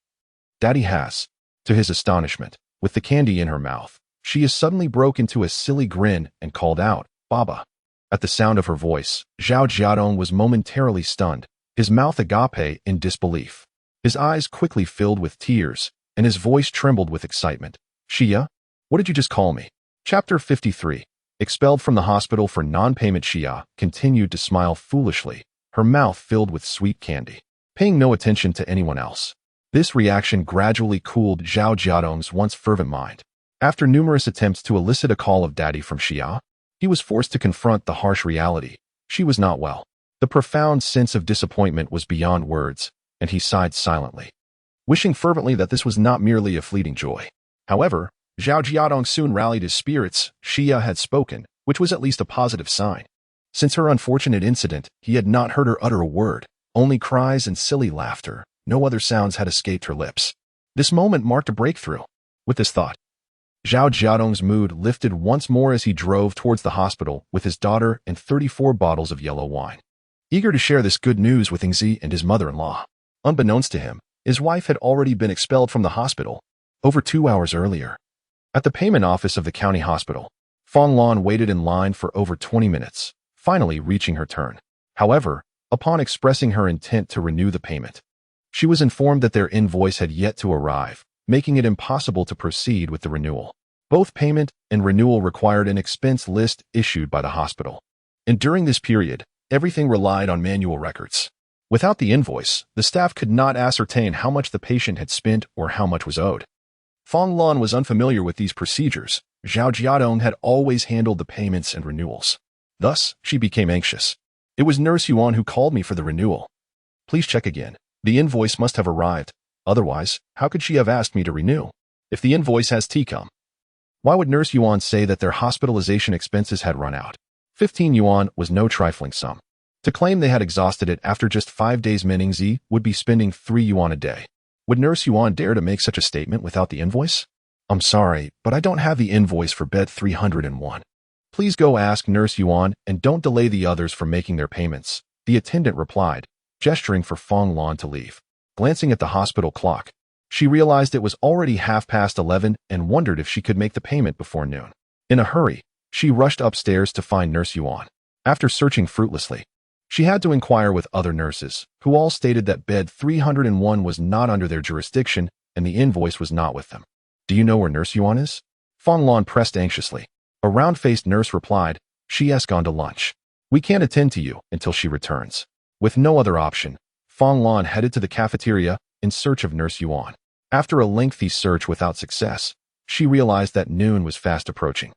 Daddy has. To his astonishment, with the candy in her mouth, Xia suddenly broke into a silly grin and called out, "Baba." At the sound of her voice, Zhao Jiadong was momentarily stunned, his mouth agape in disbelief. His eyes quickly filled with tears, and his voice trembled with excitement. "Xia? What did you just call me?" Chapter 53. Expelled from the hospital for non-payment, Xia continued to smile foolishly, her mouth filled with sweet candy, paying no attention to anyone else. This reaction gradually cooled Zhao Jiadong's once fervent mind. After numerous attempts to elicit a call of daddy from Xia, he was forced to confront the harsh reality. She was not well. The profound sense of disappointment was beyond words, and he sighed silently, wishing fervently that this was not merely a fleeting joy. However, Zhao Jiadong soon rallied his spirits. Xia had spoken, which was at least a positive sign. Since her unfortunate incident, he had not heard her utter a word, only cries and silly laughter. No other sounds had escaped her lips. This moment marked a breakthrough. With this thought, Zhao Jiadong's mood lifted once more as he drove towards the hospital with his daughter and 34 bottles of yellow wine. Eager to share this good news with Yingzi and his mother-in-law. Unbeknownst to him, his wife had already been expelled from the hospital over 2 hours earlier. At the payment office of the county hospital, Fong Lan waited in line for over 20 minutes, finally reaching her turn. However, upon expressing her intent to renew the payment, she was informed that their invoice had yet to arrive, making it impossible to proceed with the renewal. Both payment and renewal required an expense list issued by the hospital. And during this period, everything relied on manual records. Without the invoice, the staff could not ascertain how much the patient had spent or how much was owed. Fong Lan was unfamiliar with these procedures. Zhao Jiadong had always handled the payments and renewals. Thus, she became anxious. "It was Nurse Xiuhong who called me for the renewal. Please check again. The invoice must have arrived. Otherwise, how could she have asked me to renew? If the invoice has T-com, why would Nurse Xiuhong say that their hospitalization expenses had run out? 15 yuan was no trifling sum. To claim they had exhausted it after just 5 days, mending Z would be spending 3 yuan a day. Would Nurse Xiuhong dare to make such a statement without the invoice? "I'm sorry, but I don't have the invoice for bed 301. Please go ask Nurse Xiuhong and don't delay the others from making their payments," the attendant replied, gesturing for Fong Lan to leave. Glancing at the hospital clock, she realized it was already 11:30 and wondered if she could make the payment before noon. In a hurry, she rushed upstairs to find Nurse Xiuhong. After searching fruitlessly, she had to inquire with other nurses, who all stated that bed 301 was not under their jurisdiction and the invoice was not with them. "Do you know where Nurse Xiuhong is?" Fong Lan pressed anxiously. A round-faced nurse replied, "She has gone to lunch. We can't attend to you until she returns." With no other option, Fong Lan headed to the cafeteria in search of Nurse Xiuhong. After a lengthy search without success, she realized that noon was fast approaching.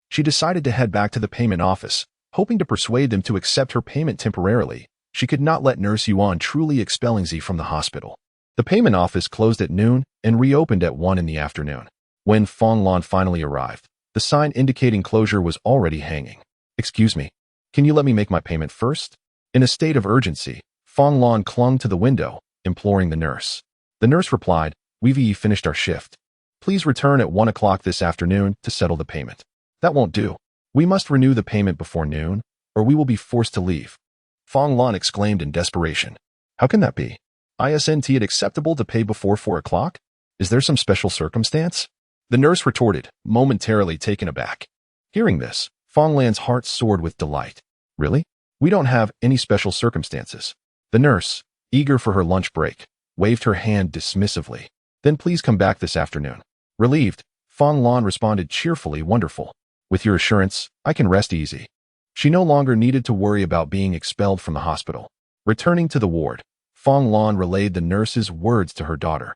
She decided to head back to the payment office, hoping to persuade them to accept her payment temporarily. She could not let Nurse Xiuhong truly expelling Z from the hospital. The payment office closed at noon and reopened at 1 in the afternoon. When Fong Lan finally arrived, the sign indicating closure was already hanging. "Excuse me, can you let me make my payment first?" In a state of urgency, Fong Lan clung to the window, imploring the nurse. The nurse replied, "We've finished our shift. Please return at 1 o'clock this afternoon to settle the payment." "That won't do. We must renew the payment before noon, or we will be forced to leave." Fong Lan exclaimed in desperation. "How can that be? Isn't it acceptable to pay before 4 o'clock? Is there some special circumstance?" The nurse retorted, momentarily taken aback. Hearing this, Fong Lan's heart soared with delight. "Really? We don't have any special circumstances." The nurse, eager for her lunch break, waved her hand dismissively. "Then please come back this afternoon." Relieved, Fong Lan responded cheerfully, "Wonderful. With your assurance, I can rest easy." She no longer needed to worry about being expelled from the hospital. Returning to the ward, Fong Lan relayed the nurse's words to her daughter.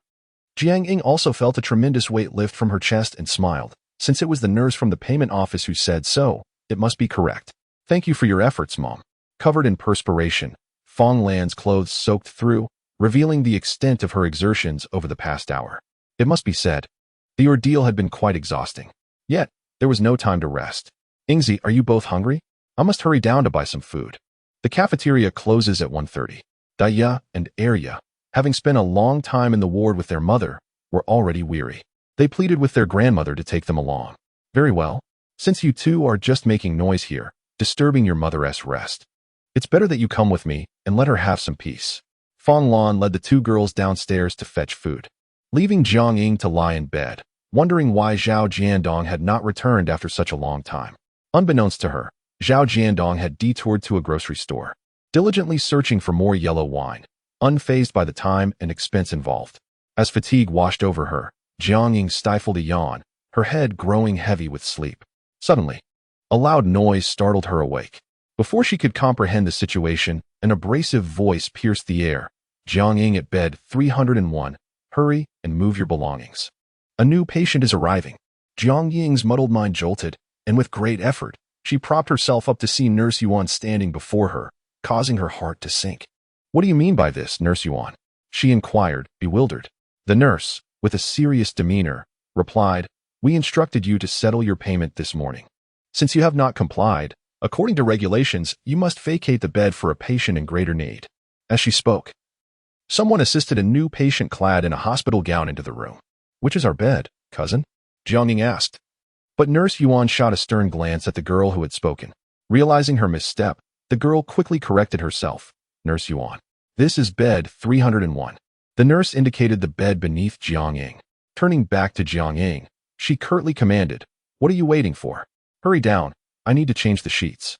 Jiang Ying also felt a tremendous weight lift from her chest and smiled. Since it was the nurse from the payment office who said so, it must be correct. "Thank you for your efforts, Mom." Covered in perspiration, Fong Lan's clothes soaked through, revealing the extent of her exertions over the past hour. It must be said, the ordeal had been quite exhausting. Yet, there was no time to rest. Ingzi, are you both hungry? I must hurry down to buy some food. The cafeteria closes at 1:30. Daya and Arya, having spent a long time in the ward with their mother, were already weary. They pleaded with their grandmother to take them along. Very well. Since you two are just making noise here, disturbing your mother's rest, it's better that you come with me and let her have some peace. Fong Lan led the two girls downstairs to fetch food, leaving Jiang Ying to lie in bed, wondering why Zhao Jiadong had not returned after such a long time. Unbeknownst to her, Zhao Jiadong had detoured to a grocery store, diligently searching for more yellow wine, unfazed by the time and expense involved. As fatigue washed over her, Jiang Ying stifled a yawn, her head growing heavy with sleep. Suddenly, a loud noise startled her awake. Before she could comprehend the situation, an abrasive voice pierced the air. Jiang Ying at bed 301, hurry and move your belongings. A new patient is arriving. Jiang Ying's muddled mind jolted, and with great effort, she propped herself up to see Nurse Yuan standing before her, causing her heart to sink. What do you mean by this, Nurse Yuan? She inquired, bewildered. The nurse, with a serious demeanor, replied, we instructed you to settle your payment this morning. Since you have not complied, according to regulations, you must vacate the bed for a patient in greater need. As she spoke, someone assisted a new patient clad in a hospital gown into the room. Which is our bed, cousin? Jiang Ying asked. But Nurse Yuan shot a stern glance at the girl who had spoken. Realizing her misstep, the girl quickly corrected herself. Nurse Yuan, this is bed 301. The nurse indicated the bed beneath Jiang Ying. Turning back to Jiang Ying, she curtly commanded, what are you waiting for? Hurry down, I need to change the sheets.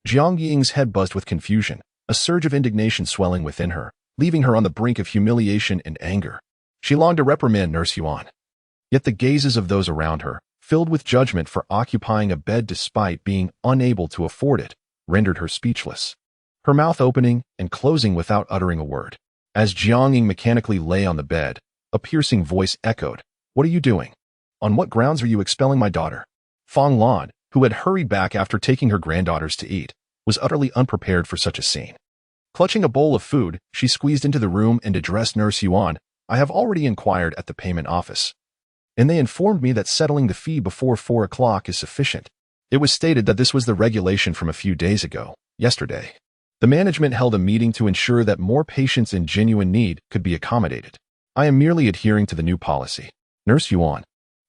Jiang Ying's head buzzed with confusion, a surge of indignation swelling within her, leaving her on the brink of humiliation and anger. She longed to reprimand Nurse Yuan. Yet the gazes of those around her, filled with judgment for occupying a bed despite being unable to afford it, rendered her speechless. Her mouth opening and closing without uttering a word. As Jiang Ying mechanically lay on the bed, a piercing voice echoed, what are you doing? On what grounds are you expelling my daughter? Fong Lan, who had hurried back after taking her granddaughters to eat, was utterly unprepared for such a scene. Clutching a bowl of food, she squeezed into the room and addressed Nurse Yuan, I have already inquired at the payment office, and they informed me that settling the fee before 4 o'clock is sufficient. It was stated that this was the regulation from a few days ago, yesterday. The management held a meeting to ensure that more patients in genuine need could be accommodated. I am merely adhering to the new policy. Nurse Yuan,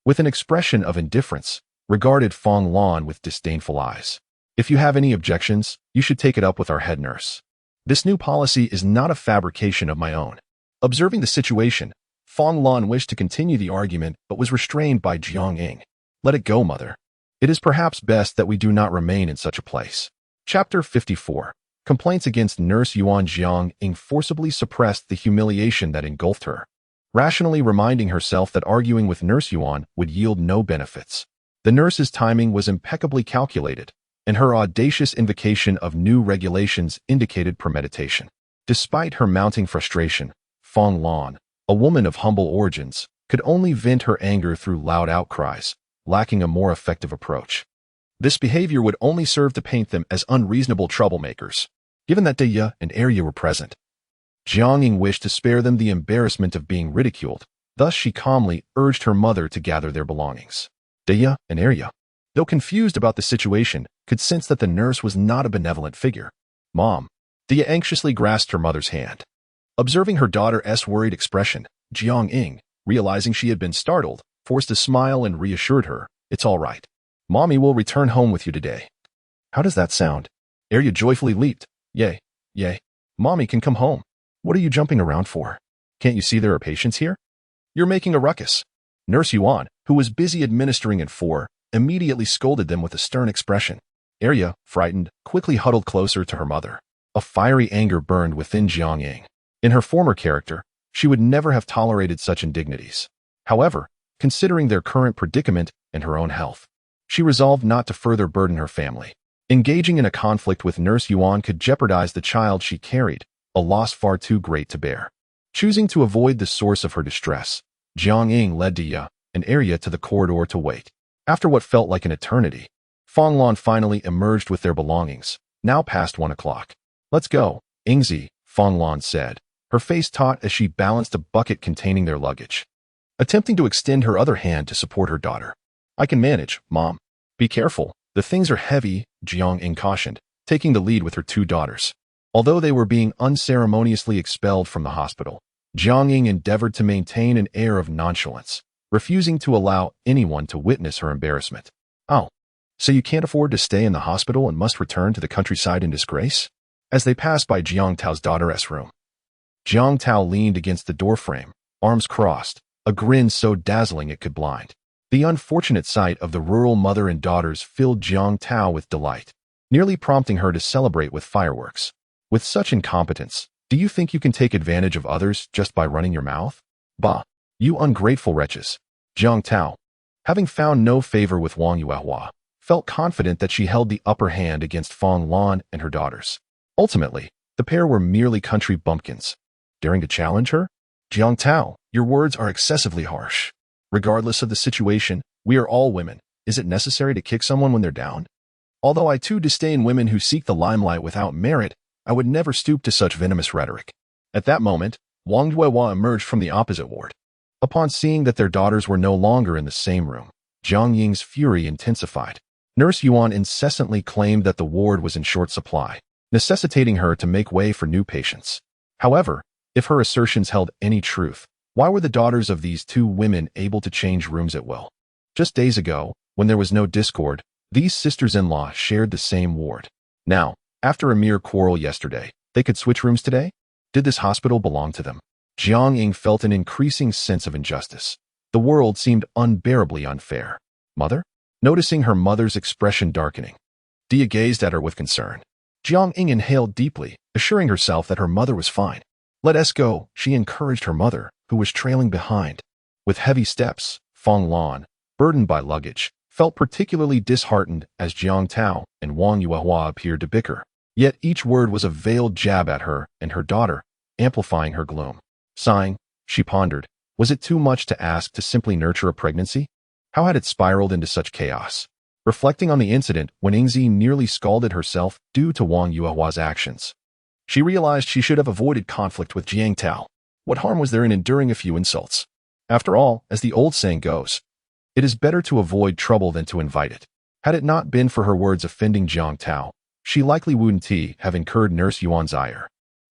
with an expression of indifference, regarded Fong Lan with disdainful eyes. If you have any objections, you should take it up with our head nurse. This new policy is not a fabrication of my own. Observing the situation, Fong Lan wished to continue the argument but was restrained by Jiang Ying. Let it go, mother. It is perhaps best that we do not remain in such a place. Chapter 54. Complaints against Nurse Yuan. Jiang Ying forcibly suppressed the humiliation that engulfed her, rationally reminding herself that arguing with Nurse Yuan would yield no benefits. The nurse's timing was impeccably calculated, and her audacious invocation of new regulations indicated premeditation. Despite her mounting frustration, Fong Lan, a woman of humble origins, could only vent her anger through loud outcries, lacking a more effective approach. This behavior would only serve to paint them as unreasonable troublemakers. Given that Daya and Arya were present, Jiang Ying wished to spare them the embarrassment of being ridiculed. Thus she calmly urged her mother to gather their belongings. Daya and Arya, though confused about the situation, could sense that the nurse was not a benevolent figure. Mom. Daya anxiously grasped her mother's hand. Observing her daughter's worried expression, Jiang Ying, realizing she had been startled, forced a smile and reassured her, it's all right. Mommy will return home with you today. How does that sound? Arya joyfully leaped. Yay, yay. Mommy can come home. What are you jumping around for? Can't you see there are patients here? You're making a ruckus. Nurse Yuan, who was busy administering at 4, immediately scolded them with a stern expression. Arya, frightened, quickly huddled closer to her mother. A fiery anger burned within Jiang Ying. In her former character, she would never have tolerated such indignities. However, considering their current predicament and her own health, she resolved not to further burden her family. Engaging in a conflict with Nurse Yuan could jeopardize the child she carried, a loss far too great to bear. Choosing to avoid the source of her distress, Jiang Ying led Daya and Arya to the corridor to wait. After what felt like an eternity, Fong Lan finally emerged with their belongings, now past 1 o'clock. Let's go, Ingzi, Fong Lan said, her face taut as she balanced a bucket containing their luggage, attempting to extend her other hand to support her daughter. I can manage, Mom. Be careful. The things are heavy, Xiuhong cautioned, taking the lead with her two daughters. Although they were being unceremoniously expelled from the hospital, Jiang endeavored to maintain an air of nonchalance, refusing to allow anyone to witness her embarrassment. Oh, so you can't afford to stay in the hospital and must return to the countryside in disgrace? As they passed by Jiang Tao's daughter's room, Jiang Tao leaned against the doorframe, arms crossed, a grin so dazzling it could blind. The unfortunate sight of the rural mother and daughters filled Jiang Tao with delight, nearly prompting her to celebrate with fireworks. With such incompetence, do you think you can take advantage of others just by running your mouth? Bah, you ungrateful wretches. Jiang Tao, having found no favor with Wang Yuehua, felt confident that she held the upper hand against Fong Lan and her daughters. Ultimately, the pair were merely country bumpkins. Daring to challenge her? Jiang Tao, your words are excessively harsh. Regardless of the situation, we are all women. Is it necessary to kick someone when they're down? Although I too disdain women who seek the limelight without merit, I would never stoop to such venomous rhetoric. At that moment, Wang Yuehua emerged from the opposite ward. Upon seeing that their daughters were no longer in the same room, Jiang Ying's fury intensified. Nurse Yuan incessantly claimed that the ward was in short supply, necessitating her to make way for new patients. However, if her assertions held any truth, why were the daughters of these two women able to change rooms at will? Just days ago, when there was no discord, these sisters-in-law shared the same ward. Now, after a mere quarrel yesterday, they could switch rooms today? Did this hospital belong to them? Jiang Ying felt an increasing sense of injustice. The world seemed unbearably unfair. Mother? Noticing her mother's expression darkening, Dia gazed at her with concern. Jiang Ying inhaled deeply, assuring herself that her mother was fine. Let us go, she encouraged her mother, who was trailing behind. With heavy steps, Fong Lan, burdened by luggage, felt particularly disheartened as Jiang Tao and Wang Yuehua appeared to bicker. Yet each word was a veiled jab at her and her daughter, amplifying her gloom. Sighing, she pondered, was it too much to ask to simply nurture a pregnancy? How had it spiraled into such chaos? Reflecting on the incident when Ingzi nearly scalded herself due to Wang Yuehua's actions, she realized she should have avoided conflict with Jiang Tao. What harm was there in enduring a few insults? After all, as the old saying goes, it is better to avoid trouble than to invite it. Had it not been for her words offending Jiang Tao, she likely wouldn't have incurred Nurse Yuan's ire,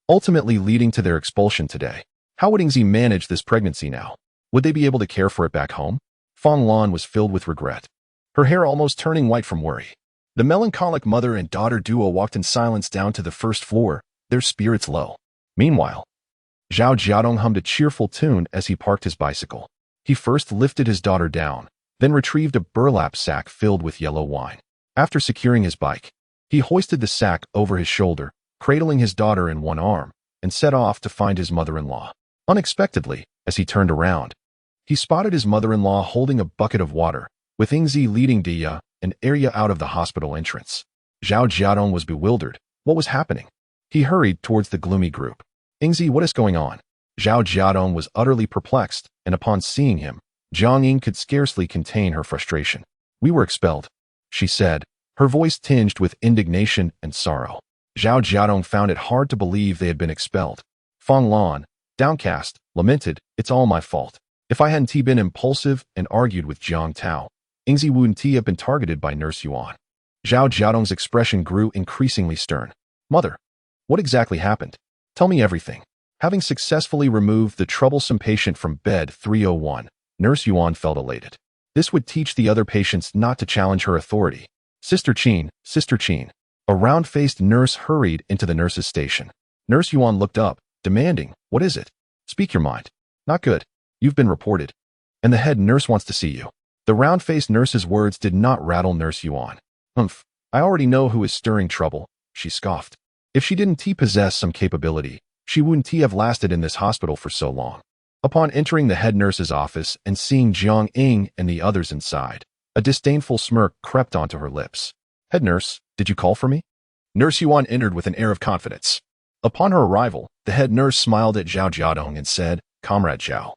ultimately leading to their expulsion today. How would Ingzi manage this pregnancy now? Would they be able to care for it back home? Fong Lan was filled with regret, her hair almost turning white from worry. The melancholic mother and daughter duo walked in silence down to the first floor, their spirits low. Meanwhile, Zhao Jiadong hummed a cheerful tune as he parked his bicycle. He first lifted his daughter down, then retrieved a burlap sack filled with yellow wine. After securing his bike, he hoisted the sack over his shoulder, cradling his daughter in one arm, and set off to find his mother-in-law. Unexpectedly, as he turned around, he spotted his mother-in-law holding a bucket of water, with Ingzi leading Dia and Arya out of the hospital entrance. Zhao Jiadong was bewildered. What was happening? He hurried towards the gloomy group. Ingzi, what is going on? Zhao Jiadong was utterly perplexed, and upon seeing him, Jiang Ying could scarcely contain her frustration. We were expelled, she said, her voice tinged with indignation and sorrow. Zhao Jiadong found it hard to believe they had been expelled. Fong Lan, downcast, lamented, it's all my fault. If I hadn't been impulsive and argued with Jiang Tao, Ingzi wouldn't have been targeted by Nurse Yuan. Zhao Jiadong's expression grew increasingly stern. Mother, what exactly happened? Tell me everything. Having successfully removed the troublesome patient from bed 301, Nurse Yuan felt elated. This would teach the other patients not to challenge her authority. Sister Qin. A round-faced nurse hurried into the nurse's station. Nurse Yuan looked up, demanding, what is it? Speak your mind. Not good. You've been reported. And the head nurse wants to see you. The round-faced nurse's words did not rattle Nurse Yuan. Humph, I already know who is stirring trouble, she scoffed. If she didn't possess some capability, she wouldn't have lasted in this hospital for so long. Upon entering the head nurse's office and seeing Jiang Ying and the others inside, a disdainful smirk crept onto her lips. Head nurse, did you call for me? Nurse Yuan entered with an air of confidence. Upon her arrival, the head nurse smiled at Zhao Jiadong and said, Comrade Zhao,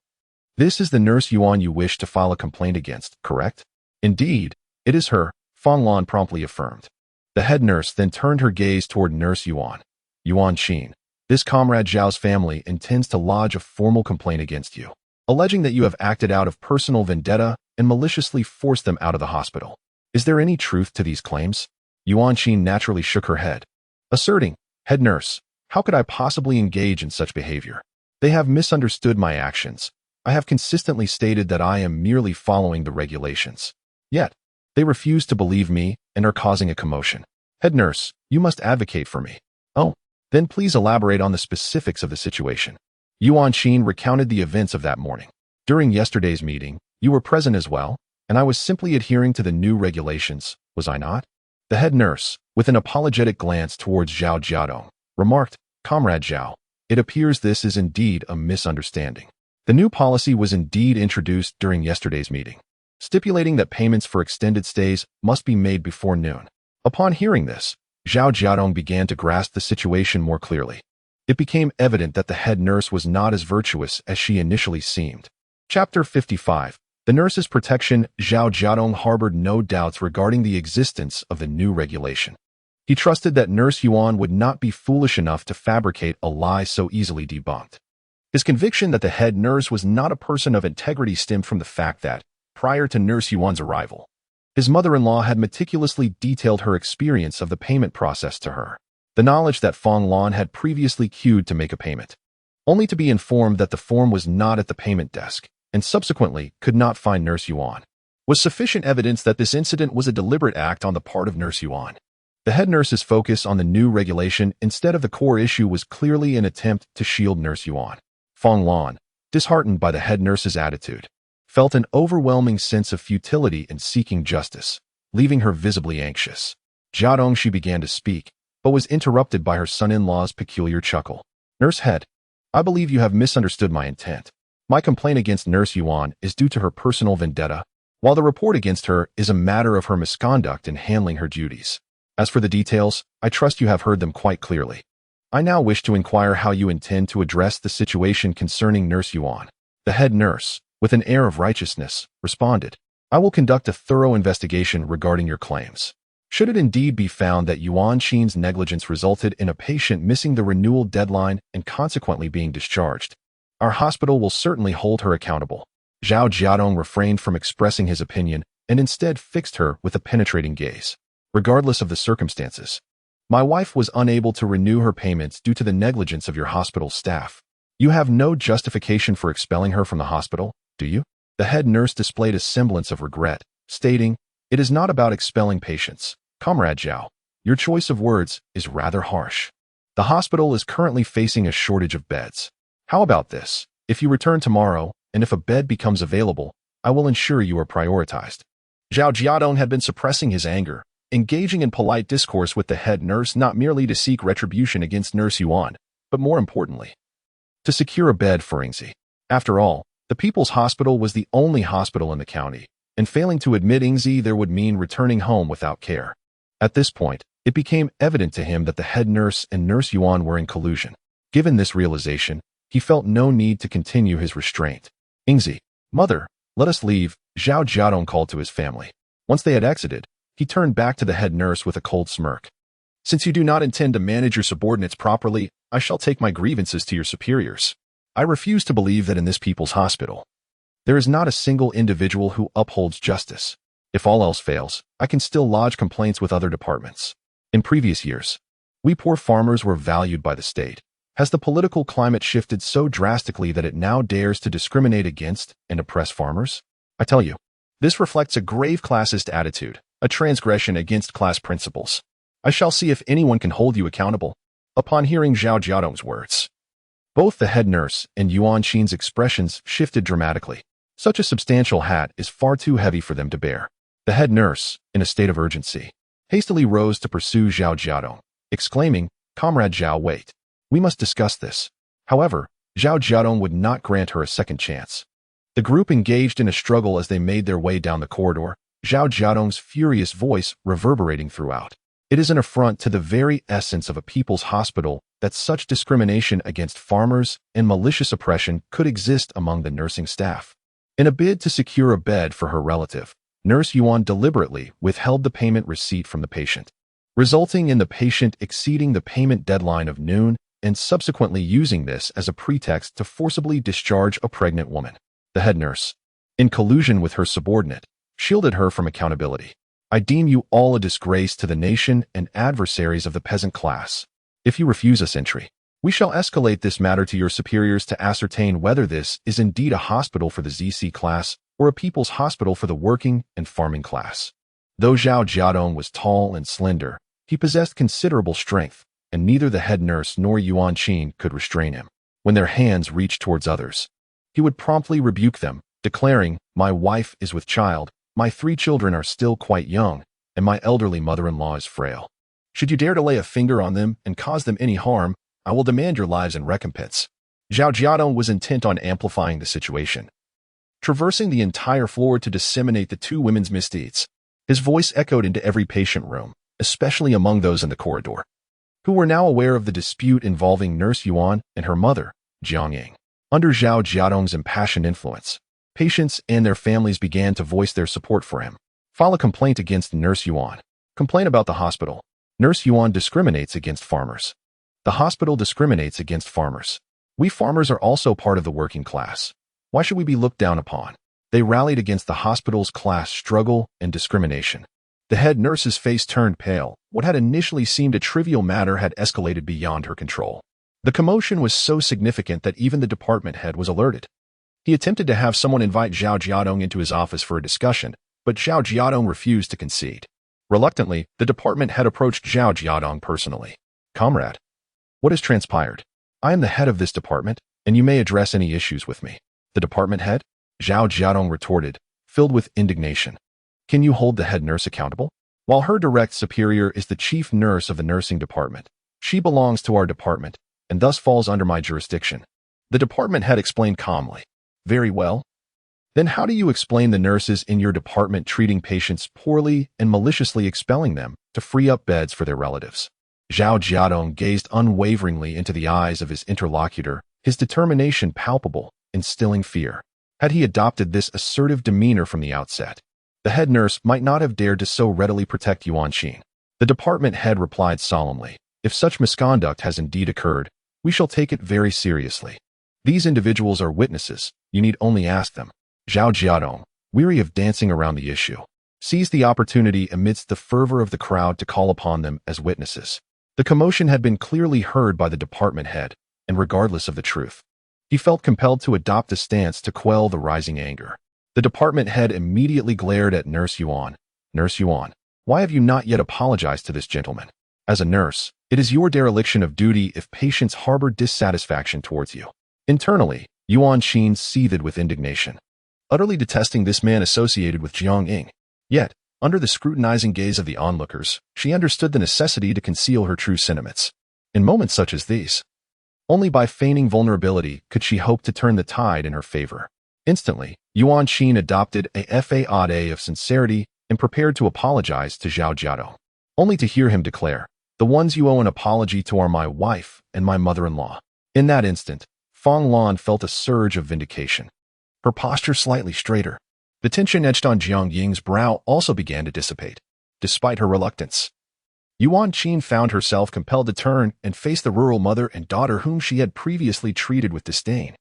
this is the Nurse Yuan you wish to file a complaint against, correct? Indeed, it is her, Fong Lan promptly affirmed. The head nurse then turned her gaze toward Nurse Yuan. Yuan Qin, This Comrade Zhao's family intends to lodge a formal complaint against you, alleging that you have acted out of personal vendetta and maliciously forced them out of the hospital. Is there any truth to these claims? Yuanqing naturally shook her head, asserting, "Head nurse, how could I possibly engage in such behavior? They have misunderstood my actions. I have consistently stated that I am merely following the regulations. Yet, they refuse to believe me and are causing a commotion. Head nurse, you must advocate for me." "Oh, then please elaborate on the specifics of the situation." Yuanqing recounted the events of that morning. "During yesterday's meeting, you were present as well, and I was simply adhering to the new regulations, was I not?" The head nurse, with an apologetic glance towards Zhao Jiadong, remarked, "Comrade Zhao, it appears this is indeed a misunderstanding. The new policy was indeed introduced during yesterday's meeting, stipulating that payments for extended stays must be made before noon." Upon hearing this, Zhao Jiadong began to grasp the situation more clearly. It became evident that the head nurse was not as virtuous as she initially seemed. Chapter 55. The nurse's protection. Zhao Jiadong harbored no doubts regarding the existence of the new regulation. He trusted that Nurse Yuan would not be foolish enough to fabricate a lie so easily debunked. His conviction that the head nurse was not a person of integrity stemmed from the fact that, prior to Nurse Yuan's arrival, his mother-in-law had meticulously detailed her experience of the payment process to her. The knowledge that Fong Lan had previously queued to make a payment, only to be informed that the form was not at the payment desk, and subsequently could not find Nurse Yuan, was sufficient evidence that this incident was a deliberate act on the part of Nurse Yuan. The head nurse's focus on the new regulation instead of the core issue was clearly an attempt to shield Nurse Yuan. Fong Lan, disheartened by the head nurse's attitude, felt an overwhelming sense of futility in seeking justice, leaving her visibly anxious. Jiadong, she began to speak, but was interrupted by her son-in-law's peculiar chuckle. "Nurse Head, I believe you have misunderstood my intent. My complaint against Nurse Yuan is due to her personal vendetta, while the report against her is a matter of her misconduct in handling her duties. As for the details, I trust you have heard them quite clearly. I now wish to inquire how you intend to address the situation concerning Nurse Yuan." The head nurse, with an air of righteousness, responded, "I will conduct a thorough investigation regarding your claims. Should it indeed be found that Yuanqing's negligence resulted in a patient missing the renewal deadline and consequently being discharged, our hospital will certainly hold her accountable." Zhao Jiadong refrained from expressing his opinion and instead fixed her with a penetrating gaze. "Regardless of the circumstances, my wife was unable to renew her payments due to the negligence of your hospital staff. You have no justification for expelling her from the hospital, do you?" The head nurse displayed a semblance of regret, stating, "It is not about expelling patients. Comrade Zhao, your choice of words is rather harsh. The hospital is currently facing a shortage of beds. How about this? If you return tomorrow, and if a bed becomes available, I will ensure you are prioritized." Zhao Jiadong had been suppressing his anger, engaging in polite discourse with the head nurse not merely to seek retribution against Nurse Yuan, but more importantly, to secure a bed for Yingzi. After all, the People's Hospital was the only hospital in the county, and failing to admit Yingzi there would mean returning home without care. At this point, it became evident to him that the head nurse and Nurse Yuan were in collusion. Given this realization, he felt no need to continue his restraint. "Yingzi, mother, let us leave," Zhao Jiadong called to his family. Once they had exited, he turned back to the head nurse with a cold smirk. "Since you do not intend to manage your subordinates properly, I shall take my grievances to your superiors. I refuse to believe that in this People's Hospital, there is not a single individual who upholds justice. If all else fails, I can still lodge complaints with other departments. In previous years, we poor farmers were valued by the state. Has the political climate shifted so drastically that it now dares to discriminate against and oppress farmers? I tell you, this reflects a grave classist attitude, a transgression against class principles. I shall see if anyone can hold you accountable." Upon hearing Zhao Jiadong's words, both the head nurse and Yuanqing's expressions shifted dramatically. Such a substantial hat is far too heavy for them to bear. The head nurse, in a state of urgency, hastily rose to pursue Zhao Jiadong, exclaiming, "Comrade Zhao, wait. We must discuss this." However, Zhao Jiadong would not grant her a second chance. The group engaged in a struggle as they made their way down the corridor, Zhao Jiadong's furious voice reverberating throughout. "It is an affront to the very essence of a People's Hospital that such discrimination against farmers and malicious oppression could exist among the nursing staff." In a bid to secure a bed for her relative, Nurse Yuan deliberately withheld the payment receipt from the patient, resulting in the patient exceeding the payment deadline of noon and subsequently using this as a pretext to forcibly discharge a pregnant woman. The head nurse, in collusion with her subordinate, shielded her from accountability. I deem you all a disgrace to the nation and adversaries of the peasant class. If you refuse us entry, we shall escalate this matter to your superiors to ascertain whether this is indeed a hospital for the ZC class or a people's hospital for the working and farming class. Though Zhao Jiadong was tall and slender, he possessed considerable strength, and neither the head nurse nor Yuan Qin could restrain him. When their hands reached towards others, he would promptly rebuke them, declaring, "My wife is with child, my 3 children are still quite young, and my elderly mother-in-law is frail. Should you dare to lay a finger on them and cause them any harm, I will demand your lives in recompense." Zhao Jiadong was intent on amplifying the situation, traversing the entire floor to disseminate the 2 women's misdeeds. His voice echoed into every patient room, especially among those in the corridor, who were now aware of the dispute involving Nurse Yuan and her mother, Jiang. Under Zhao Jiadong's impassioned influence, patients and their families began to voice their support for him. File a complaint against Nurse Yuan. Complain about the hospital. Nurse Yuan discriminates against farmers. The hospital discriminates against farmers. We farmers are also part of the working class. Why should we be looked down upon? They rallied against the hospital's class struggle and discrimination. The head nurse's face turned pale. What had initially seemed a trivial matter had escalated beyond her control. The commotion was so significant that even the department head was alerted. He attempted to have someone invite Zhao Jiadong into his office for a discussion, but Zhao Jiadong refused to concede. Reluctantly, the department head approached Zhao Jiadong personally. "Comrade, what has transpired? I am the head of this department, and you may address any issues with me." "The department head?" Zhao Jiadong retorted, filled with indignation. "Can you hold the head nurse accountable? While her direct superior is the chief nurse of the nursing department, she belongs to our department, and thus falls under my jurisdiction." The department head explained calmly. "Very well. Then how do you explain the nurses in your department treating patients poorly and maliciously expelling them to free up beds for their relatives?" Zhao Jiadong gazed unwaveringly into the eyes of his interlocutor, his determination palpable, instilling fear. Had he adopted this assertive demeanor from the outset, the head nurse might not have dared to so readily protect Yuan Qin. The department head replied solemnly, "If such misconduct has indeed occurred, we shall take it very seriously. These individuals are witnesses, you need only ask them." Zhao Jiadong, weary of dancing around the issue, seized the opportunity amidst the fervor of the crowd to call upon them as witnesses. The commotion had been clearly heard by the department head, and regardless of the truth, he felt compelled to adopt a stance to quell the rising anger. The department head immediately glared at Nurse Yuan. "Nurse Yuan, why have you not yet apologized to this gentleman? As a nurse, it is your dereliction of duty if patients harbor dissatisfaction towards you." Internally, Yuan Qin seethed with indignation, utterly detesting this man associated with Jiang. Yet, under the scrutinizing gaze of the onlookers, she understood the necessity to conceal her true sentiments. In moments such as these, only by feigning vulnerability could she hope to turn the tide in her favor. Instantly, Yuan Qin adopted a facade of sincerity and prepared to apologize to Zhao Jiadong, only to hear him declare, "The ones you owe an apology to are my wife and my mother-in-law." In that instant, Fong Lan felt a surge of vindication, her posture slightly straighter. The tension etched on Jiang Ying's brow also began to dissipate. Despite her reluctance, Yuan Qin found herself compelled to turn and face the rural mother and daughter whom she had previously treated with disdain.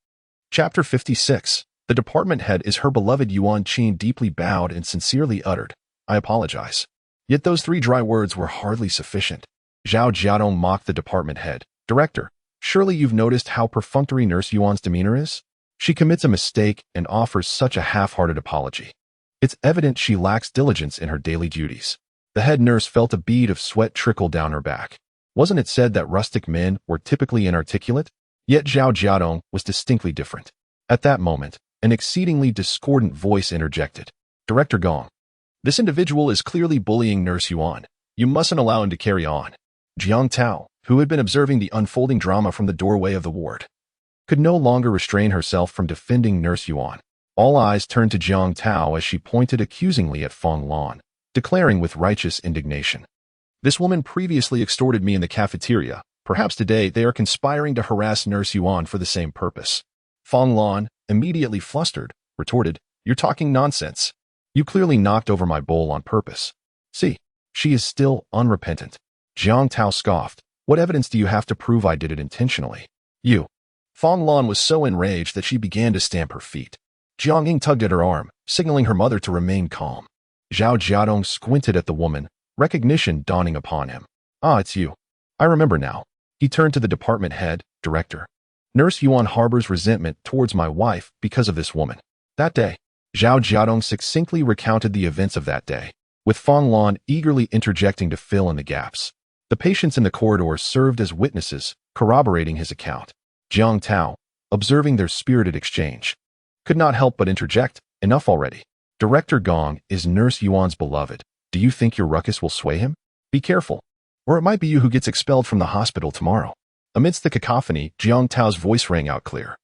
Chapter 56. The department head is her beloved. Yuan Qin deeply bowed and sincerely uttered, "I apologize." Yet those 3 dry words were hardly sufficient. Zhao Jiadong mocked the department head. "Director, surely you've noticed how perfunctory Nurse Yuan's demeanor is? She commits a mistake and offers such a half-hearted apology. It's evident she lacks diligence in her daily duties." The head nurse felt a bead of sweat trickle down her back. Wasn't it said that rustic men were typically inarticulate? Yet Zhao Jiadong was distinctly different. At that moment, an exceedingly discordant voice interjected. "Director Gong, this individual is clearly bullying Nurse Yuan. You mustn't allow him to carry on." Jiang Tao, who had been observing the unfolding drama from the doorway of the ward, could no longer restrain herself from defending Nurse Yuan. All eyes turned to Jiang Tao as she pointed accusingly at Fong Lan, declaring with righteous indignation, "This woman previously extorted me in the cafeteria. Perhaps today they are conspiring to harass Nurse Yuan for the same purpose." Fong Lan, immediately flustered, retorted, "You're talking nonsense. You clearly knocked over my bowl on purpose. See, she is still unrepentant." Jiang Tao scoffed, What evidence do you have to prove I did it intentionally? You. Fong Lan was so enraged that she began to stamp her feet. Jiang Ying tugged at her arm, signaling her mother to remain calm. Zhao Jiadong squinted at the woman, recognition dawning upon him. Ah, it's you. I remember now. He turned to the department head, director. Nurse Yuan harbors resentment towards my wife because of this woman. That day, Zhao Jiadong succinctly recounted the events of that day, with Fong Lan eagerly interjecting to fill in the gaps. The patients in the corridor served as witnesses, corroborating his account. Jiang Tao, observing their spirited exchange, could not help but interject, enough already. Director Gong is Nurse Yuan's beloved. Do you think your ruckus will sway him? Be careful, or it might be you who gets expelled from the hospital tomorrow. Amidst the cacophony, Jiang Tao's voice rang out clear,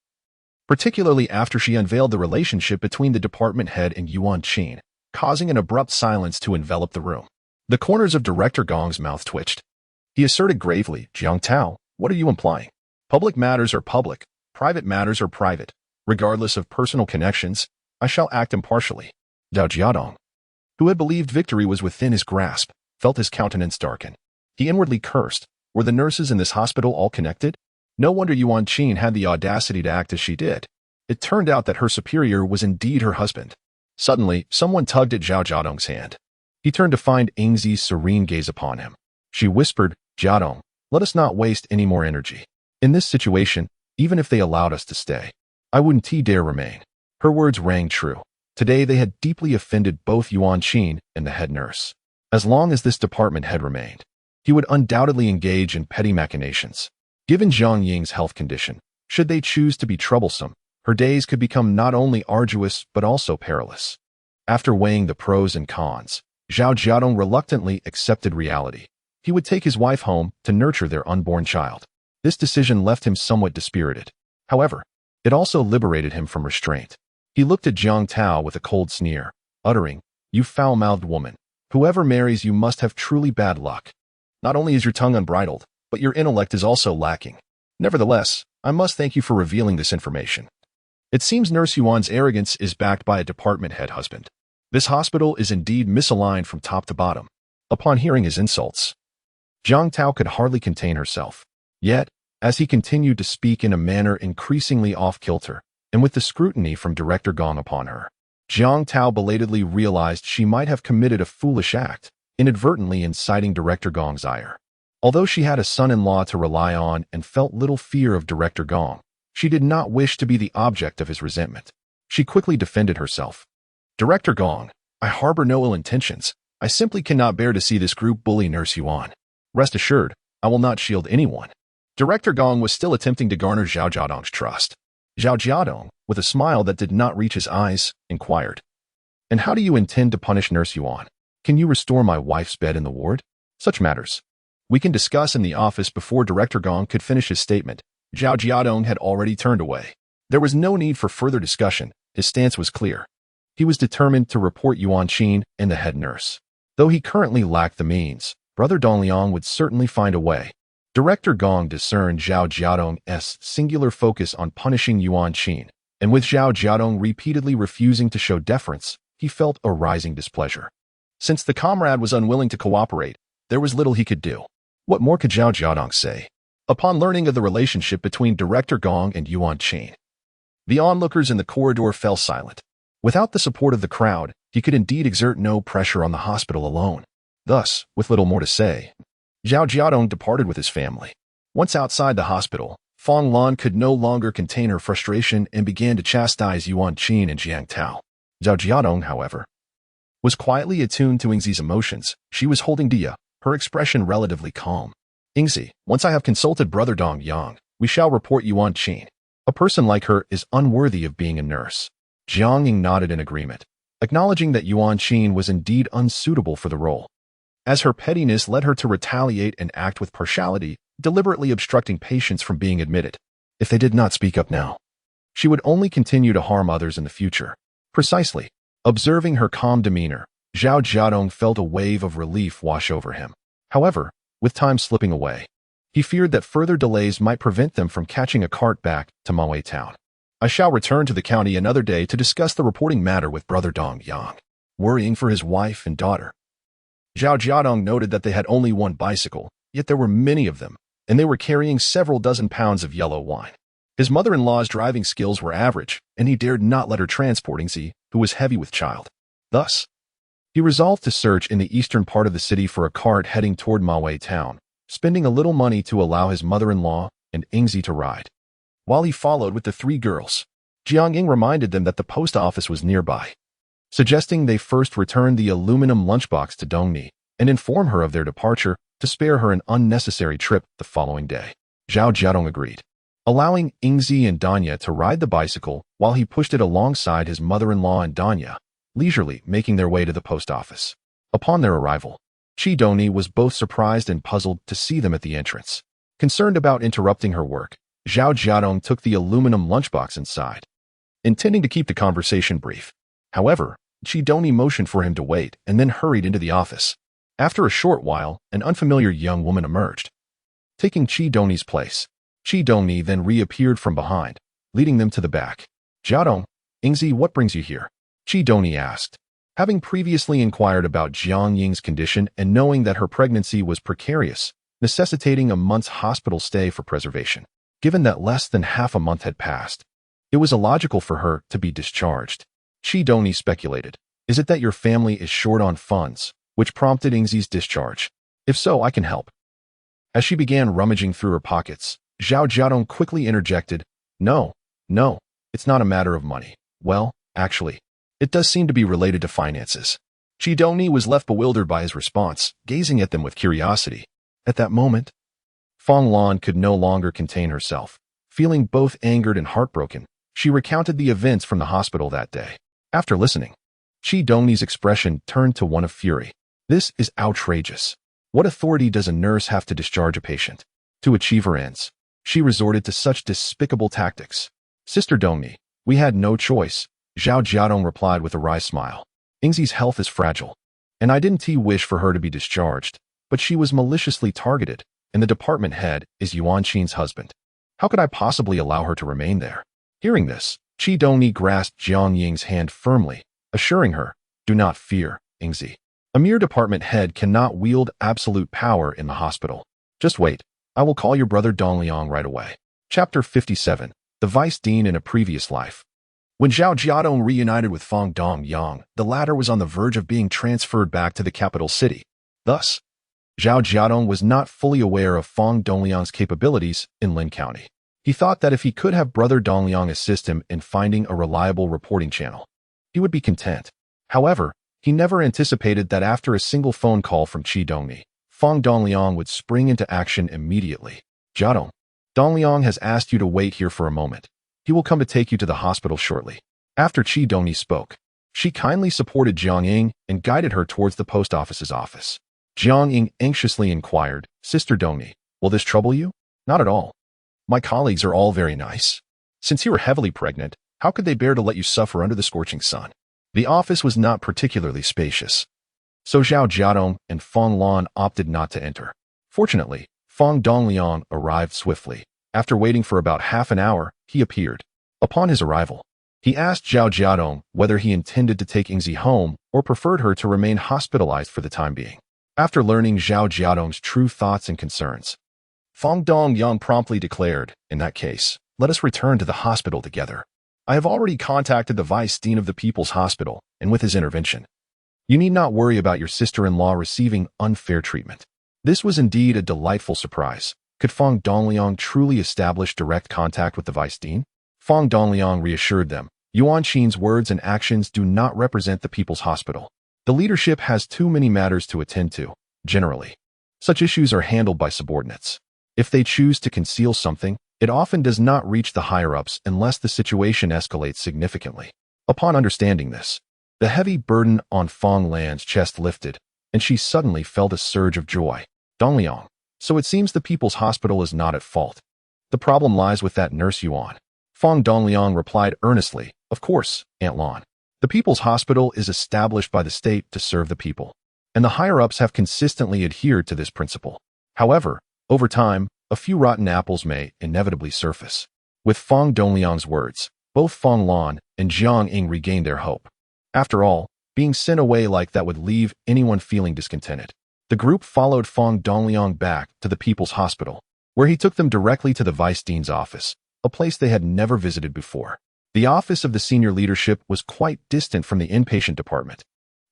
particularly after she unveiled the relationship between the department head and Yuan Qin, causing an abrupt silence to envelop the room. The corners of Director Gong's mouth twitched. He asserted gravely, Jiang Tao, what are you implying? Public matters are public, private matters are private. Regardless of personal connections, I shall act impartially. Zhao Jiadong, who had believed victory was within his grasp, felt his countenance darken. He inwardly cursed. Were the nurses in this hospital all connected? No wonder Yuan Qin had the audacity to act as she did. It turned out that her superior was indeed her husband. Suddenly, someone tugged at Zhao Jiadong's hand. He turned to find Yingzi's serene gaze upon him. She whispered, Jiadong, let us not waste any more energy. In this situation, even if they allowed us to stay, I wouldn't dare remain. Her words rang true. Today they had deeply offended both Yuan Qin and the head nurse. As long as this department head remained, he would undoubtedly engage in petty machinations. Given Jiang Ying's health condition, should they choose to be troublesome, her days could become not only arduous but also perilous. After weighing the pros and cons, Zhao Jiadong reluctantly accepted reality. He would take his wife home to nurture their unborn child. This decision left him somewhat dispirited. However, it also liberated him from restraint. He looked at Jiang Tao with a cold sneer, uttering, You foul-mouthed woman. Whoever marries you must have truly bad luck. Not only is your tongue unbridled, but your intellect is also lacking. Nevertheless, I must thank you for revealing this information. It seems Nurse Yuan's arrogance is backed by a department head husband. This hospital is indeed misaligned from top to bottom. Upon hearing his insults, Jiang Tao could hardly contain herself. Yet, as he continued to speak in a manner increasingly off-kilter, and with the scrutiny from Director Gong upon her, Jiang Tao belatedly realized she might have committed a foolish act, inadvertently inciting Director Gong's ire. Although she had a son-in-law to rely on and felt little fear of Director Gong, she did not wish to be the object of his resentment. She quickly defended herself. Director Gong, I harbor no ill intentions. I simply cannot bear to see this group bully Nurse Yuan. Rest assured, I will not shield anyone. Director Gong was still attempting to garner Zhao Jiadong's trust. Zhao Jiadong, with a smile that did not reach his eyes, inquired, And how do you intend to punish Nurse Yuan? Can you restore my wife's bed in the ward? Such matters we can discuss in the office. Before Director Gong could finish his statement, Zhao Jiadong had already turned away. There was no need for further discussion. His stance was clear. He was determined to report Yuan Qin and the head nurse. Though he currently lacked the means, Brother Dongliang would certainly find a way. Director Gong discerned Zhao Jiadong's singular focus on punishing Yuan Qin, and with Zhao Jiadong repeatedly refusing to show deference, he felt a rising displeasure. Since the comrade was unwilling to cooperate, there was little he could do. What more could Zhao Jiadong say? Upon learning of the relationship between Director Gong and Yuan Qin, the onlookers in the corridor fell silent. Without the support of the crowd, he could indeed exert no pressure on the hospital alone. Thus, with little more to say, Zhao Jiadong departed with his family. Once outside the hospital, Fong Lan could no longer contain her frustration and began to chastise Yuan Qin and Jiang Tao. Zhao Jiadong, however, was quietly attuned to Yingzi's emotions. She was holding Dia, her expression relatively calm. Yingzi, once I have consulted Brother Dong Yang, we shall report Yuan Qin. A person like her is unworthy of being a nurse. Jiang Ying nodded in agreement, acknowledging that Yuan Qin was indeed unsuitable for the role, as her pettiness led her to retaliate and act with partiality, deliberately obstructing patients from being admitted. If they did not speak up now, she would only continue to harm others in the future. Precisely. Observing her calm demeanor, Zhao Jiadong felt a wave of relief wash over him. However, with time slipping away, he feared that further delays might prevent them from catching a cart back to Maui Town. I shall return to the county another day to discuss the reporting matter with Brother Dong Yang, worrying for his wife and daughter. Zhao Jiadong noted that they had only one bicycle, yet there were many of them, and they were carrying several dozen pounds of yellow wine. His mother-in-law's driving skills were average, and he dared not let her transport Ingzi, who was heavy with child. Thus, he resolved to search in the eastern part of the city for a cart heading toward Mawei town, spending a little money to allow his mother-in-law and Ingzi to ride. While he followed with the three girls, Xiuhong reminded them that the post office was nearby, suggesting they first return the aluminum lunchbox to Dongni and inform her of their departure to spare her an unnecessary trip the following day. Zhao Jiadong agreed, allowing Ingzi and Danya to ride the bicycle while he pushed it alongside his mother-in-law and Danya, leisurely making their way to the post office. Upon their arrival, Dongni was both surprised and puzzled to see them at the entrance. Concerned about interrupting her work, Zhao Jiadong took the aluminum lunchbox inside, intending to keep the conversation brief. However, Dongni motioned for him to wait and then hurried into the office. After a short while, an unfamiliar young woman emerged, taking Dongni's place. Dongni then reappeared from behind, leading them to the back. Jiadong, Ingzi, what brings you here? Dongni asked. Having previously inquired about Jiang Ying's condition and knowing that her pregnancy was precarious, necessitating a month's hospital stay for preservation. Given that less than half a month had passed, it was illogical for her to be discharged. Dongni speculated, is it that your family is short on funds, which prompted Ingzi's discharge? If so, I can help. As she began rummaging through her pockets, Zhao Jiadong quickly interjected, No, it's not a matter of money. Well, actually, it does seem to be related to finances. Dongni was left bewildered by his response, gazing at them with curiosity. At that moment, Fong Lan could no longer contain herself. Feeling both angered and heartbroken, she recounted the events from the hospital that day. After listening, Dongni's expression turned to one of fury. This is outrageous. What authority does a nurse have to discharge a patient? To achieve her ends, she resorted to such despicable tactics. Sister Dongni, we had no choice, Zhao Jiadong replied with a wry smile. Ingzi's health is fragile, and I didn't wish for her to be discharged, but she was maliciously targeted, and the department head is Yuan Qin's husband. How could I possibly allow her to remain there? Hearing this, Dongni grasped Jiang Ying's hand firmly, assuring her, do not fear, Ingzi. A mere department head cannot wield absolute power in the hospital. Just wait, I will call your brother Dongliang right away. Chapter 57, The Vice Dean in a Previous Life. When Zhao Jiadong reunited with Fong Dongyang, the latter was on the verge of being transferred back to the capital city. Thus, Zhao Jiadong was not fully aware of Fong Dongliang's capabilities in Lin County. He thought that if he could have brother Dongliang assist him in finding a reliable reporting channel, he would be content. However, he never anticipated that after a single phone call from Dongni, Fong Dongliang would spring into action immediately. Jiadong, Dongliang has asked you to wait here for a moment. He will come to take you to the hospital shortly. After Dongni spoke, she kindly supported Jiang Ying and guided her towards the post office's office. Jiang Ying anxiously inquired, Sister Dongni, will this trouble you? Not at all. My colleagues are all very nice. Since you were heavily pregnant, how could they bear to let you suffer under the scorching sun? The office was not particularly spacious, so Zhao Jiadong and Fong Lan opted not to enter. Fortunately, Fong Dongliang arrived swiftly. After waiting for about half an hour, he appeared. Upon his arrival, he asked Zhao Jiadong whether he intended to take Ingzi home or preferred her to remain hospitalized for the time being. After learning Zhao Jiadong's true thoughts and concerns, Fong Dongyang promptly declared, in that case, let us return to the hospital together. I have already contacted the vice dean of the People's Hospital, and with his intervention, you need not worry about your sister-in-law receiving unfair treatment. This was indeed a delightful surprise. Could Fong Dongliang truly establish direct contact with the vice dean? Fong Dongliang reassured them, Yuan Qin's words and actions do not represent the People's Hospital. The leadership has too many matters to attend to. Generally, such issues are handled by subordinates. If they choose to conceal something, it often does not reach the higher-ups unless the situation escalates significantly. Upon understanding this, the heavy burden on Fong Lan's chest lifted, and she suddenly felt a surge of joy. Dongliang, so it seems the People's Hospital is not at fault. The problem lies with that nurse Yuan. Fong Dongliang replied earnestly, of course, Aunt Lan. The People's Hospital is established by the state to serve the people, and the higher-ups have consistently adhered to this principle. However, over time, a few rotten apples may inevitably surface. With Fong Dongliang's words, both Fong Lan and Jiang Ying regained their hope. After all, being sent away like that would leave anyone feeling discontented. The group followed Fong Dongliang back to the People's Hospital, where he took them directly to the vice dean's office, a place they had never visited before. The office of the senior leadership was quite distant from the inpatient department,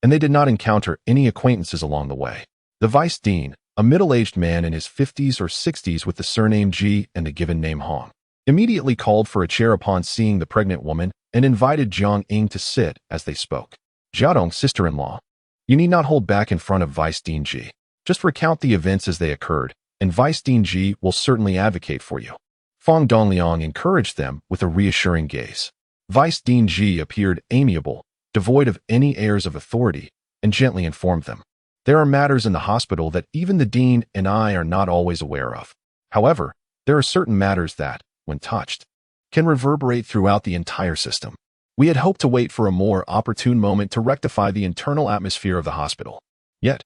and they did not encounter any acquaintances along the way. The vice dean, a middle-aged man in his 50s or 60s with the surname Ji and the given name Hong, immediately called for a chair upon seeing the pregnant woman and invited Jiang Ying to sit as they spoke. Jiadong, sister-in-law, you need not hold back in front of Vice Dean Ji. Just recount the events as they occurred, and Vice Dean Ji will certainly advocate for you. Fang Dongliang encouraged them with a reassuring gaze. Vice Dean Ji appeared amiable, devoid of any airs of authority, and gently informed them. There are matters in the hospital that even the dean and I are not always aware of. However, there are certain matters that, when touched, can reverberate throughout the entire system. We had hoped to wait for a more opportune moment to rectify the internal atmosphere of the hospital. Yet,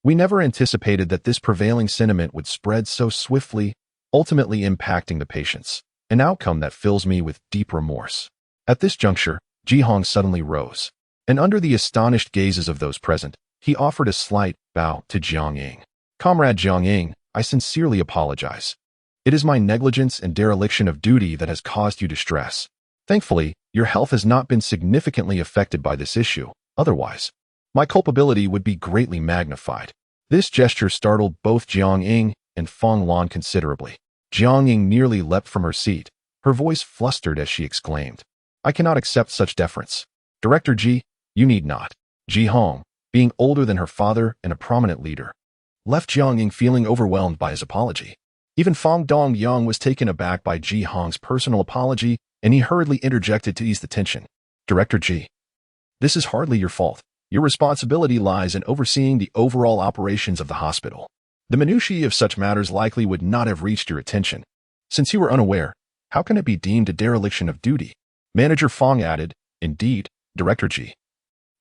we never anticipated that this prevailing sentiment would spread so swiftly, ultimately impacting the patients, an outcome that fills me with deep remorse. At this juncture, Xiuhong suddenly rose, and under the astonished gazes of those present, he offered a slight bow to Jiang Ying. Comrade Jiang Ying, I sincerely apologize. It is my negligence and dereliction of duty that has caused you distress. Thankfully, your health has not been significantly affected by this issue. Otherwise, my culpability would be greatly magnified. This gesture startled both Jiang Ying and Feng Lan considerably. Jiang Ying nearly leapt from her seat, her voice flustered as she exclaimed, I cannot accept such deference. Director Ji, you need not. Xiuhong, being older than her father and a prominent leader, left Jiang Ying feeling overwhelmed by his apology. Even Fang Dongyang was taken aback by Xiuhong's personal apology, and he hurriedly interjected to ease the tension. Director Ji, this is hardly your fault. Your responsibility lies in overseeing the overall operations of the hospital. The minutiae of such matters likely would not have reached your attention. Since you were unaware, how can it be deemed a dereliction of duty? Manager Fang added, Indeed, Director Ji.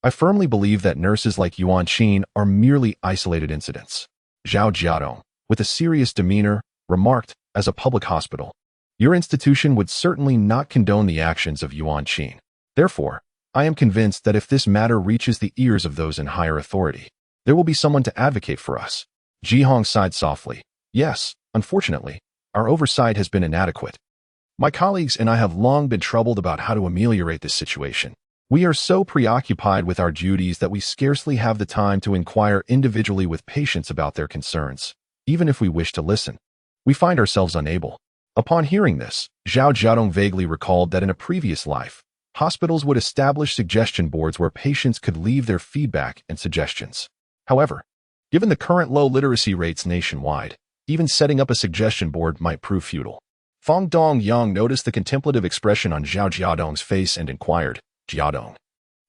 I firmly believe that nurses like Yuan Qin are merely isolated incidents. Zhao Jiadong, with a serious demeanor, remarked, as a public hospital, your institution would certainly not condone the actions of Yuan Qin. Therefore, I am convinced that if this matter reaches the ears of those in higher authority, there will be someone to advocate for us. Xiuhong sighed softly. Yes, unfortunately, our oversight has been inadequate. My colleagues and I have long been troubled about how to ameliorate this situation. We are so preoccupied with our duties that we scarcely have the time to inquire individually with patients about their concerns, even if we wish to listen. We find ourselves unable. Upon hearing this, Zhao Jiadong vaguely recalled that in a previous life, hospitals would establish suggestion boards where patients could leave their feedback and suggestions. However, given the current low literacy rates nationwide, even setting up a suggestion board might prove futile. Fang Dongyang noticed the contemplative expression on Zhao Jiadong's face and inquired, Jiadong,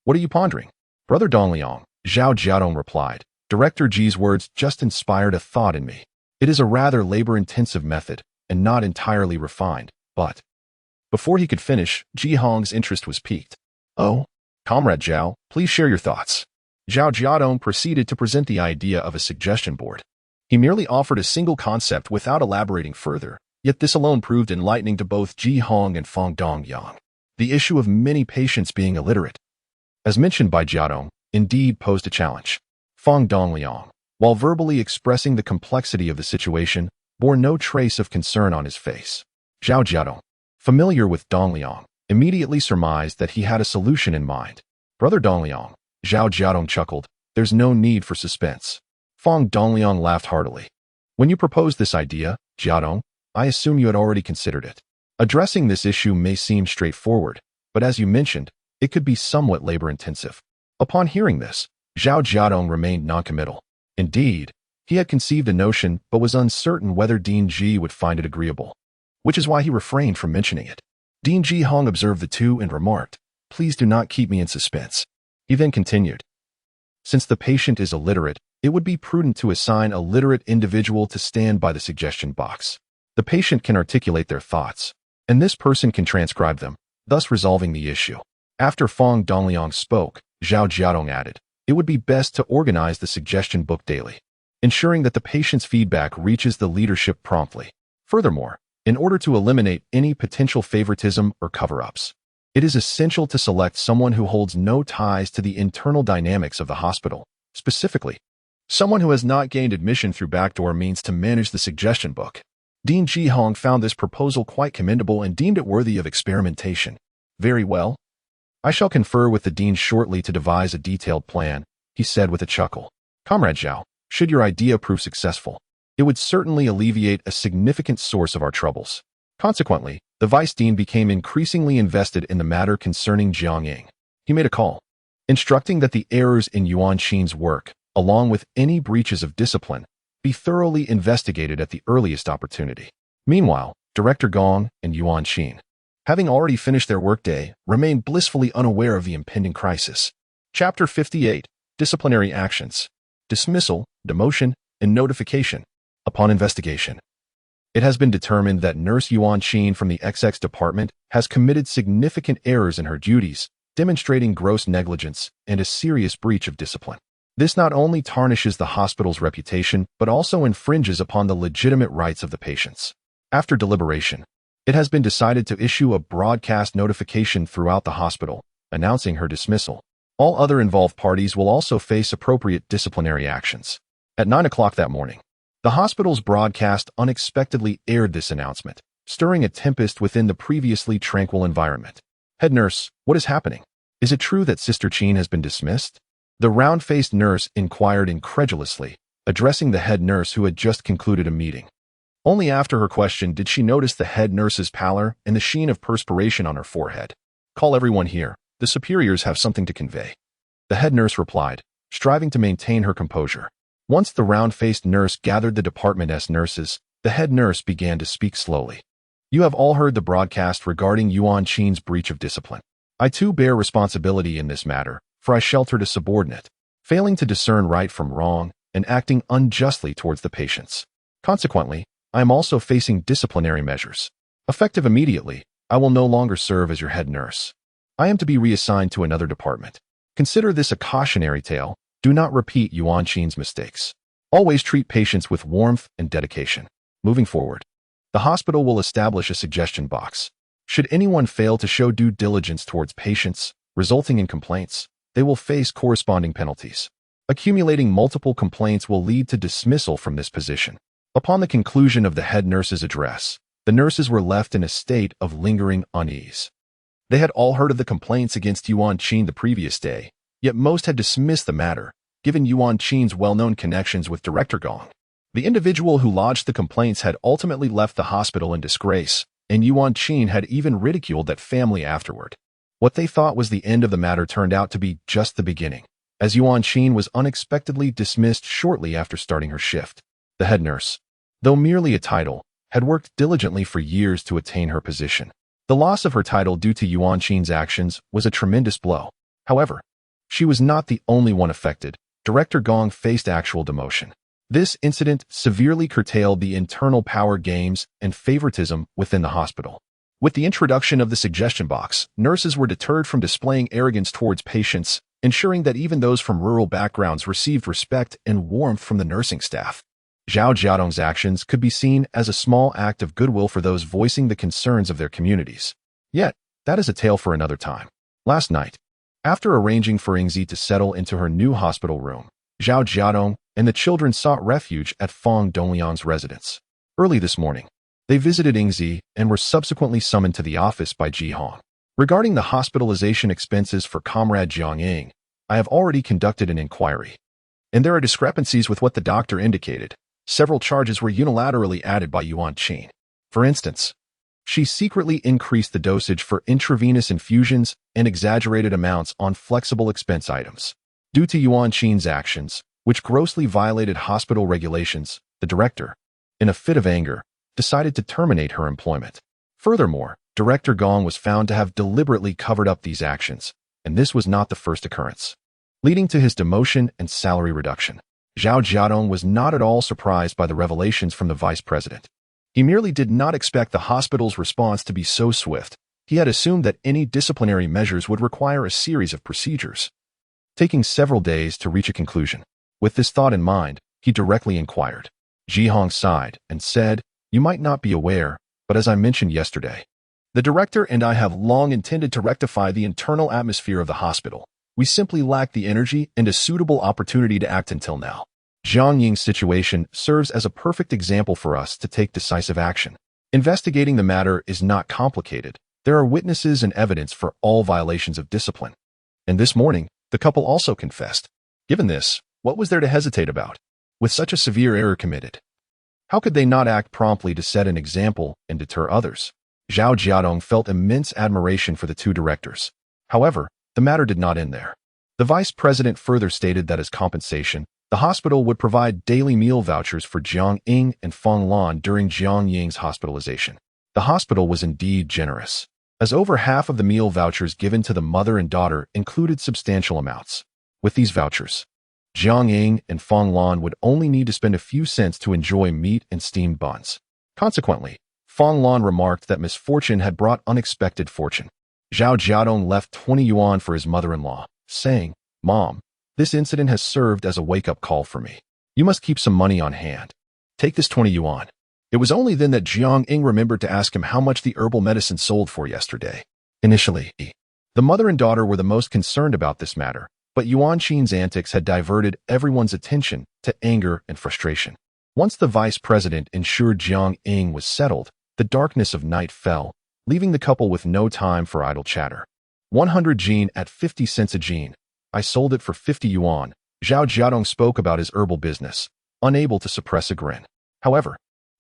what are you pondering? Brother Dongliang, Zhao Jiadong replied, Director Ji's words just inspired a thought in me. It is a rather labor-intensive method, and not entirely refined, but... Before he could finish, Xiuhong's interest was piqued. Oh, Comrade Zhao, please share your thoughts. Zhao Jiadong proceeded to present the idea of a suggestion board. He merely offered a single concept without elaborating further, yet this alone proved enlightening to both Xiuhong and Fang Dongyang. The issue of many patients being illiterate, as mentioned by Jiadong, indeed posed a challenge. Fang Dongliang, while verbally expressing the complexity of the situation, bore no trace of concern on his face. Zhao Jiadong, familiar with Dongliang, immediately surmised that he had a solution in mind. Brother Dongliang, Zhao Jiadong chuckled, there's no need for suspense. Fang Dongliang laughed heartily. When you proposed this idea, Jiadong, I assume you had already considered it. Addressing this issue may seem straightforward, but as you mentioned, it could be somewhat labor-intensive. Upon hearing this, Zhao Jiadong remained noncommittal. Indeed, he had conceived a notion but was uncertain whether Dean Ji would find it agreeable, which is why he refrained from mentioning it. Dean Xiuhong observed the two and remarked, Please do not keep me in suspense. He then continued, Since the patient is illiterate, it would be prudent to assign a literate individual to stand by the suggestion box. The patient can articulate their thoughts, and this person can transcribe them, thus resolving the issue. After Fang Dongliang spoke, Zhao Jiadong added, It would be best to organize the suggestion book daily, ensuring that the patient's feedback reaches the leadership promptly. Furthermore, in order to eliminate any potential favoritism or cover-ups, it is essential to select someone who holds no ties to the internal dynamics of the hospital. Specifically, someone who has not gained admission through backdoor means to manage the suggestion book. Dean Xiuhong found this proposal quite commendable and deemed it worthy of experimentation. Very well. I shall confer with the dean shortly to devise a detailed plan, he said with a chuckle. Comrade Zhao, should your idea prove successful, it would certainly alleviate a significant source of our troubles. Consequently, the vice dean became increasingly invested in the matter concerning Jiang. He made a call, instructing that the errors in Yuan Qin's work, along with any breaches of discipline, be thoroughly investigated at the earliest opportunity. Meanwhile, Director Gong and Yuan Qin, having already finished their workday, remained blissfully unaware of the impending crisis. Chapter 58. Disciplinary Actions. Dismissal, Demotion, and Notification. Upon investigation, it has been determined that Nurse Yuan Qin from the XX department has committed significant errors in her duties, demonstrating gross negligence and a serious breach of discipline. This not only tarnishes the hospital's reputation, but also infringes upon the legitimate rights of the patients. After deliberation, it has been decided to issue a broadcast notification throughout the hospital, announcing her dismissal. All other involved parties will also face appropriate disciplinary actions. At 9 o'clock that morning, the hospital's broadcast unexpectedly aired this announcement, stirring a tempest within the previously tranquil environment. Head nurse, what is happening? Is it true that Sister Qin has been dismissed? The round-faced nurse inquired incredulously, addressing the head nurse who had just concluded a meeting. Only after her question did she notice the head nurse's pallor and the sheen of perspiration on her forehead. Call everyone here. The superiors have something to convey. The head nurse replied, striving to maintain her composure. Once the round-faced nurse gathered the department's nurses, the head nurse began to speak slowly. You have all heard the broadcast regarding Yuan Qin's breach of discipline. I too bear responsibility in this matter, for I sheltered a subordinate, failing to discern right from wrong and acting unjustly towards the patients. Consequently, I am also facing disciplinary measures. Effective immediately, I will no longer serve as your head nurse. I am to be reassigned to another department. Consider this a cautionary tale. Do not repeat Yuan Qin's mistakes. Always treat patients with warmth and dedication. Moving forward, the hospital will establish a suggestion box. Should anyone fail to show due diligence towards patients, resulting in complaints, they will face corresponding penalties. Accumulating multiple complaints will lead to dismissal from this position. Upon the conclusion of the head nurse's address, the nurses were left in a state of lingering unease. They had all heard of the complaints against Yuan Qin the previous day, yet most had dismissed the matter, given Yuan Qin's well-known connections with Director Gong. The individual who lodged the complaints had ultimately left the hospital in disgrace, and Yuan Qin had even ridiculed that family afterward. What they thought was the end of the matter turned out to be just the beginning, as Yuan Qin was unexpectedly dismissed shortly after starting her shift. The head nurse, though merely a title, had worked diligently for years to attain her position. The loss of her title due to Yuan Qin's actions was a tremendous blow. However, she was not the only one affected. Director Gong faced actual demotion. This incident severely curtailed the internal power games and favoritism within the hospital. With the introduction of the suggestion box, nurses were deterred from displaying arrogance towards patients, ensuring that even those from rural backgrounds received respect and warmth from the nursing staff. Zhao Jiadong's actions could be seen as a small act of goodwill for those voicing the concerns of their communities. Yet, that is a tale for another time. Last night, after arranging for Yingzi to settle into her new hospital room, Zhao Jiadong and the children sought refuge at Feng Dongliang's residence. Early this morning, they visited Yingzi and were subsequently summoned to the office by Xiuhong. Regarding the hospitalization expenses for Comrade Jiang, I have already conducted an inquiry, and there are discrepancies with what the doctor indicated. Several charges were unilaterally added by Yuan Qin. For instance, she secretly increased the dosage for intravenous infusions and exaggerated amounts on flexible expense items. Due to Yuan Qin's actions, which grossly violated hospital regulations, the director, in a fit of anger, decided to terminate her employment. Furthermore, Director Gong was found to have deliberately covered up these actions, and this was not the first occurrence, leading to his demotion and salary reduction. Zhao Jiadong was not at all surprised by the revelations from the vice president. He merely did not expect the hospital's response to be so swift. He had assumed that any disciplinary measures would require a series of procedures, taking several days to reach a conclusion. With this thought in mind, he directly inquired. Xiuhong sighed and said, "You might not be aware, but as I mentioned yesterday, the director and I have long intended to rectify the internal atmosphere of the hospital. We simply lacked the energy and a suitable opportunity to act until now. Jiang Ying's situation serves as a perfect example for us to take decisive action. Investigating the matter is not complicated. There are witnesses and evidence for all violations of discipline. And this morning, the couple also confessed. Given this, what was there to hesitate about? With such a severe error committed, how could they not act promptly to set an example and deter others? Zhao Jiadong felt immense admiration for the two directors. However, the matter did not end there. The vice president further stated that as compensation, the hospital would provide daily meal vouchers for Jiang Ying and Feng Lan during Jiang Ying's hospitalization. The hospital was indeed generous, as over half of the meal vouchers given to the mother and daughter included substantial amounts. With these vouchers, Jiang Ying and Feng Lan would only need to spend a few cents to enjoy meat and steamed buns. Consequently, Feng Lan remarked that misfortune had brought unexpected fortune. Zhao Jiadong left 20 yuan for his mother-in-law, saying, "Mom, this incident has served as a wake-up call for me. You must keep some money on hand. Take this 20 yuan. It was only then that Jiang Ying remembered to ask him how much the herbal medicine sold for yesterday. Initially, the mother and daughter were the most concerned about this matter, but Yuan Qin's antics had diverted everyone's attention to anger and frustration. Once the vice president ensured Jiang Ying was settled, the darkness of night fell, leaving the couple with no time for idle chatter. 100 jin at 50 cents a jin. I sold it for 50 yuan. Zhao Jiadong spoke about his herbal business, unable to suppress a grin. However,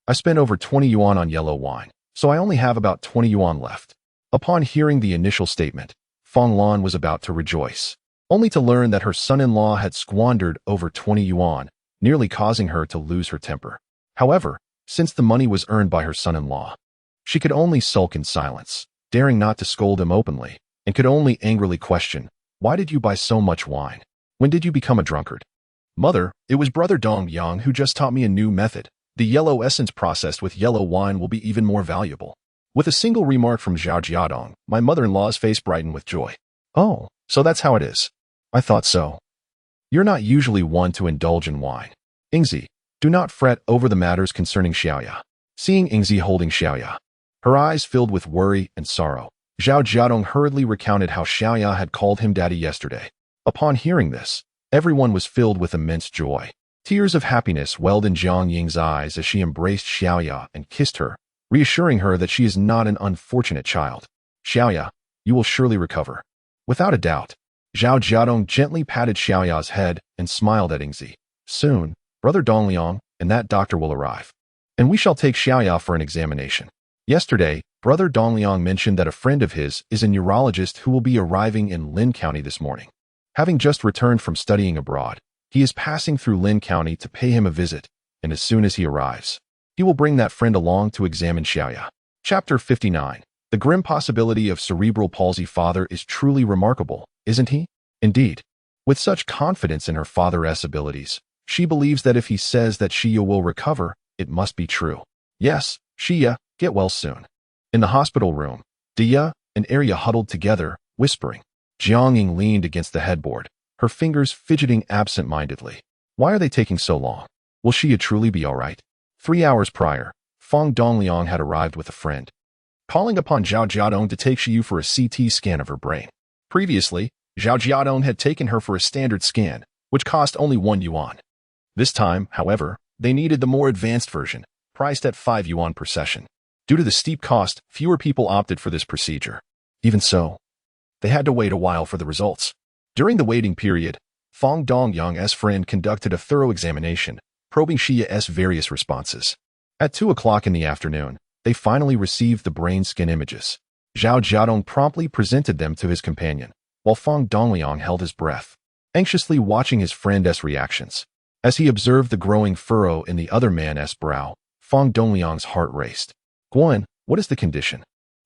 I spent over 20 yuan on yellow wine, so I only have about 20 yuan left. Upon hearing the initial statement, Feng Lan was about to rejoice, only to learn that her son-in-law had squandered over 20 yuan, nearly causing her to lose her temper. However, since the money was earned by her son-in-law, she could only sulk in silence, daring not to scold him openly, and could only angrily question, "Why did you buy so much wine? When did you become a drunkard?" "Mother, it was brother Dong Yang who just taught me a new method. The yellow essence processed with yellow wine will be even more valuable." With a single remark from Zhao Jiadong, my mother-in-law's face brightened with joy. "Oh, so that's how it is. I thought so. You're not usually one to indulge in wine. Yingzi, do not fret over the matters concerning Xiaoya." Seeing Yingzi holding Xiaoya, her eyes filled with worry and sorrow, Zhao Jiadong hurriedly recounted how Xiaoya had called him daddy yesterday. Upon hearing this, everyone was filled with immense joy. Tears of happiness welled in Jiang Ying's eyes as she embraced Xiaoya and kissed her, reassuring her that she is not an unfortunate child. "Xiaoya, you will surely recover." Without a doubt, Zhao Jiadong gently patted Xiaoya's head and smiled at Yingzi. "Soon, brother Dongliang and that doctor will arrive, and we shall take Xiaoya for an examination." Yesterday, brother Dongliang mentioned that a friend of his is a neurologist who will be arriving in Lin County this morning. Having just returned from studying abroad, he is passing through Lin County to pay him a visit, and as soon as he arrives, he will bring that friend along to examine Xiaoya. Chapter 59. The grim possibility of cerebral palsy. Father is truly remarkable, isn't he? Indeed. With such confidence in her father's abilities, she believes that if he says that Xia will recover, it must be true. Yes, Xia, get well soon. In the hospital room, Dia and Arya huddled together, whispering. Jiang Ying leaned against the headboard, her fingers fidgeting absent-mindedly. Why are they taking so long? Will Xia truly be all right? 3 hours prior, Feng Dongliang had arrived with a friend, calling upon Zhao Jiadong to take Xiu for a CT scan of her brain. Previously, Zhao Jiadong had taken her for a standard scan, which cost only 1 yuan. This time, however, they needed the more advanced version, priced at 5 yuan per session. Due to the steep cost, fewer people opted for this procedure. Even so, they had to wait a while for the results. During the waiting period, Feng Dongyang's friend conducted a thorough examination, probing Xia's various responses. At 2 o'clock in the afternoon, they finally received the brain scan images. Zhao Jiadong promptly presented them to his companion, while Feng Dongliang held his breath, anxiously watching his friend's reactions. As he observed the growing furrow in the other man's brow, Feng Dongliang's heart raced. "Guan, what is the condition?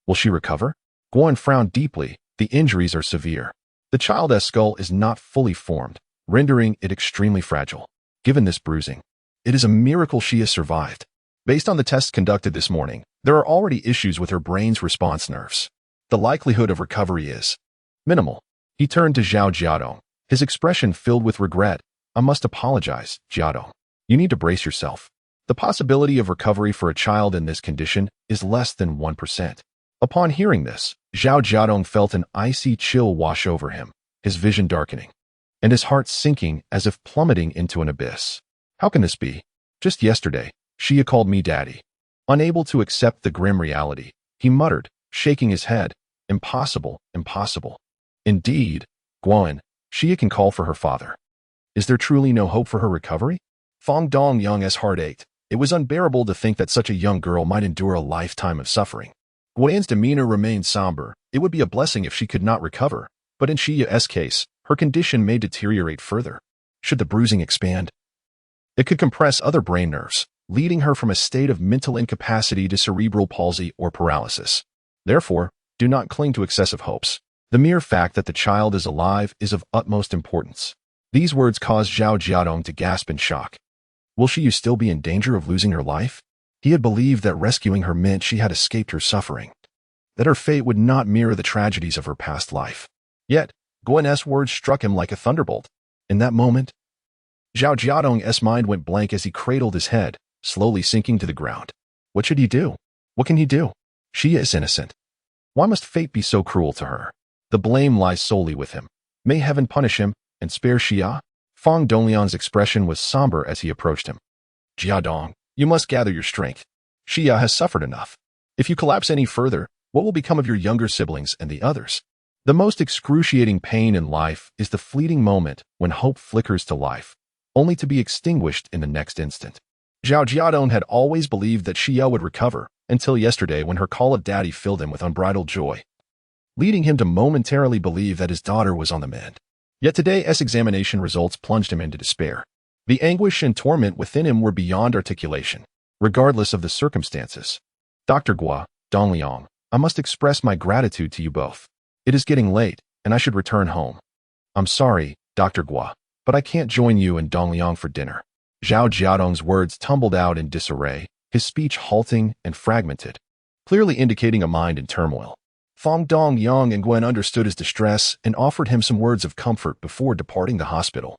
Will she recover?" Guan frowned deeply. "The injuries are severe. The child's skull is not fully formed, rendering it extremely fragile. Given this bruising, it is a miracle she has survived. Based on the tests conducted this morning, there are already issues with her brain's response nerves. The likelihood of recovery is minimal." He turned to Zhao Jiadong, his expression filled with regret. "I must apologize, Jiadong. You need to brace yourself. The possibility of recovery for a child in this condition is less than 1%. Upon hearing this, Zhao Jiadong felt an icy chill wash over him, his vision darkening, and his heart sinking as if plummeting into an abyss. How can this be? Just yesterday, Xia called me daddy. Unable to accept the grim reality, he muttered, shaking his head, impossible, impossible. Indeed, Guan, Xia can call for her father. Is there truly no hope for her recovery? Fong Dongyang's heart ached. It was unbearable to think that such a young girl might endure a lifetime of suffering. Guan's demeanor remained somber. It would be a blessing if she could not recover, but in Xia's case, her condition may deteriorate further. Should the bruising expand, it could compress other brain nerves, leading her from a state of mental incapacity to cerebral palsy or paralysis. Therefore, do not cling to excessive hopes. The mere fact that the child is alive is of utmost importance. These words caused Zhao Jiadong to gasp in shock. Will Xiu still be in danger of losing her life? He had believed that rescuing her meant she had escaped her suffering, that her fate would not mirror the tragedies of her past life. Yet, Guan's words struck him like a thunderbolt. In that moment, Zhao Jiadong's mind went blank as he cradled his head, slowly sinking to the ground. What should he do? What can he do? She is innocent. Why must fate be so cruel to her? The blame lies solely with him. May heaven punish him and spare Xia? Fong Dongliang's expression was somber as he approached him. Jiadong, you must gather your strength. Xia has suffered enough. If you collapse any further, what will become of your younger siblings and the others? The most excruciating pain in life is the fleeting moment when hope flickers to life, only to be extinguished in the next instant. Zhao Jiadong had always believed that Xia would recover, until yesterday when her call of daddy filled him with unbridled joy, leading him to momentarily believe that his daughter was on the mend. Yet today's examination results plunged him into despair. The anguish and torment within him were beyond articulation, regardless of the circumstances. Dr. Gua, Dongliang, I must express my gratitude to you both. It is getting late, and I should return home. I'm sorry, Dr. Gua, but I can't join you and Dongliang for dinner. Zhao Jiadong's words tumbled out in disarray, his speech halting and fragmented, clearly indicating a mind in turmoil. Fong Dongyang and Gwen understood his distress and offered him some words of comfort before departing the hospital,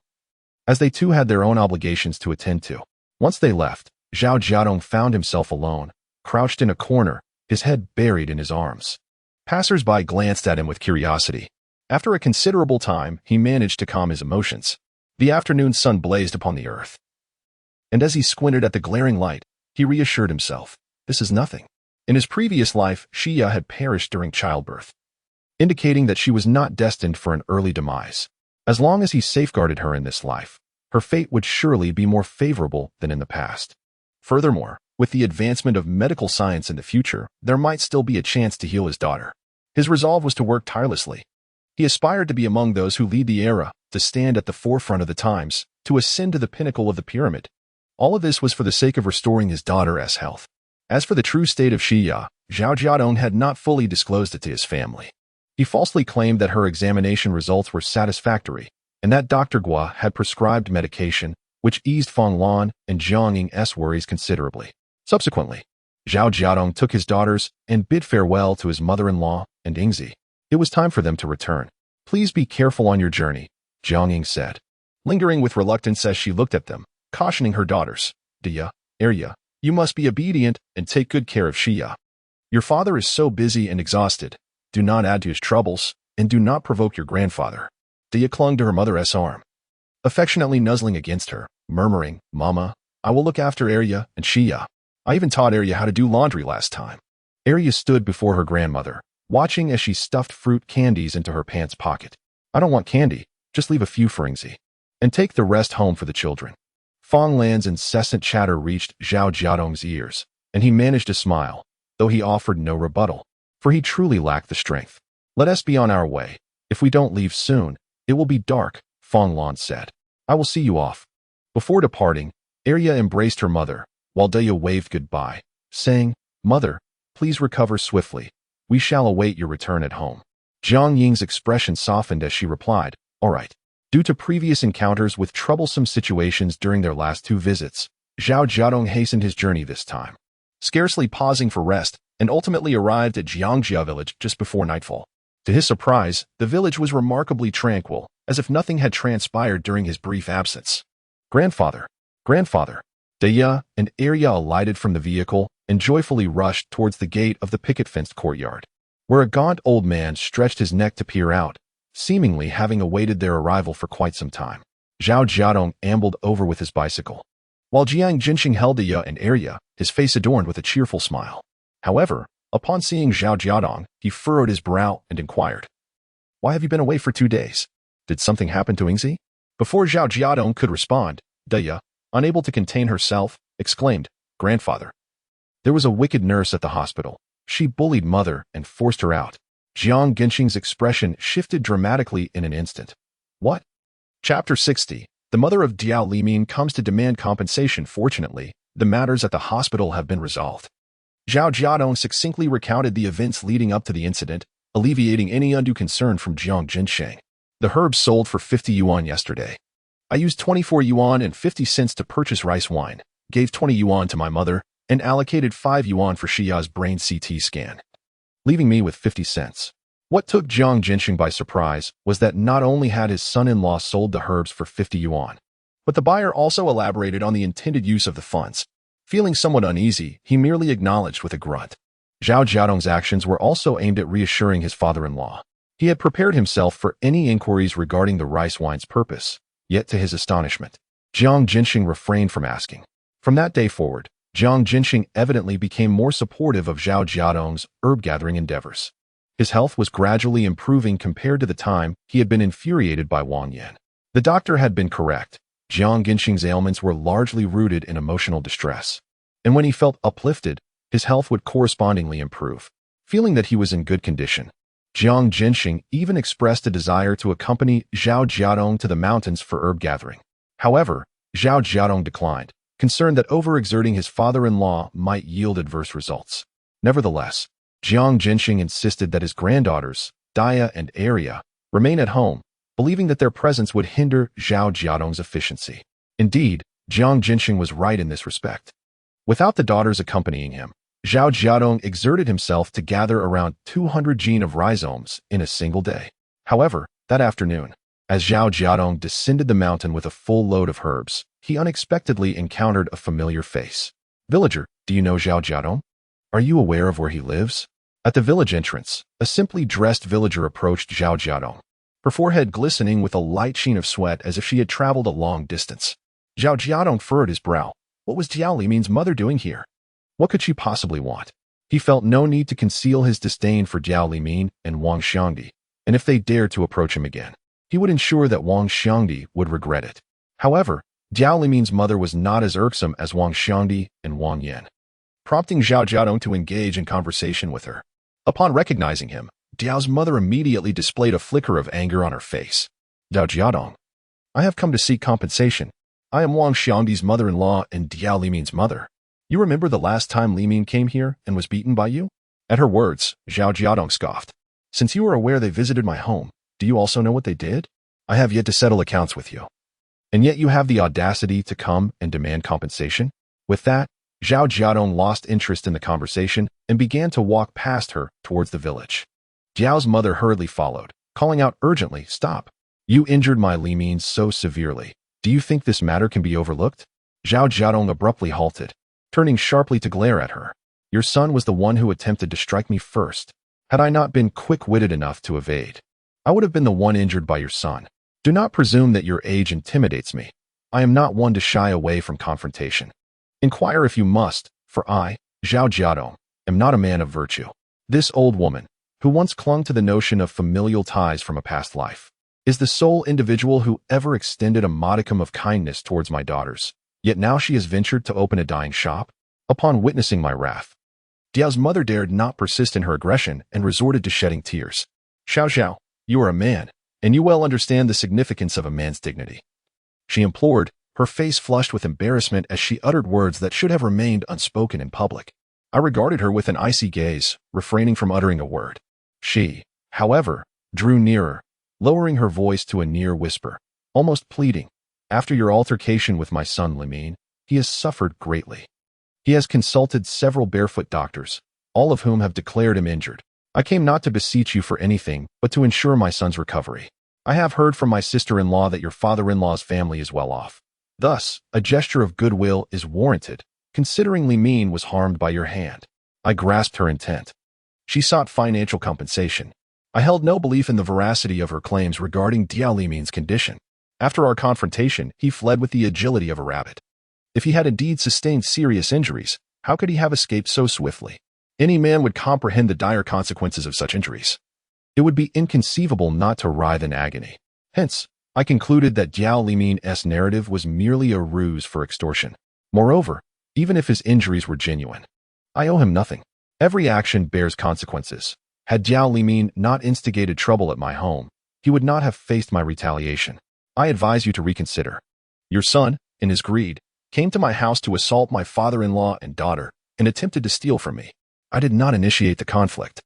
as they too had their own obligations to attend to. Once they left, Zhao Jiadong found himself alone, crouched in a corner, his head buried in his arms. Passers-by glanced at him with curiosity. After a considerable time, he managed to calm his emotions. The afternoon sun blazed upon the earth, and as he squinted at the glaring light, he reassured himself, this is nothing. In his previous life, Xia had perished during childbirth, indicating that she was not destined for an early demise. As long as he safeguarded her in this life, her fate would surely be more favorable than in the past. Furthermore, with the advancement of medical science in the future, there might still be a chance to heal his daughter. His resolve was to work tirelessly. He aspired to be among those who lead the era, to stand at the forefront of the times, to ascend to the pinnacle of the pyramid. All of this was for the sake of restoring his daughter's health. As for the true state of Xia, Zhao Jiadong had not fully disclosed it to his family. He falsely claimed that her examination results were satisfactory, and that Dr. Gua had prescribed medication, which eased Fong Lan and Jiang Ying's worries considerably. Subsequently, Zhao Jiadong took his daughters and bid farewell to his mother-in-law and Yingzi. It was time for them to return. Please be careful on your journey, Jiang Ying said, lingering with reluctance as she looked at them, cautioning her daughters. Dia, Arya, you must be obedient and take good care of Xia. Your father is so busy and exhausted. Do not add to his troubles, and do not provoke your grandfather. Dia clung to her mother's arm, affectionately nuzzling against her, murmuring, Mama, I will look after Arya and Xia. I even taught Arya how to do laundry last time. Arya stood before her grandmother, watching as she stuffed fruit candies into her pants pocket. I don't want candy, just leave a few for Yingzi, and take the rest home for the children. Fong Lan's incessant chatter reached Zhao Jiadong's ears, and he managed to smile, though he offered no rebuttal, for he truly lacked the strength. Let us be on our way. If we don't leave soon, it will be dark, Fong Lan said. I will see you off. Before departing, Arya embraced her mother, while Daya waved goodbye, saying, Mother, please recover swiftly. We shall await your return at home. Jiang Ying's expression softened as she replied, All right. Due to previous encounters with troublesome situations during their last two visits, Zhao Jiadong hastened his journey this time, scarcely pausing for rest, and ultimately arrived at Jiangjia village just before nightfall. To his surprise, the village was remarkably tranquil, as if nothing had transpired during his brief absence. Grandfather! Daya and Arya alighted from the vehicle and joyfully rushed towards the gate of the picket-fenced courtyard, where a gaunt old man stretched his neck to peer out, seemingly having awaited their arrival for quite some time. Zhao Jiadong ambled over with his bicycle, while Jiang Jinxing held Daya and Arya, his face adorned with a cheerful smile. However, upon seeing Zhao Jiadong, he furrowed his brow and inquired, "Why have you been away for 2 days? Did something happen to Yingzi?" Before Zhao Jiadong could respond, Daya, unable to contain herself, exclaimed, "Grandfather, there was a wicked nurse at the hospital. She bullied mother and forced her out." Jiang Jinxing's expression shifted dramatically in an instant. What? Chapter 60. The mother of Diao Limin comes to demand compensation. Fortunately, the matters at the hospital have been resolved. Zhao Jiadong succinctly recounted the events leading up to the incident, alleviating any undue concern from Jiang Jinxing. The herbs sold for 50 yuan yesterday. I used 24 yuan and 50 cents to purchase rice wine, gave 20 yuan to my mother, and allocated 5 yuan for Xia's brain CT scan, leaving me with 50 cents. What took Jiang Jinxing by surprise was that not only had his son-in-law sold the herbs for 50 yuan, but the buyer also elaborated on the intended use of the funds. Feeling somewhat uneasy, he merely acknowledged with a grunt. Zhao Jiadong's actions were also aimed at reassuring his father-in-law. He had prepared himself for any inquiries regarding the rice wine's purpose, yet to his astonishment, Jiang Jinxing refrained from asking. From that day forward, Jiang Jinxing evidently became more supportive of Zhao Jiadong's herb-gathering endeavors. His health was gradually improving compared to the time he had been infuriated by Wang Yan. The doctor had been correct. Jiang Jinxing's ailments were largely rooted in emotional distress. And when he felt uplifted, his health would correspondingly improve. Feeling that he was in good condition, Jiang Jinxing even expressed a desire to accompany Zhao Jiadong to the mountains for herb gathering. However, Zhao Jiadong declined, concerned that overexerting his father-in-law might yield adverse results. Nevertheless, Jiang Jinxing insisted that his granddaughters, Daya and Arya, remain at home, believing that their presence would hinder Zhao Jiadong's efficiency. Indeed, Jiang Jinxing was right in this respect. Without the daughters accompanying him, Zhao Jiadong exerted himself to gather around 200 gene of rhizomes in a single day. However, that afternoon, as Zhao Jiadong descended the mountain with a full load of herbs, he unexpectedly encountered a familiar face. "Villager, do you know Zhao Jiadong? Are you aware of where he lives?" At the village entrance, a simply dressed villager approached Zhao Jiadong, her forehead glistening with a light sheen of sweat as if she had traveled a long distance. Zhao Jiadong furrowed his brow. What was Diao Limin's mother doing here? What could she possibly want? He felt no need to conceal his disdain for Diao Limin and Wang Xiangdi, and if they dared to approach him again, he would ensure that Wang Xiangdi would regret it. However, Diao Limin's mother was not as irksome as Wang Xiangdi and Wang Yan, prompting Zhao Jiadong to engage in conversation with her. Upon recognizing him, Diao's mother immediately displayed a flicker of anger on her face. "Zhao Jiadong, I have come to seek compensation. I am Wang Xiangdi's mother-in-law and Diao Limin's mother. You remember the last time Limin came here and was beaten by you?" At her words, Zhao Jiadong scoffed. "Since you are aware they visited my home, do you also know what they did? I have yet to settle accounts with you. And yet you have the audacity to come and demand compensation?" With that, Zhao Jiadong lost interest in the conversation and began to walk past her towards the village. Diao's mother hurriedly followed, calling out urgently, "Stop! You injured my Limin so severely. Do you think this matter can be overlooked?" Zhao Jiadong abruptly halted, turning sharply to glare at her. "Your son was the one who attempted to strike me first. Had I not been quick-witted enough to evade, I would have been the one injured by your son. Do not presume that your age intimidates me. I am not one to shy away from confrontation. Inquire if you must, for I, Zhao Jiadong, am not a man of virtue. This old woman, who once clung to the notion of familial ties from a past life, is the sole individual who ever extended a modicum of kindness towards my daughters, yet now she has ventured to open a dying shop?" Upon witnessing my wrath, Diao's mother dared not persist in her aggression and resorted to shedding tears. Xiao, you are a man, and you well understand the significance of a man's dignity," she implored, her face flushed with embarrassment as she uttered words that should have remained unspoken in public. I regarded her with an icy gaze, refraining from uttering a word. She, however, drew nearer, lowering her voice to a near whisper, almost pleading. "After your altercation with my son Limin, he has suffered greatly. He has consulted several barefoot doctors, all of whom have declared him injured. I came not to beseech you for anything, but to ensure my son's recovery. I have heard from my sister-in-law that your father-in-law's family is well off. Thus, a gesture of goodwill is warranted, considering Limin was harmed by your hand." I grasped her intent. She sought financial compensation. I held no belief in the veracity of her claims regarding Diao Limin's condition. After our confrontation, he fled with the agility of a rabbit. If he had indeed sustained serious injuries, how could he have escaped so swiftly? Any man would comprehend the dire consequences of such injuries. It would be inconceivable not to writhe in agony. Hence, I concluded that Jiao Limin's narrative was merely a ruse for extortion. Moreover, even if his injuries were genuine, I owe him nothing. Every action bears consequences. Had Jiao Limin not instigated trouble at my home, he would not have faced my retaliation. I advise you to reconsider. Your son, in his greed, came to my house to assault my father-in-law and daughter and attempted to steal from me. I did not initiate the conflict.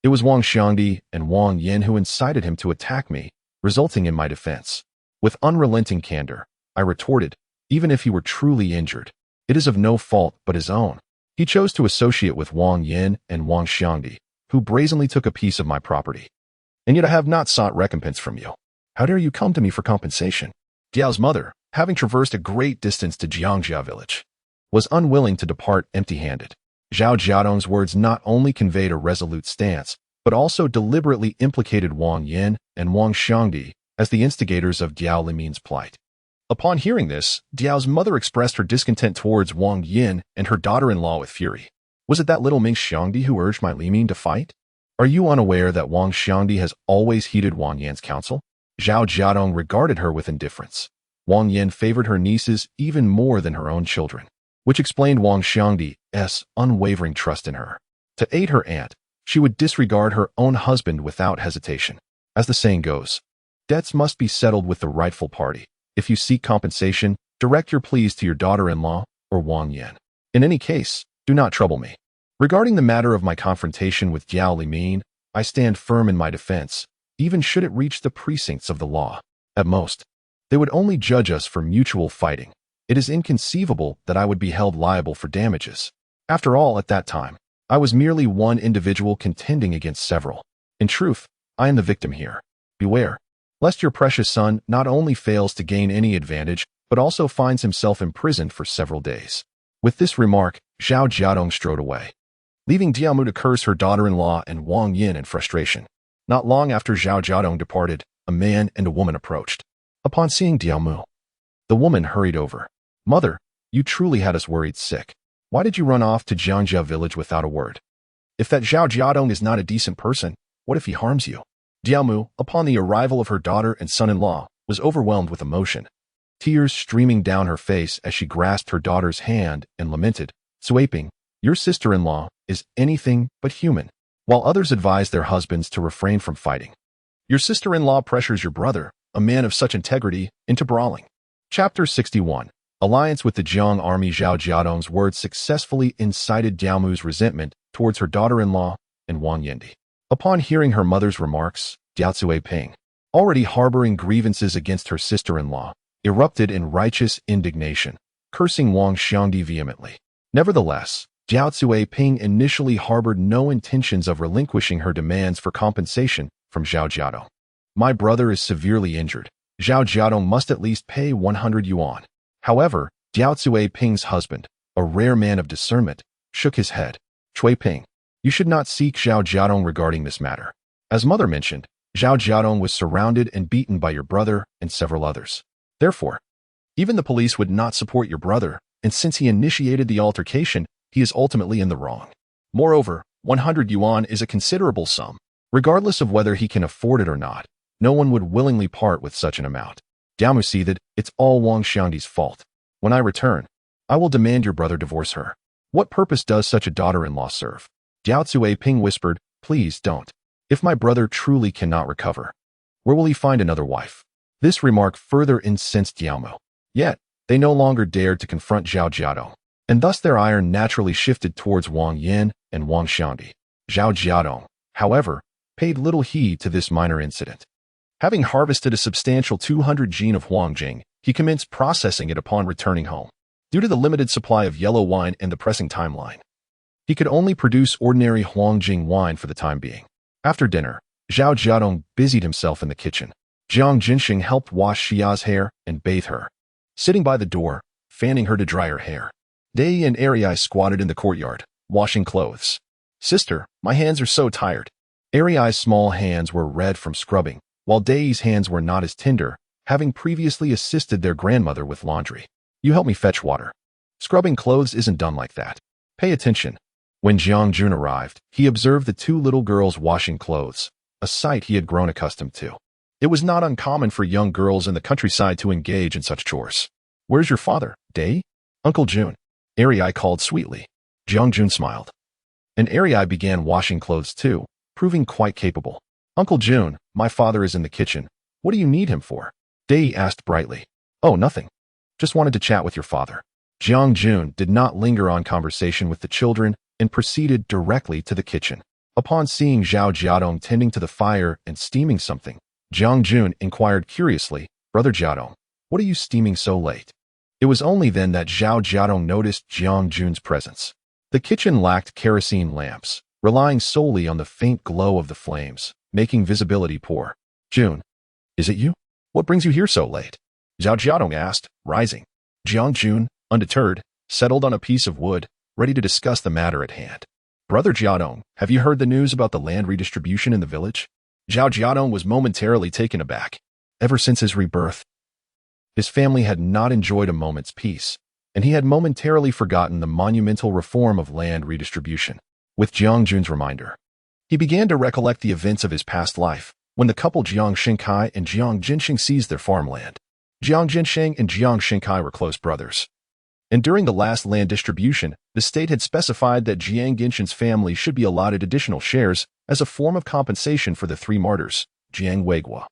It was Wang Xiangdi and Wang Yin who incited him to attack me, resulting in my defense. With unrelenting candor, I retorted, even if he were truly injured, it is of no fault but his own. He chose to associate with Wang Yin and Wang Xiangdi, who brazenly took a piece of my property. And yet I have not sought recompense from you. How dare you come to me for compensation? Jiao's mother, having traversed a great distance to Jiangjia village, was unwilling to depart empty-handed. Zhao Jiadong's words not only conveyed a resolute stance, but also deliberately implicated Wang Yin and Wang Xiangdi as the instigators of Jiao Limin's plight. Upon hearing this, Jiao's mother expressed her discontent towards Wang Yin and her daughter-in-law with fury. Was it that little Ming Xiangdi who urged my Limin to fight? Are you unaware that Wang Xiangdi has always heeded Wang Yan's counsel? Zhao Jiadong regarded her with indifference. Wang Yin favored her nieces even more than her own children, which explained Wang Xiangdi's unwavering trust in her. To aid her aunt, she would disregard her own husband without hesitation. As the saying goes, debts must be settled with the rightful party. If you seek compensation, direct your pleas to your daughter-in-law or Wang Yin. In any case, do not trouble me. Regarding the matter of my confrontation with Jiao Limin, I stand firm in my defense, even should it reach the precincts of the law. At most, they would only judge us for mutual fighting. It is inconceivable that I would be held liable for damages. After all, at that time, I was merely one individual contending against several. In truth, I am the victim here. Beware, lest your precious son not only fails to gain any advantage, but also finds himself imprisoned for several days. With this remark, Zhao Jiadong strode away, leaving Diamu to curse her daughter-in-law and Wang Yin in frustration. Not long after Zhao Jiadong departed, a man and a woman approached. Upon seeing Diamu, the woman hurried over. Mother, you truly had us worried sick. Why did you run off to Jiangjia village without a word? If that Zhao Jiadong is not a decent person, what if he harms you? Diamu, upon the arrival of her daughter and son-in-law, was overwhelmed with emotion, tears streaming down her face as she grasped her daughter's hand and lamented, Suiping, your sister-in-law is anything but human. While others advise their husbands to refrain from fighting, your sister-in-law pressures your brother, a man of such integrity, into brawling. Chapter 61. Alliance with the Jiang army. Zhao Jiadong's words successfully incited Diamu's resentment towards her daughter-in-law and Wang Yindi. Upon hearing her mother's remarks, Jiao Zuiping, already harboring grievances against her sister-in-law, erupted in righteous indignation, cursing Wang Xiangdi vehemently. Nevertheless, Jiao Zuiping initially harbored no intentions of relinquishing her demands for compensation from Zhao Jiadong. My brother is severely injured. Zhao Jiadong must at least pay 100 yuan. However, Jiao Zuiping's husband, a rare man of discernment, shook his head. Ping, you should not seek Zhao Jiadong regarding this matter. As mother mentioned, Zhao Jiadong was surrounded and beaten by your brother and several others. Therefore, even the police would not support your brother, and since he initiated the altercation, he is ultimately in the wrong. Moreover, 100 yuan is a considerable sum. Regardless of whether he can afford it or not, no one would willingly part with such an amount. Diamu seethed, it's all Wang Xiangdi's fault. When I return, I will demand your brother divorce her. What purpose does such a daughter-in-law serve? Jiao Zuiping whispered, please don't. If my brother truly cannot recover, where will he find another wife? This remark further incensed Diamu. Yet, they no longer dared to confront Zhao Jiadong, and thus their ire naturally shifted towards Wang Yin and Wang Xiangdi. Zhao Jiadong, however, paid little heed to this minor incident. Having harvested a substantial 200 jin of Huangjing, he commenced processing it upon returning home. Due to the limited supply of yellow wine and the pressing timeline, he could only produce ordinary Huangjing wine for the time being. After dinner, Zhao Jiadong busied himself in the kitchen. Jiang Jinxing helped wash Xia's hair and bathe her, sitting by the door, fanning her to dry her hair. Dei and Arii squatted in the courtyard, washing clothes. Sister, my hands are so tired. Arii's small hands were red from scrubbing, while Dei's hands were not as tender, having previously assisted their grandmother with laundry. You help me fetch water. Scrubbing clothes isn't done like that. Pay attention. When Jiang Jun arrived, he observed the two little girls washing clothes, a sight he had grown accustomed to. It was not uncommon for young girls in the countryside to engage in such chores. Where's your father, Day? Uncle Jun. Ariai called sweetly. Jiang Jun smiled. And Ariai began washing clothes too, proving quite capable. Uncle Jun, my father is in the kitchen. What do you need him for? Day asked brightly. Oh, nothing. Just wanted to chat with your father. Jiang Jun did not linger on conversation with the children and proceeded directly to the kitchen. Upon seeing Zhao Jiadong tending to the fire and steaming something, Jiang Jun inquired curiously, Brother Jiadong, what are you steaming so late? It was only then that Zhao Jiadong noticed Jiang Jun's presence. The kitchen lacked kerosene lamps, relying solely on the faint glow of the flames, making visibility poor. Jun, is it you? What brings you here so late? Zhao Jiadong asked, rising. Jiang Jun, undeterred, settled on a piece of wood, ready to discuss the matter at hand. Brother Jiadong, have you heard the news about the land redistribution in the village? Zhao Jiadong was momentarily taken aback. Ever since his rebirth, his family had not enjoyed a moment's peace, and he had momentarily forgotten the monumental reform of land redistribution. With Jiang Jun's reminder, he began to recollect the events of his past life, when the couple Jiang Xingkai and Jiang Jinsheng seized their farmland. Jiang Jinsheng and Jiang Xingkai were close brothers. And during the last land distribution, the state had specified that Jiang Jinshen's family should be allotted additional shares as a form of compensation for the three martyrs, Jiang Weigua,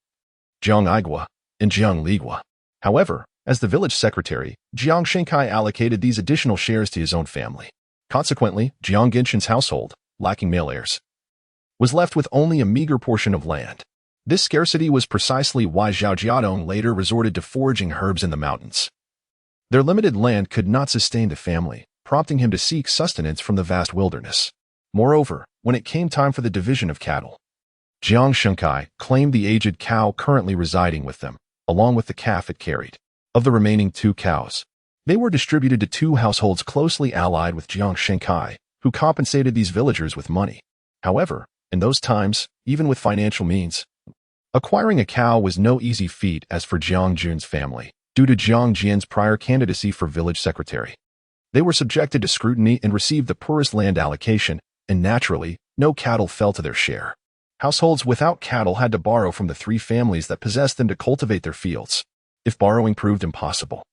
Jiang Aigua, and Jiang Ligua. However, as the village secretary, Jiang Xingkai allocated these additional shares to his own family. Consequently, Jiang Jinshen's household, lacking male heirs, was left with only a meager portion of land. This scarcity was precisely why Zhao Jiadong later resorted to foraging herbs in the mountains. Their limited land could not sustain the family, prompting him to seek sustenance from the vast wilderness. Moreover, when it came time for the division of cattle, Jiang Xingkai claimed the aged cow currently residing with them, along with the calf it carried. Of the remaining 2 cows, they were distributed to 2 households closely allied with Jiang Xingkai, who compensated these villagers with money. However, in those times, even with financial means, acquiring a cow was no easy feat as for Jiang Jun's family, due to Jiang Jian's prior candidacy for village secretary. They were subjected to scrutiny and received the poorest land allocation, and naturally, no cattle fell to their share. Households without cattle had to borrow from the 3 families that possessed them to cultivate their fields. If borrowing proved impossible,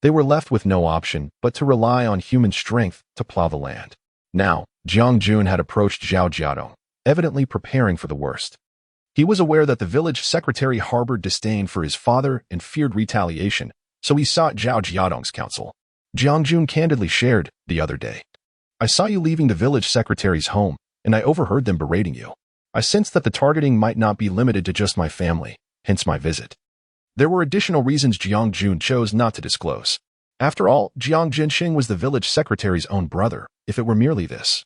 they were left with no option but to rely on human strength to plow the land. Now, Jiang Jun had approached Zhao Jiadong, evidently preparing for the worst. He was aware that the village secretary harbored disdain for his father and feared retaliation, so he sought Zhao Jiadong's counsel. Jiang Jun candidly shared, the other day, I saw you leaving the village secretary's home, and I overheard them berating you. I sensed that the targeting might not be limited to just my family, hence my visit. There were additional reasons Jiang Jun chose not to disclose. After all, Jiang Jinsheng was the village secretary's own brother. If it were merely this,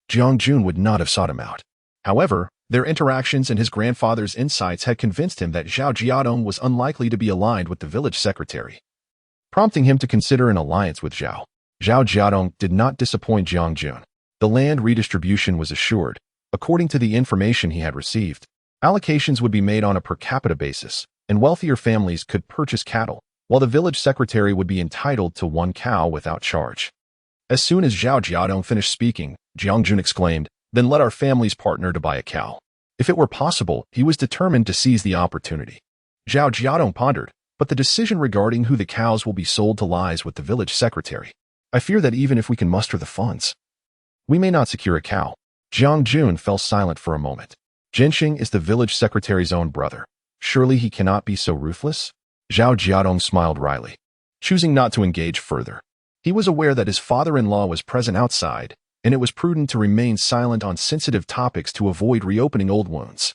Jiang Jun would not have sought him out. However, their interactions and his grandfather's insights had convinced him that Zhao Jiadong was unlikely to be aligned with the village secretary, prompting him to consider an alliance with Zhao. Zhao Jiadong did not disappoint Jiang Jun. The land redistribution was assured. According to the information he had received, allocations would be made on a per capita basis, and wealthier families could purchase cattle, while the village secretary would be entitled to 1 cow without charge. As soon as Zhao Jiadong finished speaking, Jiang Jun exclaimed, then let our families partner to buy a cow. If it were possible, he was determined to seize the opportunity. Zhao Jiadong pondered, but the decision regarding who the cows will be sold to lies with the village secretary. I fear that even if we can muster the funds, we may not secure a cow. Jiang Jun fell silent for a moment. Jinsheng is the village secretary's own brother. Surely he cannot be so ruthless? Zhao Jiadong smiled wryly, choosing not to engage further. He was aware that his father-in-law was present outside, and it was prudent to remain silent on sensitive topics to avoid reopening old wounds.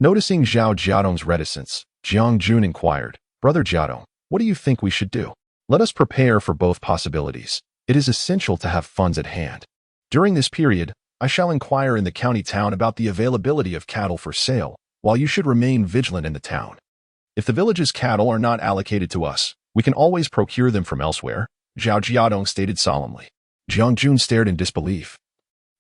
Noticing Zhao Jiadong's reticence, Jiang Jun inquired, Brother Jiadong, what do you think we should do? Let us prepare for both possibilities. It is essential to have funds at hand. During this period, I shall inquire in the county town about the availability of cattle for sale, while you should remain vigilant in the town. If the village's cattle are not allocated to us, we can always procure them from elsewhere, Zhao Jiadong stated solemnly. Jiang Jun stared in disbelief,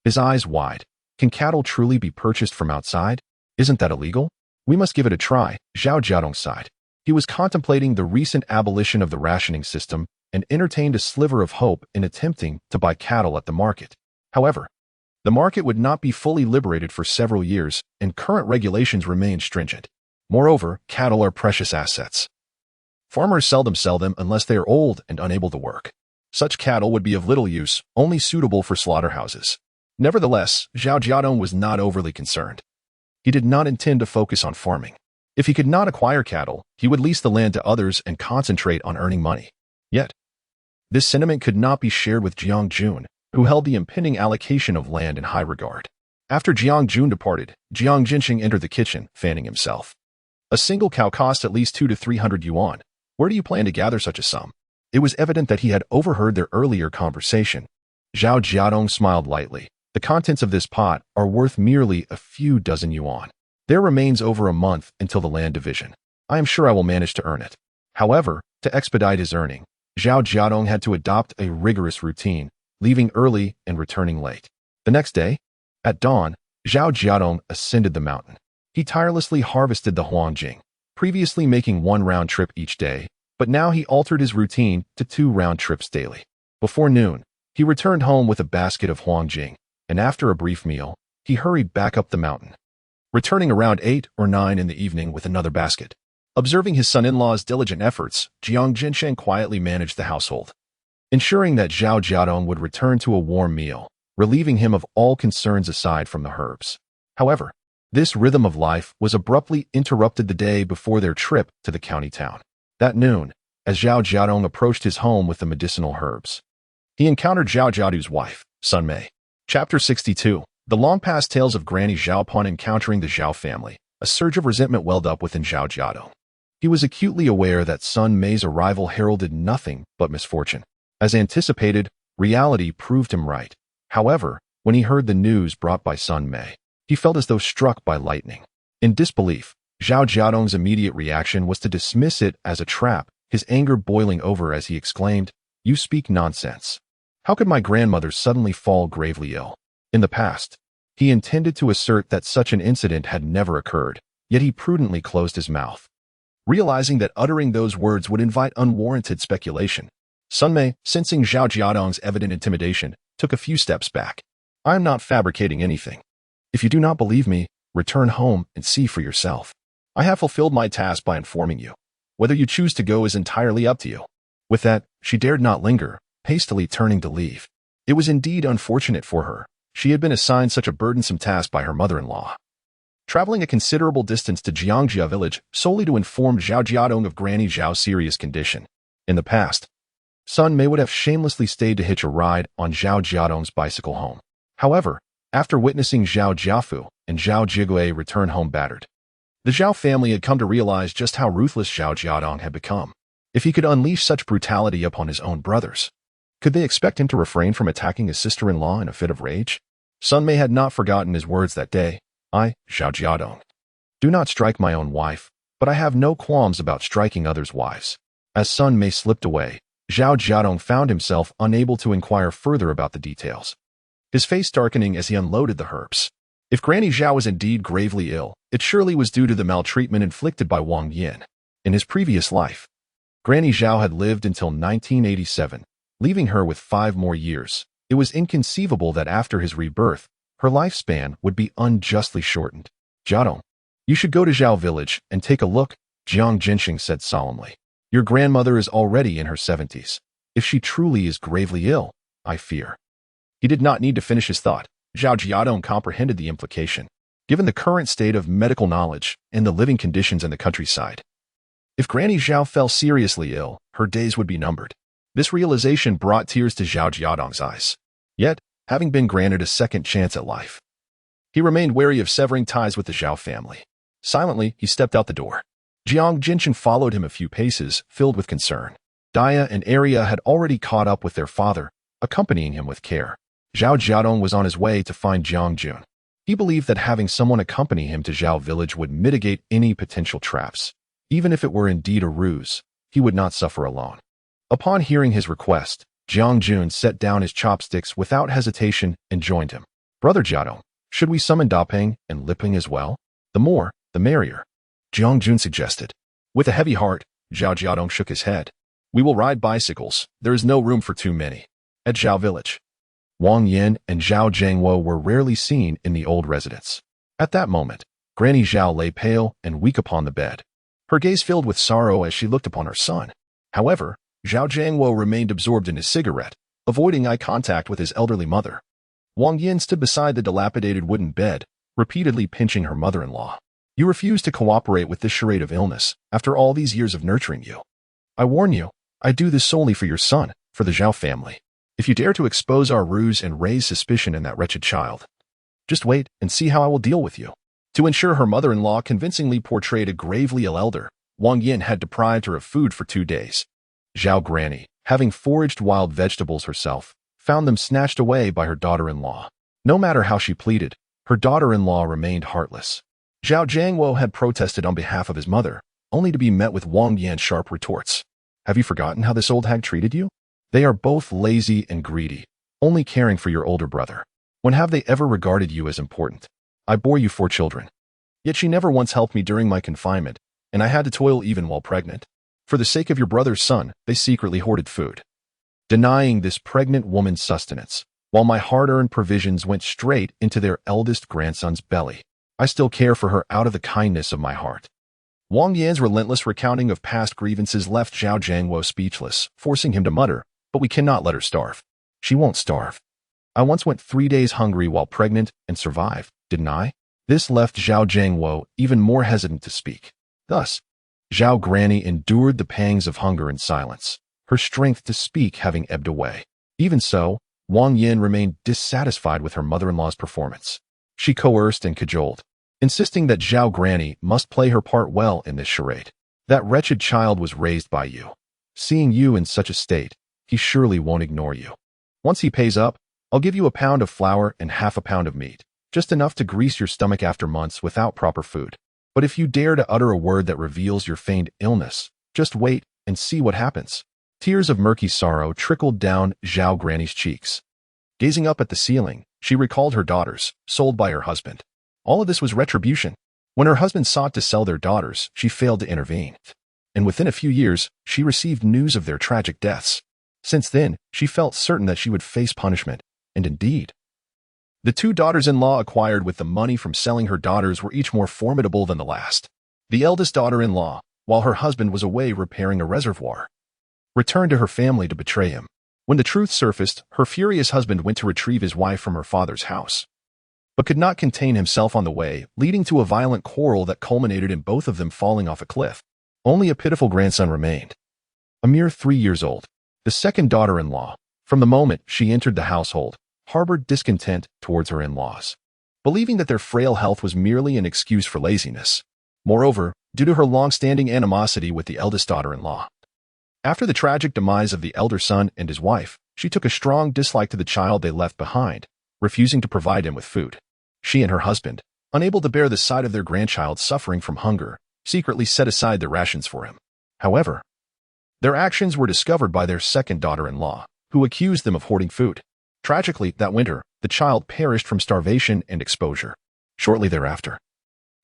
his eyes wide. Can cattle truly be purchased from outside? Isn't that illegal? We must give it a try, Zhao Jiadong sighed. He was contemplating the recent abolition of the rationing system and entertained a sliver of hope in attempting to buy cattle at the market. However, the market would not be fully liberated for several years, and current regulations remain stringent. Moreover, cattle are precious assets. Farmers seldom sell them unless they are old and unable to work. Such cattle would be of little use, only suitable for slaughterhouses. Nevertheless, Zhao Jiadong was not overly concerned. He did not intend to focus on farming. If he could not acquire cattle, he would lease the land to others and concentrate on earning money. Yet, this sentiment could not be shared with Jiang Jun, who held the impending allocation of land in high regard. After Jiang Jun departed, Jiang Jinxing entered the kitchen, fanning himself. A single cow cost at least 200 to 300 yuan. Where do you plan to gather such a sum? It was evident that he had overheard their earlier conversation. Zhao Jiadong smiled lightly. The contents of this pot are worth merely a few dozen yuan. There remains over a month until the land division. I am sure I will manage to earn it. However, to expedite his earning, Zhao Jiadong had to adopt a rigorous routine, leaving early and returning late. The next day, at dawn, Zhao Jiadong ascended the mountain. He tirelessly harvested the huangjing, previously making one round trip each day, but now he altered his routine to 2 round trips daily. Before noon, he returned home with a basket of huangjing, and after a brief meal, he hurried back up the mountain, returning around 8 or 9 in the evening with another basket. Observing his son-in-law's diligent efforts, Jiang Jinsheng quietly managed the household, ensuring that Zhao Jiadong would return to a warm meal, relieving him of all concerns aside from the herbs. However, this rhythm of life was abruptly interrupted the day before their trip to the county town. That noon, as Zhao Jiadong approached his home with the medicinal herbs, he encountered Zhao Jiadu's wife, Sun Mei. Chapter 62. The long-past tales of Granny Zhao upon encountering the Zhao family. A surge of resentment welled up within Zhao Jiadong. He was acutely aware that Sun Mei's arrival heralded nothing but misfortune. As anticipated, reality proved him right. However, when he heard the news brought by Sun Mei, he felt as though struck by lightning. In disbelief, Zhao Jiadong's immediate reaction was to dismiss it as a trap, his anger boiling over as he exclaimed, "You speak nonsense. How could my grandmother suddenly fall gravely ill?" In the past, he intended to assert that such an incident had never occurred, yet he prudently closed his mouth, realizing that uttering those words would invite unwarranted speculation. Sun Mei, sensing Zhao Jiadong's evident intimidation, took a few steps back. "I am not fabricating anything. If you do not believe me, return home and see for yourself. I have fulfilled my task by informing you. Whether you choose to go is entirely up to you." With that, she dared not linger, hastily turning to leave. It was indeed unfortunate for her. She had been assigned such a burdensome task by her mother-in-law, traveling a considerable distance to Jiangjia village solely to inform Zhao Jiadong of Granny Zhao's serious condition. In the past, Sun Mei would have shamelessly stayed to hitch a ride on Zhao Jiadong's bicycle home. However, after witnessing Zhao Jiafu and Zhao Jigui return home battered, the Zhao family had come to realize just how ruthless Zhao Jiadong had become. If he could unleash such brutality upon his own brothers, could they expect him to refrain from attacking his sister-in-law in a fit of rage? Sun Mei had not forgotten his words that day. "I, Zhao Jiadong, do not strike my own wife, but I have no qualms about striking others' wives." As Sun Mei slipped away, Zhao Jiadong found himself unable to inquire further about the details, his face darkening as he unloaded the herbs. If Granny Zhao was indeed gravely ill, it surely was due to the maltreatment inflicted by Wang Yin. In his previous life, Granny Zhao had lived until 1987, leaving her with 5 more years. It was inconceivable that after his rebirth, her lifespan would be unjustly shortened. "Jiadong, you should go to Zhao village and take a look," Jiang Jinxing said solemnly. "Your grandmother is already in her 70s. If she truly is gravely ill, I fear." He did not need to finish his thought. Zhao Jiadong comprehended the implication, given the current state of medical knowledge and the living conditions in the countryside. If Granny Zhao fell seriously ill, her days would be numbered. This realization brought tears to Zhao Jiadong's eyes. Yet, having been granted a second chance at life, he remained wary of severing ties with the Zhao family. Silently, he stepped out the door. Jiang Jinchen followed him a few paces, filled with concern. Dia and Arya had already caught up with their father, accompanying him with care. Zhao Jiadong was on his way to find Jiang Jun. He believed that having someone accompany him to Zhao village would mitigate any potential traps. Even if it were indeed a ruse, he would not suffer alone. Upon hearing his request, Jiang Jun set down his chopsticks without hesitation and joined him. "Brother Jiadong, should we summon Dapeng and Liping as well? The more, the merrier," Jiang Jun suggested. With a heavy heart, Zhao Jiadong shook his head. We will ride bicycles. There is no room for too many. At Zhao village, Wang Yin and Zhao Jiangwo were rarely seen in the old residence. At that moment, Granny Zhao lay pale and weak upon the bed. Her gaze filled with sorrow as she looked upon her son. However, Zhao Jiangwo remained absorbed in his cigarette, avoiding eye contact with his elderly mother. Wang Yin stood beside the dilapidated wooden bed, repeatedly pinching her mother-in-law. You refuse to cooperate with this charade of illness after all these years of nurturing you. I warn you, I do this solely for your son, for the Zhao family. If you dare to expose our ruse and raise suspicion in that wretched child, just wait and see how I will deal with you. To ensure her mother-in-law convincingly portrayed a gravely ill elder, Wang Yin had deprived her of food for 2 days. Zhao Granny, having foraged wild vegetables herself, found them snatched away by her daughter-in-law. No matter how she pleaded, her daughter-in-law remained heartless. Zhao Jiangwo had protested on behalf of his mother, only to be met with Wang Yan's sharp retorts. Have you forgotten how this old hag treated you? They are both lazy and greedy, only caring for your older brother. When have they ever regarded you as important? I bore you 4 children. Yet she never once helped me during my confinement, and I had to toil even while pregnant. For the sake of your brother's son, they secretly hoarded food, denying this pregnant woman's sustenance, while my hard-earned provisions went straight into their eldest grandson's belly. I still care for her out of the kindness of my heart. Wang Yan's relentless recounting of past grievances left Zhao Jiangwo speechless, forcing him to mutter, but we cannot let her starve. She won't starve. I once went 3 days hungry while pregnant and survived, didn't I? This left Zhao Jiangwo even more hesitant to speak. Thus, Zhao Granny endured the pangs of hunger in silence, her strength to speak having ebbed away. Even so, Wang Yin remained dissatisfied with her mother-in-law's performance. She coerced and cajoled, insisting that Zhao Granny must play her part well in this charade. That wretched child was raised by you. Seeing you in such a state, he surely won't ignore you. Once he pays up, I'll give you a pound of flour and half a pound of meat, just enough to grease your stomach after months without proper food. But if you dare to utter a word that reveals your feigned illness, just wait and see what happens. Tears of murky sorrow trickled down Zhao Granny's cheeks. Gazing up at the ceiling, she recalled her daughters, sold by her husband. All of this was retribution. When her husband sought to sell their daughters, she failed to intervene. And within a few years, she received news of their tragic deaths. Since then, she felt certain that she would face punishment, and indeed, the 2 daughters-in-law acquired with the money from selling her daughters were each more formidable than the last. The eldest daughter-in-law, while her husband was away repairing a reservoir, returned to her family to betray him. When the truth surfaced, her furious husband went to retrieve his wife from her father's house, but could not contain himself on the way, leading to a violent quarrel that culminated in both of them falling off a cliff. Only a pitiful grandson remained, a mere 3 years old. The second daughter-in-law, from the moment she entered the household, harbored discontent towards her in-laws, believing that their frail health was merely an excuse for laziness. Moreover, due to her long-standing animosity with the eldest daughter-in-law. After the tragic demise of the elder son and his wife, she took a strong dislike to the child they left behind, refusing to provide him with food. She and her husband, unable to bear the sight of their grandchild suffering from hunger, secretly set aside their rations for him. However, their actions were discovered by their second daughter-in-law, who accused them of hoarding food. Tragically, that winter, the child perished from starvation and exposure. Shortly thereafter,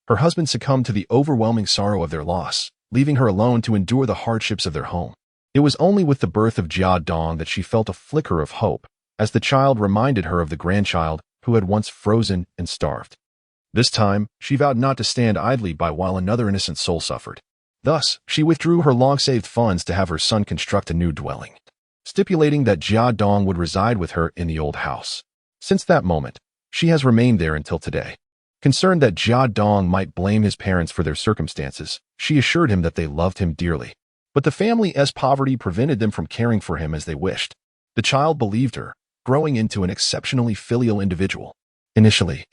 her husband succumbed to the overwhelming sorrow of their loss, leaving her alone to endure the hardships of their home. It was only with the birth of Jiadong that she felt a flicker of hope, as the child reminded her of the grandchild who had once frozen and starved. This time, she vowed not to stand idly by while another innocent soul suffered. Thus, she withdrew her long-saved funds to have her son construct a new dwelling, stipulating that Jiadong would reside with her in the old house. Since that moment, she has remained there until today. Concerned that Jiadong might blame his parents for their circumstances, she assured him that they loved him dearly. But the family's poverty prevented them from caring for him as they wished. The child believed her, growing into an exceptionally filial individual. Initially,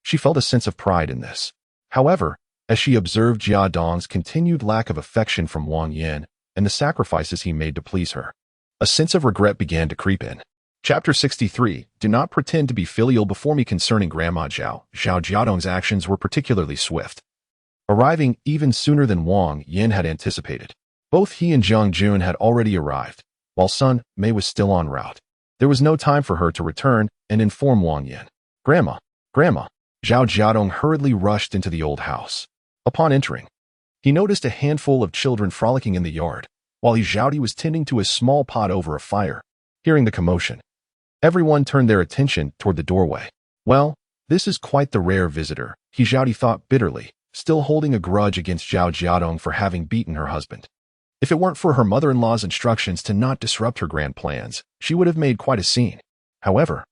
she felt a sense of pride in this. However, as she observed Jiadong's continued lack of affection from Wang Yin and the sacrifices he made to please her, a sense of regret began to creep in. Chapter 63. Do not pretend to be filial before me. Concerning Grandma Zhao, Zhao Jiadong's actions were particularly swift, arriving even sooner than Wang Yin had anticipated. Both he and Zheng Jun had already arrived, while Sun Mei was still en route. There was no time for her to return and inform Wang Yin. Grandma, Grandma. Zhao Jiadong hurriedly rushed into the old house. Upon entering, He noticed a handful of children frolicking in the yard, while Xiaodi was tending to a small pot over a fire. Hearing the commotion, everyone turned their attention toward the doorway. Well, this is quite the rare visitor, Xiaodi thought bitterly, still holding a grudge against Zhao Jiadong for having beaten her husband. If it weren't for her mother-in-law's instructions to not disrupt her grand plans, she would have made quite a scene. However,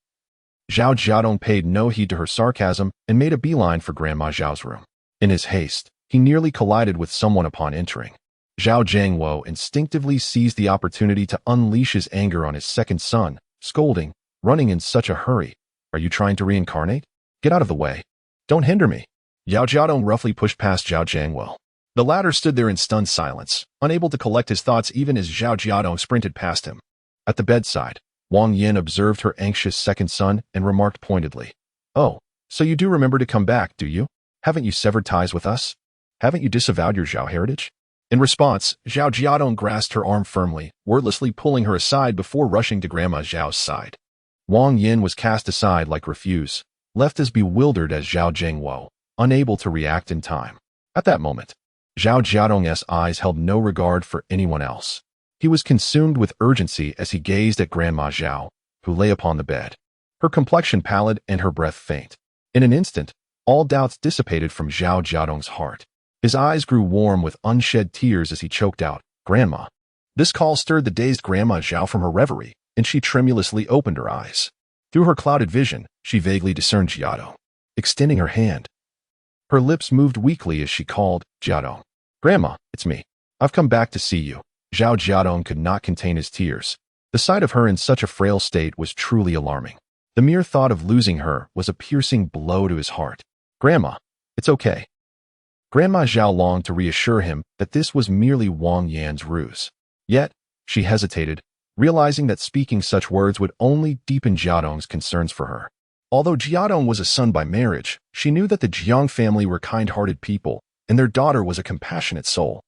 Zhao Jiadong paid no heed to her sarcasm and made a beeline for Grandma Zhao's room. In his haste, he nearly collided with someone upon entering. Zhao Jiangwo instinctively seized the opportunity to unleash his anger on his second son, scolding, "Running in such a hurry. Are you trying to reincarnate? Get out of the way. Don't hinder me." Zhao Jiadong roughly pushed past Zhao Jiangwo. The latter stood there in stunned silence, unable to collect his thoughts even as Zhao Jiadong sprinted past him. At the bedside, Wang Yin observed her anxious second son and remarked pointedly, "Oh, so you do remember to come back, do you? Haven't you severed ties with us? Haven't you disavowed your Zhao heritage?" In response, Zhao Jiadong grasped her arm firmly, wordlessly pulling her aside before rushing to Grandma Zhao's side. Wang Yin was cast aside like refuse, left as bewildered as Zhao Jiangwo, unable to react in time. At that moment, Zhao Jiadong's eyes held no regard for anyone else. He was consumed with urgency as he gazed at Grandma Zhao, who lay upon the bed, her complexion pallid and her breath faint. In an instant, all doubts dissipated from Zhao Jiadong's heart. His eyes grew warm with unshed tears as he choked out, "Grandma." This call stirred the dazed Grandma Zhao from her reverie, and she tremulously opened her eyes. Through her clouded vision, she vaguely discerned Jiadong, extending her hand. Her lips moved weakly as she called, "Jiadong." "Grandma, it's me. I've come back to see you." Zhao Jiadong could not contain his tears. The sight of her in such a frail state was truly alarming. The mere thought of losing her was a piercing blow to his heart. "Grandma, it's okay." Grandma Zhao longed to reassure him that this was merely Wang Yan's ruse. Yet, she hesitated, realizing that speaking such words would only deepen Jiadong's concerns for her. Although Jiadong was a son by marriage, she knew that the Jiang family were kind-hearted people, and their daughter was a compassionate soul.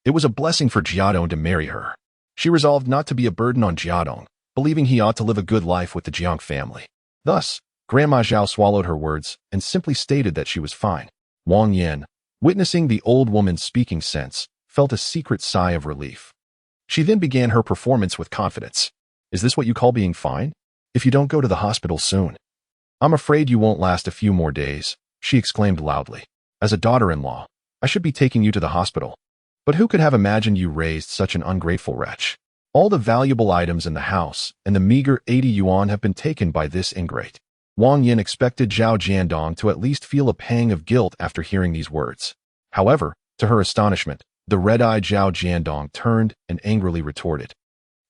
It was a blessing for Jiadong to marry her. She resolved not to be a burden on Jiadong, believing he ought to live a good life with the Jiang family. Thus, Grandma Zhao swallowed her words and simply stated that she was fine. Wang Yan, witnessing the old woman's speaking sense, felt a secret sigh of relief. She then began her performance with confidence. "Is this what you call being fine? If you don't go to the hospital soon, I'm afraid you won't last a few more days," she exclaimed loudly. "As a daughter-in-law, I should be taking you to the hospital. But who could have imagined you raised such an ungrateful wretch? All the valuable items in the house and the meager 80 yuan have been taken by this ingrate." Wang Yin expected Zhao Jiadong to at least feel a pang of guilt after hearing these words. However, to her astonishment, the red-eyed Zhao Jiadong turned and angrily retorted,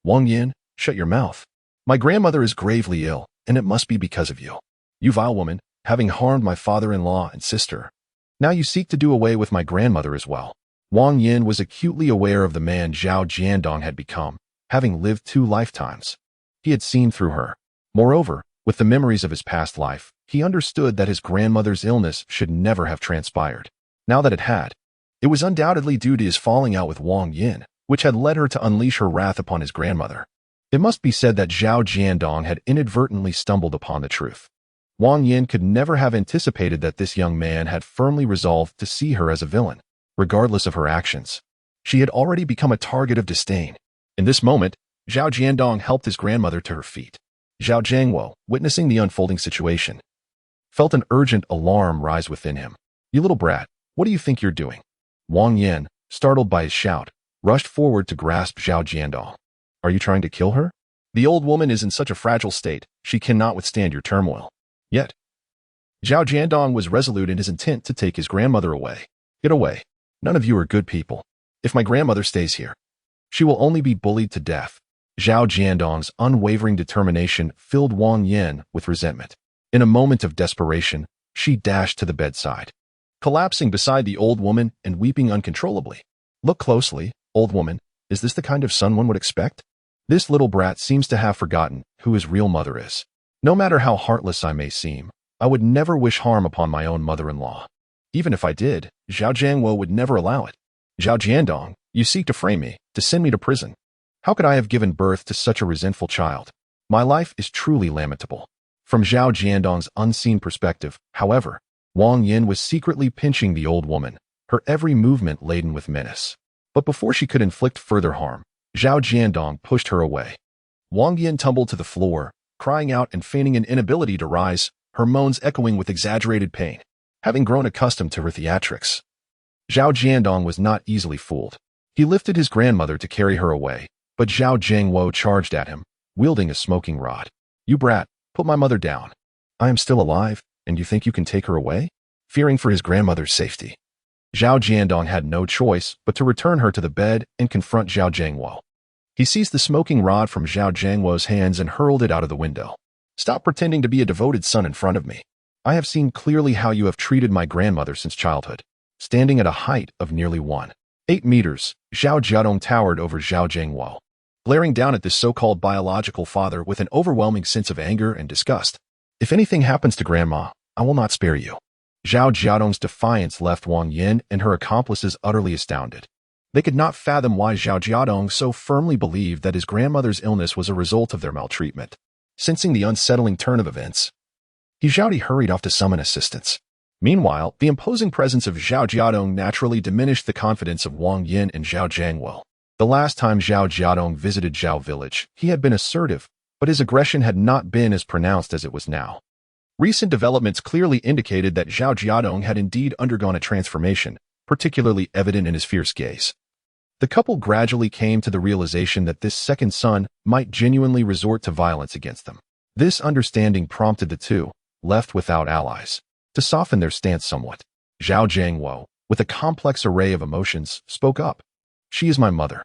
"Wang Yin, shut your mouth. My grandmother is gravely ill, and it must be because of you. You vile woman, having harmed my father-in-law and sister. Now you seek to do away with my grandmother as well." Wang Yin was acutely aware of the man Zhao Jiadong had become, having lived 2 lifetimes. He had seen through her. Moreover, with the memories of his past life, he understood that his grandmother's illness should never have transpired. Now that it had, it was undoubtedly due to his falling out with Wang Yin, which had led her to unleash her wrath upon his grandmother. It must be said that Zhao Jiadong had inadvertently stumbled upon the truth. Wang Yin could never have anticipated that this young man had firmly resolved to see her as a villain, regardless of her actions. She had already become a target of disdain. In this moment, Zhao Jiadong helped his grandmother to her feet. Zhao Jiangwo, witnessing the unfolding situation, felt an urgent alarm rise within him. "You little brat, what do you think you're doing?" Wang Yin, startled by his shout, rushed forward to grasp Zhao Jiadong. "Are you trying to kill her? The old woman is in such a fragile state, she cannot withstand your turmoil." Yet, Zhao Jiadong was resolute in his intent to take his grandmother away. "Get away. None of you are good people. If my grandmother stays here, she will only be bullied to death." Zhao Jiadong's unwavering determination filled Wang Yin with resentment. In a moment of desperation, she dashed to the bedside, collapsing beside the old woman and weeping uncontrollably. "Look closely, old woman. Is this the kind of son one would expect? This little brat seems to have forgotten who his real mother is. No matter how heartless I may seem, I would never wish harm upon my own mother-in-law. Even if I did, Zhao Jiangwo would never allow it. Zhao Jiadong, you seek to frame me, to send me to prison. How could I have given birth to such a resentful child? My life is truly lamentable." From Zhao Jiadong's unseen perspective, however, Wang Yin was secretly pinching the old woman, her every movement laden with menace. But before she could inflict further harm, Zhao Jiadong pushed her away. Wang Yin tumbled to the floor, crying out and feigning an inability to rise, her moans echoing with exaggerated pain. Having grown accustomed to her theatrics, Zhao Jiadong was not easily fooled. He lifted his grandmother to carry her away, but Zhao Jiangwo charged at him, wielding a smoking rod. "You brat, put my mother down. I am still alive, and you think you can take her away?" Fearing for his grandmother's safety, Zhao Jiadong had no choice but to return her to the bed and confront Zhao Jiangwo. He seized the smoking rod from Zhao Jiangwo's hands and hurled it out of the window. "Stop pretending to be a devoted son in front of me. I have seen clearly how you have treated my grandmother since childhood." Standing at a height of nearly 1.8 meters, Zhao Jiadong towered over Zhao Jiangwo, glaring down at this so-called biological father with an overwhelming sense of anger and disgust. "If anything happens to Grandma, I will not spare you." Zhao Jiadong's defiance left Wang Yin and her accomplices utterly astounded. They could not fathom why Zhao Jiadong so firmly believed that his grandmother's illness was a result of their maltreatment. Sensing the unsettling turn of events, Zhao hurried off to summon assistance. Meanwhile, the imposing presence of Zhao Jiadong naturally diminished the confidence of Wang Yin and Zhao Jiangwo. The last time Zhao Jiadong visited Zhao village, he had been assertive, but his aggression had not been as pronounced as it was now. Recent developments clearly indicated that Zhao Jiadong had indeed undergone a transformation, particularly evident in his fierce gaze. The couple gradually came to the realization that this second son might genuinely resort to violence against them. This understanding prompted the two, left without allies, to soften their stance somewhat. Zhao Jiangwo, with a complex array of emotions, spoke up. "She is my mother.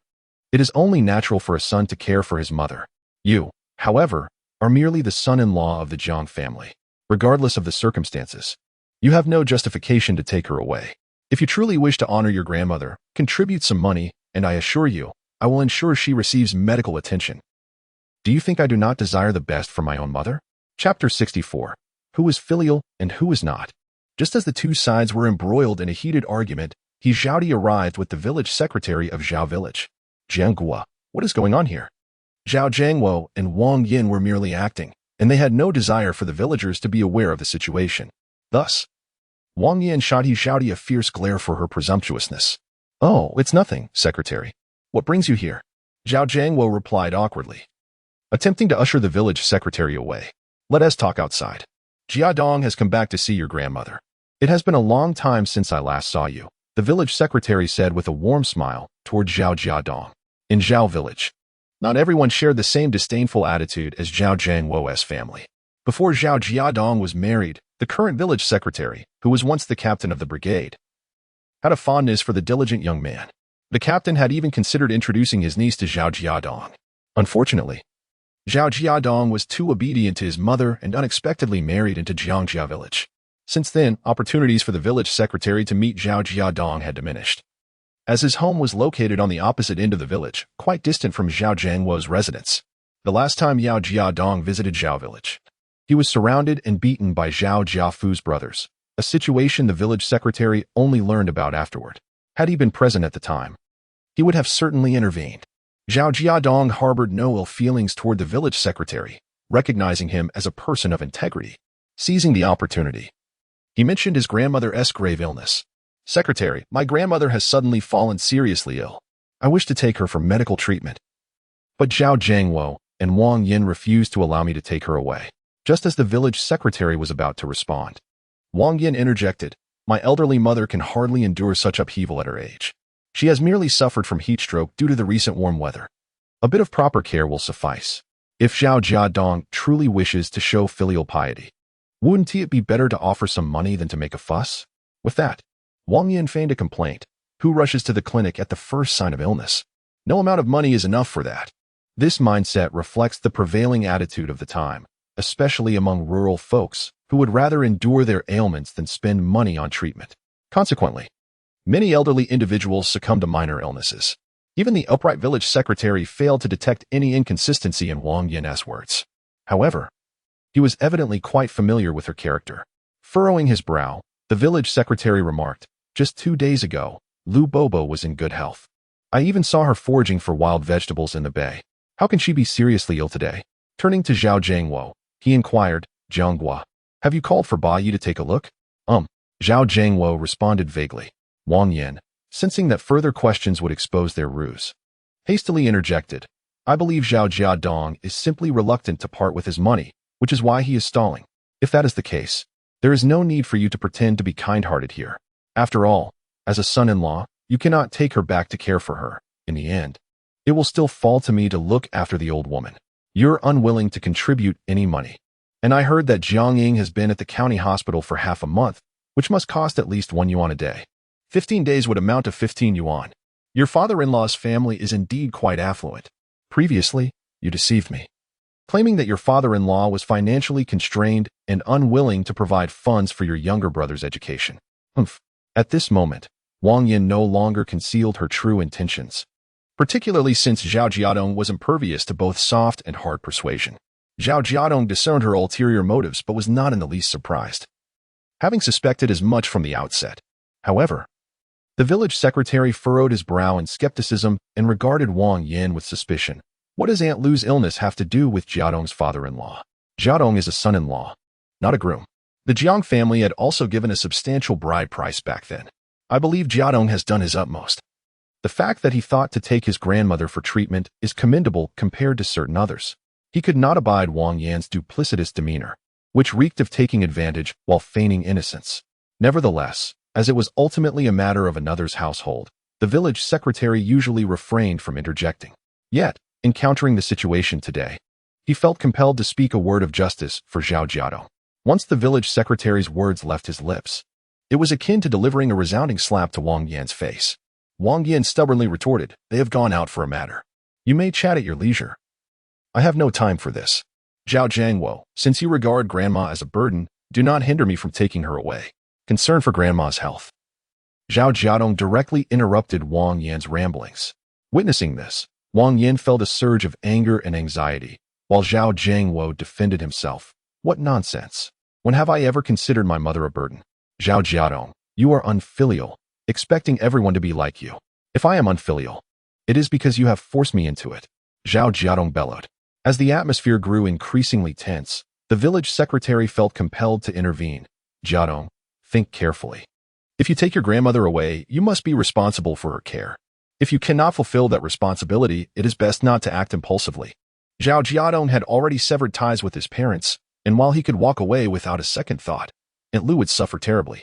It is only natural for a son to care for his mother. You, however, are merely the son-in-law of the Jiang family. Regardless of the circumstances, you have no justification to take her away. If you truly wish to honor your grandmother, contribute some money, and I assure you, I will ensure she receives medical attention." Do you think I do not desire the best for my own mother? Chapter 64. Who is filial and who is not? Just as the two sides were embroiled in a heated argument, Zhao arrived with the village secretary of Zhao village. "Jiangguo, what is going on here?" Zhao Jiangwo and Wang Yin were merely acting, and they had no desire for the villagers to be aware of the situation. Thus, Wang Yin shot Zhao a fierce glare for her presumptuousness. "Oh, it's nothing, secretary. What brings you here?" Zhao Jiangwo replied awkwardly, attempting to usher the village secretary away. "Let us talk outside. Jiadong has come back to see your grandmother. It has been a long time since I last saw you," the village secretary said with a warm smile toward Zhao Jiadong. In Zhao village, not everyone shared the same disdainful attitude as Zhao Jiangwo's family. Before Zhao Jiadong was married, the current village secretary, who was once the captain of the brigade, had a fondness for the diligent young man. The captain had even considered introducing his niece to Zhao Jiadong. Unfortunately, Zhao Jiadong was too obedient to his mother and unexpectedly married into Jiangjia village. Since then, opportunities for the village secretary to meet Zhao Jiadong had diminished, as his home was located on the opposite end of the village, quite distant from Zhao Jiangwo's residence. The last time Zhao Jiadong visited Zhao village, he was surrounded and beaten by Zhao Jiafu's brothers, a situation the village secretary only learned about afterward. Had he been present at the time, he would have certainly intervened. Zhao Jiadong harbored no ill feelings toward the village secretary, recognizing him as a person of integrity. Seizing the opportunity, he mentioned his grandmother's grave illness. "Secretary, my grandmother has suddenly fallen seriously ill. I wish to take her for medical treatment." But Zhao Jiangwo and Wang Yin refused to allow me to take her away. Just as the village secretary was about to respond, Wang Yin interjected, "My elderly mother can hardly endure such upheaval at her age. She has merely suffered from heat stroke due to the recent warm weather. A bit of proper care will suffice. If Zhao Jiadong truly wishes to show filial piety, wouldn't it be better to offer some money than to make a fuss?" With that, Wang Yin feigned a complaint. Who rushes to the clinic at the first sign of illness? No amount of money is enough for that. This mindset reflects the prevailing attitude of the time, especially among rural folks who would rather endure their ailments than spend money on treatment. Consequently, many elderly individuals succumb to minor illnesses. Even the upright village secretary failed to detect any inconsistency in Wang Yin's words. However, he was evidently quite familiar with her character. Furrowing his brow, the village secretary remarked, "Just 2 days ago, Lu Bobo was in good health. I even saw her foraging for wild vegetables in the bay. How can she be seriously ill today?" Turning to Zhao Jiangwo, he inquired, "Jiangguo, have you called for Ba Yi to take a look?" Zhao Jiangwo responded vaguely. Wang Yan, sensing that further questions would expose their ruse, hastily interjected, I believe Zhao Jiadong is simply reluctant to part with his money, which is why he is stalling. If that is the case, there is no need for you to pretend to be kind-hearted here. After all, as a son-in-law, you cannot take her back to care for her. In the end, it will still fall to me to look after the old woman. You're unwilling to contribute any money. And I heard that Jiang has been at the county hospital for half a month, which must cost at least 1 yuan a day. 15 days would amount to 15 yuan. Your father-in-law's family is indeed quite affluent. Previously, you deceived me, claiming that your father-in-law was financially constrained and unwilling to provide funds for your younger brother's education. Humph. At this moment, Wang Yan no longer concealed her true intentions, particularly since Zhao Jiadong was impervious to both soft and hard persuasion. Zhao Jiadong discerned her ulterior motives but was not in the least surprised, having suspected as much from the outset. However, the village secretary furrowed his brow in skepticism and regarded Wang Yan with suspicion. What does Aunt Lu's illness have to do with Jiadong's father-in-law? Jiadong is a son-in-law, not a groom. The Jiang family had also given a substantial bride price back then. I believe Jiadong has done his utmost. The fact that he thought to take his grandmother for treatment is commendable compared to certain others. He could not abide Wang Yan's duplicitous demeanor, which reeked of taking advantage while feigning innocence. Nevertheless, as it was ultimately a matter of another's household, the village secretary usually refrained from interjecting. Yet, encountering the situation today, he felt compelled to speak a word of justice for Zhao Jiadong. Once the village secretary's words left his lips, it was akin to delivering a resounding slap to Wang Yan's face. Wang Yan stubbornly retorted, they have gone out for a matter. You may chat at your leisure. I have no time for this. Zhao Jiangwo, since you regard grandma as a burden, do not hinder me from taking her away. Concern for grandma's health. Zhao Jiadong directly interrupted Wang Yan's ramblings. Witnessing this, Wang Yan felt a surge of anger and anxiety, while Zhao Jiangwo defended himself. What nonsense! When have I ever considered my mother a burden? Zhao Jiadong, you are unfilial, expecting everyone to be like you. If I am unfilial, it is because you have forced me into it. Zhao Jiadong bellowed. As the atmosphere grew increasingly tense, the village secretary felt compelled to intervene. Jiadong, think carefully. If you take your grandmother away, you must be responsible for her care. If you cannot fulfill that responsibility, it is best not to act impulsively. Zhao Jiadong had already severed ties with his parents, and while he could walk away without a second thought, Aunt Lu would suffer terribly.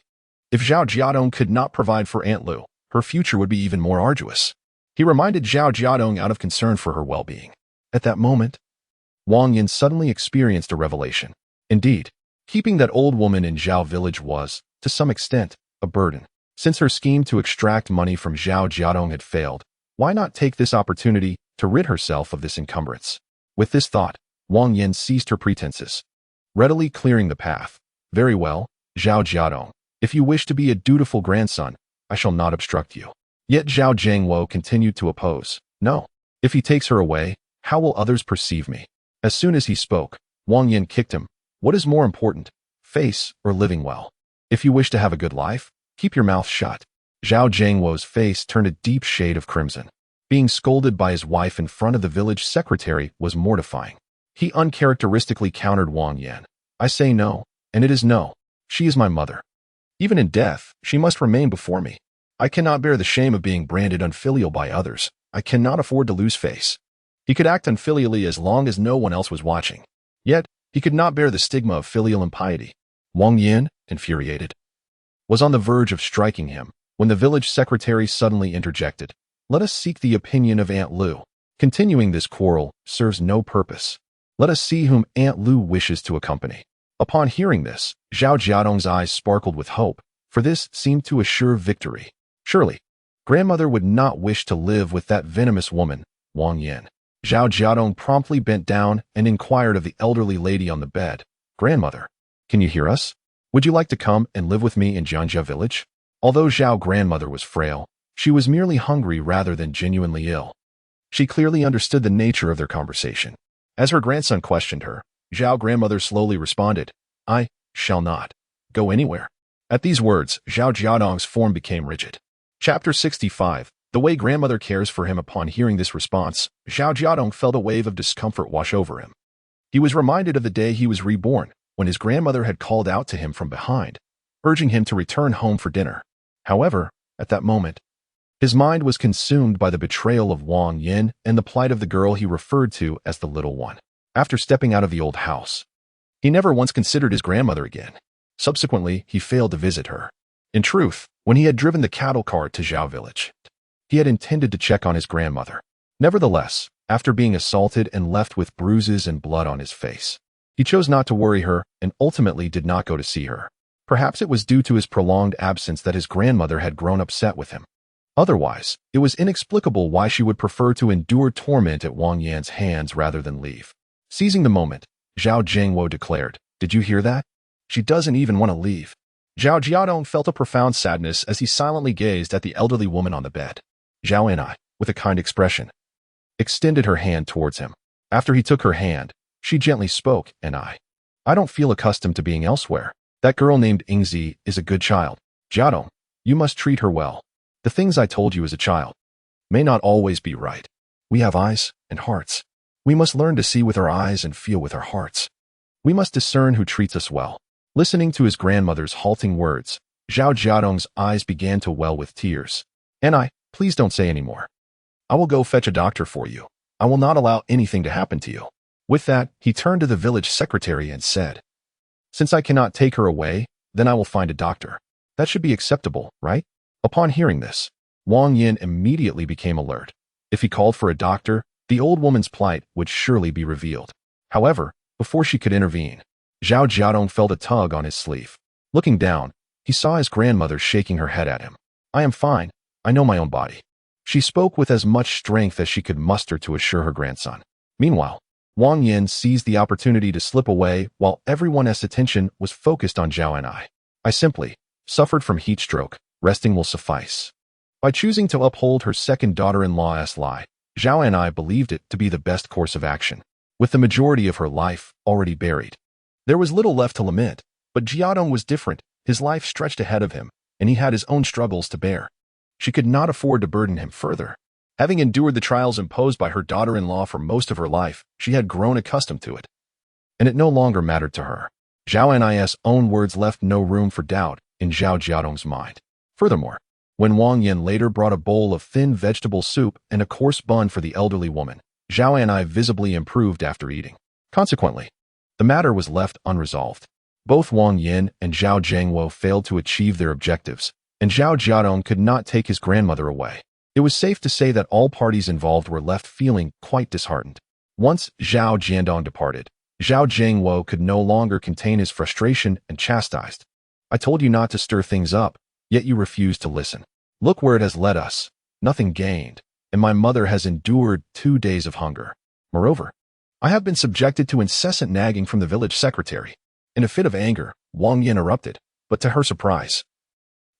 If Zhao Jiadong could not provide for Aunt Lu, her future would be even more arduous. He reminded Zhao Jiadong out of concern for her well-being. At that moment, Wang Yan suddenly experienced a revelation. Indeed, keeping that old woman in Zhao village was, to some extent, a burden. Since her scheme to extract money from Zhao Jiadong had failed, why not take this opportunity to rid herself of this encumbrance? With this thought, Wang Yan ceased her pretenses, readily clearing the path. Very well, Zhao Jiadong. If you wish to be a dutiful grandson, I shall not obstruct you. Yet Zhao Jiangwo continued to oppose. No. If he takes her away, how will others perceive me? As soon as he spoke, Wang Yan kicked him. What is more important, face or living well? If you wish to have a good life, keep your mouth shut. Zhao Jiangwo's face turned a deep shade of crimson. Being scolded by his wife in front of the village secretary was mortifying. He uncharacteristically countered Wang Yan. I say no, and it is no. She is my mother. Even in death, she must remain before me. I cannot bear the shame of being branded unfilial by others. I cannot afford to lose face. He could act unfilially as long as no one else was watching. Yet, he could not bear the stigma of filial impiety. Wang Yan, infuriated, was on the verge of striking him when the village secretary suddenly interjected. Let us seek the opinion of Aunt Lu. Continuing this quarrel serves no purpose. Let us see whom Aunt Lu wishes to accompany. Upon hearing this, Zhao Jiadong's eyes sparkled with hope, for this seemed to assure victory. Surely, grandmother would not wish to live with that venomous woman, Wang Yan. Zhao Jiadong promptly bent down and inquired of the elderly lady on the bed. Grandmother, can you hear us? Would you like to come and live with me in Jianjia village? Although Zhao grandmother was frail, she was merely hungry rather than genuinely ill. She clearly understood the nature of their conversation. As her grandson questioned her, Zhao grandmother slowly responded, I shall not go anywhere. At these words, Zhao Jiadong's form became rigid. Chapter 65. The way grandmother cares for him. Upon hearing this response, Zhao Jiadong felt a wave of discomfort wash over him. He was reminded of the day he was reborn, when his grandmother had called out to him from behind, urging him to return home for dinner. However, At that moment, his mind was consumed by the betrayal of Wang Yin and the plight of the girl he referred to as the little one. After stepping out of the old house, he never once considered his grandmother again. Subsequently, he failed to visit her. In truth, when he had driven the cattle cart to Zhao village, he had intended to check on his grandmother. Nevertheless, after being assaulted and left with bruises and blood on his face, he chose not to worry her and ultimately did not go to see her. Perhaps it was due to his prolonged absence that his grandmother had grown upset with him. Otherwise, it was inexplicable why she would prefer to endure torment at Wang Yan's hands rather than leave. Seizing the moment, Zhao Jiadong declared, "Did you hear that? She doesn't even want to leave." Zhao Jiadong felt a profound sadness as he silently gazed at the elderly woman on the bed. Zhao and I, with a kind expression, extended her hand towards him. After he took her hand, she gently spoke, "And I don't feel accustomed to being elsewhere. That girl named Ingzi is a good child. Jiadong, you must treat her well. The things I told you as a child may not always be right. We have eyes and hearts. We must learn to see with our eyes and feel with our hearts. We must discern who treats us well." Listening to his grandmother's halting words, Zhao Jiadong's eyes began to well with tears. "And please don't say any more. I will go fetch a doctor for you. I will not allow anything to happen to you." With that, he turned to the village secretary and said, "Since I cannot take her away, then I will find a doctor. That should be acceptable, right?" Upon hearing this, Wang Yin immediately became alert. If he called for a doctor, the old woman's plight would surely be revealed. However, before she could intervene, Zhao Jiadong felt a tug on his sleeve. Looking down, he saw his grandmother shaking her head at him. "I am fine. I know my own body." She spoke with as much strength as she could muster to assure her grandson. Meanwhile, Wang Yin seized the opportunity to slip away while everyone's attention was focused on Zhao and I simply suffered from heat stroke. Resting will suffice. By choosing to uphold her second daughter-in-law's lie, Zhao and I believed it to be the best course of action. With the majority of her life already buried, there was little left to lament, but Jiadong was different. His life stretched ahead of him, and he had his own struggles to bear. She could not afford to burden him further. Having endured the trials imposed by her daughter-in-law for most of her life, she had grown accustomed to it, and it no longer mattered to her. Zhao and I's own words left no room for doubt in Zhao Jiadong's mind. Furthermore, when Wang Yin later brought a bowl of thin vegetable soup and a coarse bun for the elderly woman, Zhao and I visibly improved after eating. Consequently, the matter was left unresolved. Both Wang Yin and Zhao Jiadong failed to achieve their objectives, and Zhao Jiadong could not take his grandmother away. It was safe to say that all parties involved were left feeling quite disheartened. Once Zhao Jiadong departed, Zhao Jiadong could no longer contain his frustration and chastised. "I told you not to stir things up, yet you refused to listen. Look where it has led us. Nothing gained, and my mother has endured 2 days of hunger. Moreover, I have been subjected to incessant nagging from the village secretary." In a fit of anger, Wang Yin erupted, but to her surprise,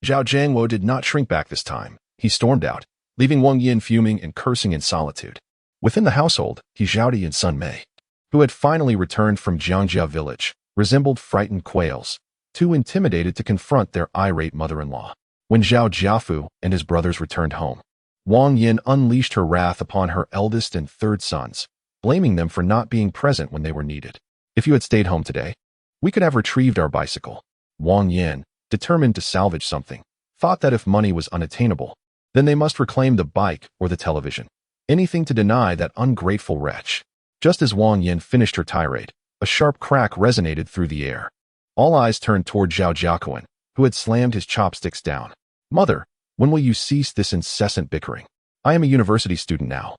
Zhao Jiadong did not shrink back this time. He stormed out, leaving Wang Yin fuming and cursing in solitude. Within the household, Zhao and Sun Mei, who had finally returned from Jiangjia village, resembled frightened quails, too intimidated to confront their irate mother-in-law. When Zhao Jiafu and his brothers returned home, Wang Yin unleashed her wrath upon her eldest and third sons, blaming them for not being present when they were needed. "If you had stayed home today, we could have retrieved our bicycle." Wang Yin, determined to salvage something, thought that if money was unattainable, then they must reclaim the bike or the television. Anything to deny that ungrateful wretch. Just as Wang Yin finished her tirade, a sharp crack resonated through the air. All eyes turned toward Zhao Jiakuan, who had slammed his chopsticks down. "Mother, when will you cease this incessant bickering? I am a university student now.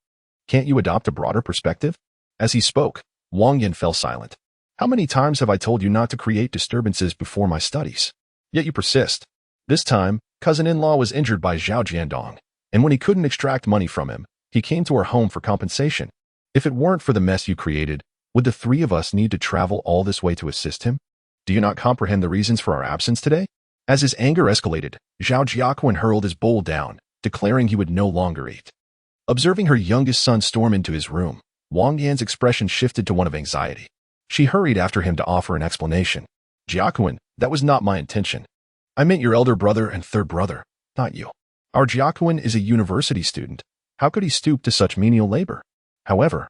Can't you adopt a broader perspective?" As he spoke, Wang Yin fell silent. "How many times have I told you not to create disturbances before my studies? Yet you persist." This time, cousin-in-law was injured by Zhao Jiadong, and when he couldn't extract money from him, he came to our home for compensation. "If it weren't for the mess you created, would the three of us need to travel all this way to assist him? Do you not comprehend the reasons for our absence today?" As his anger escalated, Zhao Jiakuan hurled his bowl down, declaring he would no longer eat. Observing her youngest son storm into his room, Wang Yan's expression shifted to one of anxiety. She hurried after him to offer an explanation. "Jiakuan, that was not my intention. I meant your elder brother and third brother, not you. Our Jiakuan is a university student. How could he stoop to such menial labor? However,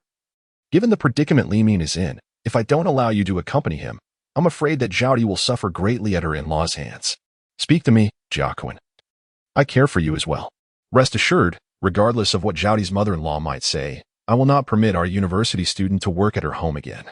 given the predicament Li Min is in, if I don't allow you to accompany him, I'm afraid that Zhao Di will suffer greatly at her in-laws' hands. Speak to me, Jiakuan." I care for you as well. Rest assured, regardless of what Zhao's mother-in-law might say, I will not permit our university student to work at her home again.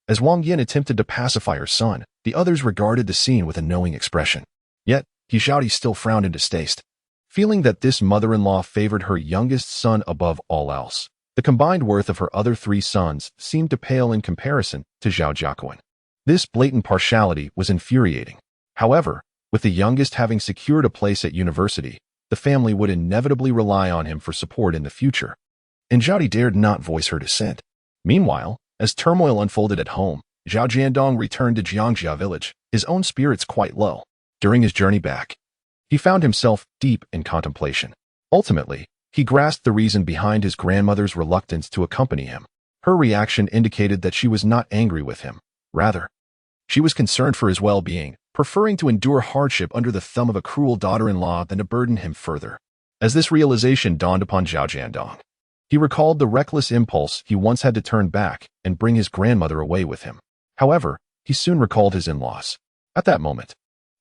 As Wang Yin attempted to pacify her son, the others regarded the scene with a knowing expression. Yet, Zhao still frowned in distaste, feeling that this mother-in-law favored her youngest son above all else. The combined worth of her other 3 sons seemed to pale in comparison to Zhao Jiadong. This blatant partiality was infuriating. However, with the youngest having secured a place at university, the family would inevitably rely on him for support in the future. And Zhao dared not voice her dissent. Meanwhile, as turmoil unfolded at home, Zhao Jiadong returned to Jiangjia village, his own spirits quite low. During his journey back, he found himself deep in contemplation. Ultimately, he grasped the reason behind his grandmother's reluctance to accompany him. Her reaction indicated that she was not angry with him. Rather, she was concerned for his well-being, preferring to endure hardship under the thumb of a cruel daughter-in-law than to burden him further. As this realization dawned upon Zhao Jiadong, he recalled the reckless impulse he once had to turn back and bring his grandmother away with him. However, he soon recalled his in-laws. At that moment,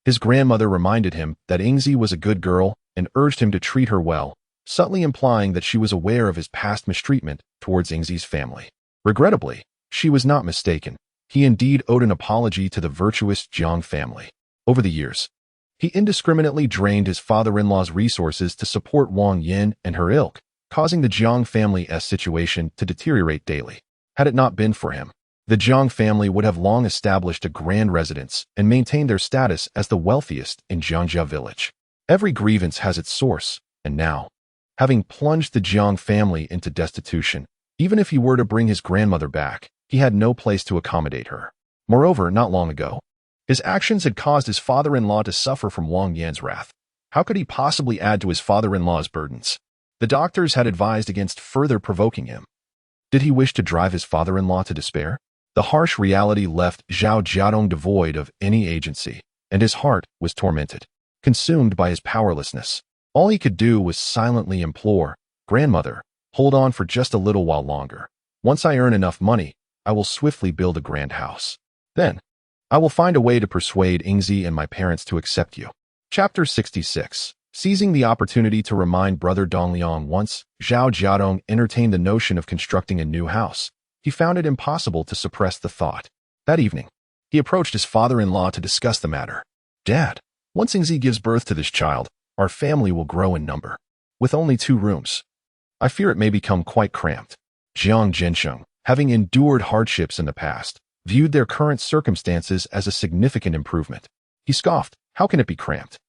his grandmother reminded him that Yingzi was a good girl and urged him to treat her well, subtly implying that she was aware of his past mistreatment towards Yingzi's family. Regrettably, she was not mistaken. He indeed owed an apology to the virtuous Jiang family. Over the years, he indiscriminately drained his father-in-law's resources to support Wang Yin and her ilk, causing the Jiang family's situation to deteriorate daily. Had it not been for him, the Jiang family would have long established a grand residence and maintained their status as the wealthiest in Jiangjia village. Every grievance has its source, and now, having plunged the Jiang family into destitution, even if he were to bring his grandmother back, he had no place to accommodate her. Moreover, not long ago, his actions had caused his father-in-law to suffer from Wang Yan's wrath. How could he possibly add to his father-in-law's burdens? The doctors had advised against further provoking him. Did he wish to drive his father-in-law to despair? The harsh reality left Zhao Jiadong devoid of any agency, and his heart was tormented, consumed by his powerlessness. All he could do was silently implore, "Grandmother, hold on for just a little while longer. Once I earn enough money, I will swiftly build a grand house. Then, I will find a way to persuade Yingzi and my parents to accept you." Chapter 66. Seizing the opportunity to remind brother Dongliang once Zhao Jiadong entertained the notion of constructing a new house, he found it impossible to suppress the thought. That evening, he approached his father-in-law to discuss the matter. "Dad, once Yingzi gives birth to this child, our family will grow in number. With only 2 rooms, I fear it may become quite cramped." Jiang Jiansheng, having endured hardships in the past, viewed their current circumstances as a significant improvement. He scoffed, "How can it be cramped?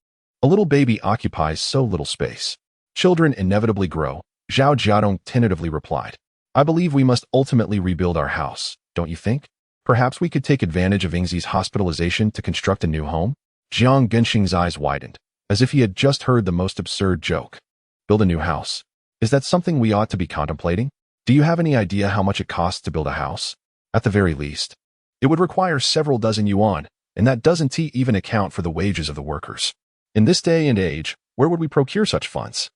A little baby occupies so little space. Children inevitably grow." Zhao Jiadong tentatively replied, "I believe we must ultimately rebuild our house, don't you think? Perhaps we could take advantage of Yingzi's hospitalization to construct a new home?" Jiang Gensheng's eyes widened, as if he had just heard the most absurd joke. "Build a new house? Is that something we ought to be contemplating? Do you have any idea how much it costs to build a house? At the very least, it would require several dozen yuan, and that doesn't even account for the wages of the workers. In this day and age, where would we procure such funds?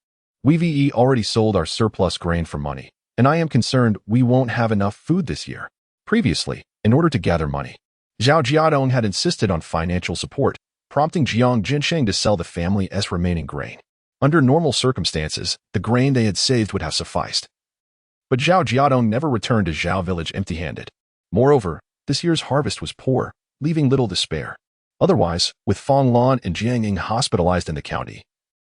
We've already sold our surplus grain for money, and I am concerned we won't have enough food this year." Previously, in order to gather money, Zhao Jiadong had insisted on financial support, prompting Jiang Jinsheng to sell the family's remaining grain. Under normal circumstances, the grain they had saved would have sufficed. But Zhao Jiadong never returned to Zhao village empty-handed. Moreover, this year's harvest was poor, leaving little to spare. Otherwise, with Fong Lan and Jiang Ying hospitalized in the county,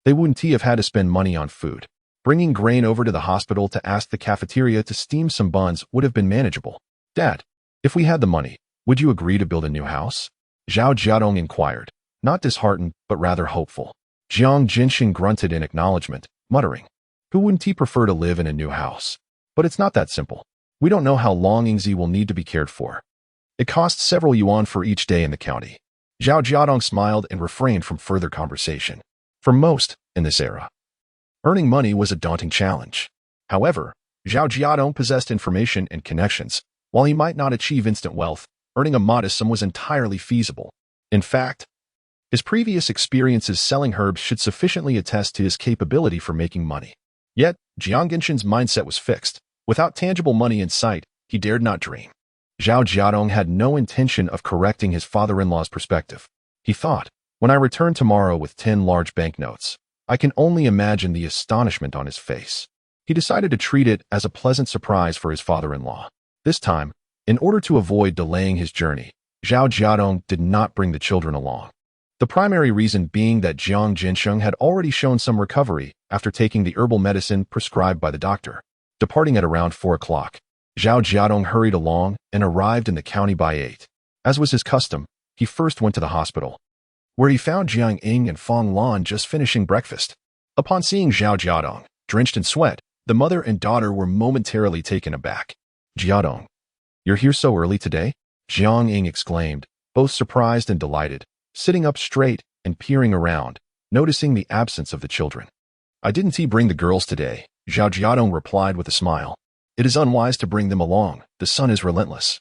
they wouldn't have had to spend money on food. Bringing grain over to the hospital to ask the cafeteria to steam some buns would have been manageable. "Dad, if we had the money, would you agree to build a new house?" Zhao Jiadong inquired, not disheartened, but rather hopeful. Jiang Jinsheng grunted in acknowledgement, muttering, "Who wouldn't he prefer to live in a new house? But it's not that simple. We don't know how long Yingzi will need to be cared for. It costs several yuan for each day in the county." Zhao Jiadong smiled and refrained from further conversation. For most, in this era, earning money was a daunting challenge. However, Zhao Jiadong possessed information and connections. While he might not achieve instant wealth, earning a modest sum was entirely feasible. In fact, his previous experiences selling herbs should sufficiently attest to his capability for making money. Yet, Jiang Genshin's mindset was fixed. Without tangible money in sight, he dared not dream. Zhao Jiadong had no intention of correcting his father-in-law's perspective. He thought, "When I return tomorrow with 10 large banknotes, I can only imagine the astonishment on his face. He decided to treat it as a pleasant surprise for his father-in-law. This time, in order to avoid delaying his journey, Zhao Jiadong did not bring the children along. The primary reason being that Xiuhong had already shown some recovery after taking the herbal medicine prescribed by the doctor. Departing at around 4 o'clock, Zhao Jiadong hurried along and arrived in the county by 8. As was his custom, he first went to the hospital, where he found Jiang Ying and Fong Lan just finishing breakfast. Upon seeing Zhao Jiadong, drenched in sweat, the mother and daughter were momentarily taken aback. "Jiadong, you're here so early today?" Jiang Ying exclaimed, both surprised and delighted, sitting up straight and peering around, noticing the absence of the children. "I didn't bring the girls today," Zhao Jiadong replied with a smile. "It is unwise to bring them along, the sun is relentless.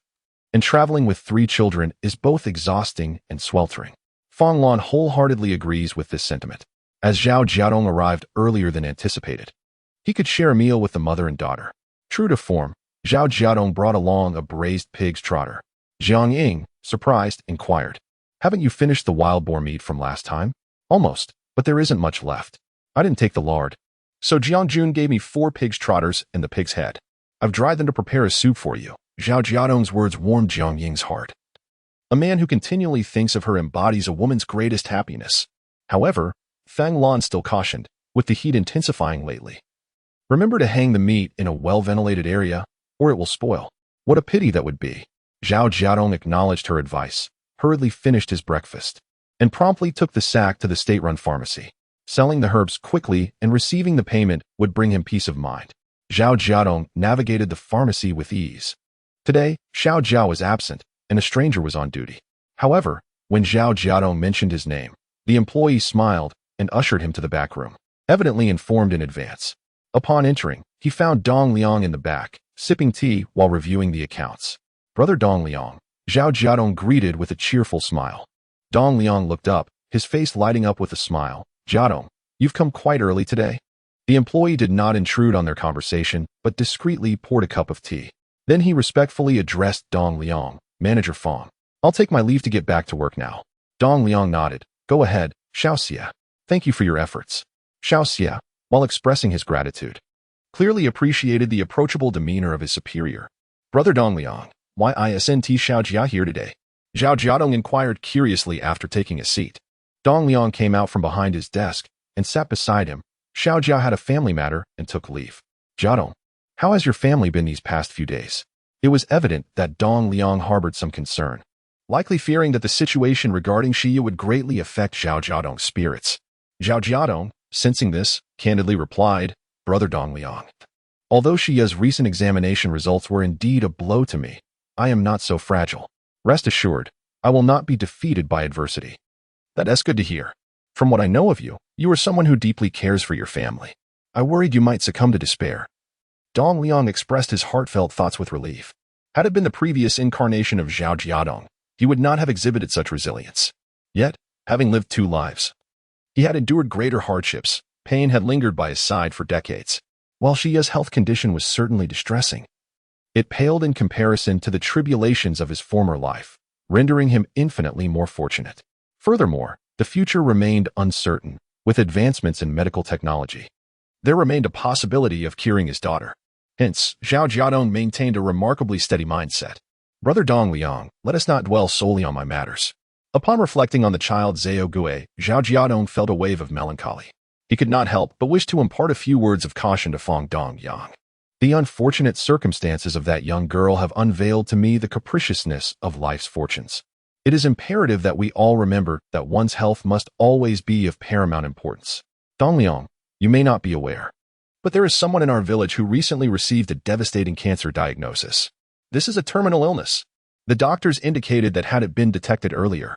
And traveling with 3 children is both exhausting and sweltering." Fong Lan wholeheartedly agrees with this sentiment. As Zhao Jiadong arrived earlier than anticipated, he could share a meal with the mother and daughter. True to form, Zhao Jiadong brought along a braised pig's trotter. Jiang Ying, surprised, inquired, "Haven't you finished the wild boar meat from last time?" "Almost, but there isn't much left. I didn't take the lard. So Jiang Jun gave me 4 pig's trotters and the pig's head. I've dried them to prepare a soup for you." Zhao Jiadong's words warmed Jiang Ying's heart. A man who continually thinks of her embodies a woman's greatest happiness. However, Fang Lan still cautioned, with the heat intensifying lately, "Remember to hang the meat in a well-ventilated area, or it will spoil." "What a pity that would be." Zhao Jiadong acknowledged her advice, hurriedly finished his breakfast, and promptly took the sack to the state-run pharmacy. Selling the herbs quickly and receiving the payment would bring him peace of mind. Zhao Jiadong navigated the pharmacy with ease. Today, Xiao Jiao was absent, and a stranger was on duty. However, when Zhao Jiadong mentioned his name, the employee smiled and ushered him to the back room, evidently informed in advance. Upon entering, he found Dong Liang in the back, sipping tea while reviewing the accounts. "Brother Dong Liang," Zhao Jiadong greeted with a cheerful smile. Dong Liang looked up, his face lighting up with a smile. "Jiadong, you've come quite early today." The employee did not intrude on their conversation, but discreetly poured a cup of tea. Then he respectfully addressed Dong Liang, "Manager Fong, I'll take my leave to get back to work now." Dong Liang nodded. "Go ahead, Xiaoxia. Thank you for your efforts." Xiaoxia, while expressing his gratitude, clearly appreciated the approachable demeanor of his superior. "Brother Dong Liang, why isn't Xiao Jia here today?" Zhao Jiadong inquired curiously after taking a seat. Dong Liang came out from behind his desk and sat beside him. Xiao Jia had a family matter and took leave. "Jiadong, how has your family been these past few days?" It was evident that Dong Liang harbored some concern, likely fearing that the situation regarding Xia would greatly affect Zhao Jiadong's spirits. Zhao Jiadong, sensing this, candidly replied, "Brother Dong Liang, although Xia's recent examination results were indeed a blow to me, I am not so fragile. Rest assured, I will not be defeated by adversity." "That's good to hear. From what I know of you, you are someone who deeply cares for your family. I worried you might succumb to despair." Dong Liang expressed his heartfelt thoughts with relief. Had it been the previous incarnation of Zhao Jiadong, he would not have exhibited such resilience. Yet, having lived 2 lives, he had endured greater hardships. Pain had lingered by his side for decades. While Xia's health condition was certainly distressing, it paled in comparison to the tribulations of his former life, rendering him infinitely more fortunate. Furthermore, the future remained uncertain. With advancements in medical technology, there remained a possibility of curing his daughter. Hence, Zhao Jiadong maintained a remarkably steady mindset. "Brother Dong Liang, let us not dwell solely on my matters." Upon reflecting on the child Zhao Gui, Zhao Jiadong felt a wave of melancholy. He could not help but wish to impart a few words of caution to Fong Dong Yang. "The unfortunate circumstances of that young girl have unveiled to me the capriciousness of life's fortunes. It is imperative that we all remember that one's health must always be of paramount importance. Dong Liang, you may not be aware, but there is someone in our village who recently received a devastating cancer diagnosis. This is a terminal illness. The doctors indicated that had it been detected earlier,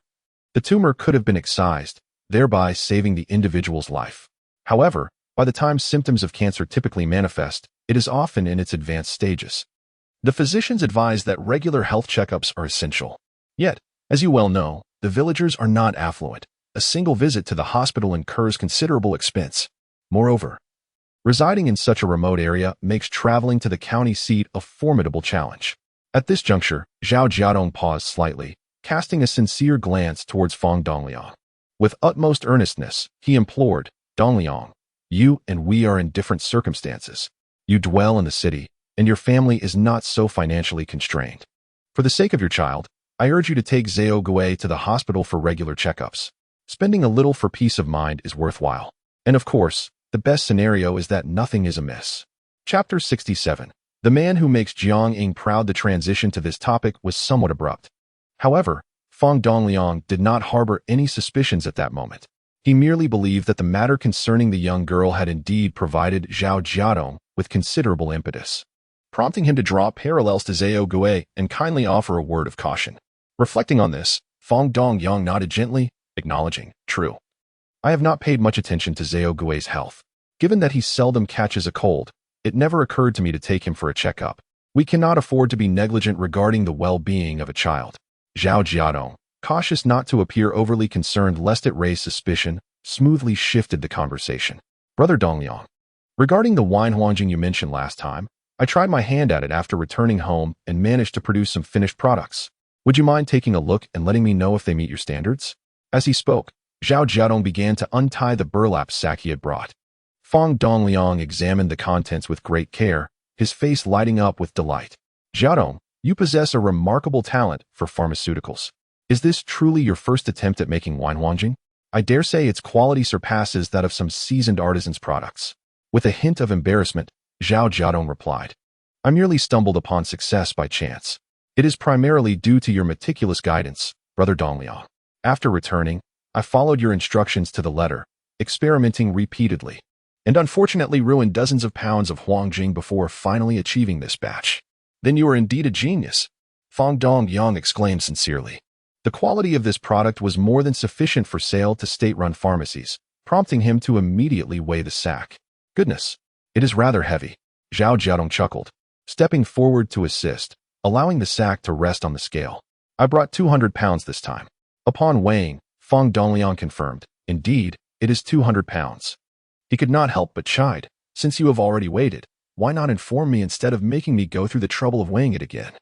the tumor could have been excised, thereby saving the individual's life. However, by the time symptoms of cancer typically manifest, it is often in its advanced stages. The physicians advise that regular health checkups are essential. Yet, as you well know, the villagers are not affluent. A single visit to the hospital incurs considerable expense. Moreover, residing in such a remote area makes traveling to the county seat a formidable challenge." At this juncture, Zhao Jiadong paused slightly, casting a sincere glance towards Fong Dongliang. With utmost earnestness, he implored, Dongliang, you and we are in different circumstances. You dwell in the city, and your family is not so financially constrained. For the sake of your child, I urge you to take Zhao Gui to the hospital for regular checkups. Spending a little for peace of mind is worthwhile. And of course, the best scenario is that nothing is amiss. Chapter 67. The man who makes Jiang Ying proud. The transition to this topic was somewhat abrupt. However, Fang Dongliang did not harbor any suspicions at that moment. He merely believed that the matter concerning the young girl had indeed provided Zhao Jiadong with considerable impetus, prompting him to draw parallels to Zhao Gui and kindly offer a word of caution. Reflecting on this, Fang Dongliang nodded gently, acknowledging, "True. I have not paid much attention to Zhao Gui's health. Given that he seldom catches a cold, it never occurred to me to take him for a checkup. We cannot afford to be negligent regarding the well-being of a child." Zhao Jiadong, cautious not to appear overly concerned lest it raise suspicion, smoothly shifted the conversation. "Brother Dongliang, regarding the wine huangjing you mentioned last time, I tried my hand at it after returning home and managed to produce some finished products. Would you mind taking a look and letting me know if they meet your standards?" As he spoke, Zhao Jiadong began to untie the burlap sack he had brought. Fang Dongliang examined the contents with great care, his face lighting up with delight. "Jiadong, you possess a remarkable talent for pharmaceuticals. Is this truly your first attempt at making wine huangjing? I dare say its quality surpasses that of some seasoned artisans' products." With a hint of embarrassment, Zhao Jiadong replied, "I merely stumbled upon success by chance. It is primarily due to your meticulous guidance, Brother Dongliang. After returning, I followed your instructions to the letter, experimenting repeatedly, and unfortunately ruined dozens of pounds of huangjing before finally achieving this batch." "Then you are indeed a genius," Fang Dongliang exclaimed sincerely. The quality of this product was more than sufficient for sale to state-run pharmacies, prompting him to immediately weigh the sack. "Goodness, it is rather heavy," Zhao Jiadong chuckled, stepping forward to assist, allowing the sack to rest on the scale. "I brought 200 pounds this time." Upon weighing, Fang Dongliang confirmed, "Indeed, it is 200 pounds. He could not help but chide, "Since you have already weighed it, why not inform me instead of making me go through the trouble of weighing it again?"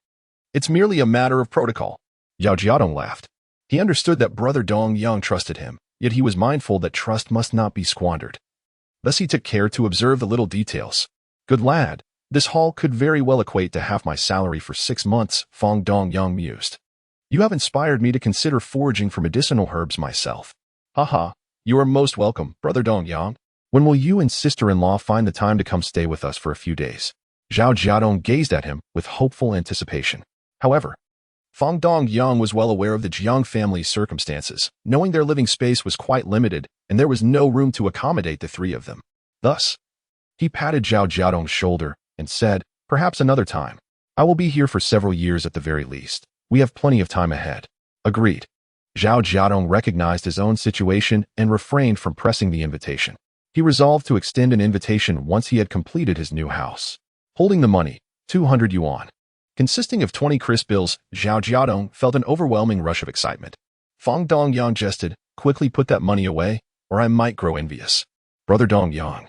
"It's merely a matter of protocol." Zhao Jiadong laughed. He understood that Brother Dongliang trusted him, yet he was mindful that trust must not be squandered. Thus he took care to observe the little details. "Good lad, this haul could very well equate to half my salary for 6 months, Fang Dongliang mused. "You have inspired me to consider foraging for medicinal herbs myself." "Haha, you are most welcome, Brother Dongliang. When will you and sister-in-law find the time to come stay with us for a few days?" Zhao Jiadong gazed at him with hopeful anticipation. However, Fang Dongliang was well aware of the Jiang family's circumstances, knowing their living space was quite limited and there was no room to accommodate the three of them. Thus, he patted Zhao Jiadong's shoulder and said, "Perhaps another time. I will be here for several years at the very least. We have plenty of time ahead." Agreed. Zhao Jiadong recognized his own situation and refrained from pressing the invitation. He resolved to extend an invitation once he had completed his new house. Holding the money, 200 yuan, consisting of 20 crisp bills, Zhao Jiadong felt an overwhelming rush of excitement. Fang Dongliang jested, "Quickly put that money away, or I might grow envious." "Brother Dongliang,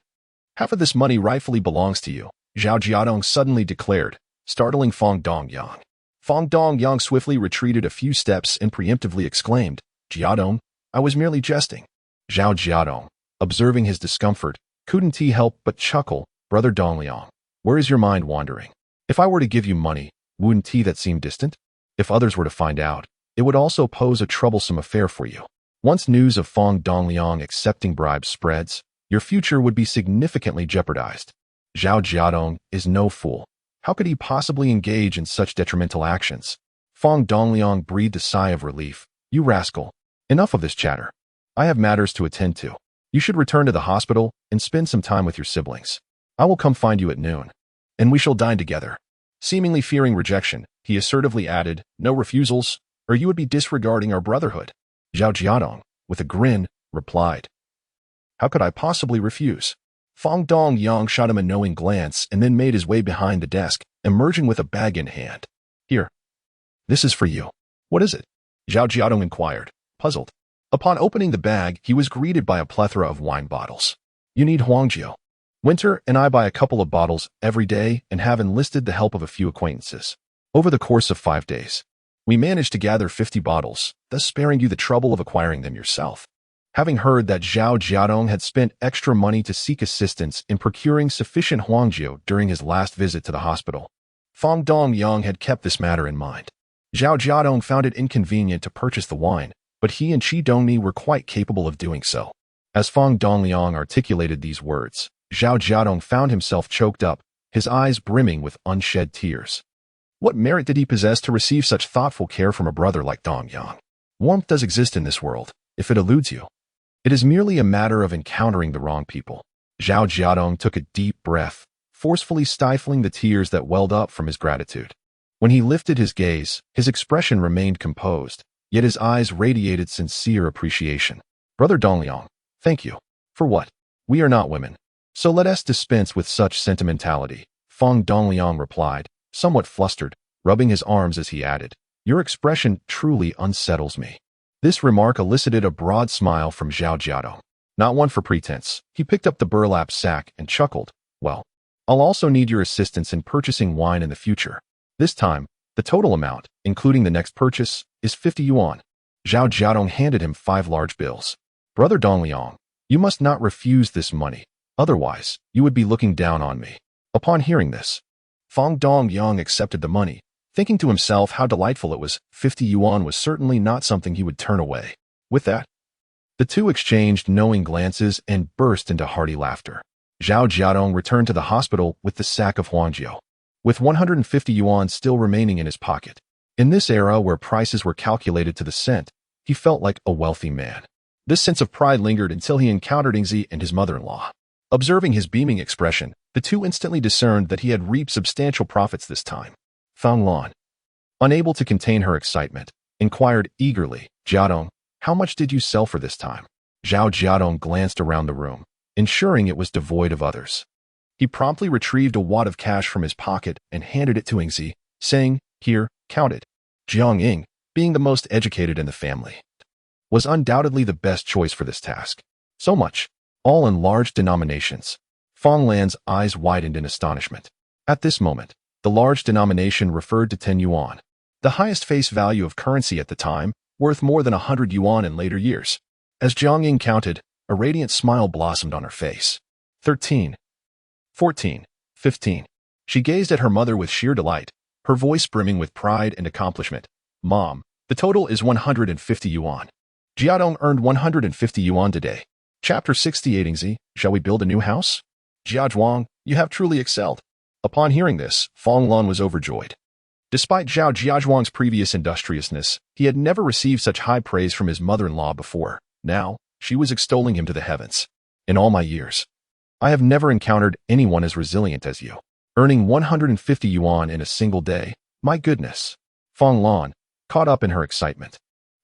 half of this money rightfully belongs to you," Zhao Jiadong suddenly declared, startling Fang Dongliang. Fang Dongliang swiftly retreated a few steps and preemptively exclaimed, "Jiadong, I was merely jesting." Zhao Jiadong, observing his discomfort, couldn't he help but chuckle, "Brother Dongliang, where is your mind wandering? If I were to give you money, wouldn't that seem distant? If others were to find out, it would also pose a troublesome affair for you. Once news of Fang Dongliang accepting bribes spreads, your future would be significantly jeopardized. Zhao Jiadong is no fool. How could he possibly engage in such detrimental actions?" Fang Dongliang breathed a sigh of relief. "You rascal. Enough of this chatter. I have matters to attend to. You should return to the hospital and spend some time with your siblings. I will come find you at noon, and we shall dine together." Seemingly fearing rejection, he assertively added, "No refusals, or you would be disregarding our brotherhood." Zhao Jiadong, with a grin, replied, "How could I possibly refuse?" Fang Dongliang shot him a knowing glance and then made his way behind the desk, emerging with a bag in hand. "Here. This is for you." "What is it?" Zhao Jiadong inquired, puzzled. Upon opening the bag, he was greeted by a plethora of wine bottles. "You need huangjio. Winter and I buy a couple of bottles every day and have enlisted the help of a few acquaintances. Over the course of 5 days, we managed to gather 50 bottles, thus sparing you the trouble of acquiring them yourself." Having heard that Zhao Jiadong had spent extra money to seek assistance in procuring sufficient huangjiu during his last visit to the hospital, Fang Dongyang had kept this matter in mind. Zhao Jiadong found it inconvenient to purchase the wine, but he and Qi Dongni were quite capable of doing so. As Fang Dongliang articulated these words, Zhao Jiadong found himself choked up, his eyes brimming with unshed tears. What merit did he possess to receive such thoughtful care from a brother like Dongyang? Warmth does exist in this world, if it eludes you. It is merely a matter of encountering the wrong people. Zhao Jiadong took a deep breath, forcefully stifling the tears that welled up from his gratitude. When he lifted his gaze, his expression remained composed, yet his eyes radiated sincere appreciation. Brother Dongliang, thank you. For what? We are not women. So let us dispense with such sentimentality, Fang Dongliang replied, somewhat flustered, rubbing his arms as he added, your expression truly unsettles me. This remark elicited a broad smile from Zhao Jiadong. Not one for pretense, he picked up the burlap sack and chuckled, well, I'll also need your assistance in purchasing wine in the future. This time, the total amount, including the next purchase, is 50 yuan. Zhao Jiadong handed him 5 large bills. Brother Dongliang, you must not refuse this money, otherwise, you would be looking down on me. Upon hearing this, Fang Dongyang accepted the money, thinking to himself how delightful it was. 50 yuan was certainly not something he would turn away. With that, the two exchanged knowing glances and burst into hearty laughter. Zhao Jiadong returned to the hospital with the sack of huangjiu, with 150 yuan still remaining in his pocket. In this era where prices were calculated to the cent, he felt like a wealthy man. This sense of pride lingered until he encountered Yingzi and his mother-in-law. Observing his beaming expression, the two instantly discerned that he had reaped substantial profits this time. Fang Lan, unable to contain her excitement, inquired eagerly, Jiadong, how much did you sell for this time? Zhao Jiadong glanced around the room, ensuring it was devoid of others. He promptly retrieved a wad of cash from his pocket and handed it to Yingzi, saying, here, count it. Jiang Ying, being the most educated in the family, was undoubtedly the best choice for this task. So much, all in large denominations. Fang Lan's eyes widened in astonishment. At this moment, the large denomination referred to 10 yuan, the highest face value of currency at the time, worth more than 100 yuan in later years. As Jiang Ying counted, a radiant smile blossomed on her face. 13, 14, 15. She gazed at her mother with sheer delight, her voice brimming with pride and accomplishment. Mom, the total is 150 yuan. Jiadong earned 150 yuan today. Chapter 68 Yingzi, shall we build a new house? Jiazhuang, you have truly excelled. Upon hearing this, Fang Lan was overjoyed. Despite Zhao Jiazhuang's previous industriousness, he had never received such high praise from his mother-in-law before. Now, she was extolling him to the heavens. In all my years, I have never encountered anyone as resilient as you. Earning 150 yuan in a single day, my goodness. Fang Lan, caught up in her excitement,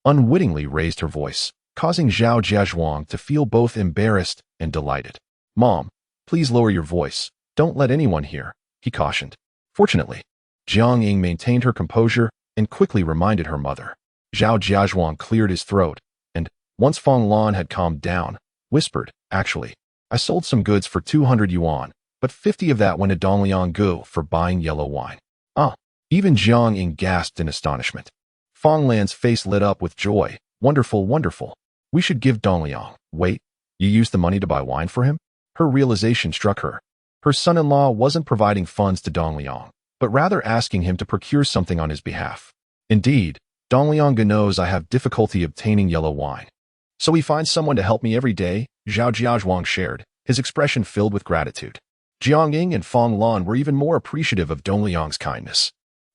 unwittingly raised her voice, causing Zhao Jiazhuang to feel both embarrassed and delighted. Mom, please lower your voice. Don't let anyone hear, he cautioned. Fortunately, Jiang Ying maintained her composure and quickly reminded her mother. Zhao Jiazhuang cleared his throat, and, once Fang Lan had calmed down, whispered, actually, I sold some goods for 200 yuan, but 50 of that went to Dongliang Gu for buying yellow wine. Ah, even Jiang Ying gasped in astonishment. Fang Lan's face lit up with joy. Wonderful, wonderful. We should give Dongliang. Wait, you used the money to buy wine for him? Her realization struck her. Her son-in-law wasn't providing funds to Dongliang, but rather asking him to procure something on his behalf. Indeed, Dongliang Gu knows I have difficulty obtaining yellow wine. So he finds someone to help me every day, Zhao Jiazhuang shared, his expression filled with gratitude. Jiang Ying and Fang Lan were even more appreciative of Dongliang's kindness.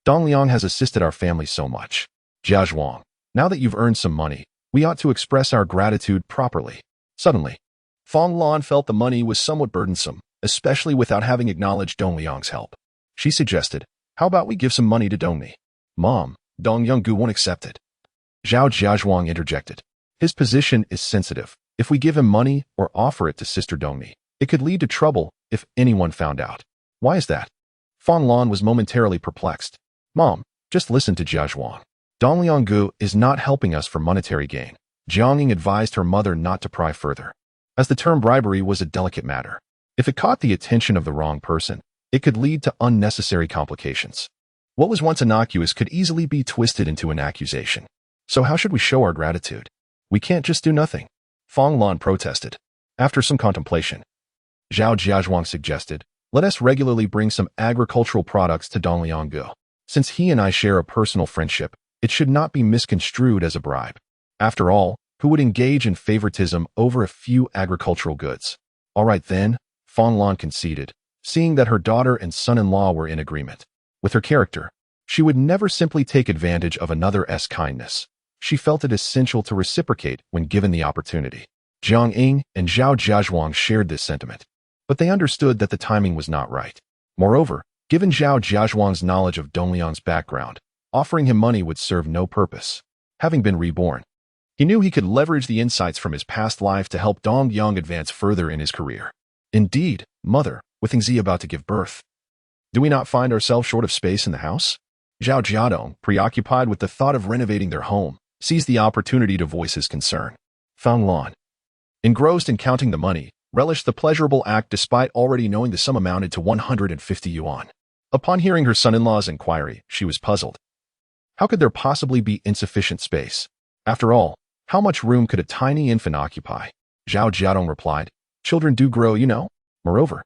Dongliang has assisted our family so much. Jiazhuang, now that you've earned some money, we ought to express our gratitude properly. Suddenly, Fang Lan felt the money was somewhat burdensome, especially without having acknowledged Dongliang's help. She suggested, how about we give some money to Dongni? Mom, Dongliang Gu won't accept it. Zhao Jiazhuang interjected. His position is sensitive. If we give him money or offer it to Sister Dongni, it could lead to trouble if anyone found out. Why is that? Fang Lan was momentarily perplexed. Mom, just listen to Jiazhuang. Dongliang Gu is not helping us for monetary gain. Jiang Ying advised her mother not to pry further, as the term bribery was a delicate matter. If it caught the attention of the wrong person, it could lead to unnecessary complications. What was once innocuous could easily be twisted into an accusation. So how should we show our gratitude? We can't just do nothing. Fong Lan protested. After some contemplation, Zhao Jiadong suggested, let us regularly bring some agricultural products to Donglianggu. Since he and I share a personal friendship, it should not be misconstrued as a bribe. After all, who would engage in favoritism over a few agricultural goods? All right then, Fong Lan conceded, seeing that her daughter and son-in-law were in agreement. With her character, she would never simply take advantage of another's kindness. She felt it essential to reciprocate when given the opportunity. Jiang Ying and Zhao Jiadong shared this sentiment, but they understood that the timing was not right. Moreover, given Zhao Jiadong's knowledge of Dongliang's background, offering him money would serve no purpose. Having been reborn, he knew he could leverage the insights from his past life to help Dongliang advance further in his career. Indeed, mother, with Xi about to give birth, do we not find ourselves short of space in the house? Zhao Jiadong, preoccupied with the thought of renovating their home, seized the opportunity to voice his concern. Fong Lan, engrossed in counting the money, relished the pleasurable act despite already knowing the sum amounted to 150 yuan. Upon hearing her son-in-law's inquiry, she was puzzled. How could there possibly be insufficient space? After all, how much room could a tiny infant occupy? Zhao Jiadong replied, children do grow, you know. Moreover,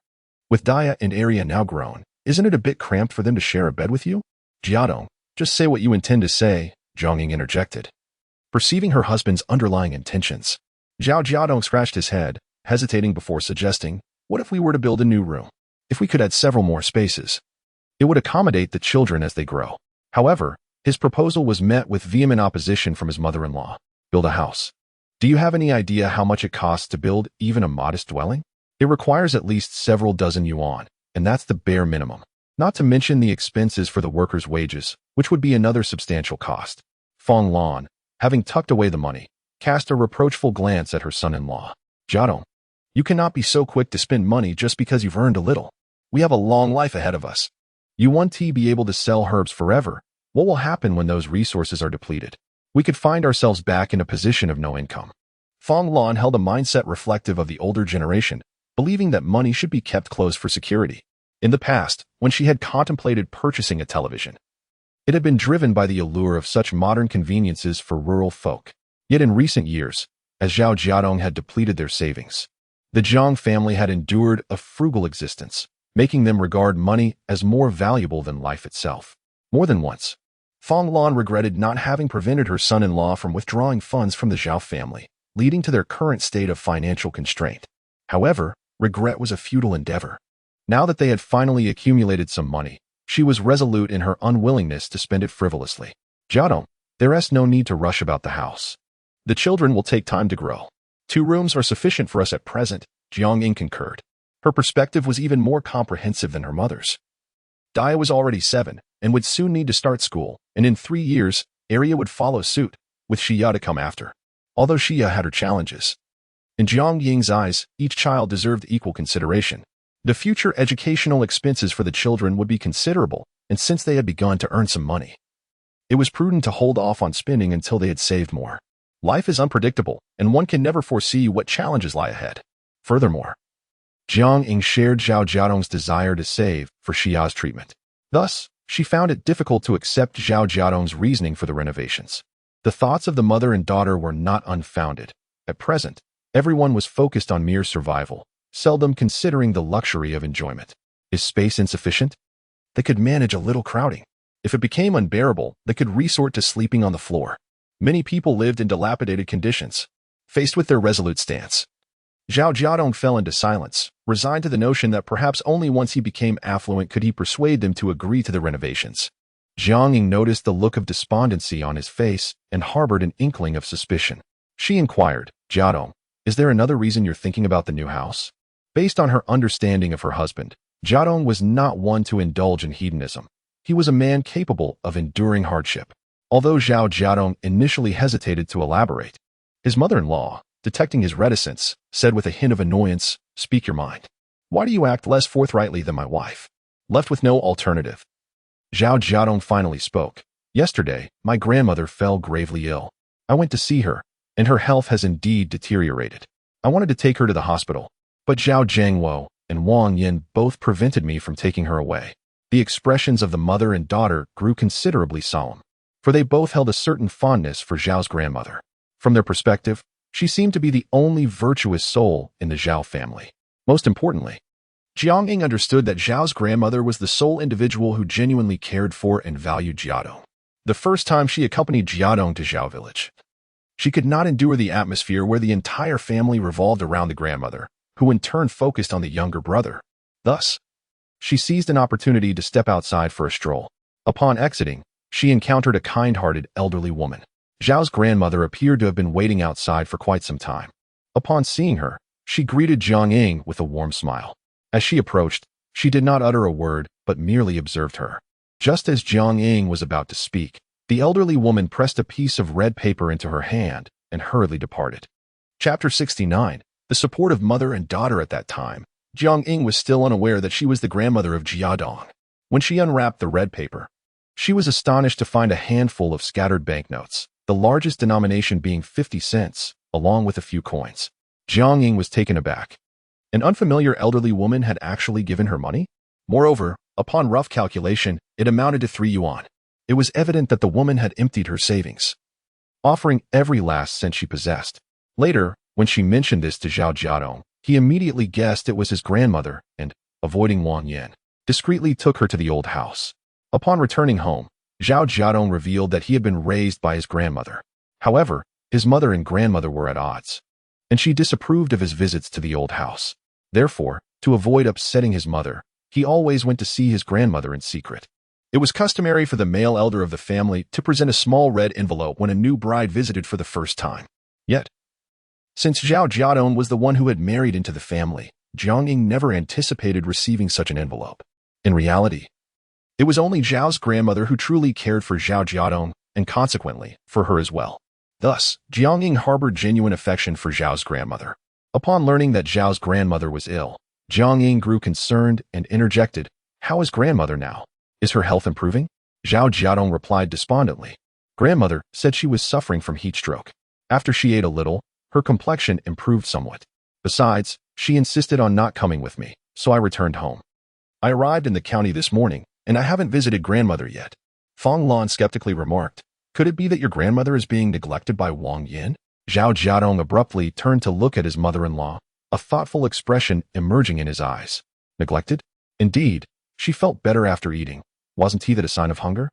with Dia and Arya now grown, isn't it a bit cramped for them to share a bed with you? Jiadong, just say what you intend to say, Zhang Ying interjected. Perceiving her husband's underlying intentions, Zhao Jiadong scratched his head, hesitating before suggesting, what if we were to build a new room? If we could add several more spaces, it would accommodate the children as they grow. However, his proposal was met with vehement opposition from his mother-in-law. Build a house. Do you have any idea how much it costs to build even a modest dwelling? It requires at least several dozen yuan, and that's the bare minimum. Not to mention the expenses for the workers' wages, which would be another substantial cost. Fong Lan, having tucked away the money, cast a reproachful glance at her son-in-law. Jiadong, you cannot be so quick to spend money just because you've earned a little. We have a long life ahead of us. You won't be able to sell herbs forever. What will happen when those resources are depleted? We could find ourselves back in a position of no income. Fong Lan held a mindset reflective of the older generation, believing that money should be kept close for security. In the past, when she had contemplated purchasing a television, it had been driven by the allure of such modern conveniences for rural folk. Yet in recent years, as Zhao Jiadong had depleted their savings, the Zhang family had endured a frugal existence, making them regard money as more valuable than life itself. More than once, Fong Lan regretted not having prevented her son-in-law from withdrawing funds from the Zhao family, leading to their current state of financial constraint. However, regret was a futile endeavor. Now that they had finally accumulated some money, she was resolute in her unwillingness to spend it frivolously. Jiadong, there is no need to rush about the house. The children will take time to grow. 2 rooms are sufficient for us at present, Jiang Ying concurred. Her perspective was even more comprehensive than her mother's. Dia was already 7 and would soon need to start school, and in 3 years, Arya would follow suit, with Xia to come after. Although Xia had her challenges, in Jiang Ying's eyes, each child deserved equal consideration. The future educational expenses for the children would be considerable, and since they had begun to earn some money, it was prudent to hold off on spending until they had saved more. Life is unpredictable, and one can never foresee what challenges lie ahead. Furthermore, Jiang Ying shared Zhao Jiadong's desire to save for Xia's treatment. Thus, she found it difficult to accept Zhao Jiadong's reasoning for the renovations. The thoughts of the mother and daughter were not unfounded. At present, everyone was focused on mere survival, seldom considering the luxury of enjoyment. Is space insufficient? They could manage a little crowding. If it became unbearable, they could resort to sleeping on the floor. Many people lived in dilapidated conditions. Faced with their resolute stance, Zhao Jiadong fell into silence, resigned to the notion that perhaps only once he became affluent could he persuade them to agree to the renovations. Jiang Ying noticed the look of despondency on his face and harbored an inkling of suspicion. She inquired, Jiadong, is there another reason you're thinking about the new house? Based on her understanding of her husband, Jiadong was not one to indulge in hedonism. He was a man capable of enduring hardship. Although Zhao Jiadong initially hesitated to elaborate, his mother-in-law, detecting his reticence, said with a hint of annoyance, speak your mind. Why do you act less forthrightly than my wife? Left with no alternative, Zhao Jiadong finally spoke. Yesterday, my grandmother fell gravely ill. I went to see her, and her health has indeed deteriorated. I wanted to take her to the hospital, but Zhao Jiangwo and Wang Yin both prevented me from taking her away. The expressions of the mother and daughter grew considerably solemn, for they both held a certain fondness for Zhao's grandmother. From their perspective, She seemed to be the only virtuous soul in the Zhao family. Most importantly, Jiang Ying understood that Zhao's grandmother was the sole individual who genuinely cared for and valued Jiadong. The first time she accompanied Jiadong to Zhao village, she could not endure the atmosphere where the entire family revolved around the grandmother, who in turn focused on the younger brother. Thus, she seized an opportunity to step outside for a stroll. Upon exiting, she encountered a kind-hearted elderly woman. Zhao's grandmother appeared to have been waiting outside for quite some time. Upon seeing her, she greeted Jiang Ying with a warm smile. As she approached, she did not utter a word, but merely observed her. Just as Jiang Ying was about to speak, the elderly woman pressed a piece of red paper into her hand and hurriedly departed. Chapter 69. The support of mother and daughter. At that time, Jiang Ying was still unaware that she was the grandmother of Jiadong. When she unwrapped the red paper, she was astonished to find a handful of scattered banknotes, the largest denomination being 50 cents, along with a few coins. Jiang Ying was taken aback. An unfamiliar elderly woman had actually given her money? Moreover, upon rough calculation, it amounted to 3 yuan. It was evident that the woman had emptied her savings, offering every last cent she possessed. Later, when she mentioned this to Zhao Jiadong, he immediately guessed it was his grandmother and, avoiding Wang Yan, discreetly took her to the old house. Upon returning home, Zhao Jiadong revealed that he had been raised by his grandmother. However, his mother and grandmother were at odds, and she disapproved of his visits to the old house. Therefore, to avoid upsetting his mother, he always went to see his grandmother in secret. It was customary for the male elder of the family to present a small red envelope when a new bride visited for the first time. Yet, since Zhao Jiadong was the one who had married into the family, Jiang Ying never anticipated receiving such an envelope. In reality, it was only Zhao's grandmother who truly cared for Zhao Jiadong, and consequently, for her as well. Thus, Jiang Ying harbored genuine affection for Zhao's grandmother. Upon learning that Zhao's grandmother was ill, Jiang Ying grew concerned and interjected, "How is grandmother now? Is her health improving?" Zhao Jiadong replied despondently. Grandmother said she was suffering from heat stroke. After she ate a little, her complexion improved somewhat. Besides, she insisted on not coming with me, so I returned home. I arrived in the county this morning, and I haven't visited grandmother yet. Fang Lan skeptically remarked, "Could it be that your grandmother is being neglected by Wang Yan?" Zhao Jiadong abruptly turned to look at his mother-in-law, a thoughtful expression emerging in his eyes. Neglected? Indeed, she felt better after eating. Wasn't he that a sign of hunger?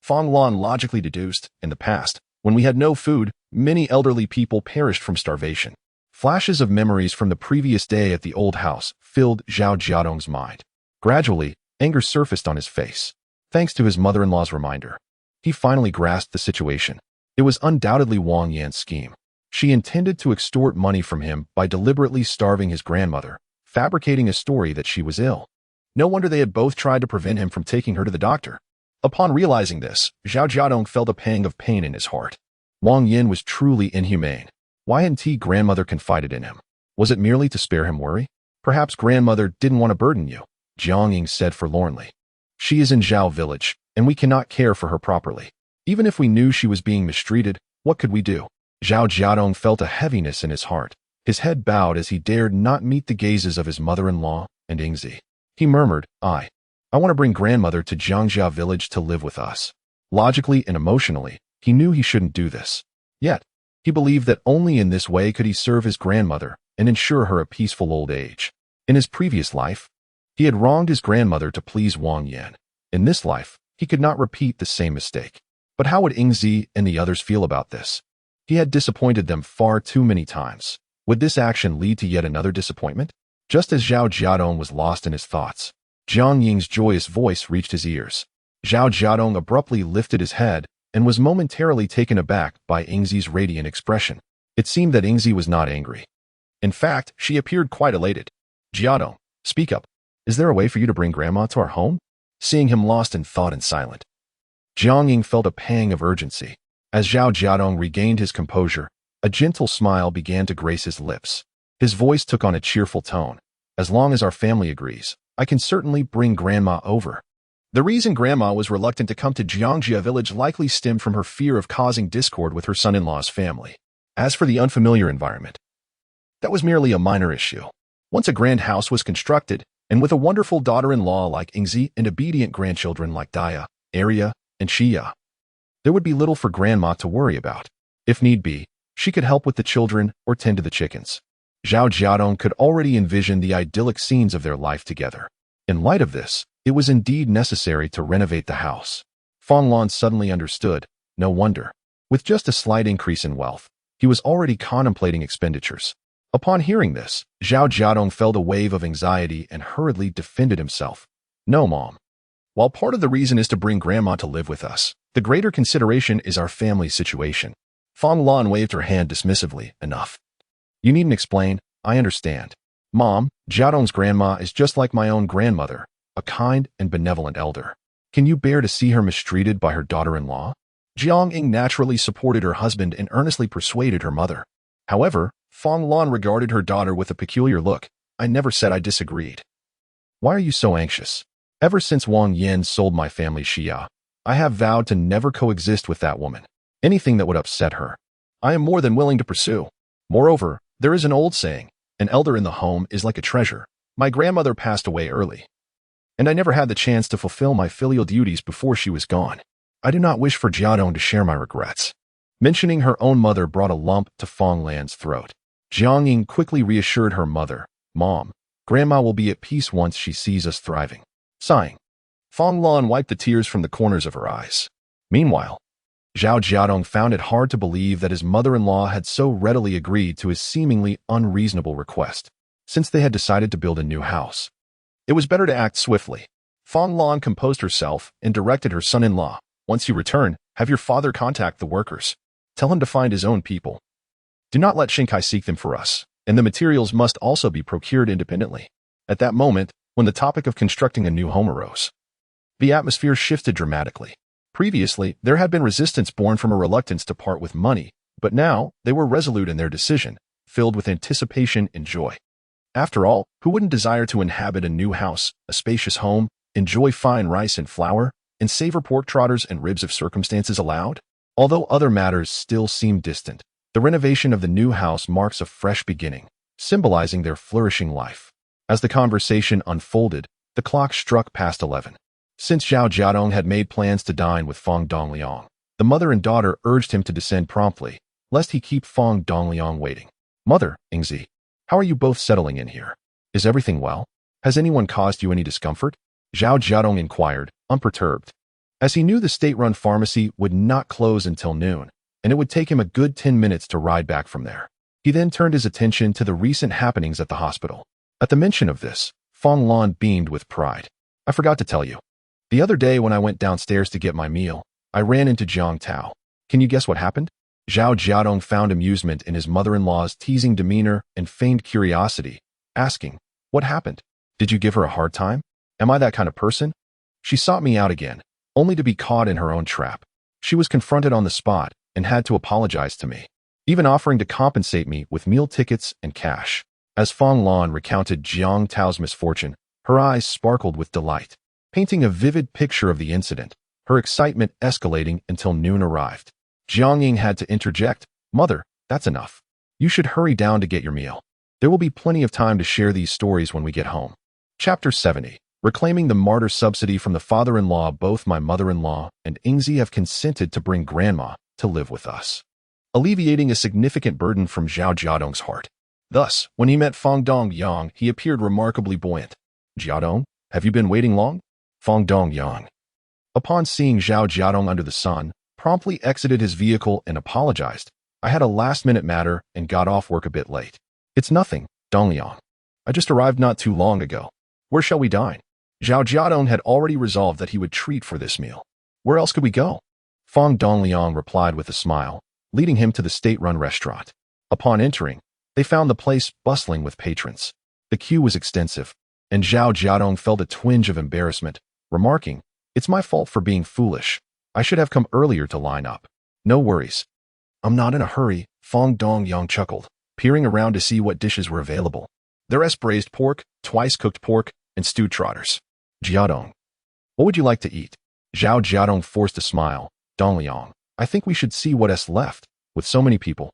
Fang Lan logically deduced, in the past, when we had no food, many elderly people perished from starvation. Flashes of memories from the previous day at the old house filled Zhao Jiadong's mind. Gradually, anger surfaced on his face. Thanks to his mother-in-law's reminder, he finally grasped the situation. It was undoubtedly Wang Yan's scheme. She intended to extort money from him by deliberately starving his grandmother, fabricating a story that she was ill. No wonder they had both tried to prevent him from taking her to the doctor. Upon realizing this, Zhao Jiadong felt a pang of pain in his heart. Wang Yan was truly inhumane. Why hadn't grandmother confided in him? Was it merely to spare him worry? Perhaps grandmother didn't want to burden you, Jiang Ying said forlornly. She is in Zhao village, and we cannot care for her properly. Even if we knew she was being mistreated, what could we do? Zhao Jiadong felt a heaviness in his heart. His head bowed as he dared not meet the gazes of his mother-in-law and Yingzi. He murmured, I want to bring grandmother to Jiangjia village to live with us. Logically and emotionally, he knew he shouldn't do this. Yet, he believed that only in this way could he serve his grandmother and ensure her a peaceful old age. In his previous life, he had wronged his grandmother to please Wang Yan. In this life, he could not repeat the same mistake. But how would Yingzi and the others feel about this? He had disappointed them far too many times. Would this action lead to yet another disappointment? Just as Zhao Jiadong was lost in his thoughts, Jiang Ying's joyous voice reached his ears. Zhao Jiadong abruptly lifted his head and was momentarily taken aback by Yingzi's radiant expression. It seemed that Yingzi was not angry. In fact, she appeared quite elated. Jiadong, speak up. Is there a way for you to bring grandma to our home? Seeing him lost in thought and silent, Jiang Ying felt a pang of urgency. As Zhao Jiadong regained his composure, a gentle smile began to grace his lips. His voice took on a cheerful tone. As long as our family agrees, I can certainly bring grandma over. The reason grandma was reluctant to come to Jiangjia village likely stemmed from her fear of causing discord with her son-in-law's family. As for the unfamiliar environment, that was merely a minor issue. Once a grand house was constructed, and with a wonderful daughter-in-law like Yingzi and obedient grandchildren like Daya, Arya, and Xia, there would be little for grandma to worry about. If need be, She could help with the children or tend to the chickens. Zhao Jiadong could already envision the idyllic scenes of their life together. In light of this, it was indeed necessary to renovate the house. Fong Lan suddenly understood. No wonder. With just a slight increase in wealth, he was already contemplating expenditures. Upon hearing this, Zhao Jiadong felt a wave of anxiety and hurriedly defended himself. No, Mom. While part of the reason is to bring Grandma to live with us, the greater consideration is our family situation. Fong Lan waved her hand dismissively. Enough. You needn't explain. I understand. Mom, Jiadong's grandma is just like my own grandmother, a kind and benevolent elder. Can you bear to see her mistreated by her daughter-in-law? Jiang Ying naturally supported her husband and earnestly persuaded her mother. However, Fong Lan regarded her daughter with a peculiar look. I never said I disagreed. Why are you so anxious? Ever since Wang Yan sold my family Xia, I have vowed to never coexist with that woman. Anything that would upset her, I am more than willing to pursue. Moreover, there is an old saying, an elder in the home is like a treasure. My grandmother passed away early, and I never had the chance to fulfill my filial duties before she was gone. I do not wish for Jiadong to share my regrets. Mentioning her own mother brought a lump to Fong Lan's throat. Jiang Ying quickly reassured her mother, Mom, Grandma will be at peace once she sees us thriving. Sighing, Fong Lan wiped the tears from the corners of her eyes. Meanwhile, Zhao Jiadong found it hard to believe that his mother-in-law had so readily agreed to his seemingly unreasonable request, since they had decided to build a new house. It was better to act swiftly. Fong Lan composed herself and directed her son-in-law, once you return, have your father contact the workers. Tell him to find his own people. Do not let Shinkai seek them for us, and the materials must also be procured independently. At that moment, when the topic of constructing a new home arose, the atmosphere shifted dramatically. Previously, there had been resistance born from a reluctance to part with money, but now they were resolute in their decision, filled with anticipation and joy. After all, who wouldn't desire to inhabit a new house, a spacious home, enjoy fine rice and flour, and savor pork trotters and ribs if circumstances allowed? Although other matters still seem distant, the renovation of the new house marks a fresh beginning, symbolizing their flourishing life. As the conversation unfolded, the clock struck past 11. Since Zhao Jiadong had made plans to dine with Fong Dongliang, the mother and daughter urged him to descend promptly, lest he keep Fong Dongliang waiting. Mother, Yingzi, how are you both settling in here? Is everything well? Has anyone caused you any discomfort? Zhao Jiadong inquired, unperturbed, as he knew the state-run pharmacy would not close until noon, and it would take him a good 10 minutes to ride back from there. He then turned his attention to the recent happenings at the hospital. At the mention of this, Fong Lan beamed with pride. I forgot to tell you. The other day when I went downstairs to get my meal, I ran into Jiang Tao. Can you guess what happened? Zhao Jiadong found amusement in his mother-in-law's teasing demeanor and feigned curiosity, asking, What happened? Did you give her a hard time? Am I that kind of person? She sought me out again, only to be caught in her own trap. She was confronted on the spot and had to apologize to me, even offering to compensate me with meal tickets and cash. As Fong Lan recounted Jiang Tao's misfortune, her eyes sparkled with delight, painting a vivid picture of the incident, her excitement escalating until noon arrived. Jiang Ying had to interject, Mother, that's enough. You should hurry down to get your meal. There will be plenty of time to share these stories when we get home. Chapter 70. Reclaiming the martyr subsidy from the father-in-law. Both my mother-in-law and Yingzi have consented to bring Grandma to live with us, alleviating a significant burden from Zhao Jiadong's heart. Thus, when he met Fong Dongliang, he appeared remarkably buoyant. Jiadong, have you been waiting long? Fong Dongliang, upon seeing Zhao Jiadong under the sun, promptly exited his vehicle and apologized. I had a last-minute matter and got off work a bit late. It's nothing, Dongliang. I just arrived not too long ago. Where shall we dine? Zhao Jiadong had already resolved that he would treat for this meal. Where else could we go? Fong Dongliang replied with a smile, leading him to the state-run restaurant. Upon entering, they found the place bustling with patrons. The queue was extensive, and Zhao Jiadong felt a twinge of embarrassment, remarking, It's my fault for being foolish. I should have come earlier to line up. No worries. I'm not in a hurry, Fong Dongliang chuckled, peering around to see what dishes were available. There's braised pork, twice-cooked pork, and stewed trotters. Jiadong, what would you like to eat? Zhao Jiadong forced a smile. Dongliang, I think we should see what's left. With so many people,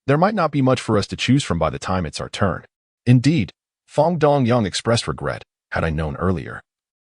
there might not be much for us to choose from by the time it's our turn. Indeed, Fong Dongliang expressed regret. Had I known earlier,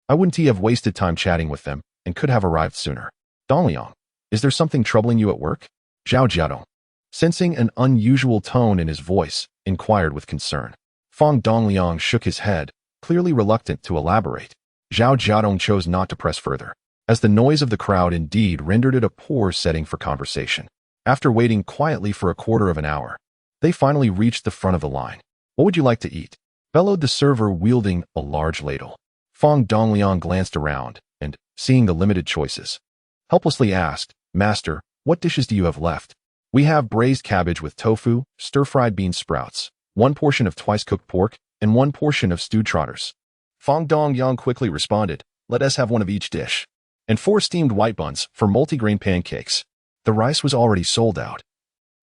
I wouldn't have wasted time chatting with them and could have arrived sooner. Dongliang, is there something troubling you at work? Zhao Jiadong, Sensing an unusual tone in his voice, inquired with concern. Feng Dongliang shook his head, clearly reluctant to elaborate. Zhao Jiadong chose not to press further, as the noise of the crowd indeed rendered it a poor setting for conversation. After waiting quietly for a quarter of an hour, they finally reached the front of the line. "What would you like to eat?" bellowed the server wielding a large ladle. Feng Dongliang glanced around and, seeing the limited choices, helplessly asked, "Master, what dishes do you have left?" "We have braised cabbage with tofu, stir-fried bean sprouts, 1 portion of twice-cooked pork, and 1 portion of stewed trotters." Feng Dongliang quickly responded, "Let us have 1 of each dish, and 4 steamed white buns for multigrain pancakes." The rice was already sold out,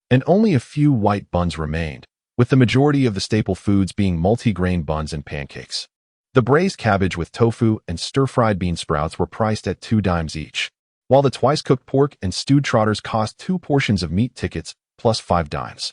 and only a few white buns remained, with the majority of the staple foods being multigrain buns and pancakes. The braised cabbage with tofu and stir-fried bean sprouts were priced at 2 dimes each, while the twice-cooked pork and stewed trotters cost 2 portions of meat tickets plus 5 dimes.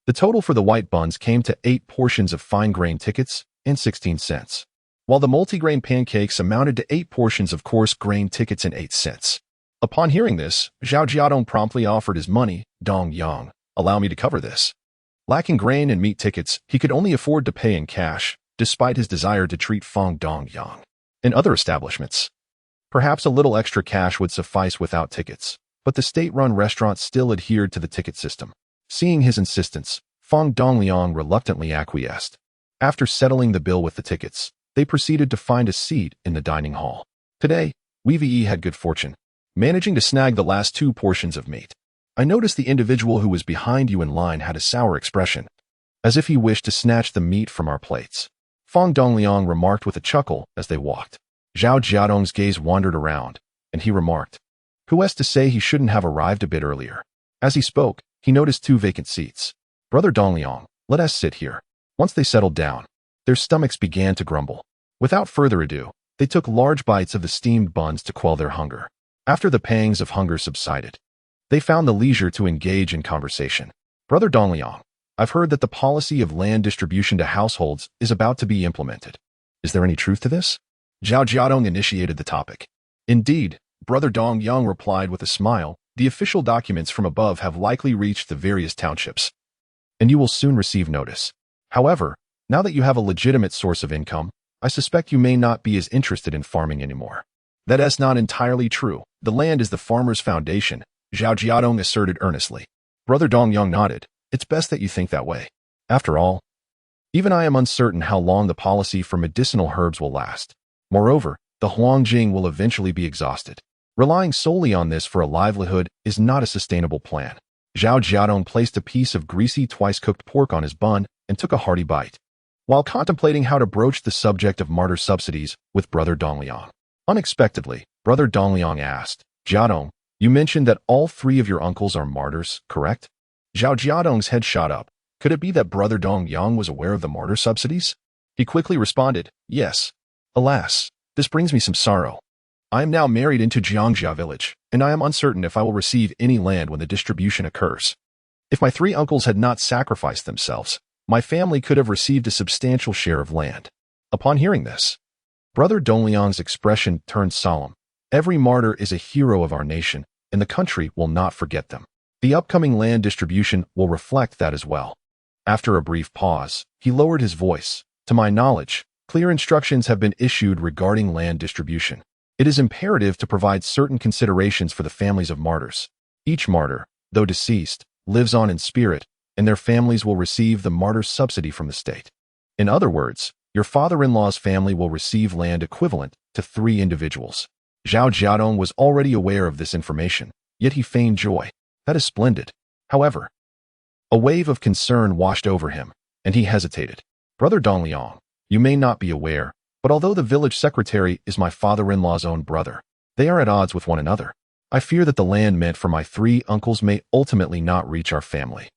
The total for the white buns came to 8 portions of fine-grain tickets and 16 cents, while the multigrain pancakes amounted to 8 portions of coarse grain tickets and 8 cents. Upon hearing this, Zhao Jiadong promptly offered his money. "Dong Yang, allow me to cover this." Lacking grain and meat tickets, he could only afford to pay in cash, despite his desire to treat Feng Dongliang in other establishments. Perhaps a little extra cash would suffice without tickets, but the state-run restaurant still adhered to the ticket system. Seeing his insistence, Feng Dongliang reluctantly acquiesced. After settling the bill with the tickets, they proceeded to find a seat in the dining hall. Today, Wei had good fortune, managing to snag the last 2 portions of meat. "I noticed the individual who was behind you in line had a sour expression, as if he wished to snatch the meat from our plates," Feng Dongliang remarked with a chuckle as they walked. Zhao Jiadong's gaze wandered around, and he remarked, "Who has to say he shouldn't have arrived a bit earlier?" As he spoke, he noticed 2 vacant seats. "Brother Dongliang, let us sit here." Once they settled down, their stomachs began to grumble. Without further ado, they took large bites of the steamed buns to quell their hunger. After the pangs of hunger subsided, they found the leisure to engage in conversation. "Brother Dongliang, I've heard that the policy of land distribution to households is about to be implemented. Is there any truth to this?" Zhao Jiadong initiated the topic. "Indeed," Brother Dongliang replied with a smile, "the official documents from above have likely reached the various townships, and you will soon receive notice. However, now that you have a legitimate source of income, I suspect you may not be as interested in farming anymore." "That is not entirely true. The land is the farmer's foundation," Zhao Jiadong asserted earnestly. Brother Dongliang nodded. "It's best that you think that way. After all, even I am uncertain how long the policy for medicinal herbs will last. Moreover, the Huangjing will eventually be exhausted. Relying solely on this for a livelihood is not a sustainable plan." Zhao Jiadong placed a piece of greasy twice-cooked pork on his bun and took a hearty bite, while contemplating how to broach the subject of martyr subsidies with Brother Dongliang. Unexpectedly, Brother Dongliang asked, "Jiadong, you mentioned that all 3 of your uncles are martyrs, correct?" Zhao Jiadong's head shot up. Could it be that Brother Dongliang was aware of the martyr subsidies? He quickly responded, "Yes. Alas, this brings me some sorrow. I am now married into Jiangjia village, and I am uncertain if I will receive any land when the distribution occurs. If my 3 uncles had not sacrificed themselves, my family could have received a substantial share of land." Upon hearing this, Brother Dongliang's expression turned solemn. "Every martyr is a hero of our nation, and the country will not forget them. The upcoming land distribution will reflect that as well." After a brief pause, he lowered his voice. "To my knowledge, clear instructions have been issued regarding land distribution. It is imperative to provide certain considerations for the families of martyrs. Each martyr, though deceased, lives on in spirit, and their families will receive the martyr's subsidy from the state. In other words, your father-in-law's family will receive land equivalent to 3 individuals." Zhao Jiadong was already aware of this information, yet he feigned joy. "That is splendid." However, a wave of concern washed over him, and he hesitated. "Brother Dongliang, you may not be aware, but although the village secretary is my father-in-law's own brother, they are at odds with one another. I fear that the land meant for my 3 uncles may ultimately not reach our family."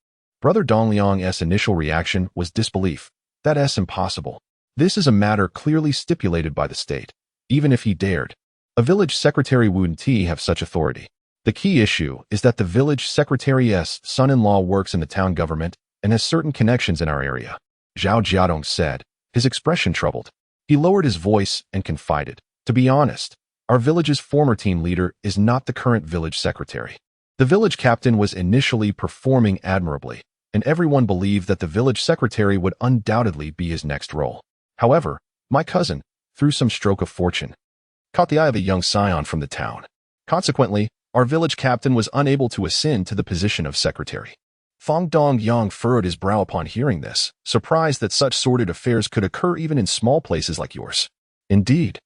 Brother Dongliang's initial reaction was disbelief. "That is impossible. This is a matter clearly stipulated by the state. Even if he dared, a village secretary wouldn't have such authority. The key issue is that the village secretary's son-in-law works in the town government and has certain connections in our area," Zhao Jiadong said, his expression troubled. He lowered his voice and confided, "To be honest, our village's former team leader is not the current village secretary. The village captain was initially performing admirably, and everyone believed that the village secretary would undoubtedly be his next role. However, my cousin, through some stroke of fortune, caught the eye of a young scion from the town. Consequently, our village captain was unable to ascend to the position of secretary. Fong Dongyang furrowed his brow upon hearing this, surprised that such sordid affairs could occur even in small places like yours. Indeed,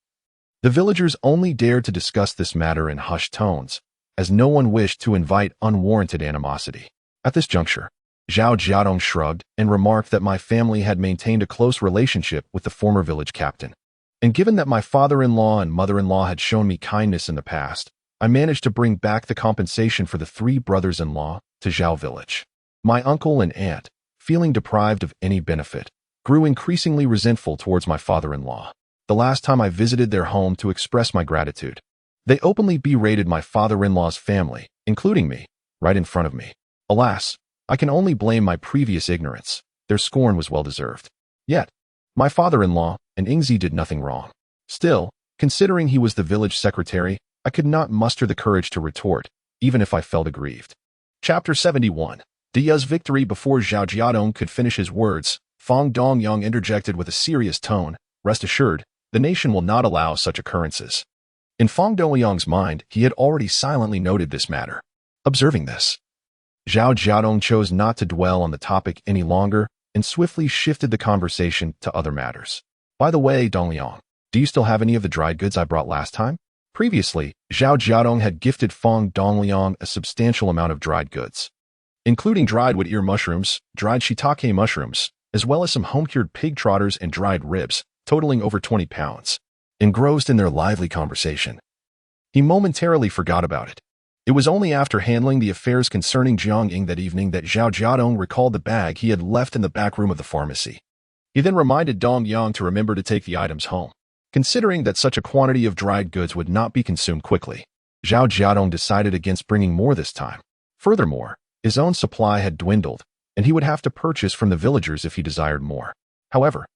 the villagers only dared to discuss this matter in hushed tones, as no one wished to invite unwarranted animosity. At this juncture, Zhao Jiadong shrugged and remarked that my family had maintained a close relationship with the former village captain. And given that my father-in-law and mother-in-law had shown me kindness in the past, I managed to bring back the compensation for the 3 brothers-in-law to Zhao village. My uncle and aunt, feeling deprived of any benefit, grew increasingly resentful towards my father-in-law. The last time I visited their home to express my gratitude, they openly berated my father-in-law's family, including me, right in front of me. Alas, I can only blame my previous ignorance. Their scorn was well-deserved. Yet, my father-in-law and Ingzi did nothing wrong. Still, considering he was the village secretary, I could not muster the courage to retort, even if I felt aggrieved. Chapter 71. Dia's victory. Before Zhao Jiadong could finish his words, Fong Dongyang interjected with a serious tone, "Rest assured, the nation will not allow such occurrences." In Fong Dongyang's mind, he had already silently noted this matter. Observing this, Zhao Jiadong chose not to dwell on the topic any longer and swiftly shifted the conversation to other matters. "By the way, Dongyang, do you still have any of the dried goods I brought last time?" Previously, Zhao Jiadong had gifted Fong Dongyang a substantial amount of dried goods, including dried wood ear mushrooms, dried shiitake mushrooms, as well as some home-cured pig trotters and dried ribs, totaling over 20 pounds. Engrossed in their lively conversation, he momentarily forgot about it. It was only after handling the affairs concerning Jiangying that evening that Zhao Jiadong recalled the bag he had left in the back room of the pharmacy. He then reminded Dongyang to remember to take the items home. Considering that such a quantity of dried goods would not be consumed quickly, Zhao Jiadong decided against bringing more this time. Furthermore, his own supply had dwindled, and he would have to purchase from the villagers if he desired more. However,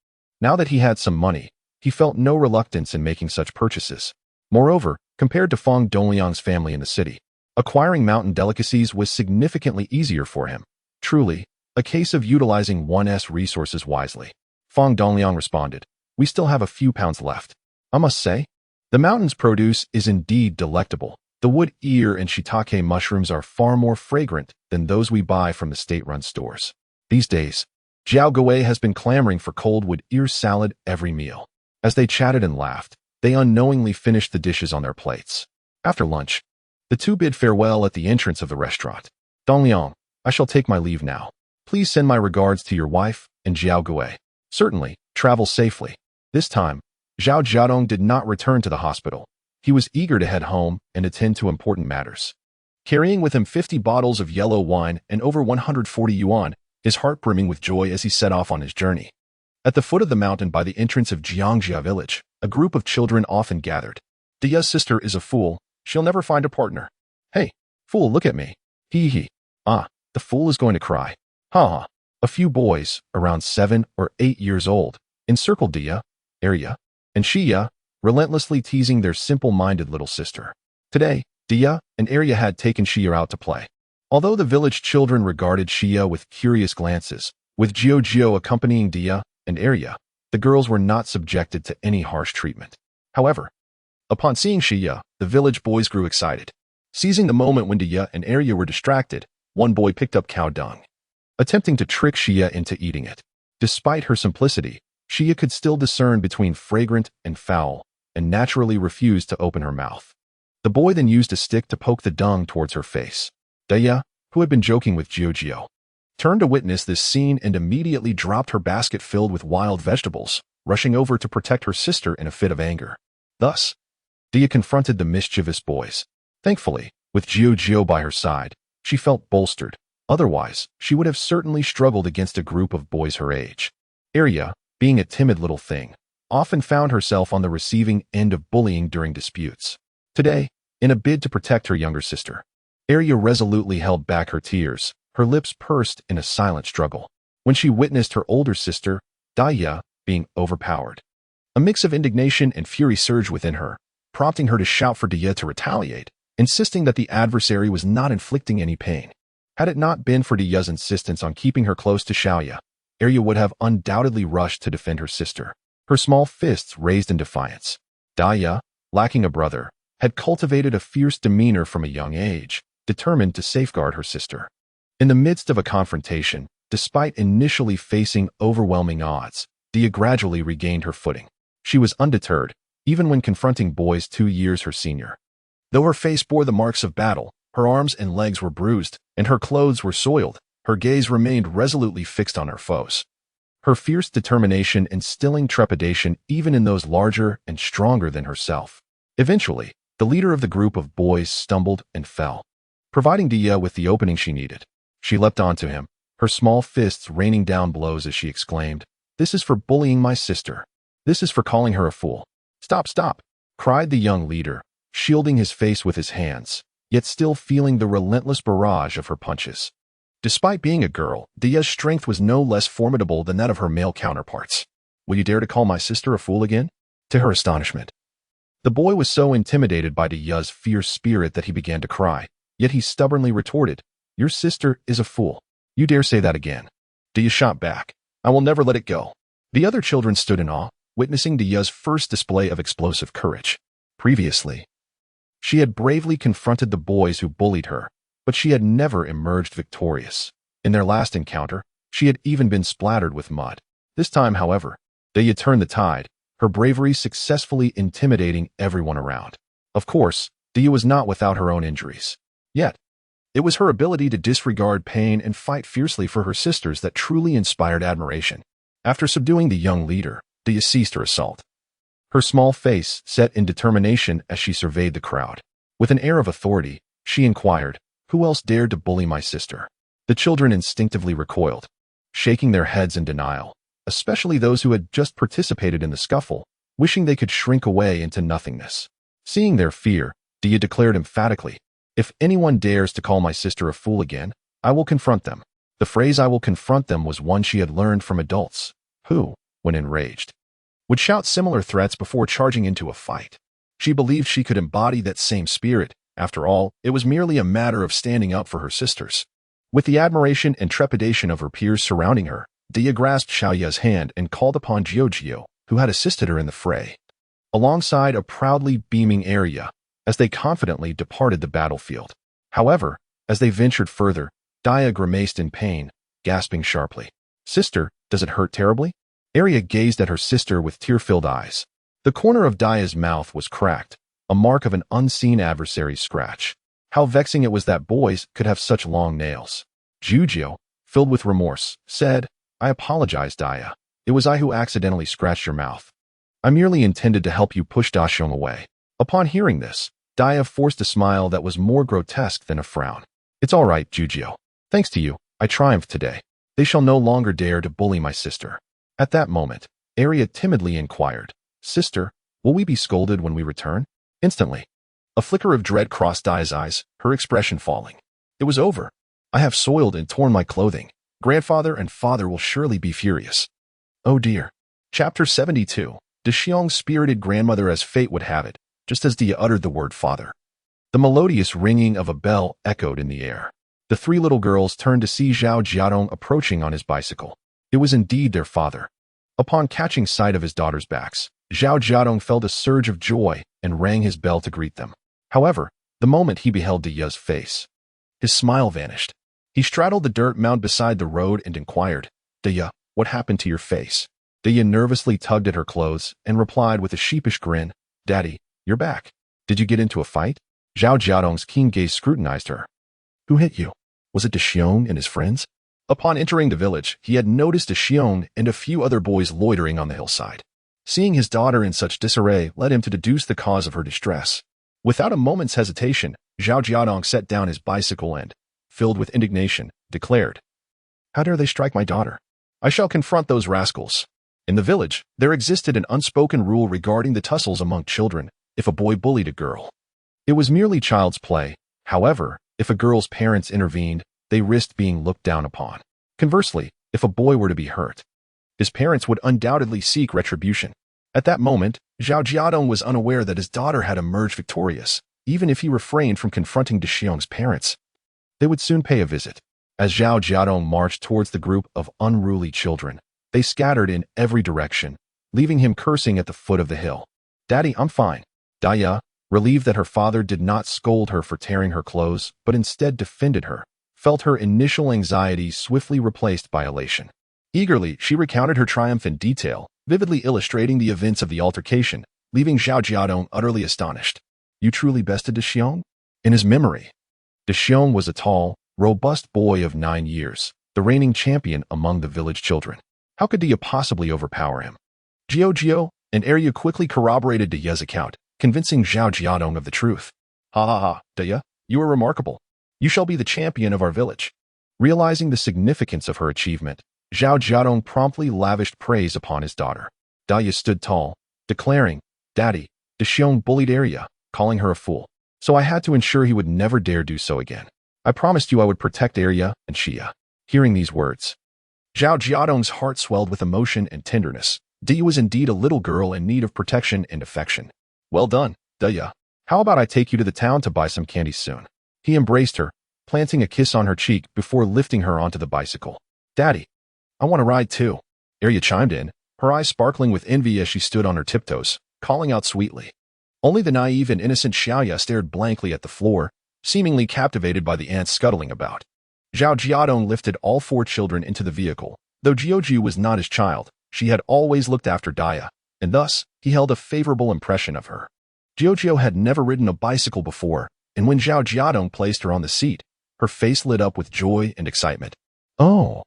now that he had some money, he felt no reluctance in making such purchases. Moreover, compared to Fong Dongyang's family in the city, acquiring mountain delicacies was significantly easier for him. Truly, a case of utilizing one's resources wisely. Fong Dongyang responded, "We still have a few pounds left. I must say, the mountain's produce is indeed delectable. The wood ear and shiitake mushrooms are far more fragrant than those we buy from the state-run stores. These days, Jiao Gui has been clamoring for cold wood ear salad every meal." As they chatted and laughed, they unknowingly finished the dishes on their plates. After lunch, the two bid farewell at the entrance of the restaurant. "Dongyang, I shall take my leave now. Please send my regards to your wife and Jiao Gui. Certainly, travel safely." This time, Zhao Jiadong did not return to the hospital. He was eager to head home and attend to important matters. Carrying with him 50 bottles of yellow wine and over 140 yuan, his heart brimming with joy as he set off on his journey. At the foot of the mountain by the entrance of Jiangjia village, a group of children often gathered. "Dia's sister is a fool. She'll never find a partner. Hey, fool, look at me. Hee hee. Ah, the fool is going to cry. Ha ha." A few boys, around 7 or 8 years old, encircled Dia, Arya, and Xia, relentlessly teasing their simple-minded little sister. Today, Dia and Arya had taken Xia out to play. Although the village children regarded Xia with curious glances, with Jiao accompanying Dia and Arya, the girls were not subjected to any harsh treatment. However, upon seeing Xia, the village boys grew excited. Seizing the moment when Dia and Arya were distracted, one boy picked up cow dung, attempting to trick Xia into eating it. Despite her simplicity, Xia could still discern between fragrant and foul, and naturally refused to open her mouth. The boy then used a stick to poke the dung towards her face. Dia, who had been joking with Jiao, turned to witness this scene and immediately dropped her basket filled with wild vegetables, rushing over to protect her sister in a fit of anger. Thus, Dia confronted the mischievous boys. Thankfully, with Jiao by her side, she felt bolstered. Otherwise, she would have certainly struggled against a group of boys her age. Arya, being a timid little thing, often found herself on the receiving end of bullying during disputes. Today, in a bid to protect her younger sister, Arya resolutely held back her tears, her lips pursed in a silent struggle, when she witnessed her older sister, Dia, being overpowered. A mix of indignation and fury surged within her, prompting her to shout for Dia to retaliate. insisting that the adversary was not inflicting any pain. Had it not been for Diya's insistence on keeping her close to Xiaoya, Arya would have undoubtedly rushed to defend her sister, her small fists raised in defiance. Diya, lacking a brother, had cultivated a fierce demeanor from a young age, determined to safeguard her sister. In the midst of a confrontation, despite initially facing overwhelming odds, Diya gradually regained her footing. She was undeterred, even when confronting boys 2 years her senior. Though her face bore the marks of battle, her arms and legs were bruised, and her clothes were soiled, her gaze remained resolutely fixed on her foes. Her fierce determination instilling trepidation even in those larger and stronger than herself. Eventually, the leader of the group of boys stumbled and fell, providing Diya with the opening she needed. She leapt onto him, her small fists raining down blows as she exclaimed, "This is for bullying my sister. This is for calling her a fool." "Stop, stop," cried the young leader, shielding his face with his hands, yet still feeling the relentless barrage of her punches. Despite being a girl, Diya's strength was no less formidable than that of her male counterparts. "Will you dare to call my sister a fool again?" To her astonishment, the boy was so intimidated by Diya's fierce spirit that he began to cry, yet he stubbornly retorted, "Your sister is a fool. You dare say that again." Diya shot back, "I will never let it go." The other children stood in awe, witnessing Diya's first display of explosive courage. Previously, she had bravely confronted the boys who bullied her, but she had never emerged victorious. In their last encounter, she had even been splattered with mud. This time, however, Diya turned the tide, her bravery successfully intimidating everyone around. Of course, Diya was not without her own injuries. Yet, it was her ability to disregard pain and fight fiercely for her sisters that truly inspired admiration. After subduing the young leader, Diya ceased her assault. Her small face set in determination as she surveyed the crowd. With an air of authority, she inquired, "Who else dared to bully my sister?" The children instinctively recoiled, shaking their heads in denial, especially those who had just participated in the scuffle, wishing they could shrink away into nothingness. Seeing their fear, Diya declared emphatically, "If anyone dares to call my sister a fool again, I will confront them." The phrase "I will confront them" was one she had learned from adults, who, when enraged, would shout similar threats before charging into a fight. She believed she could embody that same spirit. After all, it was merely a matter of standing up for her sisters. With the admiration and trepidation of her peers surrounding her, Diya grasped Xiaoya's hand and called upon Jiao, who had assisted her in the fray, alongside a proudly beaming Arya, as they confidently departed the battlefield. However, as they ventured further, Diya grimaced in pain, gasping sharply, "Sister, does it hurt terribly?" Arya gazed at her sister with tear-filled eyes. The corner of Diya's mouth was cracked, a mark of an unseen adversary's scratch. How vexing it was that boys could have such long nails. Jiao, filled with remorse, said, "I apologize, Diya. It was I who accidentally scratched your mouth. I merely intended to help you push Xiuhong away." Upon hearing this, Diya forced a smile that was more grotesque than a frown. "It's all right, Jiao. Thanks to you, I triumphed today. They shall no longer dare to bully my sister." At that moment, Arya timidly inquired, "Sister, will we be scolded when we return?" Instantly, a flicker of dread crossed Diya's eyes, her expression falling. "It was over. I have soiled and torn my clothing. Grandfather and father will surely be furious." Oh dear. Chapter 72. To Xiuhong's spirited grandmother, as fate would have it, just as Diya uttered the word father, the melodious ringing of a bell echoed in the air. The three little girls turned to see Zhao Jiadong approaching on his bicycle. It was indeed their father. Upon catching sight of his daughters' backs, Zhao Jiadong felt a surge of joy and rang his bell to greet them. However, the moment he beheld Diya's face, his smile vanished. He straddled the dirt mound beside the road and inquired, "Diya, what happened to your face?" Diya nervously tugged at her clothes and replied with a sheepish grin, "Daddy, you're back. Did you get into a fight?" Zhao Jiadong's keen gaze scrutinized her. "Who hit you? Was it Xiuhong and his friends?" Upon entering the village, he had noticed Xiuhong and a few other boys loitering on the hillside. Seeing his daughter in such disarray led him to deduce the cause of her distress. Without a moment's hesitation, Zhao Jiadong set down his bicycle and, filled with indignation, declared, "How dare they strike my daughter? I shall confront those rascals." In the village, there existed an unspoken rule regarding the tussles among children if a boy bullied a girl. It was merely child's play. However, if a girl's parents intervened, they risked being looked down upon. Conversely, if a boy were to be hurt, his parents would undoubtedly seek retribution. At that moment, Zhao Jiadong was unaware that his daughter had emerged victorious, even if he refrained from confronting Xiuhong's parents. They would soon pay a visit. As Zhao Jiadong marched towards the group of unruly children, they scattered in every direction, leaving him cursing at the foot of the hill. "Daddy, I'm fine." Daya, relieved that her father did not scold her for tearing her clothes, but instead defended her, felt her initial anxiety swiftly replaced by elation. Eagerly, she recounted her triumph in detail, vividly illustrating the events of the altercation, leaving Zhao Jiadong utterly astonished. "You truly bested Xiuhong?" In his memory, Xiuhong was a tall, robust boy of 9 years, the reigning champion among the village children. How could Dia possibly overpower him? Gio, an area quickly corroborated Dia's account, convincing Zhao Jiadong of the truth. "Ha ha ha, Dia, you are remarkable. You shall be the champion of our village." Realizing the significance of her achievement, Zhao Jiadong promptly lavished praise upon his daughter. Daya stood tall, declaring, "Daddy, Xiuhong bullied Arya, calling her a fool. So I had to ensure he would never dare do so again. I promised you I would protect Arya and Xia." Hearing these words, Zhao Jiadong's heart swelled with emotion and tenderness. Dia was indeed a little girl in need of protection and affection. "Well done, Daya. How about I take you to the town to buy some candy soon?" He embraced her, planting a kiss on her cheek before lifting her onto the bicycle. "Daddy, I want to ride too." Arya chimed in, her eyes sparkling with envy as she stood on her tiptoes, calling out sweetly. Only the naive and innocent Xiaoya stared blankly at the floor, seemingly captivated by the ants scuttling about. Zhao Jiadong lifted all 4 children into the vehicle. Though Jiujiu was not his child, she had always looked after Daya, and thus he held a favorable impression of her. Jiujiu had never ridden a bicycle before, and when Zhao Jiadong placed her on the seat, her face lit up with joy and excitement. "Oh,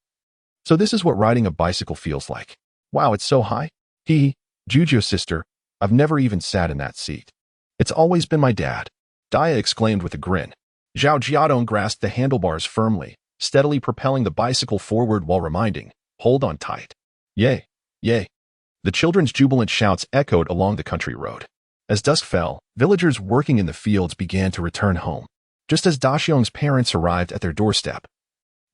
so this is what riding a bicycle feels like. Wow, it's so high." "Jiujiu's sister, I've never even sat in that seat. It's always been my dad," Daya exclaimed with a grin. Zhao Jiadong grasped the handlebars firmly, steadily propelling the bicycle forward while reminding, "Hold on tight." "Yay, yay." The children's jubilant shouts echoed along the country road. As dusk fell, villagers working in the fields began to return home. Just as Daxiong's parents arrived at their doorstep,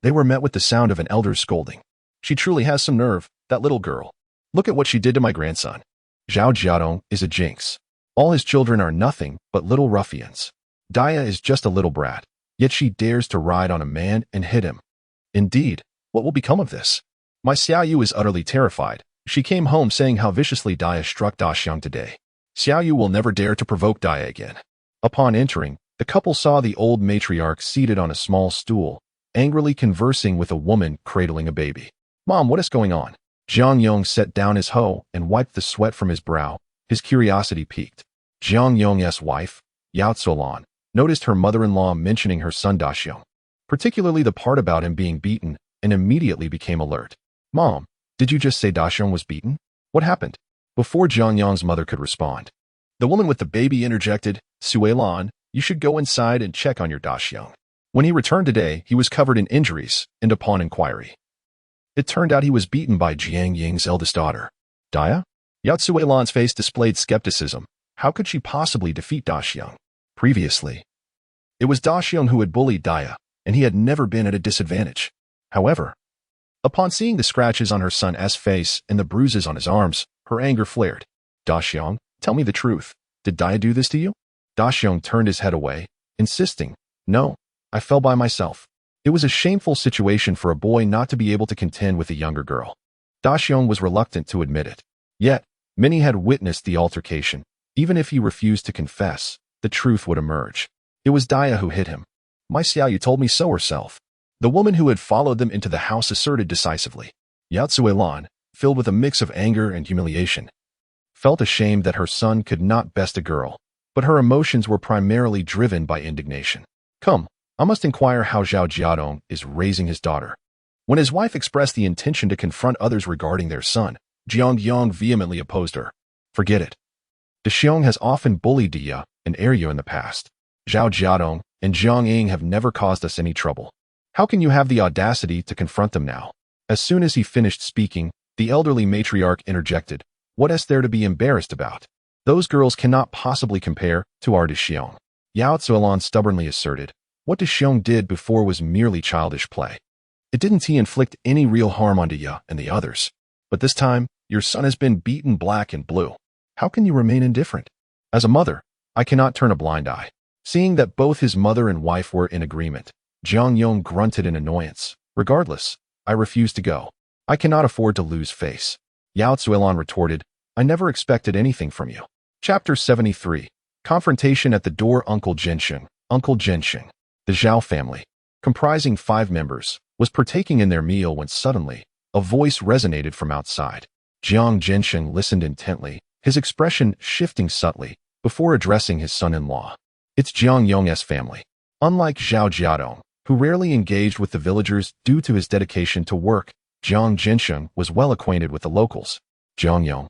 they were met with the sound of an elder's scolding. "She truly has some nerve, that little girl. Look at what she did to my grandson." Zhao Jiadong is a jinx. All his children are nothing but little ruffians. Daya is just a little brat, yet she dares to ride on a man and hit him. Indeed, what will become of this? My Xiaoyu is utterly terrified. She came home saying how viciously Daya struck Daxiong today. Xiaoyu will never dare to provoke Daya again. Upon entering, the couple saw the old matriarch seated on a small stool, angrily conversing with a woman cradling a baby. "Mom, what is going on?" Jiang Yong set down his hoe and wiped the sweat from his brow. His curiosity piqued. Jiang Yong's wife, Yao Tzulan, noticed her mother-in-law mentioning her son Daxiong, particularly the part about him being beaten, and immediately became alert. "Mom, did you just say Daxiong was beaten? What happened?" Before Jiang Yong's mother could respond, the woman with the baby interjected, "Suelan, you should go inside and check on your Daxiong. When he returned today, he was covered in injuries, and upon inquiry, it turned out he was beaten by Jiang Ying's eldest daughter, Daya." Yao Tzuelan's face displayed skepticism. How could she possibly defeat Daxiong? Previously, it was Daxiong who had bullied Daya, and he had never been at a disadvantage. However, upon seeing the scratches on her son's face and the bruises on his arms, her anger flared. "Daxiong, tell me the truth. Did Daya do this to you?" Daxiong turned his head away, insisting, "No, I fell by myself." It was a shameful situation for a boy not to be able to contend with a younger girl. Daxiong was reluctant to admit it. Yet, many had witnessed the altercation. Even if he refused to confess, the truth would emerge. It was Daya who hit him. "My Xiaoyu told me so herself." The woman who had followed them into the house asserted decisively. Yao Tzuelan, filled with a mix of anger and humiliation, felt ashamed that her son could not best a girl, but her emotions were primarily driven by indignation. "Come, I must inquire how Zhao Jiadong is raising his daughter." When his wife expressed the intention to confront others regarding their son, Jiang Yong vehemently opposed her. "Forget it. Xiuhong has often bullied Dia and Arya in the past. Zhao Jiadong and Jiang Ying have never caused us any trouble. How can you have the audacity to confront them now?" As soon as he finished speaking, the elderly matriarch interjected, "What is there to be embarrassed about? Those girls cannot possibly compare to our Xiuhong." Yao Tzuelan stubbornly asserted, "What Xiuhong did before was merely childish play. It didn't inflict any real harm on Dia and the others. But this time, your son has been beaten black and blue. How can you remain indifferent? As a mother, I cannot turn a blind eye." Seeing that both his mother and wife were in agreement, Xiuhong grunted in annoyance. Regardless, I refuse to go. I cannot afford to lose face. Yao Zuelan retorted, I never expected anything from you. Chapter 73. Confrontation at the door. Uncle Jiansheng, the Zhao family, comprising 5 members, was partaking in their meal when suddenly, a voice resonated from outside. Jiang Jiansheng listened intently, his expression shifting subtly, before addressing his son-in-law. It's Jiang Yong's family. Unlike Zhao Jiadong, who rarely engaged with the villagers due to his dedication to work, Jiang Jiansheng was well acquainted with the locals. Jiang Yong.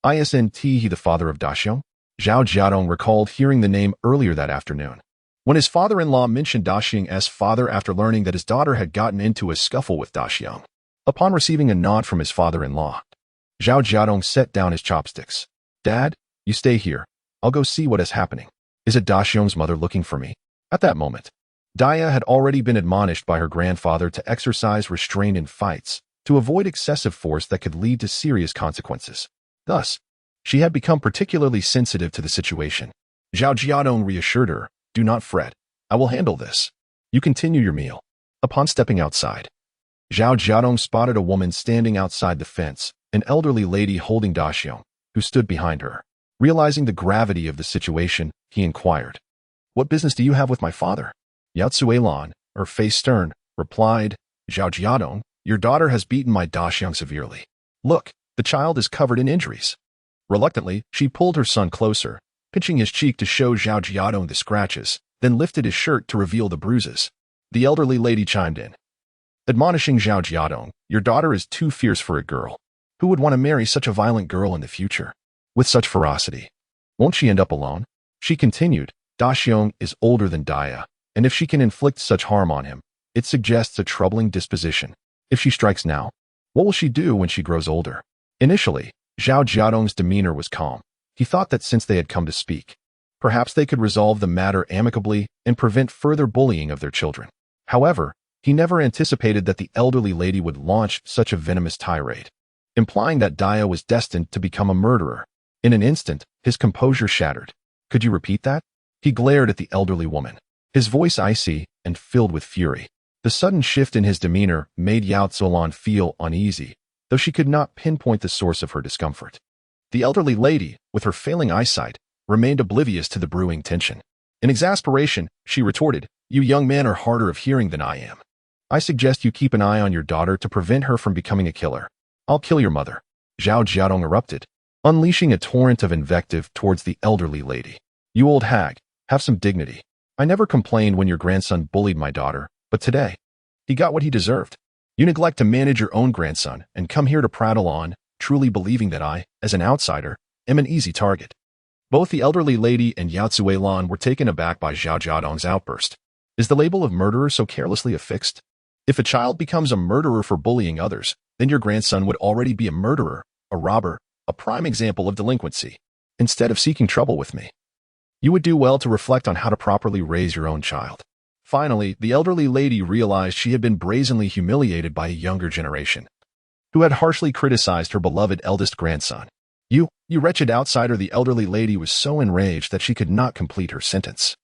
Isn't he the father of Daxiong? Zhao Jiadong recalled hearing the name earlier that afternoon. When his father-in-law mentioned Daxiong's father after learning that his daughter had gotten into a scuffle with Daxiong. Upon receiving a nod from his father-in-law, Zhao Jiadong set down his chopsticks. Dad, you stay here. I'll go see what is happening. Is it Daxiong's mother looking for me? At that moment, Daya had already been admonished by her grandfather to exercise restraint in fights, to avoid excessive force that could lead to serious consequences. Thus, she had become particularly sensitive to the situation. Zhao Jiadong reassured her, do not fret. I will handle this. You continue your meal. Upon stepping outside, Zhao Jiadong spotted a woman standing outside the fence, an elderly lady holding Daxiong, who stood behind her. Realizing the gravity of the situation, he inquired, what business do you have with my father? Yao Zuelan, her face stern, replied, Zhao Jiadong, your daughter has beaten my Daxiong severely. Look, the child is covered in injuries. Reluctantly, she pulled her son closer, pinching his cheek to show Zhao Jiadong the scratches, then lifted his shirt to reveal the bruises. The elderly lady chimed in, admonishing Zhao Jiadong, your daughter is too fierce for a girl. Who would want to marry such a violent girl in the future? With such ferocity, won't she end up alone? She continued, Daxiong is older than Daya, and if she can inflict such harm on him, it suggests a troubling disposition. If she strikes now, what will she do when she grows older? Initially, Zhao Jiadong's demeanor was calm. He thought that since they had come to speak, perhaps they could resolve the matter amicably and prevent further bullying of their children. However, he never anticipated that the elderly lady would launch such a venomous tirade, implying that Daya was destined to become a murderer. In an instant, his composure shattered. Could you repeat that? He glared at the elderly woman, his voice icy and filled with fury. The sudden shift in his demeanor made Yao Zuelan feel uneasy, though she could not pinpoint the source of her discomfort. The elderly lady, with her failing eyesight, remained oblivious to the brewing tension. In exasperation, she retorted, you young men are harder of hearing than I am. I suggest you keep an eye on your daughter to prevent her from becoming a killer. I'll kill your mother. Zhao Jiadong erupted, unleashing a torrent of invective towards the elderly lady. You old hag, have some dignity. I never complained when your grandson bullied my daughter, but today, he got what he deserved. You neglect to manage your own grandson and come here to prattle on, truly believing that I, as an outsider, am an easy target. Both the elderly lady and Yao Zuelan were taken aback by Zhao Jiadong's outburst. Is the label of murderer so carelessly affixed? If a child becomes a murderer for bullying others, then your grandson would already be a murderer, a robber, a prime example of delinquency. Instead of seeking trouble with me, you would do well to reflect on how to properly raise your own child. Finally, the elderly lady realized she had been brazenly humiliated by a younger generation, who had harshly criticized her beloved eldest grandson. You wretched outsider. The elderly lady was so enraged that she could not complete her sentence.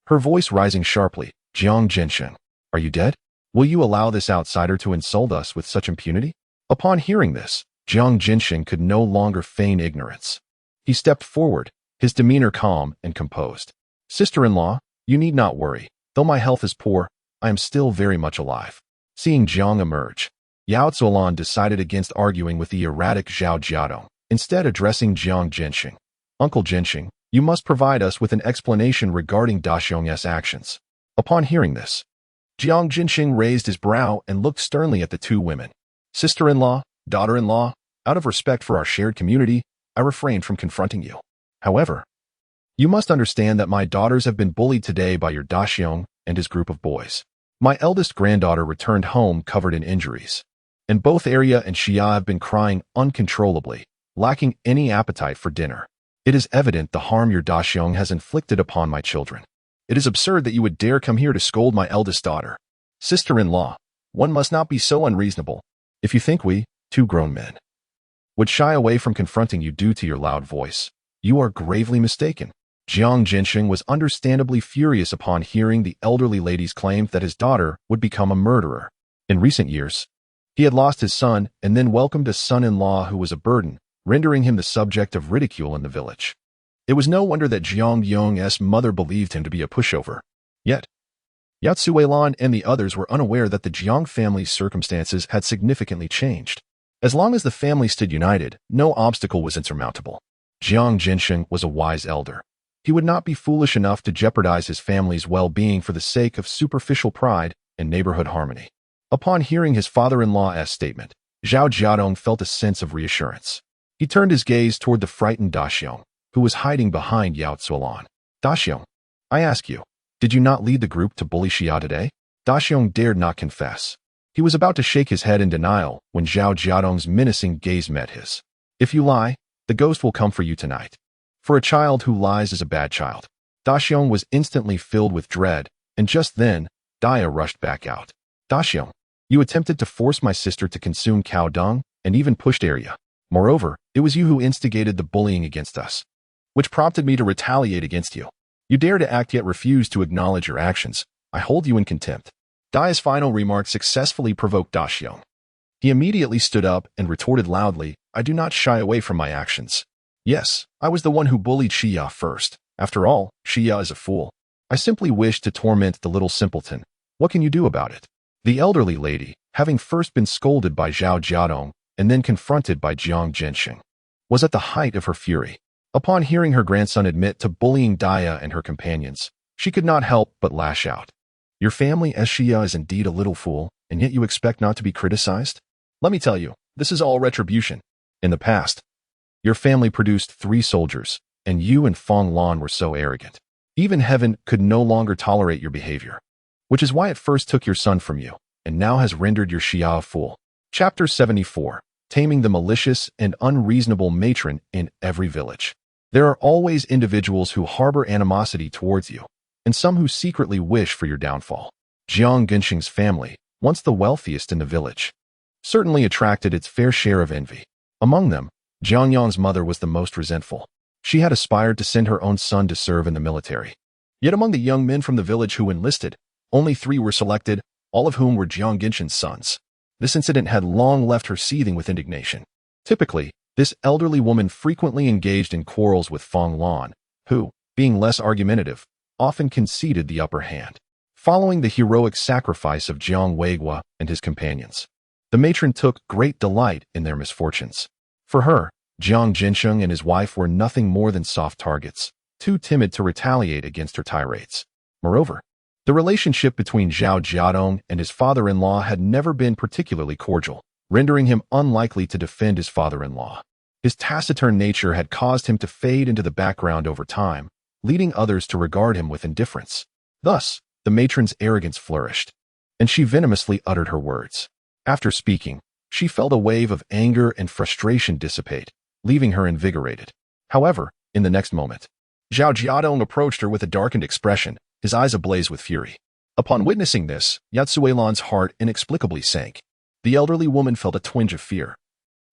Her voice rising sharply, Jiang Jiansheng, are you dead? Will you allow this outsider to insult us with such impunity? Upon hearing this, Jiang Jiansheng could no longer feign ignorance. He stepped forward, his demeanor calm and composed. Sister-in-law, you need not worry. Though my health is poor, I am still very much alive. Seeing Jiang emerge, Yao Zuelan decided against arguing with the erratic Zhao Jiadong, instead addressing Jiang Jiansheng. Uncle Jiansheng, you must provide us with an explanation regarding Daxiong's actions. Upon hearing this, Jiang Jiansheng raised his brow and looked sternly at the two women. Sister-in-law, daughter-in-law, out of respect for our shared community, I refrained from confronting you. However, you must understand that my daughters have been bullied today by your Daxiong and his group of boys. My eldest granddaughter returned home covered in injuries, and both Arya and Xia have been crying uncontrollably, lacking any appetite for dinner. It is evident the harm your Daxiong has inflicted upon my children. It is absurd that you would dare come here to scold my eldest daughter. Sister-in-law, one must not be so unreasonable. If you think we, 2 grown men, would shy away from confronting you due to your loud voice, you are gravely mistaken. Jiang Jinsheng was understandably furious upon hearing the elderly lady's claim that his daughter would become a murderer. In recent years, he had lost his son and then welcomed a son-in-law who was a burden, rendering him the subject of ridicule in the village. It was no wonder that Jiang Yong's mother believed him to be a pushover. Yet, Yao Zuelan and the others were unaware that the Jiang family's circumstances had significantly changed. As long as the family stood united, no obstacle was insurmountable. Jiang Jinsheng was a wise elder. He would not be foolish enough to jeopardize his family's well-being for the sake of superficial pride and neighborhood harmony. Upon hearing his father-in-law's statement, Zhao Jiadong felt a sense of reassurance. He turned his gaze toward the frightened Da Xiuhong, who was hiding behind Yao Zuelan. Da Xiuhong, I ask you, did you not lead the group to bully Xia today? Da Xiuhong dared not confess. He was about to shake his head in denial when Zhao Jiadong's menacing gaze met his. If you lie, the ghost will come for you tonight. For a child who lies is a bad child. Da Xiuhong was instantly filled with dread, and just then, Daya rushed back out. Da Xiuhong, you attempted to force my sister to consume cow dung, and even pushed Arya. Moreover, it was you who instigated the bullying against us, which prompted me to retaliate against you. You dare to act yet refuse to acknowledge your actions. I hold you in contempt. Daya's final remark successfully provoked Da Xiuhong. He immediately stood up and retorted loudly, I do not shy away from my actions. Yes, I was the one who bullied Xia first. After all, Xia is a fool. I simply wish to torment the little simpleton. What can you do about it? The elderly lady, having first been scolded by Zhao Jiadong and then confronted by Jiang Jinsheng, was at the height of her fury. Upon hearing her grandson admit to bullying Daya and her companions, she could not help but lash out. Your family as Xia is indeed a little fool, and yet you expect not to be criticized? Let me tell you, this is all retribution. In the past, your family produced 3 soldiers, and you and Fong Lan were so arrogant. Even heaven could no longer tolerate your behavior, which is why it first took your son from you, and now has rendered your Xia a fool. Chapter 74. Taming the malicious and unreasonable matron in every village. There are always individuals who harbor animosity towards you, and some who secretly wish for your downfall. Jiang Gensheng's family, once the wealthiest in the village, certainly attracted its fair share of envy. Among them, Jiang Yang's mother was the most resentful. She had aspired to send her own son to serve in the military. Yet among the young men from the village who enlisted, only 3 were selected, all of whom were Jiang Gensheng's sons. This incident had long left her seething with indignation. Typically, this elderly woman frequently engaged in quarrels with Fong Lan, who, being less argumentative, often conceded the upper hand. Following the heroic sacrifice of Jiang Weigua and his companions, the matron took great delight in their misfortunes. For her, Jiang Jinsheng and his wife were nothing more than soft targets, too timid to retaliate against her tirades. Moreover, the relationship between Zhao Jiadong and his father-in-law had never been particularly cordial, rendering him unlikely to defend his father-in-law. His taciturn nature had caused him to fade into the background over time, leading others to regard him with indifference. Thus, the matron's arrogance flourished, and she venomously uttered her words. After speaking, she felt a wave of anger and frustration dissipate, leaving her invigorated. However, in the next moment, Zhao Jiadong approached her with a darkened expression, his eyes ablaze with fury. Upon witnessing this, Yao Zuelan's heart inexplicably sank. The elderly woman felt a twinge of fear.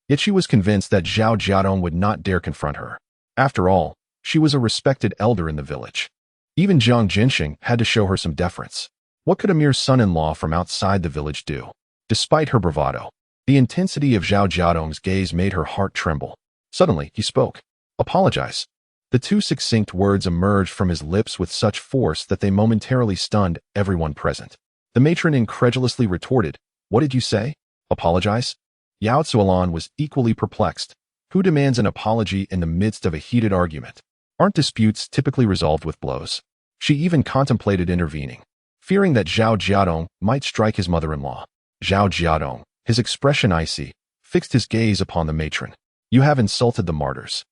Yet she was convinced that Zhao Jiadong would not dare confront her. After all, she was a respected elder in the village. Even Jiang Jinsheng had to show her some deference. What could a mere son-in-law from outside the village do? Despite her bravado, the intensity of Zhao Jiadong's gaze made her heart tremble. Suddenly, he spoke. Apologize. The 2 succinct words emerged from his lips with such force that they momentarily stunned everyone present. The matron incredulously retorted, What did you say? Apologize? Yao Zuelan was equally perplexed. Who demands an apology in the midst of a heated argument? Aren't disputes typically resolved with blows? She even contemplated intervening, fearing that Zhao Jiadong might strike his mother-in-law. Zhao Jiadong, his expression icy, fixed his gaze upon the matron. You have insulted the martyrs.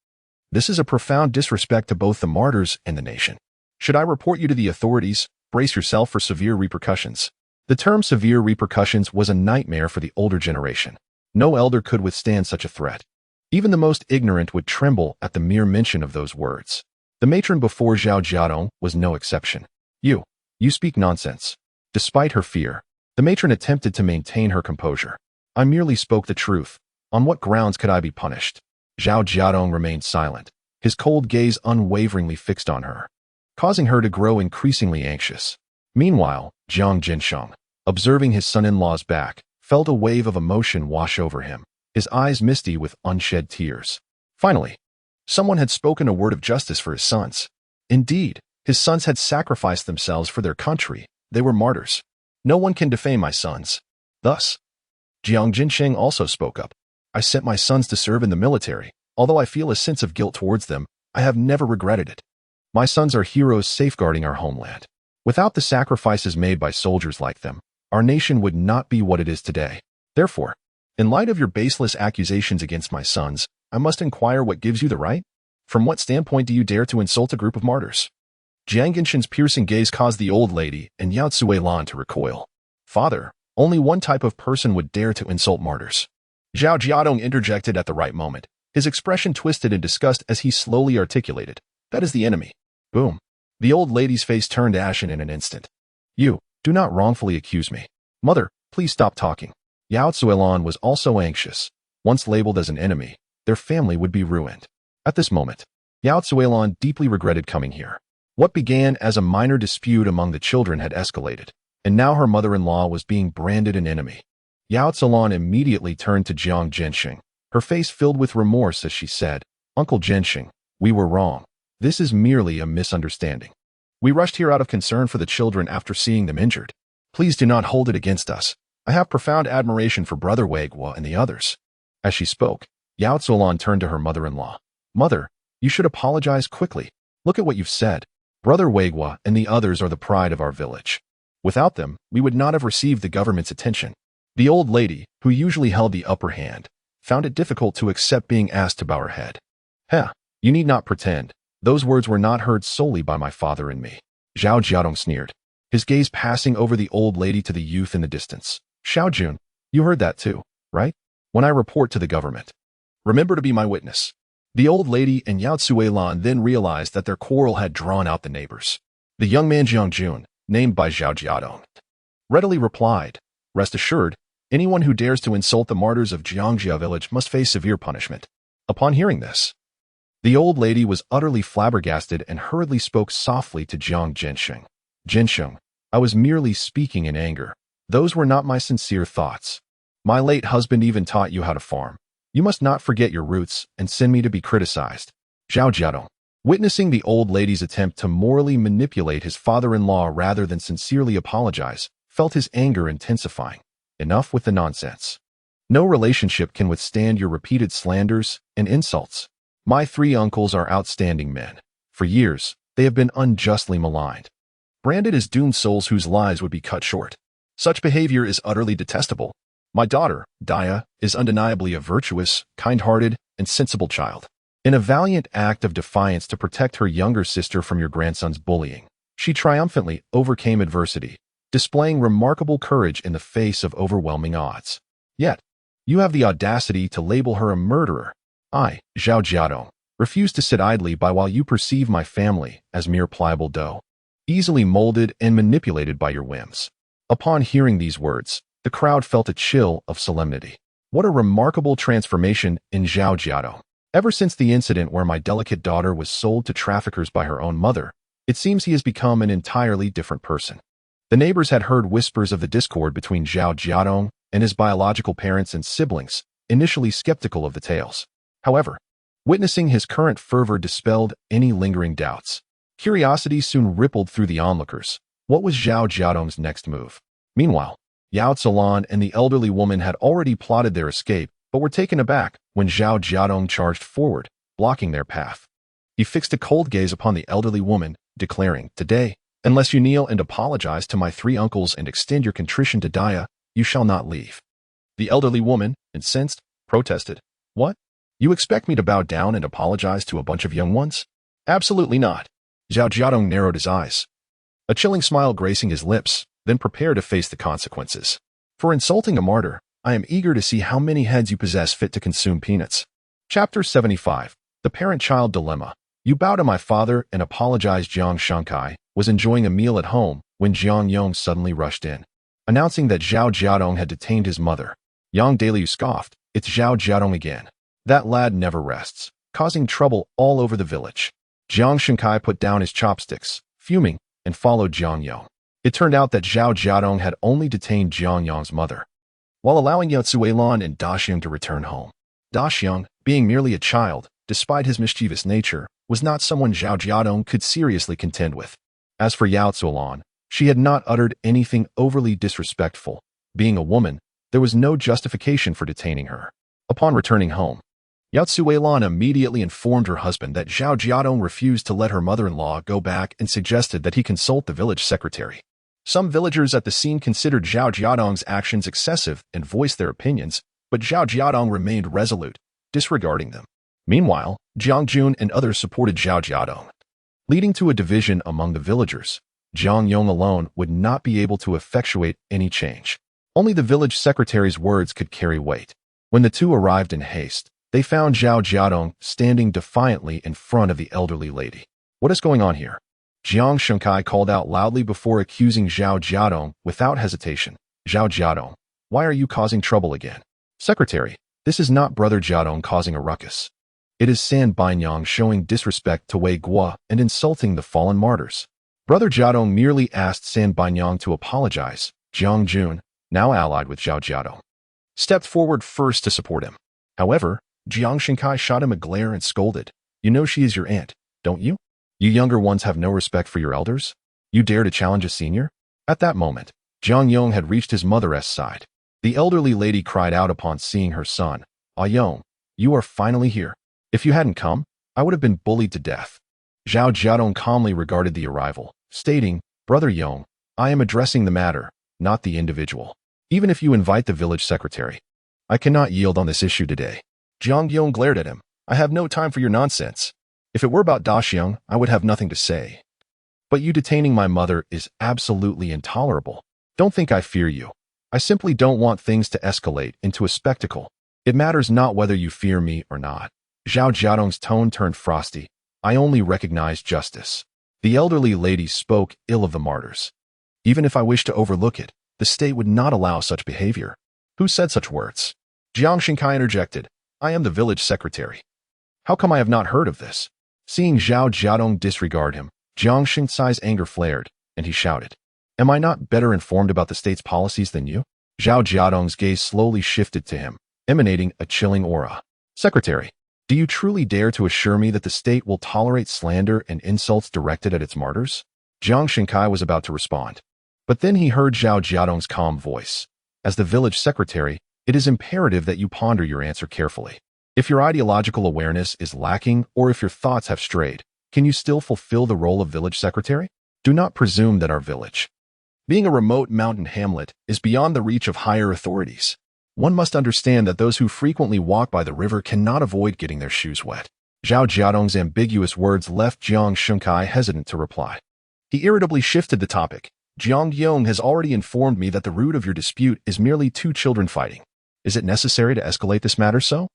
This is a profound disrespect to both the martyrs and the nation. Should I report you to the authorities? Brace yourself for severe repercussions. The term severe repercussions was a nightmare for the older generation. No elder could withstand such a threat. Even the most ignorant would tremble at the mere mention of those words. The matron before Zhao Jiadong was no exception. You speak nonsense. Despite her fear, the matron attempted to maintain her composure. I merely spoke the truth. On what grounds could I be punished? Zhao Jiadong remained silent, his cold gaze unwaveringly fixed on her, causing her to grow increasingly anxious. Meanwhile, Jiang Jinsheng, observing his son-in-law's back, felt a wave of emotion wash over him, his eyes misty with unshed tears. Finally, someone had spoken a word of justice for his sons. Indeed, his sons had sacrificed themselves for their country. They were martyrs. No one can defame my sons. Thus, Jiang Jinsheng also spoke up. I sent my sons to serve in the military. Although I feel a sense of guilt towards them, I have never regretted it. My sons are heroes safeguarding our homeland. Without the sacrifices made by soldiers like them, our nation would not be what it is today. Therefore, in light of your baseless accusations against my sons, I must inquire what gives you the right? From what standpoint do you dare to insult a group of martyrs? Jiang Jinshen's piercing gaze caused the old lady and Yao Zuelan to recoil. Father, only one type of person would dare to insult martyrs. Zhao Jiadong interjected at the right moment, his expression twisted in disgust as he slowly articulated, that is the enemy. Boom. The old lady's face turned ashen in an instant. You, do not wrongfully accuse me. Mother, please stop talking. Yao Zuelan was also anxious. Once labeled as an enemy, their family would be ruined. At this moment, Yao Zuelan deeply regretted coming here. What began as a minor dispute among the children had escalated, and now her mother-in-law was being branded an enemy. Yao Zuelan immediately turned to Jiang Jinsheng, her face filled with remorse as she said, Uncle Jinsheng, we were wrong. This is merely a misunderstanding. We rushed here out of concern for the children after seeing them injured. Please do not hold it against us. I have profound admiration for Brother Weiguo and the others. As she spoke, Yao Zuelan turned to her mother-in-law. Mother, you should apologize quickly. Look at what you've said. Brother Weiguo and the others are the pride of our village. Without them, we would not have received the government's attention. The old lady, who usually held the upper hand, found it difficult to accept being asked to bow her head. You need not pretend. Those words were not heard solely by my father and me. Zhao Jiadong sneered, his gaze passing over the old lady to the youth in the distance. Xiaojun, you heard that too, right? When I report to the government, remember to be my witness. The old lady and Yao Zuelan then realized that their quarrel had drawn out the neighbors. The young man Jiangjun, named by Zhao Jiadong, readily replied, Rest assured, anyone who dares to insult the martyrs of Jiangjia village must face severe punishment. Upon hearing this, the old lady was utterly flabbergasted and hurriedly spoke softly to Jiang Jinsheng. Jinsheng, I was merely speaking in anger. Those were not my sincere thoughts. My late husband even taught you how to farm. You must not forget your roots and send me to be criticized. Zhao Jiadong, witnessing the old lady's attempt to morally manipulate his father-in-law rather than sincerely apologize, felt his anger intensifying. Enough with the nonsense. No relationship can withstand your repeated slanders and insults. My three uncles are outstanding men. For years, they have been unjustly maligned, branded as doomed souls whose lives would be cut short. Such behavior is utterly detestable. My daughter, Daya, is undeniably a virtuous, kind-hearted, and sensible child. In a valiant act of defiance to protect her younger sister from your grandson's bullying, she triumphantly overcame adversity, displaying remarkable courage in the face of overwhelming odds. Yet, you have the audacity to label her a murderer. I, Zhao Jiadong, refuse to sit idly by while you perceive my family as mere pliable dough, easily molded and manipulated by your whims. Upon hearing these words, the crowd felt a chill of solemnity. What a remarkable transformation in Zhao Jiadong. Ever since the incident where my delicate daughter was sold to traffickers by her own mother, it seems he has become an entirely different person. The neighbors had heard whispers of the discord between Zhao Jiadong and his biological parents and siblings, initially skeptical of the tales. However, witnessing his current fervor dispelled any lingering doubts. Curiosity soon rippled through the onlookers. What was Zhao Jiadong's next move? Meanwhile, Yao Zuelan and the elderly woman had already plotted their escape, but were taken aback when Zhao Jiadong charged forward, blocking their path. He fixed a cold gaze upon the elderly woman, declaring, Today, unless you kneel and apologize to my three uncles and extend your contrition to Daya, you shall not leave. The elderly woman, incensed, protested, What? You expect me to bow down and apologize to a bunch of young ones? Absolutely not. Zhao Jiadong narrowed his eyes, a chilling smile gracing his lips, then prepared to face the consequences. For insulting a martyr, I am eager to see how many heads you possess fit to consume peanuts. Chapter 75. The Parent-Child Dilemma. You bow to my father and apologize. Jiang Shankai was enjoying a meal at home when Jiang Yong suddenly rushed in, announcing that Zhao Jiadong had detained his mother. Yang Daliu scoffed, It's Zhao Jiadong again. That lad never rests. causing trouble all over the village. Jiang Shenkai put down his chopsticks, fuming, and followed Jiang Yong. It turned out that Zhao Jiadong had only detained Jiang Yong's mother, while allowing Yao Cuilan and Da Xiang to return home. Da Xiang, being merely a child, despite his mischievous nature, was not someone Zhao Jiadong could seriously contend with. As for Yao Cuilan, she had not uttered anything overly disrespectful. Being a woman, there was no justification for detaining her. Upon returning home, Yao Cuilan immediately informed her husband that Zhao Jiadong refused to let her mother-in-law go back and suggested that he consult the village secretary. Some villagers at the scene considered Zhao Jiadong's actions excessive and voiced their opinions, but Zhao Jiadong remained resolute, disregarding them. Meanwhile, Jiang Jun and others supported Zhao Jiadong, leading to a division among the villagers. Jiang Yong alone would not be able to effectuate any change. Only the village secretary's words could carry weight. When the two arrived in haste, they found Zhao Jiadong standing defiantly in front of the elderly lady. "What is going on here?" Jiang Shenkai called out loudly before accusing Zhao Jiadong without hesitation. "Zhao Jiadong, why are you causing trouble again?" "Secretary, this is not Brother Jiadong causing a ruckus. It is San Bainyang showing disrespect to Wei Guo and insulting the fallen martyrs." Brother Jiadong merely asked San Bainyang to apologize. Jiang Jun, now allied with Zhao Jiadong, stepped forward first to support him. However, Jiang Shenkai shot him a glare and scolded, "You know she is your aunt, don't you? You younger ones have no respect for your elders? You dare to challenge a senior?" At that moment, Jiang Yong had reached his mother's side. The elderly lady cried out upon seeing her son, "Ah Yong, you are finally here. If you hadn't come, I would have been bullied to death." Zhao Jiadong calmly regarded the arrival, stating, "Brother Yong, I am addressing the matter, not the individual. Even if you invite the village secretary, I cannot yield on this issue today." Jiang Yong glared at him. "I have no time for your nonsense. If it were about Da Xiang, I would have nothing to say. But you detaining my mother is absolutely intolerable. Don't think I fear you. I simply don't want things to escalate into a spectacle. It matters not whether you fear me or not." Zhao Jiadong's tone turned frosty. "I only recognize justice." The elderly lady spoke ill of the martyrs. "Even if I wished to overlook it, the state would not allow such behavior." "Who said such words?" Jiang Shenkai interjected. "I am the village secretary. How come I have not heard of this?" Seeing Zhao Jiadong disregard him, Jiang Shenkai's anger flared, and he shouted, "Am I not better informed about the state's policies than you?" Zhao Jiadong's gaze slowly shifted to him, emanating a chilling aura. "Secretary, do you truly dare to assure me that the state will tolerate slander and insults directed at its martyrs?" Jiang Shenkai was about to respond, but then he heard Zhao Jiadong's calm voice. "As the village secretary, it is imperative that you ponder your answer carefully. If your ideological awareness is lacking or if your thoughts have strayed, can you still fulfill the role of village secretary? Do not presume that our village, being a remote mountain hamlet, is beyond the reach of higher authorities. One must understand that those who frequently walk by the river cannot avoid getting their shoes wet." Zhao Jiadong's ambiguous words left Jiang Shenkai hesitant to reply. He irritably shifted the topic. "Jiang Yong has already informed me that the root of your dispute is merely two children fighting. Is it necessary to escalate this matter so?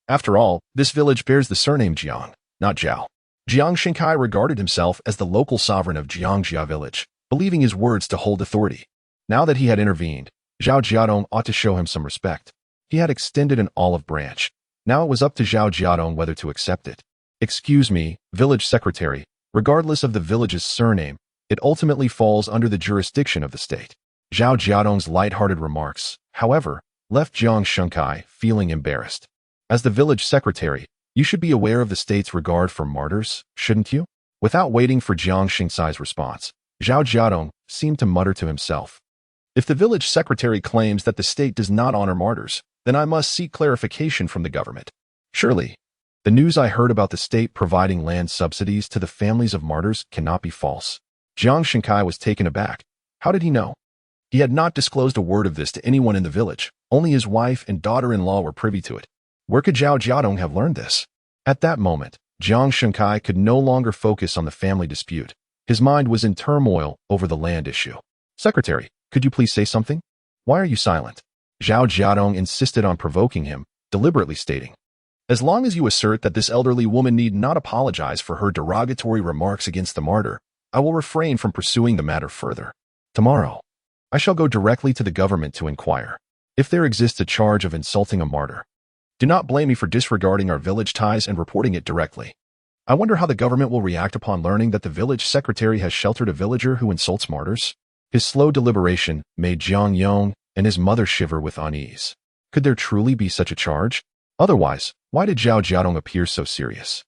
After all, this village bears the surname Jiang, not Zhao." Jiang Shenkai regarded himself as the local sovereign of Jiangjia village, believing his words to hold authority. Now that he had intervened, Zhao Jiadong ought to show him some respect. He had extended an olive branch. Now it was up to Zhao Jiadong whether to accept it. "Excuse me, village secretary, regardless of the village's surname, it ultimately falls under the jurisdiction of the state." Zhao Jiadong's light-hearted remarks, however, left Jiang Shenkai feeling embarrassed. "As the village secretary, you should be aware of the state's regard for martyrs, shouldn't you?" Without waiting for Jiang Shenkai's response, Zhao Jiadong seemed to mutter to himself, "If the village secretary claims that the state does not honor martyrs, then I must seek clarification from the government. Surely, the news I heard about the state providing land subsidies to the families of martyrs cannot be false." Jiang Shenkai was taken aback. How did he know? He had not disclosed a word of this to anyone in the village. Only his wife and daughter-in-law were privy to it. Where could Zhao Jiadong have learned this? At that moment, Jiang Shenkai could no longer focus on the family dispute. His mind was in turmoil over the land issue. "Secretary, could you please say something? Why are you silent?" Zhao Jiadong insisted on provoking him, deliberately stating, "As long as you assert that this elderly woman need not apologize for her derogatory remarks against the martyr, I will refrain from pursuing the matter further. Tomorrow, I shall go directly to the government to inquire if there exists a charge of insulting a martyr. Do not blame me for disregarding our village ties and reporting it directly. I wonder how the government will react upon learning that the village secretary has sheltered a villager who insults martyrs. His slow deliberation made Xiuhong and his mother shiver with unease. Could there truly be such a charge? Otherwise, why did Zhao Jiadong appear so serious?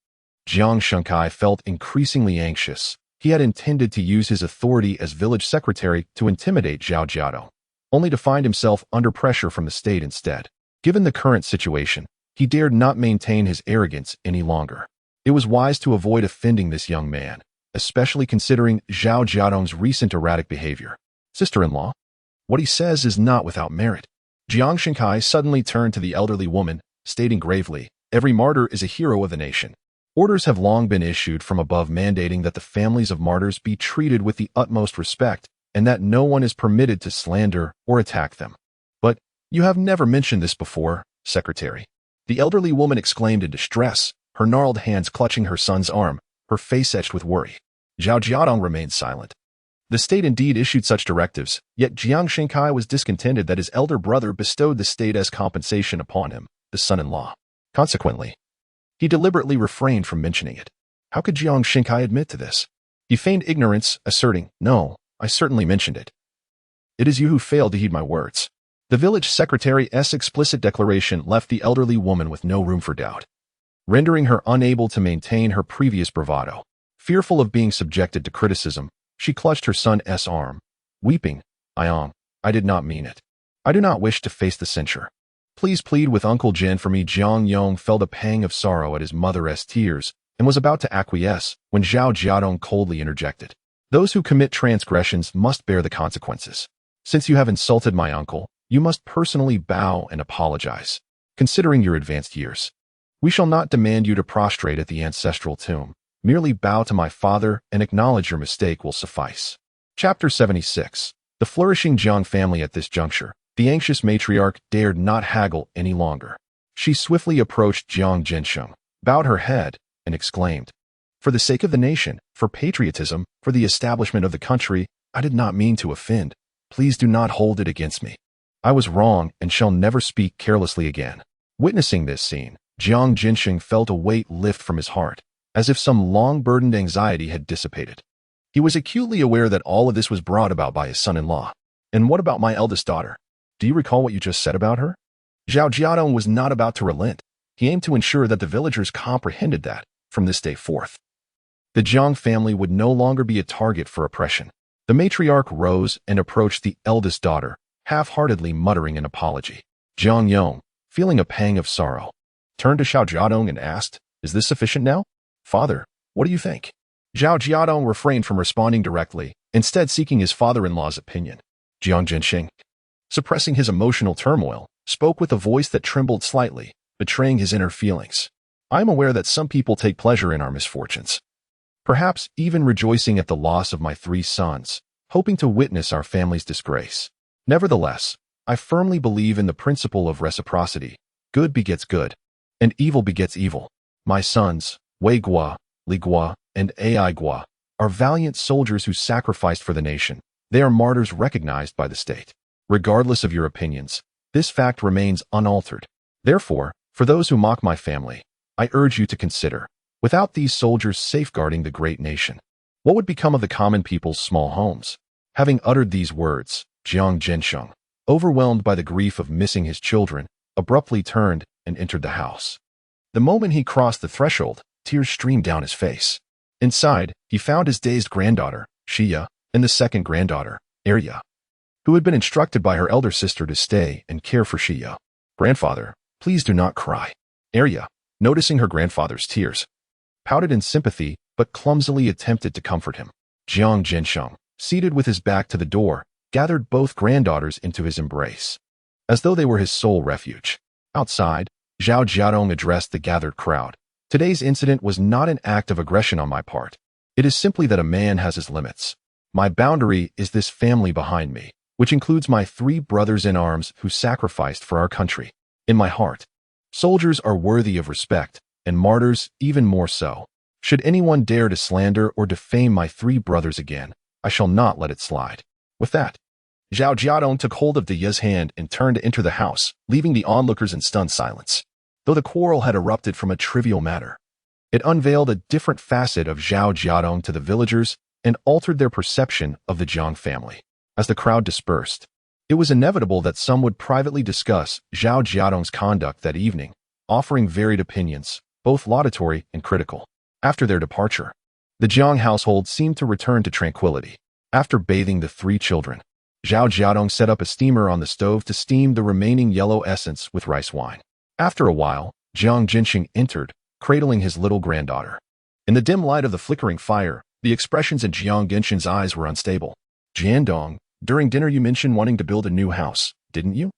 Jiang Shengkai felt increasingly anxious. He had intended to use his authority as village secretary to intimidate Zhao Jiadong, only to find himself under pressure from the state instead. Given the current situation, he dared not maintain his arrogance any longer. It was wise to avoid offending this young man, especially considering Zhao Jiadong's recent erratic behavior. Sister-in-law? What he says is not without merit. Jiang Shengkai suddenly turned to the elderly woman, stating gravely, every martyr is a hero of the nation. Orders have long been issued from above mandating that the families of martyrs be treated with the utmost respect and that no one is permitted to slander or attack them. But you have never mentioned this before, Secretary. The elderly woman exclaimed in distress, her gnarled hands clutching her son's arm, her face etched with worry. Zhao Jiadong remained silent. The state indeed issued such directives, yet Jiang Shengkai was discontented that his elder brother bestowed the state as compensation upon him, the son-in-law. Consequently, he deliberately refrained from mentioning it. How could Jiang Shengkai admit to this? He feigned ignorance, asserting, "No, I certainly mentioned it. It is you who failed to heed my words." The village secretary's explicit declaration left the elderly woman with no room for doubt, rendering her unable to maintain her previous bravado. Fearful of being subjected to criticism, she clutched her son's arm, weeping, "I did not mean it. I do not wish to face the censure. Please plead with Uncle Jin for me." Jiang Yong felt a pang of sorrow at his mother's tears and was about to acquiesce when Zhao Jiadong coldly interjected. "Those who commit transgressions must bear the consequences. Since you have insulted my uncle, you must personally bow and apologize. Considering your advanced years, we shall not demand you to prostrate at the ancestral tomb. Merely bow to my father and acknowledge your mistake will suffice." Chapter 76. The flourishing Jiang family. At this juncture, the anxious matriarch dared not haggle any longer. She swiftly approached Jiang Zhensheng, bowed her head, and exclaimed, "For the sake of the nation, for patriotism, for the establishment of the country, I did not mean to offend. Please do not hold it against me. I was wrong and shall never speak carelessly again." Witnessing this scene, Jiang Zhensheng felt a weight lift from his heart, as if some long-burdened anxiety had dissipated. He was acutely aware that all of this was brought about by his son-in-law. "And what about my eldest daughter? Do you recall what you just said about her?" Zhao Jiadong was not about to relent. He aimed to ensure that the villagers comprehended that, from this day forth, the Jiang family would no longer be a target for oppression. The matriarch rose and approached the eldest daughter, half-heartedly muttering an apology. Jiang Yong, feeling a pang of sorrow, turned to Zhao Jiadong and asked, "Is this sufficient now? Father, what do you think?" Zhao Jiadong refrained from responding directly, instead seeking his father-in-law's opinion. Jiang Zhensheng, suppressing his emotional turmoil, spoke with a voice that trembled slightly, betraying his inner feelings. "I am aware that some people take pleasure in our misfortunes, perhaps even rejoicing at the loss of my 3 sons, hoping to witness our family's disgrace. Nevertheless, I firmly believe in the principle of reciprocity. Good begets good, and evil begets evil. My sons, Wei Guo, Li Guo, and Ai Guo, are valiant soldiers who sacrificed for the nation. They are martyrs recognized by the state. Regardless of your opinions, this fact remains unaltered. Therefore, for those who mock my family, I urge you to consider, without these soldiers safeguarding the great nation, what would become of the common people's small homes?" Having uttered these words, Jiang Zhensheng, overwhelmed by the grief of missing his children, abruptly turned and entered the house. The moment he crossed the threshold, tears streamed down his face. Inside, he found his dazed granddaughter, Xia, and the second granddaughter, Arya, who had been instructed by her elder sister to stay and care for Xia. "Grandfather, please do not cry." Arya, noticing her grandfather's tears, pouted in sympathy but clumsily attempted to comfort him. Jiang Zhensheng, seated with his back to the door, gathered both granddaughters into his embrace, as though they were his sole refuge. Outside, Zhao Jiadong addressed the gathered crowd. "Today's incident was not an act of aggression on my part. It is simply that a man has his limits. My boundary is this family behind me, which includes my 3 brothers in arms who sacrificed for our country. In my heart, soldiers are worthy of respect, and martyrs even more so. Should anyone dare to slander or defame my 3 brothers again, I shall not let it slide." With that, Zhao Jiadong took hold of Ya's hand and turned to enter the house, leaving the onlookers in stunned silence. Though the quarrel had erupted from a trivial matter, it unveiled a different facet of Zhao Jiadong to the villagers and altered their perception of the Jiang family. As the crowd dispersed, it was inevitable that some would privately discuss Zhao Jiadong's conduct that evening, offering varied opinions, both laudatory and critical. After their departure, the Jiang household seemed to return to tranquility. After bathing the 3 children, Zhao Jiadong set up a steamer on the stove to steam the remaining yellow essence with rice wine. After a while, Jiang Jinxing entered, cradling his little granddaughter. In the dim light of the flickering fire, the expressions in Jiang Jinxing's eyes were unstable. Jiandong, during dinner you mentioned wanting to build a new house, didn't you?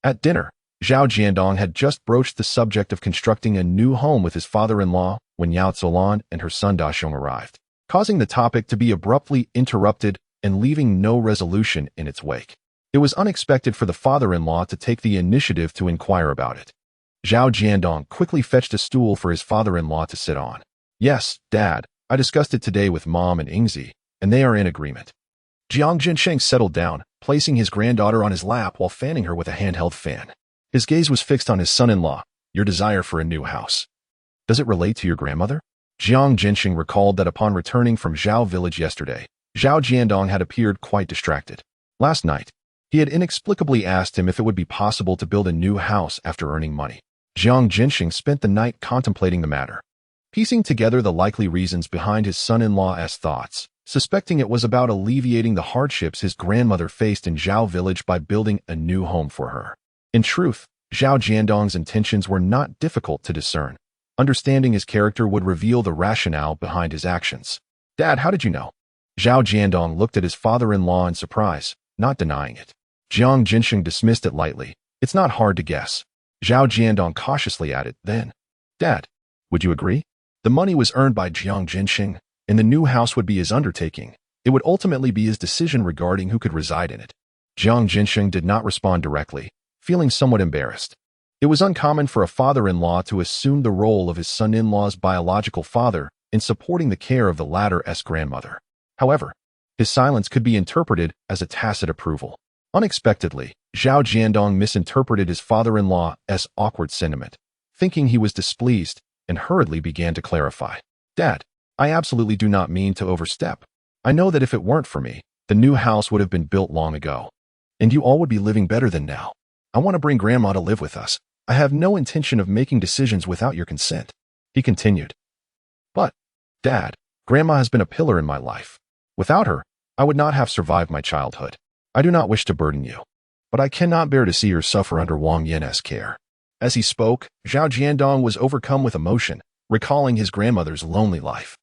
At dinner, Zhao Jiadong had just broached the subject of constructing a new home with his father-in-law when Yao Zuolan and her son Daxiong arrived, causing the topic to be abruptly interrupted and leaving no resolution in its wake. It was unexpected for the father-in-law to take the initiative to inquire about it. Zhao Jiadong quickly fetched a stool for his father-in-law to sit on. Yes, Dad, I discussed it today with Mom and Ingzi, and they are in agreement. Jiang Jinsheng settled down, placing his granddaughter on his lap while fanning her with a handheld fan. His gaze was fixed on his son-in-law. Your desire for a new house. Does it relate to your grandmother? Jiang Jinsheng recalled that upon returning from Zhao village yesterday, Zhao Jiadong had appeared quite distracted. Last night, he had inexplicably asked him if it would be possible to build a new house after earning money. Jiang Jinsheng spent the night contemplating the matter, piecing together the likely reasons behind his son-in-law's thoughts, suspecting it was about alleviating the hardships his grandmother faced in Zhao village by building a new home for her. In truth, Zhao Jiadong's intentions were not difficult to discern. Understanding his character would reveal the rationale behind his actions. Dad, how did you know? Zhao Jiadong looked at his father-in-law in surprise, not denying it. Jiang Jinsheng dismissed it lightly. It's not hard to guess. Zhao Jiadong cautiously added, then, Dad, would you agree? The money was earned by Jiang Jinsheng, and the new house would be his undertaking. It would ultimately be his decision regarding who could reside in it. Jiang Jinsheng did not respond directly, feeling somewhat embarrassed. It was uncommon for a father-in-law to assume the role of his son-in-law's biological father in supporting the care of the latter's grandmother. However, his silence could be interpreted as a tacit approval. Unexpectedly, Zhao Jiadong misinterpreted his father-in-law's awkward sentiment, thinking he was displeased, and hurriedly began to clarify. Dad, I absolutely do not mean to overstep. I know that if it weren't for me, the new house would have been built long ago, and you all would be living better than now. I want to bring Grandma to live with us. I have no intention of making decisions without your consent. He continued. But, Dad, Grandma has been a pillar in my life. Without her, I would not have survived my childhood. I do not wish to burden you, but I cannot bear to see her suffer under Wang Yan's care. As he spoke, Zhao Jiadong was overcome with emotion, recalling his grandmother's lonely life,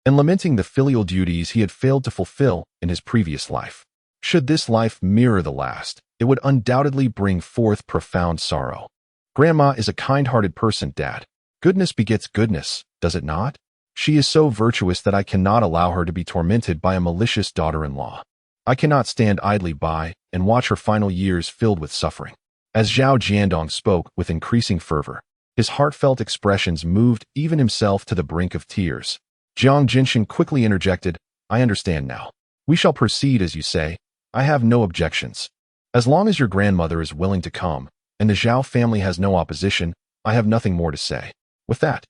and lamenting the filial duties he had failed to fulfill in his previous life. Should this life mirror the last, it would undoubtedly bring forth profound sorrow. Grandma is a kind-hearted person, Dad. Goodness begets goodness, does it not? She is so virtuous that I cannot allow her to be tormented by a malicious daughter-in-law. I cannot stand idly by and watch her final years filled with suffering. As Zhao Jiadong spoke with increasing fervor, his heartfelt expressions moved even himself to the brink of tears. Jiang Jinsheng quickly interjected, I understand now. We shall proceed as you say. I have no objections. As long as your grandmother is willing to come, and the Zhao family has no opposition, I have nothing more to say. With that,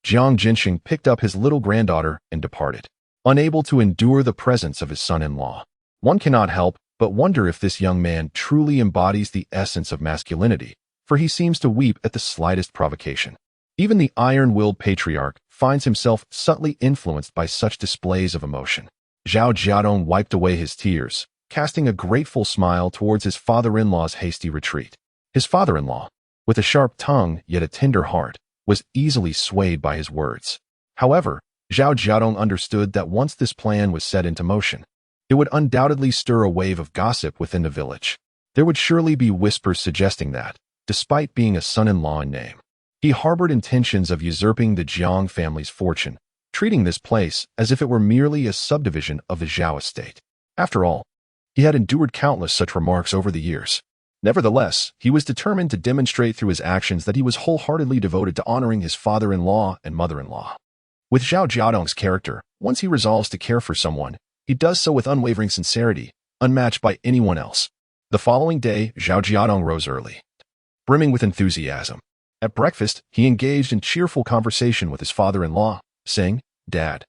Jiang Jinsheng picked up his little granddaughter and departed, unable to endure the presence of his son-in-law. One cannot help but wonder if this young man truly embodies the essence of masculinity, for he seems to weep at the slightest provocation. Even the iron-willed patriarch finds himself subtly influenced by such displays of emotion. Zhao Jiadong wiped away his tears, casting a grateful smile towards his father-in-law's hasty retreat. His father-in-law, with a sharp tongue yet a tender heart, was easily swayed by his words. However, Zhao Jiadong understood that once this plan was set into motion, it would undoubtedly stir a wave of gossip within the village. There would surely be whispers suggesting that, despite being a son-in-law in name, he harbored intentions of usurping the Jiang family's fortune, treating this place as if it were merely a subdivision of the Zhao estate. After all, he had endured countless such remarks over the years. Nevertheless, he was determined to demonstrate through his actions that he was wholeheartedly devoted to honoring his father-in-law and mother-in-law. With Zhao Jiadong's character, once he resolves to care for someone, he does so with unwavering sincerity, unmatched by anyone else. The following day, Zhao Jiadong rose early, brimming with enthusiasm. At breakfast, he engaged in cheerful conversation with his father-in-law, saying, "Dad,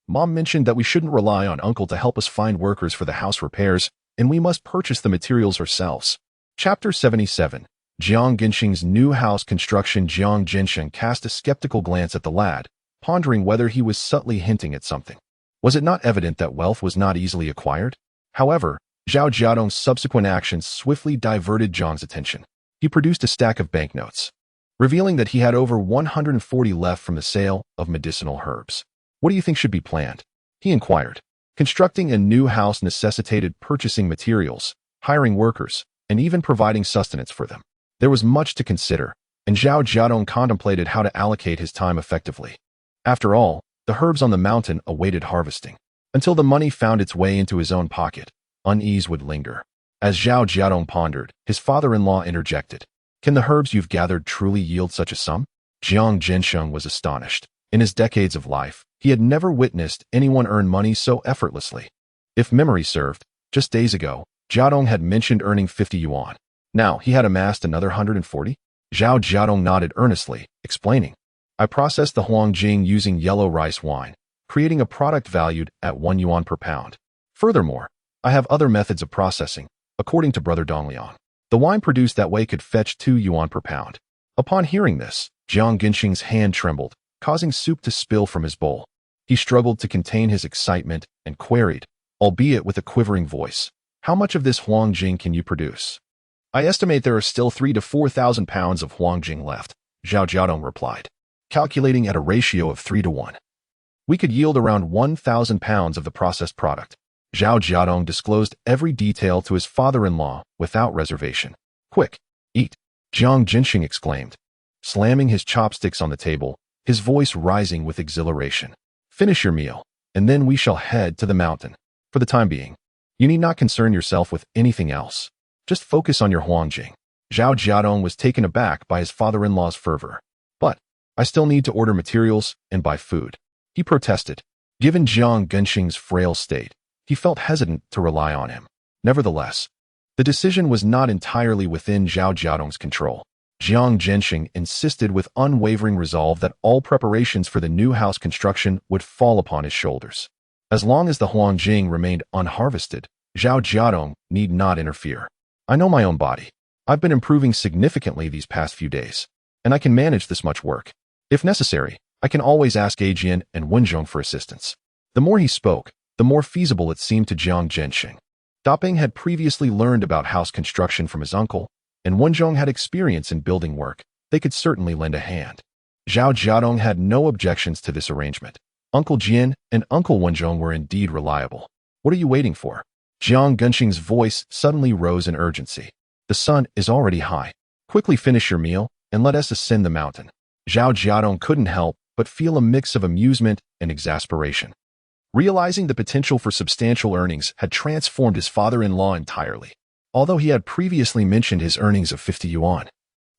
Mom mentioned that we shouldn't rely on Uncle to help us find workers for the house repairs, and we must purchase the materials ourselves." Chapter 77. Jiang Gensheng's new house construction. Jiang Gensheng cast a skeptical glance at the lad, pondering whether he was subtly hinting at something. Was it not evident that wealth was not easily acquired? However, Zhao Jiadong's subsequent actions swiftly diverted Jiang's attention. He produced a stack of banknotes, revealing that he had over 140 left from the sale of medicinal herbs. "What do you think should be planned?" he inquired. Constructing a new house necessitated purchasing materials, hiring workers, and even providing sustenance for them. There was much to consider, and Zhao Jiadong contemplated how to allocate his time effectively. After all, the herbs on the mountain awaited harvesting. Until the money found its way into his own pocket, unease would linger. As Zhao Jiadong pondered, his father-in-law interjected, "Can the herbs you've gathered truly yield such a sum?" Jiang Gensheng was astonished. In his decades of life, he had never witnessed anyone earn money so effortlessly. If memory served, just days ago, Jiadong had mentioned earning 50 yuan. Now he had amassed another 140? Zhao Jiadong nodded earnestly, explaining, "I processed the Huangjing using yellow rice wine, creating a product valued at 1 yuan per pound. Furthermore, I have other methods of processing, according to Brother Dongliang. The wine produced that way could fetch 2 yuan per pound." Upon hearing this, Jiang Gensheng's hand trembled, causing soup to spill from his bowl. He struggled to contain his excitement and queried, albeit with a quivering voice, "How much of this Huangjing can you produce?" "I estimate there are still 3,000 to 4,000 pounds of Huangjing left," Zhao Jiadong replied, calculating at a ratio of 3 to 1. "We could yield around 1,000 pounds of the processed product." Zhao Jiadong disclosed every detail to his father-in-law without reservation. "Quick, eat," Jiang Gensheng exclaimed, slamming his chopsticks on the table, his voice rising with exhilaration. "Finish your meal, and then we shall head to the mountain. For the time being, you need not concern yourself with anything else. Just focus on your Huangjing." Zhao Jiadong was taken aback by his father-in-law's fervor. "But I still need to order materials and buy food," he protested. Given Jiang Gensheng's frail state, he felt hesitant to rely on him. Nevertheless, the decision was not entirely within Zhao Jiadong's control. Jiang Gensheng insisted with unwavering resolve that all preparations for the new house construction would fall upon his shoulders. As long as the Huangjing remained unharvested, Zhao Jiadong need not interfere. "I know my own body. I've been improving significantly these past few days, and I can manage this much work. If necessary, I can always ask Ajian and Wenzhong for assistance." The more he spoke, the more feasible it seemed to Jiang Gensheng. Daping had previously learned about house construction from his uncle, and Wenzhong had experience in building work. They could certainly lend a hand. Zhao Jiadong had no objections to this arrangement. Uncle Jian and Uncle Wenzhong were indeed reliable. "What are you waiting for?" Jiang Gensheng's voice suddenly rose in urgency. "The sun is already high. Quickly finish your meal and let us ascend the mountain." Zhao Jiadong couldn't help but feel a mix of amusement and exasperation. Realizing the potential for substantial earnings had transformed his father-in-law entirely. Although he had previously mentioned his earnings of 50 yuan,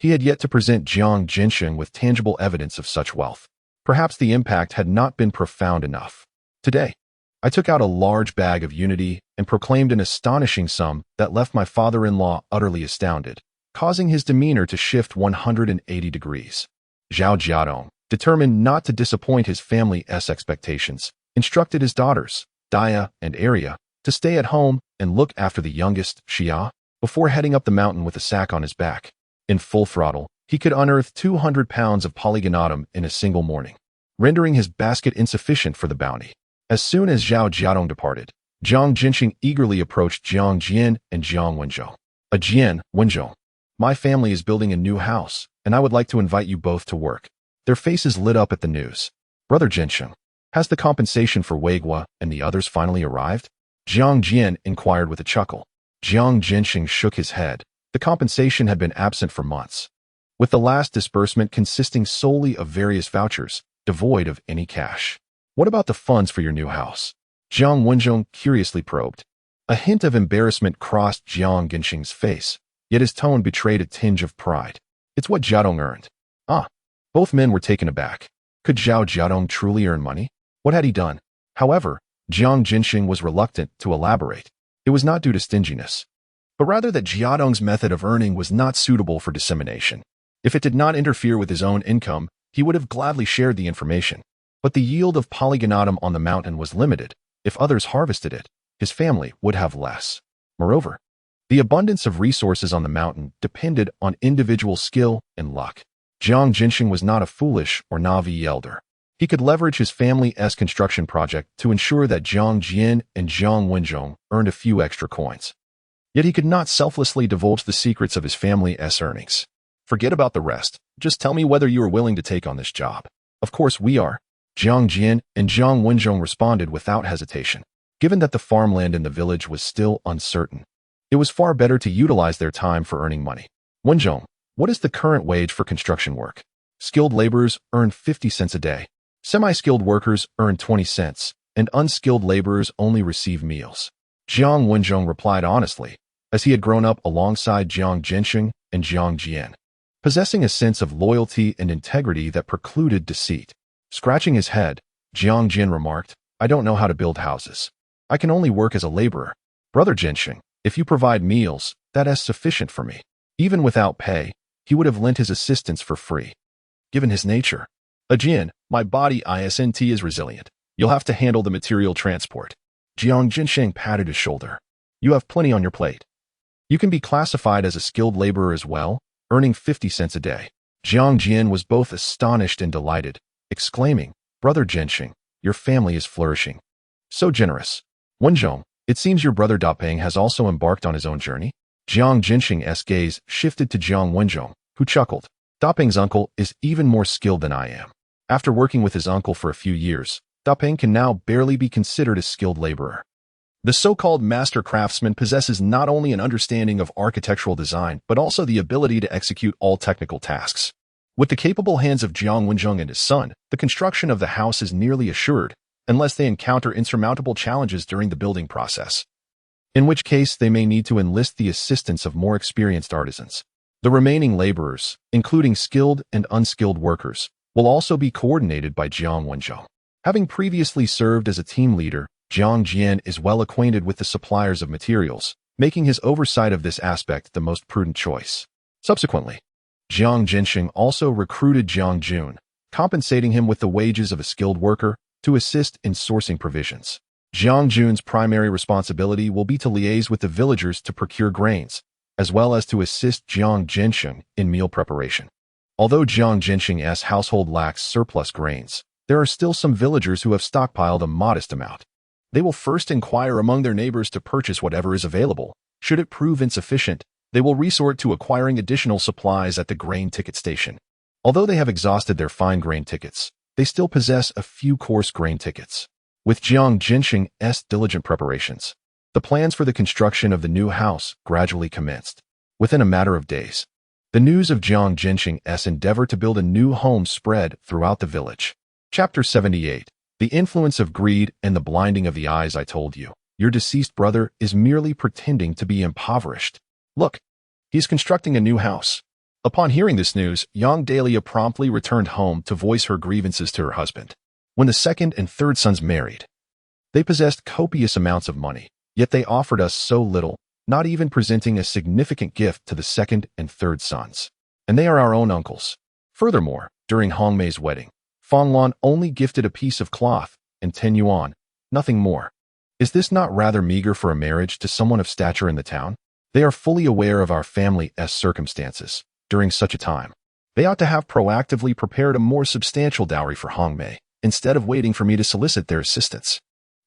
he had yet to present Jiang Gensheng with tangible evidence of such wealth. Perhaps the impact had not been profound enough. "Today, I took out a large bag of unity and proclaimed an astonishing sum that left my father-in-law utterly astounded, causing his demeanor to shift 180 degrees. Zhao Jiadong, determined not to disappoint his family's expectations, instructed his daughters, Dia and Arya, to stay at home and look after the youngest, Xia, before heading up the mountain with a sack on his back. In full throttle, he could unearth 200 pounds of polygonatum in a single morning, rendering his basket insufficient for the bounty. As soon as Zhao Jiadong departed, Jiang Gensheng eagerly approached Jiang Jian and Jiang Wenzhong. "Jian, Wenzhong, my family is building a new house, and I would like to invite you both to work." Their faces lit up at the news. "Brother Gensheng, has the compensation for Weigua and the others finally arrived?" Jiang Jian inquired with a chuckle. Jiang Gensheng shook his head. The compensation had been absent for months, with the last disbursement consisting solely of various vouchers, devoid of any cash. "What about the funds for your new house?" Jiang Wenzhong curiously probed. A hint of embarrassment crossed Jiang Gensheng's face, yet his tone betrayed a tinge of pride. "It's what Jiadong earned." Ah, both men were taken aback. Could Zhao Jiadong truly earn money? What had he done? However, Jiang Gensheng was reluctant to elaborate. It was not due to stinginess, but rather that Jiadong's method of earning was not suitable for dissemination. If it did not interfere with his own income, he would have gladly shared the information. But the yield of polygonatum on the mountain was limited. If others harvested it, his family would have less. Moreover, the abundance of resources on the mountain depended on individual skill and luck. Zhang Jianxing was not a foolish or naive elder. He could leverage his family's construction project to ensure that Zhang Jian and Zhang Wenzhong earned a few extra coins. Yet he could not selflessly divulge the secrets of his family's earnings. Forget about the rest. Just tell me whether you are willing to take on this job. Of course we are. Zhang Jian and Zhang Wenzhong responded without hesitation. Given that the farmland in the village was still uncertain, it was far better to utilize their time for earning money. Wenzhong, what is the current wage for construction work? Skilled laborers earn 50 cents a day. Semi-skilled workers earn 20 cents, and unskilled laborers only receive meals. Zhang Wenzhong replied honestly, as he had grown up alongside Zhang Jianxing and Zhang Jian, possessing a sense of loyalty and integrity that precluded deceit. Scratching his head, Zhang Jian remarked, I don't know how to build houses. I can only work as a laborer. Brother Jianxing, if you provide meals, that is sufficient for me. Even without pay, he would have lent his assistance for free. Given his nature, Jian, my body isn't is resilient. You'll have to handle the material transport. Zhang Jianxing patted his shoulder. You have plenty on your plate. You can be classified as a skilled laborer as well, earning 50 cents a day. Zhang Jian was both astonished and delighted, exclaiming, Brother Jianxing, your family is flourishing. So generous. Wenzhong, it seems your brother Dapeng has also embarked on his own journey? Zhang Jianxing's gaze shifted to Zhang Wenzhong, who chuckled. Dapeng's uncle is even more skilled than I am. After working with his uncle for a few years, Dapeng can now barely be considered a skilled laborer. The so-called master craftsman possesses not only an understanding of architectural design, but also the ability to execute all technical tasks. With the capable hands of Zhang Wenzhong and his son, the construction of the house is nearly assured, unless they encounter insurmountable challenges during the building process, in which case they may need to enlist the assistance of more experienced artisans. The remaining laborers, including skilled and unskilled workers, will also be coordinated by Zhang Wenzhong. Having previously served as a team leader, Zhang Jian is well acquainted with the suppliers of materials, making his oversight of this aspect the most prudent choice. Subsequently, Zhang Jianxing also recruited Zhang Jun, compensating him with the wages of a skilled worker to assist in sourcing provisions. Zhang Jun's primary responsibility will be to liaise with the villagers to procure grains, as well as to assist Zhang Jianxing in meal preparation. Although Zhang Jianxing's household lacks surplus grains, there are still some villagers who have stockpiled a modest amount. They will first inquire among their neighbors to purchase whatever is available. Should it prove insufficient, they will resort to acquiring additional supplies at the grain ticket station. Although they have exhausted their fine grain tickets, they still possess a few coarse grain tickets. With Zhang Jianxing's diligent preparations, the plans for the construction of the new house gradually commenced. Within a matter of days, the news of Zhang Jianxing's endeavor to build a new home spread throughout the village. Chapter 78. The influence of greed and the blinding of the eyes. I told you, your deceased brother is merely pretending to be impoverished. Look, he's constructing a new house. Upon hearing this news, young Dahlia promptly returned home to voice her grievances to her husband. When the second and third sons married, they possessed copious amounts of money, yet they offered us so little, not even presenting a significant gift to the second and third sons. And they are our own uncles. Furthermore, during Hongmei's wedding, Fanglan only gifted a piece of cloth and 10 yuan, nothing more. Is this not rather meager for a marriage to someone of stature in the town? They are fully aware of our family's circumstances. During such a time, they ought to have proactively prepared a more substantial dowry for Hongmei, instead of waiting for me to solicit their assistance.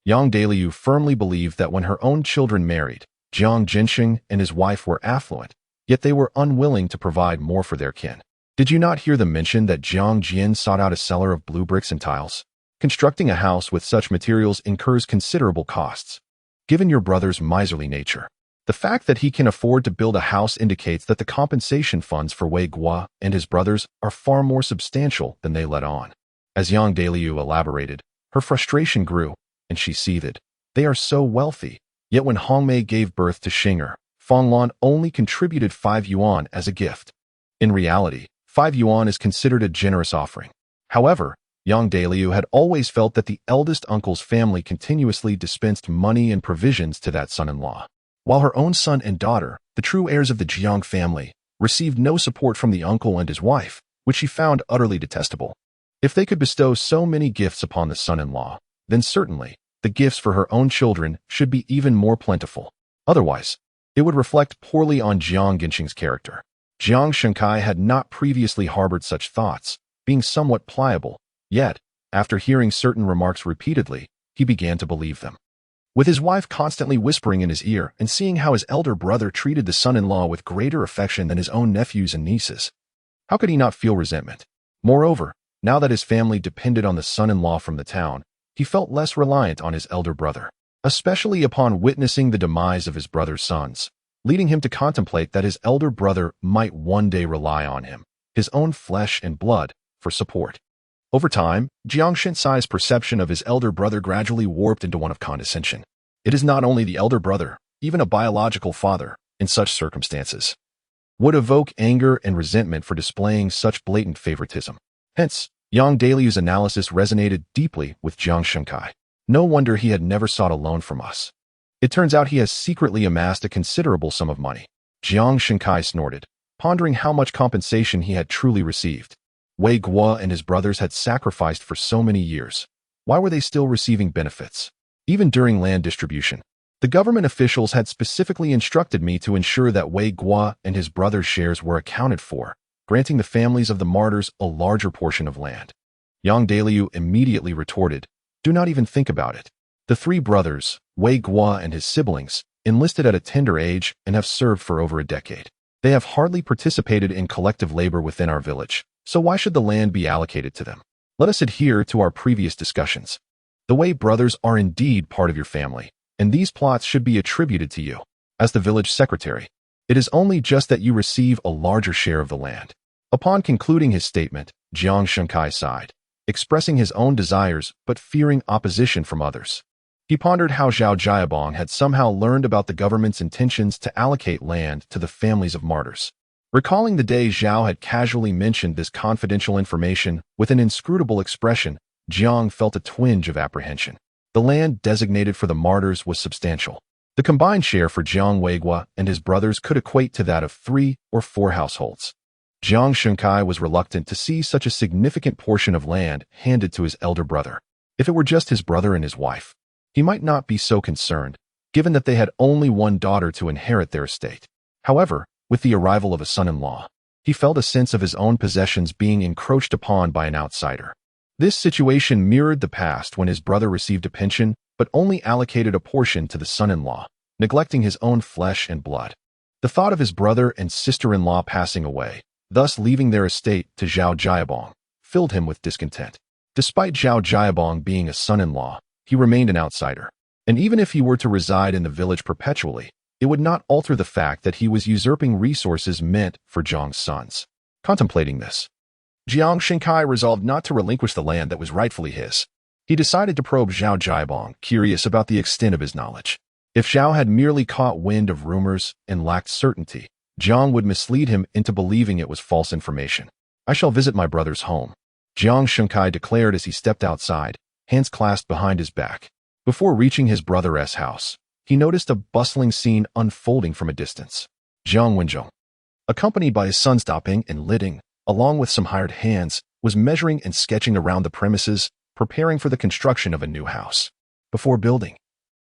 Yang Daliu firmly believed that when her own children married, Zhang Jianxing and his wife were affluent, yet they were unwilling to provide more for their kin. Did you not hear them mention that Zhang Jian sought out a seller of blue bricks and tiles? Constructing a house with such materials incurs considerable costs. Given your brother's miserly nature, the fact that he can afford to build a house indicates that the compensation funds for Wei Guo and his brothers are far more substantial than they let on. As Yang Daliu elaborated, her frustration grew, and she seethed. They are so wealthy, yet when Hongmei gave birth to Xinger, Fanglan only contributed 5 yuan as a gift. In reality, 5 yuan is considered a generous offering. However, Yang Daliu had always felt that the eldest uncle's family continuously dispensed money and provisions to that son-in-law, while her own son and daughter, the true heirs of the Jiang family, received no support from the uncle and his wife, which she found utterly detestable. If they could bestow so many gifts upon the son-in-law, then certainly the gifts for her own children should be even more plentiful. Otherwise, it would reflect poorly on Jiang Genqing's character. Jiang Shenkai had not previously harbored such thoughts, being somewhat pliable, yet, after hearing certain remarks repeatedly, he began to believe them. With his wife constantly whispering in his ear and seeing how his elder brother treated the son-in-law with greater affection than his own nephews and nieces, how could he not feel resentment? Moreover, now that his family depended on the son-in-law from the town, he felt less reliant on his elder brother, especially upon witnessing the demise of his brother's sons, leading him to contemplate that his elder brother might one day rely on him, his own flesh and blood, for support. Over time, Jiang Shinsai's perception of his elder brother gradually warped into one of condescension. It is not only the elder brother, even a biological father, in such circumstances, would evoke anger and resentment for displaying such blatant favoritism. Hence, Yang Daliu's analysis resonated deeply with Jiang Shenkai. No wonder he had never sought a loan from us. It turns out he has secretly amassed a considerable sum of money. Jiang Shenkai snorted, pondering how much compensation he had truly received. Wei Guo and his brothers had sacrificed for so many years. Why were they still receiving benefits? Even during land distribution, the government officials had specifically instructed me to ensure that Wei Guo and his brothers' shares were accounted for, granting the families of the martyrs a larger portion of land. Yang Daliu immediately retorted, "Do not even think about it. The three brothers, Wei Guo and his siblings, enlisted at a tender age and have served for over a decade. They have hardly participated in collective labor within our village, so why should the land be allocated to them? Let us adhere to our previous discussions. The Wei brothers are indeed part of your family, and these plots should be attributed to you. As the village secretary, it is only just that you receive a larger share of the land." Upon concluding his statement, Jiang Shenkai sighed, expressing his own desires but fearing opposition from others. He pondered how Zhao Jiadong had somehow learned about the government's intentions to allocate land to the families of martyrs. Recalling the day Zhao had casually mentioned this confidential information with an inscrutable expression, Jiang felt a twinge of apprehension. The land designated for the martyrs was substantial. The combined share for Jiang Weiguo and his brothers could equate to that of 3 or 4 households. Jiang Shenkai was reluctant to see such a significant portion of land handed to his elder brother. If it were just his brother and his wife, he might not be so concerned, given that they had only one daughter to inherit their estate. However, with the arrival of a son-in-law, he felt a sense of his own possessions being encroached upon by an outsider. This situation mirrored the past when his brother received a pension but only allocated a portion to the son-in-law, neglecting his own flesh and blood. The thought of his brother and sister-in-law passing away, thus leaving their estate to Zhao Jiadong, filled him with discontent. Despite Zhao Jiadong being a son-in-law, he remained an outsider, and even if he were to reside in the village perpetually, it would not alter the fact that he was usurping resources meant for Zhang's sons. Contemplating this, Jiang Shenkai resolved not to relinquish the land that was rightfully his. He decided to probe Zhao Jiadong, curious about the extent of his knowledge. If Zhao had merely caught wind of rumors and lacked certainty, Jiang would mislead him into believing it was false information. "I shall visit my brother's home," Jiang Shenkai declared as he stepped outside, hands clasped behind his back. Before reaching his brother's house, he noticed a bustling scene unfolding from a distance. Jiang Wenzhong, accompanied by his sons Daping and Liding, along with some hired hands, was measuring and sketching around the premises, preparing for the construction of a new house. "Before building,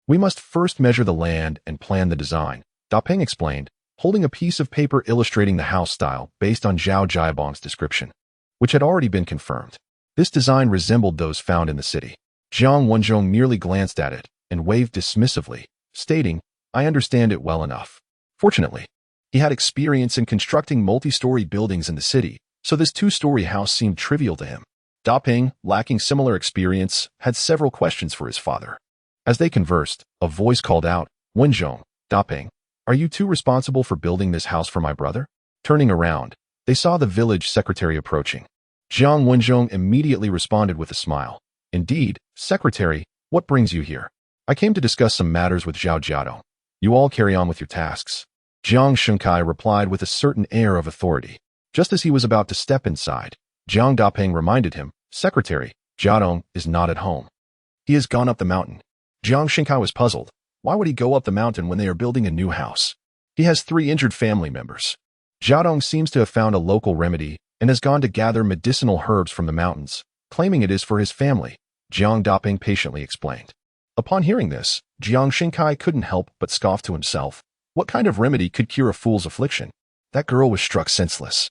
we must first measure the land and plan the design," Daping explained, holding a piece of paper illustrating the house style based on Zhao Jiadong's description, which had already been confirmed. This design resembled those found in the city. Jiang Wenzhong merely glanced at it and waved dismissively, stating, "I understand it well enough." Fortunately, he had experience in constructing multi-story buildings in the city, so this 2-story house seemed trivial to him. Daping, lacking similar experience, had several questions for his father. As they conversed, a voice called out, "Wenzhong, Daping, are you two responsible for building this house for my brother?" Turning around, they saw the village secretary approaching. Jiang Wenzhong immediately responded with a smile. "Indeed, secretary, what brings you here?" "I came to discuss some matters with Zhao Jiadong. You all carry on with your tasks." Jiang Shenkai replied with a certain air of authority. Just as he was about to step inside, Jiang Daping reminded him, "Secretary, Jiadong is not at home. He has gone up the mountain." Jiang Shenkai was puzzled. Why would he go up the mountain when they are building a new house? He has 3 injured family members. Jiadong seems to have found a local remedy and has gone to gather medicinal herbs from the mountains, claiming it is for his family, Jiang Daping patiently explained. Upon hearing this, Jiang Xinkai couldn't help but scoff to himself. What kind of remedy could cure a fool's affliction? That girl was struck senseless.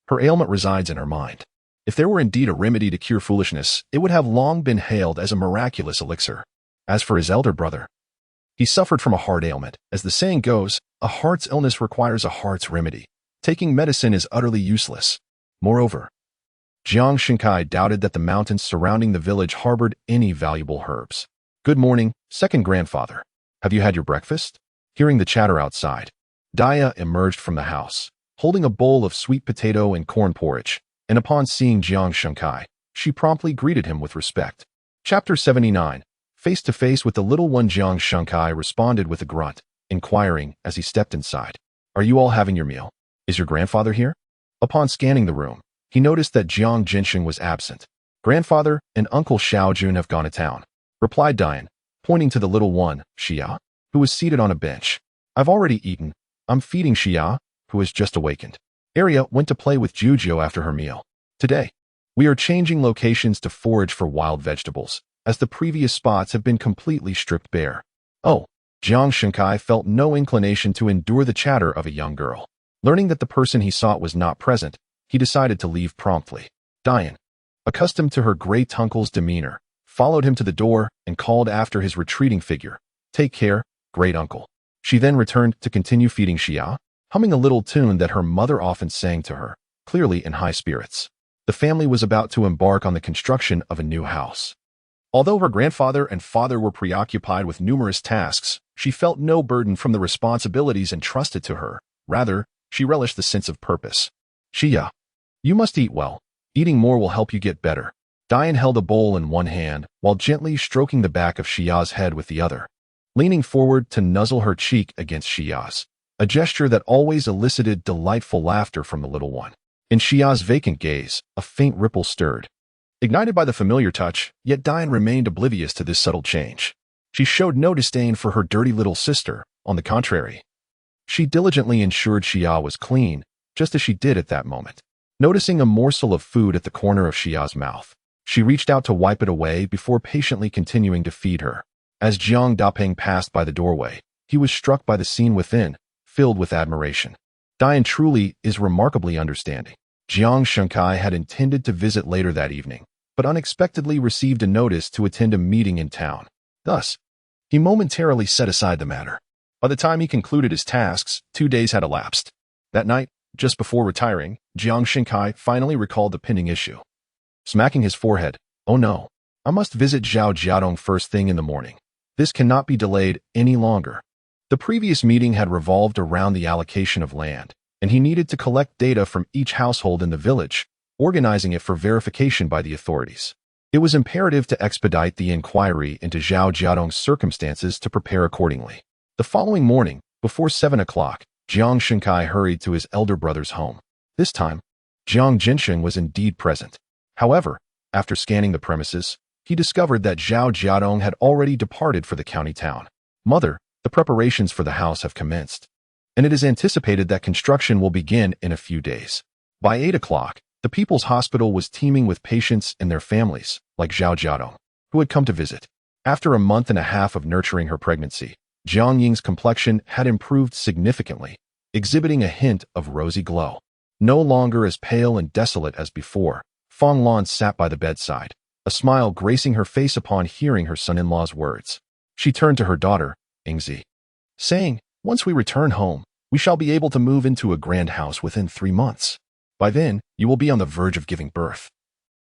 Her ailment resides in her mind. If there were indeed a remedy to cure foolishness, it would have long been hailed as a miraculous elixir. As for his elder brother, he suffered from a heart ailment. As the saying goes, a heart's illness requires a heart's remedy. Taking medicine is utterly useless. Moreover, Jiang Xinkai doubted that the mountains surrounding the village harbored any valuable herbs. Good morning, second grandfather. Have you had your breakfast? Hearing the chatter outside, Daya emerged from the house, holding a bowl of sweet potato and corn porridge, and upon seeing Jiang Xinkai, she promptly greeted him with respect. Chapter 79. Face to face with the little one, Jiang Xinkai responded with a grunt, inquiring as he stepped inside. Are you all having your meal? Is your grandfather here? Upon scanning the room, he noticed that Jiang Jinsheng was absent. Grandfather and Uncle Xiaojun have gone to town, replied Dian, pointing to the little one, Xia, who was seated on a bench. I've already eaten. I'm feeding Xia, who has just awakened. Arya went to play with Jujio after her meal. Today, we are changing locations to forage for wild vegetables, as the previous spots have been completely stripped bare. Oh, Jiang Xinkai felt no inclination to endure the chatter of a young girl. Learning that the person he sought was not present, he decided to leave promptly. Dian, accustomed to her great uncle's demeanor, followed him to the door and called after his retreating figure. Take care, great uncle. She then returned to continue feeding Xia, humming a little tune that her mother often sang to her, clearly in high spirits. The family was about to embark on the construction of a new house. Although her grandfather and father were preoccupied with numerous tasks, she felt no burden from the responsibilities entrusted to her. Rather, she relished the sense of purpose. Xia, you must eat well. Eating more will help you get better. Dian held a bowl in one hand while gently stroking the back of Xia's head with the other, leaning forward to nuzzle her cheek against Xia's, a gesture that always elicited delightful laughter from the little one. In Xia's vacant gaze, a faint ripple stirred. Ignited by the familiar touch, yet Dian remained oblivious to this subtle change. She showed no disdain for her dirty little sister. On the contrary, she diligently ensured Xia was clean, just as she did at that moment. Noticing a morsel of food at the corner of Xia's mouth, she reached out to wipe it away before patiently continuing to feed her. As Jiang Daping passed by the doorway, he was struck by the scene within, filled with admiration. Dian truly is remarkably understanding. Jiang Xinkai had intended to visit later that evening, but unexpectedly received a notice to attend a meeting in town. Thus, he momentarily set aside the matter. By the time he concluded his tasks, 2 days had elapsed. That night, just before retiring, Jiang Xinkai finally recalled the pending issue. Smacking his forehead, oh no, I must visit Zhao Jiadong first thing in the morning. This cannot be delayed any longer. The previous meeting had revolved around the allocation of land, and he needed to collect data from each household in the village, organizing it for verification by the authorities. It was imperative to expedite the inquiry into Zhao Jiadong's circumstances to prepare accordingly. The following morning, before 7 o'clock, Jiang Xinkai hurried to his elder brother's home. This time, Jiang Jinsheng was indeed present. However, after scanning the premises, he discovered that Zhao Jiadong had already departed for the county town. Mother, the preparations for the house have commenced, and it is anticipated that construction will begin in a few days. By 8 o'clock, the People's Hospital was teeming with patients and their families, like Zhao Jiadong, who had come to visit. After a month and a half of nurturing her pregnancy, Jiang Ying's complexion had improved significantly, exhibiting a hint of rosy glow. No longer as pale and desolate as before, Fong Lan sat by the bedside, a smile gracing her face upon hearing her son-in-law's words. She turned to her daughter, Ingzi, saying, once we return home, we shall be able to move into a grand house within 3 months. By then, you will be on the verge of giving birth.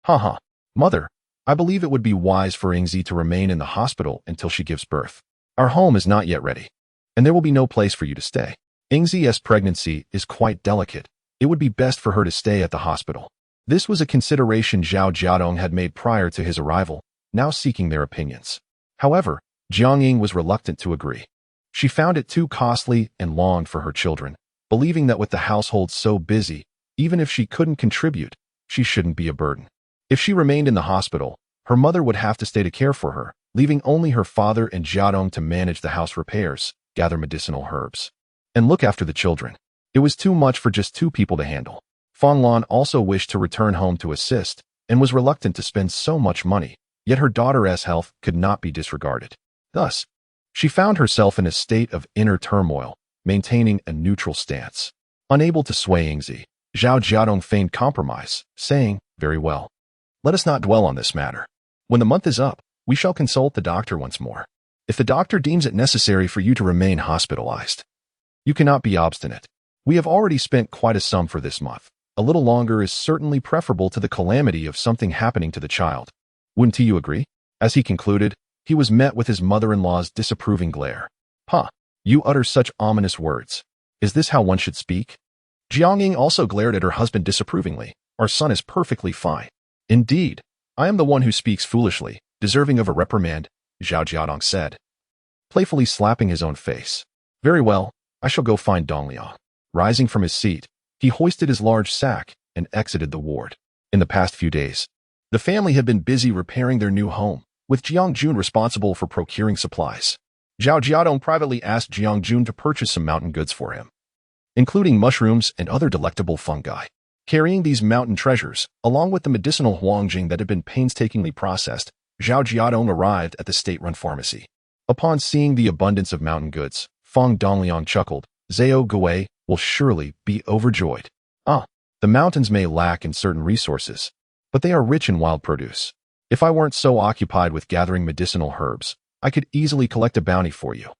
Haha, mother, I believe it would be wise for Ingzi to remain in the hospital until she gives birth. Our home is not yet ready, and there will be no place for you to stay. Ingzi's pregnancy is quite delicate. It would be best for her to stay at the hospital. This was a consideration Zhao Jiadong had made prior to his arrival, now seeking their opinions. However, Jiang Ying was reluctant to agree. She found it too costly and longed for her children, believing that with the household so busy, even if she couldn't contribute, she shouldn't be a burden. If she remained in the hospital, her mother would have to stay to care for her, leaving only her father and Jiadong to manage the house repairs, gather medicinal herbs, and look after the children. It was too much for just 2 people to handle. Fang Lan also wished to return home to assist and was reluctant to spend so much money, yet her daughter's health could not be disregarded. Thus, she found herself in a state of inner turmoil, maintaining a neutral stance. Unable to sway Yingzi, Zhao Jiadong feigned compromise, saying, "Very well. Let us not dwell on this matter. When the month is up, we shall consult the doctor once more. If the doctor deems it necessary for you to remain hospitalized, you cannot be obstinate. We have already spent quite a sum for this month. A little longer is certainly preferable to the calamity of something happening to the child. Wouldn't you agree?" As he concluded, he was met with his mother-in-law's disapproving glare. "Huh, you utter such ominous words. Is this how one should speak?" Jiangying also glared at her husband disapprovingly. "Our son is perfectly fine." "Indeed, I am the one who speaks foolishly, deserving of a reprimand," Zhao Jiadong said, playfully slapping his own face. "Very well, I shall go find Dongliang." Rising from his seat, he hoisted his large sack and exited the ward. In the past few days, the family had been busy repairing their new home, with Jiang Jun responsible for procuring supplies. Zhao Jiadong privately asked Jiang Jun to purchase some mountain goods for him, including mushrooms and other delectable fungi. Carrying these mountain treasures, along with the medicinal huangjing that had been painstakingly processed, Zhao Jiadong arrived at the state-run pharmacy. Upon seeing the abundance of mountain goods, Fang Dongliang chuckled. "Zhao Gui will surely be overjoyed. The mountains may lack in certain resources, but they are rich in wild produce. If I weren't so occupied with gathering medicinal herbs, I could easily collect a bounty for you.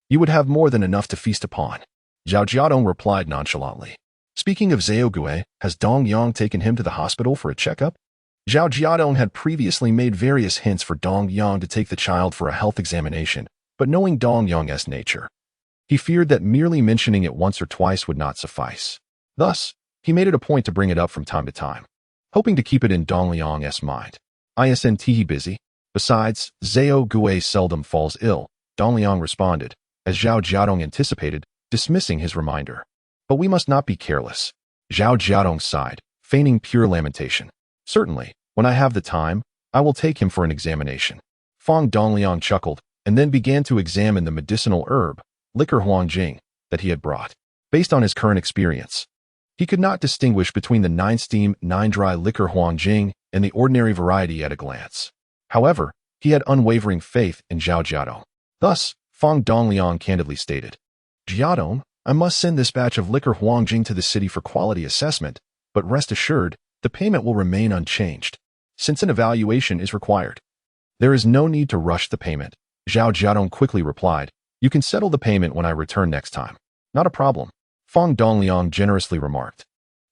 You would have more than enough to feast upon." Zhao Jiadong replied nonchalantly. "Speaking of Zhao Gui, has Dong Yang taken him to the hospital for a checkup?" Zhao Jiadong had previously made various hints for Dong Yang to take the child for a health examination, but knowing Dong Yang's nature, he feared that merely mentioning it once or twice would not suffice. Thus, he made it a point to bring it up from time to time, hoping to keep it in Dongliang's mind. "Isn't he busy? Besides, Zhao Gui seldom falls ill," Dongliang responded, as Zhao Jiadong anticipated, dismissing his reminder. "But we must not be careless." Zhao Jiadong sighed, feigning pure lamentation. "Certainly, when I have the time, I will take him for an examination." Fang Dongliang chuckled, and then began to examine the medicinal herb, liquor huangjing, that he had brought. Based on his current experience, he could not distinguish between the 9-steam, 9-dry liquor huangjing and the ordinary variety at a glance. However, he had unwavering faith in Zhao Jiadong. Thus, Fang Dongliang candidly stated, "Jiadong, I must send this batch of liquor huangjing to the city for quality assessment, but rest assured, the payment will remain unchanged, since an evaluation is required." "There is no need to rush the payment," Zhao Jiadong quickly replied. "You can settle the payment when I return next time." "Not a problem," Fang Dongliang generously remarked.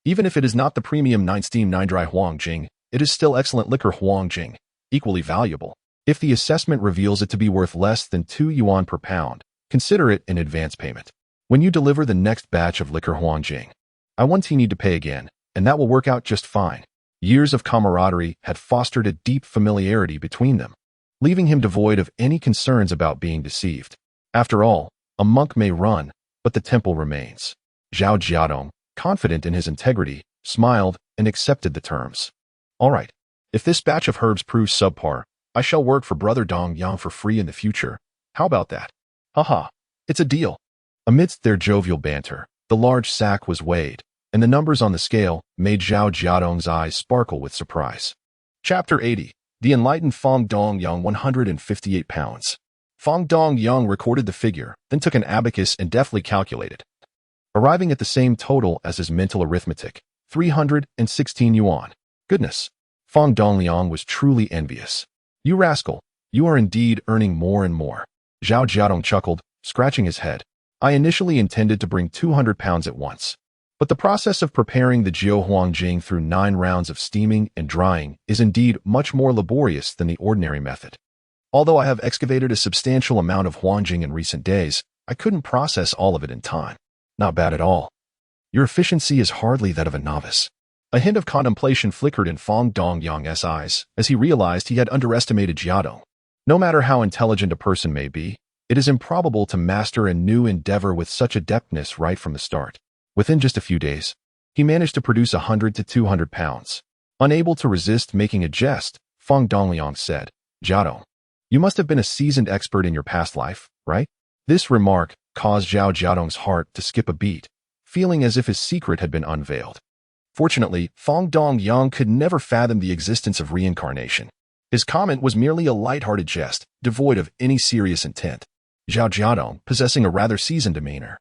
"Even if it is not the premium 9-steam 9-dry huangjing, it is still excellent liquor huangjing, equally valuable. If the assessment reveals it to be worth less than 2 yuan per pound, consider it an advance payment. When you deliver the next batch of liquor huangjing, I won't need to pay again, and that will work out just fine." Years of camaraderie had fostered a deep familiarity between them, leaving him devoid of any concerns about being deceived. After all, a monk may run, but the temple remains. Zhao Jiadong, confident in his integrity, smiled and accepted the terms. "All right. If this batch of herbs proves subpar, I shall work for Brother Dong Yang for free in the future. How about that? Haha, it's a deal." Amidst their jovial banter, the large sack was weighed, and the numbers on the scale made Zhao Jiadong's eyes sparkle with surprise. Chapter 80. The Enlightened Fang Dongyang, 158 pounds. Fang Dongyang recorded the figure, then took an abacus and deftly calculated, arriving at the same total as his mental arithmetic, 316 yuan. Goodness, Fang Dongliang was truly envious. "You rascal, you are indeed earning more and more." Zhao Jiadong chuckled, scratching his head. "I initially intended to bring 200 pounds at once, but the process of preparing the jiu huangjing through 9 rounds of steaming and drying is indeed much more laborious than the ordinary method. Although I have excavated a substantial amount of huangjing in recent days, I couldn't process all of it in time." "Not bad at all. Your efficiency is hardly that of a novice." A hint of contemplation flickered in Fang Dongyang's eyes as he realized he had underestimated Jiadong. No matter how intelligent a person may be, it is improbable to master a new endeavor with such adeptness right from the start. Within just a few days, he managed to produce 100 to 200 pounds. Unable to resist making a jest, Fang Dongliang said, "Jiadong, you must have been a seasoned expert in your past life, right?" This remark caused Zhao Jiadong's heart to skip a beat, feeling as if his secret had been unveiled. Fortunately, Fong Dongyang could never fathom the existence of reincarnation. His comment was merely a light-hearted jest, devoid of any serious intent. Zhao Jiadong, possessing a rather seasoned demeanor,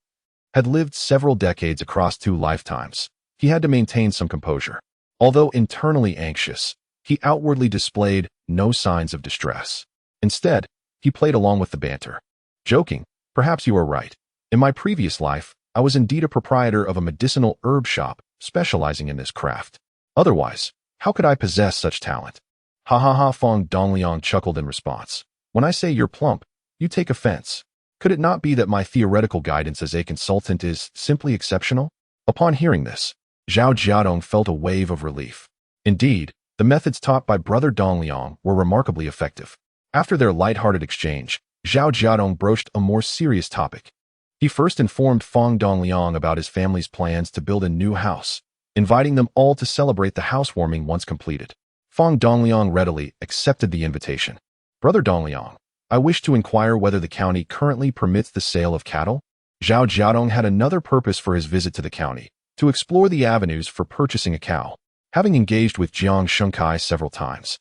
had lived several decades across 2 lifetimes. He had to maintain some composure. Although internally anxious, he outwardly displayed no signs of distress. Instead, he played along with the banter. Joking, perhaps you are right. In my previous life, I was indeed a proprietor of a medicinal herb shop specializing in this craft. Otherwise, how could I possess such talent? Ha ha ha, Fong Dongliang chuckled in response. When I say you're plump, you take offense. Could it not be that my theoretical guidance as a consultant is simply exceptional? Upon hearing this, Zhao Jiadong felt a wave of relief. Indeed, the methods taught by Brother Dongliang were remarkably effective. After their light-hearted exchange, Zhao Jiadong broached a more serious topic. He first informed Fong Dongliang about his family's plans to build a new house, inviting them all to celebrate the housewarming once completed. Fong Dongliang readily accepted the invitation. Brother Dongliang, I wish to inquire whether the county currently permits the sale of cattle. Zhao Jiadong had another purpose for his visit to the county, to explore the avenues for purchasing a cow. Having engaged with Jiang Shengkai several times,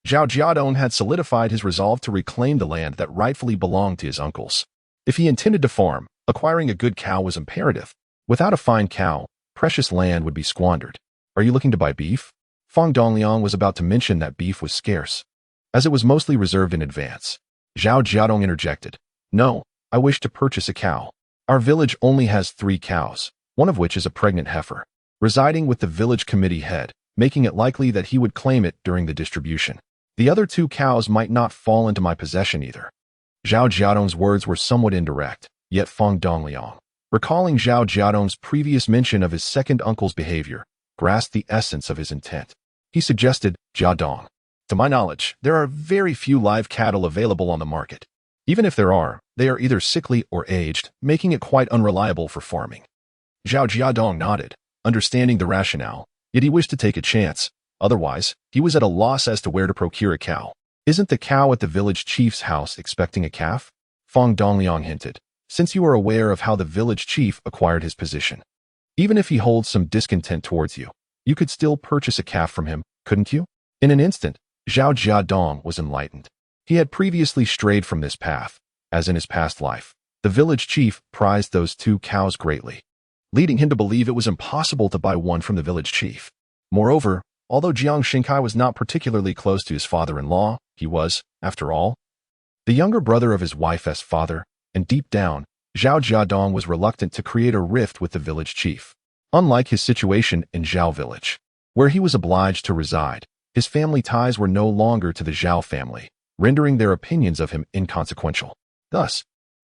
Zhao Jiadong had solidified his resolve to reclaim the land that rightfully belonged to his uncles. If he intended to farm, acquiring a good cow was imperative. Without a fine cow, precious land would be squandered. Are you looking to buy beef? Fong Dongliang was about to mention that beef was scarce, as it was mostly reserved in advance. Zhao Jiadong interjected. No, I wish to purchase a cow. Our village only has 3 cows, one of which is a pregnant heifer, residing with the village committee head, making it likely that he would claim it during the distribution. The other 2 cows might not fall into my possession either. Zhao Jiadong's words were somewhat indirect, yet Fong Dongliang, recalling Zhao Jiadong's previous mention of his second uncle's behavior, grasped the essence of his intent. He suggested, Jiadong, to my knowledge, there are very few live cattle available on the market. Even if there are, they are either sickly or aged, making it quite unreliable for farming. Zhao Jiadong nodded, understanding the rationale, yet he wished to take a chance. Otherwise, he was at a loss as to where to procure a cow. Isn't the cow at the village chief's house expecting a calf? Fong Dongliang hinted, since you are aware of how the village chief acquired his position. Even if he holds some discontent towards you, you could still purchase a calf from him, couldn't you? In an instant, Zhao Jiadong was enlightened. He had previously strayed from this path, as in his past life. The village chief prized those 2 cows greatly, leading him to believe it was impossible to buy one from the village chief. Moreover, although Jiang Shengkai was not particularly close to his father-in-law, he was, after all, the younger brother of his wife's father, and deep down, Zhao Jiadong was reluctant to create a rift with the village chief. Unlike his situation in Zhao village, where he was obliged to reside, his family ties were no longer to the Zhao family, rendering their opinions of him inconsequential. Thus,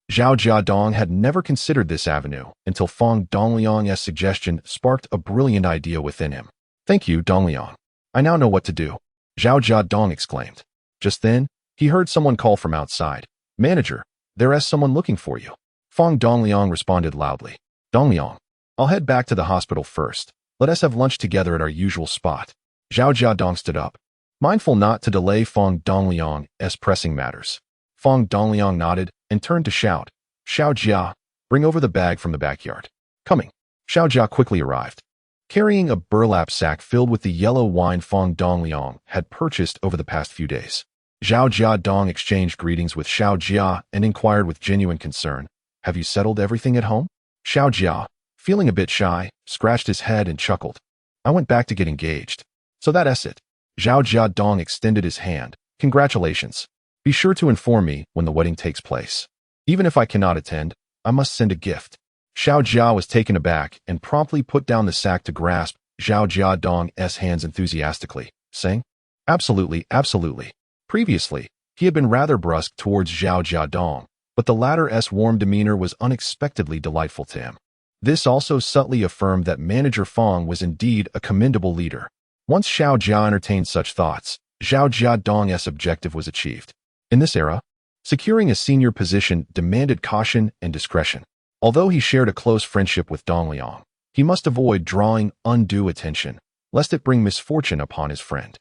Zhao Jiadong had never considered this avenue until Fong Dongliang's suggestion sparked a brilliant idea within him. Thank you, Dongliang. I now know what to do, Zhao Jiadong exclaimed. Just then, he heard someone call from outside. Manager, there is someone looking for you. Fong Dongliang responded loudly. Dongliang, I'll head back to the hospital first. Let us have lunch together at our usual spot. Zhao Jiadong stood up, mindful not to delay Fong Dongliang's pressing matters. Fong Dongliang nodded and turned to shout, Xiao Jia, bring over the bag from the backyard. Coming. Xiao Jia quickly arrived, carrying a burlap sack filled with the yellow wine Fong Dongliang had purchased over the past few days. Zhao Jiadong exchanged greetings with Xiao Jia and inquired with genuine concern, Have you settled everything at home? Xiao Jia, feeling a bit shy, scratched his head and chuckled. I went back to get engaged. So that's it. Zhao Jiadong extended his hand. Congratulations. Be sure to inform me when the wedding takes place. Even if I cannot attend, I must send a gift. Xiao Jia was taken aback and promptly put down the sack to grasp Zhao Jiadong's hands enthusiastically, saying, Absolutely, absolutely. Previously, he had been rather brusque towards Zhao Jiadong, but the latter's warm demeanor was unexpectedly delightful to him. This also subtly affirmed that Manager Fong was indeed a commendable leader. Once Xiao Jia entertained such thoughts, Zhao Jiadong's objective was achieved. In this era, securing a senior position demanded caution and discretion. Although he shared a close friendship with Dongliang, he must avoid drawing undue attention, lest it bring misfortune upon his friend.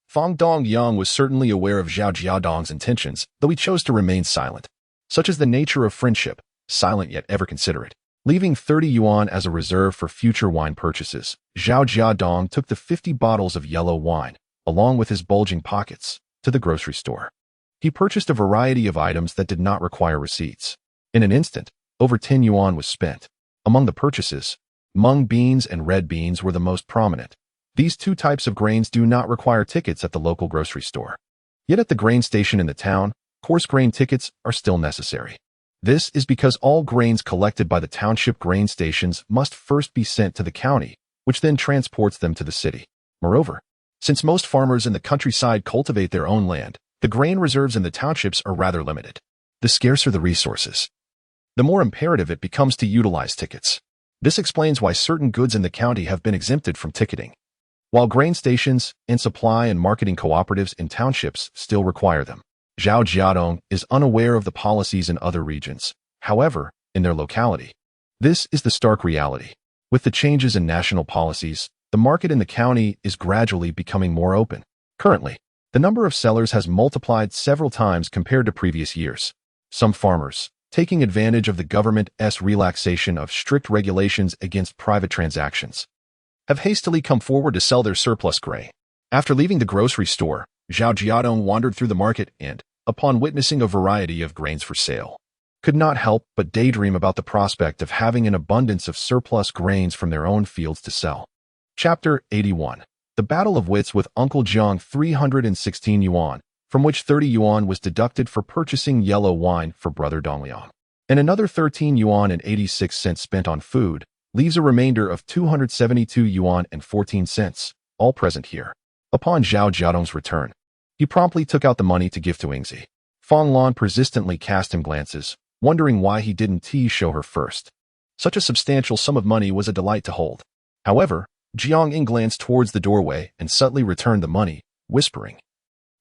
Fong Dongyang was certainly aware of Zhao Jiadong's intentions, though he chose to remain silent. Such is the nature of friendship, silent yet ever considerate. Leaving 30 yuan as a reserve for future wine purchases, Zhao Jiadong took the 50 bottles of yellow wine, along with his bulging pockets, to the grocery store. He purchased a variety of items that did not require receipts. In an instant, over 10 yuan was spent. Among the purchases, mung beans and red beans were the most prominent. These two types of grains do not require tickets at the local grocery store. Yet at the grain station in the town, coarse grain tickets are still necessary. This is because all grains collected by the township grain stations must first be sent to the county, which then transports them to the city. Moreover, since most farmers in the countryside cultivate their own land, the grain reserves in the townships are rather limited. The scarcer the resources, the more imperative it becomes to utilize tickets. This explains why certain goods in the county have been exempted from ticketing, while grain stations and supply and marketing cooperatives in townships still require them. Zhao Jiadong is unaware of the policies in other regions, however, in their locality. This is the stark reality. With the changes in national policies, the market in the county is gradually becoming more open. Currently, the number of sellers has multiplied several times compared to previous years. Some farmers, taking advantage of the government's relaxation of strict regulations against private transactions, have hastily come forward to sell their surplus grain. After leaving the grocery store, Zhao Jiadong wandered through the market and, upon witnessing a variety of grains for sale, could not help but daydream about the prospect of having an abundance of surplus grains from their own fields to sell. Chapter 81. The Battle of Wits with Uncle Jiang. 316 yuan, from which 30 yuan was deducted for purchasing yellow wine for brother Dongliang, and another 13 yuan and 86 cents spent on food, leaves a remainder of 272 yuan and 14 cents, all present here. Upon Zhao Jiadong's return, he promptly took out the money to give to Yingzi. Fang Lan persistently cast him glances, wondering why he didn't show her first. Such a substantial sum of money was a delight to hold. However, Jiang Ying glanced towards the doorway and subtly returned the money, whispering,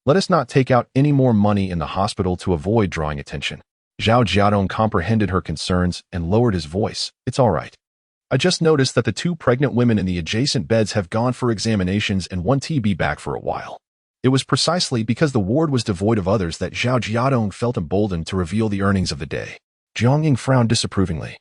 "Let us not take out any more money in the hospital to avoid drawing attention." Zhao Jiadong comprehended her concerns and lowered his voice. "It's all right. I just noticed that the 2 pregnant women in the adjacent beds have gone for examinations and one to be back for a while." It was precisely because the ward was devoid of others that Zhao Jiadong felt emboldened to reveal the earnings of the day. Jiang Ying frowned disapprovingly.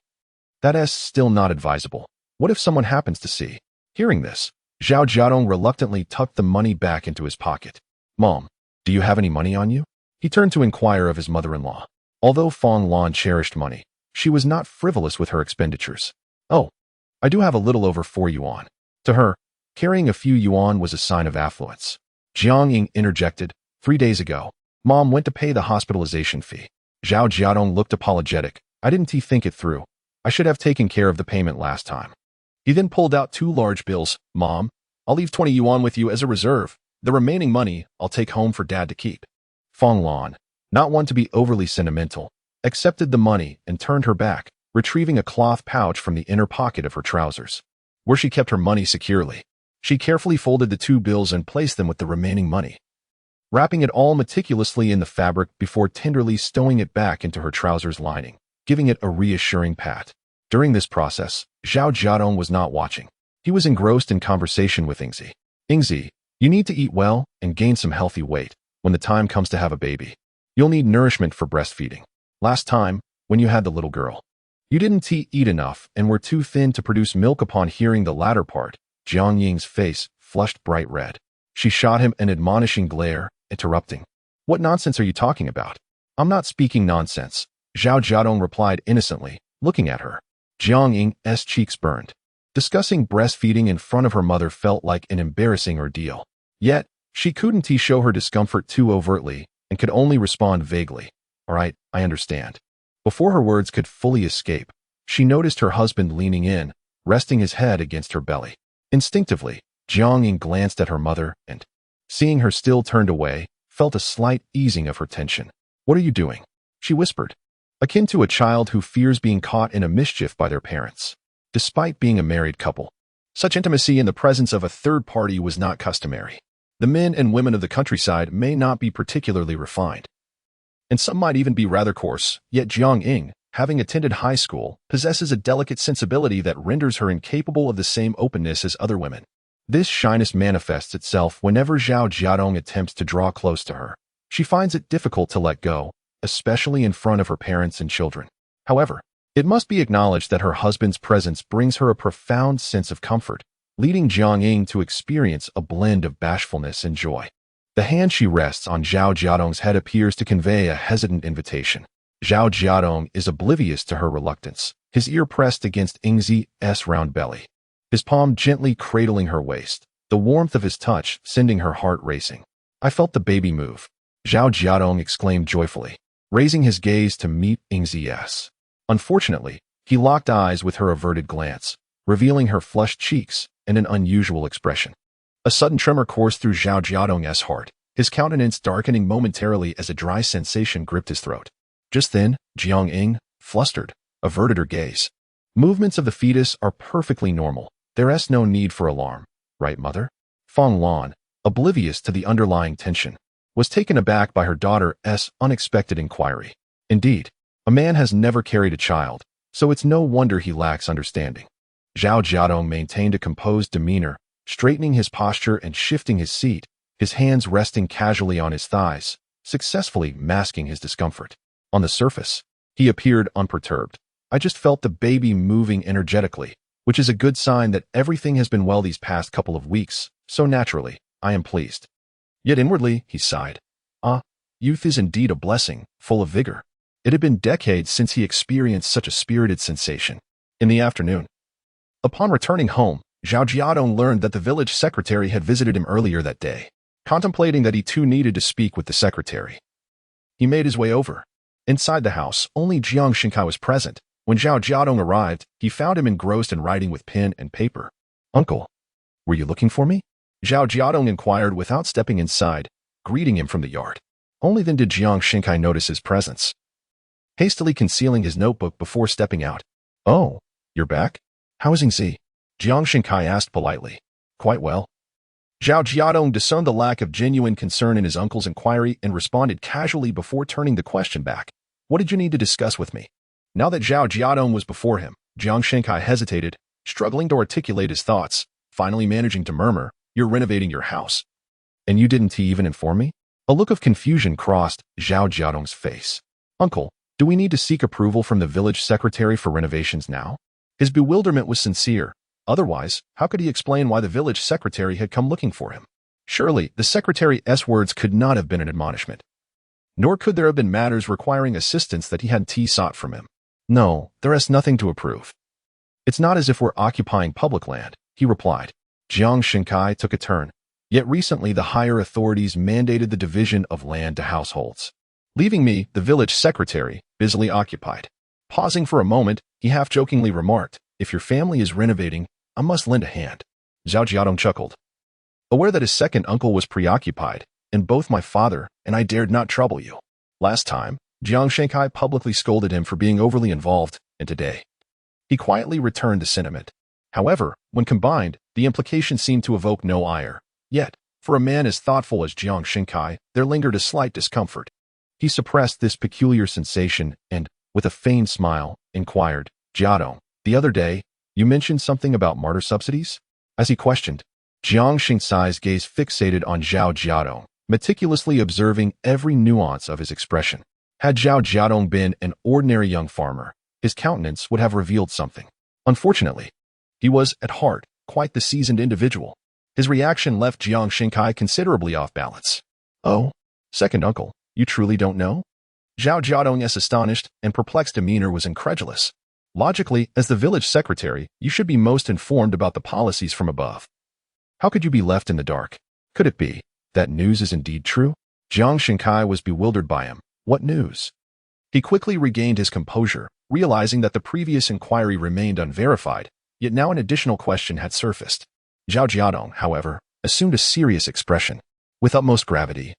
"That's still not advisable. What if someone happens to see?" Hearing this, Zhao Jiadong reluctantly tucked the money back into his pocket. "Mom, do you have any money on you?" He turned to inquire of his mother-in-law. Although Fang Lan cherished money, she was not frivolous with her expenditures. "Oh, I do have a little over 4 yuan." To her, carrying a few yuan was a sign of affluence. Jiang Ying interjected, 3 days ago, Mom went to pay the hospitalization fee." Zhao Jiadong looked apologetic. "I didn't think it through. I should have taken care of the payment last time." He then pulled out 2 large bills. "Mom, I'll leave 20 yuan with you as a reserve. The remaining money I'll take home for Dad to keep." Fang Lan, not one to be overly sentimental, accepted the money and turned her back, retrieving a cloth pouch from the inner pocket of her trousers, where she kept her money securely. She carefully folded the 2 bills and placed them with the remaining money, wrapping it all meticulously in the fabric before tenderly stowing it back into her trousers lining, giving it a reassuring pat. During this process, Zhao Jiadong was not watching. He was engrossed in conversation with Yingzi. "Yingzi, you need to eat well and gain some healthy weight. When the time comes to have a baby, you'll need nourishment for breastfeeding. Last time, when you had the little girl, you didn't eat enough and were too thin to produce milk." Upon hearing the latter part, Jiang Ying's face flushed bright red. She shot him an admonishing glare, interrupting, "What nonsense are you talking about?" "I'm not speaking nonsense," Zhao Jiadong replied innocently, looking at her. Jiang Ying's cheeks burned. Discussing breastfeeding in front of her mother felt like an embarrassing ordeal. Yet, she couldn't show her discomfort too overtly and could only respond vaguely, "All right, I understand." Before her words could fully escape, she noticed her husband leaning in, resting his head against her belly. Instinctively, Jiang Ying glanced at her mother and, seeing her still turned away, felt a slight easing of her tension. "What are you doing?" she whispered, akin to a child who fears being caught in a mischief by their parents. Despite being a married couple, such intimacy in the presence of a third party was not customary. The men and women of the countryside may not be particularly refined, and some might even be rather coarse, yet Jiang Ying, having attended high school, possesses a delicate sensibility that renders her incapable of the same openness as other women. This shyness manifests itself whenever Zhao Jiadong attempts to draw close to her. She finds it difficult to let go, especially in front of her parents and children. However, It must be acknowledged that her husband's presence brings her a profound sense of comfort, leading Jiang Ying to experience a blend of bashfulness and joy. The hand she rests on Zhao Jiadong's head appears to convey a hesitant invitation. Zhao Jiadong is oblivious to her reluctance, his ear pressed against Yingzi's round belly, his palm gently cradling her waist, the warmth of his touch sending her heart racing. I felt the baby move, Zhao Jiadong exclaimed joyfully, raising his gaze to meet Yingzi's. Unfortunately, he locked eyes with her averted glance, revealing her flushed cheeks and an unusual expression. A sudden tremor coursed through Zhao Jiadong's heart, his countenance darkening momentarily as a dry sensation gripped his throat. Just then, Jiang Ying, flustered, averted her gaze. Movements of the fetus are perfectly normal. There's no need for alarm, right, mother? Feng Lan, oblivious to the underlying tension, was taken aback by her daughter's unexpected inquiry. Indeed, a man has never carried a child, so it's no wonder he lacks understanding. Zhao Jiadong maintained a composed demeanor, straightening his posture and shifting his seat, his hands resting casually on his thighs, successfully masking his discomfort. On the surface, he appeared unperturbed. I just felt the baby moving energetically, which is a good sign that everything has been well these past couple of weeks, so naturally, I am pleased. Yet inwardly, he sighed. Youth is indeed a blessing, full of vigor. It had been decades since he experienced such a spirited sensation. In the afternoon, upon returning home, Zhao Jiadong learned that the village secretary had visited him earlier that day. Contemplating that he too needed to speak with the secretary, he made his way over. Inside the house, only Jiang Xinkai was present. When Zhao Jiadong arrived, he found him engrossed in writing with pen and paper. Uncle, were you looking for me? Zhao Jiadong inquired without stepping inside, greeting him from the yard. Only then did Jiang Xinkai notice his presence, hastily concealing his notebook before stepping out. Oh, you're back? How is Yingzi? Jiang Xinkai asked politely. Quite well. Zhao Jiadong discerned the lack of genuine concern in his uncle's inquiry and responded casually before turning the question back. What did you need to discuss with me? Now that Zhao Jiadong was before him, Jiang Xinkai hesitated, struggling to articulate his thoughts, finally managing to murmur, You're renovating your house. And you didn't even inform me? A look of confusion crossed Zhao Jiadong's face. Uncle, do we need to seek approval from the village secretary for renovations now? His bewilderment was sincere. Otherwise, how could he explain why the village secretary had come looking for him? Surely, the secretary's words could not have been an admonishment. Nor could there have been matters requiring assistance that he had sought from him. No, there is nothing to approve. It's not as if we're occupying public land, he replied. Jiang Xinkai took a turn. Yet recently the higher authorities mandated the division of land to households, leaving me, the village secretary, busily occupied. Pausing for a moment, he half-jokingly remarked, If your family is renovating, I must lend a hand. Zhao Jiadong chuckled. Aware that his second uncle was preoccupied, and both my father and I dared not trouble you. Last time, Jiang Xinkai publicly scolded him for being overly involved, and today, he quietly returned the sentiment. However, when combined, the implication seemed to evoke no ire. Yet, for a man as thoughtful as Jiang Xinkai, there lingered a slight discomfort. He suppressed this peculiar sensation and, with a feigned smile, inquired, Jiadong, the other day, you mentioned something about martyr subsidies? As he questioned, Jiang Xingcai's gaze fixated on Zhao Jiadong, meticulously observing every nuance of his expression. Had Zhao Jiadong been an ordinary young farmer, his countenance would have revealed something. Unfortunately, he was, at heart, quite the seasoned individual. His reaction left Jiang Xinkai considerably off balance. Oh, second uncle, you truly don't know? Zhao Jiadong's astonished and perplexed demeanor was incredulous. Logically, as the village secretary, you should be most informed about the policies from above. How could you be left in the dark? Could it be that news is indeed true? Jiang Xinkai was bewildered by him. What news? He quickly regained his composure, realizing that the previous inquiry remained unverified, yet now an additional question had surfaced. Zhao Jiadong, however, assumed a serious expression. With utmost gravity,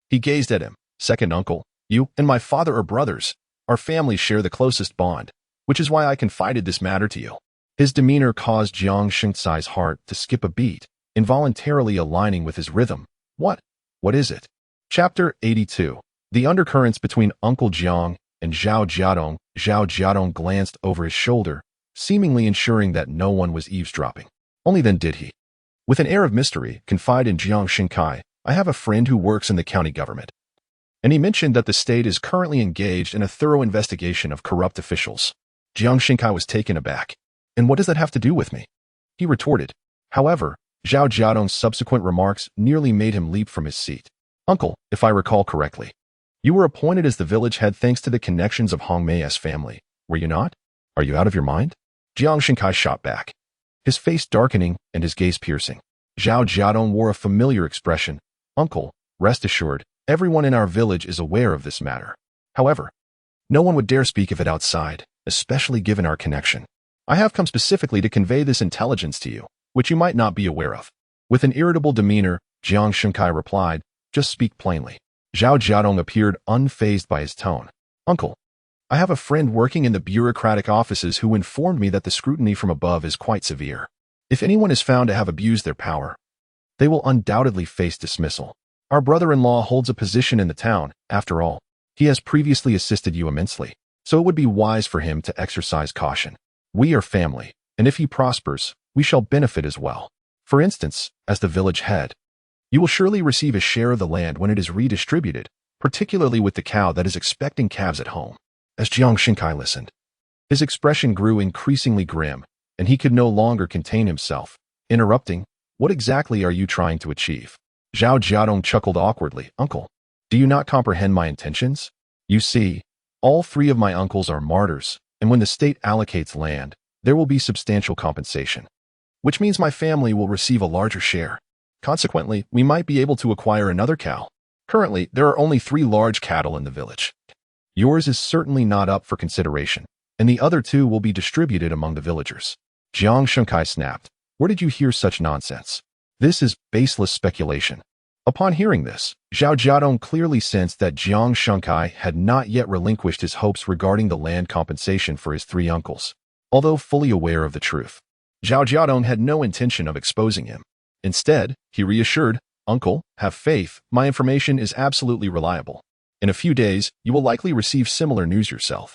he gazed at him. Second uncle, you and my father are brothers. Our families share the closest bond, which is why I confided this matter to you. His demeanor caused Jiang Xingcai's heart to skip a beat, involuntarily aligning with his rhythm. What is it? Chapter 82. The undercurrents between Uncle Jiang and Zhao Jiadong. Zhao Jiadong glanced over his shoulder, seemingly ensuring that no one was eavesdropping. Only then did he, with an air of mystery, confide in Jiang Xinkai, I have a friend who works in the county government. And he mentioned that the state is currently engaged in a thorough investigation of corrupt officials. Jiang Xinkai was taken aback. And what does that have to do with me? He retorted. However, Zhao Jiadong's subsequent remarks nearly made him leap from his seat. Uncle, if I recall correctly, you were appointed as the village head thanks to the connections of Hong Mei's family, were you not? Are you out of your mind? Jiang Xinkai shot back, his face darkening and his gaze piercing. Zhao Jiadong wore a familiar expression. Uncle, rest assured, everyone in our village is aware of this matter. However, no one would dare speak of it outside, especially given our connection. I have come specifically to convey this intelligence to you, which you might not be aware of. With an irritable demeanor, Jiang Xinkai replied, just speak plainly. Zhao Jiadong appeared unfazed by his tone. Uncle, I have a friend working in the bureaucratic offices who informed me that the scrutiny from above is quite severe. If anyone is found to have abused their power, they will undoubtedly face dismissal. Our brother-in-law holds a position in the town. After all, he has previously assisted you immensely, so it would be wise for him to exercise caution. We are family, and if he prospers, we shall benefit as well. For instance, as the village head, you will surely receive a share of the land when it is redistributed, particularly with the cow that is expecting calves at home. As Jiang Xinkai listened, his expression grew increasingly grim, and he could no longer contain himself. Interrupting, what exactly are you trying to achieve? Zhao Jiadong chuckled awkwardly. Uncle, do you not comprehend my intentions? You see, all three of my uncles are martyrs, and when the state allocates land, there will be substantial compensation, which means my family will receive a larger share. Consequently, we might be able to acquire another cow. Currently, there are only 3 large cattle in the village. Yours is certainly not up for consideration, and the other 2 will be distributed among the villagers. Jiang Xinkai snapped. Where did you hear such nonsense? This is baseless speculation. Upon hearing this, Zhao Jiadong clearly sensed that Jiang Xinkai had not yet relinquished his hopes regarding the land compensation for his 3 uncles. Although fully aware of the truth, Zhao Jiadong had no intention of exposing him. Instead, he reassured, Uncle, have faith, my information is absolutely reliable. In a few days, you will likely receive similar news yourself.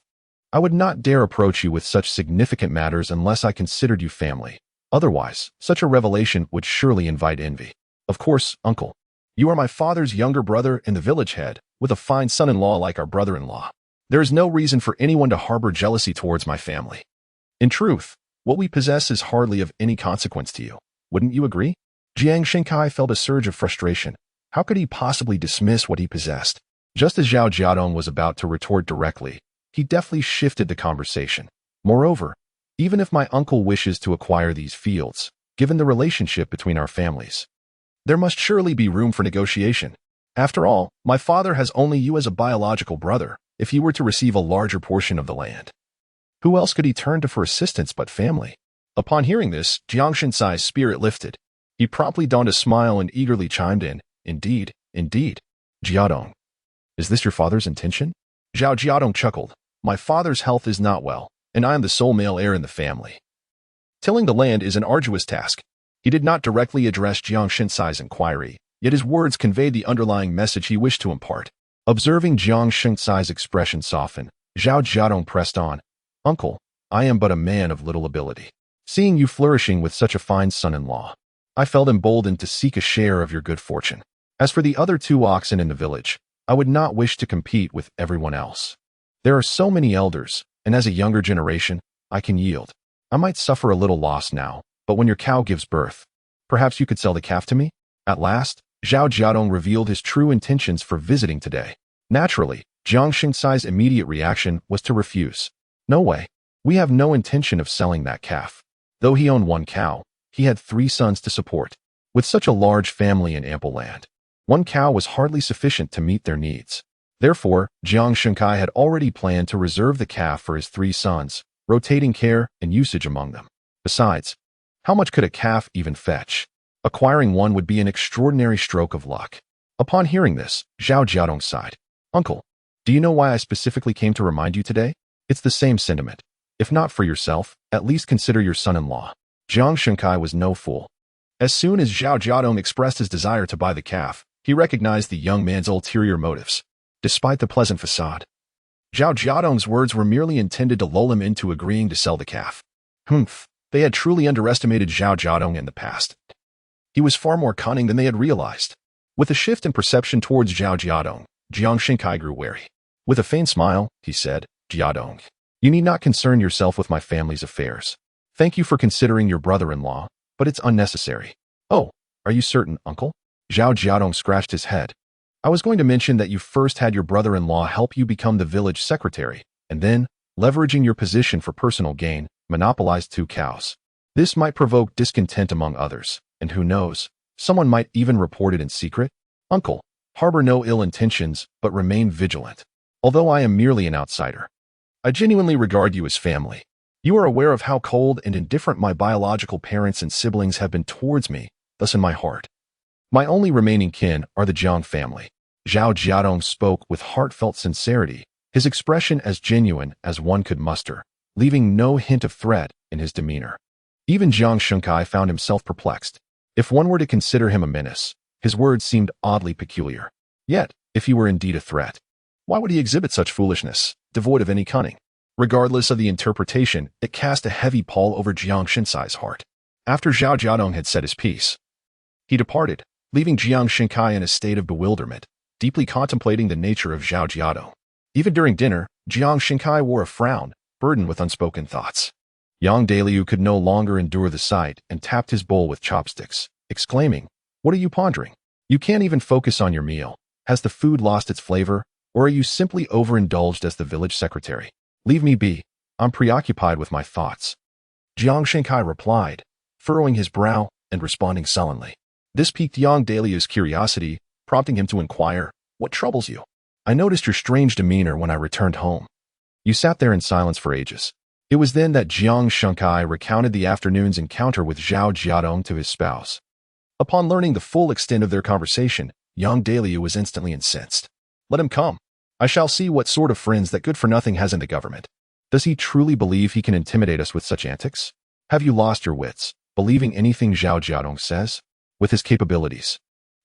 I would not dare approach you with such significant matters unless I considered you family. Otherwise, such a revelation would surely invite envy. Of course, Uncle, you are my father's younger brother and the village head, with a fine son-in-law like our brother-in-law. There is no reason for anyone to harbor jealousy towards my family. In truth, what we possess is hardly of any consequence to you. Wouldn't you agree? Jiang Xinkai felt a surge of frustration. How could he possibly dismiss what he possessed? Just as Zhao Jiadong was about to retort directly, he deftly shifted the conversation. Moreover, even if my uncle wishes to acquire these fields, given the relationship between our families, there must surely be room for negotiation. After all, my father has only you as a biological brother, if he were to receive a larger portion of the land. Who else could he turn to for assistance but family? Upon hearing this, Jiang Xinkai's spirit lifted. He promptly donned a smile and eagerly chimed in, Indeed, indeed. Jiadong, is this your father's intention? Zhao Jiadong chuckled. My father's health is not well, and I am the sole male heir in the family. Tilling the land is an arduous task. He did not directly address Jiang Xinkai's inquiry, yet his words conveyed the underlying message he wished to impart. Observing Jiang Xinkai's expression soften, Zhao Jiadong pressed on. Uncle, I am but a man of little ability. Seeing you flourishing with such a fine son-in-law, I felt emboldened to seek a share of your good fortune. As for the other 2 oxen in the village, I would not wish to compete with everyone else. There are so many elders, and as a younger generation, I can yield. I might suffer a little loss now, but when your cow gives birth, perhaps you could sell the calf to me? At last, Zhao Jiadong revealed his true intentions for visiting today. Naturally, Jiang Xinkai's immediate reaction was to refuse. No way. We have no intention of selling that calf. Though he owned 1 cow, he had 3 sons to support. With such a large family and ample land, 1 cow was hardly sufficient to meet their needs. Therefore, Jiang Xinkai had already planned to reserve the calf for his 3 sons, rotating care and usage among them. Besides, how much could a calf even fetch? Acquiring one would be an extraordinary stroke of luck. Upon hearing this, Zhao Jiadong sighed. Uncle, do you know why I specifically came to remind you today? It's the same sentiment. If not for yourself, at least consider your son-in-law. Jiang Xinkai was no fool. As soon as Zhao Jiadong expressed his desire to buy the calf, he recognized the young man's ulterior motives. Despite the pleasant facade, Zhao Jiadong's words were merely intended to lull him into agreeing to sell the calf. They had truly underestimated Zhao Jiadong in the past. He was far more cunning than they had realized. With a shift in perception towards Zhao Jiadong, Jiang Xinkai grew wary. With a faint smile, he said, Jiadong, You need not concern yourself with my family's affairs. Thank you for considering your brother-in-law, but it's unnecessary. Oh, are you certain, uncle? Zhao Jiadong scratched his head. I was going to mention that you first had your brother-in-law help you become the village secretary, and then, leveraging your position for personal gain, monopolized 2 cows. This might provoke discontent among others, and who knows, someone might even report it in secret. Uncle, harbor no ill intentions, but remain vigilant. Although I am merely an outsider, I genuinely regard you as family. You are aware of how cold and indifferent my biological parents and siblings have been towards me, thus in my heart. My only remaining kin are the Jiang family. Zhao Jiadong spoke with heartfelt sincerity, his expression as genuine as one could muster, leaving no hint of threat in his demeanor. Even Jiang Shunkai found himself perplexed. If one were to consider him a menace, his words seemed oddly peculiar. Yet, if he were indeed a threat, why would he exhibit such foolishness, devoid of any cunning? Regardless of the interpretation, it cast a heavy pall over Jiang Shinsai's heart. After Zhao Jiadong had said his piece, he departed, leaving Jiang Shinkai in a state of bewilderment, deeply contemplating the nature of Zhao Jiadong. Even during dinner, Jiang Shinkai wore a frown, burdened with unspoken thoughts. Yang Daliu could no longer endure the sight and tapped his bowl with chopsticks, exclaiming, "What are you pondering? You can't even focus on your meal. Has the food lost its flavor, or are you simply overindulged as the village secretary? Leave me be. I'm preoccupied with my thoughts." Jiang Shinkai replied, furrowing his brow and responding sullenly. This piqued Yang Daliu's curiosity, prompting him to inquire, "What troubles you? I noticed your strange demeanor when I returned home. You sat there in silence for ages." It was then that Jiang Shinkai recounted the afternoon's encounter with Zhao Jiadong to his spouse. Upon learning the full extent of their conversation, Yang Daliu was instantly incensed. "Let him come. I shall see what sort of friends that good-for-nothing has in the government. Does he truly believe he can intimidate us with such antics? Have you lost your wits, believing anything Zhao Jiadong says? With his capabilities,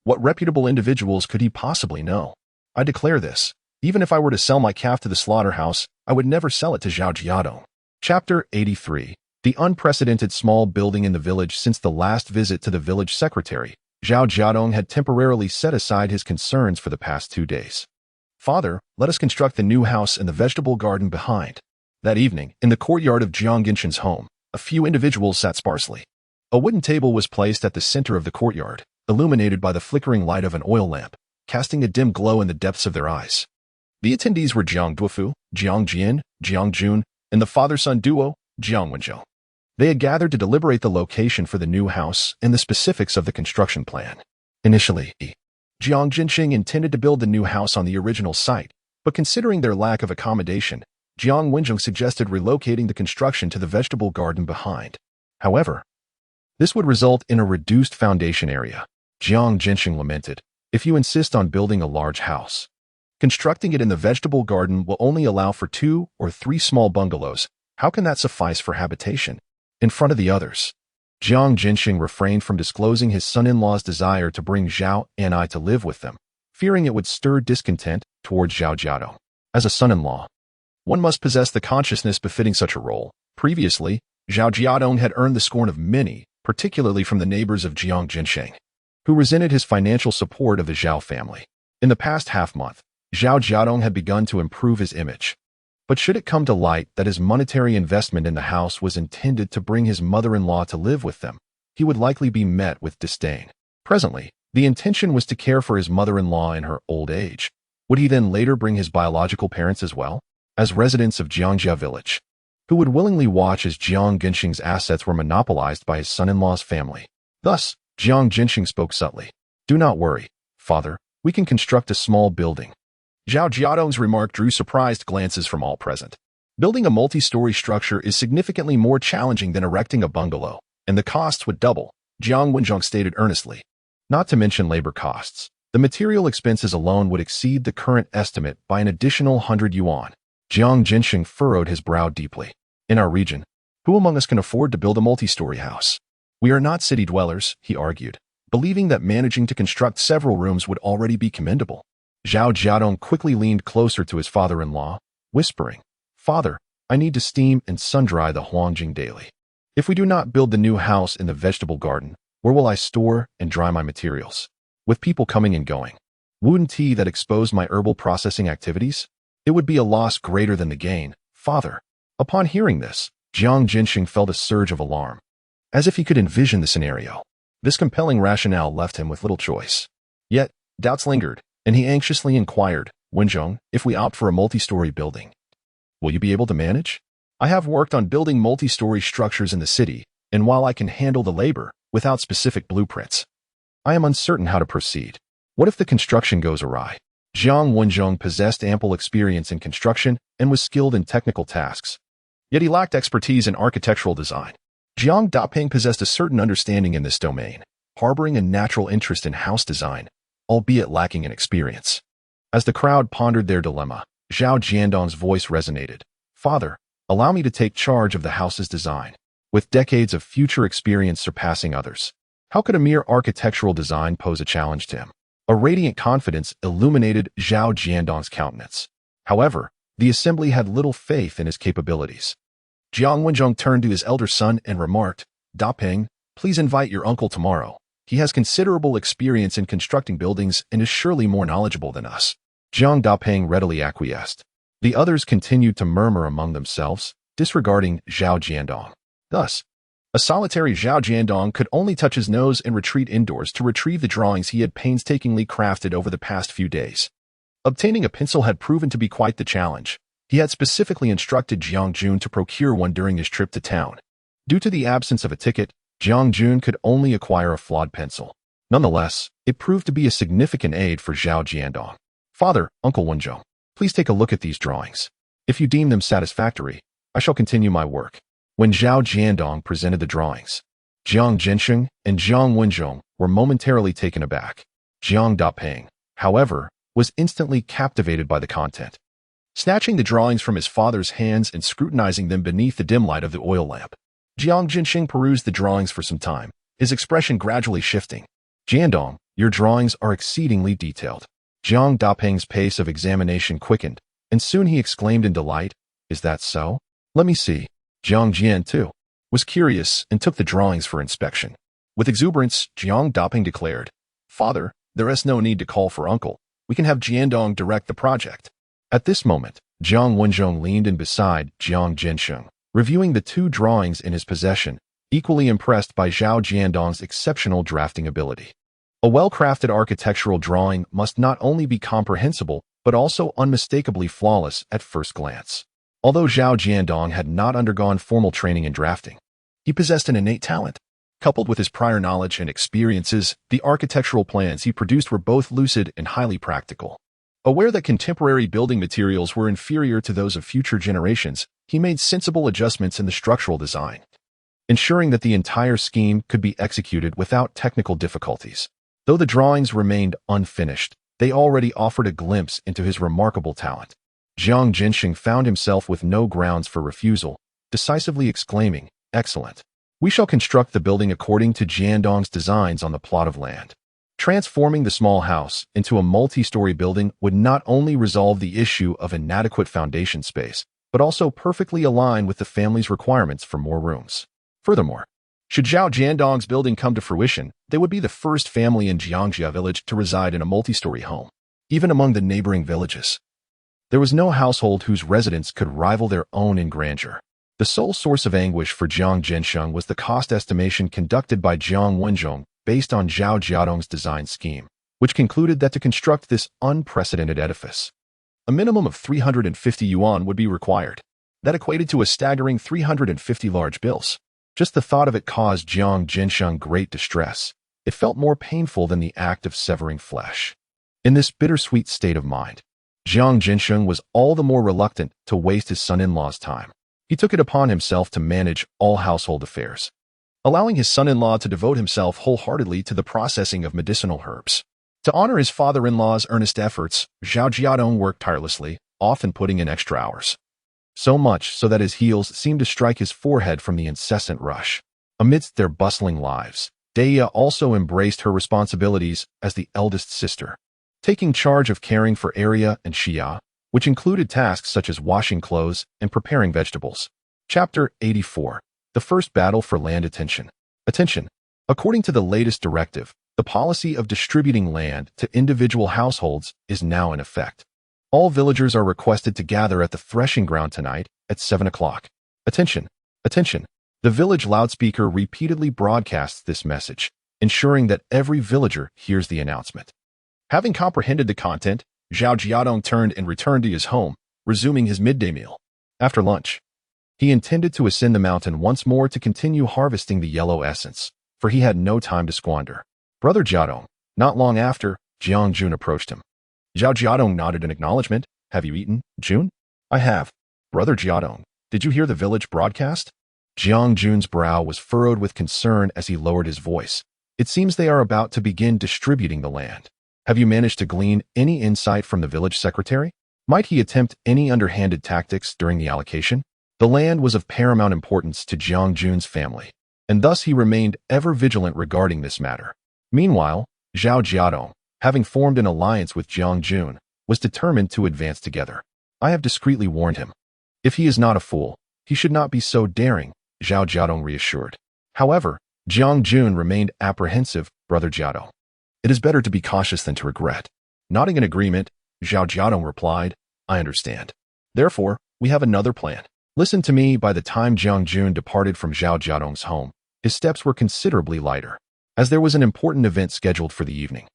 what reputable individuals could he possibly know? I declare this, even if I were to sell my calf to the slaughterhouse, I would never sell it to Zhao Jiadong." Chapter 83. The unprecedented small building in the village. Since the last visit to the village secretary, Zhao Jiadong had temporarily set aside his concerns for the past 2 days. "Father, let us construct the new house in the vegetable garden behind." That evening, in the courtyard of Jiang Genshin's home, a few individuals sat sparsely. A wooden table was placed at the center of the courtyard, illuminated by the flickering light of an oil lamp, casting a dim glow in the depths of their eyes. The attendees were Jiang Duofu, Jiang Jian, Jiang Jun, and the father-son duo, Jiang Wenzhou. They had gathered to deliberate the location for the new house and the specifics of the construction plan. Initially, Jiang Jinxing intended to build the new house on the original site, but considering their lack of accommodation, Jiang Wenzhou suggested relocating the construction to the vegetable garden behind. However, this would result in a reduced foundation area. Jiang Jinxing lamented, "If you insist on building a large house, constructing it in the vegetable garden will only allow for 2 or 3 small bungalows. How can that suffice for habitation? In front of the others." Jiang Jinxing refrained from disclosing his son-in-law's desire to bring Zhao and I to live with them, fearing it would stir discontent towards Zhao Jiadong. As a son-in-law, one must possess the consciousness befitting such a role. Previously, Zhao Jiadong had earned the scorn of many, particularly from the neighbors of Jiang Jinxing, who resented his financial support of the Zhao family. In the past half-month, Zhao Jiadong had begun to improve his image. But should it come to light that his monetary investment in the house was intended to bring his mother-in-law to live with them, he would likely be met with disdain. Presently, the intention was to care for his mother-in-law in her old age. Would he then later bring his biological parents as well, as residents of Jiangjia village, who would willingly watch as Jiang Genxing's assets were monopolized by his son-in-law's family? Thus, Jiang Genxing spoke subtly. "Do not worry, father, we can construct a small building." Zhao Jiadong's remark drew surprised glances from all present. Building a multi-story structure is significantly more challenging than erecting a bungalow, and the costs would double, Jiang Wenzhou stated earnestly. Not to mention labor costs. The material expenses alone would exceed the current estimate by an additional 100 yuan. Jiang Jinxing furrowed his brow deeply. "In our region, who among us can afford to build a multi-story house? We are not city dwellers," he argued, believing that managing to construct several rooms would already be commendable. Zhao Jiadong quickly leaned closer to his father-in-law, whispering, "Father, I need to steam and sun-dry the Huangjing daily. If we do not build the new house in the vegetable garden, where will I store and dry my materials? With people coming and going, wouldn't he that expose my herbal processing activities? It would be a loss greater than the gain, father." Upon hearing this, Jiang Jinxing felt a surge of alarm, as if he could envision the scenario. This compelling rationale left him with little choice. Yet, doubts lingered, and he anxiously inquired, Wenzhong, if we opt for a multi-story building, will you be able to manage? I have worked on building multi-story structures in the city, and while I can handle the labor, without specific blueprints, I am uncertain how to proceed. What if the construction goes awry? Jiang Wenzhong possessed ample experience in construction and was skilled in technical tasks, yet he lacked expertise in architectural design. Jiang Daping possessed a certain understanding in this domain, harboring a natural interest in house design, albeit lacking in experience. As the crowd pondered their dilemma, Zhao Jiadong's voice resonated. Father, allow me to take charge of the house's design. With decades of future experience surpassing others, how could a mere architectural design pose a challenge to him? A radiant confidence illuminated Zhao Jiadong's countenance. However, the assembly had little faith in his capabilities. Jiang Wenzhong turned to his elder son and remarked, Daping, please invite your uncle tomorrow. He has considerable experience in constructing buildings and is surely more knowledgeable than us. Jiang Daping readily acquiesced. The others continued to murmur among themselves, disregarding Zhao Jiadong. Thus, a solitary Zhao Jiadong could only touch his nose and retreat indoors to retrieve the drawings he had painstakingly crafted over the past few days. Obtaining a pencil had proven to be quite the challenge. He had specifically instructed Jiang Jun to procure one during his trip to town. Due to the absence of a ticket, Jiang Jun could only acquire a flawed pencil. Nonetheless, it proved to be a significant aid for Zhao Jiadong. Father, Uncle Wenzhong, please take a look at these drawings. If you deem them satisfactory, I shall continue my work. When Zhao Jiadong presented the drawings, Jiang Jinxing and Jiang Wenzhong were momentarily taken aback. Jiang Daping, however, was instantly captivated by the content. Snatching the drawings from his father's hands and scrutinizing them beneath the dim light of the oil lamp, Jiang Jinxing perused the drawings for some time, his expression gradually shifting. Jiadong, your drawings are exceedingly detailed. Jiang Daping's pace of examination quickened, and soon he exclaimed in delight, Is that so? Let me see. Jiang Jian, too, was curious and took the drawings for inspection. With exuberance, Jiang Daping declared, Father, there is no need to call for uncle. We can have Jiadong direct the project. At this moment, Jiang Wenzhong leaned in beside Jiang Jinxing, reviewing the two drawings in his possession, equally impressed by Zhao Jiadong's exceptional drafting ability. A well-crafted architectural drawing must not only be comprehensible, but also unmistakably flawless at first glance. Although Zhao Jiadong had not undergone formal training in drafting, he possessed an innate talent. Coupled with his prior knowledge and experiences, the architectural plans he produced were both lucid and highly practical. Aware that contemporary building materials were inferior to those of future generations, he made sensible adjustments in the structural design, ensuring that the entire scheme could be executed without technical difficulties. Though the drawings remained unfinished, they already offered a glimpse into his remarkable talent. Jiang Jinxing found himself with no grounds for refusal, decisively exclaiming, Excellent. We shall construct the building according to Jiadong's designs on the plot of land. Transforming the small house into a multi-story building would not only resolve the issue of inadequate foundation space, but also perfectly align with the family's requirements for more rooms. Furthermore, should Zhao Jiadong's building come to fruition, they would be the first family in Jiangjia village to reside in a multi-story home. Even among the neighboring villages, there was no household whose residence could rival their own in grandeur. The sole source of anguish for Jiang Jinxing was the cost estimation conducted by Jiang Wenzhong based on Zhao Jiadong's design scheme, which concluded that to construct this unprecedented edifice, a minimum of 350 yuan would be required. That equated to a staggering 350 large bills. Just the thought of it caused Jiang Jinxing great distress. It felt more painful than the act of severing flesh. In this bittersweet state of mind, Jiang Jinxing was all the more reluctant to waste his son-in-law's time. He took it upon himself to manage all household affairs, allowing his son-in-law to devote himself wholeheartedly to the processing of medicinal herbs. To honor his father-in-law's earnest efforts, Zhao Jiadong worked tirelessly, often putting in extra hours. So much so that his heels seemed to strike his forehead from the incessant rush. Amidst their bustling lives, Deya also embraced her responsibilities as the eldest sister, taking charge of caring for Arya and Xia, which included tasks such as washing clothes and preparing vegetables. Chapter 84. The First Battle for Land Attention. According to the latest directive, the policy of distributing land to individual households is now in effect. All villagers are requested to gather at the threshing ground tonight at 7 o'clock. Attention! Attention! The village loudspeaker repeatedly broadcasts this message, ensuring that every villager hears the announcement. Having comprehended the content, Zhao Jiadong turned and returned to his home, resuming his midday meal. After lunch, he intended to ascend the mountain once more to continue harvesting the yellow essence, for he had no time to squander. Brother Jiadong. Not long after, Jiang Jun approached him. Zhao Jiadong nodded in acknowledgement. Have you eaten, Jun? I have. Brother Jiadong, did you hear the village broadcast? Jiang Jun's brow was furrowed with concern as he lowered his voice. It seems they are about to begin distributing the land. Have you managed to glean any insight from the village secretary? Might he attempt any underhanded tactics during the allocation? The land was of paramount importance to Jiang Jun's family, and thus he remained ever vigilant regarding this matter. Meanwhile, Zhao Jiadong, having formed an alliance with Jiang Jun, was determined to advance together. I have discreetly warned him. If he is not a fool, he should not be so daring, Zhao Jiadong reassured. However, Jiang Jun remained apprehensive. Brother Jiadong, it is better to be cautious than to regret. Nodding in agreement, Zhao Jiadong replied, I understand. Therefore, we have another plan. Listen to me. By the time Jiang Jun departed from Zhao Jiadong's home, his steps were considerably lighter, as there was an important event scheduled for the evening.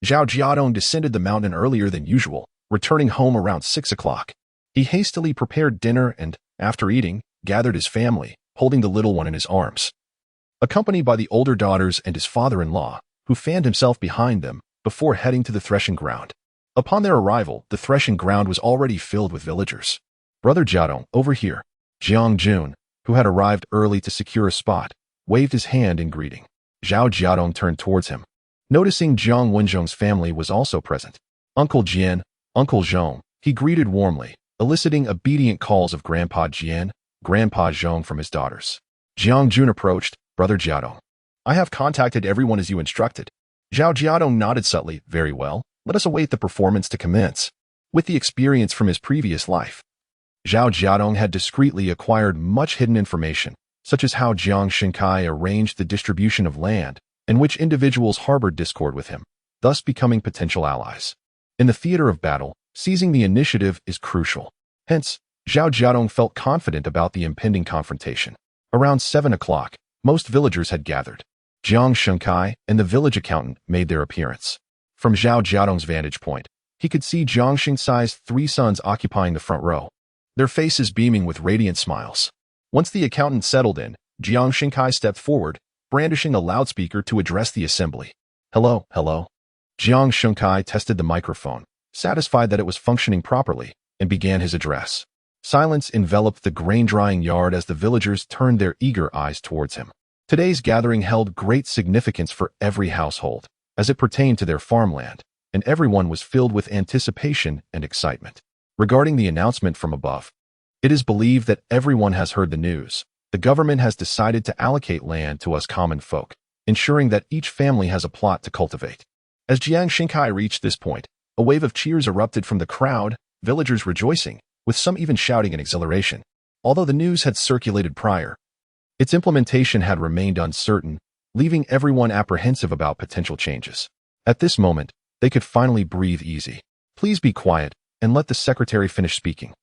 Zhao Jiadong descended the mountain earlier than usual, returning home around 6 o'clock. He hastily prepared dinner and, after eating, gathered his family, holding the little one in his arms. Accompanied by the older daughters and his father-in-law, who fanned himself behind them before heading to the threshing ground. Upon their arrival, the threshing ground was already filled with villagers. Brother Jiadong, over here. Jiang Jun, who had arrived early to secure a spot, waved his hand in greeting. Zhao Jiadong turned towards him. Noticing Jiang Wenzhong's family was also present. Uncle Jian, Uncle Zhong, he greeted warmly, eliciting obedient calls of Grandpa Jian, Grandpa Zhong from his daughters. Jiang Jun approached. Brother Jiadong, I have contacted everyone as you instructed. Zhao Jiadong nodded subtly. Very well, let us await the performance to commence. With the experience from his previous life, Zhao Jiadong had discreetly acquired much hidden information, such as how Jiang Shenkai arranged the distribution of land, and which individuals harbored discord with him, thus becoming potential allies. In the theater of battle, seizing the initiative is crucial. Hence, Zhao Jiadong felt confident about the impending confrontation. Around 7 o'clock, most villagers had gathered. Jiang Shenkai and the village accountant made their appearance. From Zhao Jiadong's vantage point, he could see Jiang Shengsai's 3 sons occupying the front row, their faces beaming with radiant smiles. Once the accountant settled in, Jiang Shenkai stepped forward, brandishing a loudspeaker to address the assembly. Hello, hello. Jiang Shenkai tested the microphone, satisfied that it was functioning properly, and began his address. Silence enveloped the grain-drying yard as the villagers turned their eager eyes towards him. Today's gathering held great significance for every household, as it pertained to their farmland, and everyone was filled with anticipation and excitement. Regarding the announcement from above, it is believed that everyone has heard the news. The government has decided to allocate land to us common folk, ensuring that each family has a plot to cultivate. As Jiang Shenkai reached this point, a wave of cheers erupted from the crowd, villagers rejoicing, with some even shouting in exhilaration. Although the news had circulated prior, its implementation had remained uncertain, leaving everyone apprehensive about potential changes. At this moment, they could finally breathe easy. Please be quiet, and let the secretary finish speaking.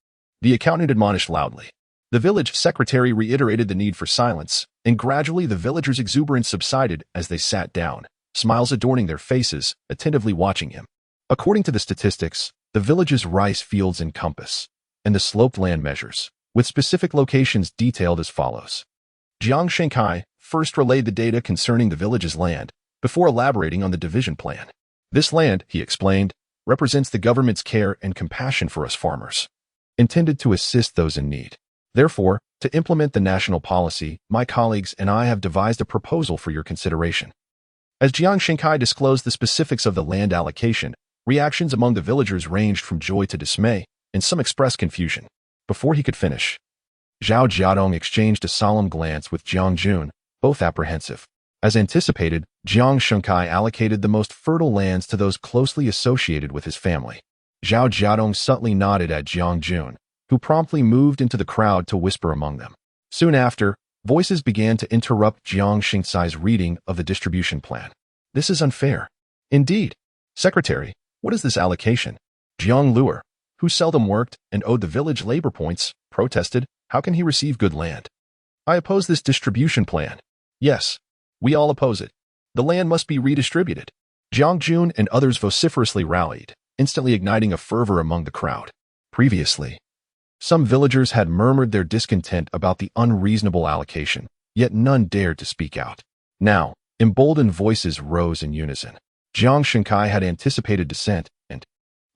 The accountant admonished loudly. The village secretary reiterated the need for silence, and gradually the villagers' exuberance subsided as they sat down, smiles adorning their faces, attentively watching him. According to the statistics, the village's rice fields encompass, and the sloped land measures, with specific locations detailed as follows. Jiang Shenkai first relayed the data concerning the village's land, before elaborating on the division plan. This land, he explained, represents the government's care and compassion for us farmers, intended to assist those in need. Therefore, to implement the national policy, my colleagues and I have devised a proposal for your consideration. As Jiang Shenkai disclosed the specifics of the land allocation, reactions among the villagers ranged from joy to dismay, and some expressed confusion. Before he could finish, Zhao Jiadong exchanged a solemn glance with Jiang Jun, both apprehensive. As anticipated, Jiang Shenkai allocated the most fertile lands to those closely associated with his family. Zhao Jiadong subtly nodded at Jiang Jun, who promptly moved into the crowd to whisper among them. Soon after, voices began to interrupt Jiang Shengsai's reading of the distribution plan. This is unfair. Indeed. Secretary, what is this allocation? Jiang Luer, who seldom worked and owed the village labor points, protested. How can he receive good land? I oppose this distribution plan. Yes, we all oppose it. The land must be redistributed. Jiang Jun and others vociferously rallied, instantly igniting a fervor among the crowd. Previously, some villagers had murmured their discontent about the unreasonable allocation, yet none dared to speak out. Now, emboldened voices rose in unison. Jiang Shenkai had anticipated dissent and,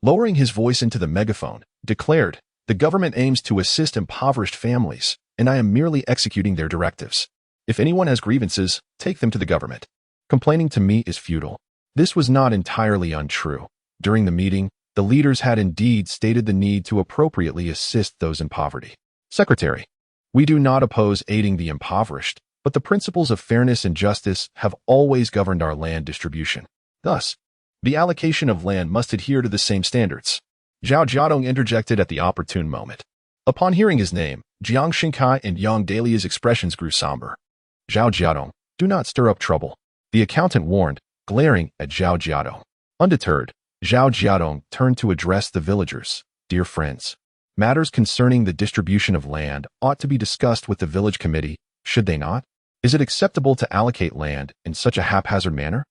lowering his voice into the megaphone, declared, "The government aims to assist impoverished families, and I am merely executing their directives. If anyone has grievances, take them to the government. Complaining to me is futile." This was not entirely untrue. During the meeting, the leaders had indeed stated the need to appropriately assist those in poverty. Secretary, we do not oppose aiding the impoverished, but the principles of fairness and justice have always governed our land distribution. Thus, the allocation of land must adhere to the same standards. Zhao Jiadong interjected at the opportune moment. Upon hearing his name, Jiang Shenkai and Yang Dalia's expressions grew somber. Zhao Jiadong, do not stir up trouble, the accountant warned, glaring at Zhao Jiadong. Undeterred, Zhao Jiadong turned to address the villagers. Dear friends, matters concerning the distribution of land ought to be discussed with the village committee, should they not? Is it acceptable to allocate land in such a haphazard manner?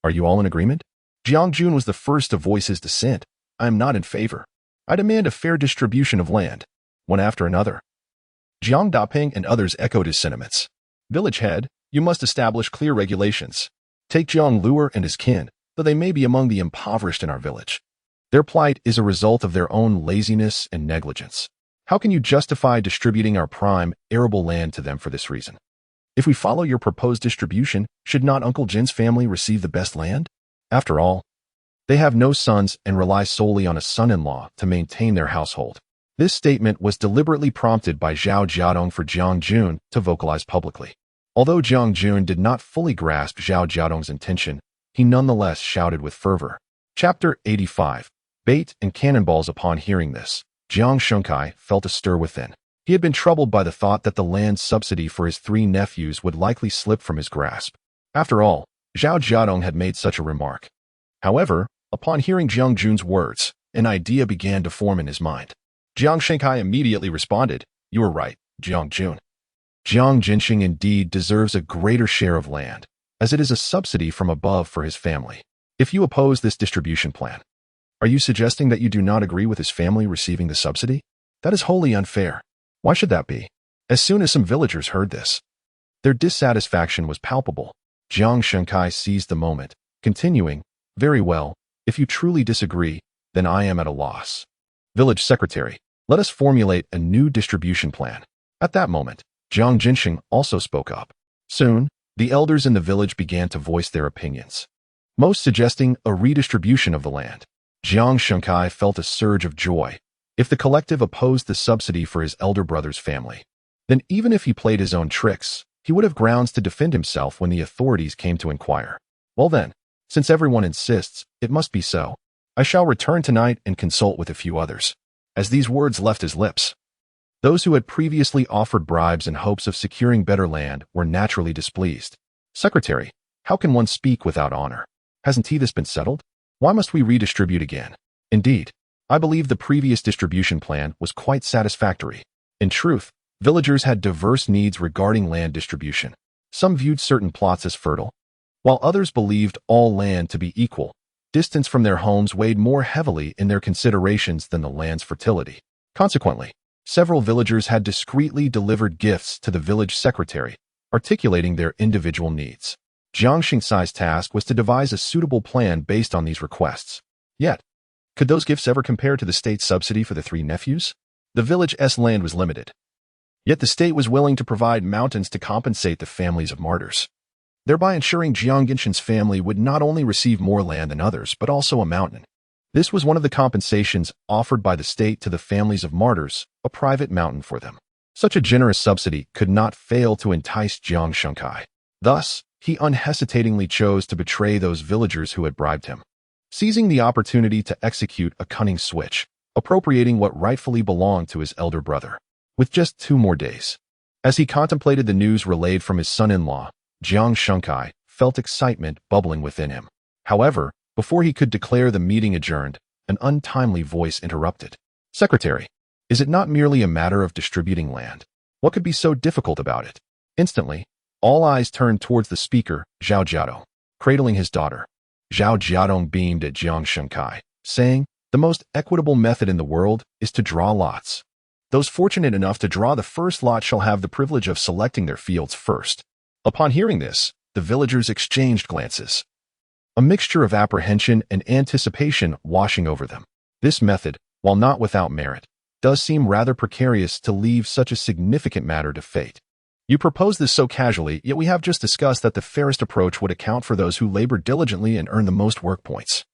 Are you all in agreement? Jiang Jun was the first to voice his dissent. I am not in favor. I demand a fair distribution of land. One after another. Jiang Daping and others echoed his sentiments. Village head, you must establish clear regulations. Take Jiang Luer and his kin, though they may be among the impoverished in our village. Their plight is a result of their own laziness and negligence. How can you justify distributing our prime, arable land to them for this reason? If we follow your proposed distribution, should not Uncle Jin's family receive the best land? After all, they have no sons and rely solely on a son-in-law to maintain their household. This statement was deliberately prompted by Zhao Jiadong for Jiang Jun to vocalize publicly. Although Jiang Jun did not fully grasp Zhao Jiadong's intention, he nonetheless shouted with fervor. Chapter 85. Bait and Cannonballs. Upon hearing this, Jiang Shenkai felt a stir within. He had been troubled by the thought that the land subsidy for his 3 nephews would likely slip from his grasp. After all, Zhao Jiadong had made such a remark. However, upon hearing Jiang Jun's words, an idea began to form in his mind. Jiang Shenkai immediately responded, "You are right, Jiang Jun. Jiang Jinxing indeed deserves a greater share of land, as it is a subsidy from above for his family. If you oppose this distribution plan, are you suggesting that you do not agree with his family receiving the subsidy? That is wholly unfair. Why should that be?" As soon as some villagers heard this, their dissatisfaction was palpable. Jiang Shenkai seized the moment, continuing, "Very well, if you truly disagree, then I am at a loss. Village secretary, let us formulate a new distribution plan." At that moment, Jiang Jinxing also spoke up. Soon, the elders in the village began to voice their opinions, most suggesting a redistribution of the land. Jiang Shenkai felt a surge of joy. If the collective opposed the subsidy for his elder brother's family, then even if he played his own tricks, he would have grounds to defend himself when the authorities came to inquire. Well then, since everyone insists, it must be so. I shall return tonight and consult with a few others. As these words left his lips, those who had previously offered bribes in hopes of securing better land were naturally displeased. Secretary, how can one speak without honor? Hasn't this been settled? Why must we redistribute again? Indeed, I believe the previous distribution plan was quite satisfactory. In truth, villagers had diverse needs regarding land distribution. Some viewed certain plots as fertile, while others believed all land to be equal. Distance from their homes weighed more heavily in their considerations than the land's fertility. Consequently, several villagers had discreetly delivered gifts to the village secretary, articulating their individual needs. Jiang Xingcai's task was to devise a suitable plan based on these requests. Yet, could those gifts ever compare to the state's subsidy for the 3 nephews? The village's land was limited. Yet the state was willing to provide mountains to compensate the families of martyrs, thereby ensuring Jiang Jinxing's family would not only receive more land than others, but also a mountain. This was one of the compensations offered by the state to the families of martyrs, a private mountain for them. Such a generous subsidy could not fail to entice Jiang Shenkai. Thus, he unhesitatingly chose to betray those villagers who had bribed him, seizing the opportunity to execute a cunning switch, appropriating what rightfully belonged to his elder brother. With just 2 more days, as he contemplated the news relayed from his son-in-law, Jiang Shenkai felt excitement bubbling within him. However, before he could declare the meeting adjourned, an untimely voice interrupted. Secretary, is it not merely a matter of distributing land? What could be so difficult about it? Instantly, all eyes turned towards the speaker, Zhao Jiadong, cradling his daughter. Zhao Jiadong beamed at Jiang Shenkai, saying, "The most equitable method in the world is to draw lots. Those fortunate enough to draw the first lot shall have the privilege of selecting their fields first." Upon hearing this, the villagers exchanged glances, a mixture of apprehension and anticipation washing over them. This method, while not without merit, does seem rather precarious to leave such a significant matter to fate. You propose this so casually, yet we have just discussed that the fairest approach would account for those who labor diligently and earn the most work points.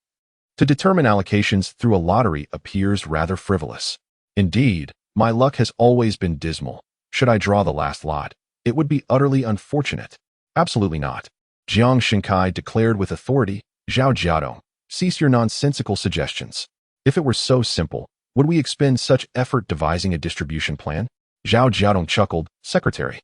To determine allocations through a lottery appears rather frivolous. Indeed, my luck has always been dismal. Should I draw the last lot, it would be utterly unfortunate. Absolutely not. Jiang Shenkai declared with authority. Zhao Jiadong, cease your nonsensical suggestions. If it were so simple, would we expend such effort devising a distribution plan? Zhao Jiadong chuckled. Secretary,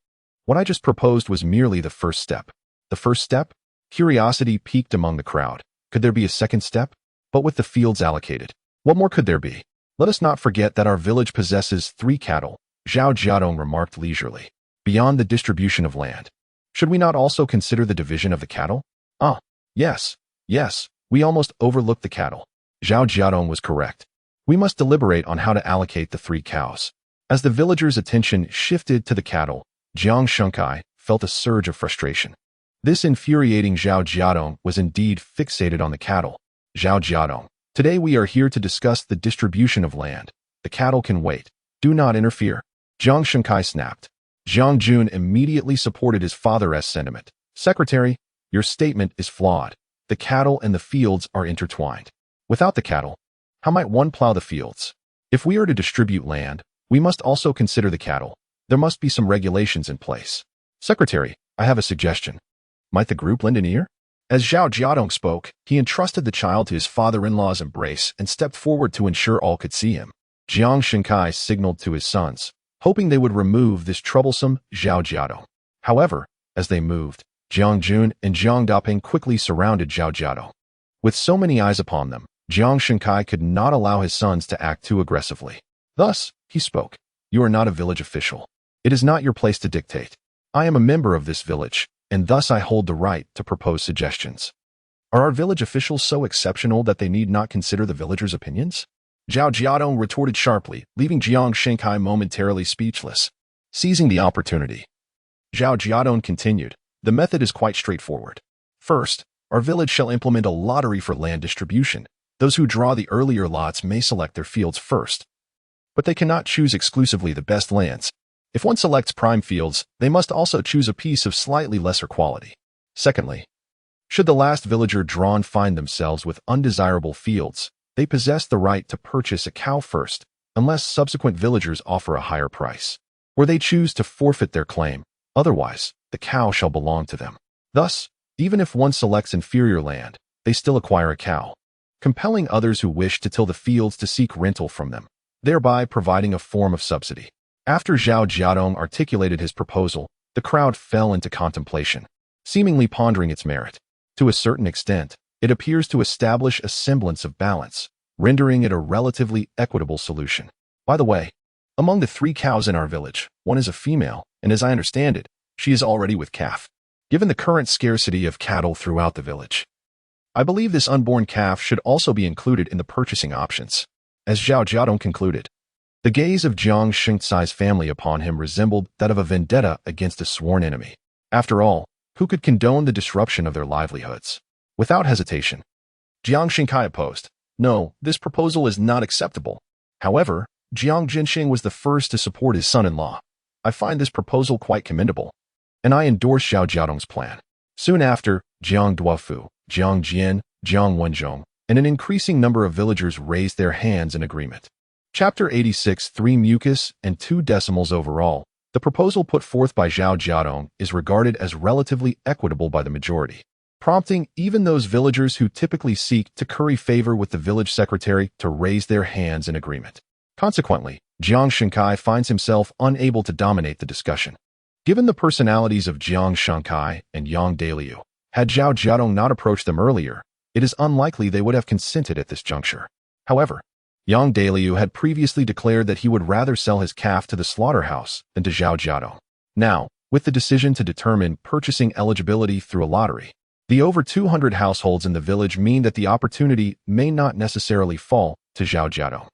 what I just proposed was merely the first step. The first step? Curiosity piqued among the crowd. Could there be a second step? But with the fields allocated, what more could there be? Let us not forget that our village possesses 3 cattle, Zhao Jiadong remarked leisurely, beyond the distribution of land. Should we not also consider the division of the cattle? Yes, we almost overlooked the cattle. Zhao Jiadong was correct. We must deliberate on how to allocate the 3 cows. As the villagers' attention shifted to the cattle, Jiang Shenkai felt a surge of frustration. This infuriating Zhao Jiadong was indeed fixated on the cattle. Zhao Jiadong, today we are here to discuss the distribution of land. The cattle can wait. Do not interfere. Jiang Shenkai snapped. Jiang Jun immediately supported his father's sentiment. Secretary, your statement is flawed. The cattle and the fields are intertwined. Without the cattle, how might one plow the fields? If we are to distribute land, we must also consider the cattle. There must be some regulations in place. Secretary, I have a suggestion. Might the group lend an ear? As Zhao Jiadong spoke, he entrusted the child to his father-in-law's embrace and stepped forward to ensure all could see him. Jiang Shenkai signaled to his sons, hoping they would remove this troublesome Zhao Jiadong. However, as they moved, Jiang Jun and Jiang Daping quickly surrounded Zhao Jiadong. With so many eyes upon them, Jiang Shenkai could not allow his sons to act too aggressively. Thus, he spoke. You are not a village official. It is not your place to dictate. I am a member of this village, and thus I hold the right to propose suggestions. Are our village officials so exceptional that they need not consider the villagers' opinions? Zhao Jiadong retorted sharply, leaving Jiang Shenkai momentarily speechless. Seizing the opportunity, Zhao Jiadong continued, the method is quite straightforward. First, our village shall implement a lottery for land distribution. Those who draw the earlier lots may select their fields first. But they cannot choose exclusively the best lands. If one selects prime fields, they must also choose a piece of slightly lesser quality. Secondly, should the last villager drawn find themselves with undesirable fields, they possess the right to purchase a cow first, unless subsequent villagers offer a higher price, or they choose to forfeit their claim. Otherwise, the cow shall belong to them. Thus, even if one selects inferior land, they still acquire a cow, compelling others who wish to till the fields to seek rental from them, thereby providing a form of subsidy. After Zhao Jiadong articulated his proposal, the crowd fell into contemplation, seemingly pondering its merit. To a certain extent, it appears to establish a semblance of balance, rendering it a relatively equitable solution. By the way, among the 3 cows in our village, one is a female, and as I understand it, she is already with calf. Given the current scarcity of cattle throughout the village, I believe this unborn calf should also be included in the purchasing options. As Zhao Jiadong concluded, the gaze of Jiang Shenkai's family upon him resembled that of a vendetta against a sworn enemy. After all, who could condone the disruption of their livelihoods? Without hesitation, Jiang Shenkai opposed. No, this proposal is not acceptable. However, Jiang Jinxing was the first to support his son-in-law. I find this proposal quite commendable, and I endorse Zhao Jiadong's plan. Soon after, Jiang Duofu, Jiang Jian, Jiang Wenzhong, and an increasing number of villagers raised their hands in agreement. Chapter 86, 3 mucus and 2 decimals overall. The proposal put forth by Zhao Jiadong is regarded as relatively equitable by the majority, prompting even those villagers who typically seek to curry favor with the village secretary to raise their hands in agreement. Consequently, Jiang Shenkai finds himself unable to dominate the discussion. Given the personalities of Jiang Shenkai and Yang Daliu, had Zhao Jiadong not approached them earlier, it is unlikely they would have consented at this juncture. However, Yang Daliu had previously declared that he would rather sell his calf to the slaughterhouse than to Zhao Jiadong. Now, with the decision to determine purchasing eligibility through a lottery, the over 200 households in the village mean that the opportunity may not necessarily fall to Zhao Jiadong.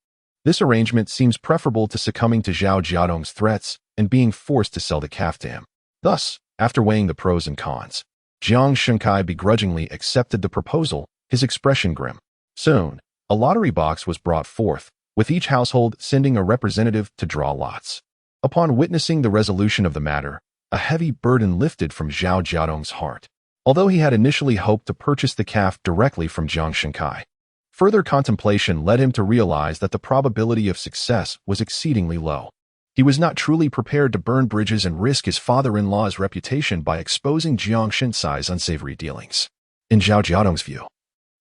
This arrangement seems preferable to succumbing to Zhao Jiadong's threats and being forced to sell the calf to him. Thus, after weighing the pros and cons, Jiang Shengkai begrudgingly accepted the proposal, his expression grim. Soon, a lottery box was brought forth, with each household sending a representative to draw lots. Upon witnessing the resolution of the matter, a heavy burden lifted from Zhao Jiadong's heart. Although he had initially hoped to purchase the calf directly from Jiang Shengkai, further contemplation led him to realize that the probability of success was exceedingly low. He was not truly prepared to burn bridges and risk his father-in-law's reputation by exposing Jiang Shenkai's unsavory dealings. In Zhao Jiadong's view,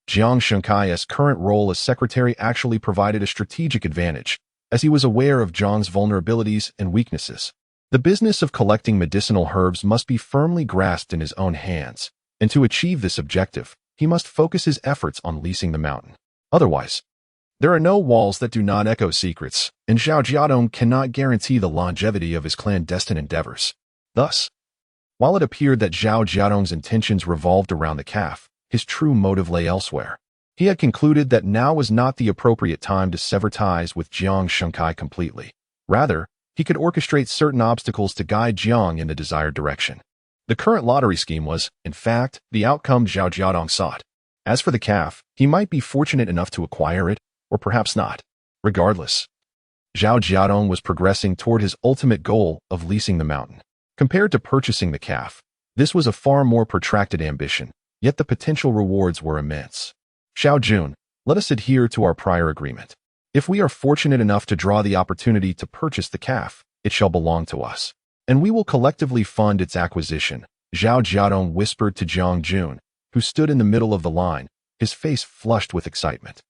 Jiang Shenkai's current role as secretary actually provided a strategic advantage, as he was aware of Jiang's vulnerabilities and weaknesses. The business of collecting medicinal herbs must be firmly grasped in his own hands, and to achieve this objective, he must focus his efforts on leasing the mountain. Otherwise, there are no walls that do not echo secrets, and Zhao Jiadong cannot guarantee the longevity of his clandestine endeavors. Thus, while it appeared that Zhao Jiadong's intentions revolved around the calf, his true motive lay elsewhere. He had concluded that now was not the appropriate time to sever ties with Jiang Shengkai completely. Rather, he could orchestrate certain obstacles to guide Jiang in the desired direction. The current lottery scheme was, in fact, the outcome Zhao Jiadong sought. As for the calf, he might be fortunate enough to acquire it, or perhaps not. Regardless, Zhao Jiadong was progressing toward his ultimate goal of leasing the mountain. Compared to purchasing the calf, this was a far more protracted ambition, yet the potential rewards were immense. Xiao Jun, let us adhere to our prior agreement. If we are fortunate enough to draw the opportunity to purchase the calf, it shall belong to us, and we will collectively fund its acquisition, Zhao Jiadong whispered to Jiang Jun, who stood in the middle of the line, his face flushed with excitement.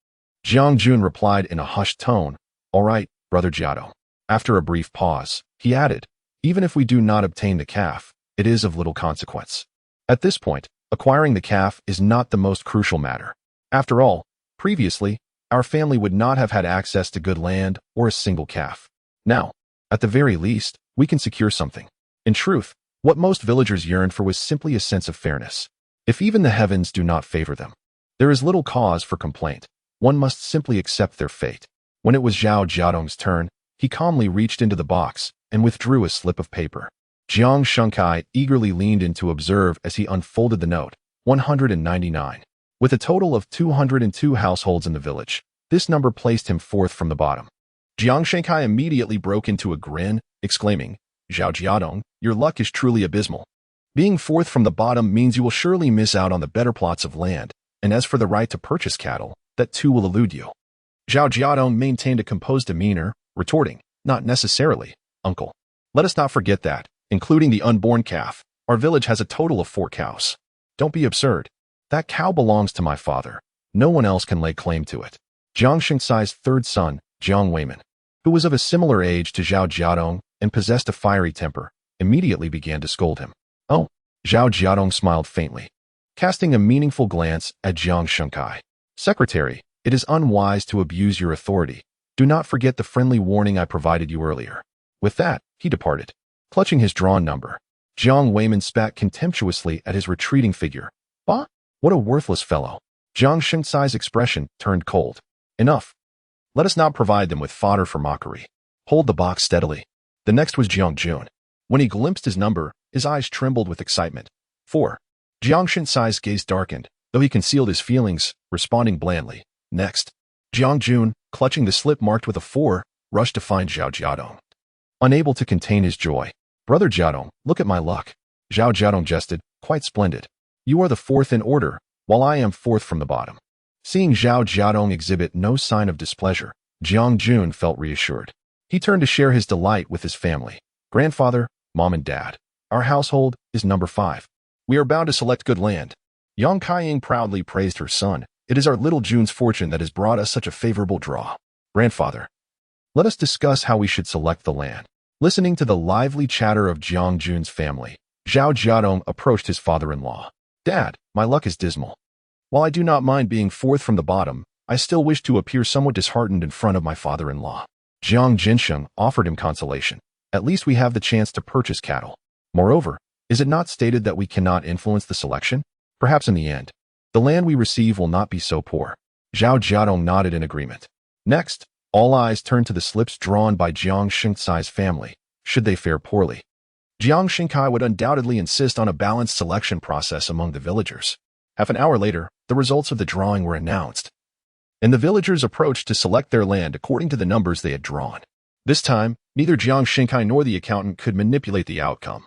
Jiang Jun replied in a hushed tone, "All right, brother Jiadong." After a brief pause, he added, "Even if we do not obtain the calf, it is of little consequence. At this point, acquiring the calf is not the most crucial matter. After all, previously, our family would not have had access to good land or a single calf. Now, at the very least, we can secure something." In truth, what most villagers yearned for was simply a sense of fairness. If even the heavens do not favor them, there is little cause for complaint. One must simply accept their fate. When it was Zhao Jiadong's turn, he calmly reached into the box and withdrew a slip of paper. Jiang Shengkai eagerly leaned in to observe as he unfolded the note. 199. With a total of 202 households in the village, this number placed him fourth from the bottom. Jiang Shengkai immediately broke into a grin, exclaiming, "Zhao Jiadong, your luck is truly abysmal. Being fourth from the bottom means you will surely miss out on the better plots of land, and as for the right to purchase cattle, that too will elude you." Zhao Jiadong maintained a composed demeanor, retorting, "Not necessarily, uncle. Let us not forget that, including the unborn calf, our village has a total of 4 cows. Don't be absurd. That cow belongs to my father. No one else can lay claim to it." Jiang Shengcai's third son, Jiang Weiman, who was of a similar age to Zhao Jiadong and possessed a fiery temper, immediately began to scold him. "Oh," Zhao Jiadong smiled faintly, casting a meaningful glance at Jiang Shengkai. "Secretary, it is unwise to abuse your authority. Do not forget the friendly warning I provided you earlier." With that, he departed. Clutching his drawn number, Jiang Weiman spat contemptuously at his retreating figure. "Bah! What a worthless fellow." Jiang Shengcai's expression turned cold. "Enough. Let us not provide them with fodder for mockery. Hold the box steadily." The next was Jiang Jun. When he glimpsed his number, his eyes trembled with excitement. 4. Jiang Shengcai's gaze darkened, though he concealed his feelings, responding blandly, "Next." Jiang Jun, clutching the slip marked with a 4, rushed to find Zhao Jiadong. Unable to contain his joy, "Brother Jiadong, look at my luck." Zhao Jiadong jested, "Quite splendid. You are the 4th in order, while I am 4th from the bottom." Seeing Zhao Jiadong exhibit no sign of displeasure, Jiang Jun felt reassured. He turned to share his delight with his family. "Grandfather, Mom and Dad, our household is number 5. We are bound to select good land." Yang Kaiying proudly praised her son. "It is our little Jun's fortune that has brought us such a favorable draw. Grandfather, let us discuss how we should select the land." Listening to the lively chatter of Jiang Jun's family, Zhao Jiadong approached his father-in-law. "Dad, my luck is dismal. While I do not mind being 4th from the bottom, I still wish to appear somewhat disheartened in front of my father-in-law. Jiang Jinsheng offered him consolation. At least we have the chance to purchase cattle. Moreover, is it not stated that we cannot influence the selection? Perhaps in the end, the land we receive will not be so poor. Zhao Jiadong nodded in agreement. Next, all eyes turned to the slips drawn by Jiang Xingcai's family, should they fare poorly. Jiang Xingcai would undoubtedly insist on a balanced selection process among the villagers. Half an hour later, the results of the drawing were announced, and the villagers approached to select their land according to the numbers they had drawn. This time, neither Jiang Xingcai nor the accountant could manipulate the outcome,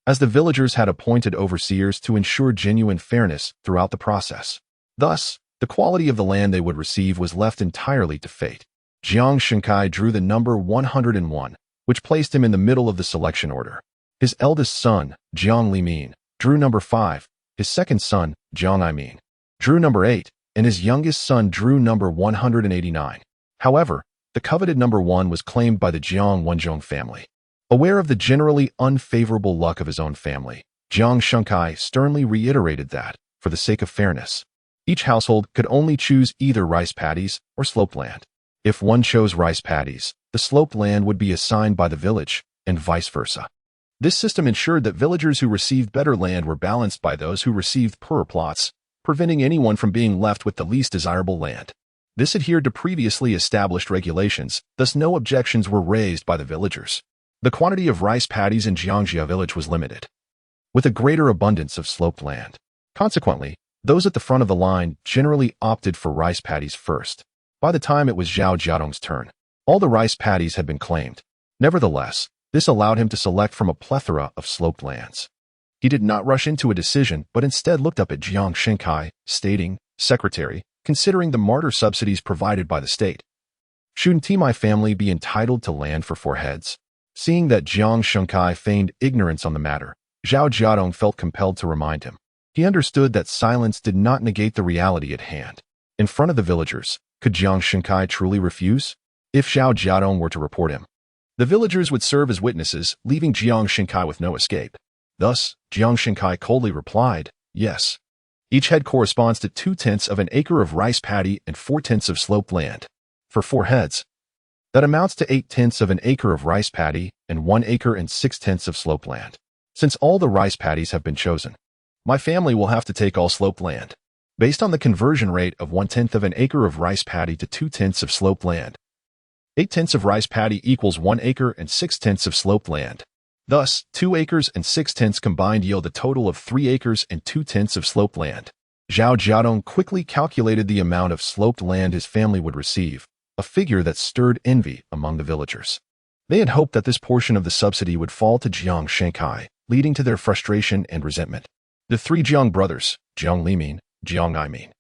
as the villagers had appointed overseers to ensure genuine fairness throughout the process. Thus, the quality of the land they would receive was left entirely to fate. Jiang Xingcai drew the number 101, which placed him in the middle of the selection order. His eldest son, Jiang Limin, drew number 5, his second son, Jiang Aimin, drew number 8, and his youngest son drew number 189. However, the coveted number 1 was claimed by the Jiang Wenzhong family. Aware of the generally unfavorable luck of his own family, Jiang Xingcai sternly reiterated that, for the sake of fairness, each household could only choose either rice paddies or sloped land. If one chose rice paddies, the sloped land would be assigned by the village, and vice versa. This system ensured that villagers who received better land were balanced by those who received poorer plots, preventing anyone from being left with the least desirable land. This adhered to previously established regulations, thus no objections were raised by the villagers. The quantity of rice paddies in Jiangjia village was limited, with a greater abundance of sloped land. Consequently, those at the front of the line generally opted for rice paddies first. By the time it was Zhao Jiadong's turn, all the rice paddies had been claimed. Nevertheless, this allowed him to select from a plethora of sloped lands. He did not rush into a decision, but instead looked up at Jiang Xingcai, stating, "Secretary, considering the martyr subsidies provided by the state, shouldn't my family be entitled to land for 4 heads?" Seeing that Jiang Xingcai feigned ignorance on the matter, Zhao Jiadong felt compelled to remind him. He understood that silence did not negate the reality at hand. In front of the villagers, could Jiang Xingcai truly refuse? If Zhao Jiadong were to report him, the villagers would serve as witnesses, leaving Jiang Xingcai with no escape. Thus, Jiang Xingcai coldly replied, "Yes." Each head corresponds to 2/10 of an acre of rice paddy and 4/10 of sloped land. For 4 heads, that amounts to 8/10 of an acre of rice paddy and 1 acre and 6/10 of sloped land. Since all the rice paddies have been chosen, my family will have to take all sloped land. Based on the conversion rate of 1/10 of an acre of rice paddy to 2/10 of sloped land, 8/10 of rice paddy equals 1 acre and 6/10 of sloped land. Thus, 2 acres and 6/10 combined yield a total of 3 acres and 2/10 of sloped land. Zhao Jiadong quickly calculated the amount of sloped land his family would receive, a figure that stirred envy among the villagers. They had hoped that this portion of the subsidy would fall to Jiang Xingcai, leading to their frustration and resentment. The 3 Jiang brothers, Jiang Limin, Jiang Aimin,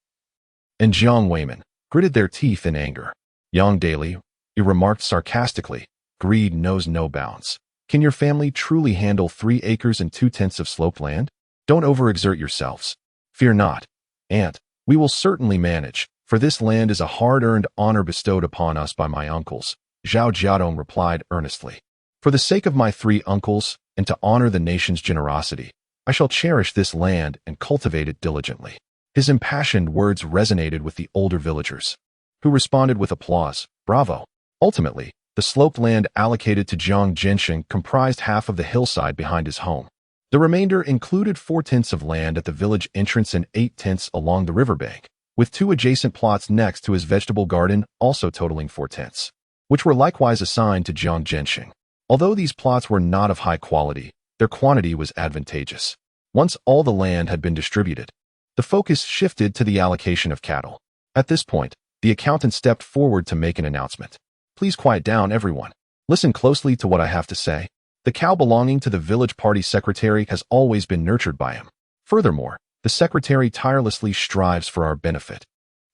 and Jiang Weimin, gritted their teeth in anger. "Yang Daily," he remarked sarcastically, "greed knows no bounds. Can your family truly handle 3 acres and 2/10 of sloped land? Don't overexert yourselves. Fear not, aunt, we will certainly manage, for this land is a hard-earned honor bestowed upon us by my uncles," Zhao Jiadong replied earnestly. "For the sake of my 3 uncles, and to honor the nation's generosity, I shall cherish this land and cultivate it diligently." His impassioned words resonated with the older villagers, who responded with applause, "Bravo." Ultimately, the sloped land allocated to Jiang Jinsheng comprised half of the hillside behind his home. The remainder included 4/10 of land at the village entrance and 8/10 along the riverbank, with 2 adjacent plots next to his vegetable garden also totaling 4/10, which were likewise assigned to Jiang Jinsheng. Although these plots were not of high quality, their quantity was advantageous. Once all the land had been distributed, the focus shifted to the allocation of cattle. At this point, the accountant stepped forward to make an announcement. "Please quiet down, everyone. Listen closely to what I have to say. The cow belonging to the village party secretary has always been nurtured by him. Furthermore, the secretary tirelessly strives for our benefit.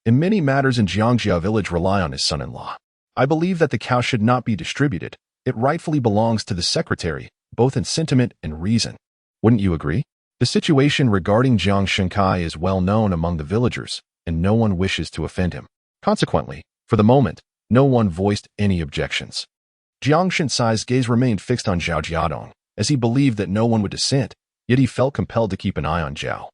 In many matters in Jiangjia village rely on his son-in-law. I believe that the cow should not be distributed. It rightfully belongs to the secretary, both in sentiment and reason. Wouldn't you agree?" The situation regarding Jiang Xingcai is well known among the villagers, and no one wishes to offend him. Consequently, for the moment, no one voiced any objections. Jiang Xingcai's gaze remained fixed on Zhao Jiadong, as he believed that no one would dissent, yet he felt compelled to keep an eye on Zhao,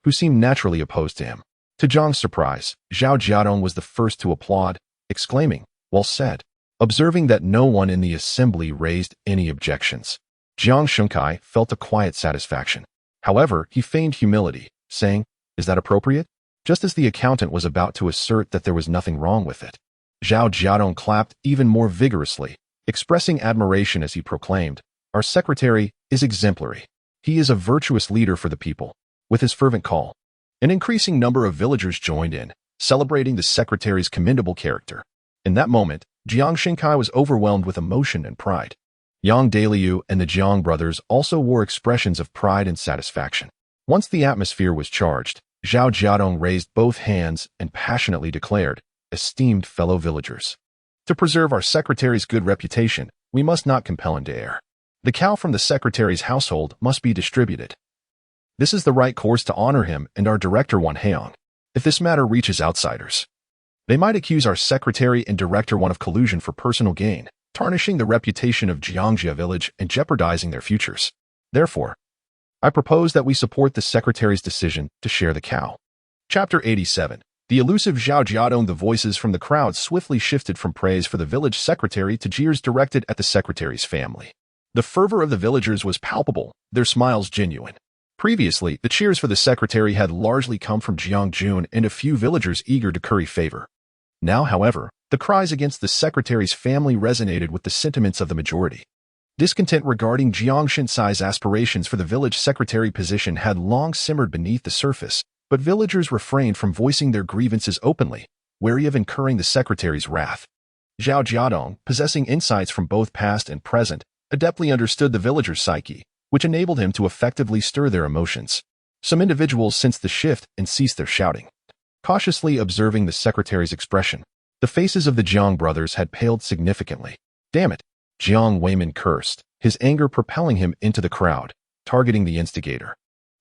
who seemed naturally opposed to him. To Jiang's surprise, Zhao Jiadong was the first to applaud, exclaiming, "Well said," observing that no one in the assembly raised any objections. Jiang Shunkai felt a quiet satisfaction. However, he feigned humility, saying, "Is that appropriate?" just as the accountant was about to assert that there was nothing wrong with it. Zhao Jiadong clapped even more vigorously, expressing admiration as he proclaimed, "Our secretary is exemplary. He is a virtuous leader for the people." With his fervent call, an increasing number of villagers joined in, celebrating the secretary's commendable character. In that moment, Jiang Xinkai was overwhelmed with emotion and pride. Yang Daliu and the Jiang brothers also wore expressions of pride and satisfaction. Once the atmosphere was charged, Zhao Jiadong raised both hands and passionately declared, "Esteemed fellow villagers, to preserve our secretary's good reputation, we must not compel him to err. The cow from the secretary's household must be distributed. This is the right course to honor him and our director Wan Heong. If this matter reaches outsiders, they might accuse our secretary and director Wan of collusion for personal gain, tarnishing the reputation of Jiangjia village and jeopardizing their futures. Therefore, I propose that we support the secretary's decision to share the cow." Chapter 87. The elusive Zhao Jiadong. The voices from the crowd swiftly shifted from praise for the village secretary to jeers directed at the secretary's family. The fervor of the villagers was palpable, their smiles genuine. Previously, the cheers for the secretary had largely come from Jiang Jun and a few villagers eager to curry favor. Now, however, the cries against the secretary's family resonated with the sentiments of the majority. Discontent regarding Jiang Shinsai's aspirations for the village secretary position had long simmered beneath the surface, but villagers refrained from voicing their grievances openly, wary of incurring the secretary's wrath. Zhao Jiadong, possessing insights from both past and present, adeptly understood the villagers' psyche, which enabled him to effectively stir their emotions. Some individuals sensed the shift and ceased their shouting. Cautiously observing the secretary's expression, the faces of the Jiang brothers had paled significantly. "Damn it!" Jiang Weimin cursed, his anger propelling him into the crowd, targeting the instigator.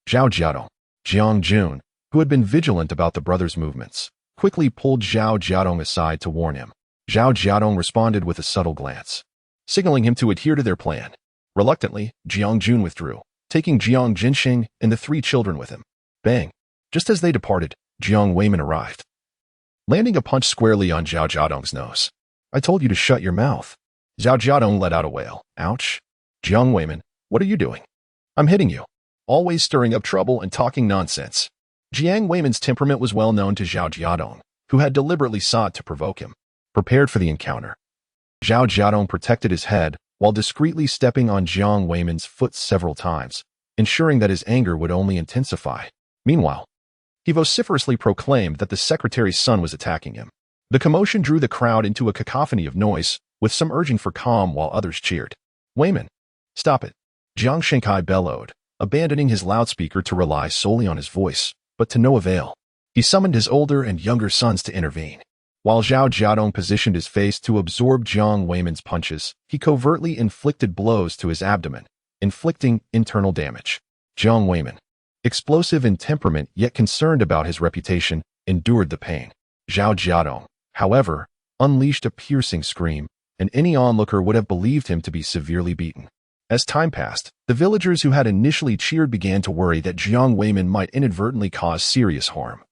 Zhao Jiadong. Jiang Jun, who had been vigilant about the brothers' movements, quickly pulled Zhao Jiadong aside to warn him. Zhao Jiadong responded with a subtle glance, signaling him to adhere to their plan. Reluctantly, Jiang Jun withdrew, taking Jiang Jinxing and the 3 children with him. Bang! Just as they departed, Jiang Weimin arrived, landing a punch squarely on Zhao Jiadong's nose. "I told you to shut your mouth." Zhao Jiadong let out a wail. "Ouch. Jiang Weimin, what are you doing?" "I'm hitting you. Always stirring up trouble and talking nonsense." Jiang Weimin's temperament was well known to Zhao Jiadong, who had deliberately sought to provoke him. Prepared for the encounter, Zhao Jiadong protected his head while discreetly stepping on Jiang Weimin's foot several times, ensuring that his anger would only intensify. Meanwhile, he vociferously proclaimed that the secretary's son was attacking him. The commotion drew the crowd into a cacophony of noise, with some urging for calm while others cheered. "Weimin, stop it!" Jiang Shenkai bellowed, abandoning his loudspeaker to rely solely on his voice, but to no avail. He summoned his older and younger sons to intervene. While Zhao Jiadong positioned his face to absorb Jiang Weimin's punches, he covertly inflicted blows to his abdomen, inflicting internal damage. Jiang Weimin, explosive in temperament yet concerned about his reputation, endured the pain. Zhao Jiadong, however, unleashed a piercing scream, and any onlooker would have believed him to be severely beaten. As time passed, the villagers who had initially cheered began to worry that Jiang Weimin might inadvertently cause serious harm,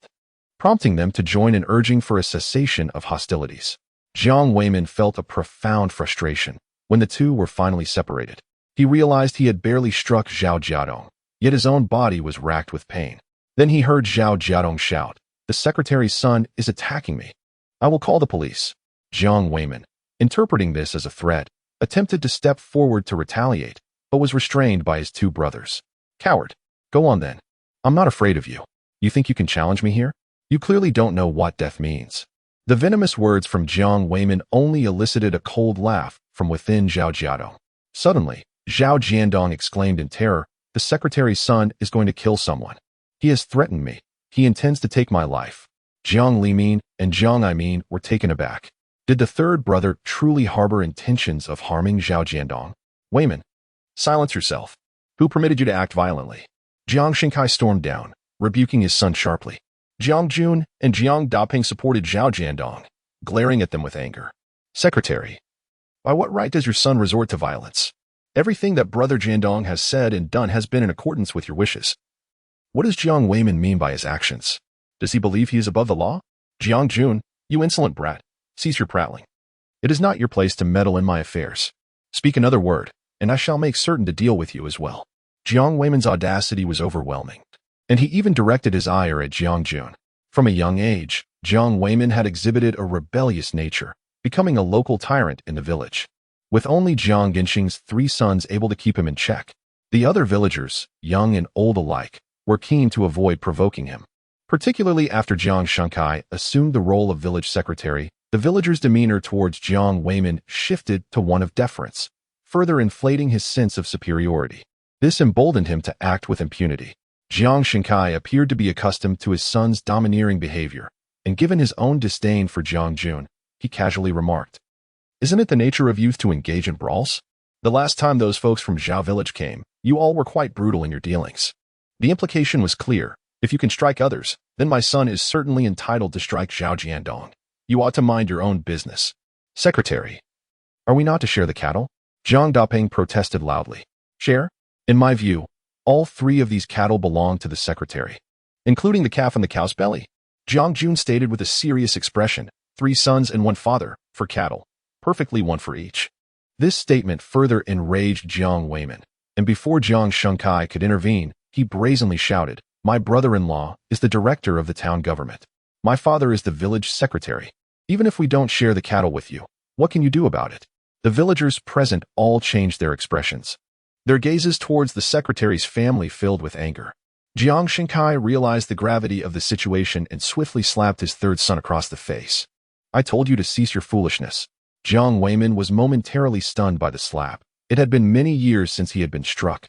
prompting them to join in urging for a cessation of hostilities. Jiang Weimin felt a profound frustration when the two were finally separated. He realized he had barely struck Zhao Jiadong, yet his own body was racked with pain. Then he heard Zhao Jiadong shout, "The secretary's son is attacking me. I will call the police." Jiang Weimin, interpreting this as a threat, attempted to step forward to retaliate, but was restrained by his 2 brothers. "Coward, go on then. I'm not afraid of you. You think you can challenge me here? You clearly don't know what death means." The venomous words from Jiang Weimin only elicited a cold laugh from within Zhao Jiadong. Suddenly, Zhao Jiadong exclaimed in terror, "The secretary's son is going to kill someone. He has threatened me. He intends to take my life." Jiang Limin and Jiang Imin were taken aback. Did the 3rd brother truly harbor intentions of harming Zhao Jiadong? "Weimin, silence yourself. Who permitted you to act violently?" Jiang Shinkai stormed down, rebuking his son sharply. Jiang Jun and Jiang Daping supported Zhao Jiadong, glaring at them with anger. "Secretary, by what right does your son resort to violence? Everything that Brother Jiadong has said and done has been in accordance with your wishes. What does Jiang Weimin mean by his actions?" Does he believe he is above the law? Jiang Jun, you insolent brat, cease your prattling. It is not your place to meddle in my affairs. Speak another word, and I shall make certain to deal with you as well. Jiang Weiman's audacity was overwhelming, and he even directed his ire at Jiang Jun. From a young age, Jiang Weiman had exhibited a rebellious nature, becoming a local tyrant in the village. With only Jiang Gensheng's 3 sons able to keep him in check, the other villagers, young and old alike, were keen to avoid provoking him. Particularly after Jiang Shankai assumed the role of village secretary, the villagers' demeanor towards Jiang Weiman shifted to one of deference, further inflating his sense of superiority. This emboldened him to act with impunity. Jiang Shankai appeared to be accustomed to his son's domineering behavior, and given his own disdain for Jiang Jun, he casually remarked, "Isn't it the nature of youth to engage in brawls? The last time those folks from Zhao village came, you all were quite brutal in your dealings." The implication was clear. If you can strike others, then my son is certainly entitled to strike Zhao Jiadong. You ought to mind your own business. Secretary, are we not to share the cattle? Zhang Dapeng protested loudly. Share? In my view, all 3 of these cattle belong to the secretary, including the calf and the cow's belly. Jiang Jun stated with a serious expression, 3 sons and 1 father, for cattle, perfectly 1 for each. This statement further enraged Jiang Weiman, and before Jiang Shankai could intervene, he brazenly shouted, "My brother-in-law is the director of the town government. My father is the village secretary. Even if we don't share the cattle with you, what can you do about it?" The villagers present all changed their expressions. Their gazes towards the secretary's family filled with anger. Jiang Shankai realized the gravity of the situation and swiftly slapped his 3rd son across the face. "I told you to cease your foolishness." Jiang Weiman was momentarily stunned by the slap. It had been many years since he had been struck,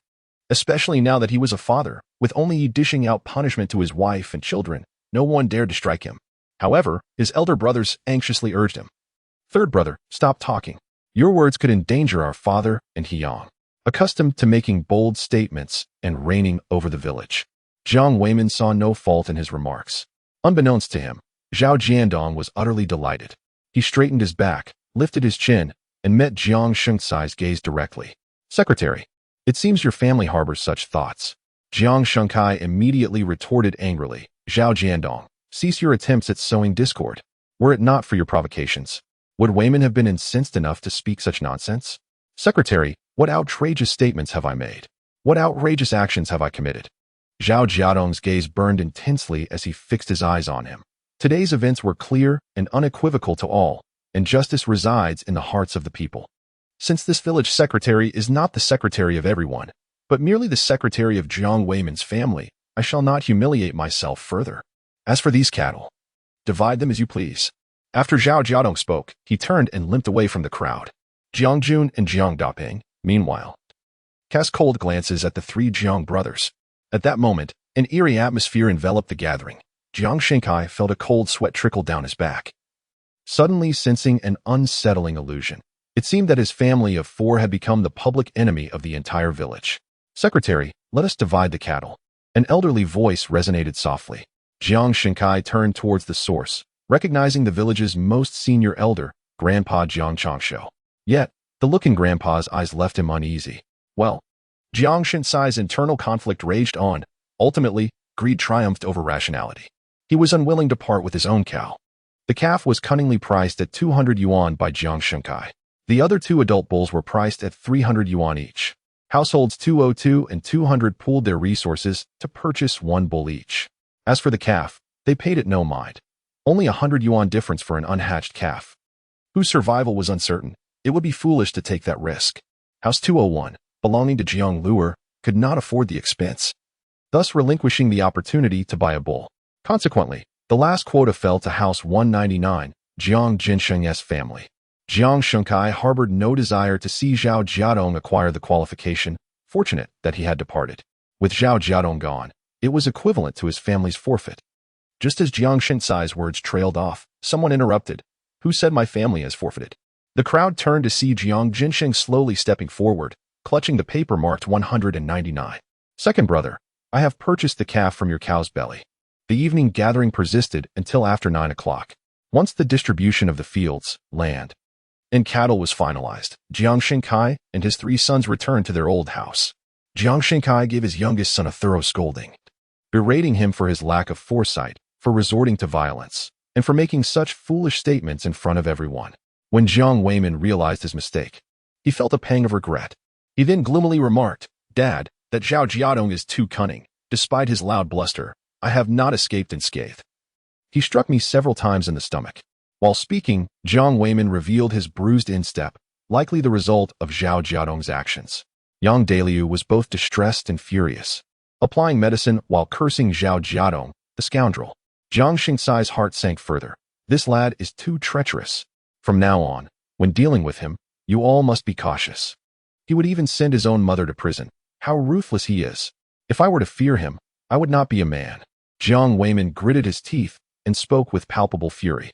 especially now that he was a father, with only dishing out punishment to his wife and children. No one dared to strike him. However, his elder brothers anxiously urged him. "Third brother, stop talking. Your words could endanger our father and Xiuhong." Accustomed to making bold statements and reigning over the village, Jiang Weiman saw no fault in his remarks. Unbeknownst to him, Zhao Jiadong was utterly delighted. He straightened his back, lifted his chin, and met Jiang Shanksai's gaze directly. "Secretary, it seems your family harbors such thoughts." Jiang Shankai immediately retorted angrily, "Zhao Jiadong, cease your attempts at sowing discord. Were it not for your provocations, would Weiman have been incensed enough to speak such nonsense? Secretary, what outrageous statements have I made? What outrageous actions have I committed?" Zhao Jiadong's gaze burned intensely as he fixed his eyes on him. Today's events were clear and unequivocal to all, and justice resides in the hearts of the people. Since this village secretary is not the secretary of everyone, but merely the secretary of Jiang Weiman's family, I shall not humiliate myself further. As for these cattle, divide them as you please. After Zhao Jiadong spoke, he turned and limped away from the crowd. Jiang Jun and Jiang Dapeng, meanwhile, cast cold glances at the 3 Jiang brothers. At that moment, an eerie atmosphere enveloped the gathering. Jiang Shankai felt a cold sweat trickle down his back, suddenly sensing an unsettling illusion. It seemed that his family of 4 had become the public enemy of the entire village. "Secretary, let us divide the cattle." An elderly voice resonated softly. Jiang Shankai turned towards the source, recognizing the village's most senior elder, Grandpa Jiang Changsho. Yet, the look in Grandpa's eyes left him uneasy. Well, Jiang Shinsai's internal conflict raged on. Ultimately, greed triumphed over rationality. He was unwilling to part with his own cow. The calf was cunningly priced at 200 yuan by Jiang Shankai. The other 2 adult bulls were priced at 300 yuan each. Households 202 and 200 pooled their resources to purchase 1 bull each. As for the calf, they paid it no mind. Only 100 yuan difference for an unhatched calf, whose survival was uncertain. It would be foolish to take that risk. House 201, belonging to Jiang Luer, could not afford the expense, thus relinquishing the opportunity to buy a bull. Consequently, the last quota fell to House 199, Jiang Jinsheng's family. Jiang Shankai harbored no desire to see Zhao Jiadong acquire the qualification, fortunate that he had departed. With Zhao Jiadong gone, it was equivalent to his family's forfeit. Just as Jiang Shinsai's words trailed off, someone interrupted. "Who said my family has forfeited?" The crowd turned to see Jiang Jinsheng slowly stepping forward, clutching the paper marked 199. "Second brother, I have purchased the calf from your cow's belly." The evening gathering persisted until after 9 o'clock. Once the distribution of the fields, land, and cattle was finalized, Jiang Shankai and his 3 sons returned to their old house. Jiang Shankai gave his youngest son a thorough scolding, berating him for his lack of foresight, for resorting to violence, and for making such foolish statements in front of everyone. When Jiang Weimin realized his mistake, he felt a pang of regret. He then gloomily remarked, "Dad, that Zhao Jiadong is too cunning. Despite his loud bluster, I have not escaped unscathed. He struck me several times in the stomach." While speaking, Jiang Weimin revealed his bruised instep, likely the result of Zhao Jiadong's actions. Yang Daliu was both distressed and furious, applying medicine while cursing Zhao Jiadong, the scoundrel. Jiang Xingcai's heart sank further. This lad is too treacherous. From now on, when dealing with him, you all must be cautious. He would even send his own mother to prison. How ruthless he is. If I were to fear him, I would not be a man. Jiang Weimin gritted his teeth and spoke with palpable fury.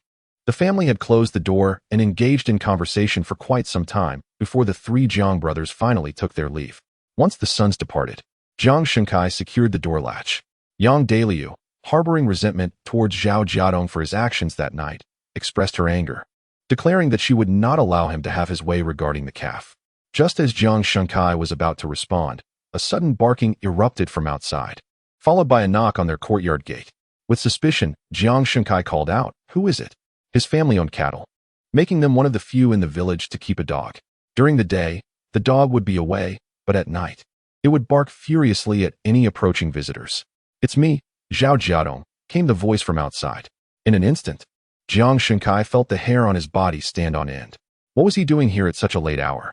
The family had closed the door and engaged in conversation for quite some time before the three Jiang brothers finally took their leave. Once the sons departed, Jiang Xingcai secured the door latch. Yang Daliu, harboring resentment towards Zhao Jiadong for his actions that night, expressed her anger, declaring that she would not allow him to have his way regarding the calf. Just as Jiang Xingcai was about to respond, a sudden barking erupted from outside, followed by a knock on their courtyard gate. With suspicion, Jiang Xingcai called out, "Who is it?" His family owned cattle, making them one of the few in the village to keep a dog. During the day, the dog would be away, but at night, it would bark furiously at any approaching visitors. "It's me, Zhao Jiadong," came the voice from outside. In an instant, Jiang Xingcai felt the hair on his body stand on end. What was he doing here at such a late hour?